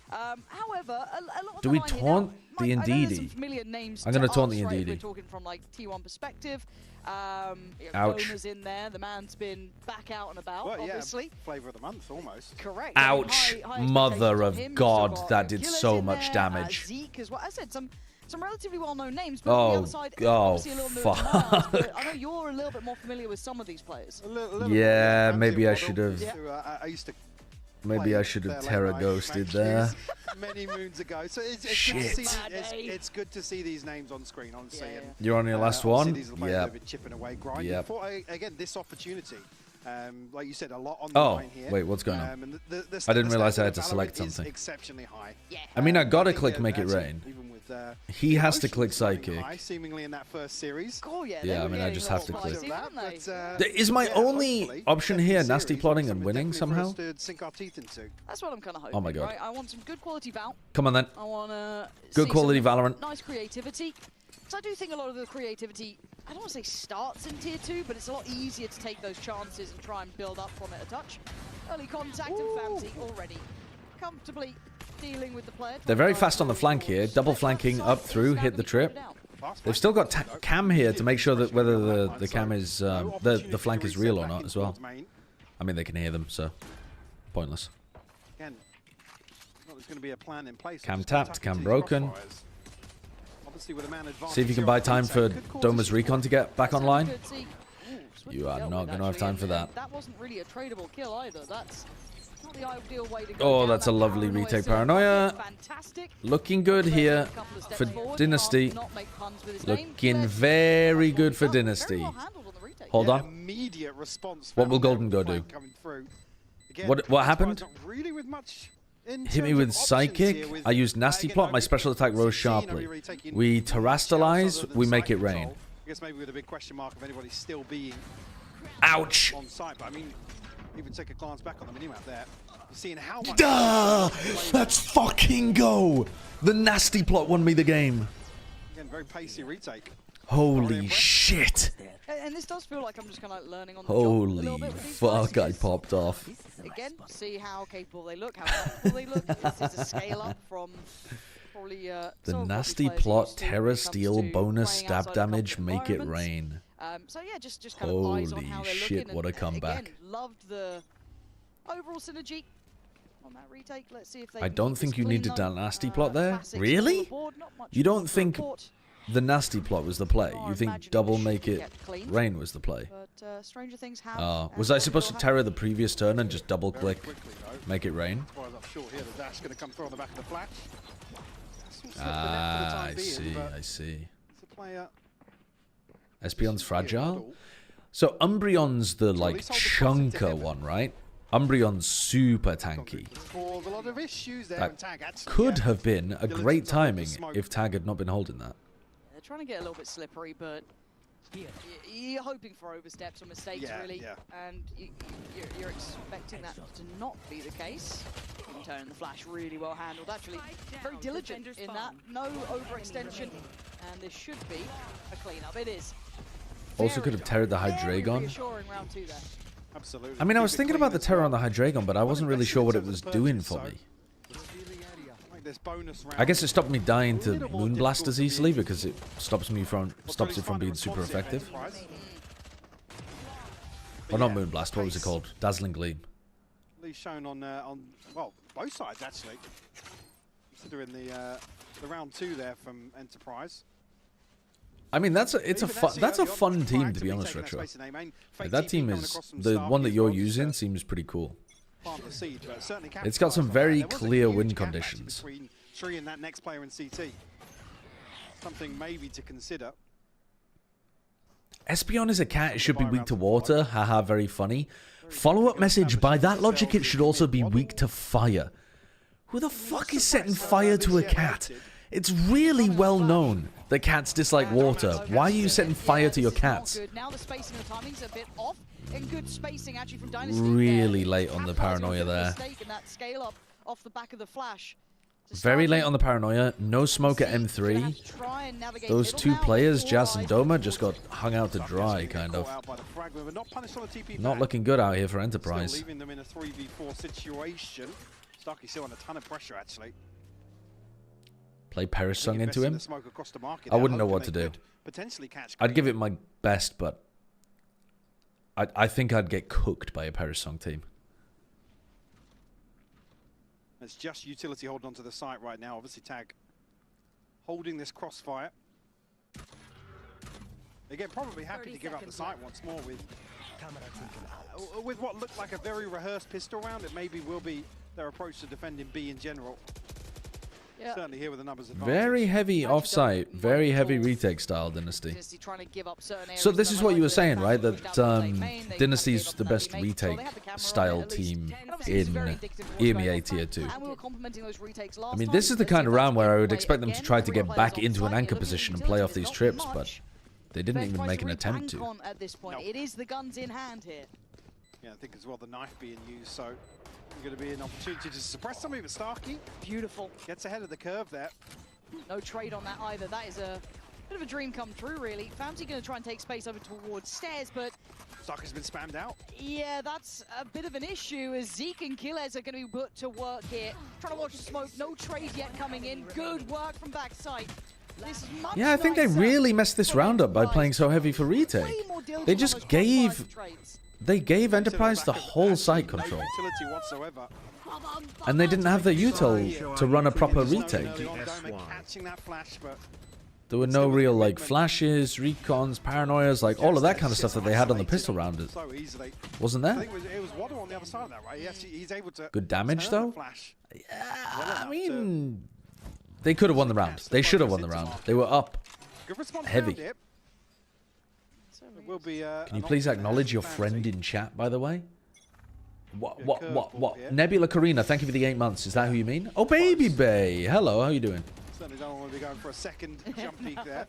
However, a lot of Do the we line here taunt now, the Mike, I know there's some Ndidi? familiar names I'm gonna to taunt us, the right, if We're Ndidi. talking from like T1 perspective. Ouch. Doma's in there. The man's been back out and about, Well, obviously. yeah, flavor of the month almost. Correct. Ouch. High Mother expectations of on him. You've God, still got that did Gilles so in much there, damage. Zeke as well. I said some relatively well-known names, but on the Oh, other side, oh, obviously a little newer to my eyes, fuck. but I know you're a little bit more familiar with some of these players. Yeah, maybe I should have. I used to Maybe I should have Terra Ghosted there. many moons ago. So it's good to Shit. see. It's good to see these names on screen, honestly. And, You're on your last obviously one? These are the players Yep. that have been chipping away, grinding Yep. for again this opportunity. Like you said, a lot on the Oh, line here. wait, what's going on? And the I didn't realize I had standard to of select Valorant is something. exceptionally high. Yeah. I mean, I gotta think click that Make It actually, Rain. even with, He has to emotions click running Psychic. high, seemingly in that first series. Oh yeah. Yeah, I mean, I just have to click. Is my only option here nasty plotting and winning somehow? Sink our teeth into. That's what I'm kind of hoping. Oh my God. Right? I want some good quality Val. Come on then. I want Good quality Valorant. Nice creativity. So I do think a lot of the creativity, I don't want to say starts in tier 2, but it's a lot easier to take those chances and try and build up from it a touch. Early contact and Famsi already comfortably dealing with the player. They're very fast on the flank here. Double flanking up through, hit the trip. They've still got cam here to make sure that whether the cam is the flank is real or not as well. I mean, they can hear them, so pointless. Again, there's going to be a plan in place. Cam tapped, cam broken. Obviously, with a man See if you can buy time for Doma's recon to get back online. You are not going to have time for that. That wasn't really a tradable kill either. That's not the ideal way to go Oh, down. that's a That lovely Paranoia retake still Paranoia. fantastic. Looking good here for Dynasty. Looking very good for Dynasty. Hold on. Immediate response. What will Golden Go do? What happened? Really with much Hit me with Psychic. I used Nasty Plot. My special attack rose sharply. We terrestrialize. We make it rain. I guess maybe with a big question mark of anybody still being Ouch. on site. But I mean, even take a glance back on the minimap there. You're seeing how much. Duh! Let's fucking go! The Nasty Plot won me the game. Again, very pacey retake. Holy shit! And this does feel like I'm just kind of learning on the job a Holy little bit with these guys. fuck! I popped off. Again, see how capable they look, how comfortable they look. This is a scale up from probably The Nasty Plot, Terra Steel, bonus stab damage, make it rain. So yeah, just kind of eyes on how Holy they're shit! looking. What a And comeback! again, loved the overall synergy on that retake. Let's see if they I can don't keep think this you clean, needed though. that Nasty Plot there. Classics on Really? the board, not much You don't to think report. the Nasty Plot was the play? You think double make it rain was the play? But stranger things have. Oh, was I supposed to Terra the previous turn and just double click, make it rain? As far as I'm sure here, the dash going to come through on the back of the flash. Ah, I see, I see. It's a player. Espion's fragile. So Umbreon's the like chunker one, right? Umbreon's super tanky. Caused a lot of issues there, That and Tag actually, could yeah, have been a diligence great on the timing smoke. if Tag had not been holding that. They're trying to get a little bit slippery, but you're hoping for oversteps or mistakes, Yeah, really, yeah. and you're expecting that to not be the case. Turn the flash really well handled, actually very diligent in that. No overextension, and this should be a cleanup. It is. Also could have terrored the Hydreigon. Reassuring round 2 there. Absolutely. I mean, I was thinking about the terror on the Hydreigon, but I wasn't really sure what it was doing for me. Like this bonus round. I guess it stopped me dying to Moonblast as easily because it stops it from being super effective. Or not Moonblast, what was it called? Dazzling Gleam. At least shown on well, both sides actually. Considering the round 2 there from Enterprise. I mean, that's a fun team, to be honest, Retro. Like, that team is the one that you're using seems pretty cool. It's got some very clear win conditions. Between Tree and that next player in CT. Something maybe to consider. Espion is a cat. It should be weak to water. Haha, very funny. Follow-up message. By that logic, it should also be weak to fire. Who the fuck is setting fire to a cat? It's really well known that cats dislike water. Why are you setting fire to your cats? Now the spacing and the timing's a bit off. And good spacing actually from Dynasty. Really late on the paranoia there. And that scale up off the back of the flash. Very late on the paranoia. No smoke at M3. Those two players, Jazz and Doma, just got hung out to dry, kind of. Not looking good out here for Enterprise. Still leaving them in a 3v4 situation. Starkey's still under a ton of pressure, actually. Play Perish Song into him. I wouldn't know what to do. I'd give it my best, but I think I'd get cooked by a Perish Song team. It's just utility holding onto the site right now. Obviously, Tag holding this crossfire. Again, probably happy to give up the site once more with what looked like a very rehearsed pistol round. It maybe will be their approach to defending B in general. Yeah. Certainly here with the numbers advantage. Very heavy offsite, very heavy retake style Dynasty. So this is what you were saying, right? That Dynasty's the best retake style team in EMEA Tier 2. I mean, this is the kind of round where I would expect them to try to get back into an anchor position and play off these trips, but they didn't even make an attempt to. At this point, it is the guns in hand here. Yeah, I think as well the knife being used, so going to be an opportunity to suppress somebody, but Starkey beautiful gets ahead of the curve there. No trade on that either. That is a bit of a dream come true, really. Famsi going to try and take space over towards stairs, but Starkey's been spammed out. Yeah, that's a bit of an issue as Zeke and Killers are going to be put to work here. Trying to watch the smoke. No trade yet coming in. Good work from backside. Yeah, I think they really messed this round up by playing so heavy for retake. They just gave Enterprise the whole site control. And they didn't have the util to run a proper retake. There were no real like flashes, recons, paranoias, like all of that kind of stuff that they had on the pistol round. Wasn't there? Good damage though? Yeah, I mean, they could have won the round. They should have won the round. They were up heavy. Can you please acknowledge your friend in chat, by the way? What? Nebula Karina, thank you for the 8 months. Is that who you mean? Oh, Baby Bay. Hello, how you doing? Certainly don't want to be going for a second jump peek there.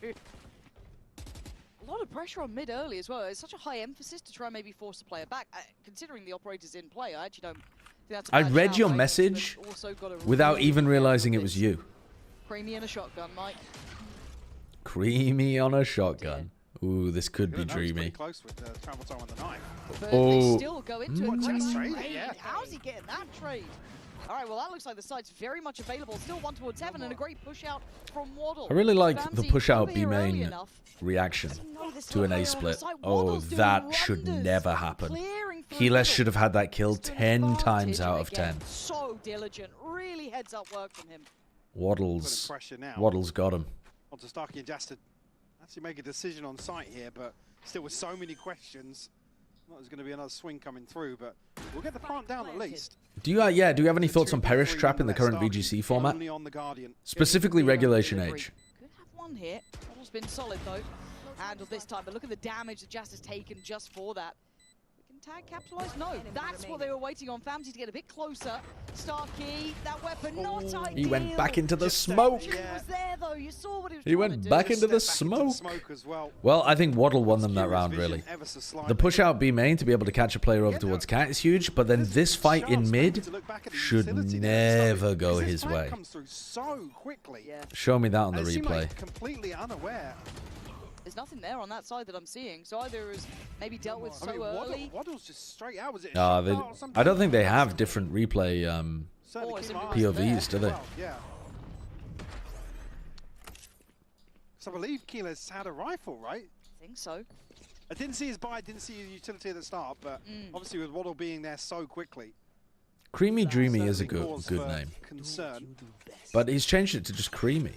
A lot of pressure on mid early as well. It's such a high emphasis to try and maybe force the player back. Considering the operator's in play, I actually don't think that's a bad I read shout, your right? message without even realizing it was you. Creamy and a shotgun, Mike. Creamy on a shotgun. Ooh, this could be dreamy. Close with the travel time on the knife. But oh. they still go into it. Yeah. How's he getting that trade? All right, well, that looks like the site's very much available. Still 1 towards 7 and a great push out from Waddle. I really like the push out B main reaction to an A split. Oh, that should never happen. Helis should have had that kill 10 times out of 10. So diligent, really heads up work from him. Waddle's got him. On to Starkey and Jasta. Actually make a decision on site here, but still with so many questions. Not there's going to be another swing coming through, but we'll get the plant down at least. Do you have any thoughts on Perish Trap in the current VGC format? Specifically Regulation Age. Could have one here. Waddle's been solid though. Handled this time, but look at the damage that Jasta's taken just for that. Tag capitalize? No, that's what they were waiting on. Famsi to get a bit closer. Starkey, that weapon not ideal. He went back into the smoke. He was there though. You saw what he was He went back into the smoke. Well, I think Waddle won them that round, really. The push out B main to be able to catch a player over towards Cat is huge, but then this fight in mid should never go his way. Show me that on the replay. Completely unaware. There's nothing there on that side that I'm seeing, so either is maybe dealt with so early. Waddle's just straight out. Was it I don't think they have different replay POVs, do they? Yeah. So I believe Keeler's had a rifle, right? I think so. I didn't see his buy, didn't see his utility at the start, but obviously with Waddle being there so quickly. Creamy Dreamy is a good name. Concern. But he's changed it to just Creamy.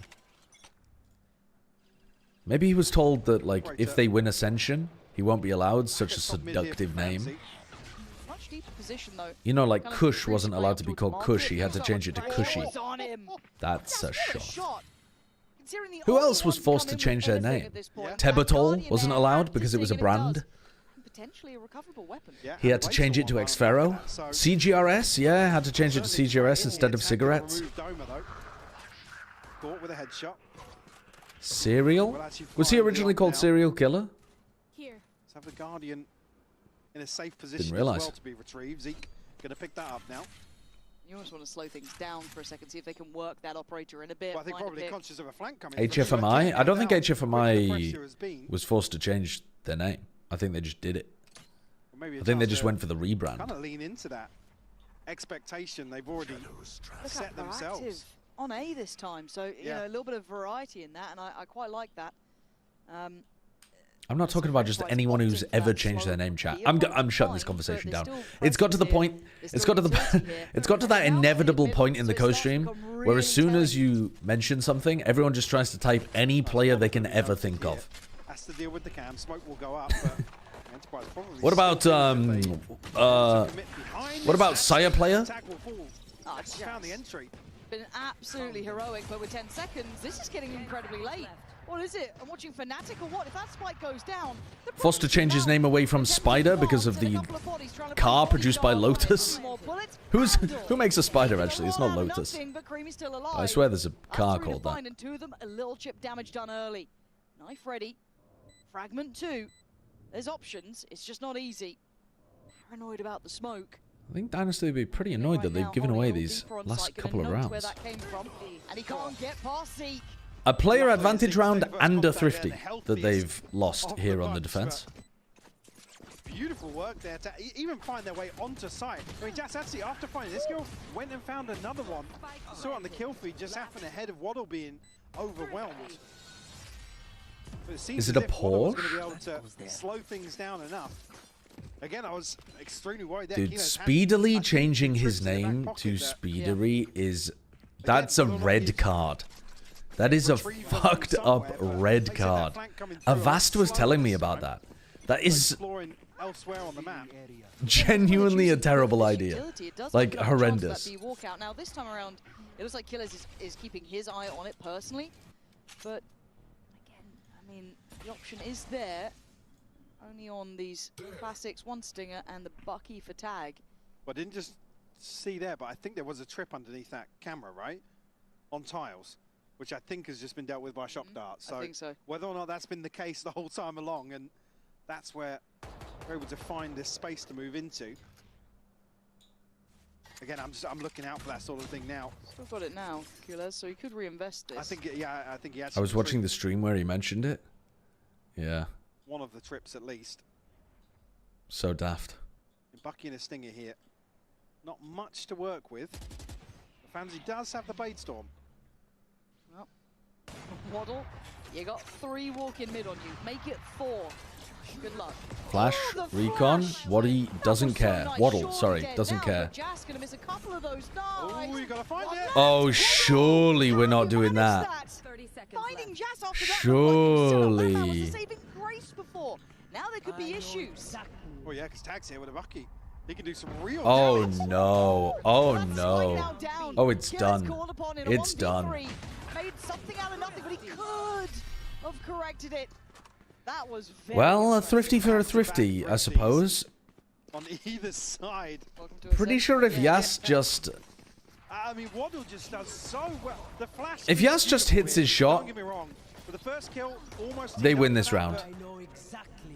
Maybe he was told that, like, if they win Ascension, he won't be allowed such a seductive name. Much deeper position, though. You know, like, Kush wasn't allowed to be called Kush. He had to change it to Cushy. That's a shot. Who else was forced to change their name? Tebatol wasn't allowed because it was a brand. potentially a recoverable weapon. He had to change it to Xfero. CGRS, yeah, had to change it to CGRS instead of cigarettes. Caught with a headshot. Serial? Was he originally called Serial Killer? Here. Let's have the Guardian in a safe position Didn't as realize. well to be retrieved. Zeke gonna pick that up now. You almost want to slow things down for a second, see if they can work that operator in a bit. Well, I think find a probably pick. conscious of a flank coming. HFMI? I don't think HFMI was forced to change their name. I think they just did it. I think they just went for the rebrand. Kind of lean into that expectation they've already set themselves. Active on A this time, so you know, a little bit of variety in that, and I quite like that. I'm not talking about just anyone who's ever changed their name, chat. I'm shutting this conversation down. It's got to the point. It's got to the. It's got to that inevitable point in the co-stream where as soon as you mention something, everyone just tries to type any player they can ever think of. Has to deal with the cam. Smoke will go up. But Enterprise probably What about Sire player? Found the entry. Been absolutely heroic, but with 10 seconds, this is getting incredibly late. What is it? I'm watching Fnatic or what? If that spike goes down, Forced to change his name away from Spider because of the car produced by Lotus. Who makes a Spider actually? It's not Lotus. I swear there's a car called that. And two of them, a little chip damage done early. Knife ready. Fragment 2. There's options. It's just not easy. Paranoid about the smoke. I think Dynasty would be pretty annoyed that they've given away these last couple of rounds. Where that came from, and he can't get past Zeke. A player advantage round and a thrifty that they've lost here on the defense. Beautiful work there to even find their way onto site. I mean, just actually after finding this kill, went and found another one. Saw it on the kill feed, just happened ahead of Waddle being overwhelmed. But it seems Is it a as if Waddle was Porsche? gonna be able to slow things down enough. Again, I was extremely worried there. Dude, Kilo's had speedily changing his name to Speedery is... That's a red card. That is a fucked up red card. Avast was telling me about that. That is elsewhere on the map. genuinely a terrible idea. Like, horrendous. Now, this time around, it looks like Killers is keeping his eye on it personally. But, again, I mean, the option is there. Only on these classics, one Stinger and the Bucky for tag. Well, I didn't just see there, but I think there was a trip underneath that camera, right? On tiles, which I think has just been dealt with by shock darts. So, I think so. Whether or not that's been the case the whole time along, and that's where we're able to find this space to move into. Again, I'm looking out for that sort of thing now. Still got it now, Killers, so he could reinvest this. I think, yeah, I think he actually. I was watching the stream where he mentioned it. Yeah. One of the trips at least. So daft. Bucky and a Stinger here. Not much to work with. Fancy does have the Bait Storm. Well, Waddle, you got 3 walk-in mid on you. Make it 4. Good luck. Flash, recon, Waddy doesn't care. Waddle, sorry, doesn't care. Jazz gonna miss a couple of those. Nice. You gotta find it. Oh, surely we're not doing that. Finding Jazz after that. Surely. Saving grace before. Now there could be issues. Oh yeah, because Tag's here with a Bucky. He can do some real Oh damage. no. Oh no. Oh, it's done. It's done. Made something out of nothing, but he could have corrected it. That was very Well, a thrifty for a thrifty, I suppose. On either side. Pretty sure if Yas just... I mean, Waddle just does so well. The flash. If Yas just hits his shot, Don't get me wrong. But the first kill almost. they win this round.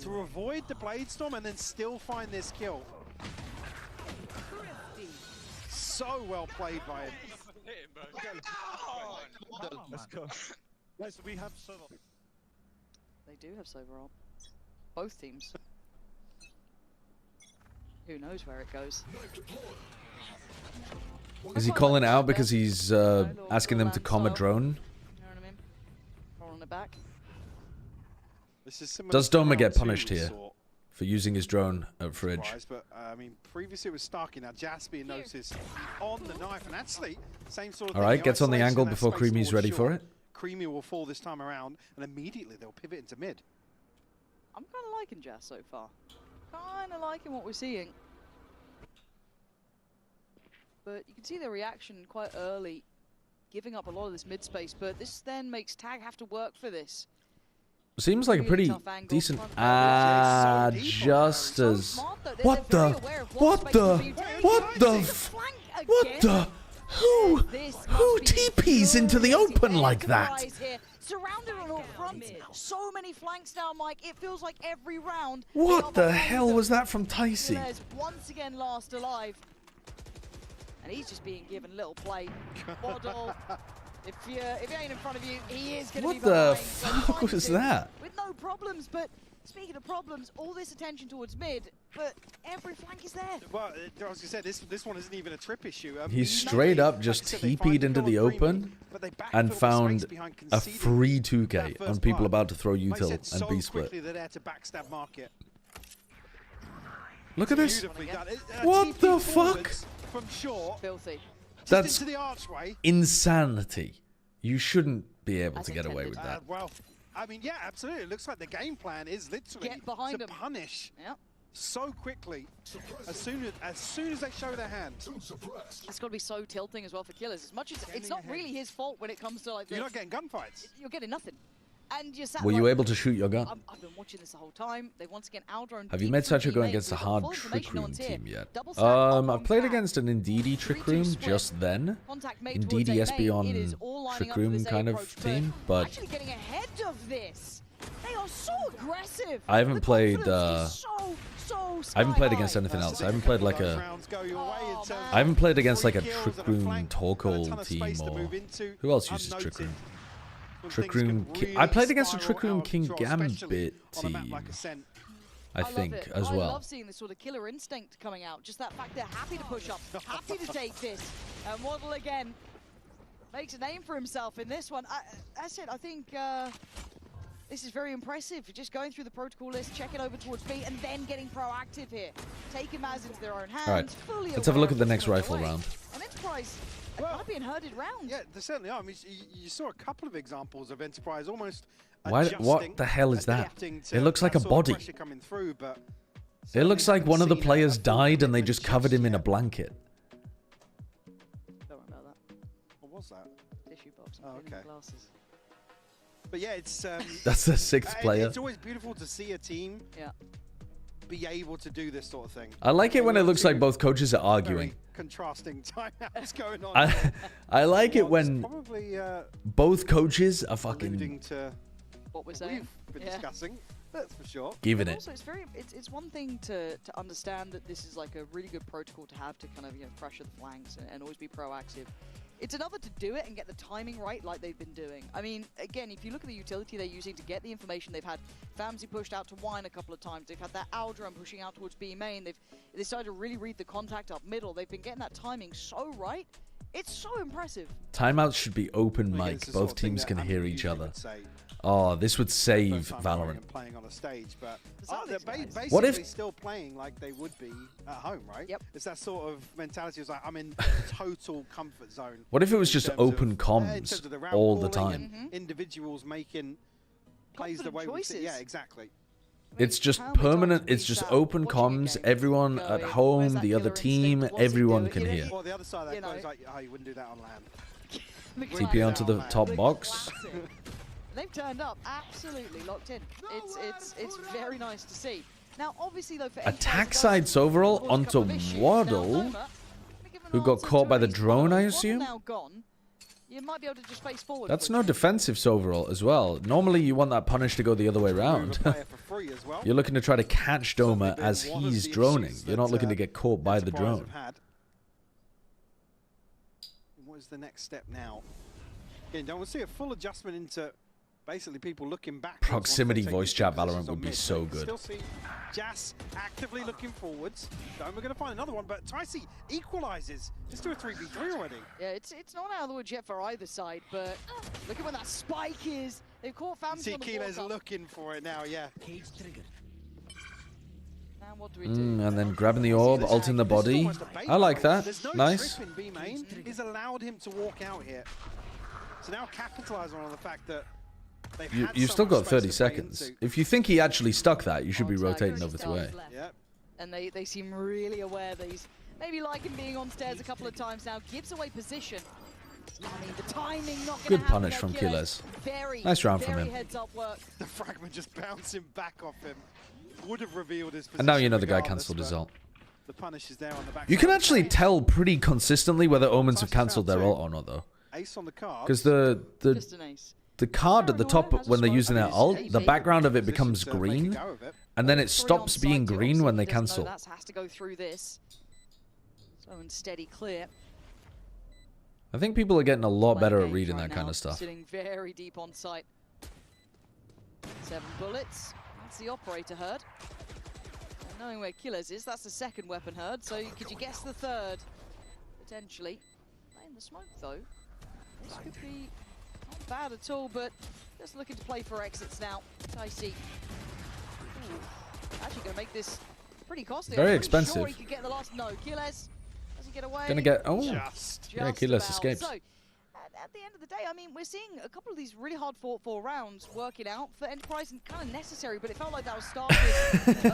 To avoid the Blade Storm and then still find this kill. So well played by him. Let's go. Guys, we have server. They do have Sober on. Both teams. Who knows where it goes? Is he calling it out because he's asking them to comm a drone? You know what I mean? Roll on the back. This is similar Does to Doma round get 2 punished we here saw. for using his drone at Fridge? But I mean, previously it was Starkey. Now Jasper notices on the knife, and actually, same sort of thing. Alright, gets on the isolation, angle that before space Creamy's forward ready for short. it. Creamy will fall this time around, and immediately they'll pivot into mid. I'm kind of liking Jazz so far. Kind of liking what we're seeing. But you can see the reaction quite early, giving up a lot of this mid space. But this then makes Tag have to work for this. Seems like a pretty decent. Just as. What the? Who TPs into the open like that? Surrounded on all fronts. So many flanks now, Mike. It feels like every round. What the hell was that from Ticey? Once again last alive. And he's just being given little play. Waddle. If he ain't in front of you, he is going to be behind. What the fuck was that? With no problems, but speaking of problems, all this attention towards mid, but every flank is there. Well, I was going to say, this one isn't even a trip issue. He straight up just TP'd into the open and found a free 2K on people about to throw util and B split. Look at this. What the fuck? From short. Filthy. That's insanity. You shouldn't be able to get away with that. Well, I mean, yeah, absolutely. It looks like the game plan is literally to punish so quickly as soon as they show their hand. That's got to be so tilting as well for Killers. As much as it's not really his fault when it comes to like this. You're not getting gunfights. You're getting nothing. And you're sat Were you able to shoot your gun? I've been watching this the whole time. They once again outdrawn. Have you made Sacho go against a hard Trick Room team yet? I've played against an Indeedee Trick Room just then. Indeedee SB on Trick Room kind of team, but actually getting ahead of this. They are so aggressive. I haven't played. I haven't played against anything else. I haven't played like a. I haven't played against like a Trick Room Torkoal team or who else uses Trick Room? Trick Room. I played against a Trick Room King Gambit team, I think, as well. I love seeing this sort of killer instinct coming out. Just that fact they're happy to push up, happy to take this. And Waddle again makes a name for himself in this one. I said, I think this is very impressive. Just going through the protocol list, checking over towards B, and then getting proactive here. Taking Maz into their own hands. All right, let's have a look at the next rifle round. And Enterprise. Well, being herded round. Yeah, there certainly are. I mean, you saw a couple of examples of Enterprise almost. What the hell is that? It looks like a body. Through, but it looks like one of the players died and they just covered him in a blanket. Don't worry about that. What was that? Tissue box. Oh, okay. Glasses. But yeah, it's. That's the sixth player. It's always beautiful to see a team. Yeah. Be able to do this sort of thing. I like it when it looks like both coaches are arguing. Contrasting timeouts going on. I like it when probably, both coaches are fucking to what we're saying. We've been discussing. That's for sure. Giving it. Also, it's one thing to understand that this is like a really good protocol to have to kind of pressure the flanks and always be proactive. It's another to do it and get the timing right like they've been doing. I mean, again, if you look at the utility they're using to get the information, they've had Famzy pushed out to Wine a couple of times. They've had that Aldrum pushing out towards B main. They started to really read the contact up middle. They've been getting that timing so right. It's so impressive. Timeouts should be open mic. Both teams can hear each other. Oh, this would save Valorant. Playing on a stage, but they're basically what if still playing like they would be at home, right? Yep. It's that sort of mentality. It's like I'm in total comfort zone. What if it was just open comms all the time? Individuals making plays the way we see. Yeah, exactly. It's just permanent. It's just open comms. Everyone at home, the other team, everyone can hear. Or the other side of that goes like, oh, you wouldn't do that on land. TP onto the top box. They've turned up absolutely locked in. It's very nice to see. Now, obviously, though, for attack sides overall onto Waddle, who got caught by the drone, I assume. Now gone. You might be able to just face forward. That's no defensive overall as well. Normally, you want that punish to go the other way around. You're looking to try to catch Doma as he's droning. You're not looking to get caught by the drone. What is the next step now? Again, don't want to see a full adjustment into basically people looking back. Proximity voice chat Valorant would be so good. Still see Jas actively looking forwards. We're going to find another one, but Ticey equalizes. Let's do a 3v3 already. Yeah, it's not out of the woods yet for either side, but look at where that spike is. They've caught Famzy on the Keela's looking for it now, yeah. Cage triggered. Now what do we do? And then grabbing the orb, ulting the body. I like that. There's no nice. trip in B main. He's allowed him to walk out here. So now capitalizing on the fact that you've still got 30 seconds. If you think he actually stuck that, you should be rotating over to A. Yep. And they seem really aware that he's maybe liking being on stairs a couple of times now. Gives away position. I mean, the timing not Good punish from Kiles. Nice round from him. Heads up work. The fragment just bouncing back off him. Would have revealed his position. And now you know the guy regardless, cancelled his but ult. The punish is there on the back. You can actually tell pretty consistently whether Omens have cancelled their ult or not, though. Ace on the card. Because the card at the top, when they're using their ult, the background of it becomes green, and then it stops being green when they cancel. That has to go through this. Slow and steady clear. I think people are getting a lot better at reading that kind of stuff. Sitting very deep on site. 7 bullets. That's the operator herd. And knowing where Killers is, that's the second weapon herd. So could you guess the third? Potentially. Playing the smoke though. This could be not bad at all, but just looking to play for exits now. Dicey. Actually going to make this pretty costly. Very I'm expensive. Sure he could get the last. No, Killers. Does he get away? Gonna get yeah, Kiles about. escapes. So, at the end of the day, I mean, we're seeing a couple of these really hard fought rounds working out for Enterprise and kind of necessary, but it felt like that was started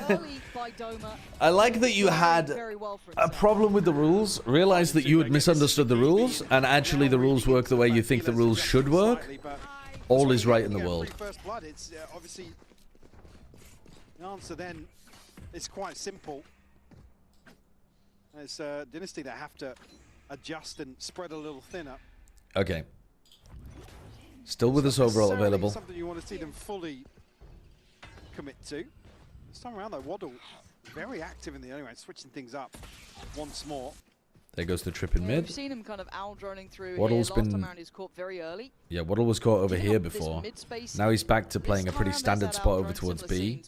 early by Doma. I like that you had a problem with the rules, realized that you had misunderstood the rules, and actually the rules work the way you think the rules should work. All is right in the world. First blood, it's obviously the answer then is quite simple. It's Dynasty that have to adjust and spread a little thinner. Okay. Still with us overall available. Something you want to see them fully commit to. This time around though, Waddle very active in the early round, switching things up once more. There goes the trip in mid. We've seen him kind of out-droning through Waddle's here. Last been time around he was caught very early. Yeah, Waddle was caught over here before. Now he's back to playing a pretty standard spot over towards B.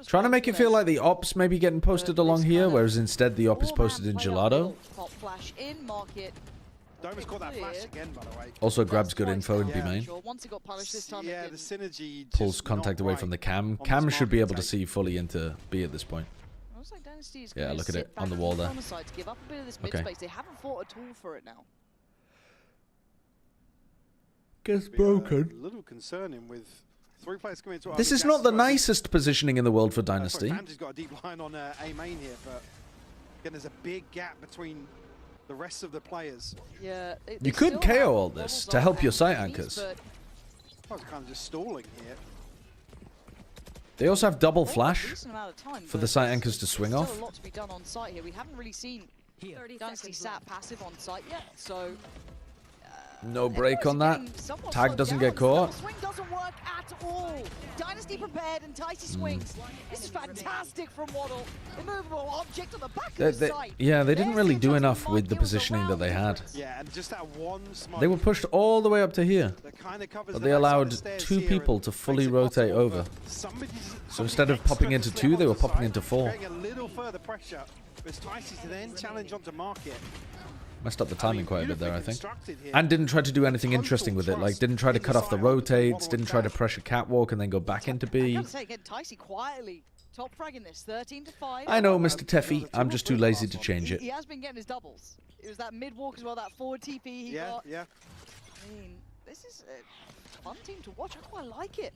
Trying to make it feel like the ops may be getting posted along here, whereas instead the op is posted in Gelato. Pop flash in market. Doma's caught that flash again, by the way. Also grabs good info in B main. Once he got punished this time, yeah, the synergy Pulls contact away from the cam. Cam should be able to see fully into B at this point. Yeah, look at it on the wall there. Okay. They haven't fought at all for it now. Gets broken. A little concerning with 3 players coming into. This is not the nicest positioning in the world for Dynasty. Fantasy's got a deep line on A main here, but again, there's a big gap between the rest of the players. Yeah, you could KO all this to help your site anchors. I was kind of just stalling here. They also have double flash for the site anchors to swing off. Still a lot to be done on site here. We haven't really seen Dynasty sat passive on site yet, so no break on that. Tag doesn't get caught. Swing doesn't work at all. Dynasty prepared and Ticey swings. This is fantastic from Waddle. Immovable object on the back of the site. Yeah, they didn't really do enough with the positioning that they had. Yeah, and just that one smoke. They were pushed all the way up to here, but they allowed 2 people to fully rotate over. So instead of popping into 2, they were popping into 4. A little further pressure, but Ticey to then challenge onto market. Messed up the timing quite a bit there, I think. And didn't try to do anything interesting with it. Like, didn't try to cut off the rotates, didn't try to pressure catwalk and then go back into B. Ticey quietly top fragging this 13-5. I know, Mr. Teffy. I'm just too lazy to change it. He has been getting his doubles. It was that mid walk as well, that forward TP he got. Yeah. I mean, this is a fun team to watch. I quite like it.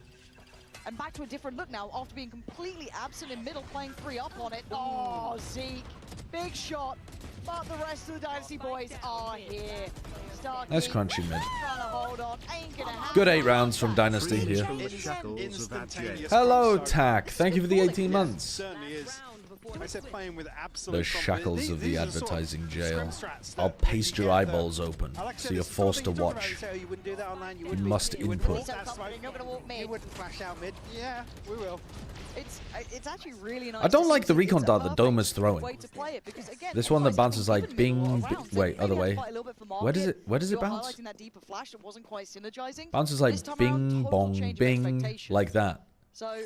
And back to a different look now after being completely absent in middle, playing 3 up on it. Oh, Zeke. Big shot. But the rest of the Dynasty boys are here. Nice crunchy mid. Hold on. Good 8 rounds from Dynasty here. Hello, Tack. Thank you for the 18 months. Certainly is. I said playing with The shackles of the advertising jail. I'll paste your eyeballs open so you're forced to watch. You must input. You wouldn't flash out mid. Yeah, we will. It's actually really nice. I don't like the recon dart that Doma's throwing. This one that bounces like bing, wait, other way. Where does it bounce? Bounces like bing, bong, bing, like that. So,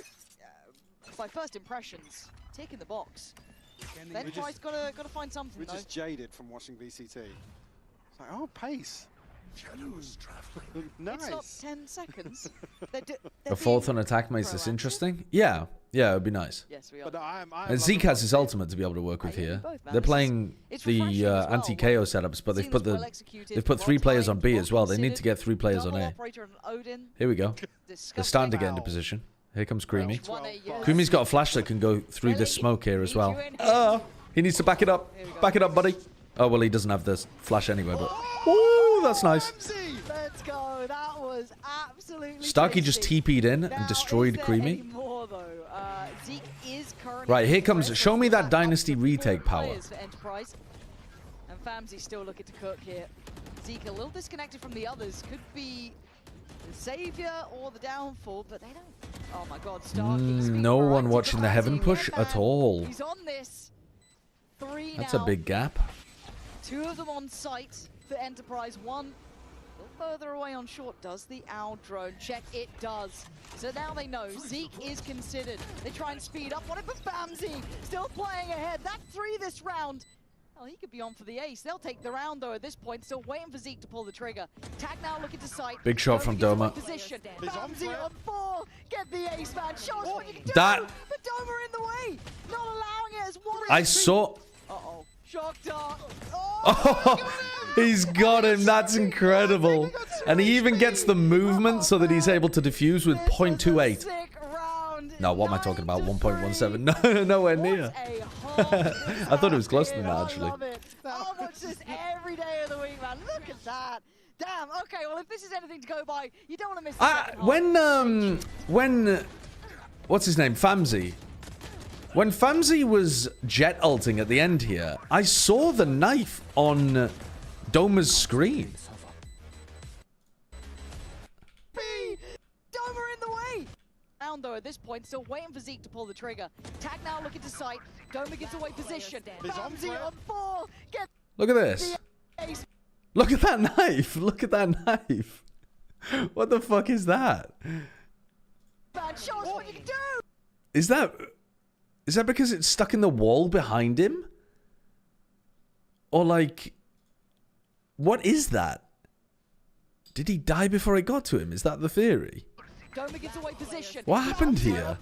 by first impressions, tick in the box. Then Price gotta find something. We're just jaded from watching VCT. It's like, oh, pace. Nice. It's not 10 seconds. A 4th on attack makes this interesting. Yeah, it would be nice. Yes, we are. And Zeke has his ultimate to be able to work with here. They're playing the anti-KO setups, but they've put 3 players on B as well. They need to get 3 players on A. Here we go. They're starting to get into position. Here comes Creamy. Creamy's got a flash that can go through this smoke here as well. He needs to back it up. Back it up, buddy. Oh, well, he doesn't have this flash anyway, but... Woo! Ooh, that's nice. Let's go. That was absolutely Starkey just TP'd in and destroyed Creamy. More, though. Zeke is Right, here comes. Show me that Dynasty retake power. for Enterprise. And Famsy's still looking to cook here. Zeke a little disconnected from the others. Could be the savior or the downfall, but they don't. Oh my god, Starkey's No one watching the heaven push at all. He's on this. 3 That's now. a big gap. 2 of them on site for Enterprise. 1 a little further away on short. Does the owl drone check? It does. So now they know Zeke is considered. They try and speed up on it, but Famzy still playing ahead. That's 3 this round. Oh, he could be on for the ace. They'll take the round, though, at this point. Still waiting for Zeke to pull the trigger. Tag now looking to sight. Big shot from Doma. Position. Famzy on 4. Get the ace, man. Show us what you can do. That- But Doma in the way. Not allowing it as one. I saw. Uh-oh. Shock dart. Oh, he's got him. That's incredible. And he even gets the movement so that he's able to defuse with 0.28. No, what am I talking about? 1.17. No, nowhere near. I thought it was closer than that, actually. I'll watch this every day of the week, man. Look at that. Damn. Okay, well, if this is anything to go by, you don't want to miss the second half. When what's his name? Famzy. When Famzy was jet ulting at the end here, I saw the knife on Doma's screen. Doma in the way. Round though at this point, still waiting for Zeke to pull the trigger. Tag now looking to sight. Doma gets away position. Famzy on 4. Get Look at this. Look at that knife. Look at that knife. What the fuck is that? man. Show us what you can do. Is that because it's stuck in the wall behind him? Or like, what is that? Did he die before it got to him? Is that the theory? Doma gets away position. What happened here?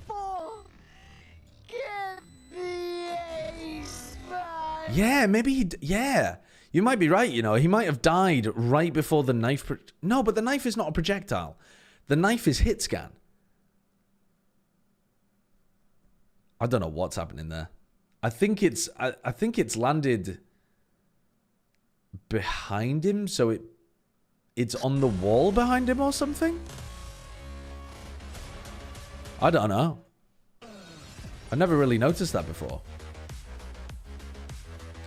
Get the ace, man. Yeah, maybe yeah. You might be right, you know. He might have died right before the knife... No, but the knife is not a projectile. The knife is hit scan. I don't know what's happening there. I think it's landed behind him, so it's on the wall behind him or something? I don't know. I never really noticed that before.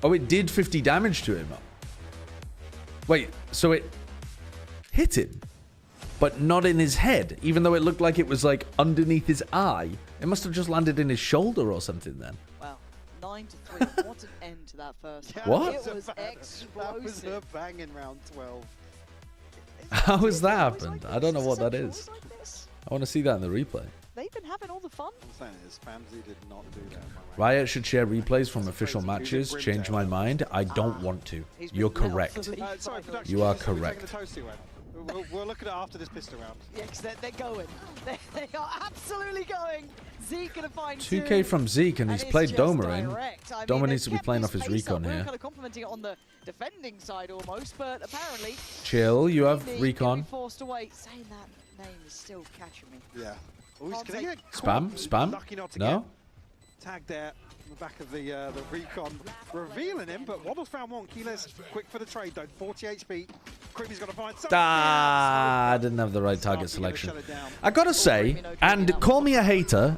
Oh, it did 50 damage to him. Wait, so it hit him, but not in his head, even though it looked like it was like underneath his eye. It must have just landed in his shoulder or something then. Wow, 9-3. What an end to that first. What? It was explosive. That was a bang in round 12. How has that happened? I don't know what that is. I want to see that in the replay. They've been having all the fun. What I'm saying is, Famzy did not do that. Riot should share replays from official matches. Change my mind. I don't want to. You're correct. Sorry, production. You are We're taking correct. the toasty one. We'll look at it after this pistol round. Yeah, because they're going. They are absolutely going. Zeke gonna find 2K from Zeke, and he's it's played just Doma in. direct. I mean, Doma they've needs to be kept playing this off his pace up. recon We're here. kind of complimenting it on the defending side almost, but apparently Chill, you have Indy gonna recon. be forced away. Saying that name is still catching me. Yeah. Oh, he's gonna get Spam? Spam? Lucky not to No? get tagged there on the back of the recon, revealing him. But Waddle's found one. Keyless quick for the trade though. 40 HP. Creepy's got to find something. Ah, I didn't have the right target selection. I gotta say, and call me a hater,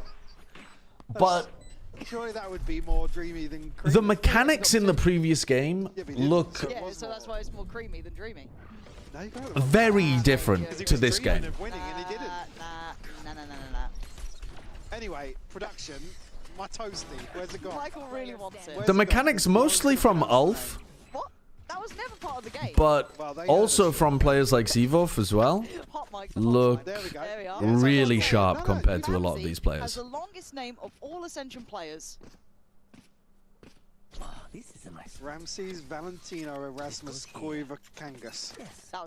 but Surely that would be more dreamy than creamy. the mechanics in the previous game look Yeah, so that's why it's more creamy than dreamy. very different to this game. Anyway, production. My toasty. Where's it gone? Michael really wants it. The mechanics mostly from Ulf, What? That was never part of the game. but also from players like Zivov as well, look really sharp compared to a lot of these Has players. the longest name of all Ascension players. Ramses Valentino Erasmus Koiva Kangas.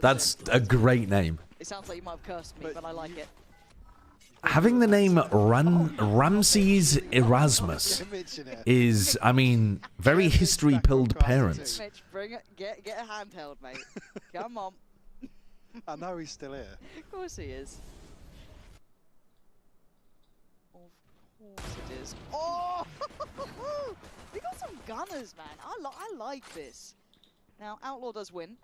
That's a great name. It sounds like you might have cursed me, but I like it. Having the name Ramses Erasmus is, I mean, very history-pilled parents. Mitch, bring it. Get a handheld, mate. Come on. I know he's still here. Of course he is. Of course it is. Oh! We got some gunners, man. I like this. Now, Outlaw does win.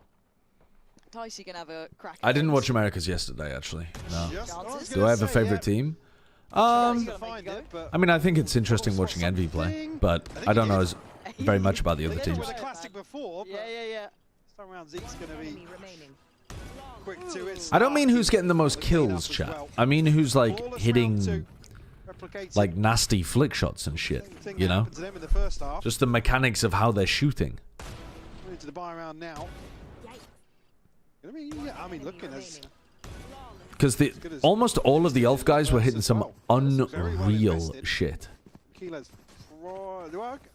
Dicey can have a crack. I didn't watch America's yesterday, actually. No. Chances. Do I have a favorite team? I mean, I think it's interesting watching Envy play, but I don't know very much about the other teams. was a classic before. Yeah. This time around, Zeke's going to be quick to it. I don't mean who's getting the most kills, chat. I mean who's like hitting like nasty flick shots and shit, you know? Just the mechanics of how they're shooting. Into the buy round now. I mean, looking as Because almost all of the elf guys were hitting some unreal shit. Kilo's no,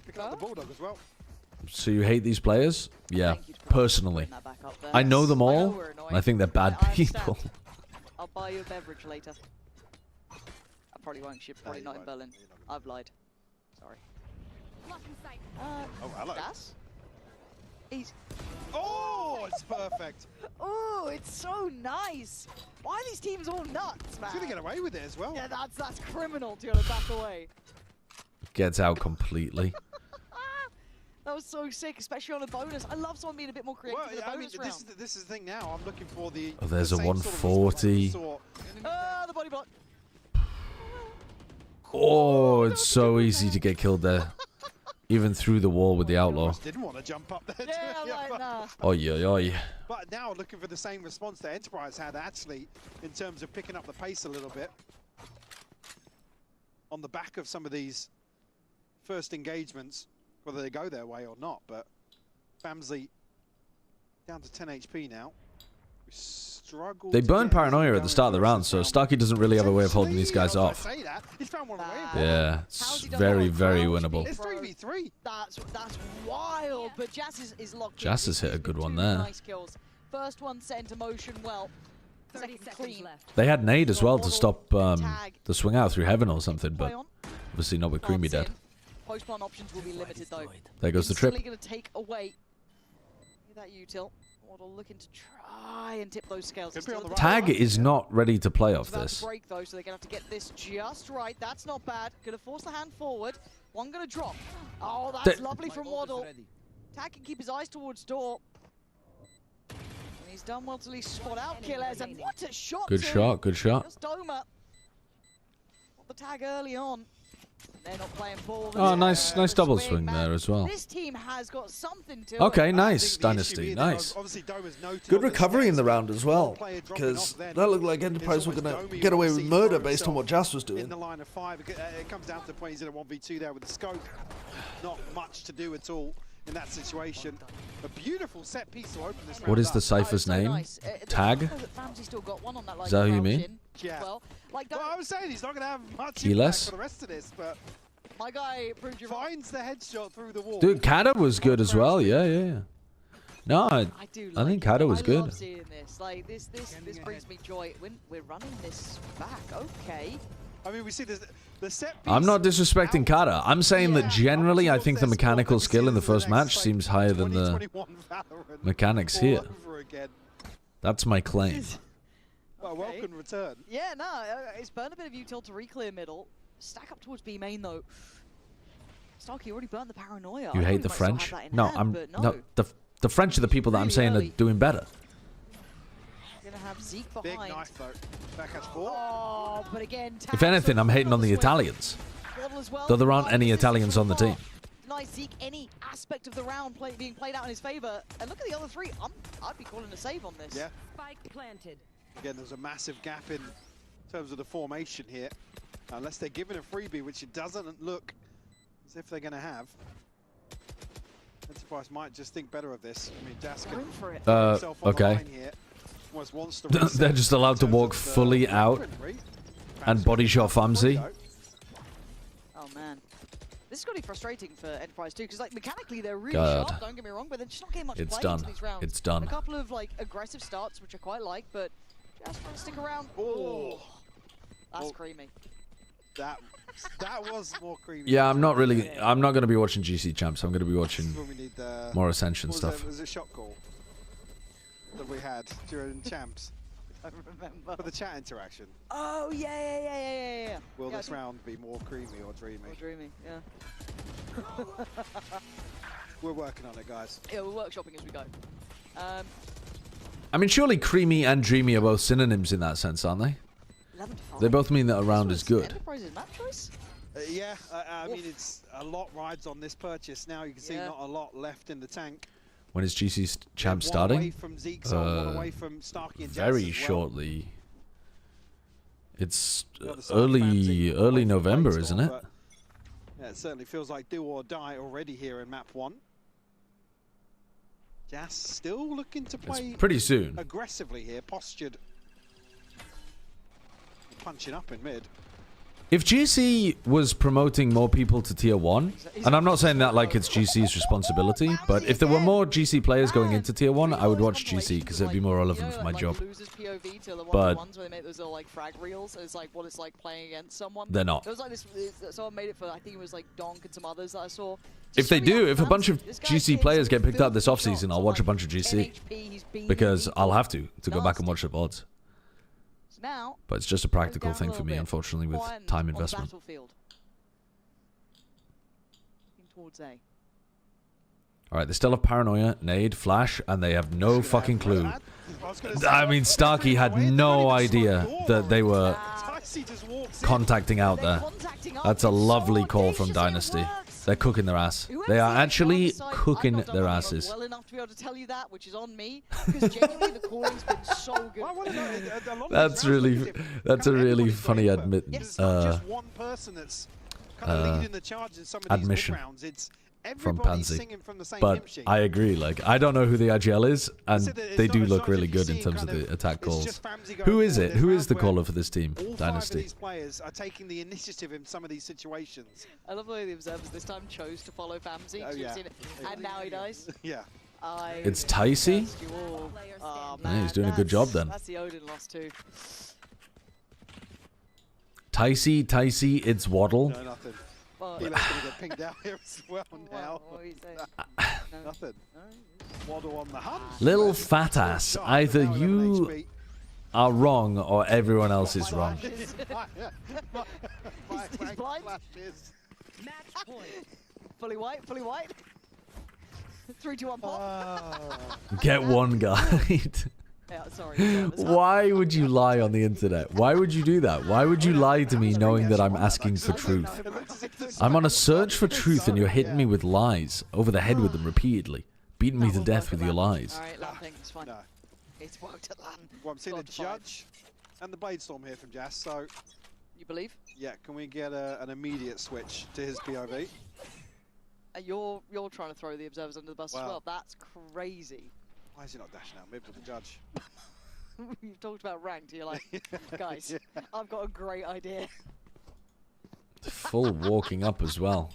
picking up the bulldog as well. So you hate these players? Yeah, personally. I know them all, and I think they're bad people. I'll buy you a beverage later. I probably won't ship, probably not in Berlin. I've lied. Sorry. Oh, hello. Das? He's... Oh, it's perfect. Oh, it's so nice. Why are these teams all nuts, man? He's going to get away with it as well. Yeah, that's criminal to go back away. Gets out completely. That was so sick, especially on a bonus. I love someone being a bit more creative in the bonus round. This is the thing now. I'm looking for the... Oh, there's a 140. The body block. Oh, it's so easy to get killed there. Even through the wall with the outlaw. Didn't want to jump up there. Yeah, like, nah. Oi, oi, oi. But now looking for the same response that Enterprise had, actually, in terms of picking up the pace a little bit. On the back of some of these first engagements, whether they go their way or not. But Famsley down to 10 HP now. They burn Paranoia at the start of the round, so Starkey doesn't really have a way of holding these guys off. Yeah, it's very, very winnable. It's 3v3. That's wild, but Jazz is locked in. Jazz has hit a good one there. Nice kills. First one set into motion well. Second clean. They had nade as well to stop the swing out through heaven or something, but obviously not with Creamy dead. Post-spawn options will be limited though. There goes the trip. Going to take away that util. Waddle looking to try and tip those scales. Tag is not ready to play off this. Break though, so they're gonna have to get this just right. That's not bad. Gonna force the hand forward. One gonna drop. Oh, that's lovely from Waddle. Tag can keep his eyes towards door. And he's done well to at least spot out Killers. And what a shot! Good shot. Good shot. Just Doma. The tag early on. They're not playing ball. Oh, nice double swing there as well. This team has got something to Okay, nice, Dynasty, nice. Good recovery in the round as well, because that looked like Enterprise were going to get away with murder based on what Jas was doing. In the line of 5, it comes down to the point he's in a 1v2 there with the scope. Not much to do at all in that situation. A beautiful set piece to open this round. What is the Cypher's name? Tag? Is that who you mean? Yeah. Well, I was saying he's not going to have much Keyless? impact for the rest of this, but my guy finds the headshot through the wall. Dude, Kata was good as well. Yeah. No, I think Kata was good. I love seeing this. Like this brings me joy. When we're running this back, okay. I mean, we see the set piece. I'm not disrespecting Kata. I'm saying that generally, I think the mechanical skill in the first match seems higher than the mechanics here. That's my claim. Well, welcome return. Yeah, no, it's burned a bit of util to re-clear middle. Stack up towards B main though. Starkey already burned the Paranoia. You hate the French? No, no. The French are the people that I'm saying are doing better. Gonna have Zeke behind. Big knife though. Back at 4. Oh, but again, If anything, I'm hating on the Italians. Though there aren't any Italians on the team. Nice Zeke, any aspect of the round being played out in his favor. And look at the other three. I'd be calling a save on this. Yeah. Spike planted. Again, there's a massive gap in terms of the formation here. Unless they're given a freebie, which it doesn't look as if they're going to have. Enterprise might just think better of this. I mean, Das can himself on the line here. Almost wants to They're just allowed to walk fully out and body shot Famsi. Oh man, this is going to be frustrating for Enterprise too, because like mechanically they're really sharp. Don't get me wrong, but they're just not getting much play into these rounds. It's done. A couple of like aggressive starts, which I quite like, but just trying to stick around. Oh, that's creamy. That was more creamy. Yeah, I'm not going to be watching GC Champs. I'm going to be watching more Ascension stuff. Was it a shot call that we had during Champs? I remember. For the chat interaction. Oh, yeah. Will this round be more creamy or dreamy? More dreamy, yeah. We're working on it, guys. Yeah, we're workshopping as we go. I mean, surely creamy and dreamy are both synonyms in that sense, aren't they? They both mean that a round is good. Enterprise's map choice? Yeah, I mean, it's a lot rides on this purchase. Now you can see not a lot left in the tank. When is GC's champ One starting? away from Zeke's one away from Starkey and Jazz Very as well. shortly. It's early November, isn't it? Yeah, it certainly feels like do or die already here in map 1. Jazz still looking to play pretty soon. aggressively here, postured. Punching up in mid. If GC was promoting more people to tier 1, and I'm not saying that like it's GC's responsibility, but if there were more GC players going into tier 1, I would watch GC because it'd be more relevant for my job. But they're not. Someone made it for, I think it was like Donk and some others that I saw. If they do, if a bunch of GC players get picked up this offseason, I'll watch a bunch of GC. Because I'll have to go back and watch the VODs. Now, but it's just a practical thing for me, unfortunately, with time investment. Towards A. All right, they still have Paranoia, Nade, Flash, and they have no fucking clue. I mean, Starkey had no idea that they were contacting out there. That's a lovely call from Dynasty. They're cooking their ass. They are actually cooking their asses. Well enough to be able to tell you that, which is on me, because genuinely the calling's been so good. That's a really funny admittance. Admission from Pansy. But I agree, like, I don't know who the IGL is, and they do look really good in terms of the attack calls. Who is it? Who is the caller for this team? Dynasty. These players are taking the initiative in some of these situations. I love the way the observers this time chose to follow Famzy, and now he dies. Yeah. It's Ticey? Yeah, he's doing a good job then. That's the Odin loss too. Ticey, it's Waddle. No, nothing. Eli's going to get pinged out here as well now. Nothing. Waddle on the hunt. Little fat ass. Either you are wrong or everyone else is wrong. He's blind. Fully white. 3, 2, 1, pop. Get one guide. Yeah, sorry. Why would you lie on the internet? Why would you do that? Why would you lie to me knowing that I'm asking for truth? I'm on a search for truth and you're hitting me with lies over the head with them repeatedly. Beating me to death with your lies. Alright, Lan thing, it's fine. It's worked at Lan. Well, I'm seeing the Judge and the Bladestorm here from Jazz, so... You believe? Yeah, can we get an immediate switch to his POV? You're trying to throw the observers under the bus as well. That's crazy. Why is he not dashing out mid with the Judge? You've talked about ranked, you're like, guys, I've got a great idea. Full walking up as well.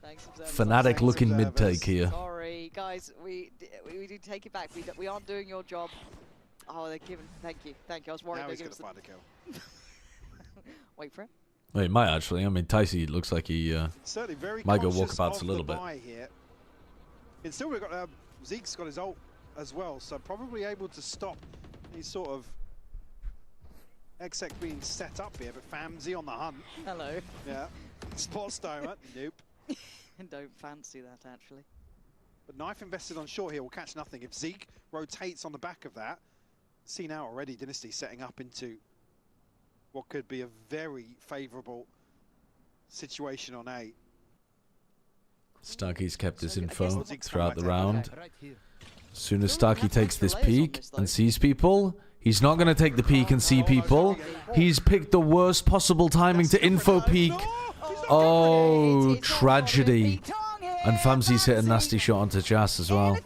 Thanks, observers. Fanatic looking mid take here. Sorry, guys, we do take it back. We aren't doing your job. Oh, they're giving. Thank you. I was worried. Now they're he's giving going to find a kill. Wait for it. Well, he might actually. I mean, Ticey looks like he might go walkabouts a little bit. Here. It's still, we've got Zeke's got his ult as well, so probably able to stop these sort of exec being set up here, but Famzy on the hunt. Hello. Yeah. Spot Stoner. Nope. Don't fancy that, actually. But Knife invested on short here will catch nothing. If Zeke rotates on the back of that, see now already Dynasty setting up into what could be a very favourable situation on A. Starkey's kept his info throughout the round. As soon as Starkey takes this peek and sees people, he's not going to take the peek and see people. He's picked the worst possible timing to info peek. Oh, tragedy. And Famzy's hit a nasty shot onto Jazz as well.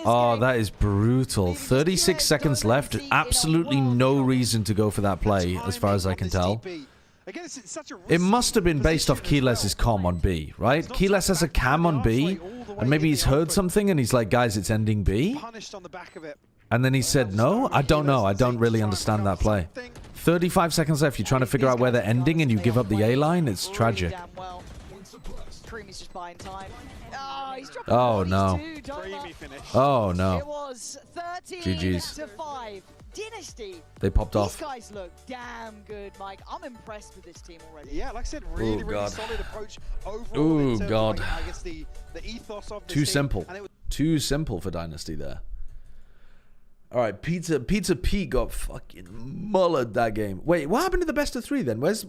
Oh, that is brutal. 36 seconds left. Absolutely no reason to go for that play, as far as I can tell. It must have been based off Keyless's comm on B, right? Keyless has a cam on B, and maybe he's heard something, and he's like, guys, it's ending B. And then he said, no? I don't know. I don't really understand that play. 35 seconds left. You're trying to figure out where they're ending, and you give up the A line? It's tragic. Creamy's just buying time. Oh, no. Oh, no. It was 13 GG's. to 5. Dynasty. They popped off. These guys look damn good, Mike. I'm impressed with this team already. Yeah, like I said, really solid approach overall. Oh, God. I guess the ethos of this Too team. simple. Too simple for Dynasty there. All right, Pizza Pete got fucking mullered that game. Wait, what happened to the best of 3 then? Where's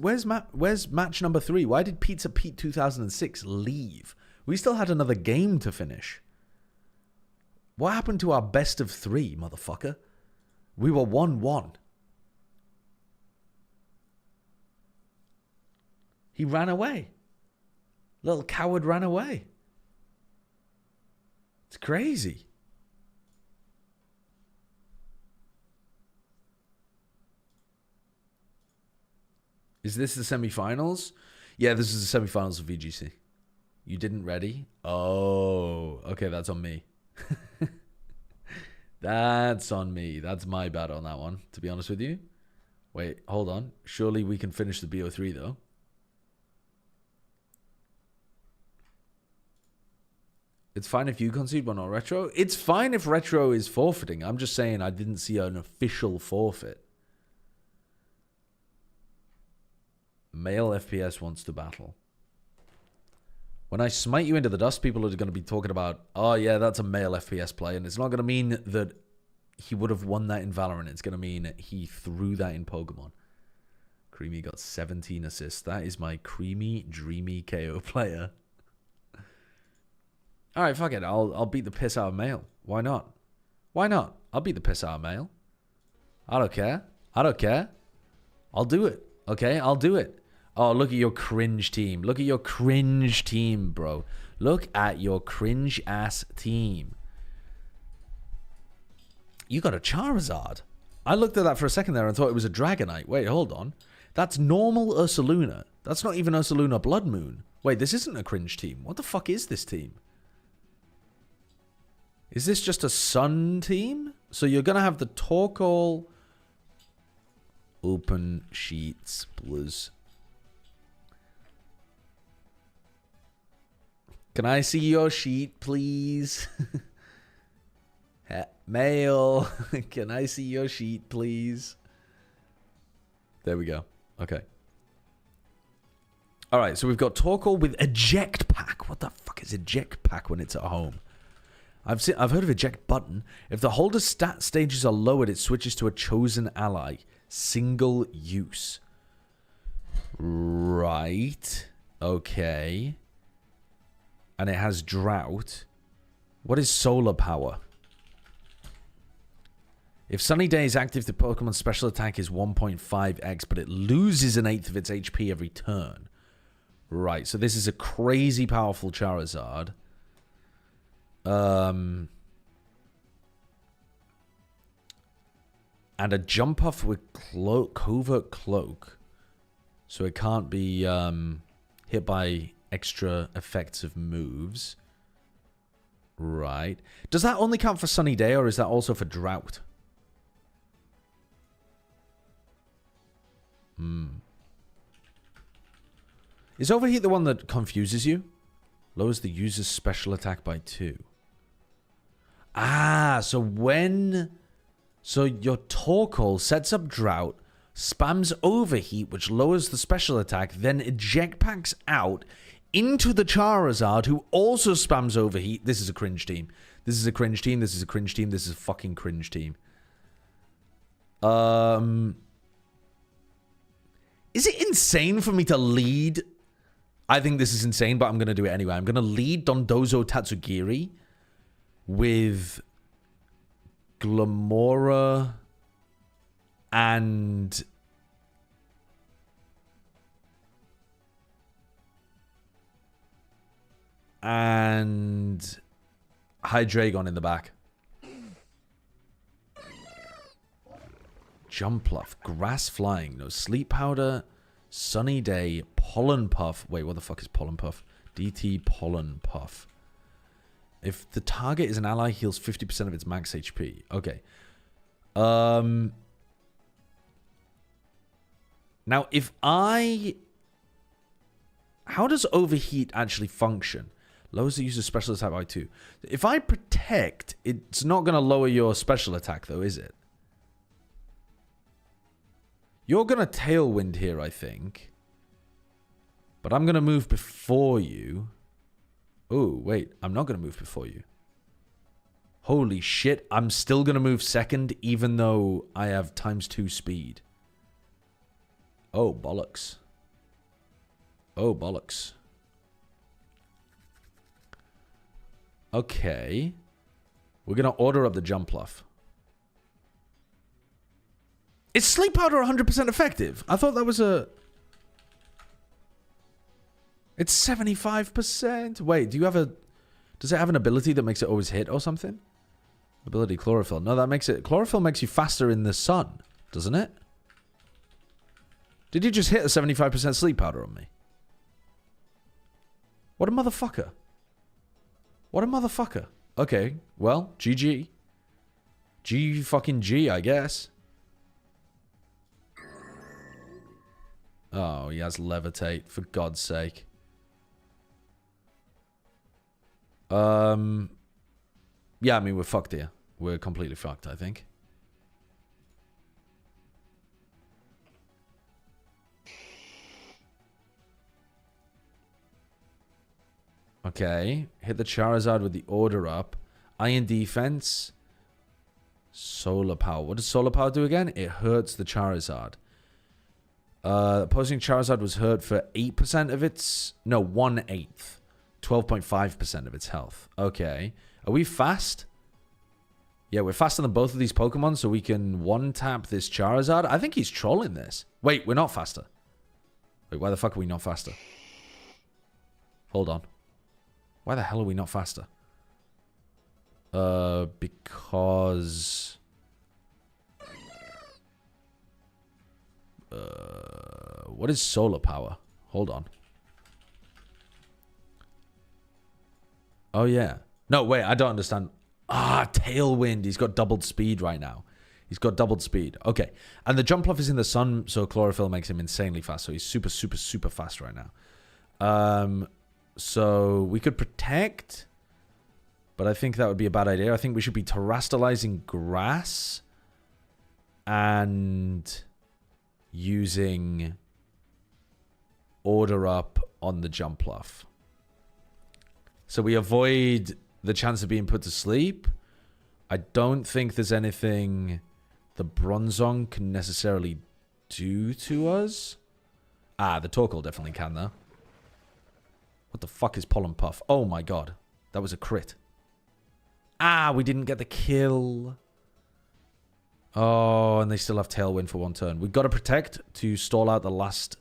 match number 3? Why did Pizza Pete 2006 leave? We still had another game to finish. What happened to our best of 3, motherfucker? We were 1-1. He ran away. Little coward ran away. It's crazy. Is this the semi-finals? Yeah, this is the semi-finals of VGC. You didn't ready? Oh, okay, that's on me. That's on me. That's my bad on that one, to be honest with you. Wait, hold on. Surely we can finish the BO3, though. It's fine if you concede, but not retro. It's fine if retro is forfeiting. I'm just saying I didn't see an official forfeit. Male FPS wants to battle. When I smite you into the dust, people are going to be talking about, oh yeah, that's a male FPS play. And it's not going to mean that he would have won that in Valorant. It's going to mean he threw that in Pokemon. Creamy got 17 assists. That is my creamy, dreamy KO player. All right, fuck it. I'll beat the piss out of male. Why not? Why not? I'll beat the piss out of male. I don't care. I don't care. I'll do it. Okay, I'll do it. Oh, look at your cringe team. Look at your cringe team, bro. Look at your cringe-ass team. You got a Charizard. I looked at that for a second there and thought it was a Dragonite. Wait, hold on. That's normal Ursaluna. That's not even Ursaluna Blood Moon. Wait, this isn't a cringe team. What the fuck is this team? Is this just a Sun team? So you're going to have the Torkoal... Open sheets, please. Can I see your sheet, please? Mail. Can I see your sheet, please? There we go. Okay. All right, so we've got Torkoal with Eject Pack. What the fuck is Eject Pack when it's at home? I've heard of Eject Button. If the holder's stat stages are lowered, it switches to a chosen ally. Single use. Right. Okay. And it has Drought. What is Solar Power? If Sunny Day is active, the Pokemon's special attack is 1.5x, but it loses an eighth of its HP every turn. Right, so this is a crazy powerful Charizard. And a jump off with covert cloak. So it can't be hit by extra effects of moves. Right. Does that only count for Sunny Day or is that also for Drought? Is Overheat the one that confuses you? Lowers the user's special attack by 2. Ah, so when... So your Torkoal sets up Drought, spams Overheat, which lowers the special attack, then Eject Packs out into the Charizard, who also spams Overheat. This is a cringe team. This is a cringe team. This is a cringe team. This is a fucking cringe team. Is it insane for me to lead? I think this is insane, but I'm going to do it anyway. I'm going to lead Dondozo Tatsugiri with Glamora and Hydreigon in the back. Jumpluff, Grass Flying, no Sleep Powder, Sunny Day, Pollen Puff. Wait, what the fuck is Pollen Puff? DT Pollen Puff. If the target is an ally, heals 50% of its max HP. Okay. Now, if I... How does Overheat actually function? Lowers the user's special attack by 2. If I protect, it's not going to lower your special attack, though, is it? You're going to Tailwind here, I think. But I'm going to move before you. Oh, wait. I'm not going to move before you. Holy shit, I'm still going to move second even though I have ×2 speed. Oh, bollocks. Oh, bollocks. Okay. We're going to order up the jump bluff. Is sleep powder 100% effective? I thought that was a... It's 75%. Wait, do you have a... Does it have an ability that makes it always hit or something? Ability chlorophyll. No, that makes it... Chlorophyll makes you faster in the sun, doesn't it? Did you just hit a 75% sleep powder on me? What a motherfucker. What a motherfucker. Okay, well, GG. G fucking G, I guess. Oh, he has levitate, for God's sake. Yeah, I mean, we're fucked here. We're completely fucked, I think. Okay. Hit the Charizard with the order up. Iron defense. Solar power. What does solar power do again? It hurts the Charizard. Opposing Charizard was hurt for 8% of its... No, 1/8. 12.5% of its health. Okay. Are we fast? Yeah, we're faster than both of these Pokemon, so we can one-tap this Charizard. I think he's trolling this. Wait, we're not faster. Wait, why the fuck are we not faster? Hold on. Why the hell are we not faster? Because... what is solar power? Hold on. Oh, yeah. No, wait, I don't understand. Ah, Tailwind. He's got doubled speed right now. He's got doubled speed. Okay. And the jump off is in the sun, so chlorophyll makes him insanely fast. So he's super, super, super fast right now. So we could protect, but I think that would be a bad idea. I think we should be terastallizing grass and using order up on the jump off. So we avoid the chance of being put to sleep. I don't think there's anything the Bronzong can necessarily do to us. Ah, the Torkoal definitely can, though. What the fuck is Pollen Puff? Oh my god. That was a crit. Ah, we didn't get the kill. Oh, and they still have Tailwind for one turn. We've got to protect to stall out the last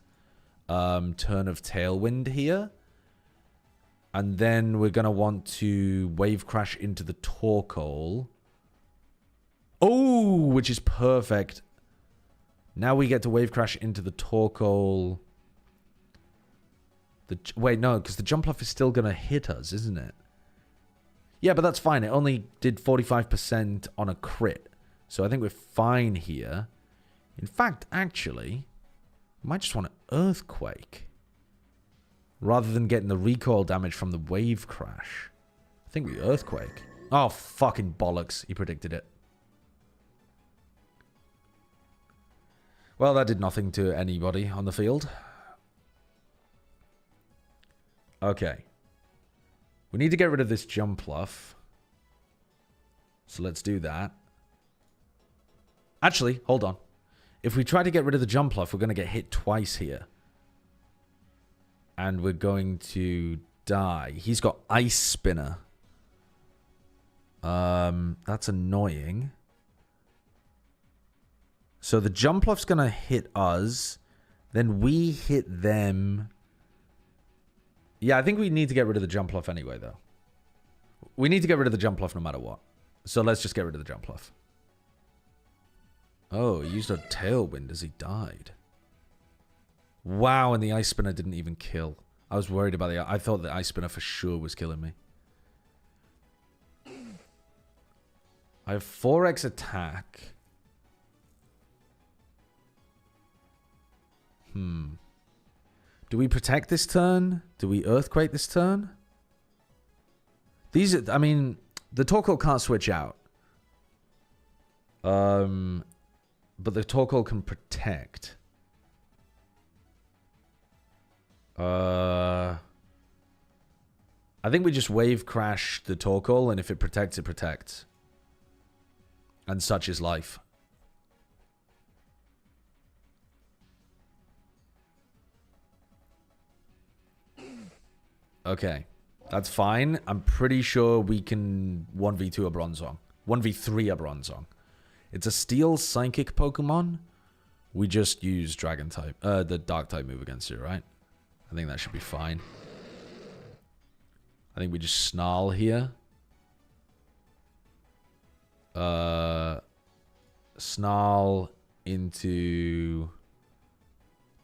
turn of Tailwind here. And then we're going to want to Wave Crash into the Torkoal. Oh, which is perfect. Now we get to Wave Crash into the Torkoal. Wait, no, because the jump off is still going to hit us, isn't it? Yeah, but that's fine. It only did 45% on a crit. So I think we're fine here. In fact, actually, I might just want to Earthquake. Rather than getting the recoil damage from the Wave Crash. I think we Earthquake. Oh, fucking bollocks. He predicted it. Well, that did nothing to anybody on the field. Okay. We need to get rid of this Jumpluff. So let's do that. Actually, hold on. If we try to get rid of the Jumpluff, we're going to get hit twice here. And we're going to die. He's got Ice Spinner. That's annoying. So the Jumpluff's going to hit us. Then we hit them. Yeah, I think we need to get rid of the Jumpluff anyway, though. We need to get rid of the Jumpluff no matter what. So let's just get rid of the Jumpluff. Oh, he used a Tailwind as he died. Wow, and the Ice Spinner didn't even kill. I was worried about the... I thought the Ice Spinner for sure was killing me. I have 4x attack. Do we protect this turn? Do we Earthquake this turn? These are... I mean, the Torkoal can't switch out. But the Torkoal can protect. I think we just Wave Crash the Torkoal, and if it protects, it protects. And such is life. Okay. That's fine. I'm pretty sure we can 1v2 a Bronzong. 1v3 a Bronzong. It's a steel psychic Pokemon. We just use dragon type, the dark type move against it, right? I think that should be fine. I think we just snarl here. Snarl into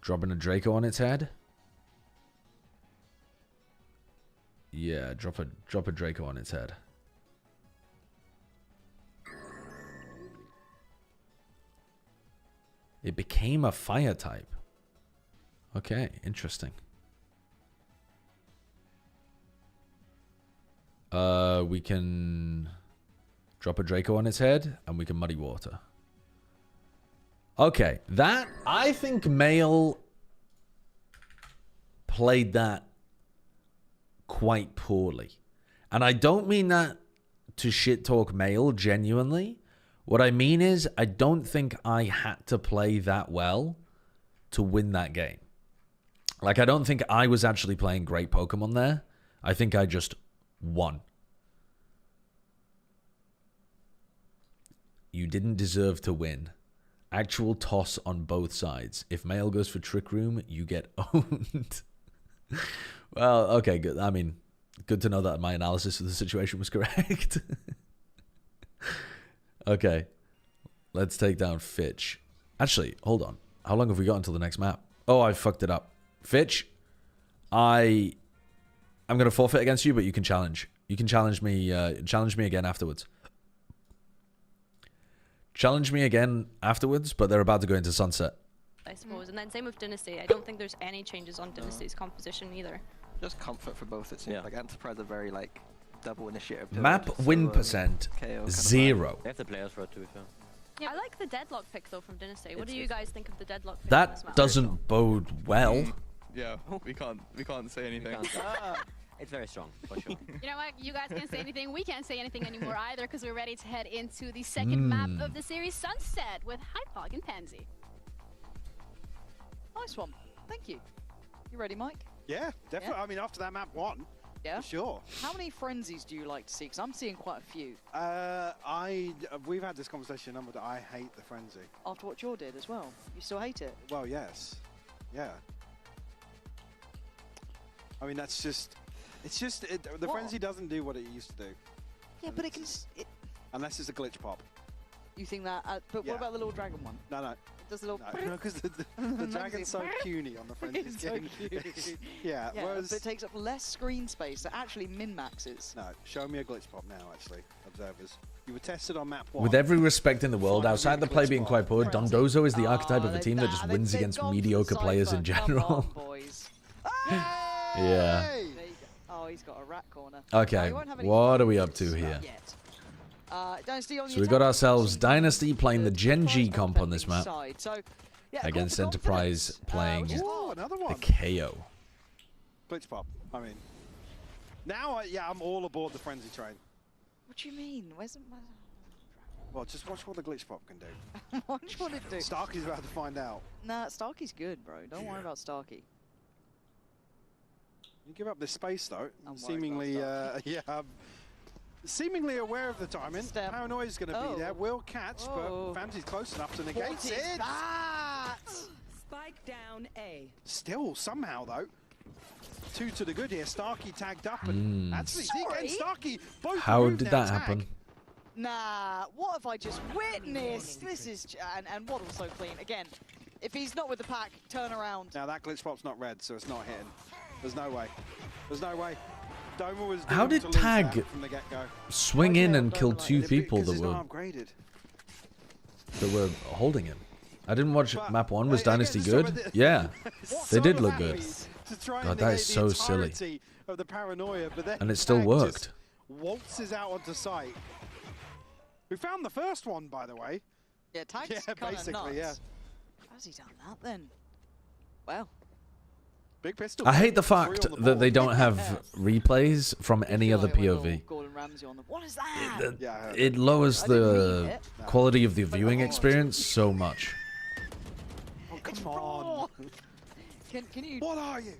dropping a Draco on its head. Yeah, drop a Draco on its head. It became a fire type. Okay, interesting. We can drop a Draco on its head, and we can Muddy Water. Okay, that... I think Male played that quite poorly. And I don't mean that to shit talk Male, genuinely. What I mean is, I don't think I had to play that well to win that game. Like, I don't think I was actually playing great Pokemon there. I think I just won. You didn't deserve to win. Actual toss on both sides. If Male goes for Trick Room, you get owned. Well, okay, good. I mean, good to know that my analysis of the situation was correct. Okay. Let's take down Fitch. Actually, hold on. How long have we got until the next map? Oh, I fucked it up. Fitch, I'm going to forfeit against you, but you can challenge. You can challenge me again afterwards. Challenge me again afterwards, but they're about to go into Sunset. I suppose. And then same with Dynasty. I don't think there's any changes on Dynasty's composition either. Just comfort for both, it seems. Like Enterprise are very, like, double initiative. Map win percent, 0. They have the players for it too, so. Yeah, I like the Deadlock pick though from Dynasty. What do you guys think of the Deadlock pick? That doesn't bode well. Yeah, we can't say anything. It's very strong, for sure. You know what? You guys can't say anything. We can't say anything anymore either because we're ready to head into the second map of the series, Sunset, with Hypog and Pansy. Nice one. Thank you. You ready, Mike? Yeah, definitely. Yeah. I mean, after that map 1, yeah, sure. How many frenzies do you like to see? Because I'm seeing quite a few. We've had this conversation a number that I hate the frenzy. After what Jor did as well. You still hate it? Well, yes. Yeah. I mean, that's just... It's just... the frenzy doesn't do what it used to do. Yeah, but it can... Unless it's a glitch pop. You think that... but what about the little dragon one? No, no. It does a little... No, because the dragon's so puny on the frenzy skin. So yeah, whereas... but it takes up less screen space. That actually min-maxes. No, show me a glitch pop now, actually, observers. You were tested on map 1. With every respect in the world, outside the play being quite poor, Dondozo is the archetype of a team that just wins against mediocre players in general. Yeah. Oh, he's got a rat corner. Okay, what are we up to here? So we got ourselves Dynasty playing the Gen G comp on this map. Against Enterprise playing the KO. Glitch pop, I mean. Now, I'm all aboard the frenzy train. What do you mean? Where's the... Well, just watch what the glitch pop can do. Watch what it do. Starkey's about to find out. Nah, Starkey's good, bro. Don't worry about Starkey. You give up this space, though. Seemingly, seemingly aware of the timing. Paranoia's going to be there. Will catch, but Fancy's close enough to negate it. That? Spike down A. Still, somehow, though. 2 to the good here. Starkey tagged up, and actually, Zeke and Starkey both. How did that happen? Nah, what have I just witnessed? This is... And Waddle's so clean. Again, if he's not with the pack, turn around. Now, that glitch pop's not red, so it's not hitting. There's no way. There's no way. Doma was How did Tag swing in and kill 2 people that were holding him? I didn't watch map 1. Was Dynasty good? Yeah, they did look good. God, that is so silly. Of the paranoia, but then and it still worked. Waltzes out onto site. We found the first one, by the way. Yeah, Tag's basically, yeah. How's he done that then? Well. Big pistol. I hate the fact that they don't have replays from any other POV. and Ramsey on them. What is that? It lowers the quality of the viewing experience so much. Oh, come on. Can you? What are you?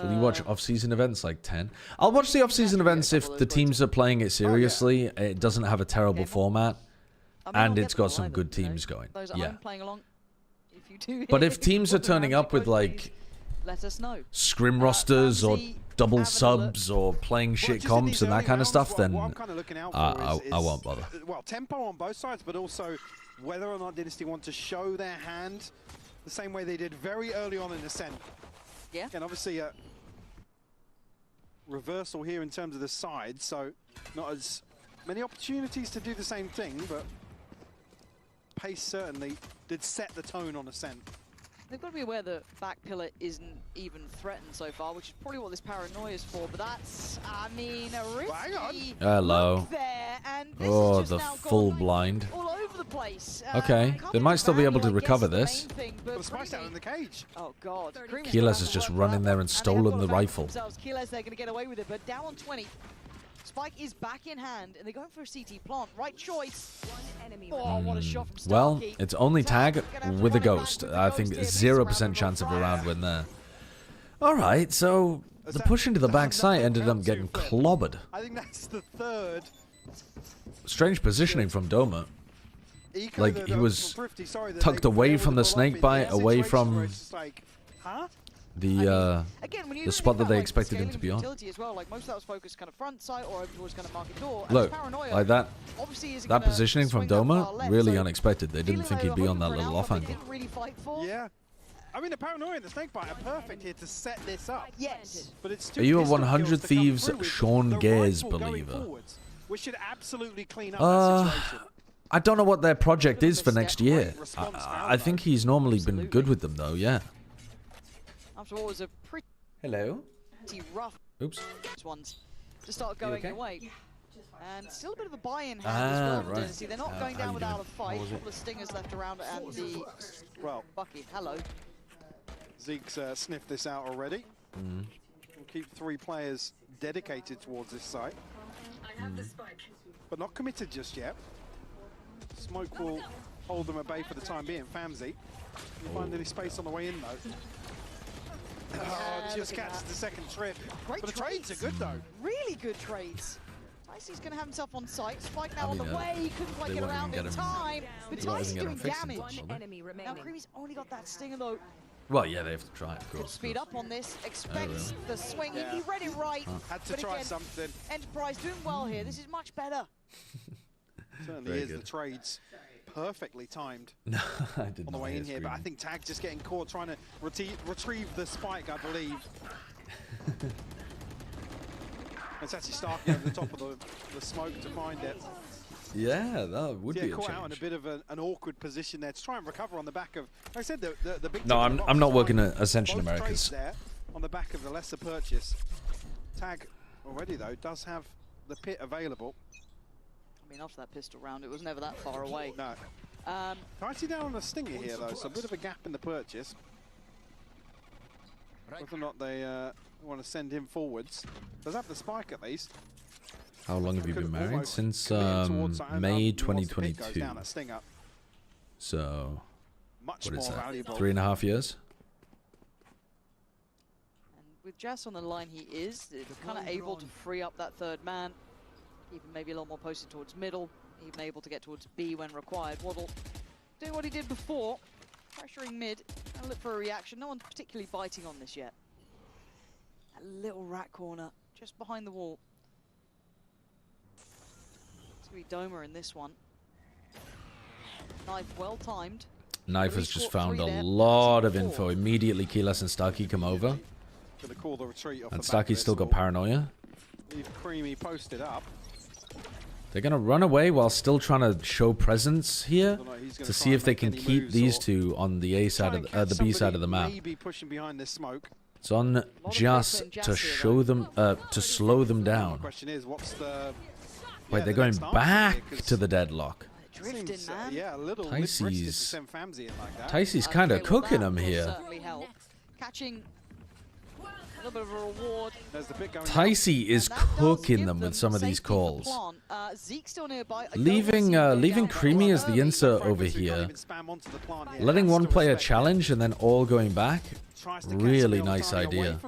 Will you watch off-season events like 10? I'll watch the off-season events if the teams are playing it seriously. It doesn't have a terrible format, and it's got some good teams going. Yeah. Playing along, if you do But if teams are turning up with like let us know. scrim rosters or double subs or playing shit comps and that kind of stuff, then I won't bother. Well, tempo on both sides, but also whether or not Dynasty want to show their hand the same way they did very early on in Ascent. Yeah. And obviously a reversal here in terms of the side, so not as many opportunities to do the same thing, but pace certainly did set the tone on Ascent. They've got to be aware that back pillar isn't even threatened so far, which is probably what this paranoia is for, but that's, I mean, a risky Hello. there, and this Oh, is the just now full blind. all over the place. Okay, they might still be able to recover this. But the spike's down in the cage. Oh god. Keyless has just run in there and stolen the rifle. Keyless, they're going to get away with it, but down on 20. Spike is back in hand, and they're going for a CT plant. Right choice. Oh, what a shot from Starkey. Well, it's only tag with a ghost. I think 0% chance of a round win there. Alright, so the push into the back side ended up getting clobbered. I think that's the third. Strange positioning from Doma. Like, he was tucked away from the snake bite, away from the spot that they expected him to be on. As well, like most of that was focused kind of front side or over towards kind of market door. Look, like that positioning from Doma, really unexpected. They didn't think he'd be on that little off angle. Yeah. I mean, the paranoia and the snakebite are perfect here to set this up. Yes. But it's Are you a 100 Thieves Sean Gaze believer? We should absolutely clean up that situation. I don't know what their project is for next year. I think he's normally been good with them, though, yeah. After all, it was a pretty rough ones to start going away. And still a bit of a buy-in hand as well. Right. They're not going down without a fight. A couple of stingers left around and the Bucky. Hello. Zeke's sniffed this out already. We'll keep 3 players dedicated towards this site. But not committed just yet. Smoke will hold them at bay for the time being. Famzy. Can you find any space on the way in though? Oh, just catches the second trip. Great but the trades are good though. Really good trades. Tyce's going to have himself on site. Spike now on the way. He couldn't quite get around in time. But Tyce's doing damage. Now Creamy's only got that stinger though. Well, yeah, they have to try, of course. Could speed up on this. Expects the swing. He read it right. Had to try something. Enterprise doing well here. This is much better. Certainly is. The trades perfectly timed I did on the way in here, but I think Tag just getting caught trying to retrieve the spike, I believe. It's actually Starkey over the top of the smoke to find it. Yeah, that would be a caught change. out in a bit of an awkward position there to try and recover on the back of, like I said, the big. No, I'm not working at Ascension both Americas. There on the back of the lesser purchase. Tag already though does have the pit available. I mean, after that pistol round, it was never that far away. No. Tightly down on the stinger here though, so a bit of a gap in the purchase. Whether or not they want to send him forwards. Does have the spike at least. How long have you been married? Since May 2022. So, what is that? Valuable. 3.5 years? And with Jazz on the line, he is kind of able to free up that third man. Even maybe a little more posted towards middle. Even able to get towards B when required. Waddle doing what he did before. Pressuring mid. And look for a reaction. No one's particularly biting on this yet. A little rat corner just behind the wall. It's going to be Doma in this one. Knife well timed. Knife has just found a lot of info. Immediately, Keyless and Starkey come over. Gonna call the retreat off And the back Starkey's of still this got paranoia. Leave Creamy posted up. They're going to run away while still trying to show presence here to see if they can keep these two on the A side of the B side of the map. Maybe pushing behind this smoke. It's on Jas to show them, to slow them down. Question is, what's the? Wait, they're going back to the deadlock. Drifting, man. Yeah, a little Tyce's like that. Tyce's kind of cooking them here. Catching A little bit of a reward. There's the pick going Ticey is cooking them with some of these calls. Zeke still nearby. Leaving Creamy as the insert over here. Letting one player challenge and then all going back. Really nice idea.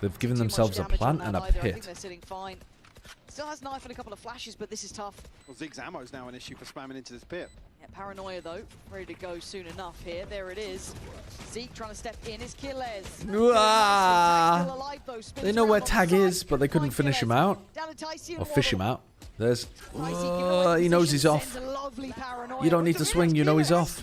They've given themselves a plant and a I think pit. they're sitting fine. Still has knife and a couple of flashes, but this is tough. Well, Zeke's ammo is now an issue for spamming into this pit. Yeah, paranoia though, ready to go soon enough here. There it is. Zeke trying to step in is Killez. They know where Tag is, but they couldn't finish him out. Or fish him out. There's... he knows he's off. You don't need to swing, you know he's off.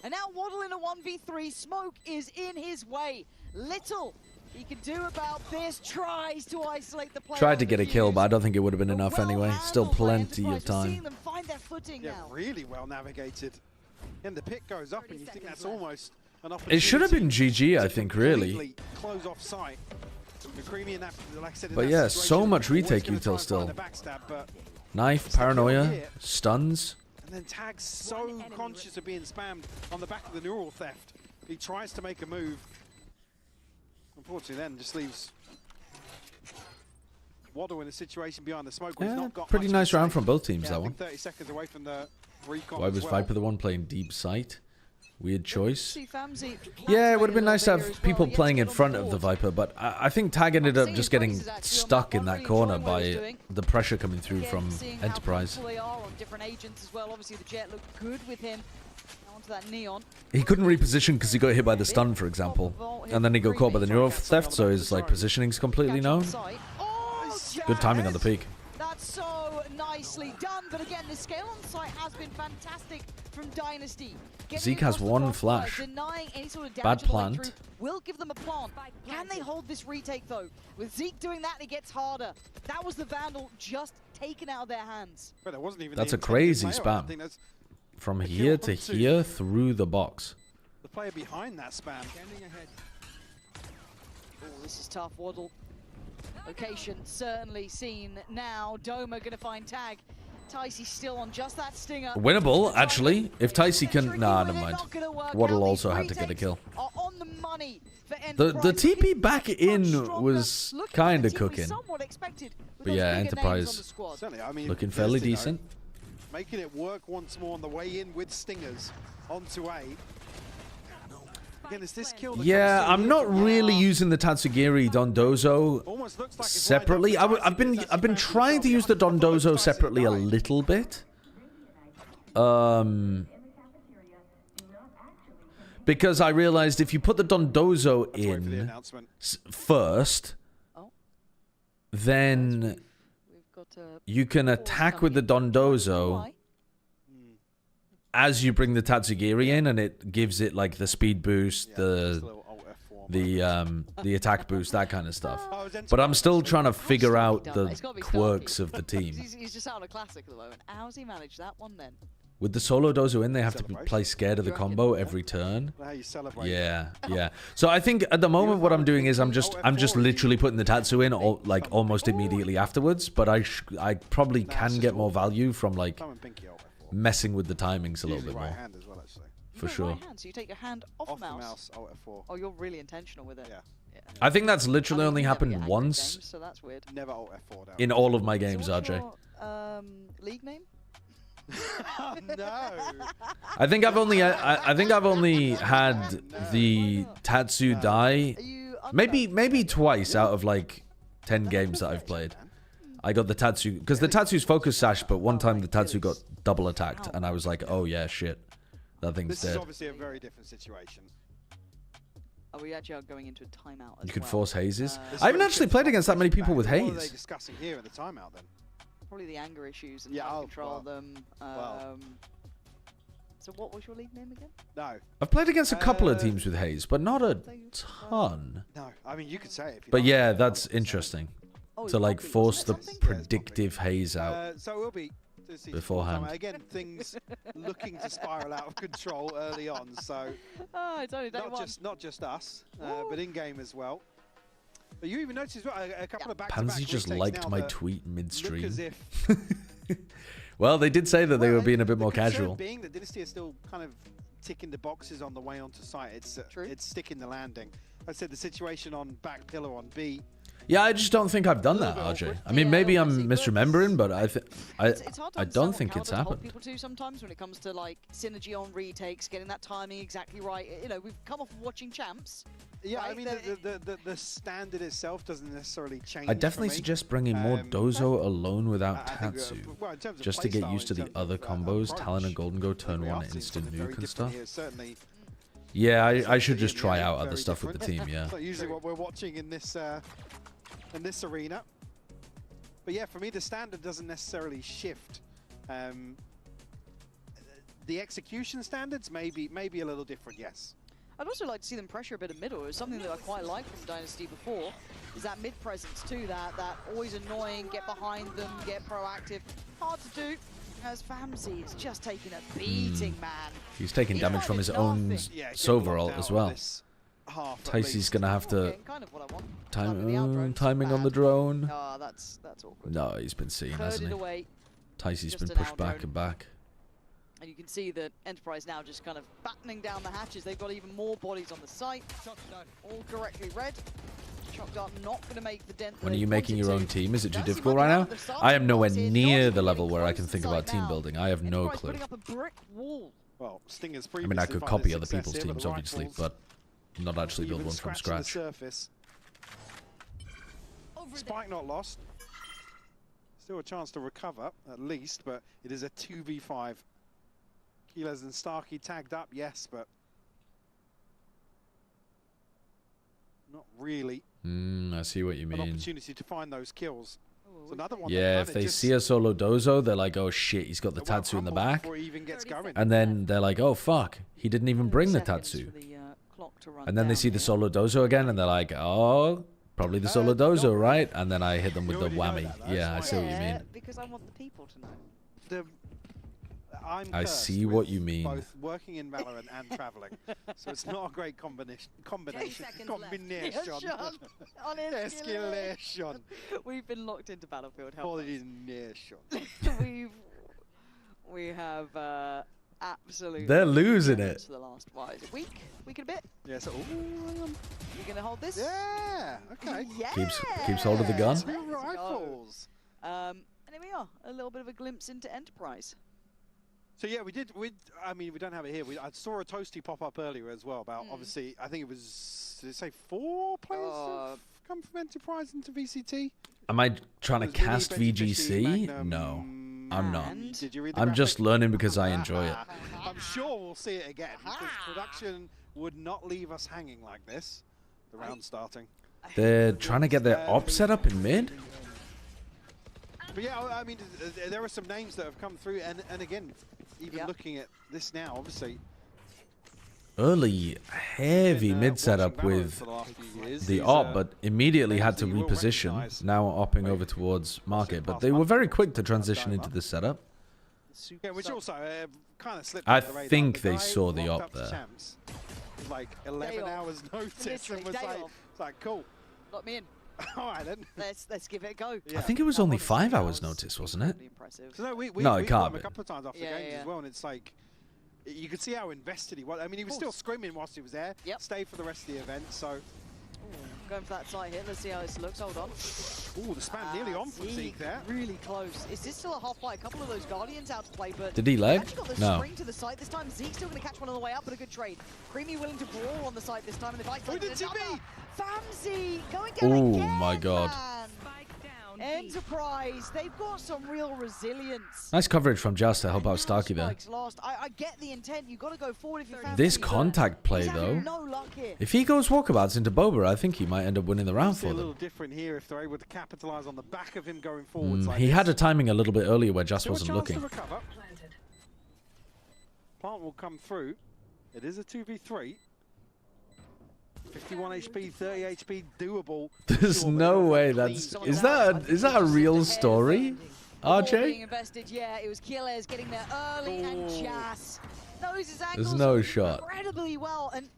And now Waddle in a 1v3. Smoke is in his way. Little he can do about this. Tries to isolate the player. Tried to get a kill, but I don't think it would have been enough anyway. Still plenty of time. Them find their footing now. Really well navigated. And the pit goes up, and you think that's almost an opportunity. It should have been GG, I think, really. Close off sight. But yeah, so much retake util still. Knife, paranoia, stuns. And then Tag's so conscious of being spammed on the back of the neural theft. He tries to make a move. Unfortunately, then just leaves Waddle in a situation behind the smoke. Where he's not got Pretty nice round from both teams, that I one. think 30 seconds away from the recon. Why was as well. Viper the one playing deep sight? Weird choice. See Famzy Yeah, it would have been nice to have people playing in front of the Viper, but I think Tag ended up just getting stuck in that corner by the pressure coming through from Enterprise. They are on different agents as well. Obviously, the Jet looked good with him. Now onto that Neon. He couldn't reposition because he got hit by the stun, for example. And then he got caught by the neural theft, so his like positioning's completely known. Good timing on the peak. That's so nicely done, but again, the scale on site has been fantastic from Dynasty. Zeke has one flash. Denying any sort of Bad damage plant. will give them a plant. Can they hold this retake though? With Zeke doing that, it gets harder. That was the Vandal just taken out of their hands. But there wasn't even That's the a crazy intended player. I spam. think that's From a here kill to onto here through the box. the player behind that spam. Oh, this is tough. Waddle. Location certainly seen now. Doma gonna find Tag. Ticey still on just that stinger. Winnable, actually. If Ticey can... Nah, never mind. Waddle also had to get a kill. Are on the money for The TP back in was kind of cooking. somewhat expected with But those yeah, bigger names on Enterprise the squad. Certainly, I mean, looking fairly Destiny, decent. Making it work once more on the way in with stingers onto A. Again, is this kill that Yeah, comes I'm not really using the Tatsugiri Dondozo separately. I've been trying to use the Dondozo separately a little bit. Because I realized if you put the Dondozo in first, then you can attack with the Dondozo as you bring the Tatsugiri in, and it gives it like the speed boost, the attack boost, that kind of stuff. But I'm still trying to figure out the quirks of the team. He's just out of classic at the moment. How's he managed that one then? With the solo dozo in, they have to play scared of the combo every turn. Yeah, yeah. So I think at the moment what I'm doing is I'm just literally putting the Tatsu in like almost immediately afterwards. But I probably can get more value from like messing with the timings a little bit more. For sure. Right hand, so you take your hand off mouse. Oh, you're really intentional with it. Yeah. I think that's literally only happened once So that's weird. Never Alt F4 down. in all of my games, RJ. Your, league name? No. I think I've only had the Tatsu die maybe twice out of like 10 games that I've played. I got the Tatsu because the Tatsu's focus sash, but one time the Tatsu got double attacked and I was like, oh yeah, shit, that thing's This dead. is obviously a very different situation. Are we actually going into a timeout as You could well? force hazes. I haven't actually played against that many people with What are they haze. discussing here at the timeout then? Probably the anger issues and how to control them. So what was your league name again? No. I've played against a couple of teams with haze, but not a ton. No, I mean you could say it. If you But like. yeah, that's interesting. To like force the predictive haze out So it will be beforehand. Again, things looking to spiral out of control early on. So it's only day one. not just us, but in game as well. But you even noticed as well, a couple of Pansy just liked my tweet look midstream. as if Well, they did say that they were being a bit more concern casual. being that Dynasty is still kind of ticking the boxes on the way onto site. It's sticking the landing. I said the situation on back pillar on B. Yeah, I just don't think I've done that, RJ. I mean, maybe I'm misremembering, but I don't think it's happened. People too sometimes when it comes to like synergy on retakes, getting that timing exactly right. You know, we've come off watching champs. Yeah, right? I mean the standard itself doesn't necessarily change. I definitely suggest bringing more Dozo alone without I think, Tatsu, well, in terms of just to get playstyle, used to in the terms other of, combos, approach, Talon and Golden Go, turn we one, are seeing instant something very nuke and different stuff. here, certainly. Yeah, I should just try out other Very stuff with the different. team, yeah. It's not usually what we're watching in this arena. But yeah, for me, the standard doesn't necessarily shift. The execution standards may be a little different, yes. I'd also like to see them pressure a bit of middle. It's something that I quite liked from Dynasty before. Is that mid presence too? That always annoying. Get behind them, get proactive. Hard to do. As Famzy is just taking a beating, man. He's taking damage from his own Sova ult as well. Tyce's gonna have to timing on the drone. Oh, that's awkward. No, he's been seen, hasn't he? Tyce's Just been an pushed back out and back. And you can see that Enterprise now just kind of battening down the hatches. They've got even more bodies on the site. All correctly read. Shock Dart not going to make the dent. When are you making your own team? Is it too difficult right now? I am nowhere near the level where I can think about team building. I have no clue. Well, Stinger's I mean, I could copy other people's teams, obviously, but not actually build one from scratch. Spike not lost. Still a chance to recover, at least, but it is a 2v5. Keyless and Starkey tagged up, yes, but not really. I see what you An mean. opportunity to find those kills. It's another one. Yeah, if they see a solo Dozo, they're like, oh shit, he's got the Tatsu in the back. Before he even gets going. And then they're like, oh fuck, he didn't even bring the Tatsu. And then they see the solo Dozo again, and they're like, oh, probably the solo Dozo, right? And then I hit them with the whammy. Yeah, I see what you mean. Because I want the people to know. I see what you mean. Both working in Valorant and traveling, so it's not a great combination. Escalation. We've been locked into Battlefield. Coordination. we have absolutely. They're losing it. To the last week and a bit. Yeah. So, you gonna hold this? Yeah. Okay. Yeah. Keeps hold of the gun. Two rifles. And here we are, a little bit of a glimpse into Enterprise. So yeah, I mean, we don't have it here. I saw a Toasty pop up earlier as well about obviously. I think it was. Did it say 4 players have come from Enterprise into VCT? Am I trying to cast VGC? No, I'm not. I'm just learning because I enjoy it. I'm sure we'll see it again because production would not leave us hanging like this. The round starting. They're trying to get their op set up in mid. But yeah, I mean, there are some names that have come through, and again, even looking at this now, obviously. Early, heavy mid setup with the op, but immediately had to reposition. Now opping over towards market, but they were very quick to transition into the setup. Yeah, which also kind of slipped. I think they saw the op there. Like 11 hours notice, and was like, cool. Let me in. All right then. Let's give it a go. I think it was only 5 hours notice, wasn't it? So no, we it can't be. a couple of times after games as well, and it's like you could see how invested he was. I mean, he was still screaming whilst he was there. Yep. Stayed for the rest of the event. So going for that side here. Let's see how this looks. Hold on. Ooh, the span nearly on from Zeke there. Really close. Is this still a half fight? A couple of those Guardians out to play, but did he lag? Actually got the No. spring to the side this time. Zeke's still going to catch one on the way up, but a good trade. Creamy willing to brawl on the side this time, and the fight. Famzy going down Oh again, my god. man. Enterprise, they've got some real resilience. Nice coverage from Just to help out Starkey there. Lost. I get the intent. You got to go forward if you're Famzy. This contact play though, No luck here. if he goes walkabouts into Boba, I think he might end up winning the round for a little them. different here if they're able to capitalize on the back of him going forwards. Like He this. had a timing a little bit earlier where Just Still a wasn't chance looking. to recover. Plant will come through. It is a 2v3. 51 HP, 30 HP, doable. There's no way that's... Is that a real story, RJ? Being invested, yeah, it was Keyless getting there early, and Jas knows his angles There's no shot. incredibly well. And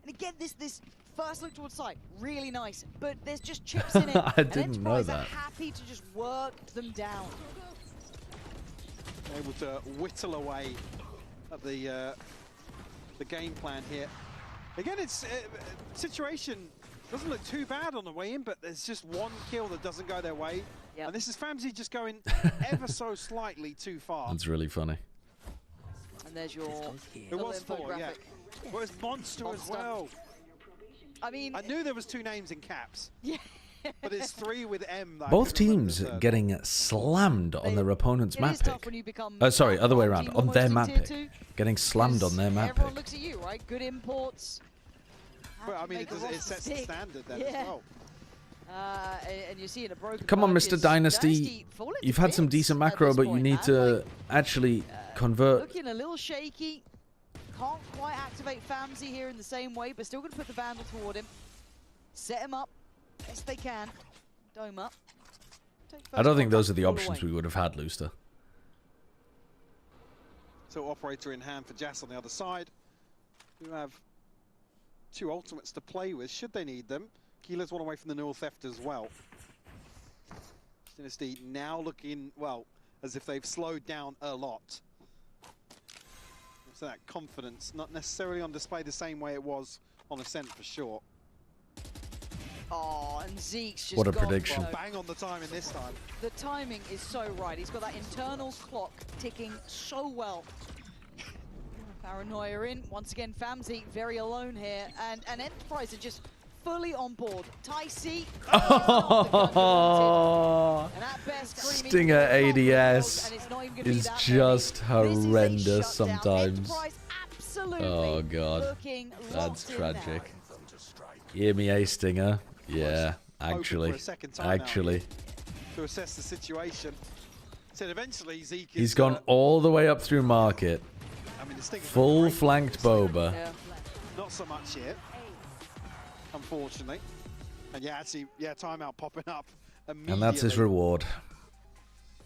again, this first look towards sight, really nice, but there's just chips in it. I didn't know Enterprise that. are happy to just work them down. Able to whittle away at the game plan here. Again, it's situation Doesn't look too bad on the way in, but there's just one kill that doesn't go their way. Yep. And this is Famzy just going ever so slightly too far. That's really funny. And there's your It was 4, yeah. Well, it's Monster as well. I mean, I knew there was 2 names in caps. Yeah. But it's 3 with M. That I Both couldn't remember teams the third. getting slammed on their opponent's it map is tough pick. when you become Sorry, other way team around. On almost their in map tier pick. 2, Getting slammed on their map everyone pick. looks at you, right? Good imports. But I mean, Make it a roster sets the stick. standard then Yeah. as well. And you see in a broken Come on, patch, Mr. it's Dynasty. falling to You've had some bits decent at macro, this but you point, need man. to Like, actually convert. looking a little shaky. Can't quite activate Famzy here in the same way, but still going to put the Vandal toward him. Set him up best they can. Dome up. I don't think those are the options we would have had, Luster. So operator in hand for Jas on the other side, who have 2 ultimates to play with, should they need them. Keeler's one away from the Newell theft as well. Dynasty now looking, well, as if they've slowed down a lot. So that confidence, not necessarily on display the same way it was on Ascent for sure. Oh, and Zeke's just What a gone prediction. for- Bang on the timing this time. The timing is so right. He's got that internal clock ticking so well. Paranoia in. Once again, Famzy very alone here. And Enterprise are just fully on board. Ty C. And at best, Creamy Stinger will not ADS and it's not even gonna be is that just heavy. This is a horrendous shutdown. sometimes. Enterprise absolutely Oh god, looking that's locked in tragic. Hear me, A Stinger. Yeah, actually, a second time now. actually, To assess the situation. Said eventually Zeke is, he's gone all the way up through market. I mean, the Stinger's Full great. flanked Boba. Yeah. Not so much yet, unfortunately. And yeah, actually, yeah, timeout popping up immediately. And that's his reward.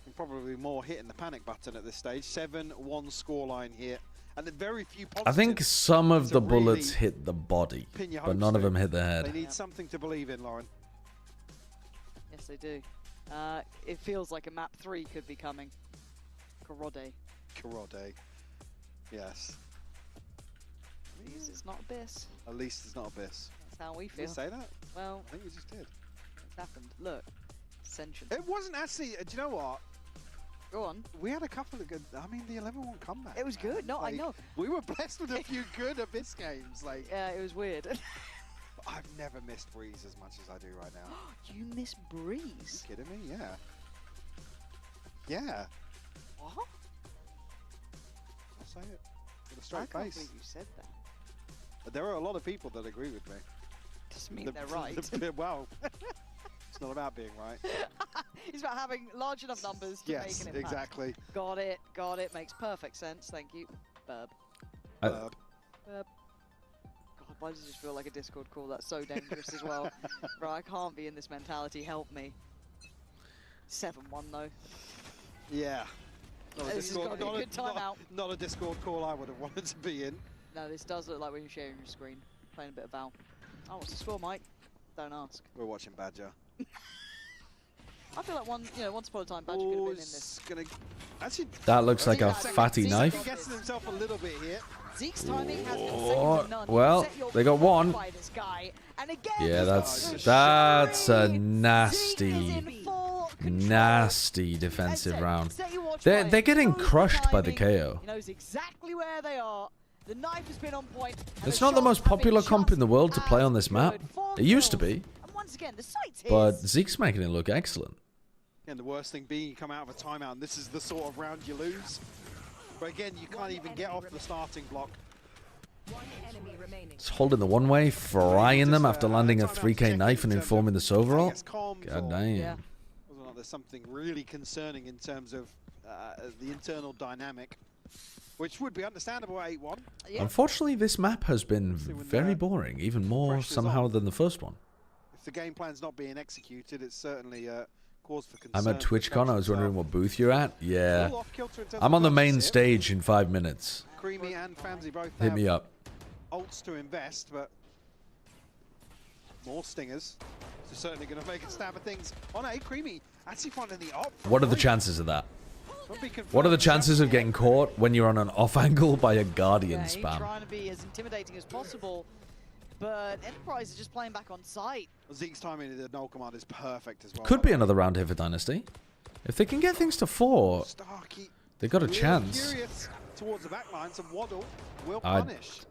And probably more hitting the panic button at this stage. 7-1 scoreline here. And the very few I think positives some of to the bullets really hit the body, pin your but hopes none of to. them hit the They head. need something to believe in, Lauren. Yes, they do. It feels like a map 3 could be coming. Karode. Karode. Yes. At least it's not Abyss. At least it's not Abyss. That's how we Did feel. you say that? Well, I think we just did. it's happened. Look. Ascension. It wasn't actually, do you know what? Go on. We had a couple of good, I mean, the 11-1 comeback. It was good. No, I Like, know. We were blessed with a few good Abyss games. Like, Yeah, it was weird. I've never missed Breeze as much as I do right now. You miss Breeze? You kidding me? Yeah. Yeah. What? I'll say it with a I straight can't face. believe you said that. But there are a lot of people that agree with me. Doesn't mean they're right. Well, it's not about being right. It's about having large enough numbers to Yes, make an impact. exactly. Got it. Got it. Makes perfect sense. Thank you. Burb. I- Burb. God, why does it just feel like a Discord call? That's so dangerous as well. Right, I can't be in this mentality. Help me. 7-1 though. Yeah. Not a This has got to be a good timeout. not a Discord call I would have wanted to be in. No, this does look like when you're sharing your screen, playing a bit of Val. Oh, what's the score, Mike? Don't ask. We're watching Badger. I feel like once upon a time, Badger could have been in this. Gonna actually. That looks like a Zeke's fatty knife. guessing himself a little bit here. Zeke's timing has been Oh, second to none. well, Set your they got course one. by this guy. And again, Yeah, this that's a Zeke is nasty, in full nasty defensive round. set your watch They're by getting knows the crushed by the timing, KO. He knows exactly where they are. The knife has been on point. and It's the not the shots most have been popular comp in the world to just play as on this map. good for It used to kills. be, And once again, the site's but his. Zeke's making it look excellent. And the worst thing being you come out of a timeout and this is the sort of round you lose. But again, you can't even get off the starting block. It's holding the one way, frying them after landing a 3K knife and informing the overall. God damn. Like there's something really concerning in terms of the internal dynamic, which would be understandable at 8-1. Unfortunately, this map has been very boring, even more somehow than the first one. If the game plan's not being executed, it's certainly cause for concern. I'm at for TwitchCon. I was coaches. wondering what booth you're at. Yeah. Little off kilter in terms I'm of on the main purchase here. stage in 5 minutes. Creamy and Famzy both Hit have me up. ults to invest, but more stingers. So certainly going to make a stab at things. On A, Creamy actually finding the op. What are the chances of that? Won't be confirmed. What are the chances of getting caught when you're on an off angle by a Guardian Yeah, he's spam? trying to be as intimidating as possible. but Enterprise is just playing back on site. Zeke's timing in the null command is perfect as well. Could be another round here for Dynasty. If they can get things to 4, they got a chance. Curious towards the back line, some Waddle will punish.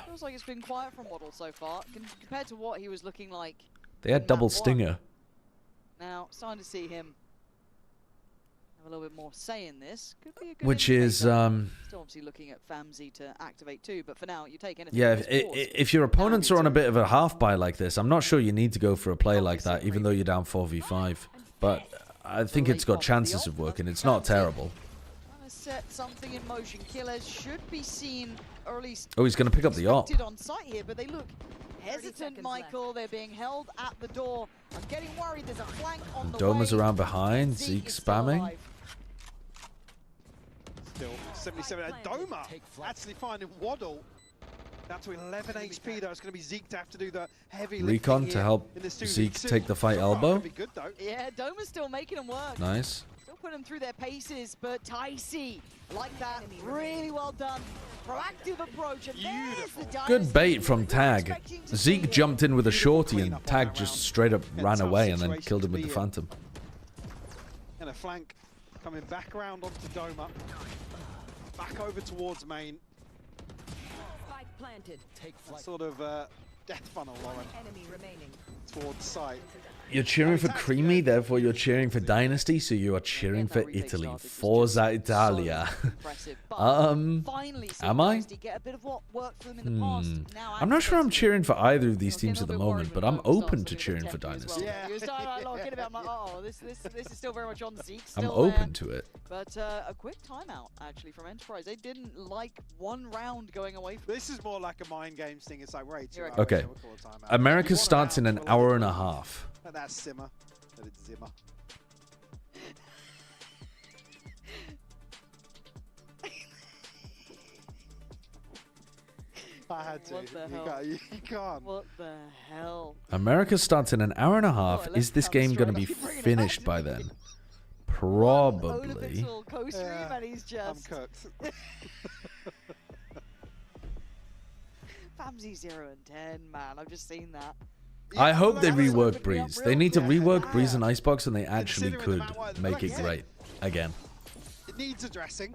Feels like it's been quiet from Waddle so far, compared to what he was looking like. They had double stinger. Now, starting to see him have a little bit more say in this. Could be a good Which indicator. is, Still obviously looking at Famzy to activate too, but for now, you take anything. Yeah, if your opponents are on a bit of a half buy like this, I'm not sure you need to go for a play like that, even though you're down 4v5. But I think it's got chances of working. It's not terrible. Trying to set something in motion. Killers should be seen early. Oh, he's going to pick up the op. On site here, but they look hesitant, Michael. They're being held at the door. I'm getting worried. There's a flank on the Doma's way. around behind. Zeke spamming. Still 77. And Doma actually finding Waddle. Down to 11 HP though. It's going to be Zeke to have to do the heavy Recon to help Zeke take the fight elbow. Good, though. Yeah, Doma's still making them work. Nice. Still putting them through their paces, but Ticey, like that, really well done. Proactive approach, and there's the Good bait from Tag. Zeke jumped in with a shorty and Tag just straight up ran away and then killed him with the Phantom. And a flank coming back around onto Doma. Back over towards main. Planted. Sort of death funnel, Lauren. Enemy remaining. Towards site. You're cheering for Creamy, therefore you're cheering for Dynasty, so you are cheering for Italy. Forza Italia. Am I? I'm not sure I'm cheering for either of these teams at the moment, but I'm open to cheering for Dynasty. This is still very much on Zeke. I'm open to it. But a quick timeout, actually, from Enterprise. They didn't like one round going away from This is more like a mind games thing. It's like, right, Okay. America starts in an hour and a half. That's simmer. That is Zimmer. I had to. What the hell? You can't. What the hell? America starts in an hour and a half. Is this game going to be finished by then? Probably. And he's just... I'm cooked. Famzy 0 and 10, man. I've just seen that. I hope they rework Breeze. They need to rework Breeze and Icebox, and they actually could make it great again. It needs addressing.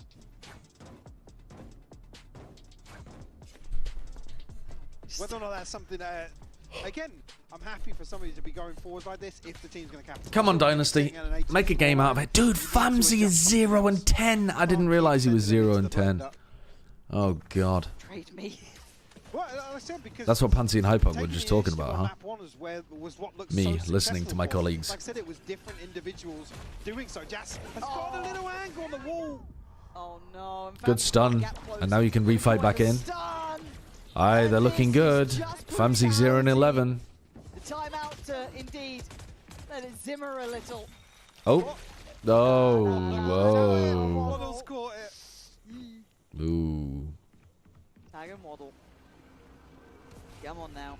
Whether or not that's something that, again, I'm happy for somebody to be going forward like this if the team's going to capitalize. Come on, Dynasty. Make a game out of it. Dude, Famzy is 0 and 10. I didn't realize he was 0 and 10. Oh, God. Trade me. Well, I said because that's what Pansy and Hyper were just talking about, huh? Me, so listening to my colleagues. Like I said, it was different individuals doing so. Jazz has got a little angle on the wall. Oh, no. Good stun. And now you can refight back in. Aye, they're looking good. Famzy 0 and 11. The timeout, indeed. Let it simmer a little. Oh. Oh. Whoa. Waddle's caught it. Ooh. Tag and Waddle. Come on now.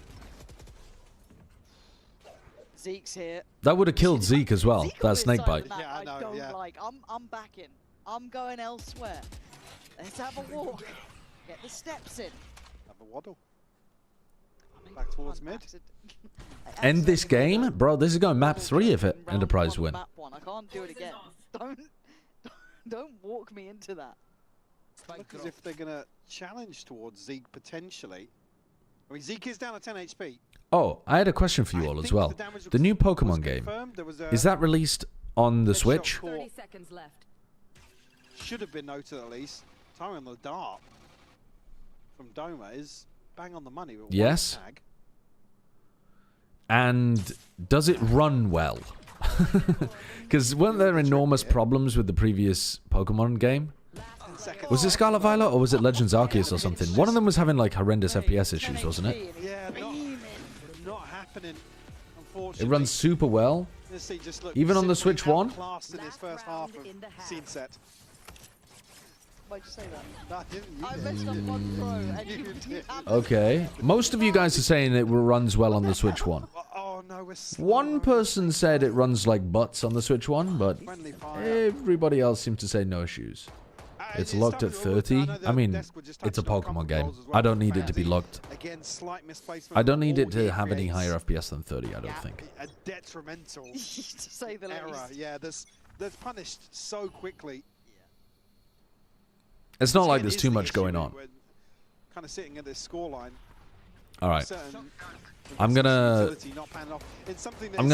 Zeke's here. That would have killed Zeke as well. That snake bite. Yeah, I know, I don't like. I'm backing. I'm going elsewhere. Let's have a walk. Get the steps in. Have a Waddle. Back towards mid. End this game? Bro, this is going map 3 if Enterprise win. Map 1. I can't do it again. Don't walk me into that. Look as if they're going to challenge towards Zeke potentially. I mean, Zeke is down at 10 HP. Oh, I had a question for you all as well. The new Pokemon game, is that released on the Switch? 30 seconds left. Should have been noted at least. Time on the dart from Doma is bang on the money. With Yes. Tag. And does it run well? Because weren't there enormous problems with the previous Pokemon game? Was it Scarlet Violet or was it Legends Arceus or something? One of them was having like horrendous FPS issues, wasn't it? Yeah, not happening, unfortunately. It runs super well. Even on the Switch 1? In his first half of scene set. Why'd you say that? No, I didn't. I messed up one throw and you Okay. Most of you guys are saying it runs well on the Switch 1. Oh, no, we're One person said it runs like butts on the Switch 1, but everybody else seemed to say no issues. It's locked at 30. I mean, it's a Pokemon game. I don't need it to be locked. Again, slight misplacement. I don't need it to have any higher FPS than 30, I don't think. A detrimental to say the error. least. Yeah, that's punished so quickly. It's not like there's too much going on. Kind of sitting at this scoreline. All right. I'm gonna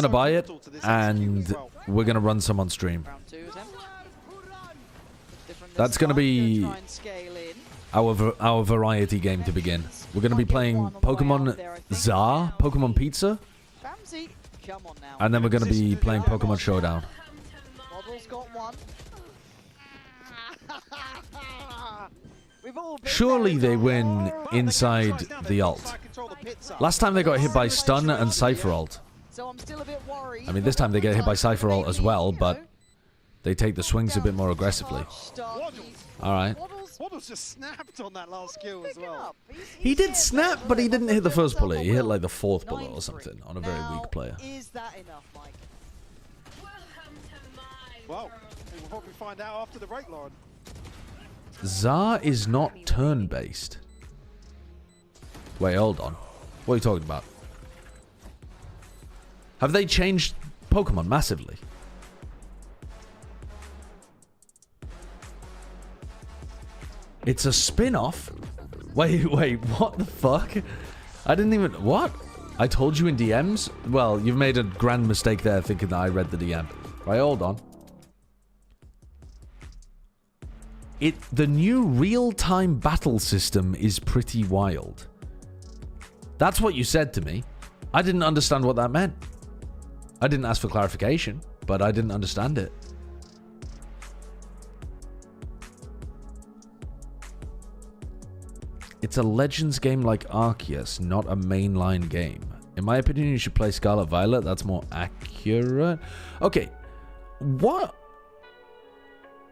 buy it, and we're gonna run some on stream. That's gonna be our variety game to begin. We're gonna be playing Pokemon Czar, Pokemon Pizza, and then we're gonna be playing Pokemon Showdown. Waddle's got one. Surely they win inside the ult. Last time they got hit by stun and Cypher ult. I mean, this time they get hit by Cypher ult as well, but they take the swings a bit more aggressively. Alright. Waddle's just snapped on that last kill as well. He did snap, but he didn't hit the first bullet. He hit like the fourth bullet or something on a very weak player. Is that enough, Mike? Well, we'll probably find out after the break, Lauren. Czar is not turn-based. Wait, hold on. What are you talking about? Have they changed Pokemon massively? It's a spin-off? Wait, what the fuck? I didn't even... What? I told you in DMs? Well, you've made a grand mistake there thinking that I read the DM. Right, hold on. The new real-time battle system is pretty wild. That's what you said to me. I didn't understand what that meant. I didn't ask for clarification, but I didn't understand it. It's a Legends game like Arceus, not a mainline game. In my opinion, you should play Scarlet Violet. That's more accurate. Okay, what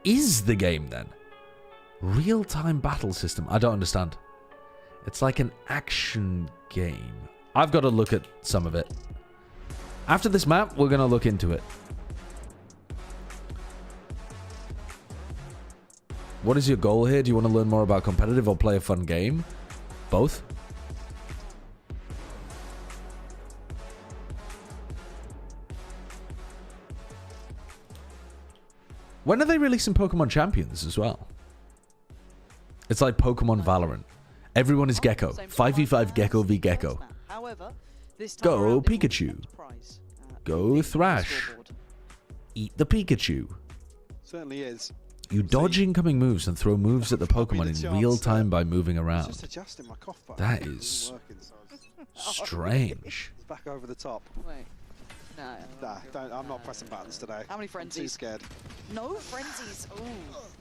is the game then? Real-time battle system. I don't understand. It's like an action game. I've got to look at some of it. After this map, we're going to look into it. What is your goal here? Do you want to learn more about competitive or play a fun game? Both. When are they releasing Pokemon Champions as well? It's like Pokemon Valorant. Everyone is Gecko. 5v5 Gecko v Gecko. Go Pikachu. Go Thrash. Eat the Pikachu. Certainly is. You dodge incoming moves and throw moves at the Pokemon in real time by moving around. That is strange. It's back over the top. Wait. No. I'm not pressing buttons today. How many frenzies? I'm too scared. No frenzies. Ooh.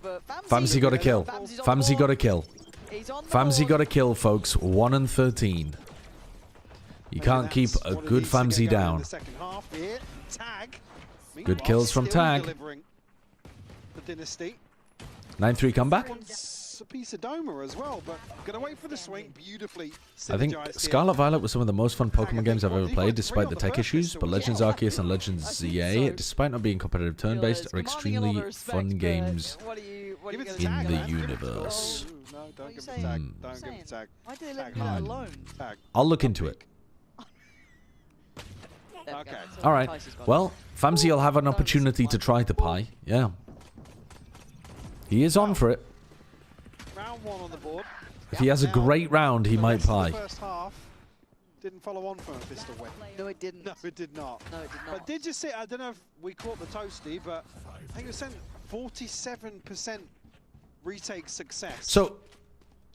But Famsi got a kill. Famsi got a kill. Famsi got a kill, folks. 1 and 13. You can't keep a good Famsi down. Good kills from Tag. The Dynasty. 9-3 comeback. A piece of Doma as well, but gonna wait for the swing beautifully. I think Scarlet Violet was some of the most fun Pokemon games I've ever played, despite the tech issues. But Legends Arceus and Legends ZA, despite not being competitive turn-based, are extremely fun games in the universe. No, don't give it tag. Don't give it tag. Why do they let that alone? I'll look into it. Okay. All right. Well, Famsi will have an opportunity to try to pie. Yeah. He is on for it. Round 1 on the board. If he has a great round, he might pie. The first half didn't follow on from a pistol whip. No, it didn't. No, it did not. No, it did not. But did you see? I don't know if we caught the toasty, but I think it was 47% retake success. So,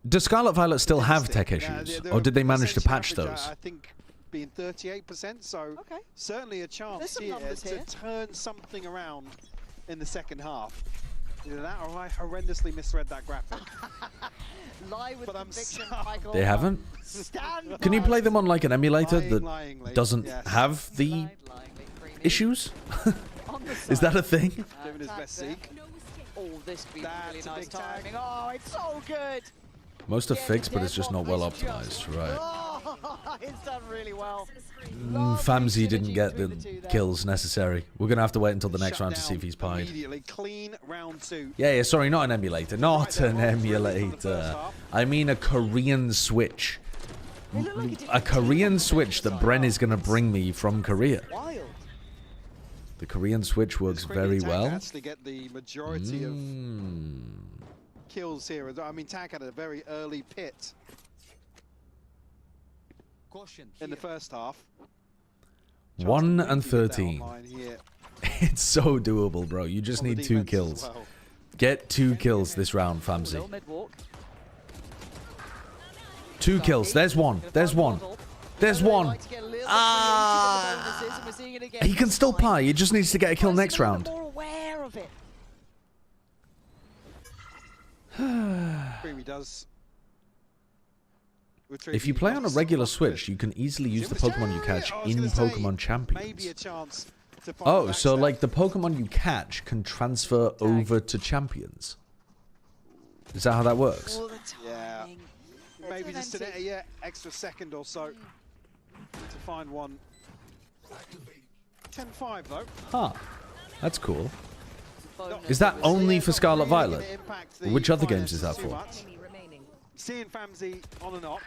does Scarlet Violet still have tech issues, or did they manage to patch those? I think being 38%, so certainly a chance here to turn something around in the second half. Either that or I horrendously misread that graphic. Lie with conviction, Michael. They haven't? Can you play them on like an emulator that doesn't have the issues? Is that a thing? Giving his best seek. Oh, this could be really nice timing. Oh, it's so good. Most are fixed, but it's just not well optimized, right? It's done really well. Famzy didn't get the kills necessary. We're going to have to wait until the next round to see if he's pied. Immediately clean round 2. Yeah, sorry, not an emulator. Not an emulator. I mean a Korean Switch. A Korean Switch that Bren is going to bring me from Korea. The Korean Switch works very well. Actually get the majority of kills here. I mean, Tag had a very early pit in the first half. 1 and 13. It's so doable, bro. You just need 2 kills. Get 2 kills this round, Famzy. 2 kills. There's one. There's one. There's one. He can still pie. He just needs to get a kill next round. If you play on a regular Switch, you can easily use the Pokemon you catch in Pokemon Champions. Oh, so like the Pokemon you catch can transfer over to Champions. Is that how that works? Yeah. Maybe just an extra second or so to find one. 10-5 though. Huh. That's cool. Is that only for Scarlet Violet? Which other games is that for? Seeing Famzy on and off.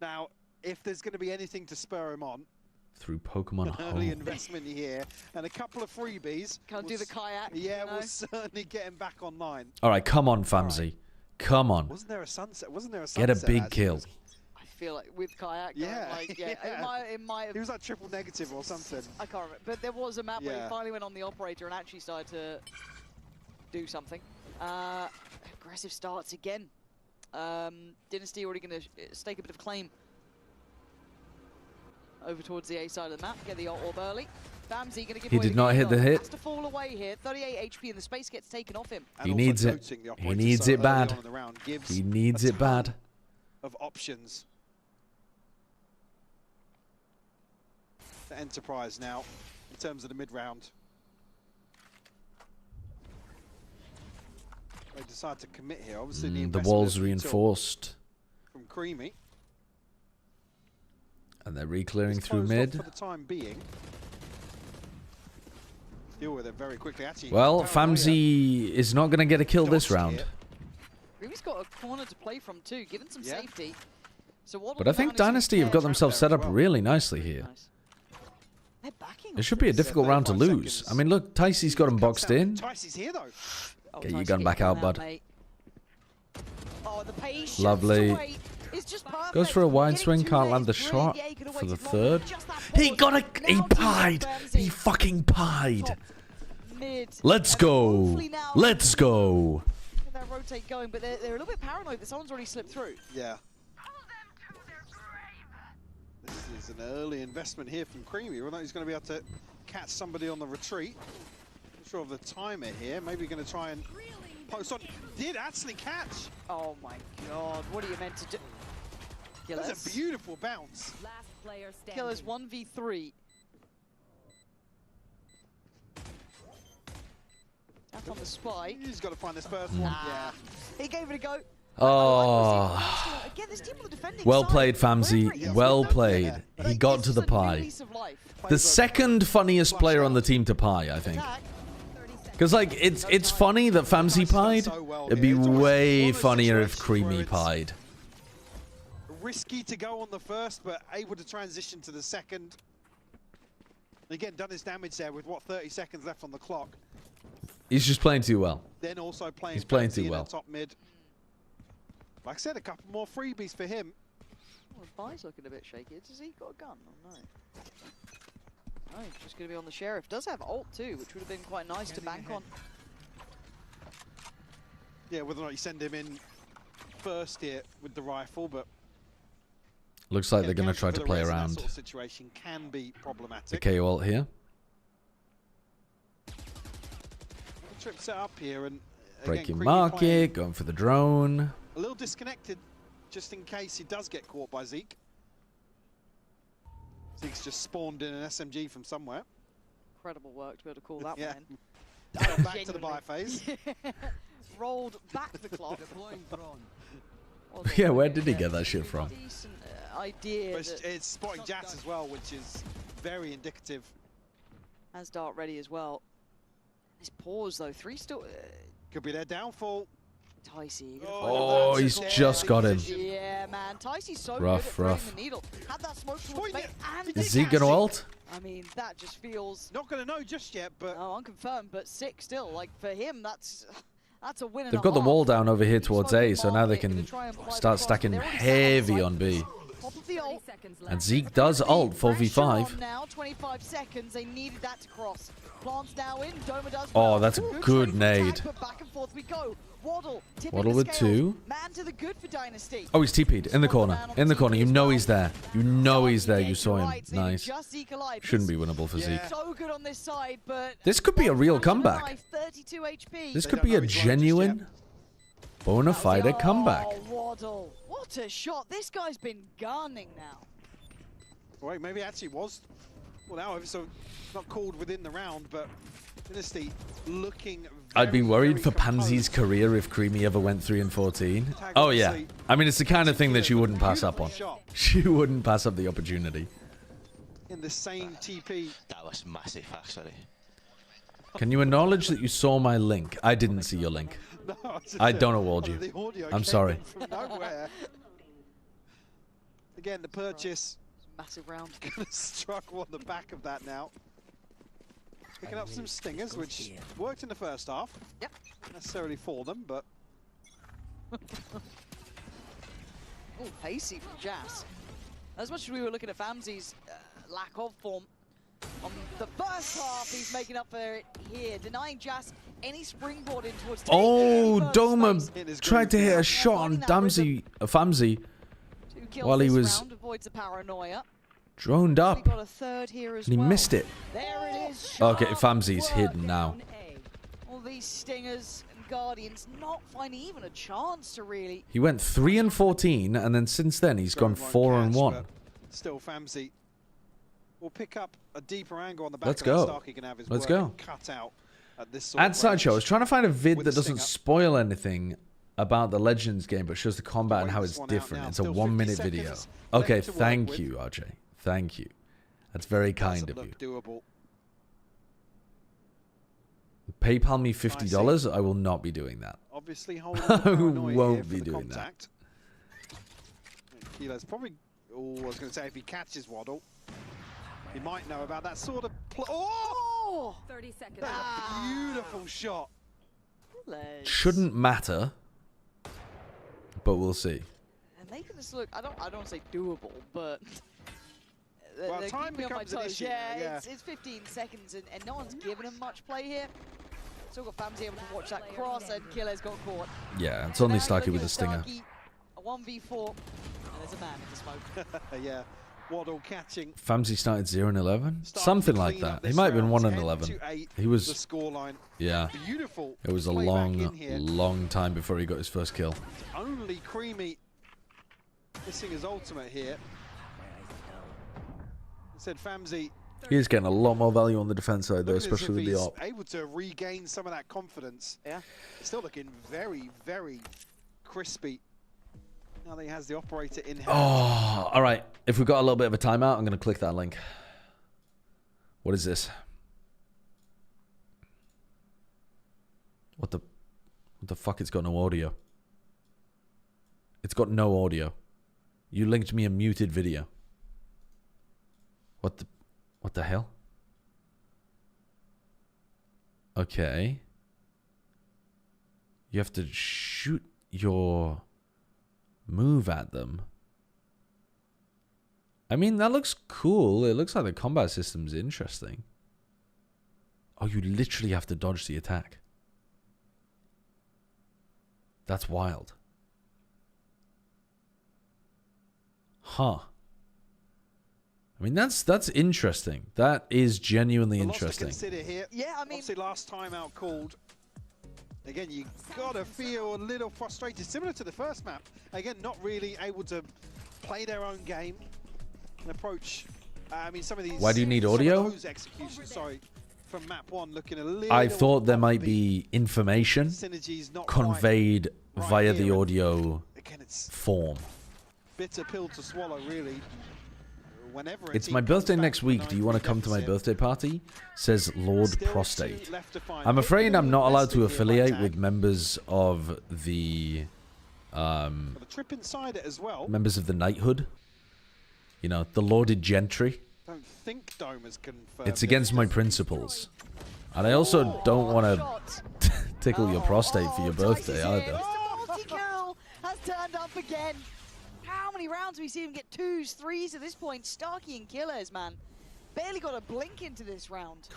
Now, if there's going to be anything to spur him on, through Pokemon early Home. investment here and a couple of freebies. Can't do the kayak. Yeah, we'll certainly get him back online. All right, come on, Famzy. Come on. Wasn't there a sunset? Get a big kill. I feel like with kayak, it might have. He was like triple negative or something. I can't remember, but there was a map where he finally went on the operator and actually started to do something. Aggressive starts again. Dynasty already going to stake a bit of claim over towards the A side of the map. Get the orb early. Famzy going to give He did not hit the hit. Has to fall away here. 38 HP and the space gets taken off him. He needs it. He needs it bad. He needs it bad. Of options. The Enterprise now in terms of the mid round. They decide to commit here. Obviously, the wall's reinforced. From Creamy. And they're re-clearing through mid. For the time being. Deal with it very quickly. Actually, Well, Famzy is not going to get a kill this round. Creamy's got a corner to play from too, given some safety. So But I think Dynasty have got themselves set up really nicely here. It should be a difficult round to lose. I mean, look, Ticey's got him boxed in. Ticey's here though. Get your gun back out, bud. Oh, the patience Lovely. Goes for a wide swing, can't land the shot for the third. He pied! He fucking pied! Let's go! Let's go! That rotate going, but they're a little bit paranoid that someone's already slipped through. Yeah. This is an early investment here from Creamy. Whether he's going to be able to catch somebody on the retreat. Not sure of the timer here. Maybe going to try and post on. Did actually catch. Oh my god! What are you meant to do? Killers. That's a beautiful bounce. Last player standing. Killers 1v3. Tap on the spike. He's got to find this first one. Yeah. He gave it a go. Oh. Again, this team on the defending Well side. played, Famzy. Well played. He got to the pie. The second funniest player on the team to pie, I think. Because, like, it's funny that Famzy pied. It'd be way funnier if Creamy pied. Risky to go on the first, but able to transition to the second. Again, done his damage there with, what, 30 seconds left on the clock. He's just playing too well. Then also playing He's playing Fancy too in well. the top mid. Like I said, a couple more freebies for him. Well, Pie's looking a bit shaky. Has he got a gun? Oh no. Oh, he's just going to be on the Sheriff. Does have ult too, which would have been quite nice to bank on. Yeah, whether or not you send him in first here with the rifle, but Looks like they're going to try to play around that sort of situation can be the problematic. KO ult here. Trip set up here and Breaking again, market, going for the drone. a little disconnected, just in case he does get caught by Zeke. Zeke's just spawned in an SMG from somewhere. Incredible work to be able to call that Yeah. one in. Back to the buy phase. Rolled back the clock. Yeah, where did he get that shit from? Decent idea. But it's spotting Jats as well, which is very indicative. As Dart ready as well. This pause though, 3 still. Could be their downfall. Ticey. Oh, he's just got him. Yeah, man. Ticey's so Rough, good at rough. threading the needle. Had that smoke towards bait and Is Zeke gonna ult? I mean, that just feels not gonna know just yet, but unconfirmed. But 6 still. Like for him, that's a win. They've got the wall down over here towards A, so now they can start stacking heavy on B. Top of the ult. And Zeke does ult 4v5. Now 25 seconds. They needed that to cross. Plants now in. Doma does. Oh, that's a good nade. But back and forth we go. Waddle with 2. Man to the good for Dynasty. Oh, he's TP'd in the corner. In the corner. You know he's there. You know he's there. You saw him. Nice. Shouldn't be winnable for Zeke. So good on this side, but This could be a real comeback. 32 HP. This could be a genuine bona fide comeback. Oh, Waddle. What a shot. This guy's been gunning now. Wait, maybe it actually was. Well, now so not called within the round, but Dynasty looking. I'd be worried for Pansy's career if Creamy ever went 3 and 14. Oh yeah. I mean, it's the kind of thing that she wouldn't pass up on. She wouldn't pass up the opportunity. In the same TP. That was massive, actually. Can you acknowledge that you saw my link? I didn't see your link. No, I don't award you. I'm sorry. From nowhere. Again, the purchase. Massive round. Gonna struggle on the back of that now. Picking up some stingers, which worked in the first half. Yep. Not necessarily for them, but. Oh, pacey from Jas. As much as we were looking at Famsy's lack of form on the first half, he's making up for it here, denying Jas any springboard in towards. Oh, Doma tried to hit a shot on Famzy while he was avoids the paranoia. droned up. We got a third here as And he well. missed it. There it is. Okay, Famzy's hidden now. All these stingers and guardians not finding even a chance to really. He went 3 and 14, and then since then he's gone 4 and 1. Still, Famzy will pick up a deeper angle on the back. Let's of go. that Stark. He can have his Let's work go. cut out at this sort And of Sideshow, I range. was trying to find a vid With that a doesn't stinger. spoil anything about the Legends game, but shows the combat and how this it's one out different. now. It's a Still 1-minute 50 video. seconds Okay, left to work thank with. you, RJ. Thank you. That's very kind Doesn't of you. look doable. PayPal me $50. I will not be doing that. Obviously, holding I the paranoia here won't for be the doing that. contact. Kilo's probably. Oh, I was going to say if he catches Waddle, he might know about that sort of. Oh! 30 seconds. That's a beautiful shot. Shouldn't matter, but we'll see. And making this look, I don't want to say doable, but. Well, they're time keeping me on my becomes an toes. issue, Yeah, yeah. It's 15 seconds, and no one's given him much play here. Still got Famzy able to watch that cross, and Killer's got caught. Yeah, it's only Now Starkey looking with a at stinger. Starkey, a 1v4, and there's a man in the smoke. Yeah, Waddle catching. Famzy started 0 and 11, something like that. He might have been 1 and 11. He was. The scoreline. Yeah. Beautiful. It was a play back in long, here. long time before he got his first kill. Only Creamy missing his ultimate here. Said Famzy. He is getting a lot more value on the defense side, though, looking as especially with if the he's op. able to regain some of that confidence. Yeah. Still looking very, very crispy. Now that he has the operator in hand. Oh, all right. If we've got a little bit of a timeout, I'm going to click that link. What is this? What the fuck? It's got no audio. It's got no audio. You linked me a muted video. What the hell? Okay. You have to shoot your move at them. I mean, that looks cool. It looks like the combat system's interesting. Oh, you literally have to dodge the attack. That's wild. Huh. I mean, that's interesting. That is genuinely interesting. Consider here. Yeah, I mean, obviously last time out called. Again, you gotta feel a little frustrated, similar to the first map. Again, not really able to play their own game and approach. I mean, some of these. Why do you need some of audio? those executions, sorry, from map 1 looking a little. I thought there might be information synergies not conveyed quite via here. the audio Again, it's form. bitter pill to swallow, really. Whenever a It's team my comes birthday back next from a week. Do you want to 9-3 come to my deficit, birthday party? Says Lord Still Prostate. two left to find. I'm afraid I'm not allowed to Investing here by affiliate Tag. with members of the Got a trip inside it as well. members of the knighthood. You know, the lauded gentry. Don't think Dome has confirmed. It's against my principles. And I also don't want to tickle your prostate for your birthday either. Multi-kill has turned up again. How many rounds have we seen him get 2s, 3s at this point? Starkey and Killers, man. Barely got a blink into this round.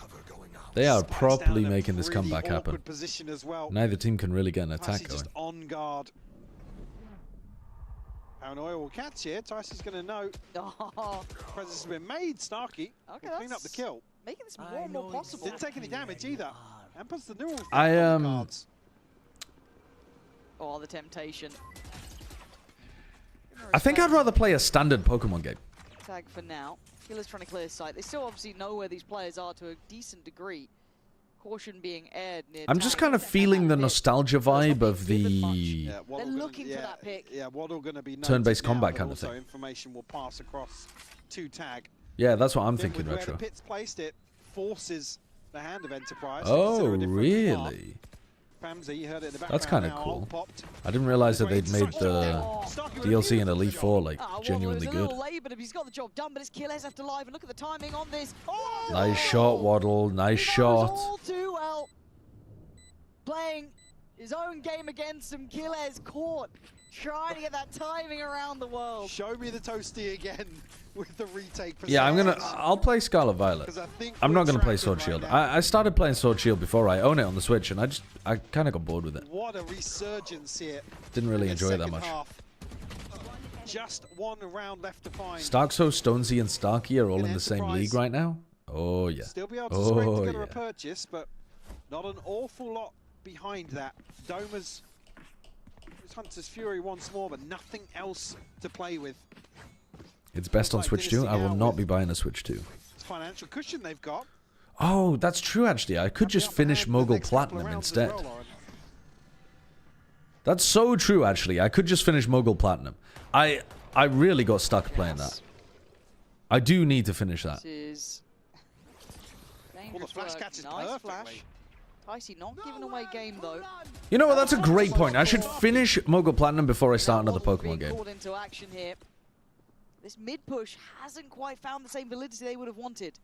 They are Spikes properly down in a making this really comeback happen. awkward position as well. Neither team can really get an Ticey attack going. just on guard. Paranoia will catch here. Ticey's going to know. Oh. Presence has been made. Starkey Okay, will clean up the kill. Making this more and more possible. Didn't take any damage either. And puts the new one Oh, the temptation. I think I'd rather play a standard Pokemon game. Tag for now. Killer's trying to clear his sight. They still obviously know where these players are to a decent degree. Caution being aired near I'm just Tag. kind of feeling the nostalgia vibe of the They're looking for that pick. Yeah, Waddle going to be turn-based noted now, combat but kind of also thing. information will pass across to Tag. Yeah, that's what I'm Then thinking, with Retro. Where the pit's placed, it forces the hand of Enterprise. to Oh, consider a different really? path. Famza, you heard it in the That's background kind of now, cool. ult popped. I didn't realize that they'd made the DLC in Elite 4 like genuinely It's a good. little late, but he's got the job done. But it's Killers left alive, and look at the timing on this. Oh! Nice shot, Waddle. Nice shot. All too well. Playing his own game against him. Killers caught, trying to get that timing around the world. Show me the Toasty again with the retake. Yeah, I'll play Scarlet Violet. I'm not gonna play Sword Shield. I started playing Sword Shield before I own it on the Switch, and I kind of got bored with it. What a resurgence here. Didn't really in the enjoy it that second much. half. Just one round left to find. Starkso, Stonesy, and Starkey are all in the same league right now. Oh yeah. Still be able to scrape Oh together a yeah. purchase, but not an awful lot behind that. Doma's Hunter's Fury once more, but nothing else to play with. It's best on Switch 2. I will not be buying a Switch 2. It's financial cushion they've got. Oh, that's true actually. I could just finish Mogul Platinum instead. That's so true actually. I could just finish Mogul Platinum. I really got stuck playing that. I do need to finish that. This is Well, the flash catches nice perfectly. flash. Ticey not giving away game though. You know what? That's a great point. I should finish Mogul Platinum before I start another Pokemon game. Called into action here. This mid push hasn't quite found the same validity they would have wanted.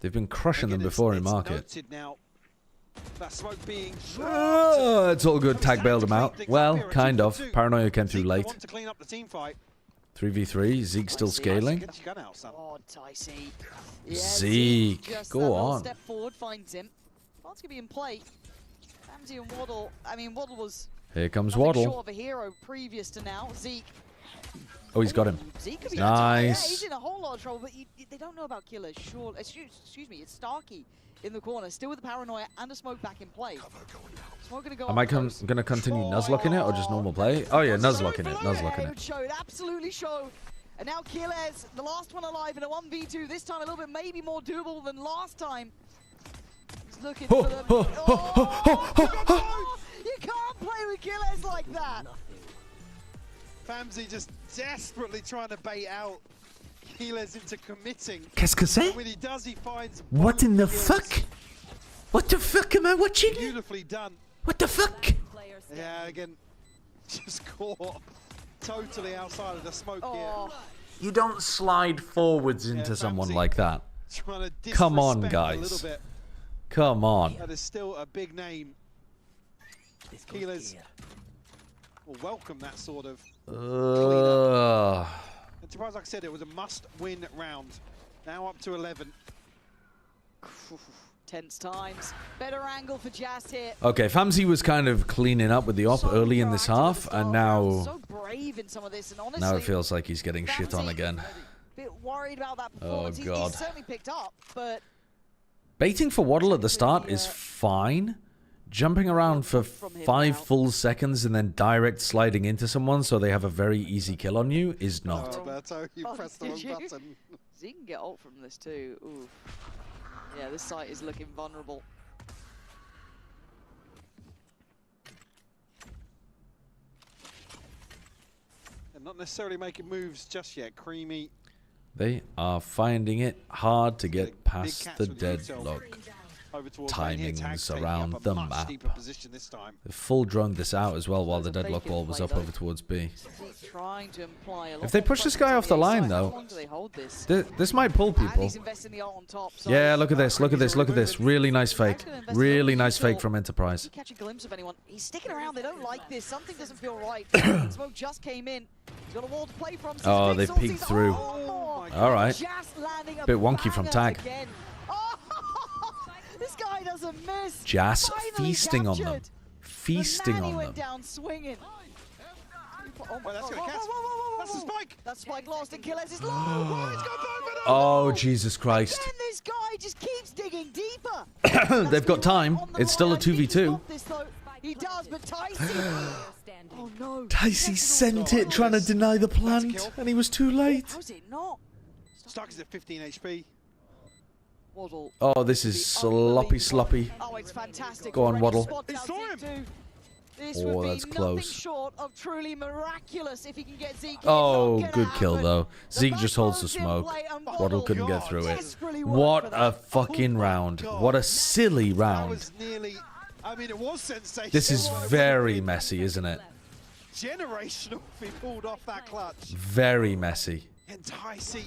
They've been crushing them before in market. Noted now. That smoke being It's all good. Tag bailed him out. Well, kind of. Paranoia came through late. want to clean up the team fight. 3v3. Zeke still scaling. Get your gun out, son. Oh, Ticey. Zeke, just go that little on. Step forward finds him. Plant's gonna be in play. Ramsey and Waddle. I mean, Waddle was Here comes nothing Waddle. short of a hero previous to now. Zeke. Oh, he's got him. Zeke could be yeah, he's Nice. in a whole lot of trouble, but they don't know about Killers. Sure, excuse me, it's Starkey in the corner, still with the Paranoia and a smoke back in play. Smoke gonna go Am I up close. going to continue Nuzlocking it or just normal play? Oh yeah, Nuzlocking it. Nuzlocking It it. showed, absolutely showed. And now Killers, the last one alive in a 1v2, this time a little bit maybe more doable than last time. He's looking for the... You can't play with Killers like that! Famzy just desperately trying to bait out Keyless into committing. Qu'est-ce que c'est? And when he does, he finds What in the kills. fuck? What the fuck am I watching? Beautifully done. What the fuck? Yeah, again, just caught totally outside of the smoke here. You don't slide forwards into someone like that. Trying to Come on, disrespect a guys. little bit. Come on. That is still a big name. Keyless will welcome that sort of Enterprise, like I said, it was a must-win round. Now up to 11. Tense times. Better angle for Jazz here. Okay, Famzy was kind of cleaning up with the op early in this half, and now So brave in some of this, and honestly, now it feels like he's getting shit on again. bit worried about that Oh performance. god. He's certainly picked up, but Baiting for Waddle at the start is fine. Jumping around for 5 full seconds and then direct sliding into someone so they have a very easy kill on you is not. Alberto, you pressed the wrong did you? button. Zeke can get ult from this too. Ooh. Yeah, this site is looking vulnerable. not necessarily making moves just yet. Creamy. They are finding it hard to get past the deadlock. Timings around the map. They full droned this out as well while the deadlock wall was up over towards B. If they push this guy off the line though, this might pull people. Yeah, look at this, look at this, look at this. Really nice fake. Really nice fake from Enterprise. Catch a glimpse of anyone. He's sticking around. They don't like this. Something doesn't feel right. Smoke just came in. He's got a wall to play from. Oh, they peeked through. Alright. Bit wonky from Tag. This guy doesn't miss. Jas feasting on them. Feasting on went them. down swinging. That's gonna catch. That's the spike. That spike lost and Killes is low. Oh, Jesus Christ. Again, this guy just keeps digging deeper. They've got time. It's still a 2v2. He does, but Ticey. Oh no. Ticey sent it trying to deny the plant, and he was too late. How is it not? Stark is at 15 HP. Waddle. Oh, this is sloppy. Oh, it's fantastic. Go on, Waddle. He saw him. This Oh, would be that's nothing close. short of truly miraculous if he can get Zeke. Oh, good kill though. Zeke just holds the smoke. Waddle couldn't get through it. What a fucking round. What a silly round. I mean, it was sensational. This is very messy, isn't it? Generational if he pulled off that clutch. Very messy. Enticing.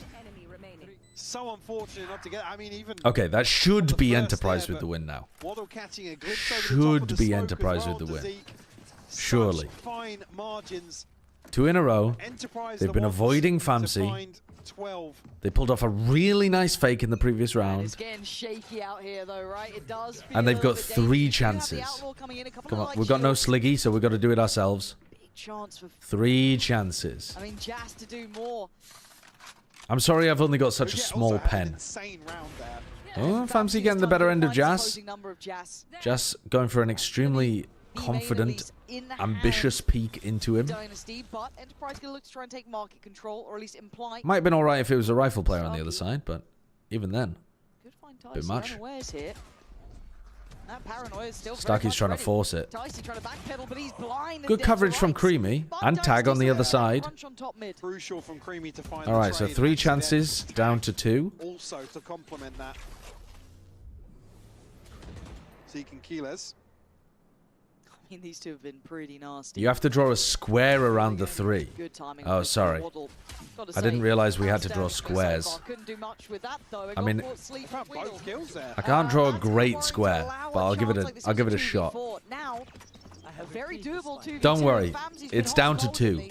So unfortunate not to get. I mean, even. Okay, that should be Enterprise with the win now. Waddle catching a glimpse over the top of Should the be smoke Enterprise as well with the to win. Zeke. Surely. Such fine margins. 2 in a row. Enterprise They've been avoiding Famsi. 12. They pulled off a really nice fake in the previous round. It's getting shaky out here, though, right? It does. And they've got 3 chances. Come on, we've got no Sliggy, so we've got to do it ourselves. Big chance for 3 chances. I mean, Jas to do more. I'm sorry I've only got such a small pen. Insane round there. Oh, Famsi getting the better end of Jas. Number of Jas. Jas going for an extremely confident, ambitious peek into him. Dynasty, but Enterprise gonna look to try and take market control, or at least imply. Might have been alright if it was a rifle player on the other side, but even then, bit much. Here. That paranoia is still Starkey's trying to force it. Ticey trying to backpedal, but he's blind. Good coverage from Creamy and Tag on the other side. Crucial from Creamy to find. Alright, so 3 chances down to 2. Also to complement that. Zeke and Keyless. I mean, these two have been pretty nasty. You have to draw a square around the 3. Good timing. Oh, sorry. I didn't realize we had to draw squares. Couldn't do much with that, though. I mean, both kills there. I can't draw a great square, but I'll give it a shot. Now, a very doable 2v2. Don't worry, it's down to 2.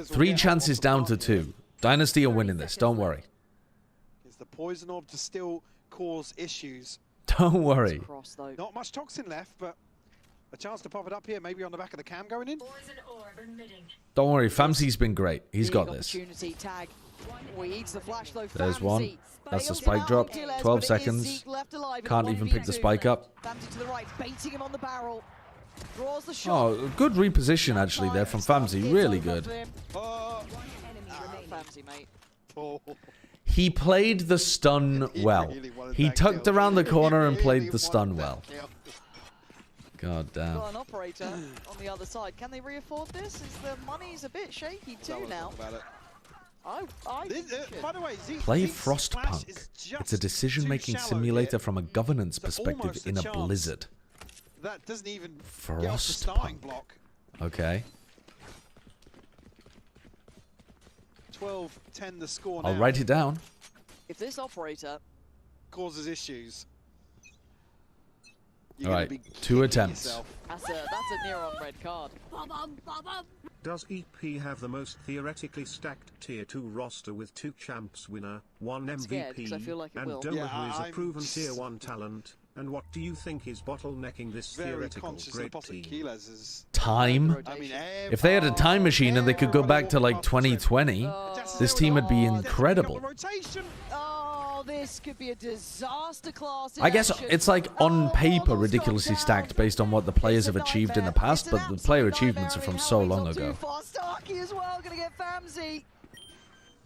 3 chances down to 2. Dynasty are winning this. Don't worry. Is the poison orb to still cause issues? Don't worry. Not much toxin left, but a chance to pop it up here, maybe on the back of the cam going in. Don't worry, Famsi's been great. He's got this. Tag. Oh, he eats the flash, though. There's one. That's the spike drop. 12 seconds. Can't even pick the spike up. Famsi to the right, baiting him on the barrel. Draws the shot. Oh, good reposition actually there from Famsi. Really good. Famsi, mate. He played the stun well. He tucked around the corner and played the stun well. God damn. Got an operator on the other side. Can they re-afford this? Is the money's a bit shaky too now? By the way, Play Frostpunk. It's a decision-making simulator from a governance perspective in a blizzard. That doesn't even Frostpunk. Okay. 12-10 the score now. I'll write it down. If this operator causes issues. All right, 2 attempts. That's a near-on red card. Does EP have the most theoretically stacked tier 2 roster with 2 champs winner, 1 MVP, and Doma who is a proven tier 1 talent? And what do you think is bottlenecking this theoretical great team? Time? If they had a time machine and they could go back to like 2020, this team would be incredible. Oh, this could be a disaster class. I guess it's like on paper ridiculously stacked based on what the players have achieved in the past, but the player achievements are from so long ago. Starkey as well, gonna get Famsi.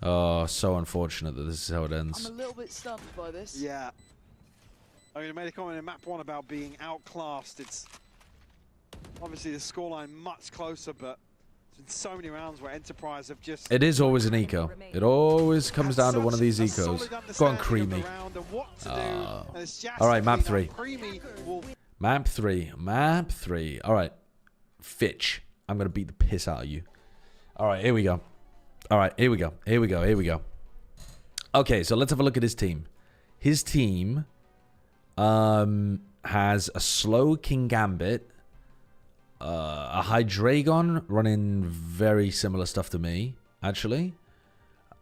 Oh, so unfortunate that this is how it I'm ends. a little bit stunned by this. Yeah. I mean, I made a comment in map 1 about being outclassed. It's obviously the scoreline much closer, but been so many rounds where Enterprise have just... It is always an eco. It always comes down to one of these ecos. Go on, Creamy. All right, map 3. Map 3. Map 3. All right. Fitch. I'm going to beat the piss out of you. All right, here we go. All right, here we go. Here we go. Here we go. Okay, so let's have a look at his team. His team has a slow King Gambit, a Hydreigon running very similar stuff to me, actually.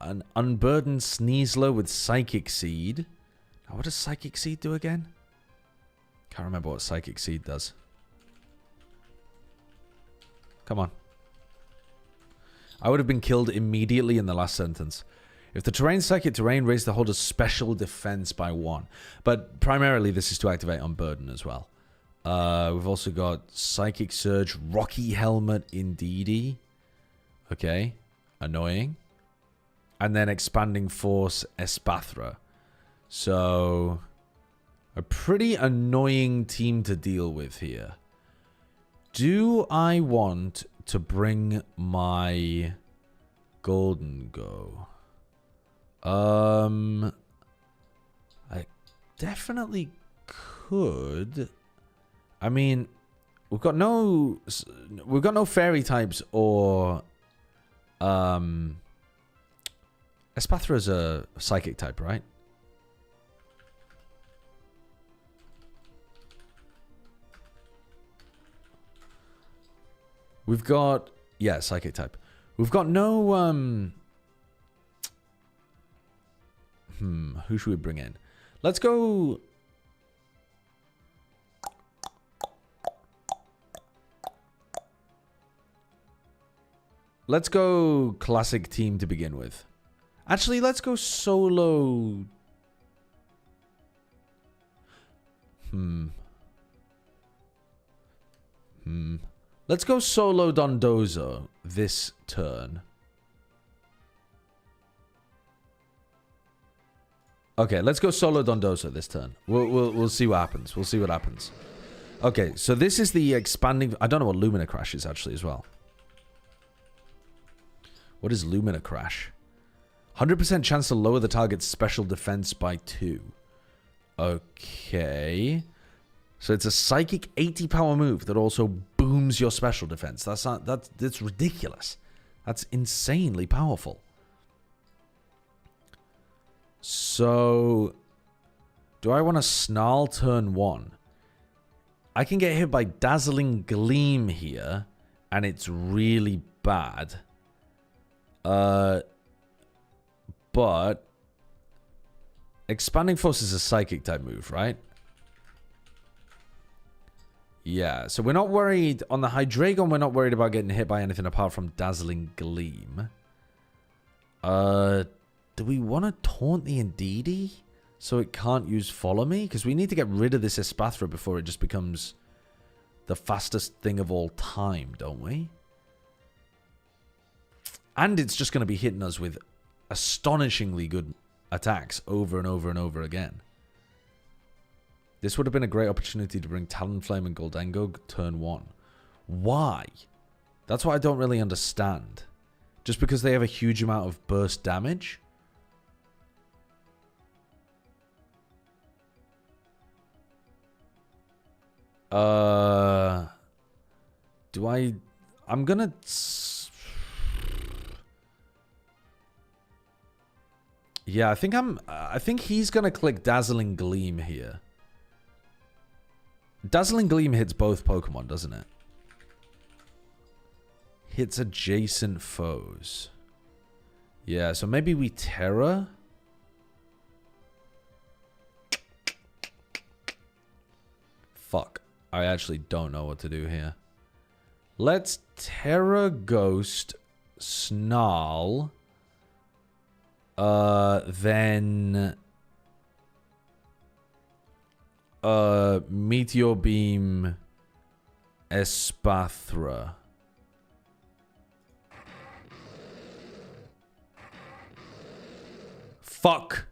An Unburdened Sneasler with Psychic Seed. Now, what does Psychic Seed do again? Can't remember what Psychic Seed does. Come on. I would have been killed immediately in the last sentence. If the terrain psychic terrain, raise the holder's special defense by 1. But primarily this is to activate Unburden as well. We've also got Psychic Surge, Rocky Helmet, Indeedee. Okay. Annoying. And then Expanding Force, Espathra. So, a pretty annoying team to deal with here. Do I want to bring my Golden Go? I definitely could. I mean, we've got no fairy types or Espathra's a psychic type, right? We've got, yeah, psychic type. We've got no, who should we bring in? Let's go. Let's go classic team to begin with. Actually, let's go solo. Let's go solo Dondozo this turn. Okay, let's go solo Dondozo this turn. We'll see what happens. We'll see what happens. Okay, so this is the expanding. I don't know what Lumina Crash is actually as well. What is Lumina Crash? 100% chance to lower the target's special defense by 2. Okay. So it's a psychic 80 power move that also booms your special defense. That's ridiculous. That's insanely powerful. So, do I want to Snarl turn 1? I can get hit by Dazzling Gleam here, and it's really bad. But Expanding Force is a psychic type move, right? Yeah, so we're not worried on the Hydreigon. We're not worried about getting hit by anything apart from Dazzling Gleam. Do we want to taunt the Indeedee so it can't use Follow Me? Because we need to get rid of this Espathra before it just becomes the fastest thing of all time, don't we? And it's just going to be hitting us with astonishingly good attacks over and over and over again. This would have been a great opportunity to bring Talonflame and Goldengo turn 1. Why? That's what I don't really understand. Just because they have a huge amount of burst damage? Do I... I'm gonna... Yeah, I think he's gonna click Dazzling Gleam here. Dazzling Gleam hits both Pokemon, doesn't it? Hits adjacent foes. Yeah, so maybe we Terra. Fuck. I actually don't know what to do here. Let's Terra Ghost Snarl. Then Meteor Beam Espathra. Fuck.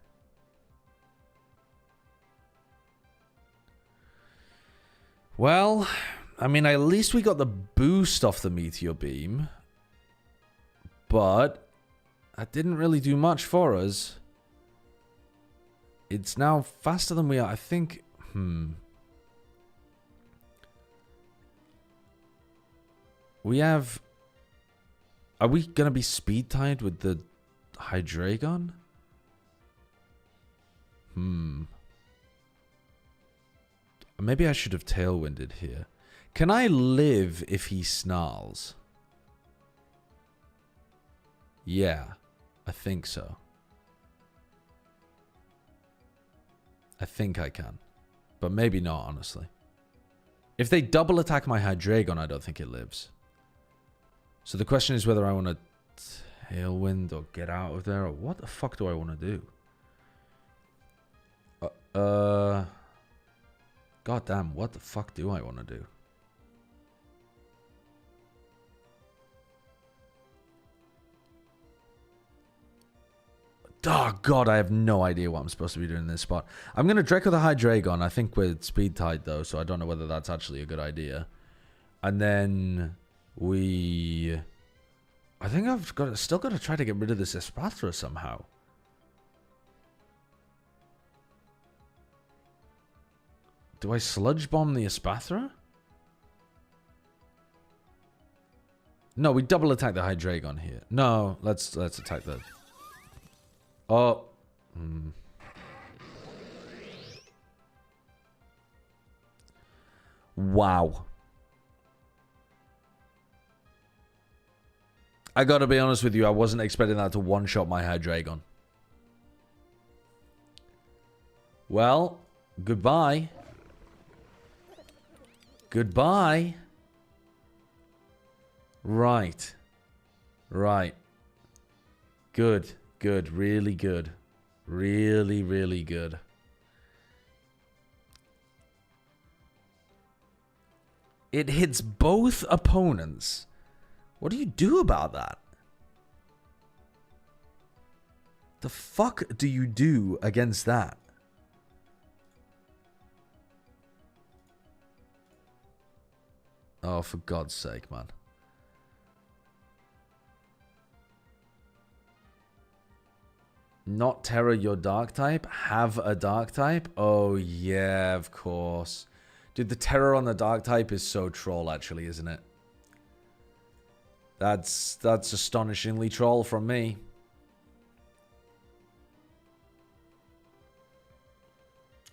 Well, I mean, at least we got the boost off the Meteor Beam. But that didn't really do much for us. It's now faster than we are. I think... We have... Are we going to be speed tied with the Hydreigon? Maybe I should have tailwinded here. Can I live if he snarls? Yeah, I think so. I think I can. But maybe not, honestly. If they double attack my Hydreigon, I don't think it lives. So the question is whether I want to tailwind or get out of there, or what the fuck do I want to do? God damn, what the fuck do I want to do? Oh god, I have no idea what I'm supposed to be doing in this spot. I'm going to Draco the Hydreigon. I think we're speed tied though, so I don't know whether that's actually a good idea. And then we... I think I've still got to try to get rid of this Espathra somehow. Do I sludge bomb the Espathra? No, we double attack the Hydreigon here. No, let's attack the... Oh. Wow. I gotta be honest with you, I wasn't expecting that to one-shot my Hydreigon. Well, goodbye. Goodbye. Right. Right. Good. Good. Really good. Really, really good. It hits both opponents. What do you do about that? The fuck do you do against that? Oh, for God's sake, man. Not Terror your dark type? Have a dark type? Oh, yeah, of course. Dude, the Terror on the dark type is so troll, actually, isn't it? That's astonishingly troll from me.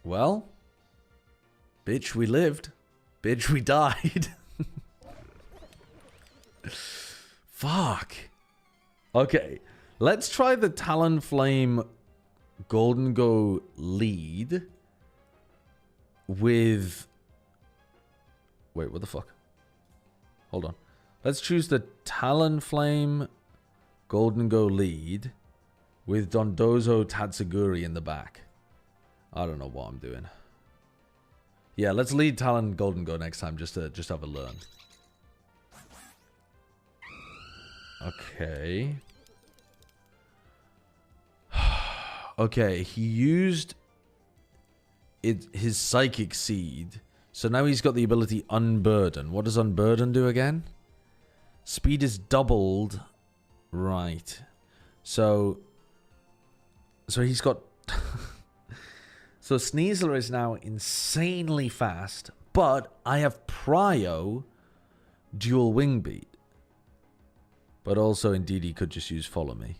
Well, bitch, we lived. Bitch, we died. Fuck. Okay, let's try the Talonflame Golden Go lead with... Wait, what the fuck? Hold on. Let's choose the Talonflame Golden Go lead with Dondozo Tatsuguri in the back. I don't know what I'm doing. Yeah, let's lead Talon Golden Go next time just to have a learn. Okay. Okay, he used his Psychic Seed. So now he's got the ability Unburden. What does Unburden do again? Speed is doubled. Right. So he's got... So Sneasler is now insanely fast, but I have Prio dual wing beat. But also, indeed, he could just use Follow Me.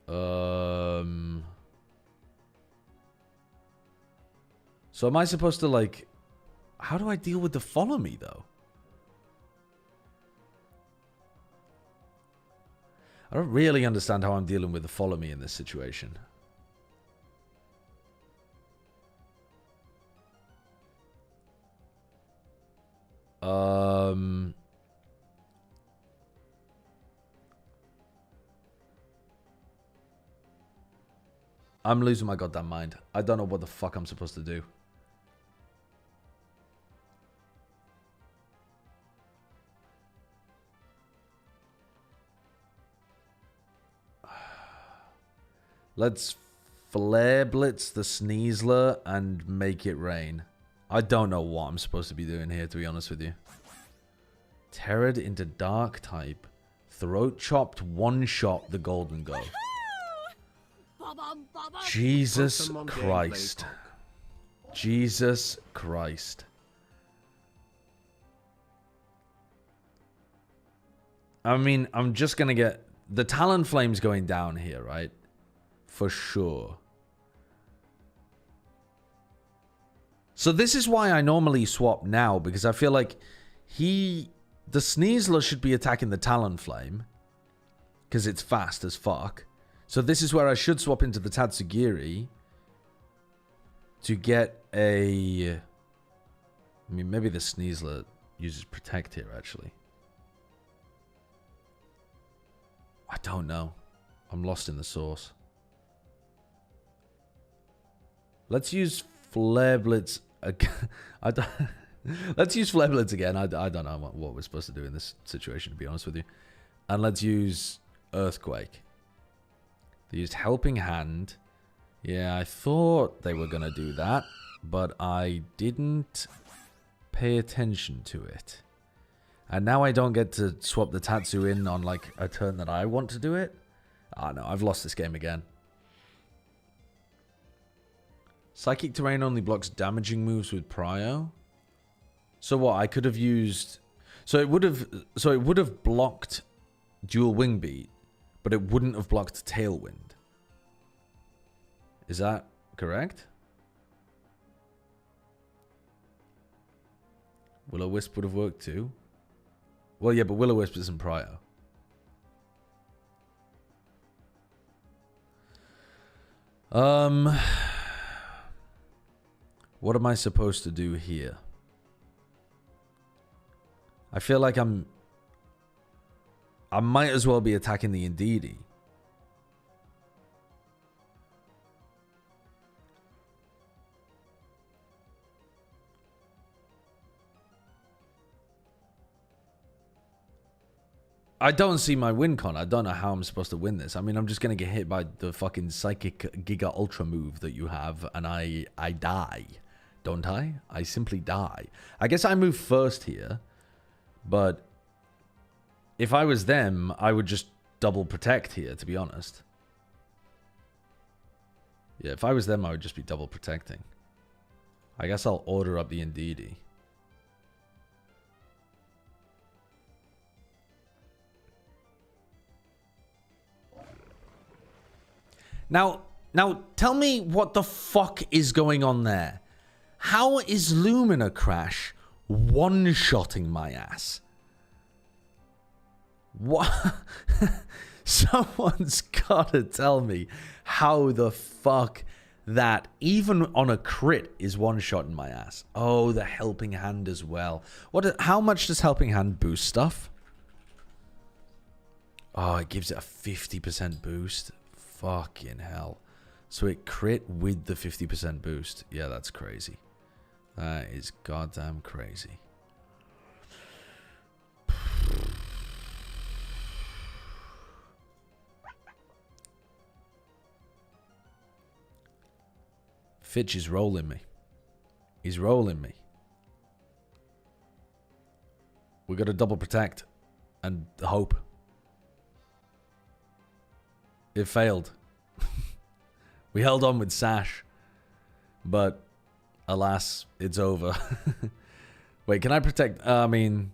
So am I supposed to, like... How do I deal with the Follow Me, though? I don't really understand how I'm dealing with the Follow Me in this situation. I'm losing my goddamn mind. I don't know what the fuck I'm supposed to do. Let's Flare Blitz the Sneasler and make it rain. I don't know what I'm supposed to be doing here, to be honest with you. Terrored into Dark type. Throat chopped, one-shot the Golden Go. Jesus Christ. Jesus Christ. I mean, I'm just going to get... The Talonflame's going down here, right? For sure. So this is why I normally swap now, because I feel like the Sneasler should be attacking the Talonflame, because it's fast as fuck. So this is where I should swap into the Tatsugiri to get a... I mean, maybe the Sneasler uses Protect here, actually. I don't know. I'm lost in the sauce. Let's use Flare Blitz again. Let's use Flare Blitz again. I don't know what we're supposed to do in this situation, to be honest with you. And let's use Earthquake. They used Helping Hand. Yeah, I thought they were going to do that, but I didn't pay attention to it. And now I don't get to swap the Tatsu in on like a turn that I want to do it. Ah, no, I've lost this game again. Psychic Terrain only blocks damaging moves with Prio. So what? I could have used... So it would have blocked Dual Wing Beat, but it wouldn't have blocked Tailwind. Is that correct? Will-O-Wisp would have worked too. Well, yeah, but Will-O-Wisp isn't Prio. What am I supposed to do here? I feel like I might as well be attacking the Indeedee. I don't see my win con. I don't know how I'm supposed to win this. I mean, I'm just going to get hit by the fucking Psychic Giga Ultra move that you have, and I die. Don't I? I simply die. I guess I move first here, but if I was them, I would just double protect here, to be honest. Yeah, if I was them, I would just be double protecting. I guess I'll order up the Indeedee. Now, tell me what the fuck is going on there. How is Lumina Crash one-shotting my ass? What? Someone's gotta tell me how the fuck that, even on a crit, is one-shotting my ass. Oh, the Helping Hand as well. How much does Helping Hand boost stuff? Oh, it gives it a 50% boost. Fucking hell. So it crit with the 50% boost. Yeah, that's crazy. That is goddamn crazy. Fitch is rolling me. He's rolling me. We got to double protect and hope. It failed. We held on with Sash, but alas, it's over. Wait, can I protect? I mean,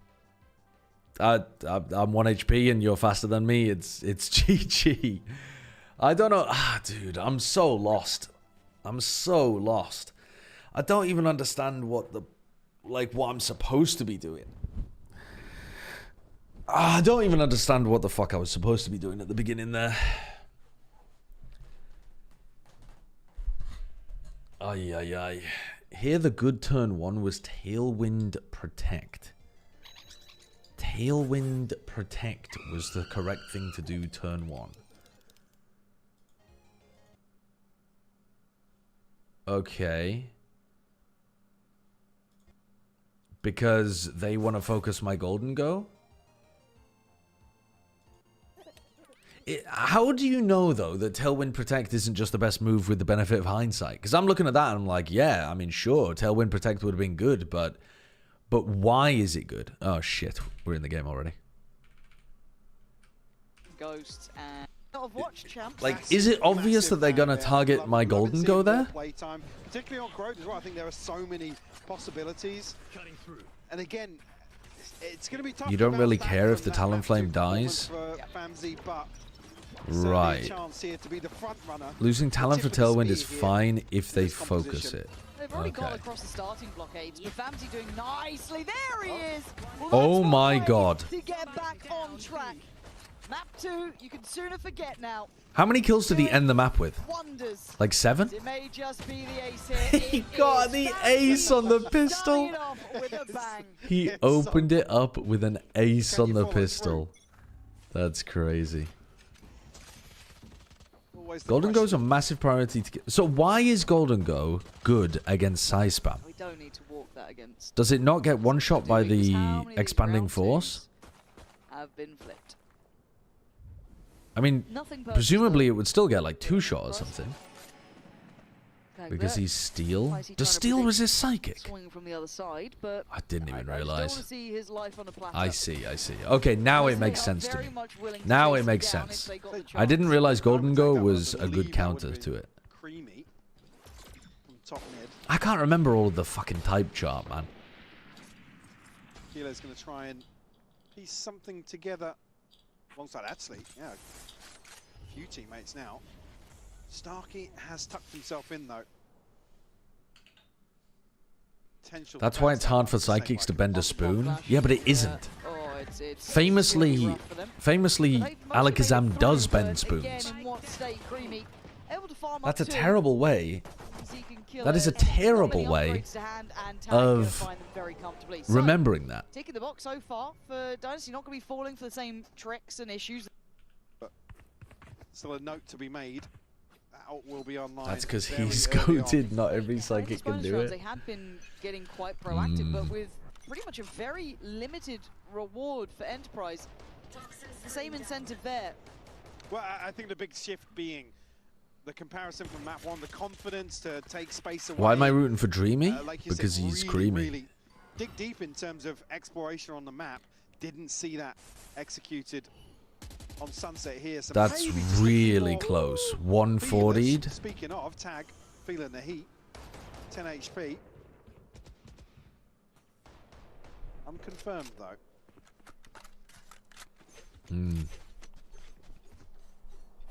I'm 1 HP and you're faster than me. It's GG. I don't know. Dude, I'm so lost. I'm so lost. I don't even understand what I'm supposed to be doing. I don't even understand what the fuck I was supposed to be doing at the beginning there. Ay, ay, ay. Here the good turn one was Tailwind Protect. Tailwind Protect was the correct thing to do turn one. Okay. Because they want to focus my Golden Go? How do you know, though, that Tailwind Protect isn't just the best move with the benefit of hindsight? Because I'm looking at that and I'm like, yeah, I mean, sure, Tailwind Protect would have been good, but But why is it good? Oh shit, we're in the game already. Ghost and of watch champs. Like, is it obvious that they're gonna target my Golden Go there? Playtime, particularly on Grove as well. I think there are so many possibilities. And again, it's going to be tough. You don't really care if the Talonflame dies? Famzy, but Right. chance here to be the front runner. Losing Talon for Tailwind is fine if they focus it. They've already gone across the starting blockades, but Famzy doing nicely. There he is. Well, Oh that's my one way god. to get back on track. Map 2, you can sooner forget now. How many kills did he end the map with? Wonders. Like 7? It may just be the ace here. He got the ace on the pistol. With a bang. He opened it up with an ace on the pistol. That's crazy. Golden Go's a massive priority to get. So why is Golden Go good against size spam? We don't need to walk that against. Does it not get one shot by the expanding force? Have been flipped. I mean, presumably it would still get like 2 shot or something. Because he's steel. Does steel resist psychic? Swinging from the other side, but I didn't even I just don't realize. want to see his life on a platter. I see, I see. Okay, now it makes sense to me. Now it makes sense. I didn't realize Golden Go was a good counter to it. Creamy from top mid. I can't remember all of the fucking type chart, man. Kilo's going to try and piece something together alongside Atsley. Yeah, a few teammates now. Starkey has tucked himself in though. That's why it's hard for psychics to bend a spoon. Yeah, but it isn't. Famously, Alakazam does bend spoons. That's a terrible way. That is a terrible way of remembering that. Ticking the box so far for Dynasty, not going to be falling for the same tricks and issues. But still a note to be made. That will be online. That's because he's goated. Not every psychic can do They it. had been getting quite proactive, but with pretty much a very limited reward for Enterprise. The same incentive there. Well, I think the big shift being the comparison from map 1, the confidence to take space away. Why am I rooting for Dreamy? Like you Because said, he's really, creamy. really dig deep in terms of exploration on the map. Didn't see that executed on Sunset here. So That's maybe just really more close. 140'd. Speaking of, Tag feeling the heat. 10 HP. Unconfirmed though.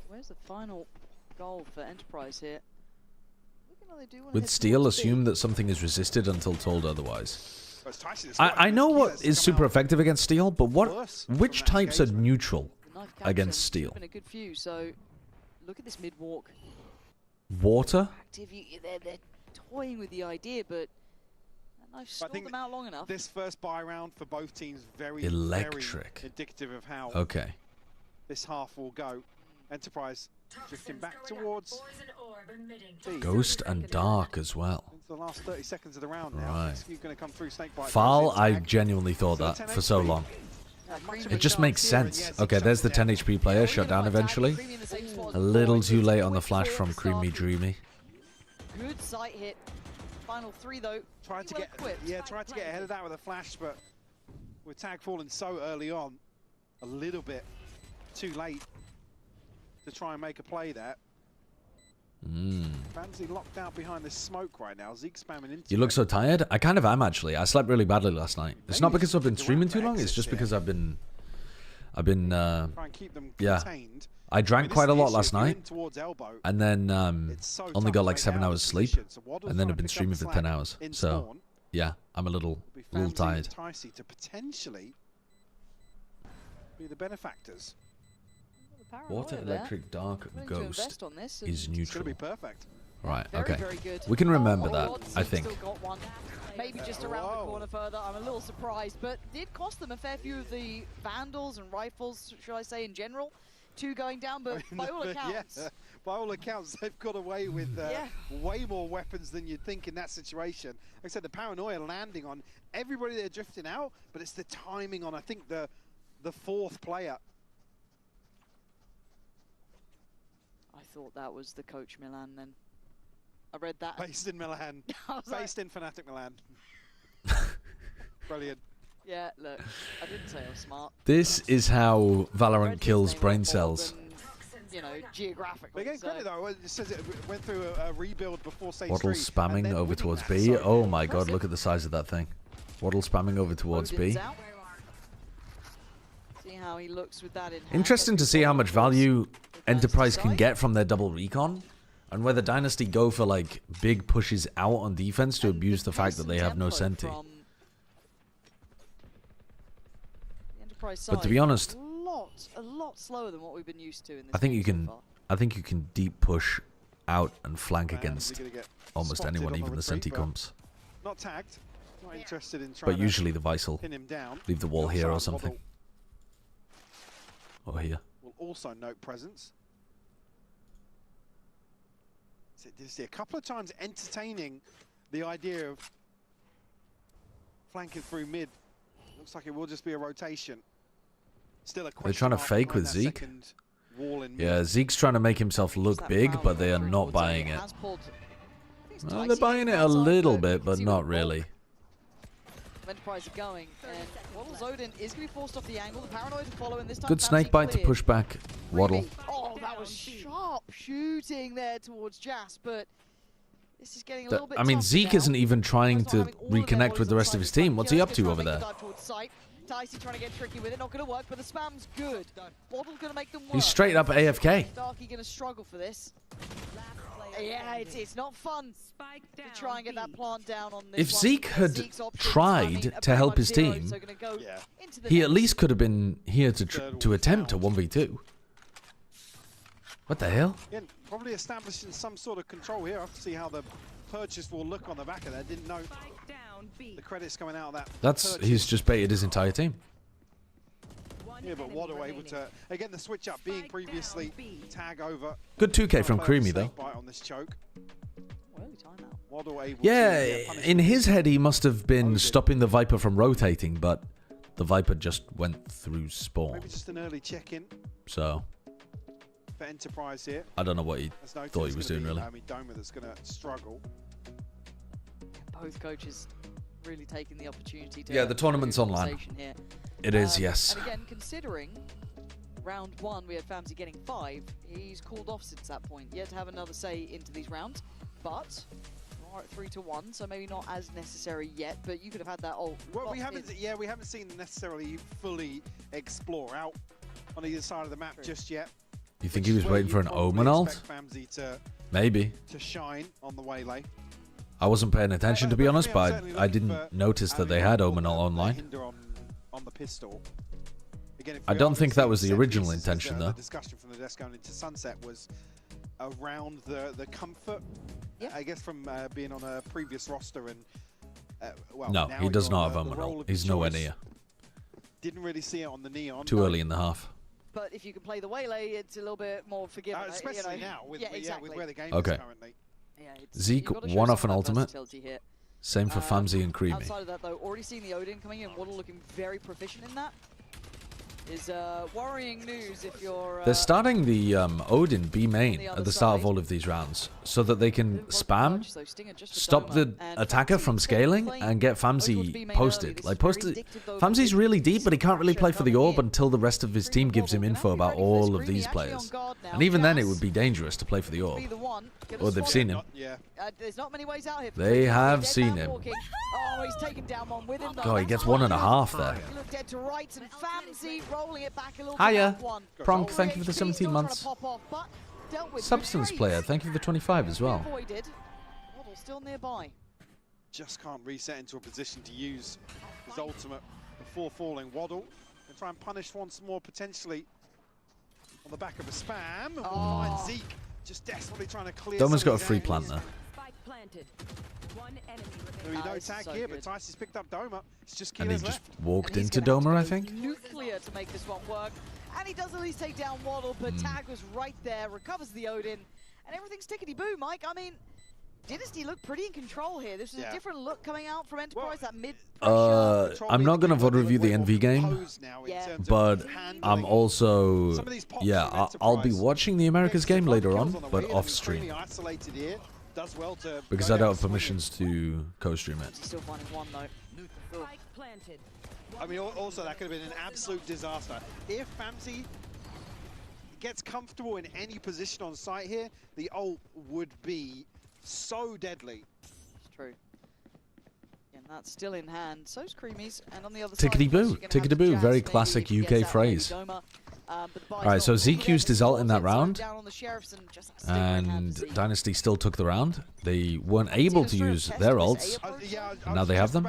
Where's the final goal for Enterprise here? With steel, assume that something is resisted until told otherwise. I know what is super effective against steel, but which types are neutral against steel? Been a good few, so look at this mid walk. Water? Active, they're toying with the idea, but I've stalled them out long enough. This first buy round for both teams very Electric. very indicative of how this half will go. Enterprise drifting back towards Ghost and Dark as well. into the last 30 seconds of the round now. Right. Rescue going to come through. Snakebite. Foul, I genuinely thought that for so long. It just makes sense. Okay, there's the 10 HP player, shut down eventually. A little too late on the flash from Creamy Dreamy. Good sight hit. Final 3 though. Tried to get ahead of that with a flash, but with Tag falling so early on, a little bit too late to try and make a play there. Fancy locked out behind this smoke right now. Zeke spamming into You look so tired? I kind of am actually. I slept really badly last night. It's not because I've been streaming too long, it's just because I've been try and keep them contained. I drank quite a lot last night, towards elbow. and then so only tough got to like make 7 out hours the sleep, position. So Waddle's and then trying I've to been pick up streaming the for 10 slack hours. in So spawn. yeah, I'm a little Famzy tired. and Ticey to potentially be the benefactors. Water, Electric, Dark, Ghost is It's going neutral. to be perfect. Right, Very, okay. very good. We can remember Oh, that, Lord, I Zeke's think. still got one. Maybe just around the corner further. I'm a little surprised, but did cost them a fair few of the Vandals and rifles, should I say, in general. 2 going down, but by all accounts... By all accounts, they've got away with way more weapons than you'd think in that situation. Like I said, the paranoia landing on everybody they're drifting out, but it's the timing on, I think, the 4th player. I thought that was the coach Milan then. I read that. Based in Milan. Based in Fnatic Milan. Brilliant. Yeah, look, I didn't say I was smart. This is how Valorant kills brain cells. You know, geographically. But again, credit though, it says it went through a rebuild before stage 3. Waddle spamming over towards B. Oh my god, look at the size of that thing. Waddle spamming over towards B. See how he looks with that in hand. Interesting to see how much value Enterprise can get from their double recon. And whether Dynasty go for like big pushes out on defense to abuse the fact that they have no Senti. But to be honest, a lot slower than what we've been used to in this I think game you can so far. I think you can deep push out and flank against almost anyone, even the Senti comps. Not tagged. Not interested in trying But usually the Vice will pin him down. leave the wall here or something. Or here. Will also note presence. See a couple of times entertaining the idea of flanking through mid. Looks like it will just be a rotation. Still a question. They're trying to fake with Zeke. Yeah, Zeke's trying to make himself look big, but they are not buying it. Well, they're buying it a little bit, but not really. Enterprise are going, and Waddle's Odin is going to be forced off the angle. The Paranoid to follow, and this time Good snake bite to push back Waddle. Oh, that was sharp shooting there towards Jas, but this is getting a little bit I mean, tougher Zeke now. isn't even trying to reconnect with the rest of his team. What's he up to over there? Dicey trying to get tricky with it, not going to work, but the spam's good. Waddle's going to make them work. He's straight up AFK. Starkey going to struggle for this. Yeah, it's not fun to try and get that plant down on this If one. Zeke had tried to help his team, he at least could have been here to attempt a 1v2. What the hell? Again, probably establishing some sort of control here. I have to see how the purchase will look on the back of that. Didn't know the credits coming out of that. He's just baited his entire team. Yeah, but Waddle able to again the switch up being previously tag over. Good 2K from Creamy though. On this choke. Waddle able Yeah, in his head he must have been stopping the Viper from rotating, but the Viper just went through spawn. Maybe just an early check-in So for Enterprise here. I don't know what he thought he was doing really. Doma that's going to struggle. Both coaches really taking the opportunity to The tournament's online. Here. It is, yes. And again, considering round 1 we had Famzy getting 5, he's cooled off since that point. Yet to have another say into these rounds, but we are at 3-1, so maybe not as necessary yet. But you could have had that. Oh, well, we haven't seen necessarily fully explore out on either side of the map just yet. You think he was waiting for an Omen ult? Maybe. To shine on the waylay. I wasn't paying attention to be honest, but I didn't notice that they had Omen ult online. On the pistol. Again, I don't think that was the original intention though. The discussion from the desk going into Sunset was around the comfort, I guess, from being on a previous roster and well, no, he does not have Omen ult. He's nowhere near. Didn't really see it on the Neon. Too early in the half. But if you can play the waylay, it's a little bit more forgiving. Especially now with, with where the game Okay. is currently. Zeke one off an ultimate. Same for Famzy and Creamy. Outside of that, though, already seeing the Odin coming in, Waddle looking very proficient in that. Is worrying news if you're... They're starting the Odin B main at the start of all of these rounds so that they can spam, stop the attacker from scaling, and get Famzy posted. Like, Famzy's really deep, but he can't really play for the orb until the rest of his team gives him info about all of these players. And even then, it would be dangerous to play for the orb. Or they've seen him. There's not many ways out here. They have seen him. Oh, he's taken down one with him. God, he gets 1.5 there. Look dead to rights, and Famzy rolling it back a little Hiya. bit. Pronk, thank you for the 17 months. Substance Player, thank you for the 25 as well. Avoided. Waddle still nearby. Just can't reset into a position to use his ultimate before falling. Waddle and try and punish once more potentially on the back of a spam. We'll find Zeke just desperately trying to clear. Doma's got a free plant there. No tag here, but Tyce's picked up Doma. It's just And he Keeler's just left. walked into Doma, I think. Nuclear to make this one work. And he does at least take down Waddle, but Tag was right there, recovers the Odin, and everything's tickety-boo, Mike. I mean, Dynasty looked pretty in control here. This is a different look coming out from Enterprise, that mid I'm not going to VOD review the NV game, but I'm also, I'll be watching the Americas game later on, but off stream. Because I don't have permissions to co-stream it. Still finding one though. I mean, also that could have been an absolute disaster. If Famsi gets comfortable in any position on site here, the ult would be so deadly. It's true. And that's still in hand. So's Creamy's, and on the other side, Tickety-boo. Tickety-boo. Very classic UK phrase. Alright, so ZQ used his ult in that round, and Dynasty still took the round. They weren't able to use their ults, and now they have them.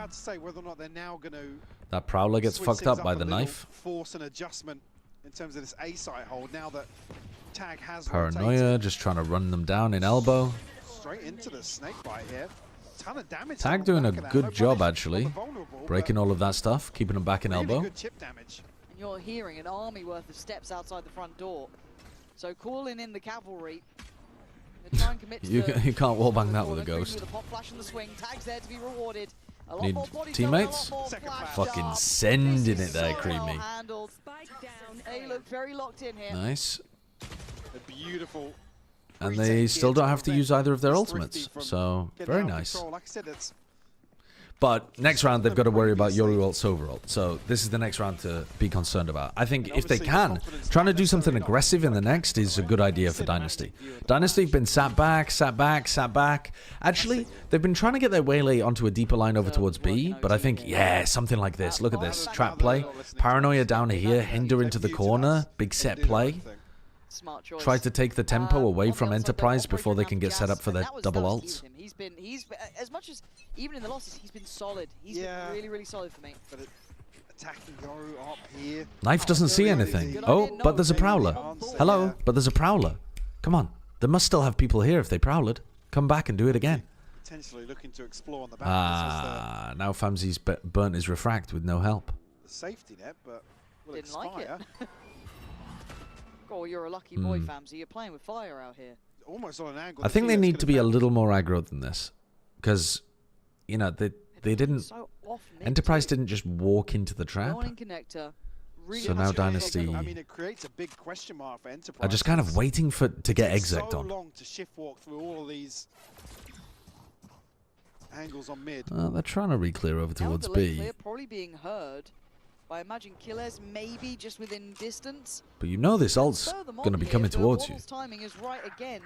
That Prowler gets fucked up by the knife. Force an adjustment in terms of this A site hold now that Tag has Paranoia just trying to run them down in elbow. Straight into the snake bite here. Ton of damage. Tag doing a good job actually, breaking all of that stuff, keeping them back in elbow. Good chip damage. And you're hearing an army worth of steps outside the front door. So calling in the cavalry. Try and commit to You can't wallbang that with a ghost. The pop flash and the swing. Tag's there to be rewarded. Need teammates? Fucking sending it there, Creamy. They look very locked in here. Nice. A beautiful. And they still don't have to use either of their ultimates, so very nice. Like I said, it's But next round, they've got to worry about Yoru ult, Silver ult. So this is the next round to be concerned about. I think if they can, trying to do something aggressive in the next is a good idea for Dynasty. Dynasty have been sat back, sat back, sat back. Actually, they've been trying to get their waylay onto a deeper line over towards B, but I think, yeah, something like this. Look at this. Trap play. Paranoia down here, Hinder into the corner. Big set play. Smart choice. Try to take the tempo away from Enterprise before they can get set up for their double ults. He's been as much as even in the losses, he's been solid. He's been really, really solid for me. But attacking Yoru up here. Knife doesn't see anything. Oh, but there's a Prowler. Hello, but there's a Prowler. Come on. They must still have people here if they Prowlered. Come back and do it again. Potentially looking to explore on the back. Ah, now Famsi's burnt his refract with no help. The safety net, but will Didn't expire. like it. Oh, you're a lucky boy, Famsi. You're playing with fire out here. Almost on an angle. I think they need to be a little more aggro than this. Because, you know, they didn't... So Enterprise didn't just walk into the trap. So now Dynasty I mean, it creates a big question mark for Enterprise. are just kind of waiting to get exec on. long to shift walk through all of these angles on mid. They're trying to re-clear over towards B. Clear, probably being heard by, imagine, Killers maybe just within distance. But you know this ult's going to be coming towards you. Timing is right again.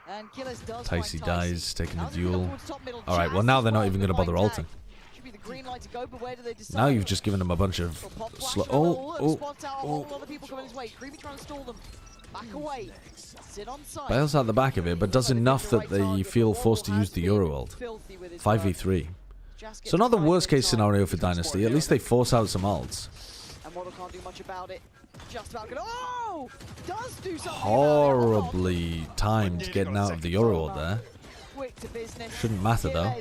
And Killers does Ticey dies, taking a duel. Alright, well now they're not even going to bother ulting. Now you've just given them a bunch of... Bails out the back of it, but does enough that they feel forced to use the Yoru ult. 5v3. So not the worst case scenario for Dynasty. At least they force out some ults. And Waddle can't do much about it. Just about gonna, oh! Does do something. Horribly timed getting out of the Yoru ult there. Quick to business. Shouldn't matter though.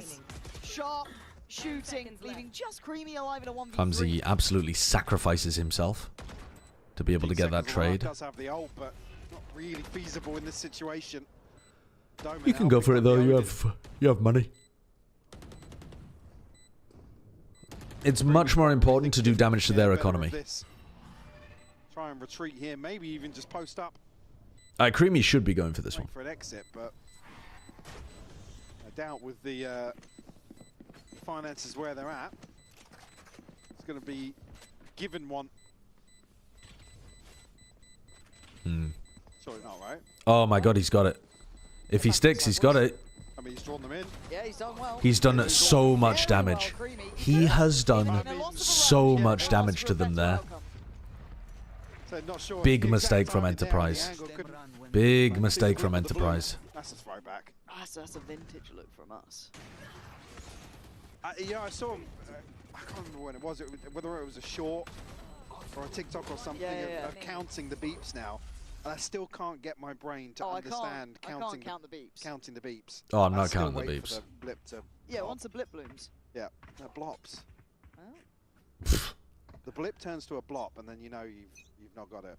Sharp shooting, leaving just Creamy alive in a 1v3. Famsi absolutely sacrifices himself to be able to get that trade. Does have the ult, but not really feasible in this situation. You can go for it though. You have money. It's much more important to do damage to their economy. Try and retreat here, maybe even just post up. Creamy should be going for this one. For an exit, but I doubt with the finances where they're at, it's going to be given one. Sorry, not right. Oh my god, he's got it. If he sticks, he's got it. I mean, he's drawn them in. Yeah, he's done well. He's done so much damage. He has done so much damage to them there. Big mistake from Enterprise. Big mistake from Enterprise. That's a throwback. That's a vintage look from us. Yeah, I saw him. I can't remember when it was. Whether it was a short or a TikTok or something of counting the beeps now. And I still can't get my brain to understand counting the beeps. Oh, I'm not counting the beeps. The blip to once the blip blooms. Yeah, they're blops. Oh. The blip turns to a blop, and then you know you've not got it.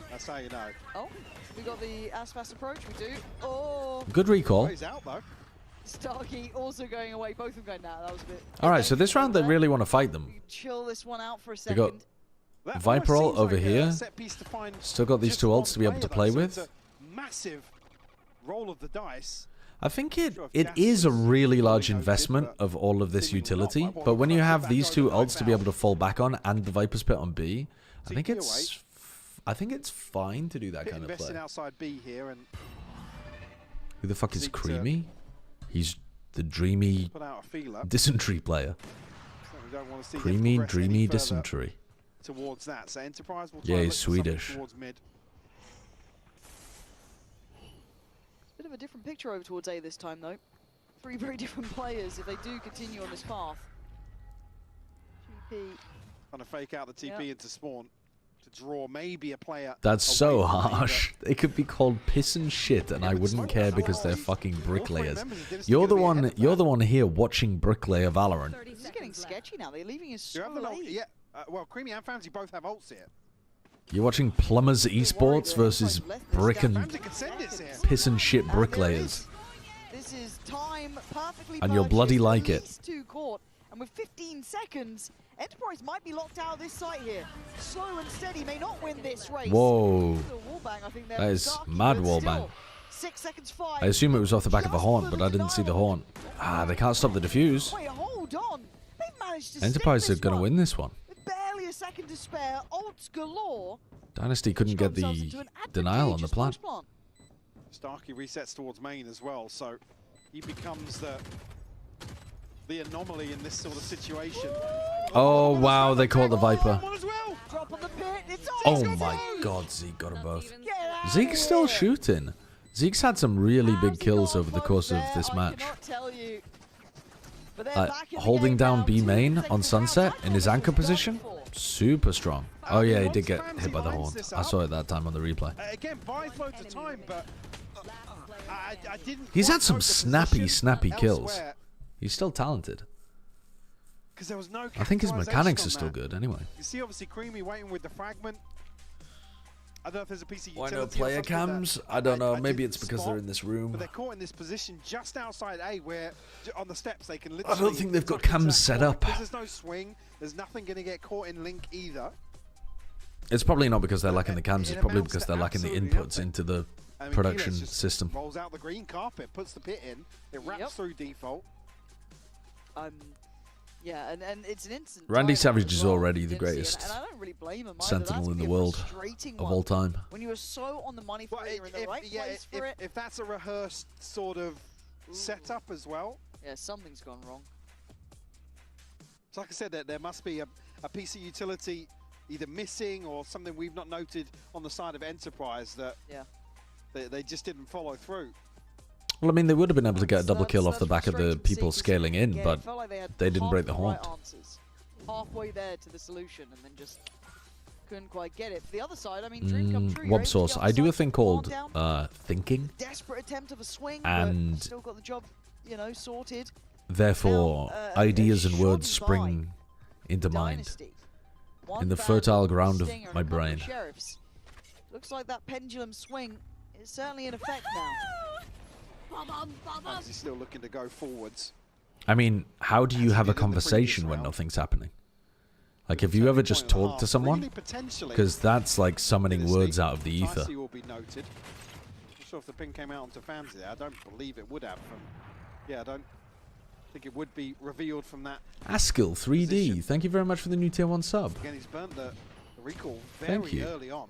That's how you know. Oh, we got the as fast approach. We do. Oh. Good recall. He's out though. Starkey also going away. Both of them going now. That was a bit. All right, so this round they really want to fight them. Chill this one out for a They second. got Viper ult over here. Still got these two ults to be able to play with. Massive roll of the dice. I think it is a really large investment of all of this utility, but when you have these two ults to be able to fall back on and the Viper's Pit on B, I think it's fine to do that kind of play. Outside B here, and who the fuck is Creamy? He's the dreamy dysentery player. Creamy, dreamy dysentery. Towards that, so Enterprise will yeah, he's Swedish. Mid. Bit of a different picture over towards A this time, though. 3 very different players if they do continue on this path. GP trying to fake out the TP into spawn to draw maybe a player. That's so harsh. They could be called piss and shit, and I wouldn't care because they're fucking bricklayers. You're the one here watching bricklayer Valorant. This is getting sketchy now. They're leaving us so late. Yeah. Well, Creamy and Fancy both have ults here. You're watching Plumbers Esports versus brick and piss and shit bricklayers. This is time perfectly and you'll bloody like it. And with 15 seconds, Enterprise might be locked out of this site here. Slow and steady may not win this race. Whoa. That is mad wallbang. 6 seconds 5. I assume it was off the back of a horn, but I didn't see the horn. Ah, they can't stop the defuse. Wait, hold on. They've managed to Enterprise are going to win this one. With barely a second to spare, ults galore. Dynasty couldn't get the denial on the plant. Starkey resets towards main as well, so he becomes the anomaly in this sort of situation. Oh wow, they caught the Viper. Oh my god, Zeke got them both. Zeke's still shooting. Zeke's had some really big kills over the course of this match. Holding down B main on Sunset in his anchor position, super strong. Oh yeah, he did get hit by the horn. I saw it that time on the replay. Again, buys loads of time, but I didn't. He's had some snappy kills. He's still talented. There was no I think his mechanics are still good anyway. You see obviously Creamy waiting with the fragment. I don't know if there's a piece of Why utility no player cams? I don't know. Maybe it's because they're in this room. But they're caught in this position just outside A where on the steps they can literally... I don't think they've got cams set up. Because there's no swing. There's nothing going to get caught in Link either. It's probably not because they're lacking the cams. It's probably because they're lacking the inputs into the production system. Rolls out the green carpet, puts the pit in. It wraps through default. Yeah, and it's an instant. Randy Savage is already the greatest and I don't really blame him sentinel in the world of all time. When you were so on the money for it, you're in the right place for it. If that's a rehearsed sort of setup as well. Yeah, something's gone wrong. So like I said, there must be a piece of utility either missing or something we've not noted on the side of Enterprise that they just didn't follow through. Well, I mean, they would have been able to get a double kill off the back of the people scaling in, but they didn't break the horn. Halfway there to the solution, and then just couldn't quite get it. For the other side, I mean, dream come true. Wob Source. I do a thing called thinking, desperate attempt of a swing, and but still got the job, you know, sorted. Therefore, ideas and words spring into mind in the fertile ground of my brain. Looks like that pendulum swing is certainly in effect now. He's still looking to go forwards. I mean, how do you have a conversation when nothing's happening? Like, have you ever just talked to someone? Because that's like summoning words out of the ether. Will be noted. Not sure if the ping came out onto Famsi there. I don't believe it would have. Yeah, I don't think it would be revealed from that. Askill 3D, thank you very much for the new tier 1 sub. Again, he's burnt the recall very early on.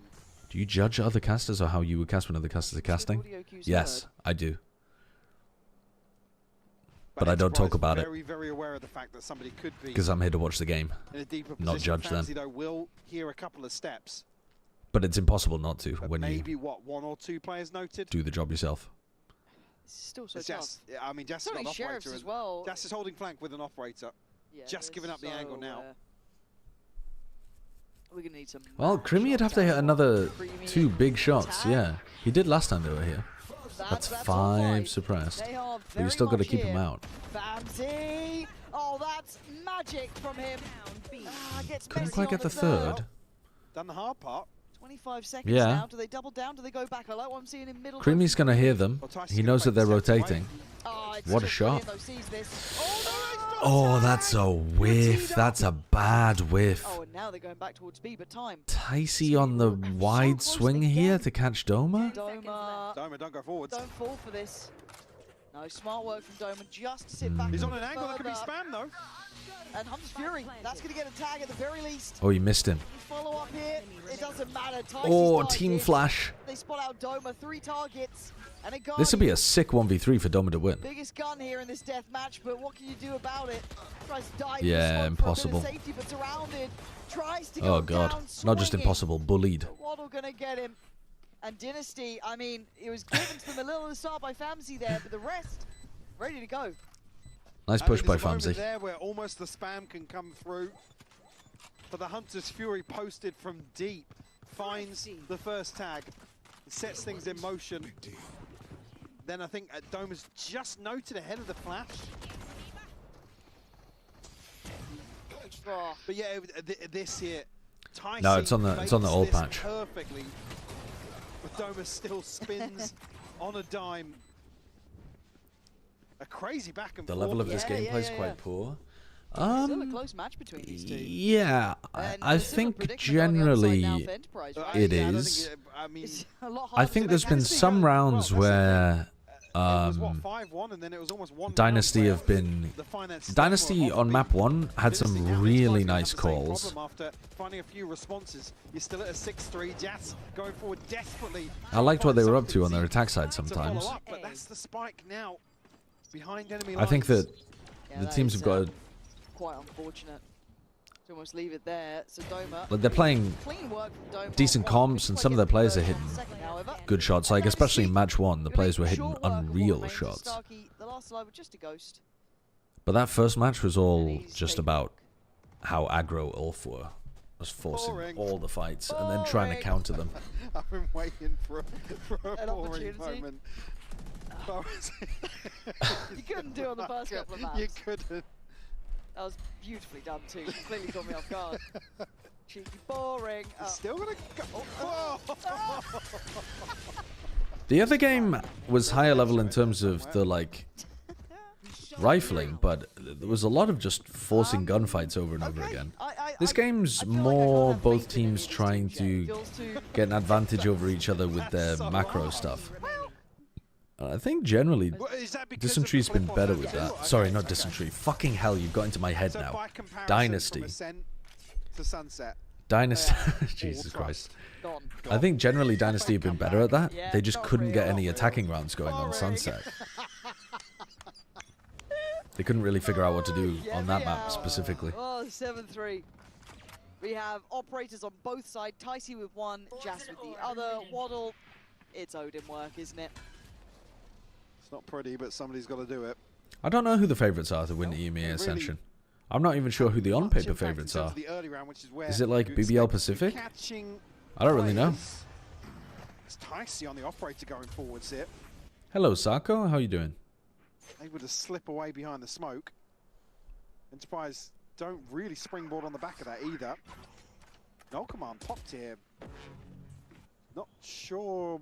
Do you judge other casters or how you would cast when other casters are casting? Yes, I do. But I don't talk about it very aware of the fact that somebody could be because I'm here to watch the game, not judge them. Though will hear a couple of steps, but it's impossible not to when maybe you one or two players noted. Do the job yourself. It's still so tough. I mean, Jess has got an operator as well. Jess is holding flank with an operator. Yeah, just giving up the angle now. We're gonna need some. Well, Creamy would have to hit another 2 big shots. Yeah, he did last time they were here. That's 5 suppressed. But you still got to keep him out. Fancy! Oh, that's magic from him. Couldn't quite get the third. Done the hard part. 25 seconds now. Do they double down? Do they go back? I like what I'm seeing in middle. Creamy's going to hear them. He knows that they're rotating. What a shot. Oh, that's a whiff. That's a bad whiff. Oh, and now they're going back towards B, but time. Ticey on the wide swing here to catch Doma. Doma, don't go forwards. Don't fall for this. No, smart work from Doma just to sit back. He's on an angle that could be spam though. And Hunter's Fury, that's going to get a tag at the very least. Oh, he missed him. Follow up here, it doesn't matter. Oh, team flash. They spot out Doma, 3 targets. And a This would be a sick 1v3 for Doma to win. Biggest gun here in this death match, but what can you do about it? Tries to dive Yeah, impossible. safety, but surrounded. Tries to Oh, go God. down, Not just swinging. impossible, bullied. Waddle gonna get him. And Dynasty, I mean, it was given to them a little at the start by Famzy there, but the rest, ready to go. Nice push by There's a moment Famzy. there where almost the spam can come through. But the Hunter's Fury posted from deep finds the first tag, sets things in motion. Then I think Doma's just noted ahead of the flash. But yeah, this here, Tyson No, it's on the old fates this patch. perfectly. But Doma still spins on a dime. A crazy back and The forth. level of this gameplay is quite poor. Still a close match between these two. Yeah, I think generally it is. I think there's been some rounds where Dynasty have been... Dynasty on map 1 had some really nice calls. After finding a few responses, you're still at a 6-3. Jazz going forward desperately. I liked what they were up to on their attack side sometimes. But that's the spike now behind enemy I think lines. that the teams have got... Quite unfortunate to almost leave it there. So Doma, Like, they're playing clean work from Doma. decent comps, and some of their players are hitting good shots. Like, especially in match 1, the players were hitting unreal shots. The last alive was just a ghost. But that first match was all just about how aggro Ulf were. Was forcing all the fights and then trying to counter them. I've been waiting for a An boring opportunity. moment. You couldn't do it on the first couple of maps. You couldn't. That was beautifully done too. Completely caught me off guard. Cheeky, boring. Still gonna go. Oh. The other game was higher level in terms of the, like, rifling, but there was a lot of just forcing gunfights over and over again. This game's more both teams trying to get an advantage over each other with their macro stuff. I think generally Dysentery's been better with that. Sorry, not Dysentery. Fucking hell, you've got into my head now. Dynasty. To sunset. Dynasty. Jesus Christ. I think generally Dynasty have been better at that. They just couldn't get any attacking rounds going on Sunset. They couldn't really figure out what to do on that map specifically. Oh, 7-3. We have operators on both sides. Ticey with one, Jazz with the other. Waddle, it's Odin work, isn't it? It's not pretty, but somebody's got to do it. I don't know who the favourites are to win the EMEA Ascension. I'm not even sure who the on-paper favourites are. Is it like BBL Pacific? I don't really know. It's Ticey on the operator going forwards here. Hello, Sako. How you doing? Able to slip away behind the smoke. Enterprise don't really springboard on the back of that either. No command popped here. Not sure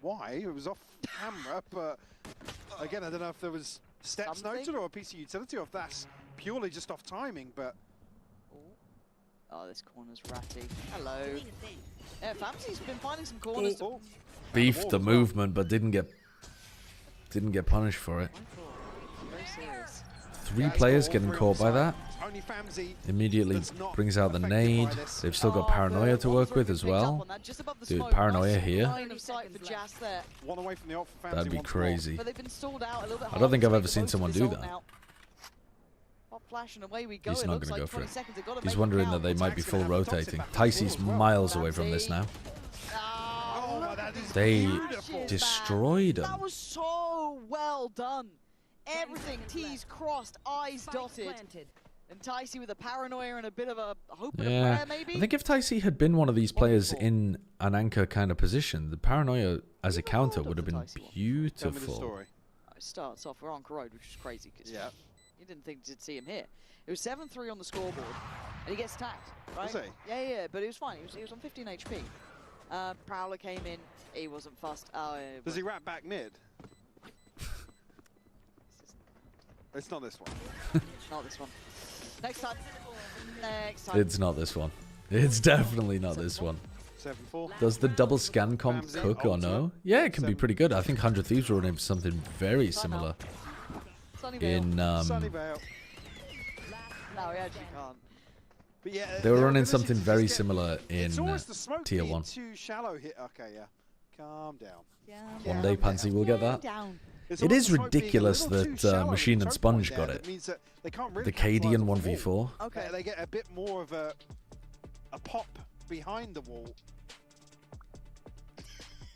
why. It was off camera, but again, I don't know if there was steps noted or a piece of utility, or if that's purely just off timing, but... Oh, this corner's ratty. Hello. Yeah, Famzy's been finding some corners. Beefed the movement, but didn't get punished for it. Very serious. 3 players getting caught by that. Immediately brings out the nade. They've still got Paranoia to work with as well. Dude, Paranoia here. One away from the ult for Famzy. That'd be crazy. But they've been stalled out a little bit I don't think I've hard ever to seen make the someone most do of this that. ult now. Pop flash and away we go. He's It not looks going to like go for 20 it. seconds. They've got to He's make it wondering count. that they might be full rotating. Ticey's miles away from this now. They destroyed him. That was so well done. Everything, T's crossed, I's dotted. And Ticey with a Paranoia and a bit of a hope and a Yeah, prayer, maybe? I think if Ticey had been one of these players in an anchor kind of position, the Paranoia as a counter would have been beautiful. It starts off, we're on Corrode, which is crazy because you didn't think you'd see him here. It was 7-3 on the scoreboard, and he gets attacked, right? Was he? Yeah, but it was fine. He was on 15 HP. Prowler came in, he wasn't fussed. Does he wrap back mid? It's not this one. Not this one. Next time. Next time. It's not this one. It's definitely not this one. 7-4. Does the double scan comp cook or no? Yeah, it can be pretty good. I think 100 Thieves were running something very similar in Sunnyvale. No, he actually can't. But yeah, they were running ability something to very just get- similar in It's always the smoke Tier being 1. too shallow here. Okay, yeah. Calm down. One day Pansy will get that. It's It almost is the smoke being a ridiculous little too that shallow Machine in the and choke Sponge point got there. it. That means that they can't really The KD and capitalize off the wall. 1v4. Okay, they get a bit more of a pop behind the wall.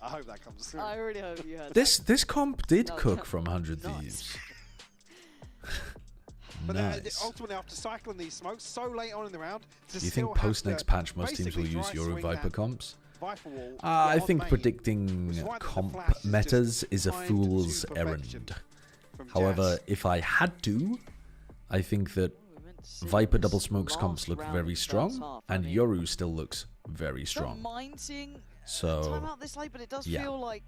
I hope that comes through. I really hope you heard This comp did No, cook no. from 100 Thieves. But Nice. ultimately, after cycling these smokes so late on in the round, Do you think post next patch most teams will use Yoru Viper comps? I think predicting comp metas is a fool's errand. However, if I had to, I think that Viper double smokes comps look very strong, and Yoru still looks very strong. Don't mind seeing So, time out this late, but it does yeah. feel like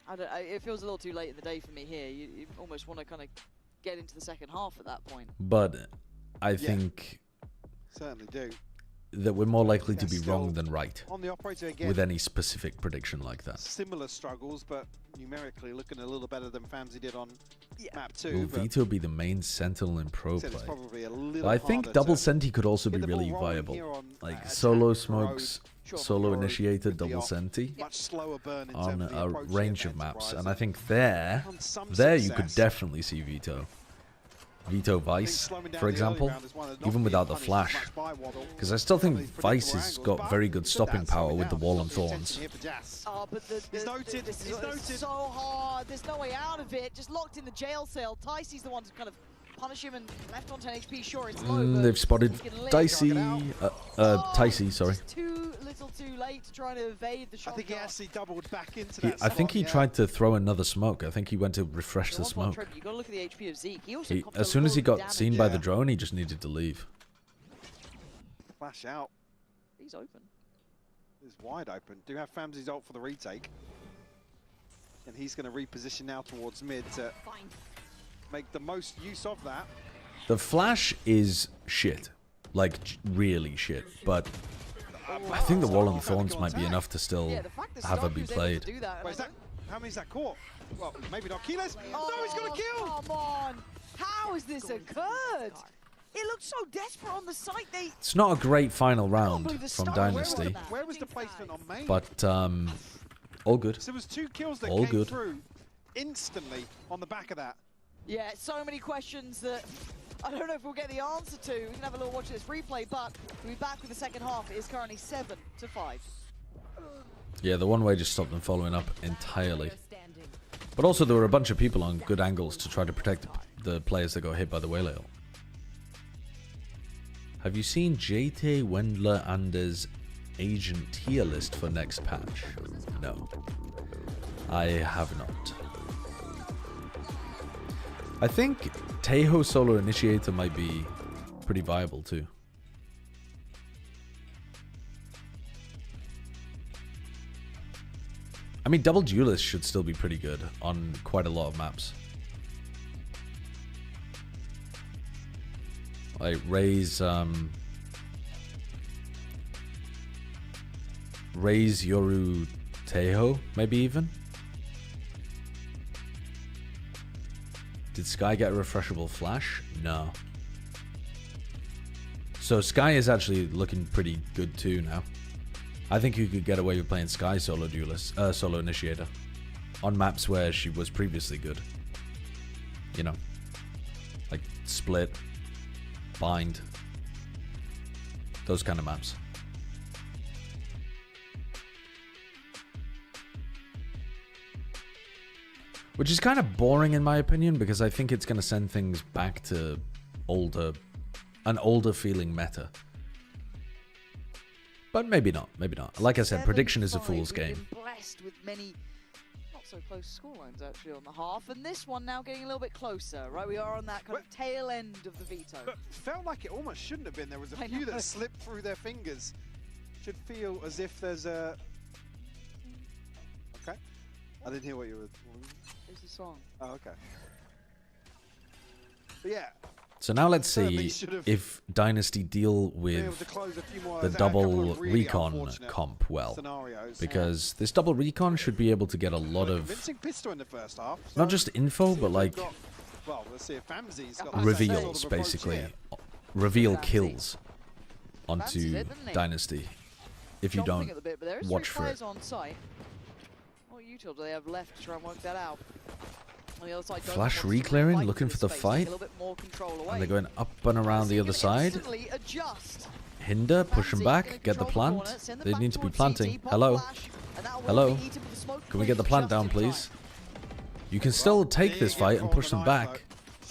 it feels a little too late in the day for me here. You almost want to kind of get into the second half at that point. But I think certainly do. that we're more likely to be Still wrong than right on the operator again. with any specific prediction like that. Similar struggles, but numerically looking a little better than Famsy did on map 2. Will but Vito be the main Sentinel in pro said it's play? probably a little I think harder double to Senti could also be get the ball really rolling viable. here on, Like attack, solo road, smokes, sure, solo road initiated with the double op. Senti Much slower burn in on terms of the a approach range here of for maps. Enterprise. And I think there Some you could success. definitely see Vito. Vito Vice, for example, even without the flash. Because I still think Vice has got very good stopping power with the Wall and Thorns. Oh, but He's noted. This He's is noted. so hard. There's no way out of it. Just locked in the jail cell. Ticey's the one to kind of punish him and left on 10 HP. Sure, it's low, but They've spotted he can live. Dicey, Ticey, sorry. Too little too late to try to evade the shot. I think he actually doubled back into that I think spot, he yeah. tried to throw another smoke. I think he went to refresh the smoke. You got to look at the HP of Zeke. He also copped As a soon as he load of got seen damage. by the drone, he just needed to leave. Flash out. He's open. Is wide open. Do have Famsy's ult for the retake. And he's going to reposition now towards mid to make the most use of that. The flash is shit. Like, really shit. But I think the Wall and Thorns might be enough to still have her be played. Wait, is that, how many is that caught? Well, maybe not. Keyless? No, he's got a kill! Come on! How has this occurred? It looked so desperate on the site. It's not a great final round believe the from start. Dynasty, Where was the placement on main? but all good. So there was 2 kills that All came good. through instantly on the back of that. Yeah, so many questions that I don't know if we'll get the answer to. We can have a little watch of this replay, but we'll be back with the second half. It is currently 7-5. Yeah, the one way just stopped them following up entirely. But also there were a bunch of people on good angles to try to protect the players that got hit by the Whale Ale. Have you seen JT Wendler Anders agent tier list for next patch? No. I have not. I think Tejo Solo Initiator might be pretty viable too. I mean, Double Duelist should still be pretty good on quite a lot of maps. Like raise Yoru Tejo, maybe even. Did Sky get a refreshable flash? No. So Sky is actually looking pretty good too now. I think you could get away with playing Sky Solo Duelist, Solo Initiator, on maps where she was previously good. You know, like Split, Bind, those kind of maps. Which is kind of boring in my opinion, because I think it's going to send things back to an older feeling meta. But maybe not, maybe not. Like I said, prediction is a fool's game. We've been blessed with many not so close scorelines actually on the half, and this one now getting a little bit closer, right? We are on that kind of tail end of the veto. But felt like it almost shouldn't have been. There was a few that slipped through their fingers. Should feel as if there's a... Okay. I didn't hear what you were... It's a song. Oh, okay. But yeah, So now let's see if Dynasty deal with the double recon comp well. Because this double recon should be able to get a lot of, not just info, but like reveals, basically. Reveal kills onto Dynasty if you don't watch for it. What util do they have left to try and work that out? On the other side, Flash reclearing, looking for the fight. And they're going up and around the other side. Hinder, push them back, get the plant. They need to be planting. Hello? Hello? Can we get the plant down, please? You can still take this fight and push them back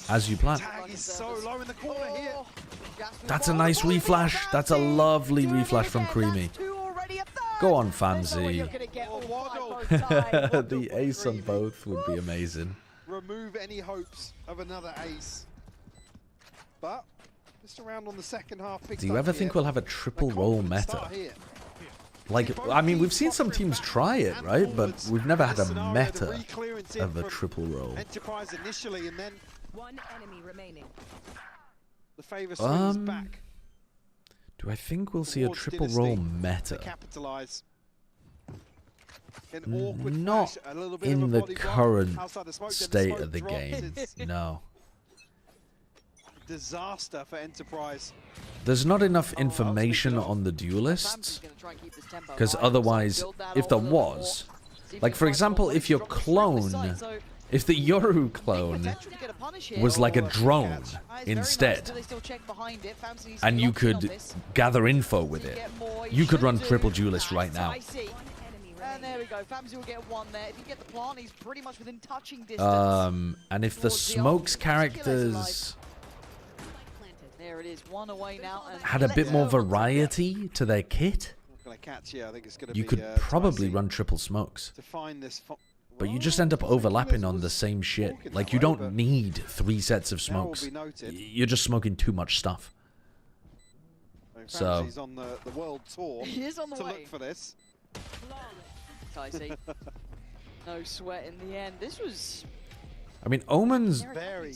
as you plant. That's a nice reflash. That's a lovely reflash from Creamy. Go on, Famzy. The ace on both would be amazing. Remove any hopes of another ace. But just around on the second half. Do you ever think we'll have a triple roll meta? Like, I mean, we've seen some teams try it, right? But we've never had a meta of a triple roll. Enterprise initially, and then one enemy remaining. The favor swings back. Do I think we'll see a triple roll meta? Not in the current state of the game, no. Disaster for Enterprise. There's not enough information on the duelists, because otherwise, if there was, like for example, if your clone, if the Yoru clone was like a drone instead, and you could gather info with it, you could run triple duelist right now. And there we go. Famzy will get one there. If you get the plant, he's pretty much within touching distance. And if the smokes characters there it is, one away now, and had a bit more variety to their kit, you could probably run triple smokes. But you just end up overlapping on the same shit. Like, you don't need 3 sets of smokes. You're just smoking too much stuff. So he's on the world tour. He is on the way. Look for this. No sweat in the end. This was, I mean, Omen's very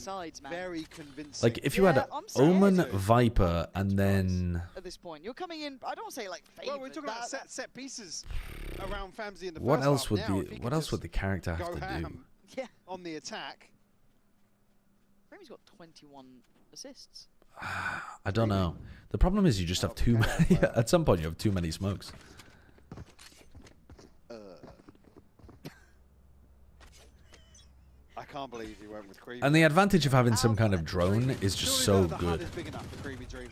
convincing. like if you had Omen, Viper, and then at this point you're coming in. I don't say like. Well, we're talking about set pieces around Famzy in the what first else half. would Now, the what else would the character have to do? Yeah, on the attack. Remy's got 21 assists. I don't know. The problem is you just have too many. At some point, you have too many smokes. I can't believe he went with Creamy. And the advantage of having some kind of drone is just so good. Is big enough for Creamy dreaming.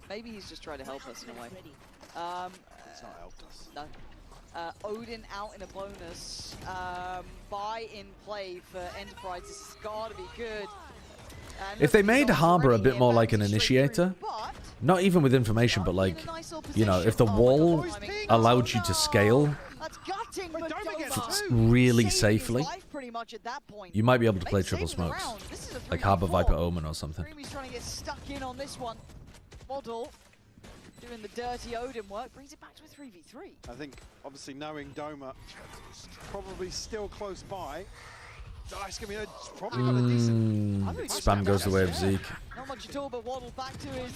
Maybe he's just trying to help us in a way. It's not helped us. No. Odin out in a bonus. Buy in play for Enterprise. This has got to be good. If they made Harbor a bit more like an initiator, not even with information, but like, you know, if the wall allowed you to scale really safely, you might be able to play triple smokes, like Harbor, Viper, Omen or something. Creamy's trying to get stuck in on this one. Model doing the dirty Odin work, brings it back to a 3v3. I think, obviously, knowing Doma probably still close by. It's gonna be probably got a decent. Spam goes the way of Zeke. Not much at all, but Waddle back to his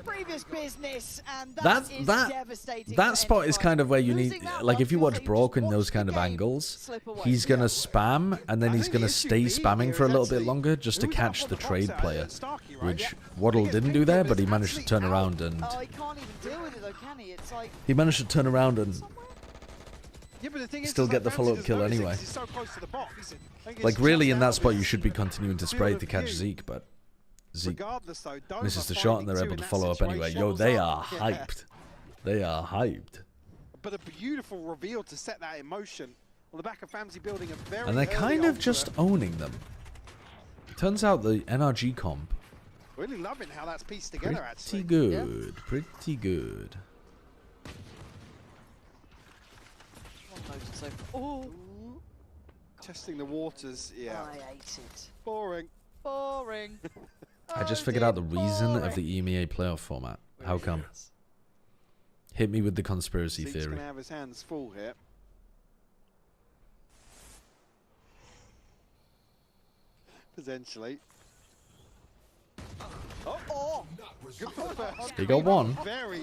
previous business, and that is devastating. That spot is kind of where you need, like, if you watch Brock in those kind of angles, he's gonna spam and then he's gonna stay spamming for a little bit longer just to catch the trade player, which Waddle didn't do there, but he managed to turn around and he can't even deal with it though, can he? It's like he managed to turn around and still get the follow-up kill anyway. Like, really, in that spot, you should be continuing to spray to catch Zeke, but Zeke misses the shot and they're able to follow up anyway. Yo, they are hyped. They are hyped. But a beautiful reveal to set that in motion on the back of Famzy building a very. And they're kind of just owning them. It turns out the NRG comp. Really loving how that's pieced together, actually. Pretty good. Pretty good. Oh. Testing the waters, yeah. I hate it. Boring. Boring. I just figured out the reason of the EMEA playoff format. How come? Hit me with the conspiracy Zeke's theory. Gonna have his hands full here. Potentially. Oh, good for the first. He got one. Very.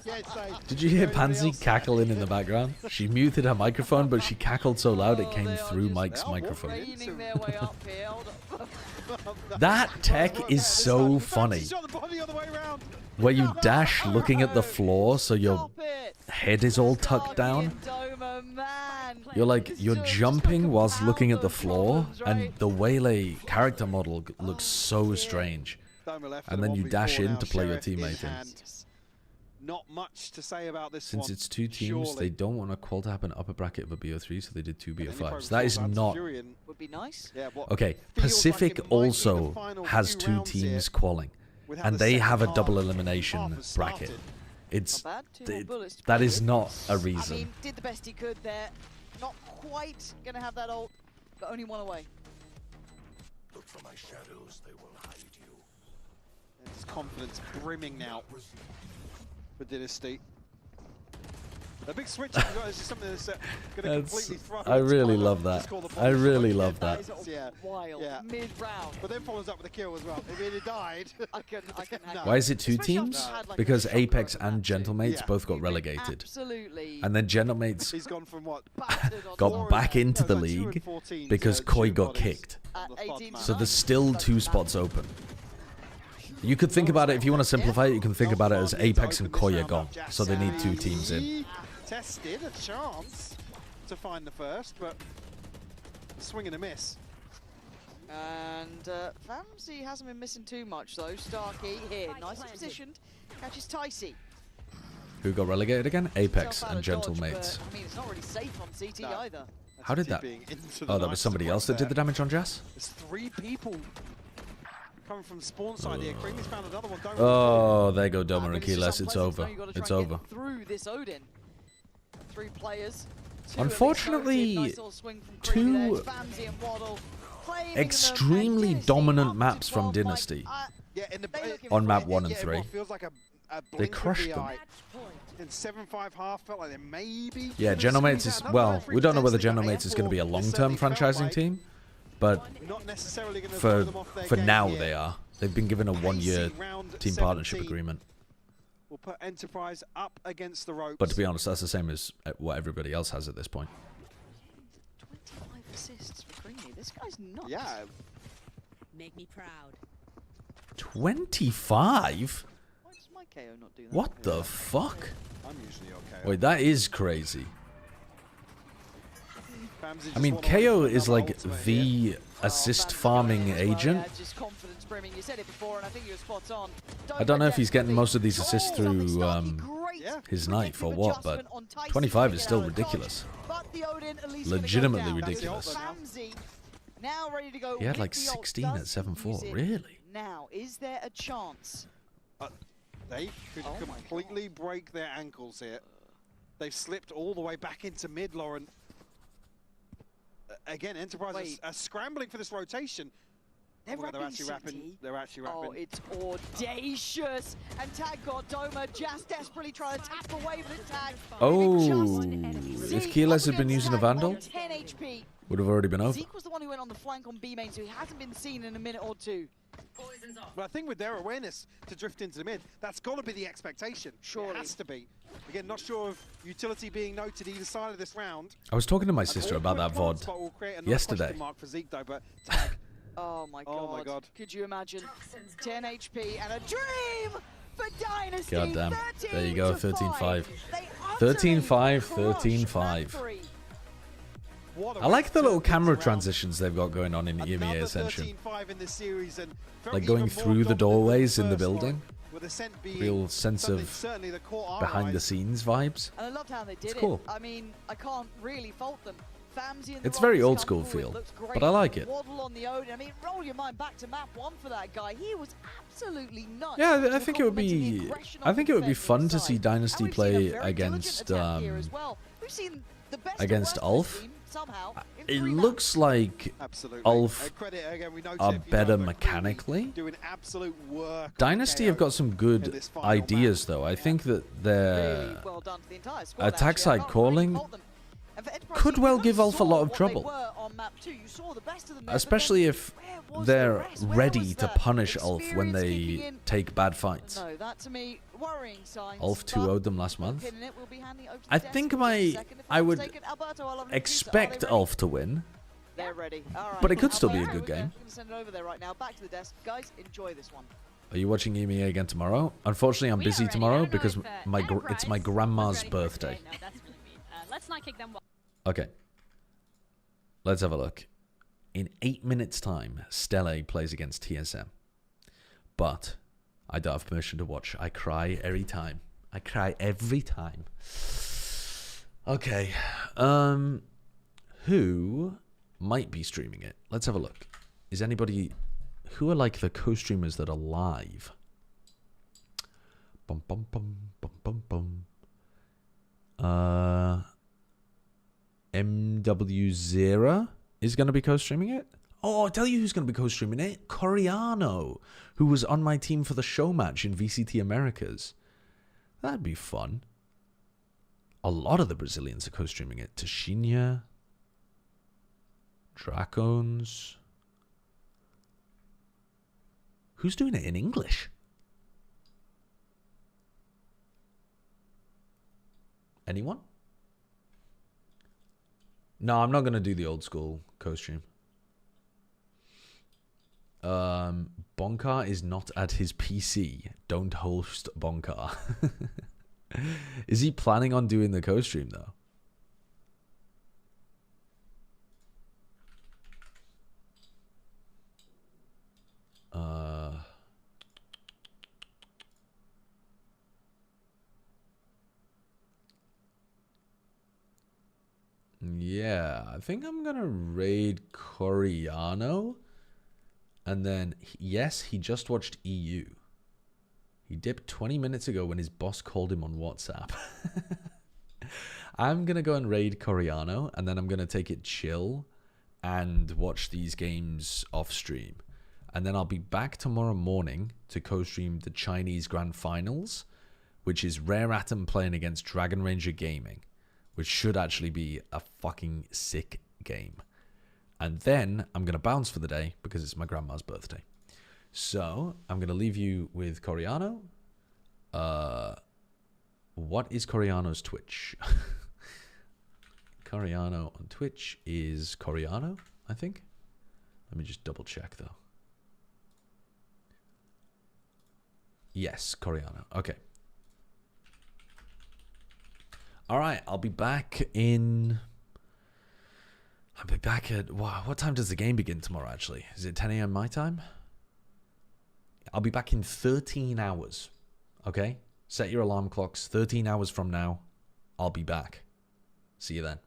Yeah, so Did you hear Pansy cackling in the background? She muted her microphone, but she cackled so loud it came through Mike's microphone. Raining their way up here. That tech is so funny. Shot the body the other way around. Where you dash looking at the floor so your head is all tucked down. You're jumping whilst looking at the floor, and the Waylay character model looks so strange. And then you dash in to play your teammate in. Not much to say about this Since one, it's two teams, surely. they don't want a qual to happen upper bracket of a BO3, so they did two BO5s. That is not... Would be nice. Yeah, Okay, Pacific also has two teams qualing, and they have a double elimination bracket. It's that is not a reason. I mean, did the best he could there. Not quite gonna have that ult, but only one away. Look for my shadows, they will hide you. There's confidence brimming now for Dynasty. The big switch is just something that's going to completely throw. I really love that. I really love that. Yeah, wild. Yeah. Mid-round. But then follows up with a kill as well. If he had died. I can Why is it two teams? Because Apex and Gentlemates both got relegated. Absolutely. And then Gentlemates He's gone from what? got back into the league because Koi got kicked. So there's still two spots open. You could think about it, if you want to simplify it, you can think about it as Apex and Koi are gone. So they need two teams in. Tested a chance to find the first, but swing and a miss. And Famzy hasn't been missing too much though. Starkey here, nicely positioned, catches Ticey. Who got relegated again? Apex and Gentlemates. I mean, it's not really safe on CT either. How did that? Oh, that was somebody else that did the damage on Jess? There's three people coming from spawn side here. Creamy's found another one. Oh, there go Doma and Keyless. It's over. It's over. Through this Odin. Three players. Unfortunately, two extremely dominant maps from Dynasty on map 1 and 3. They crushed them. In 7-5 half, felt like they maybe. Yeah, Gentlemates is, well, we don't know whether Gentlemates is going to be a long-term franchising team, but for now they are. They've been given a 1-year team partnership agreement. We'll put Enterprise up against the ropes. But to be honest, that's the same as what everybody else has at this point. 25 assists for Creamy. This guy's nuts. Yeah. Make me proud. 25? Why does my KO not do that? What the fuck? I'm usually okay. Wait, that is crazy. I mean, KO is like the assist farming agent. I don't know if he's getting most of these assists through his knife or what, but 25 is still ridiculous. Legitimately ridiculous. He had like 16 at 7-4, really? Now, is there a chance? They could completely break their ankles here. They've slipped all the way back into mid, Lauren. Again, Enterprise are scrambling for this rotation. They're actually wrapping. They're actually wrapping. Oh, it's audacious. And tag got Doma just desperately trying to tap away with the tag. Oh, if Keyless had been using a Vandal, 10 HP. would have already been over. Zeke was the one who went on the flank on B main, so he hasn't been seen in a minute or two. But I think with their awareness to drift into the mid, that's got to be the expectation. Sure, it has to be. Again, not sure of utility being noted either side of this round. I was talking to my sister about that VOD yesterday. For Zeke, though, but tag. Oh my god. Could you imagine? 10 HP and a dream for Dynasty. God damn. There you go, 13-5. 13-5, 13-5. I like the little camera transitions they've got going on in EMEA Ascension. Like going through the doorways in the building. Real sense of behind the scenes vibes. And I loved how they did it's cool. I mean, I can't really fault them. It's very old school feel, but I like it. Waddle on the Odin. I mean, roll your mind back to map 1 for that guy. He was absolutely nuts. Yeah, I think it would be. I think it would be fun to see Dynasty play against Ulf. It looks like Ulf are better mechanically. Dynasty have got some good ideas, though. I think that their attack side calling could well give Ulf a lot of trouble. Especially if they're ready to punish Ulf when they take bad fights. No, that to me, worrying signs. Ulf 2-0'd them last month. I think I would expect Ulf to win. They're ready. All right. But it could still be a good game. I'm gonna send it over there right now. Back to the desk. Guys, enjoy this one. Are you watching EMEA again tomorrow? Unfortunately, I'm busy tomorrow because it's my grandma's birthday. No, that's really mean. Let's not kick them. Okay. Let's have a look. In 8 minutes' time, Stelle plays against TSM. But I don't have permission to watch. I cry every time. I cry every time. Okay. Who might be streaming it? Let's have a look. Is anybody... Who are like the co-streamers that are live? Bum bum bum bum bum bum. MW0 is going to be co-streaming it. Oh, I'll tell you who's going to be co-streaming it. Coriano, who was on my team for the show match in VCT Americas. That'd be fun. A lot of the Brazilians are co-streaming it. Tashinya, Dracones. Who's doing it in English? Anyone? No, I'm not going to do the old school co-stream. Bonkar is not at his PC. Don't host Bonkar. Is he planning on doing the co-stream though? Yeah, I think I'm gonna raid Coriano. And then, yes, he just watched EU. He dipped 20 minutes ago when his boss called him on WhatsApp. I'm gonna go and raid Coriano, and then I'm gonna take it chill and watch these games off stream. And then I'll be back tomorrow morning to co-stream the Chinese Grand Finals, which is Rare Atom playing against Dragon Ranger Gaming, which should actually be a fucking sick game. And then I'm going to bounce for the day because it's my grandma's birthday. So I'm going to leave you with Coriano. What is Coriano's Twitch? Coriano on Twitch is Coriano, I think. Let me just double check though. Yes, Coriano. Okay. All right, I'll be back at... Wow, what time does the game begin tomorrow, actually? Is it 10 a.m. my time? I'll be back in 13 hours. Okay? Set your alarm clocks. 13 hours from now, I'll be back. See you then.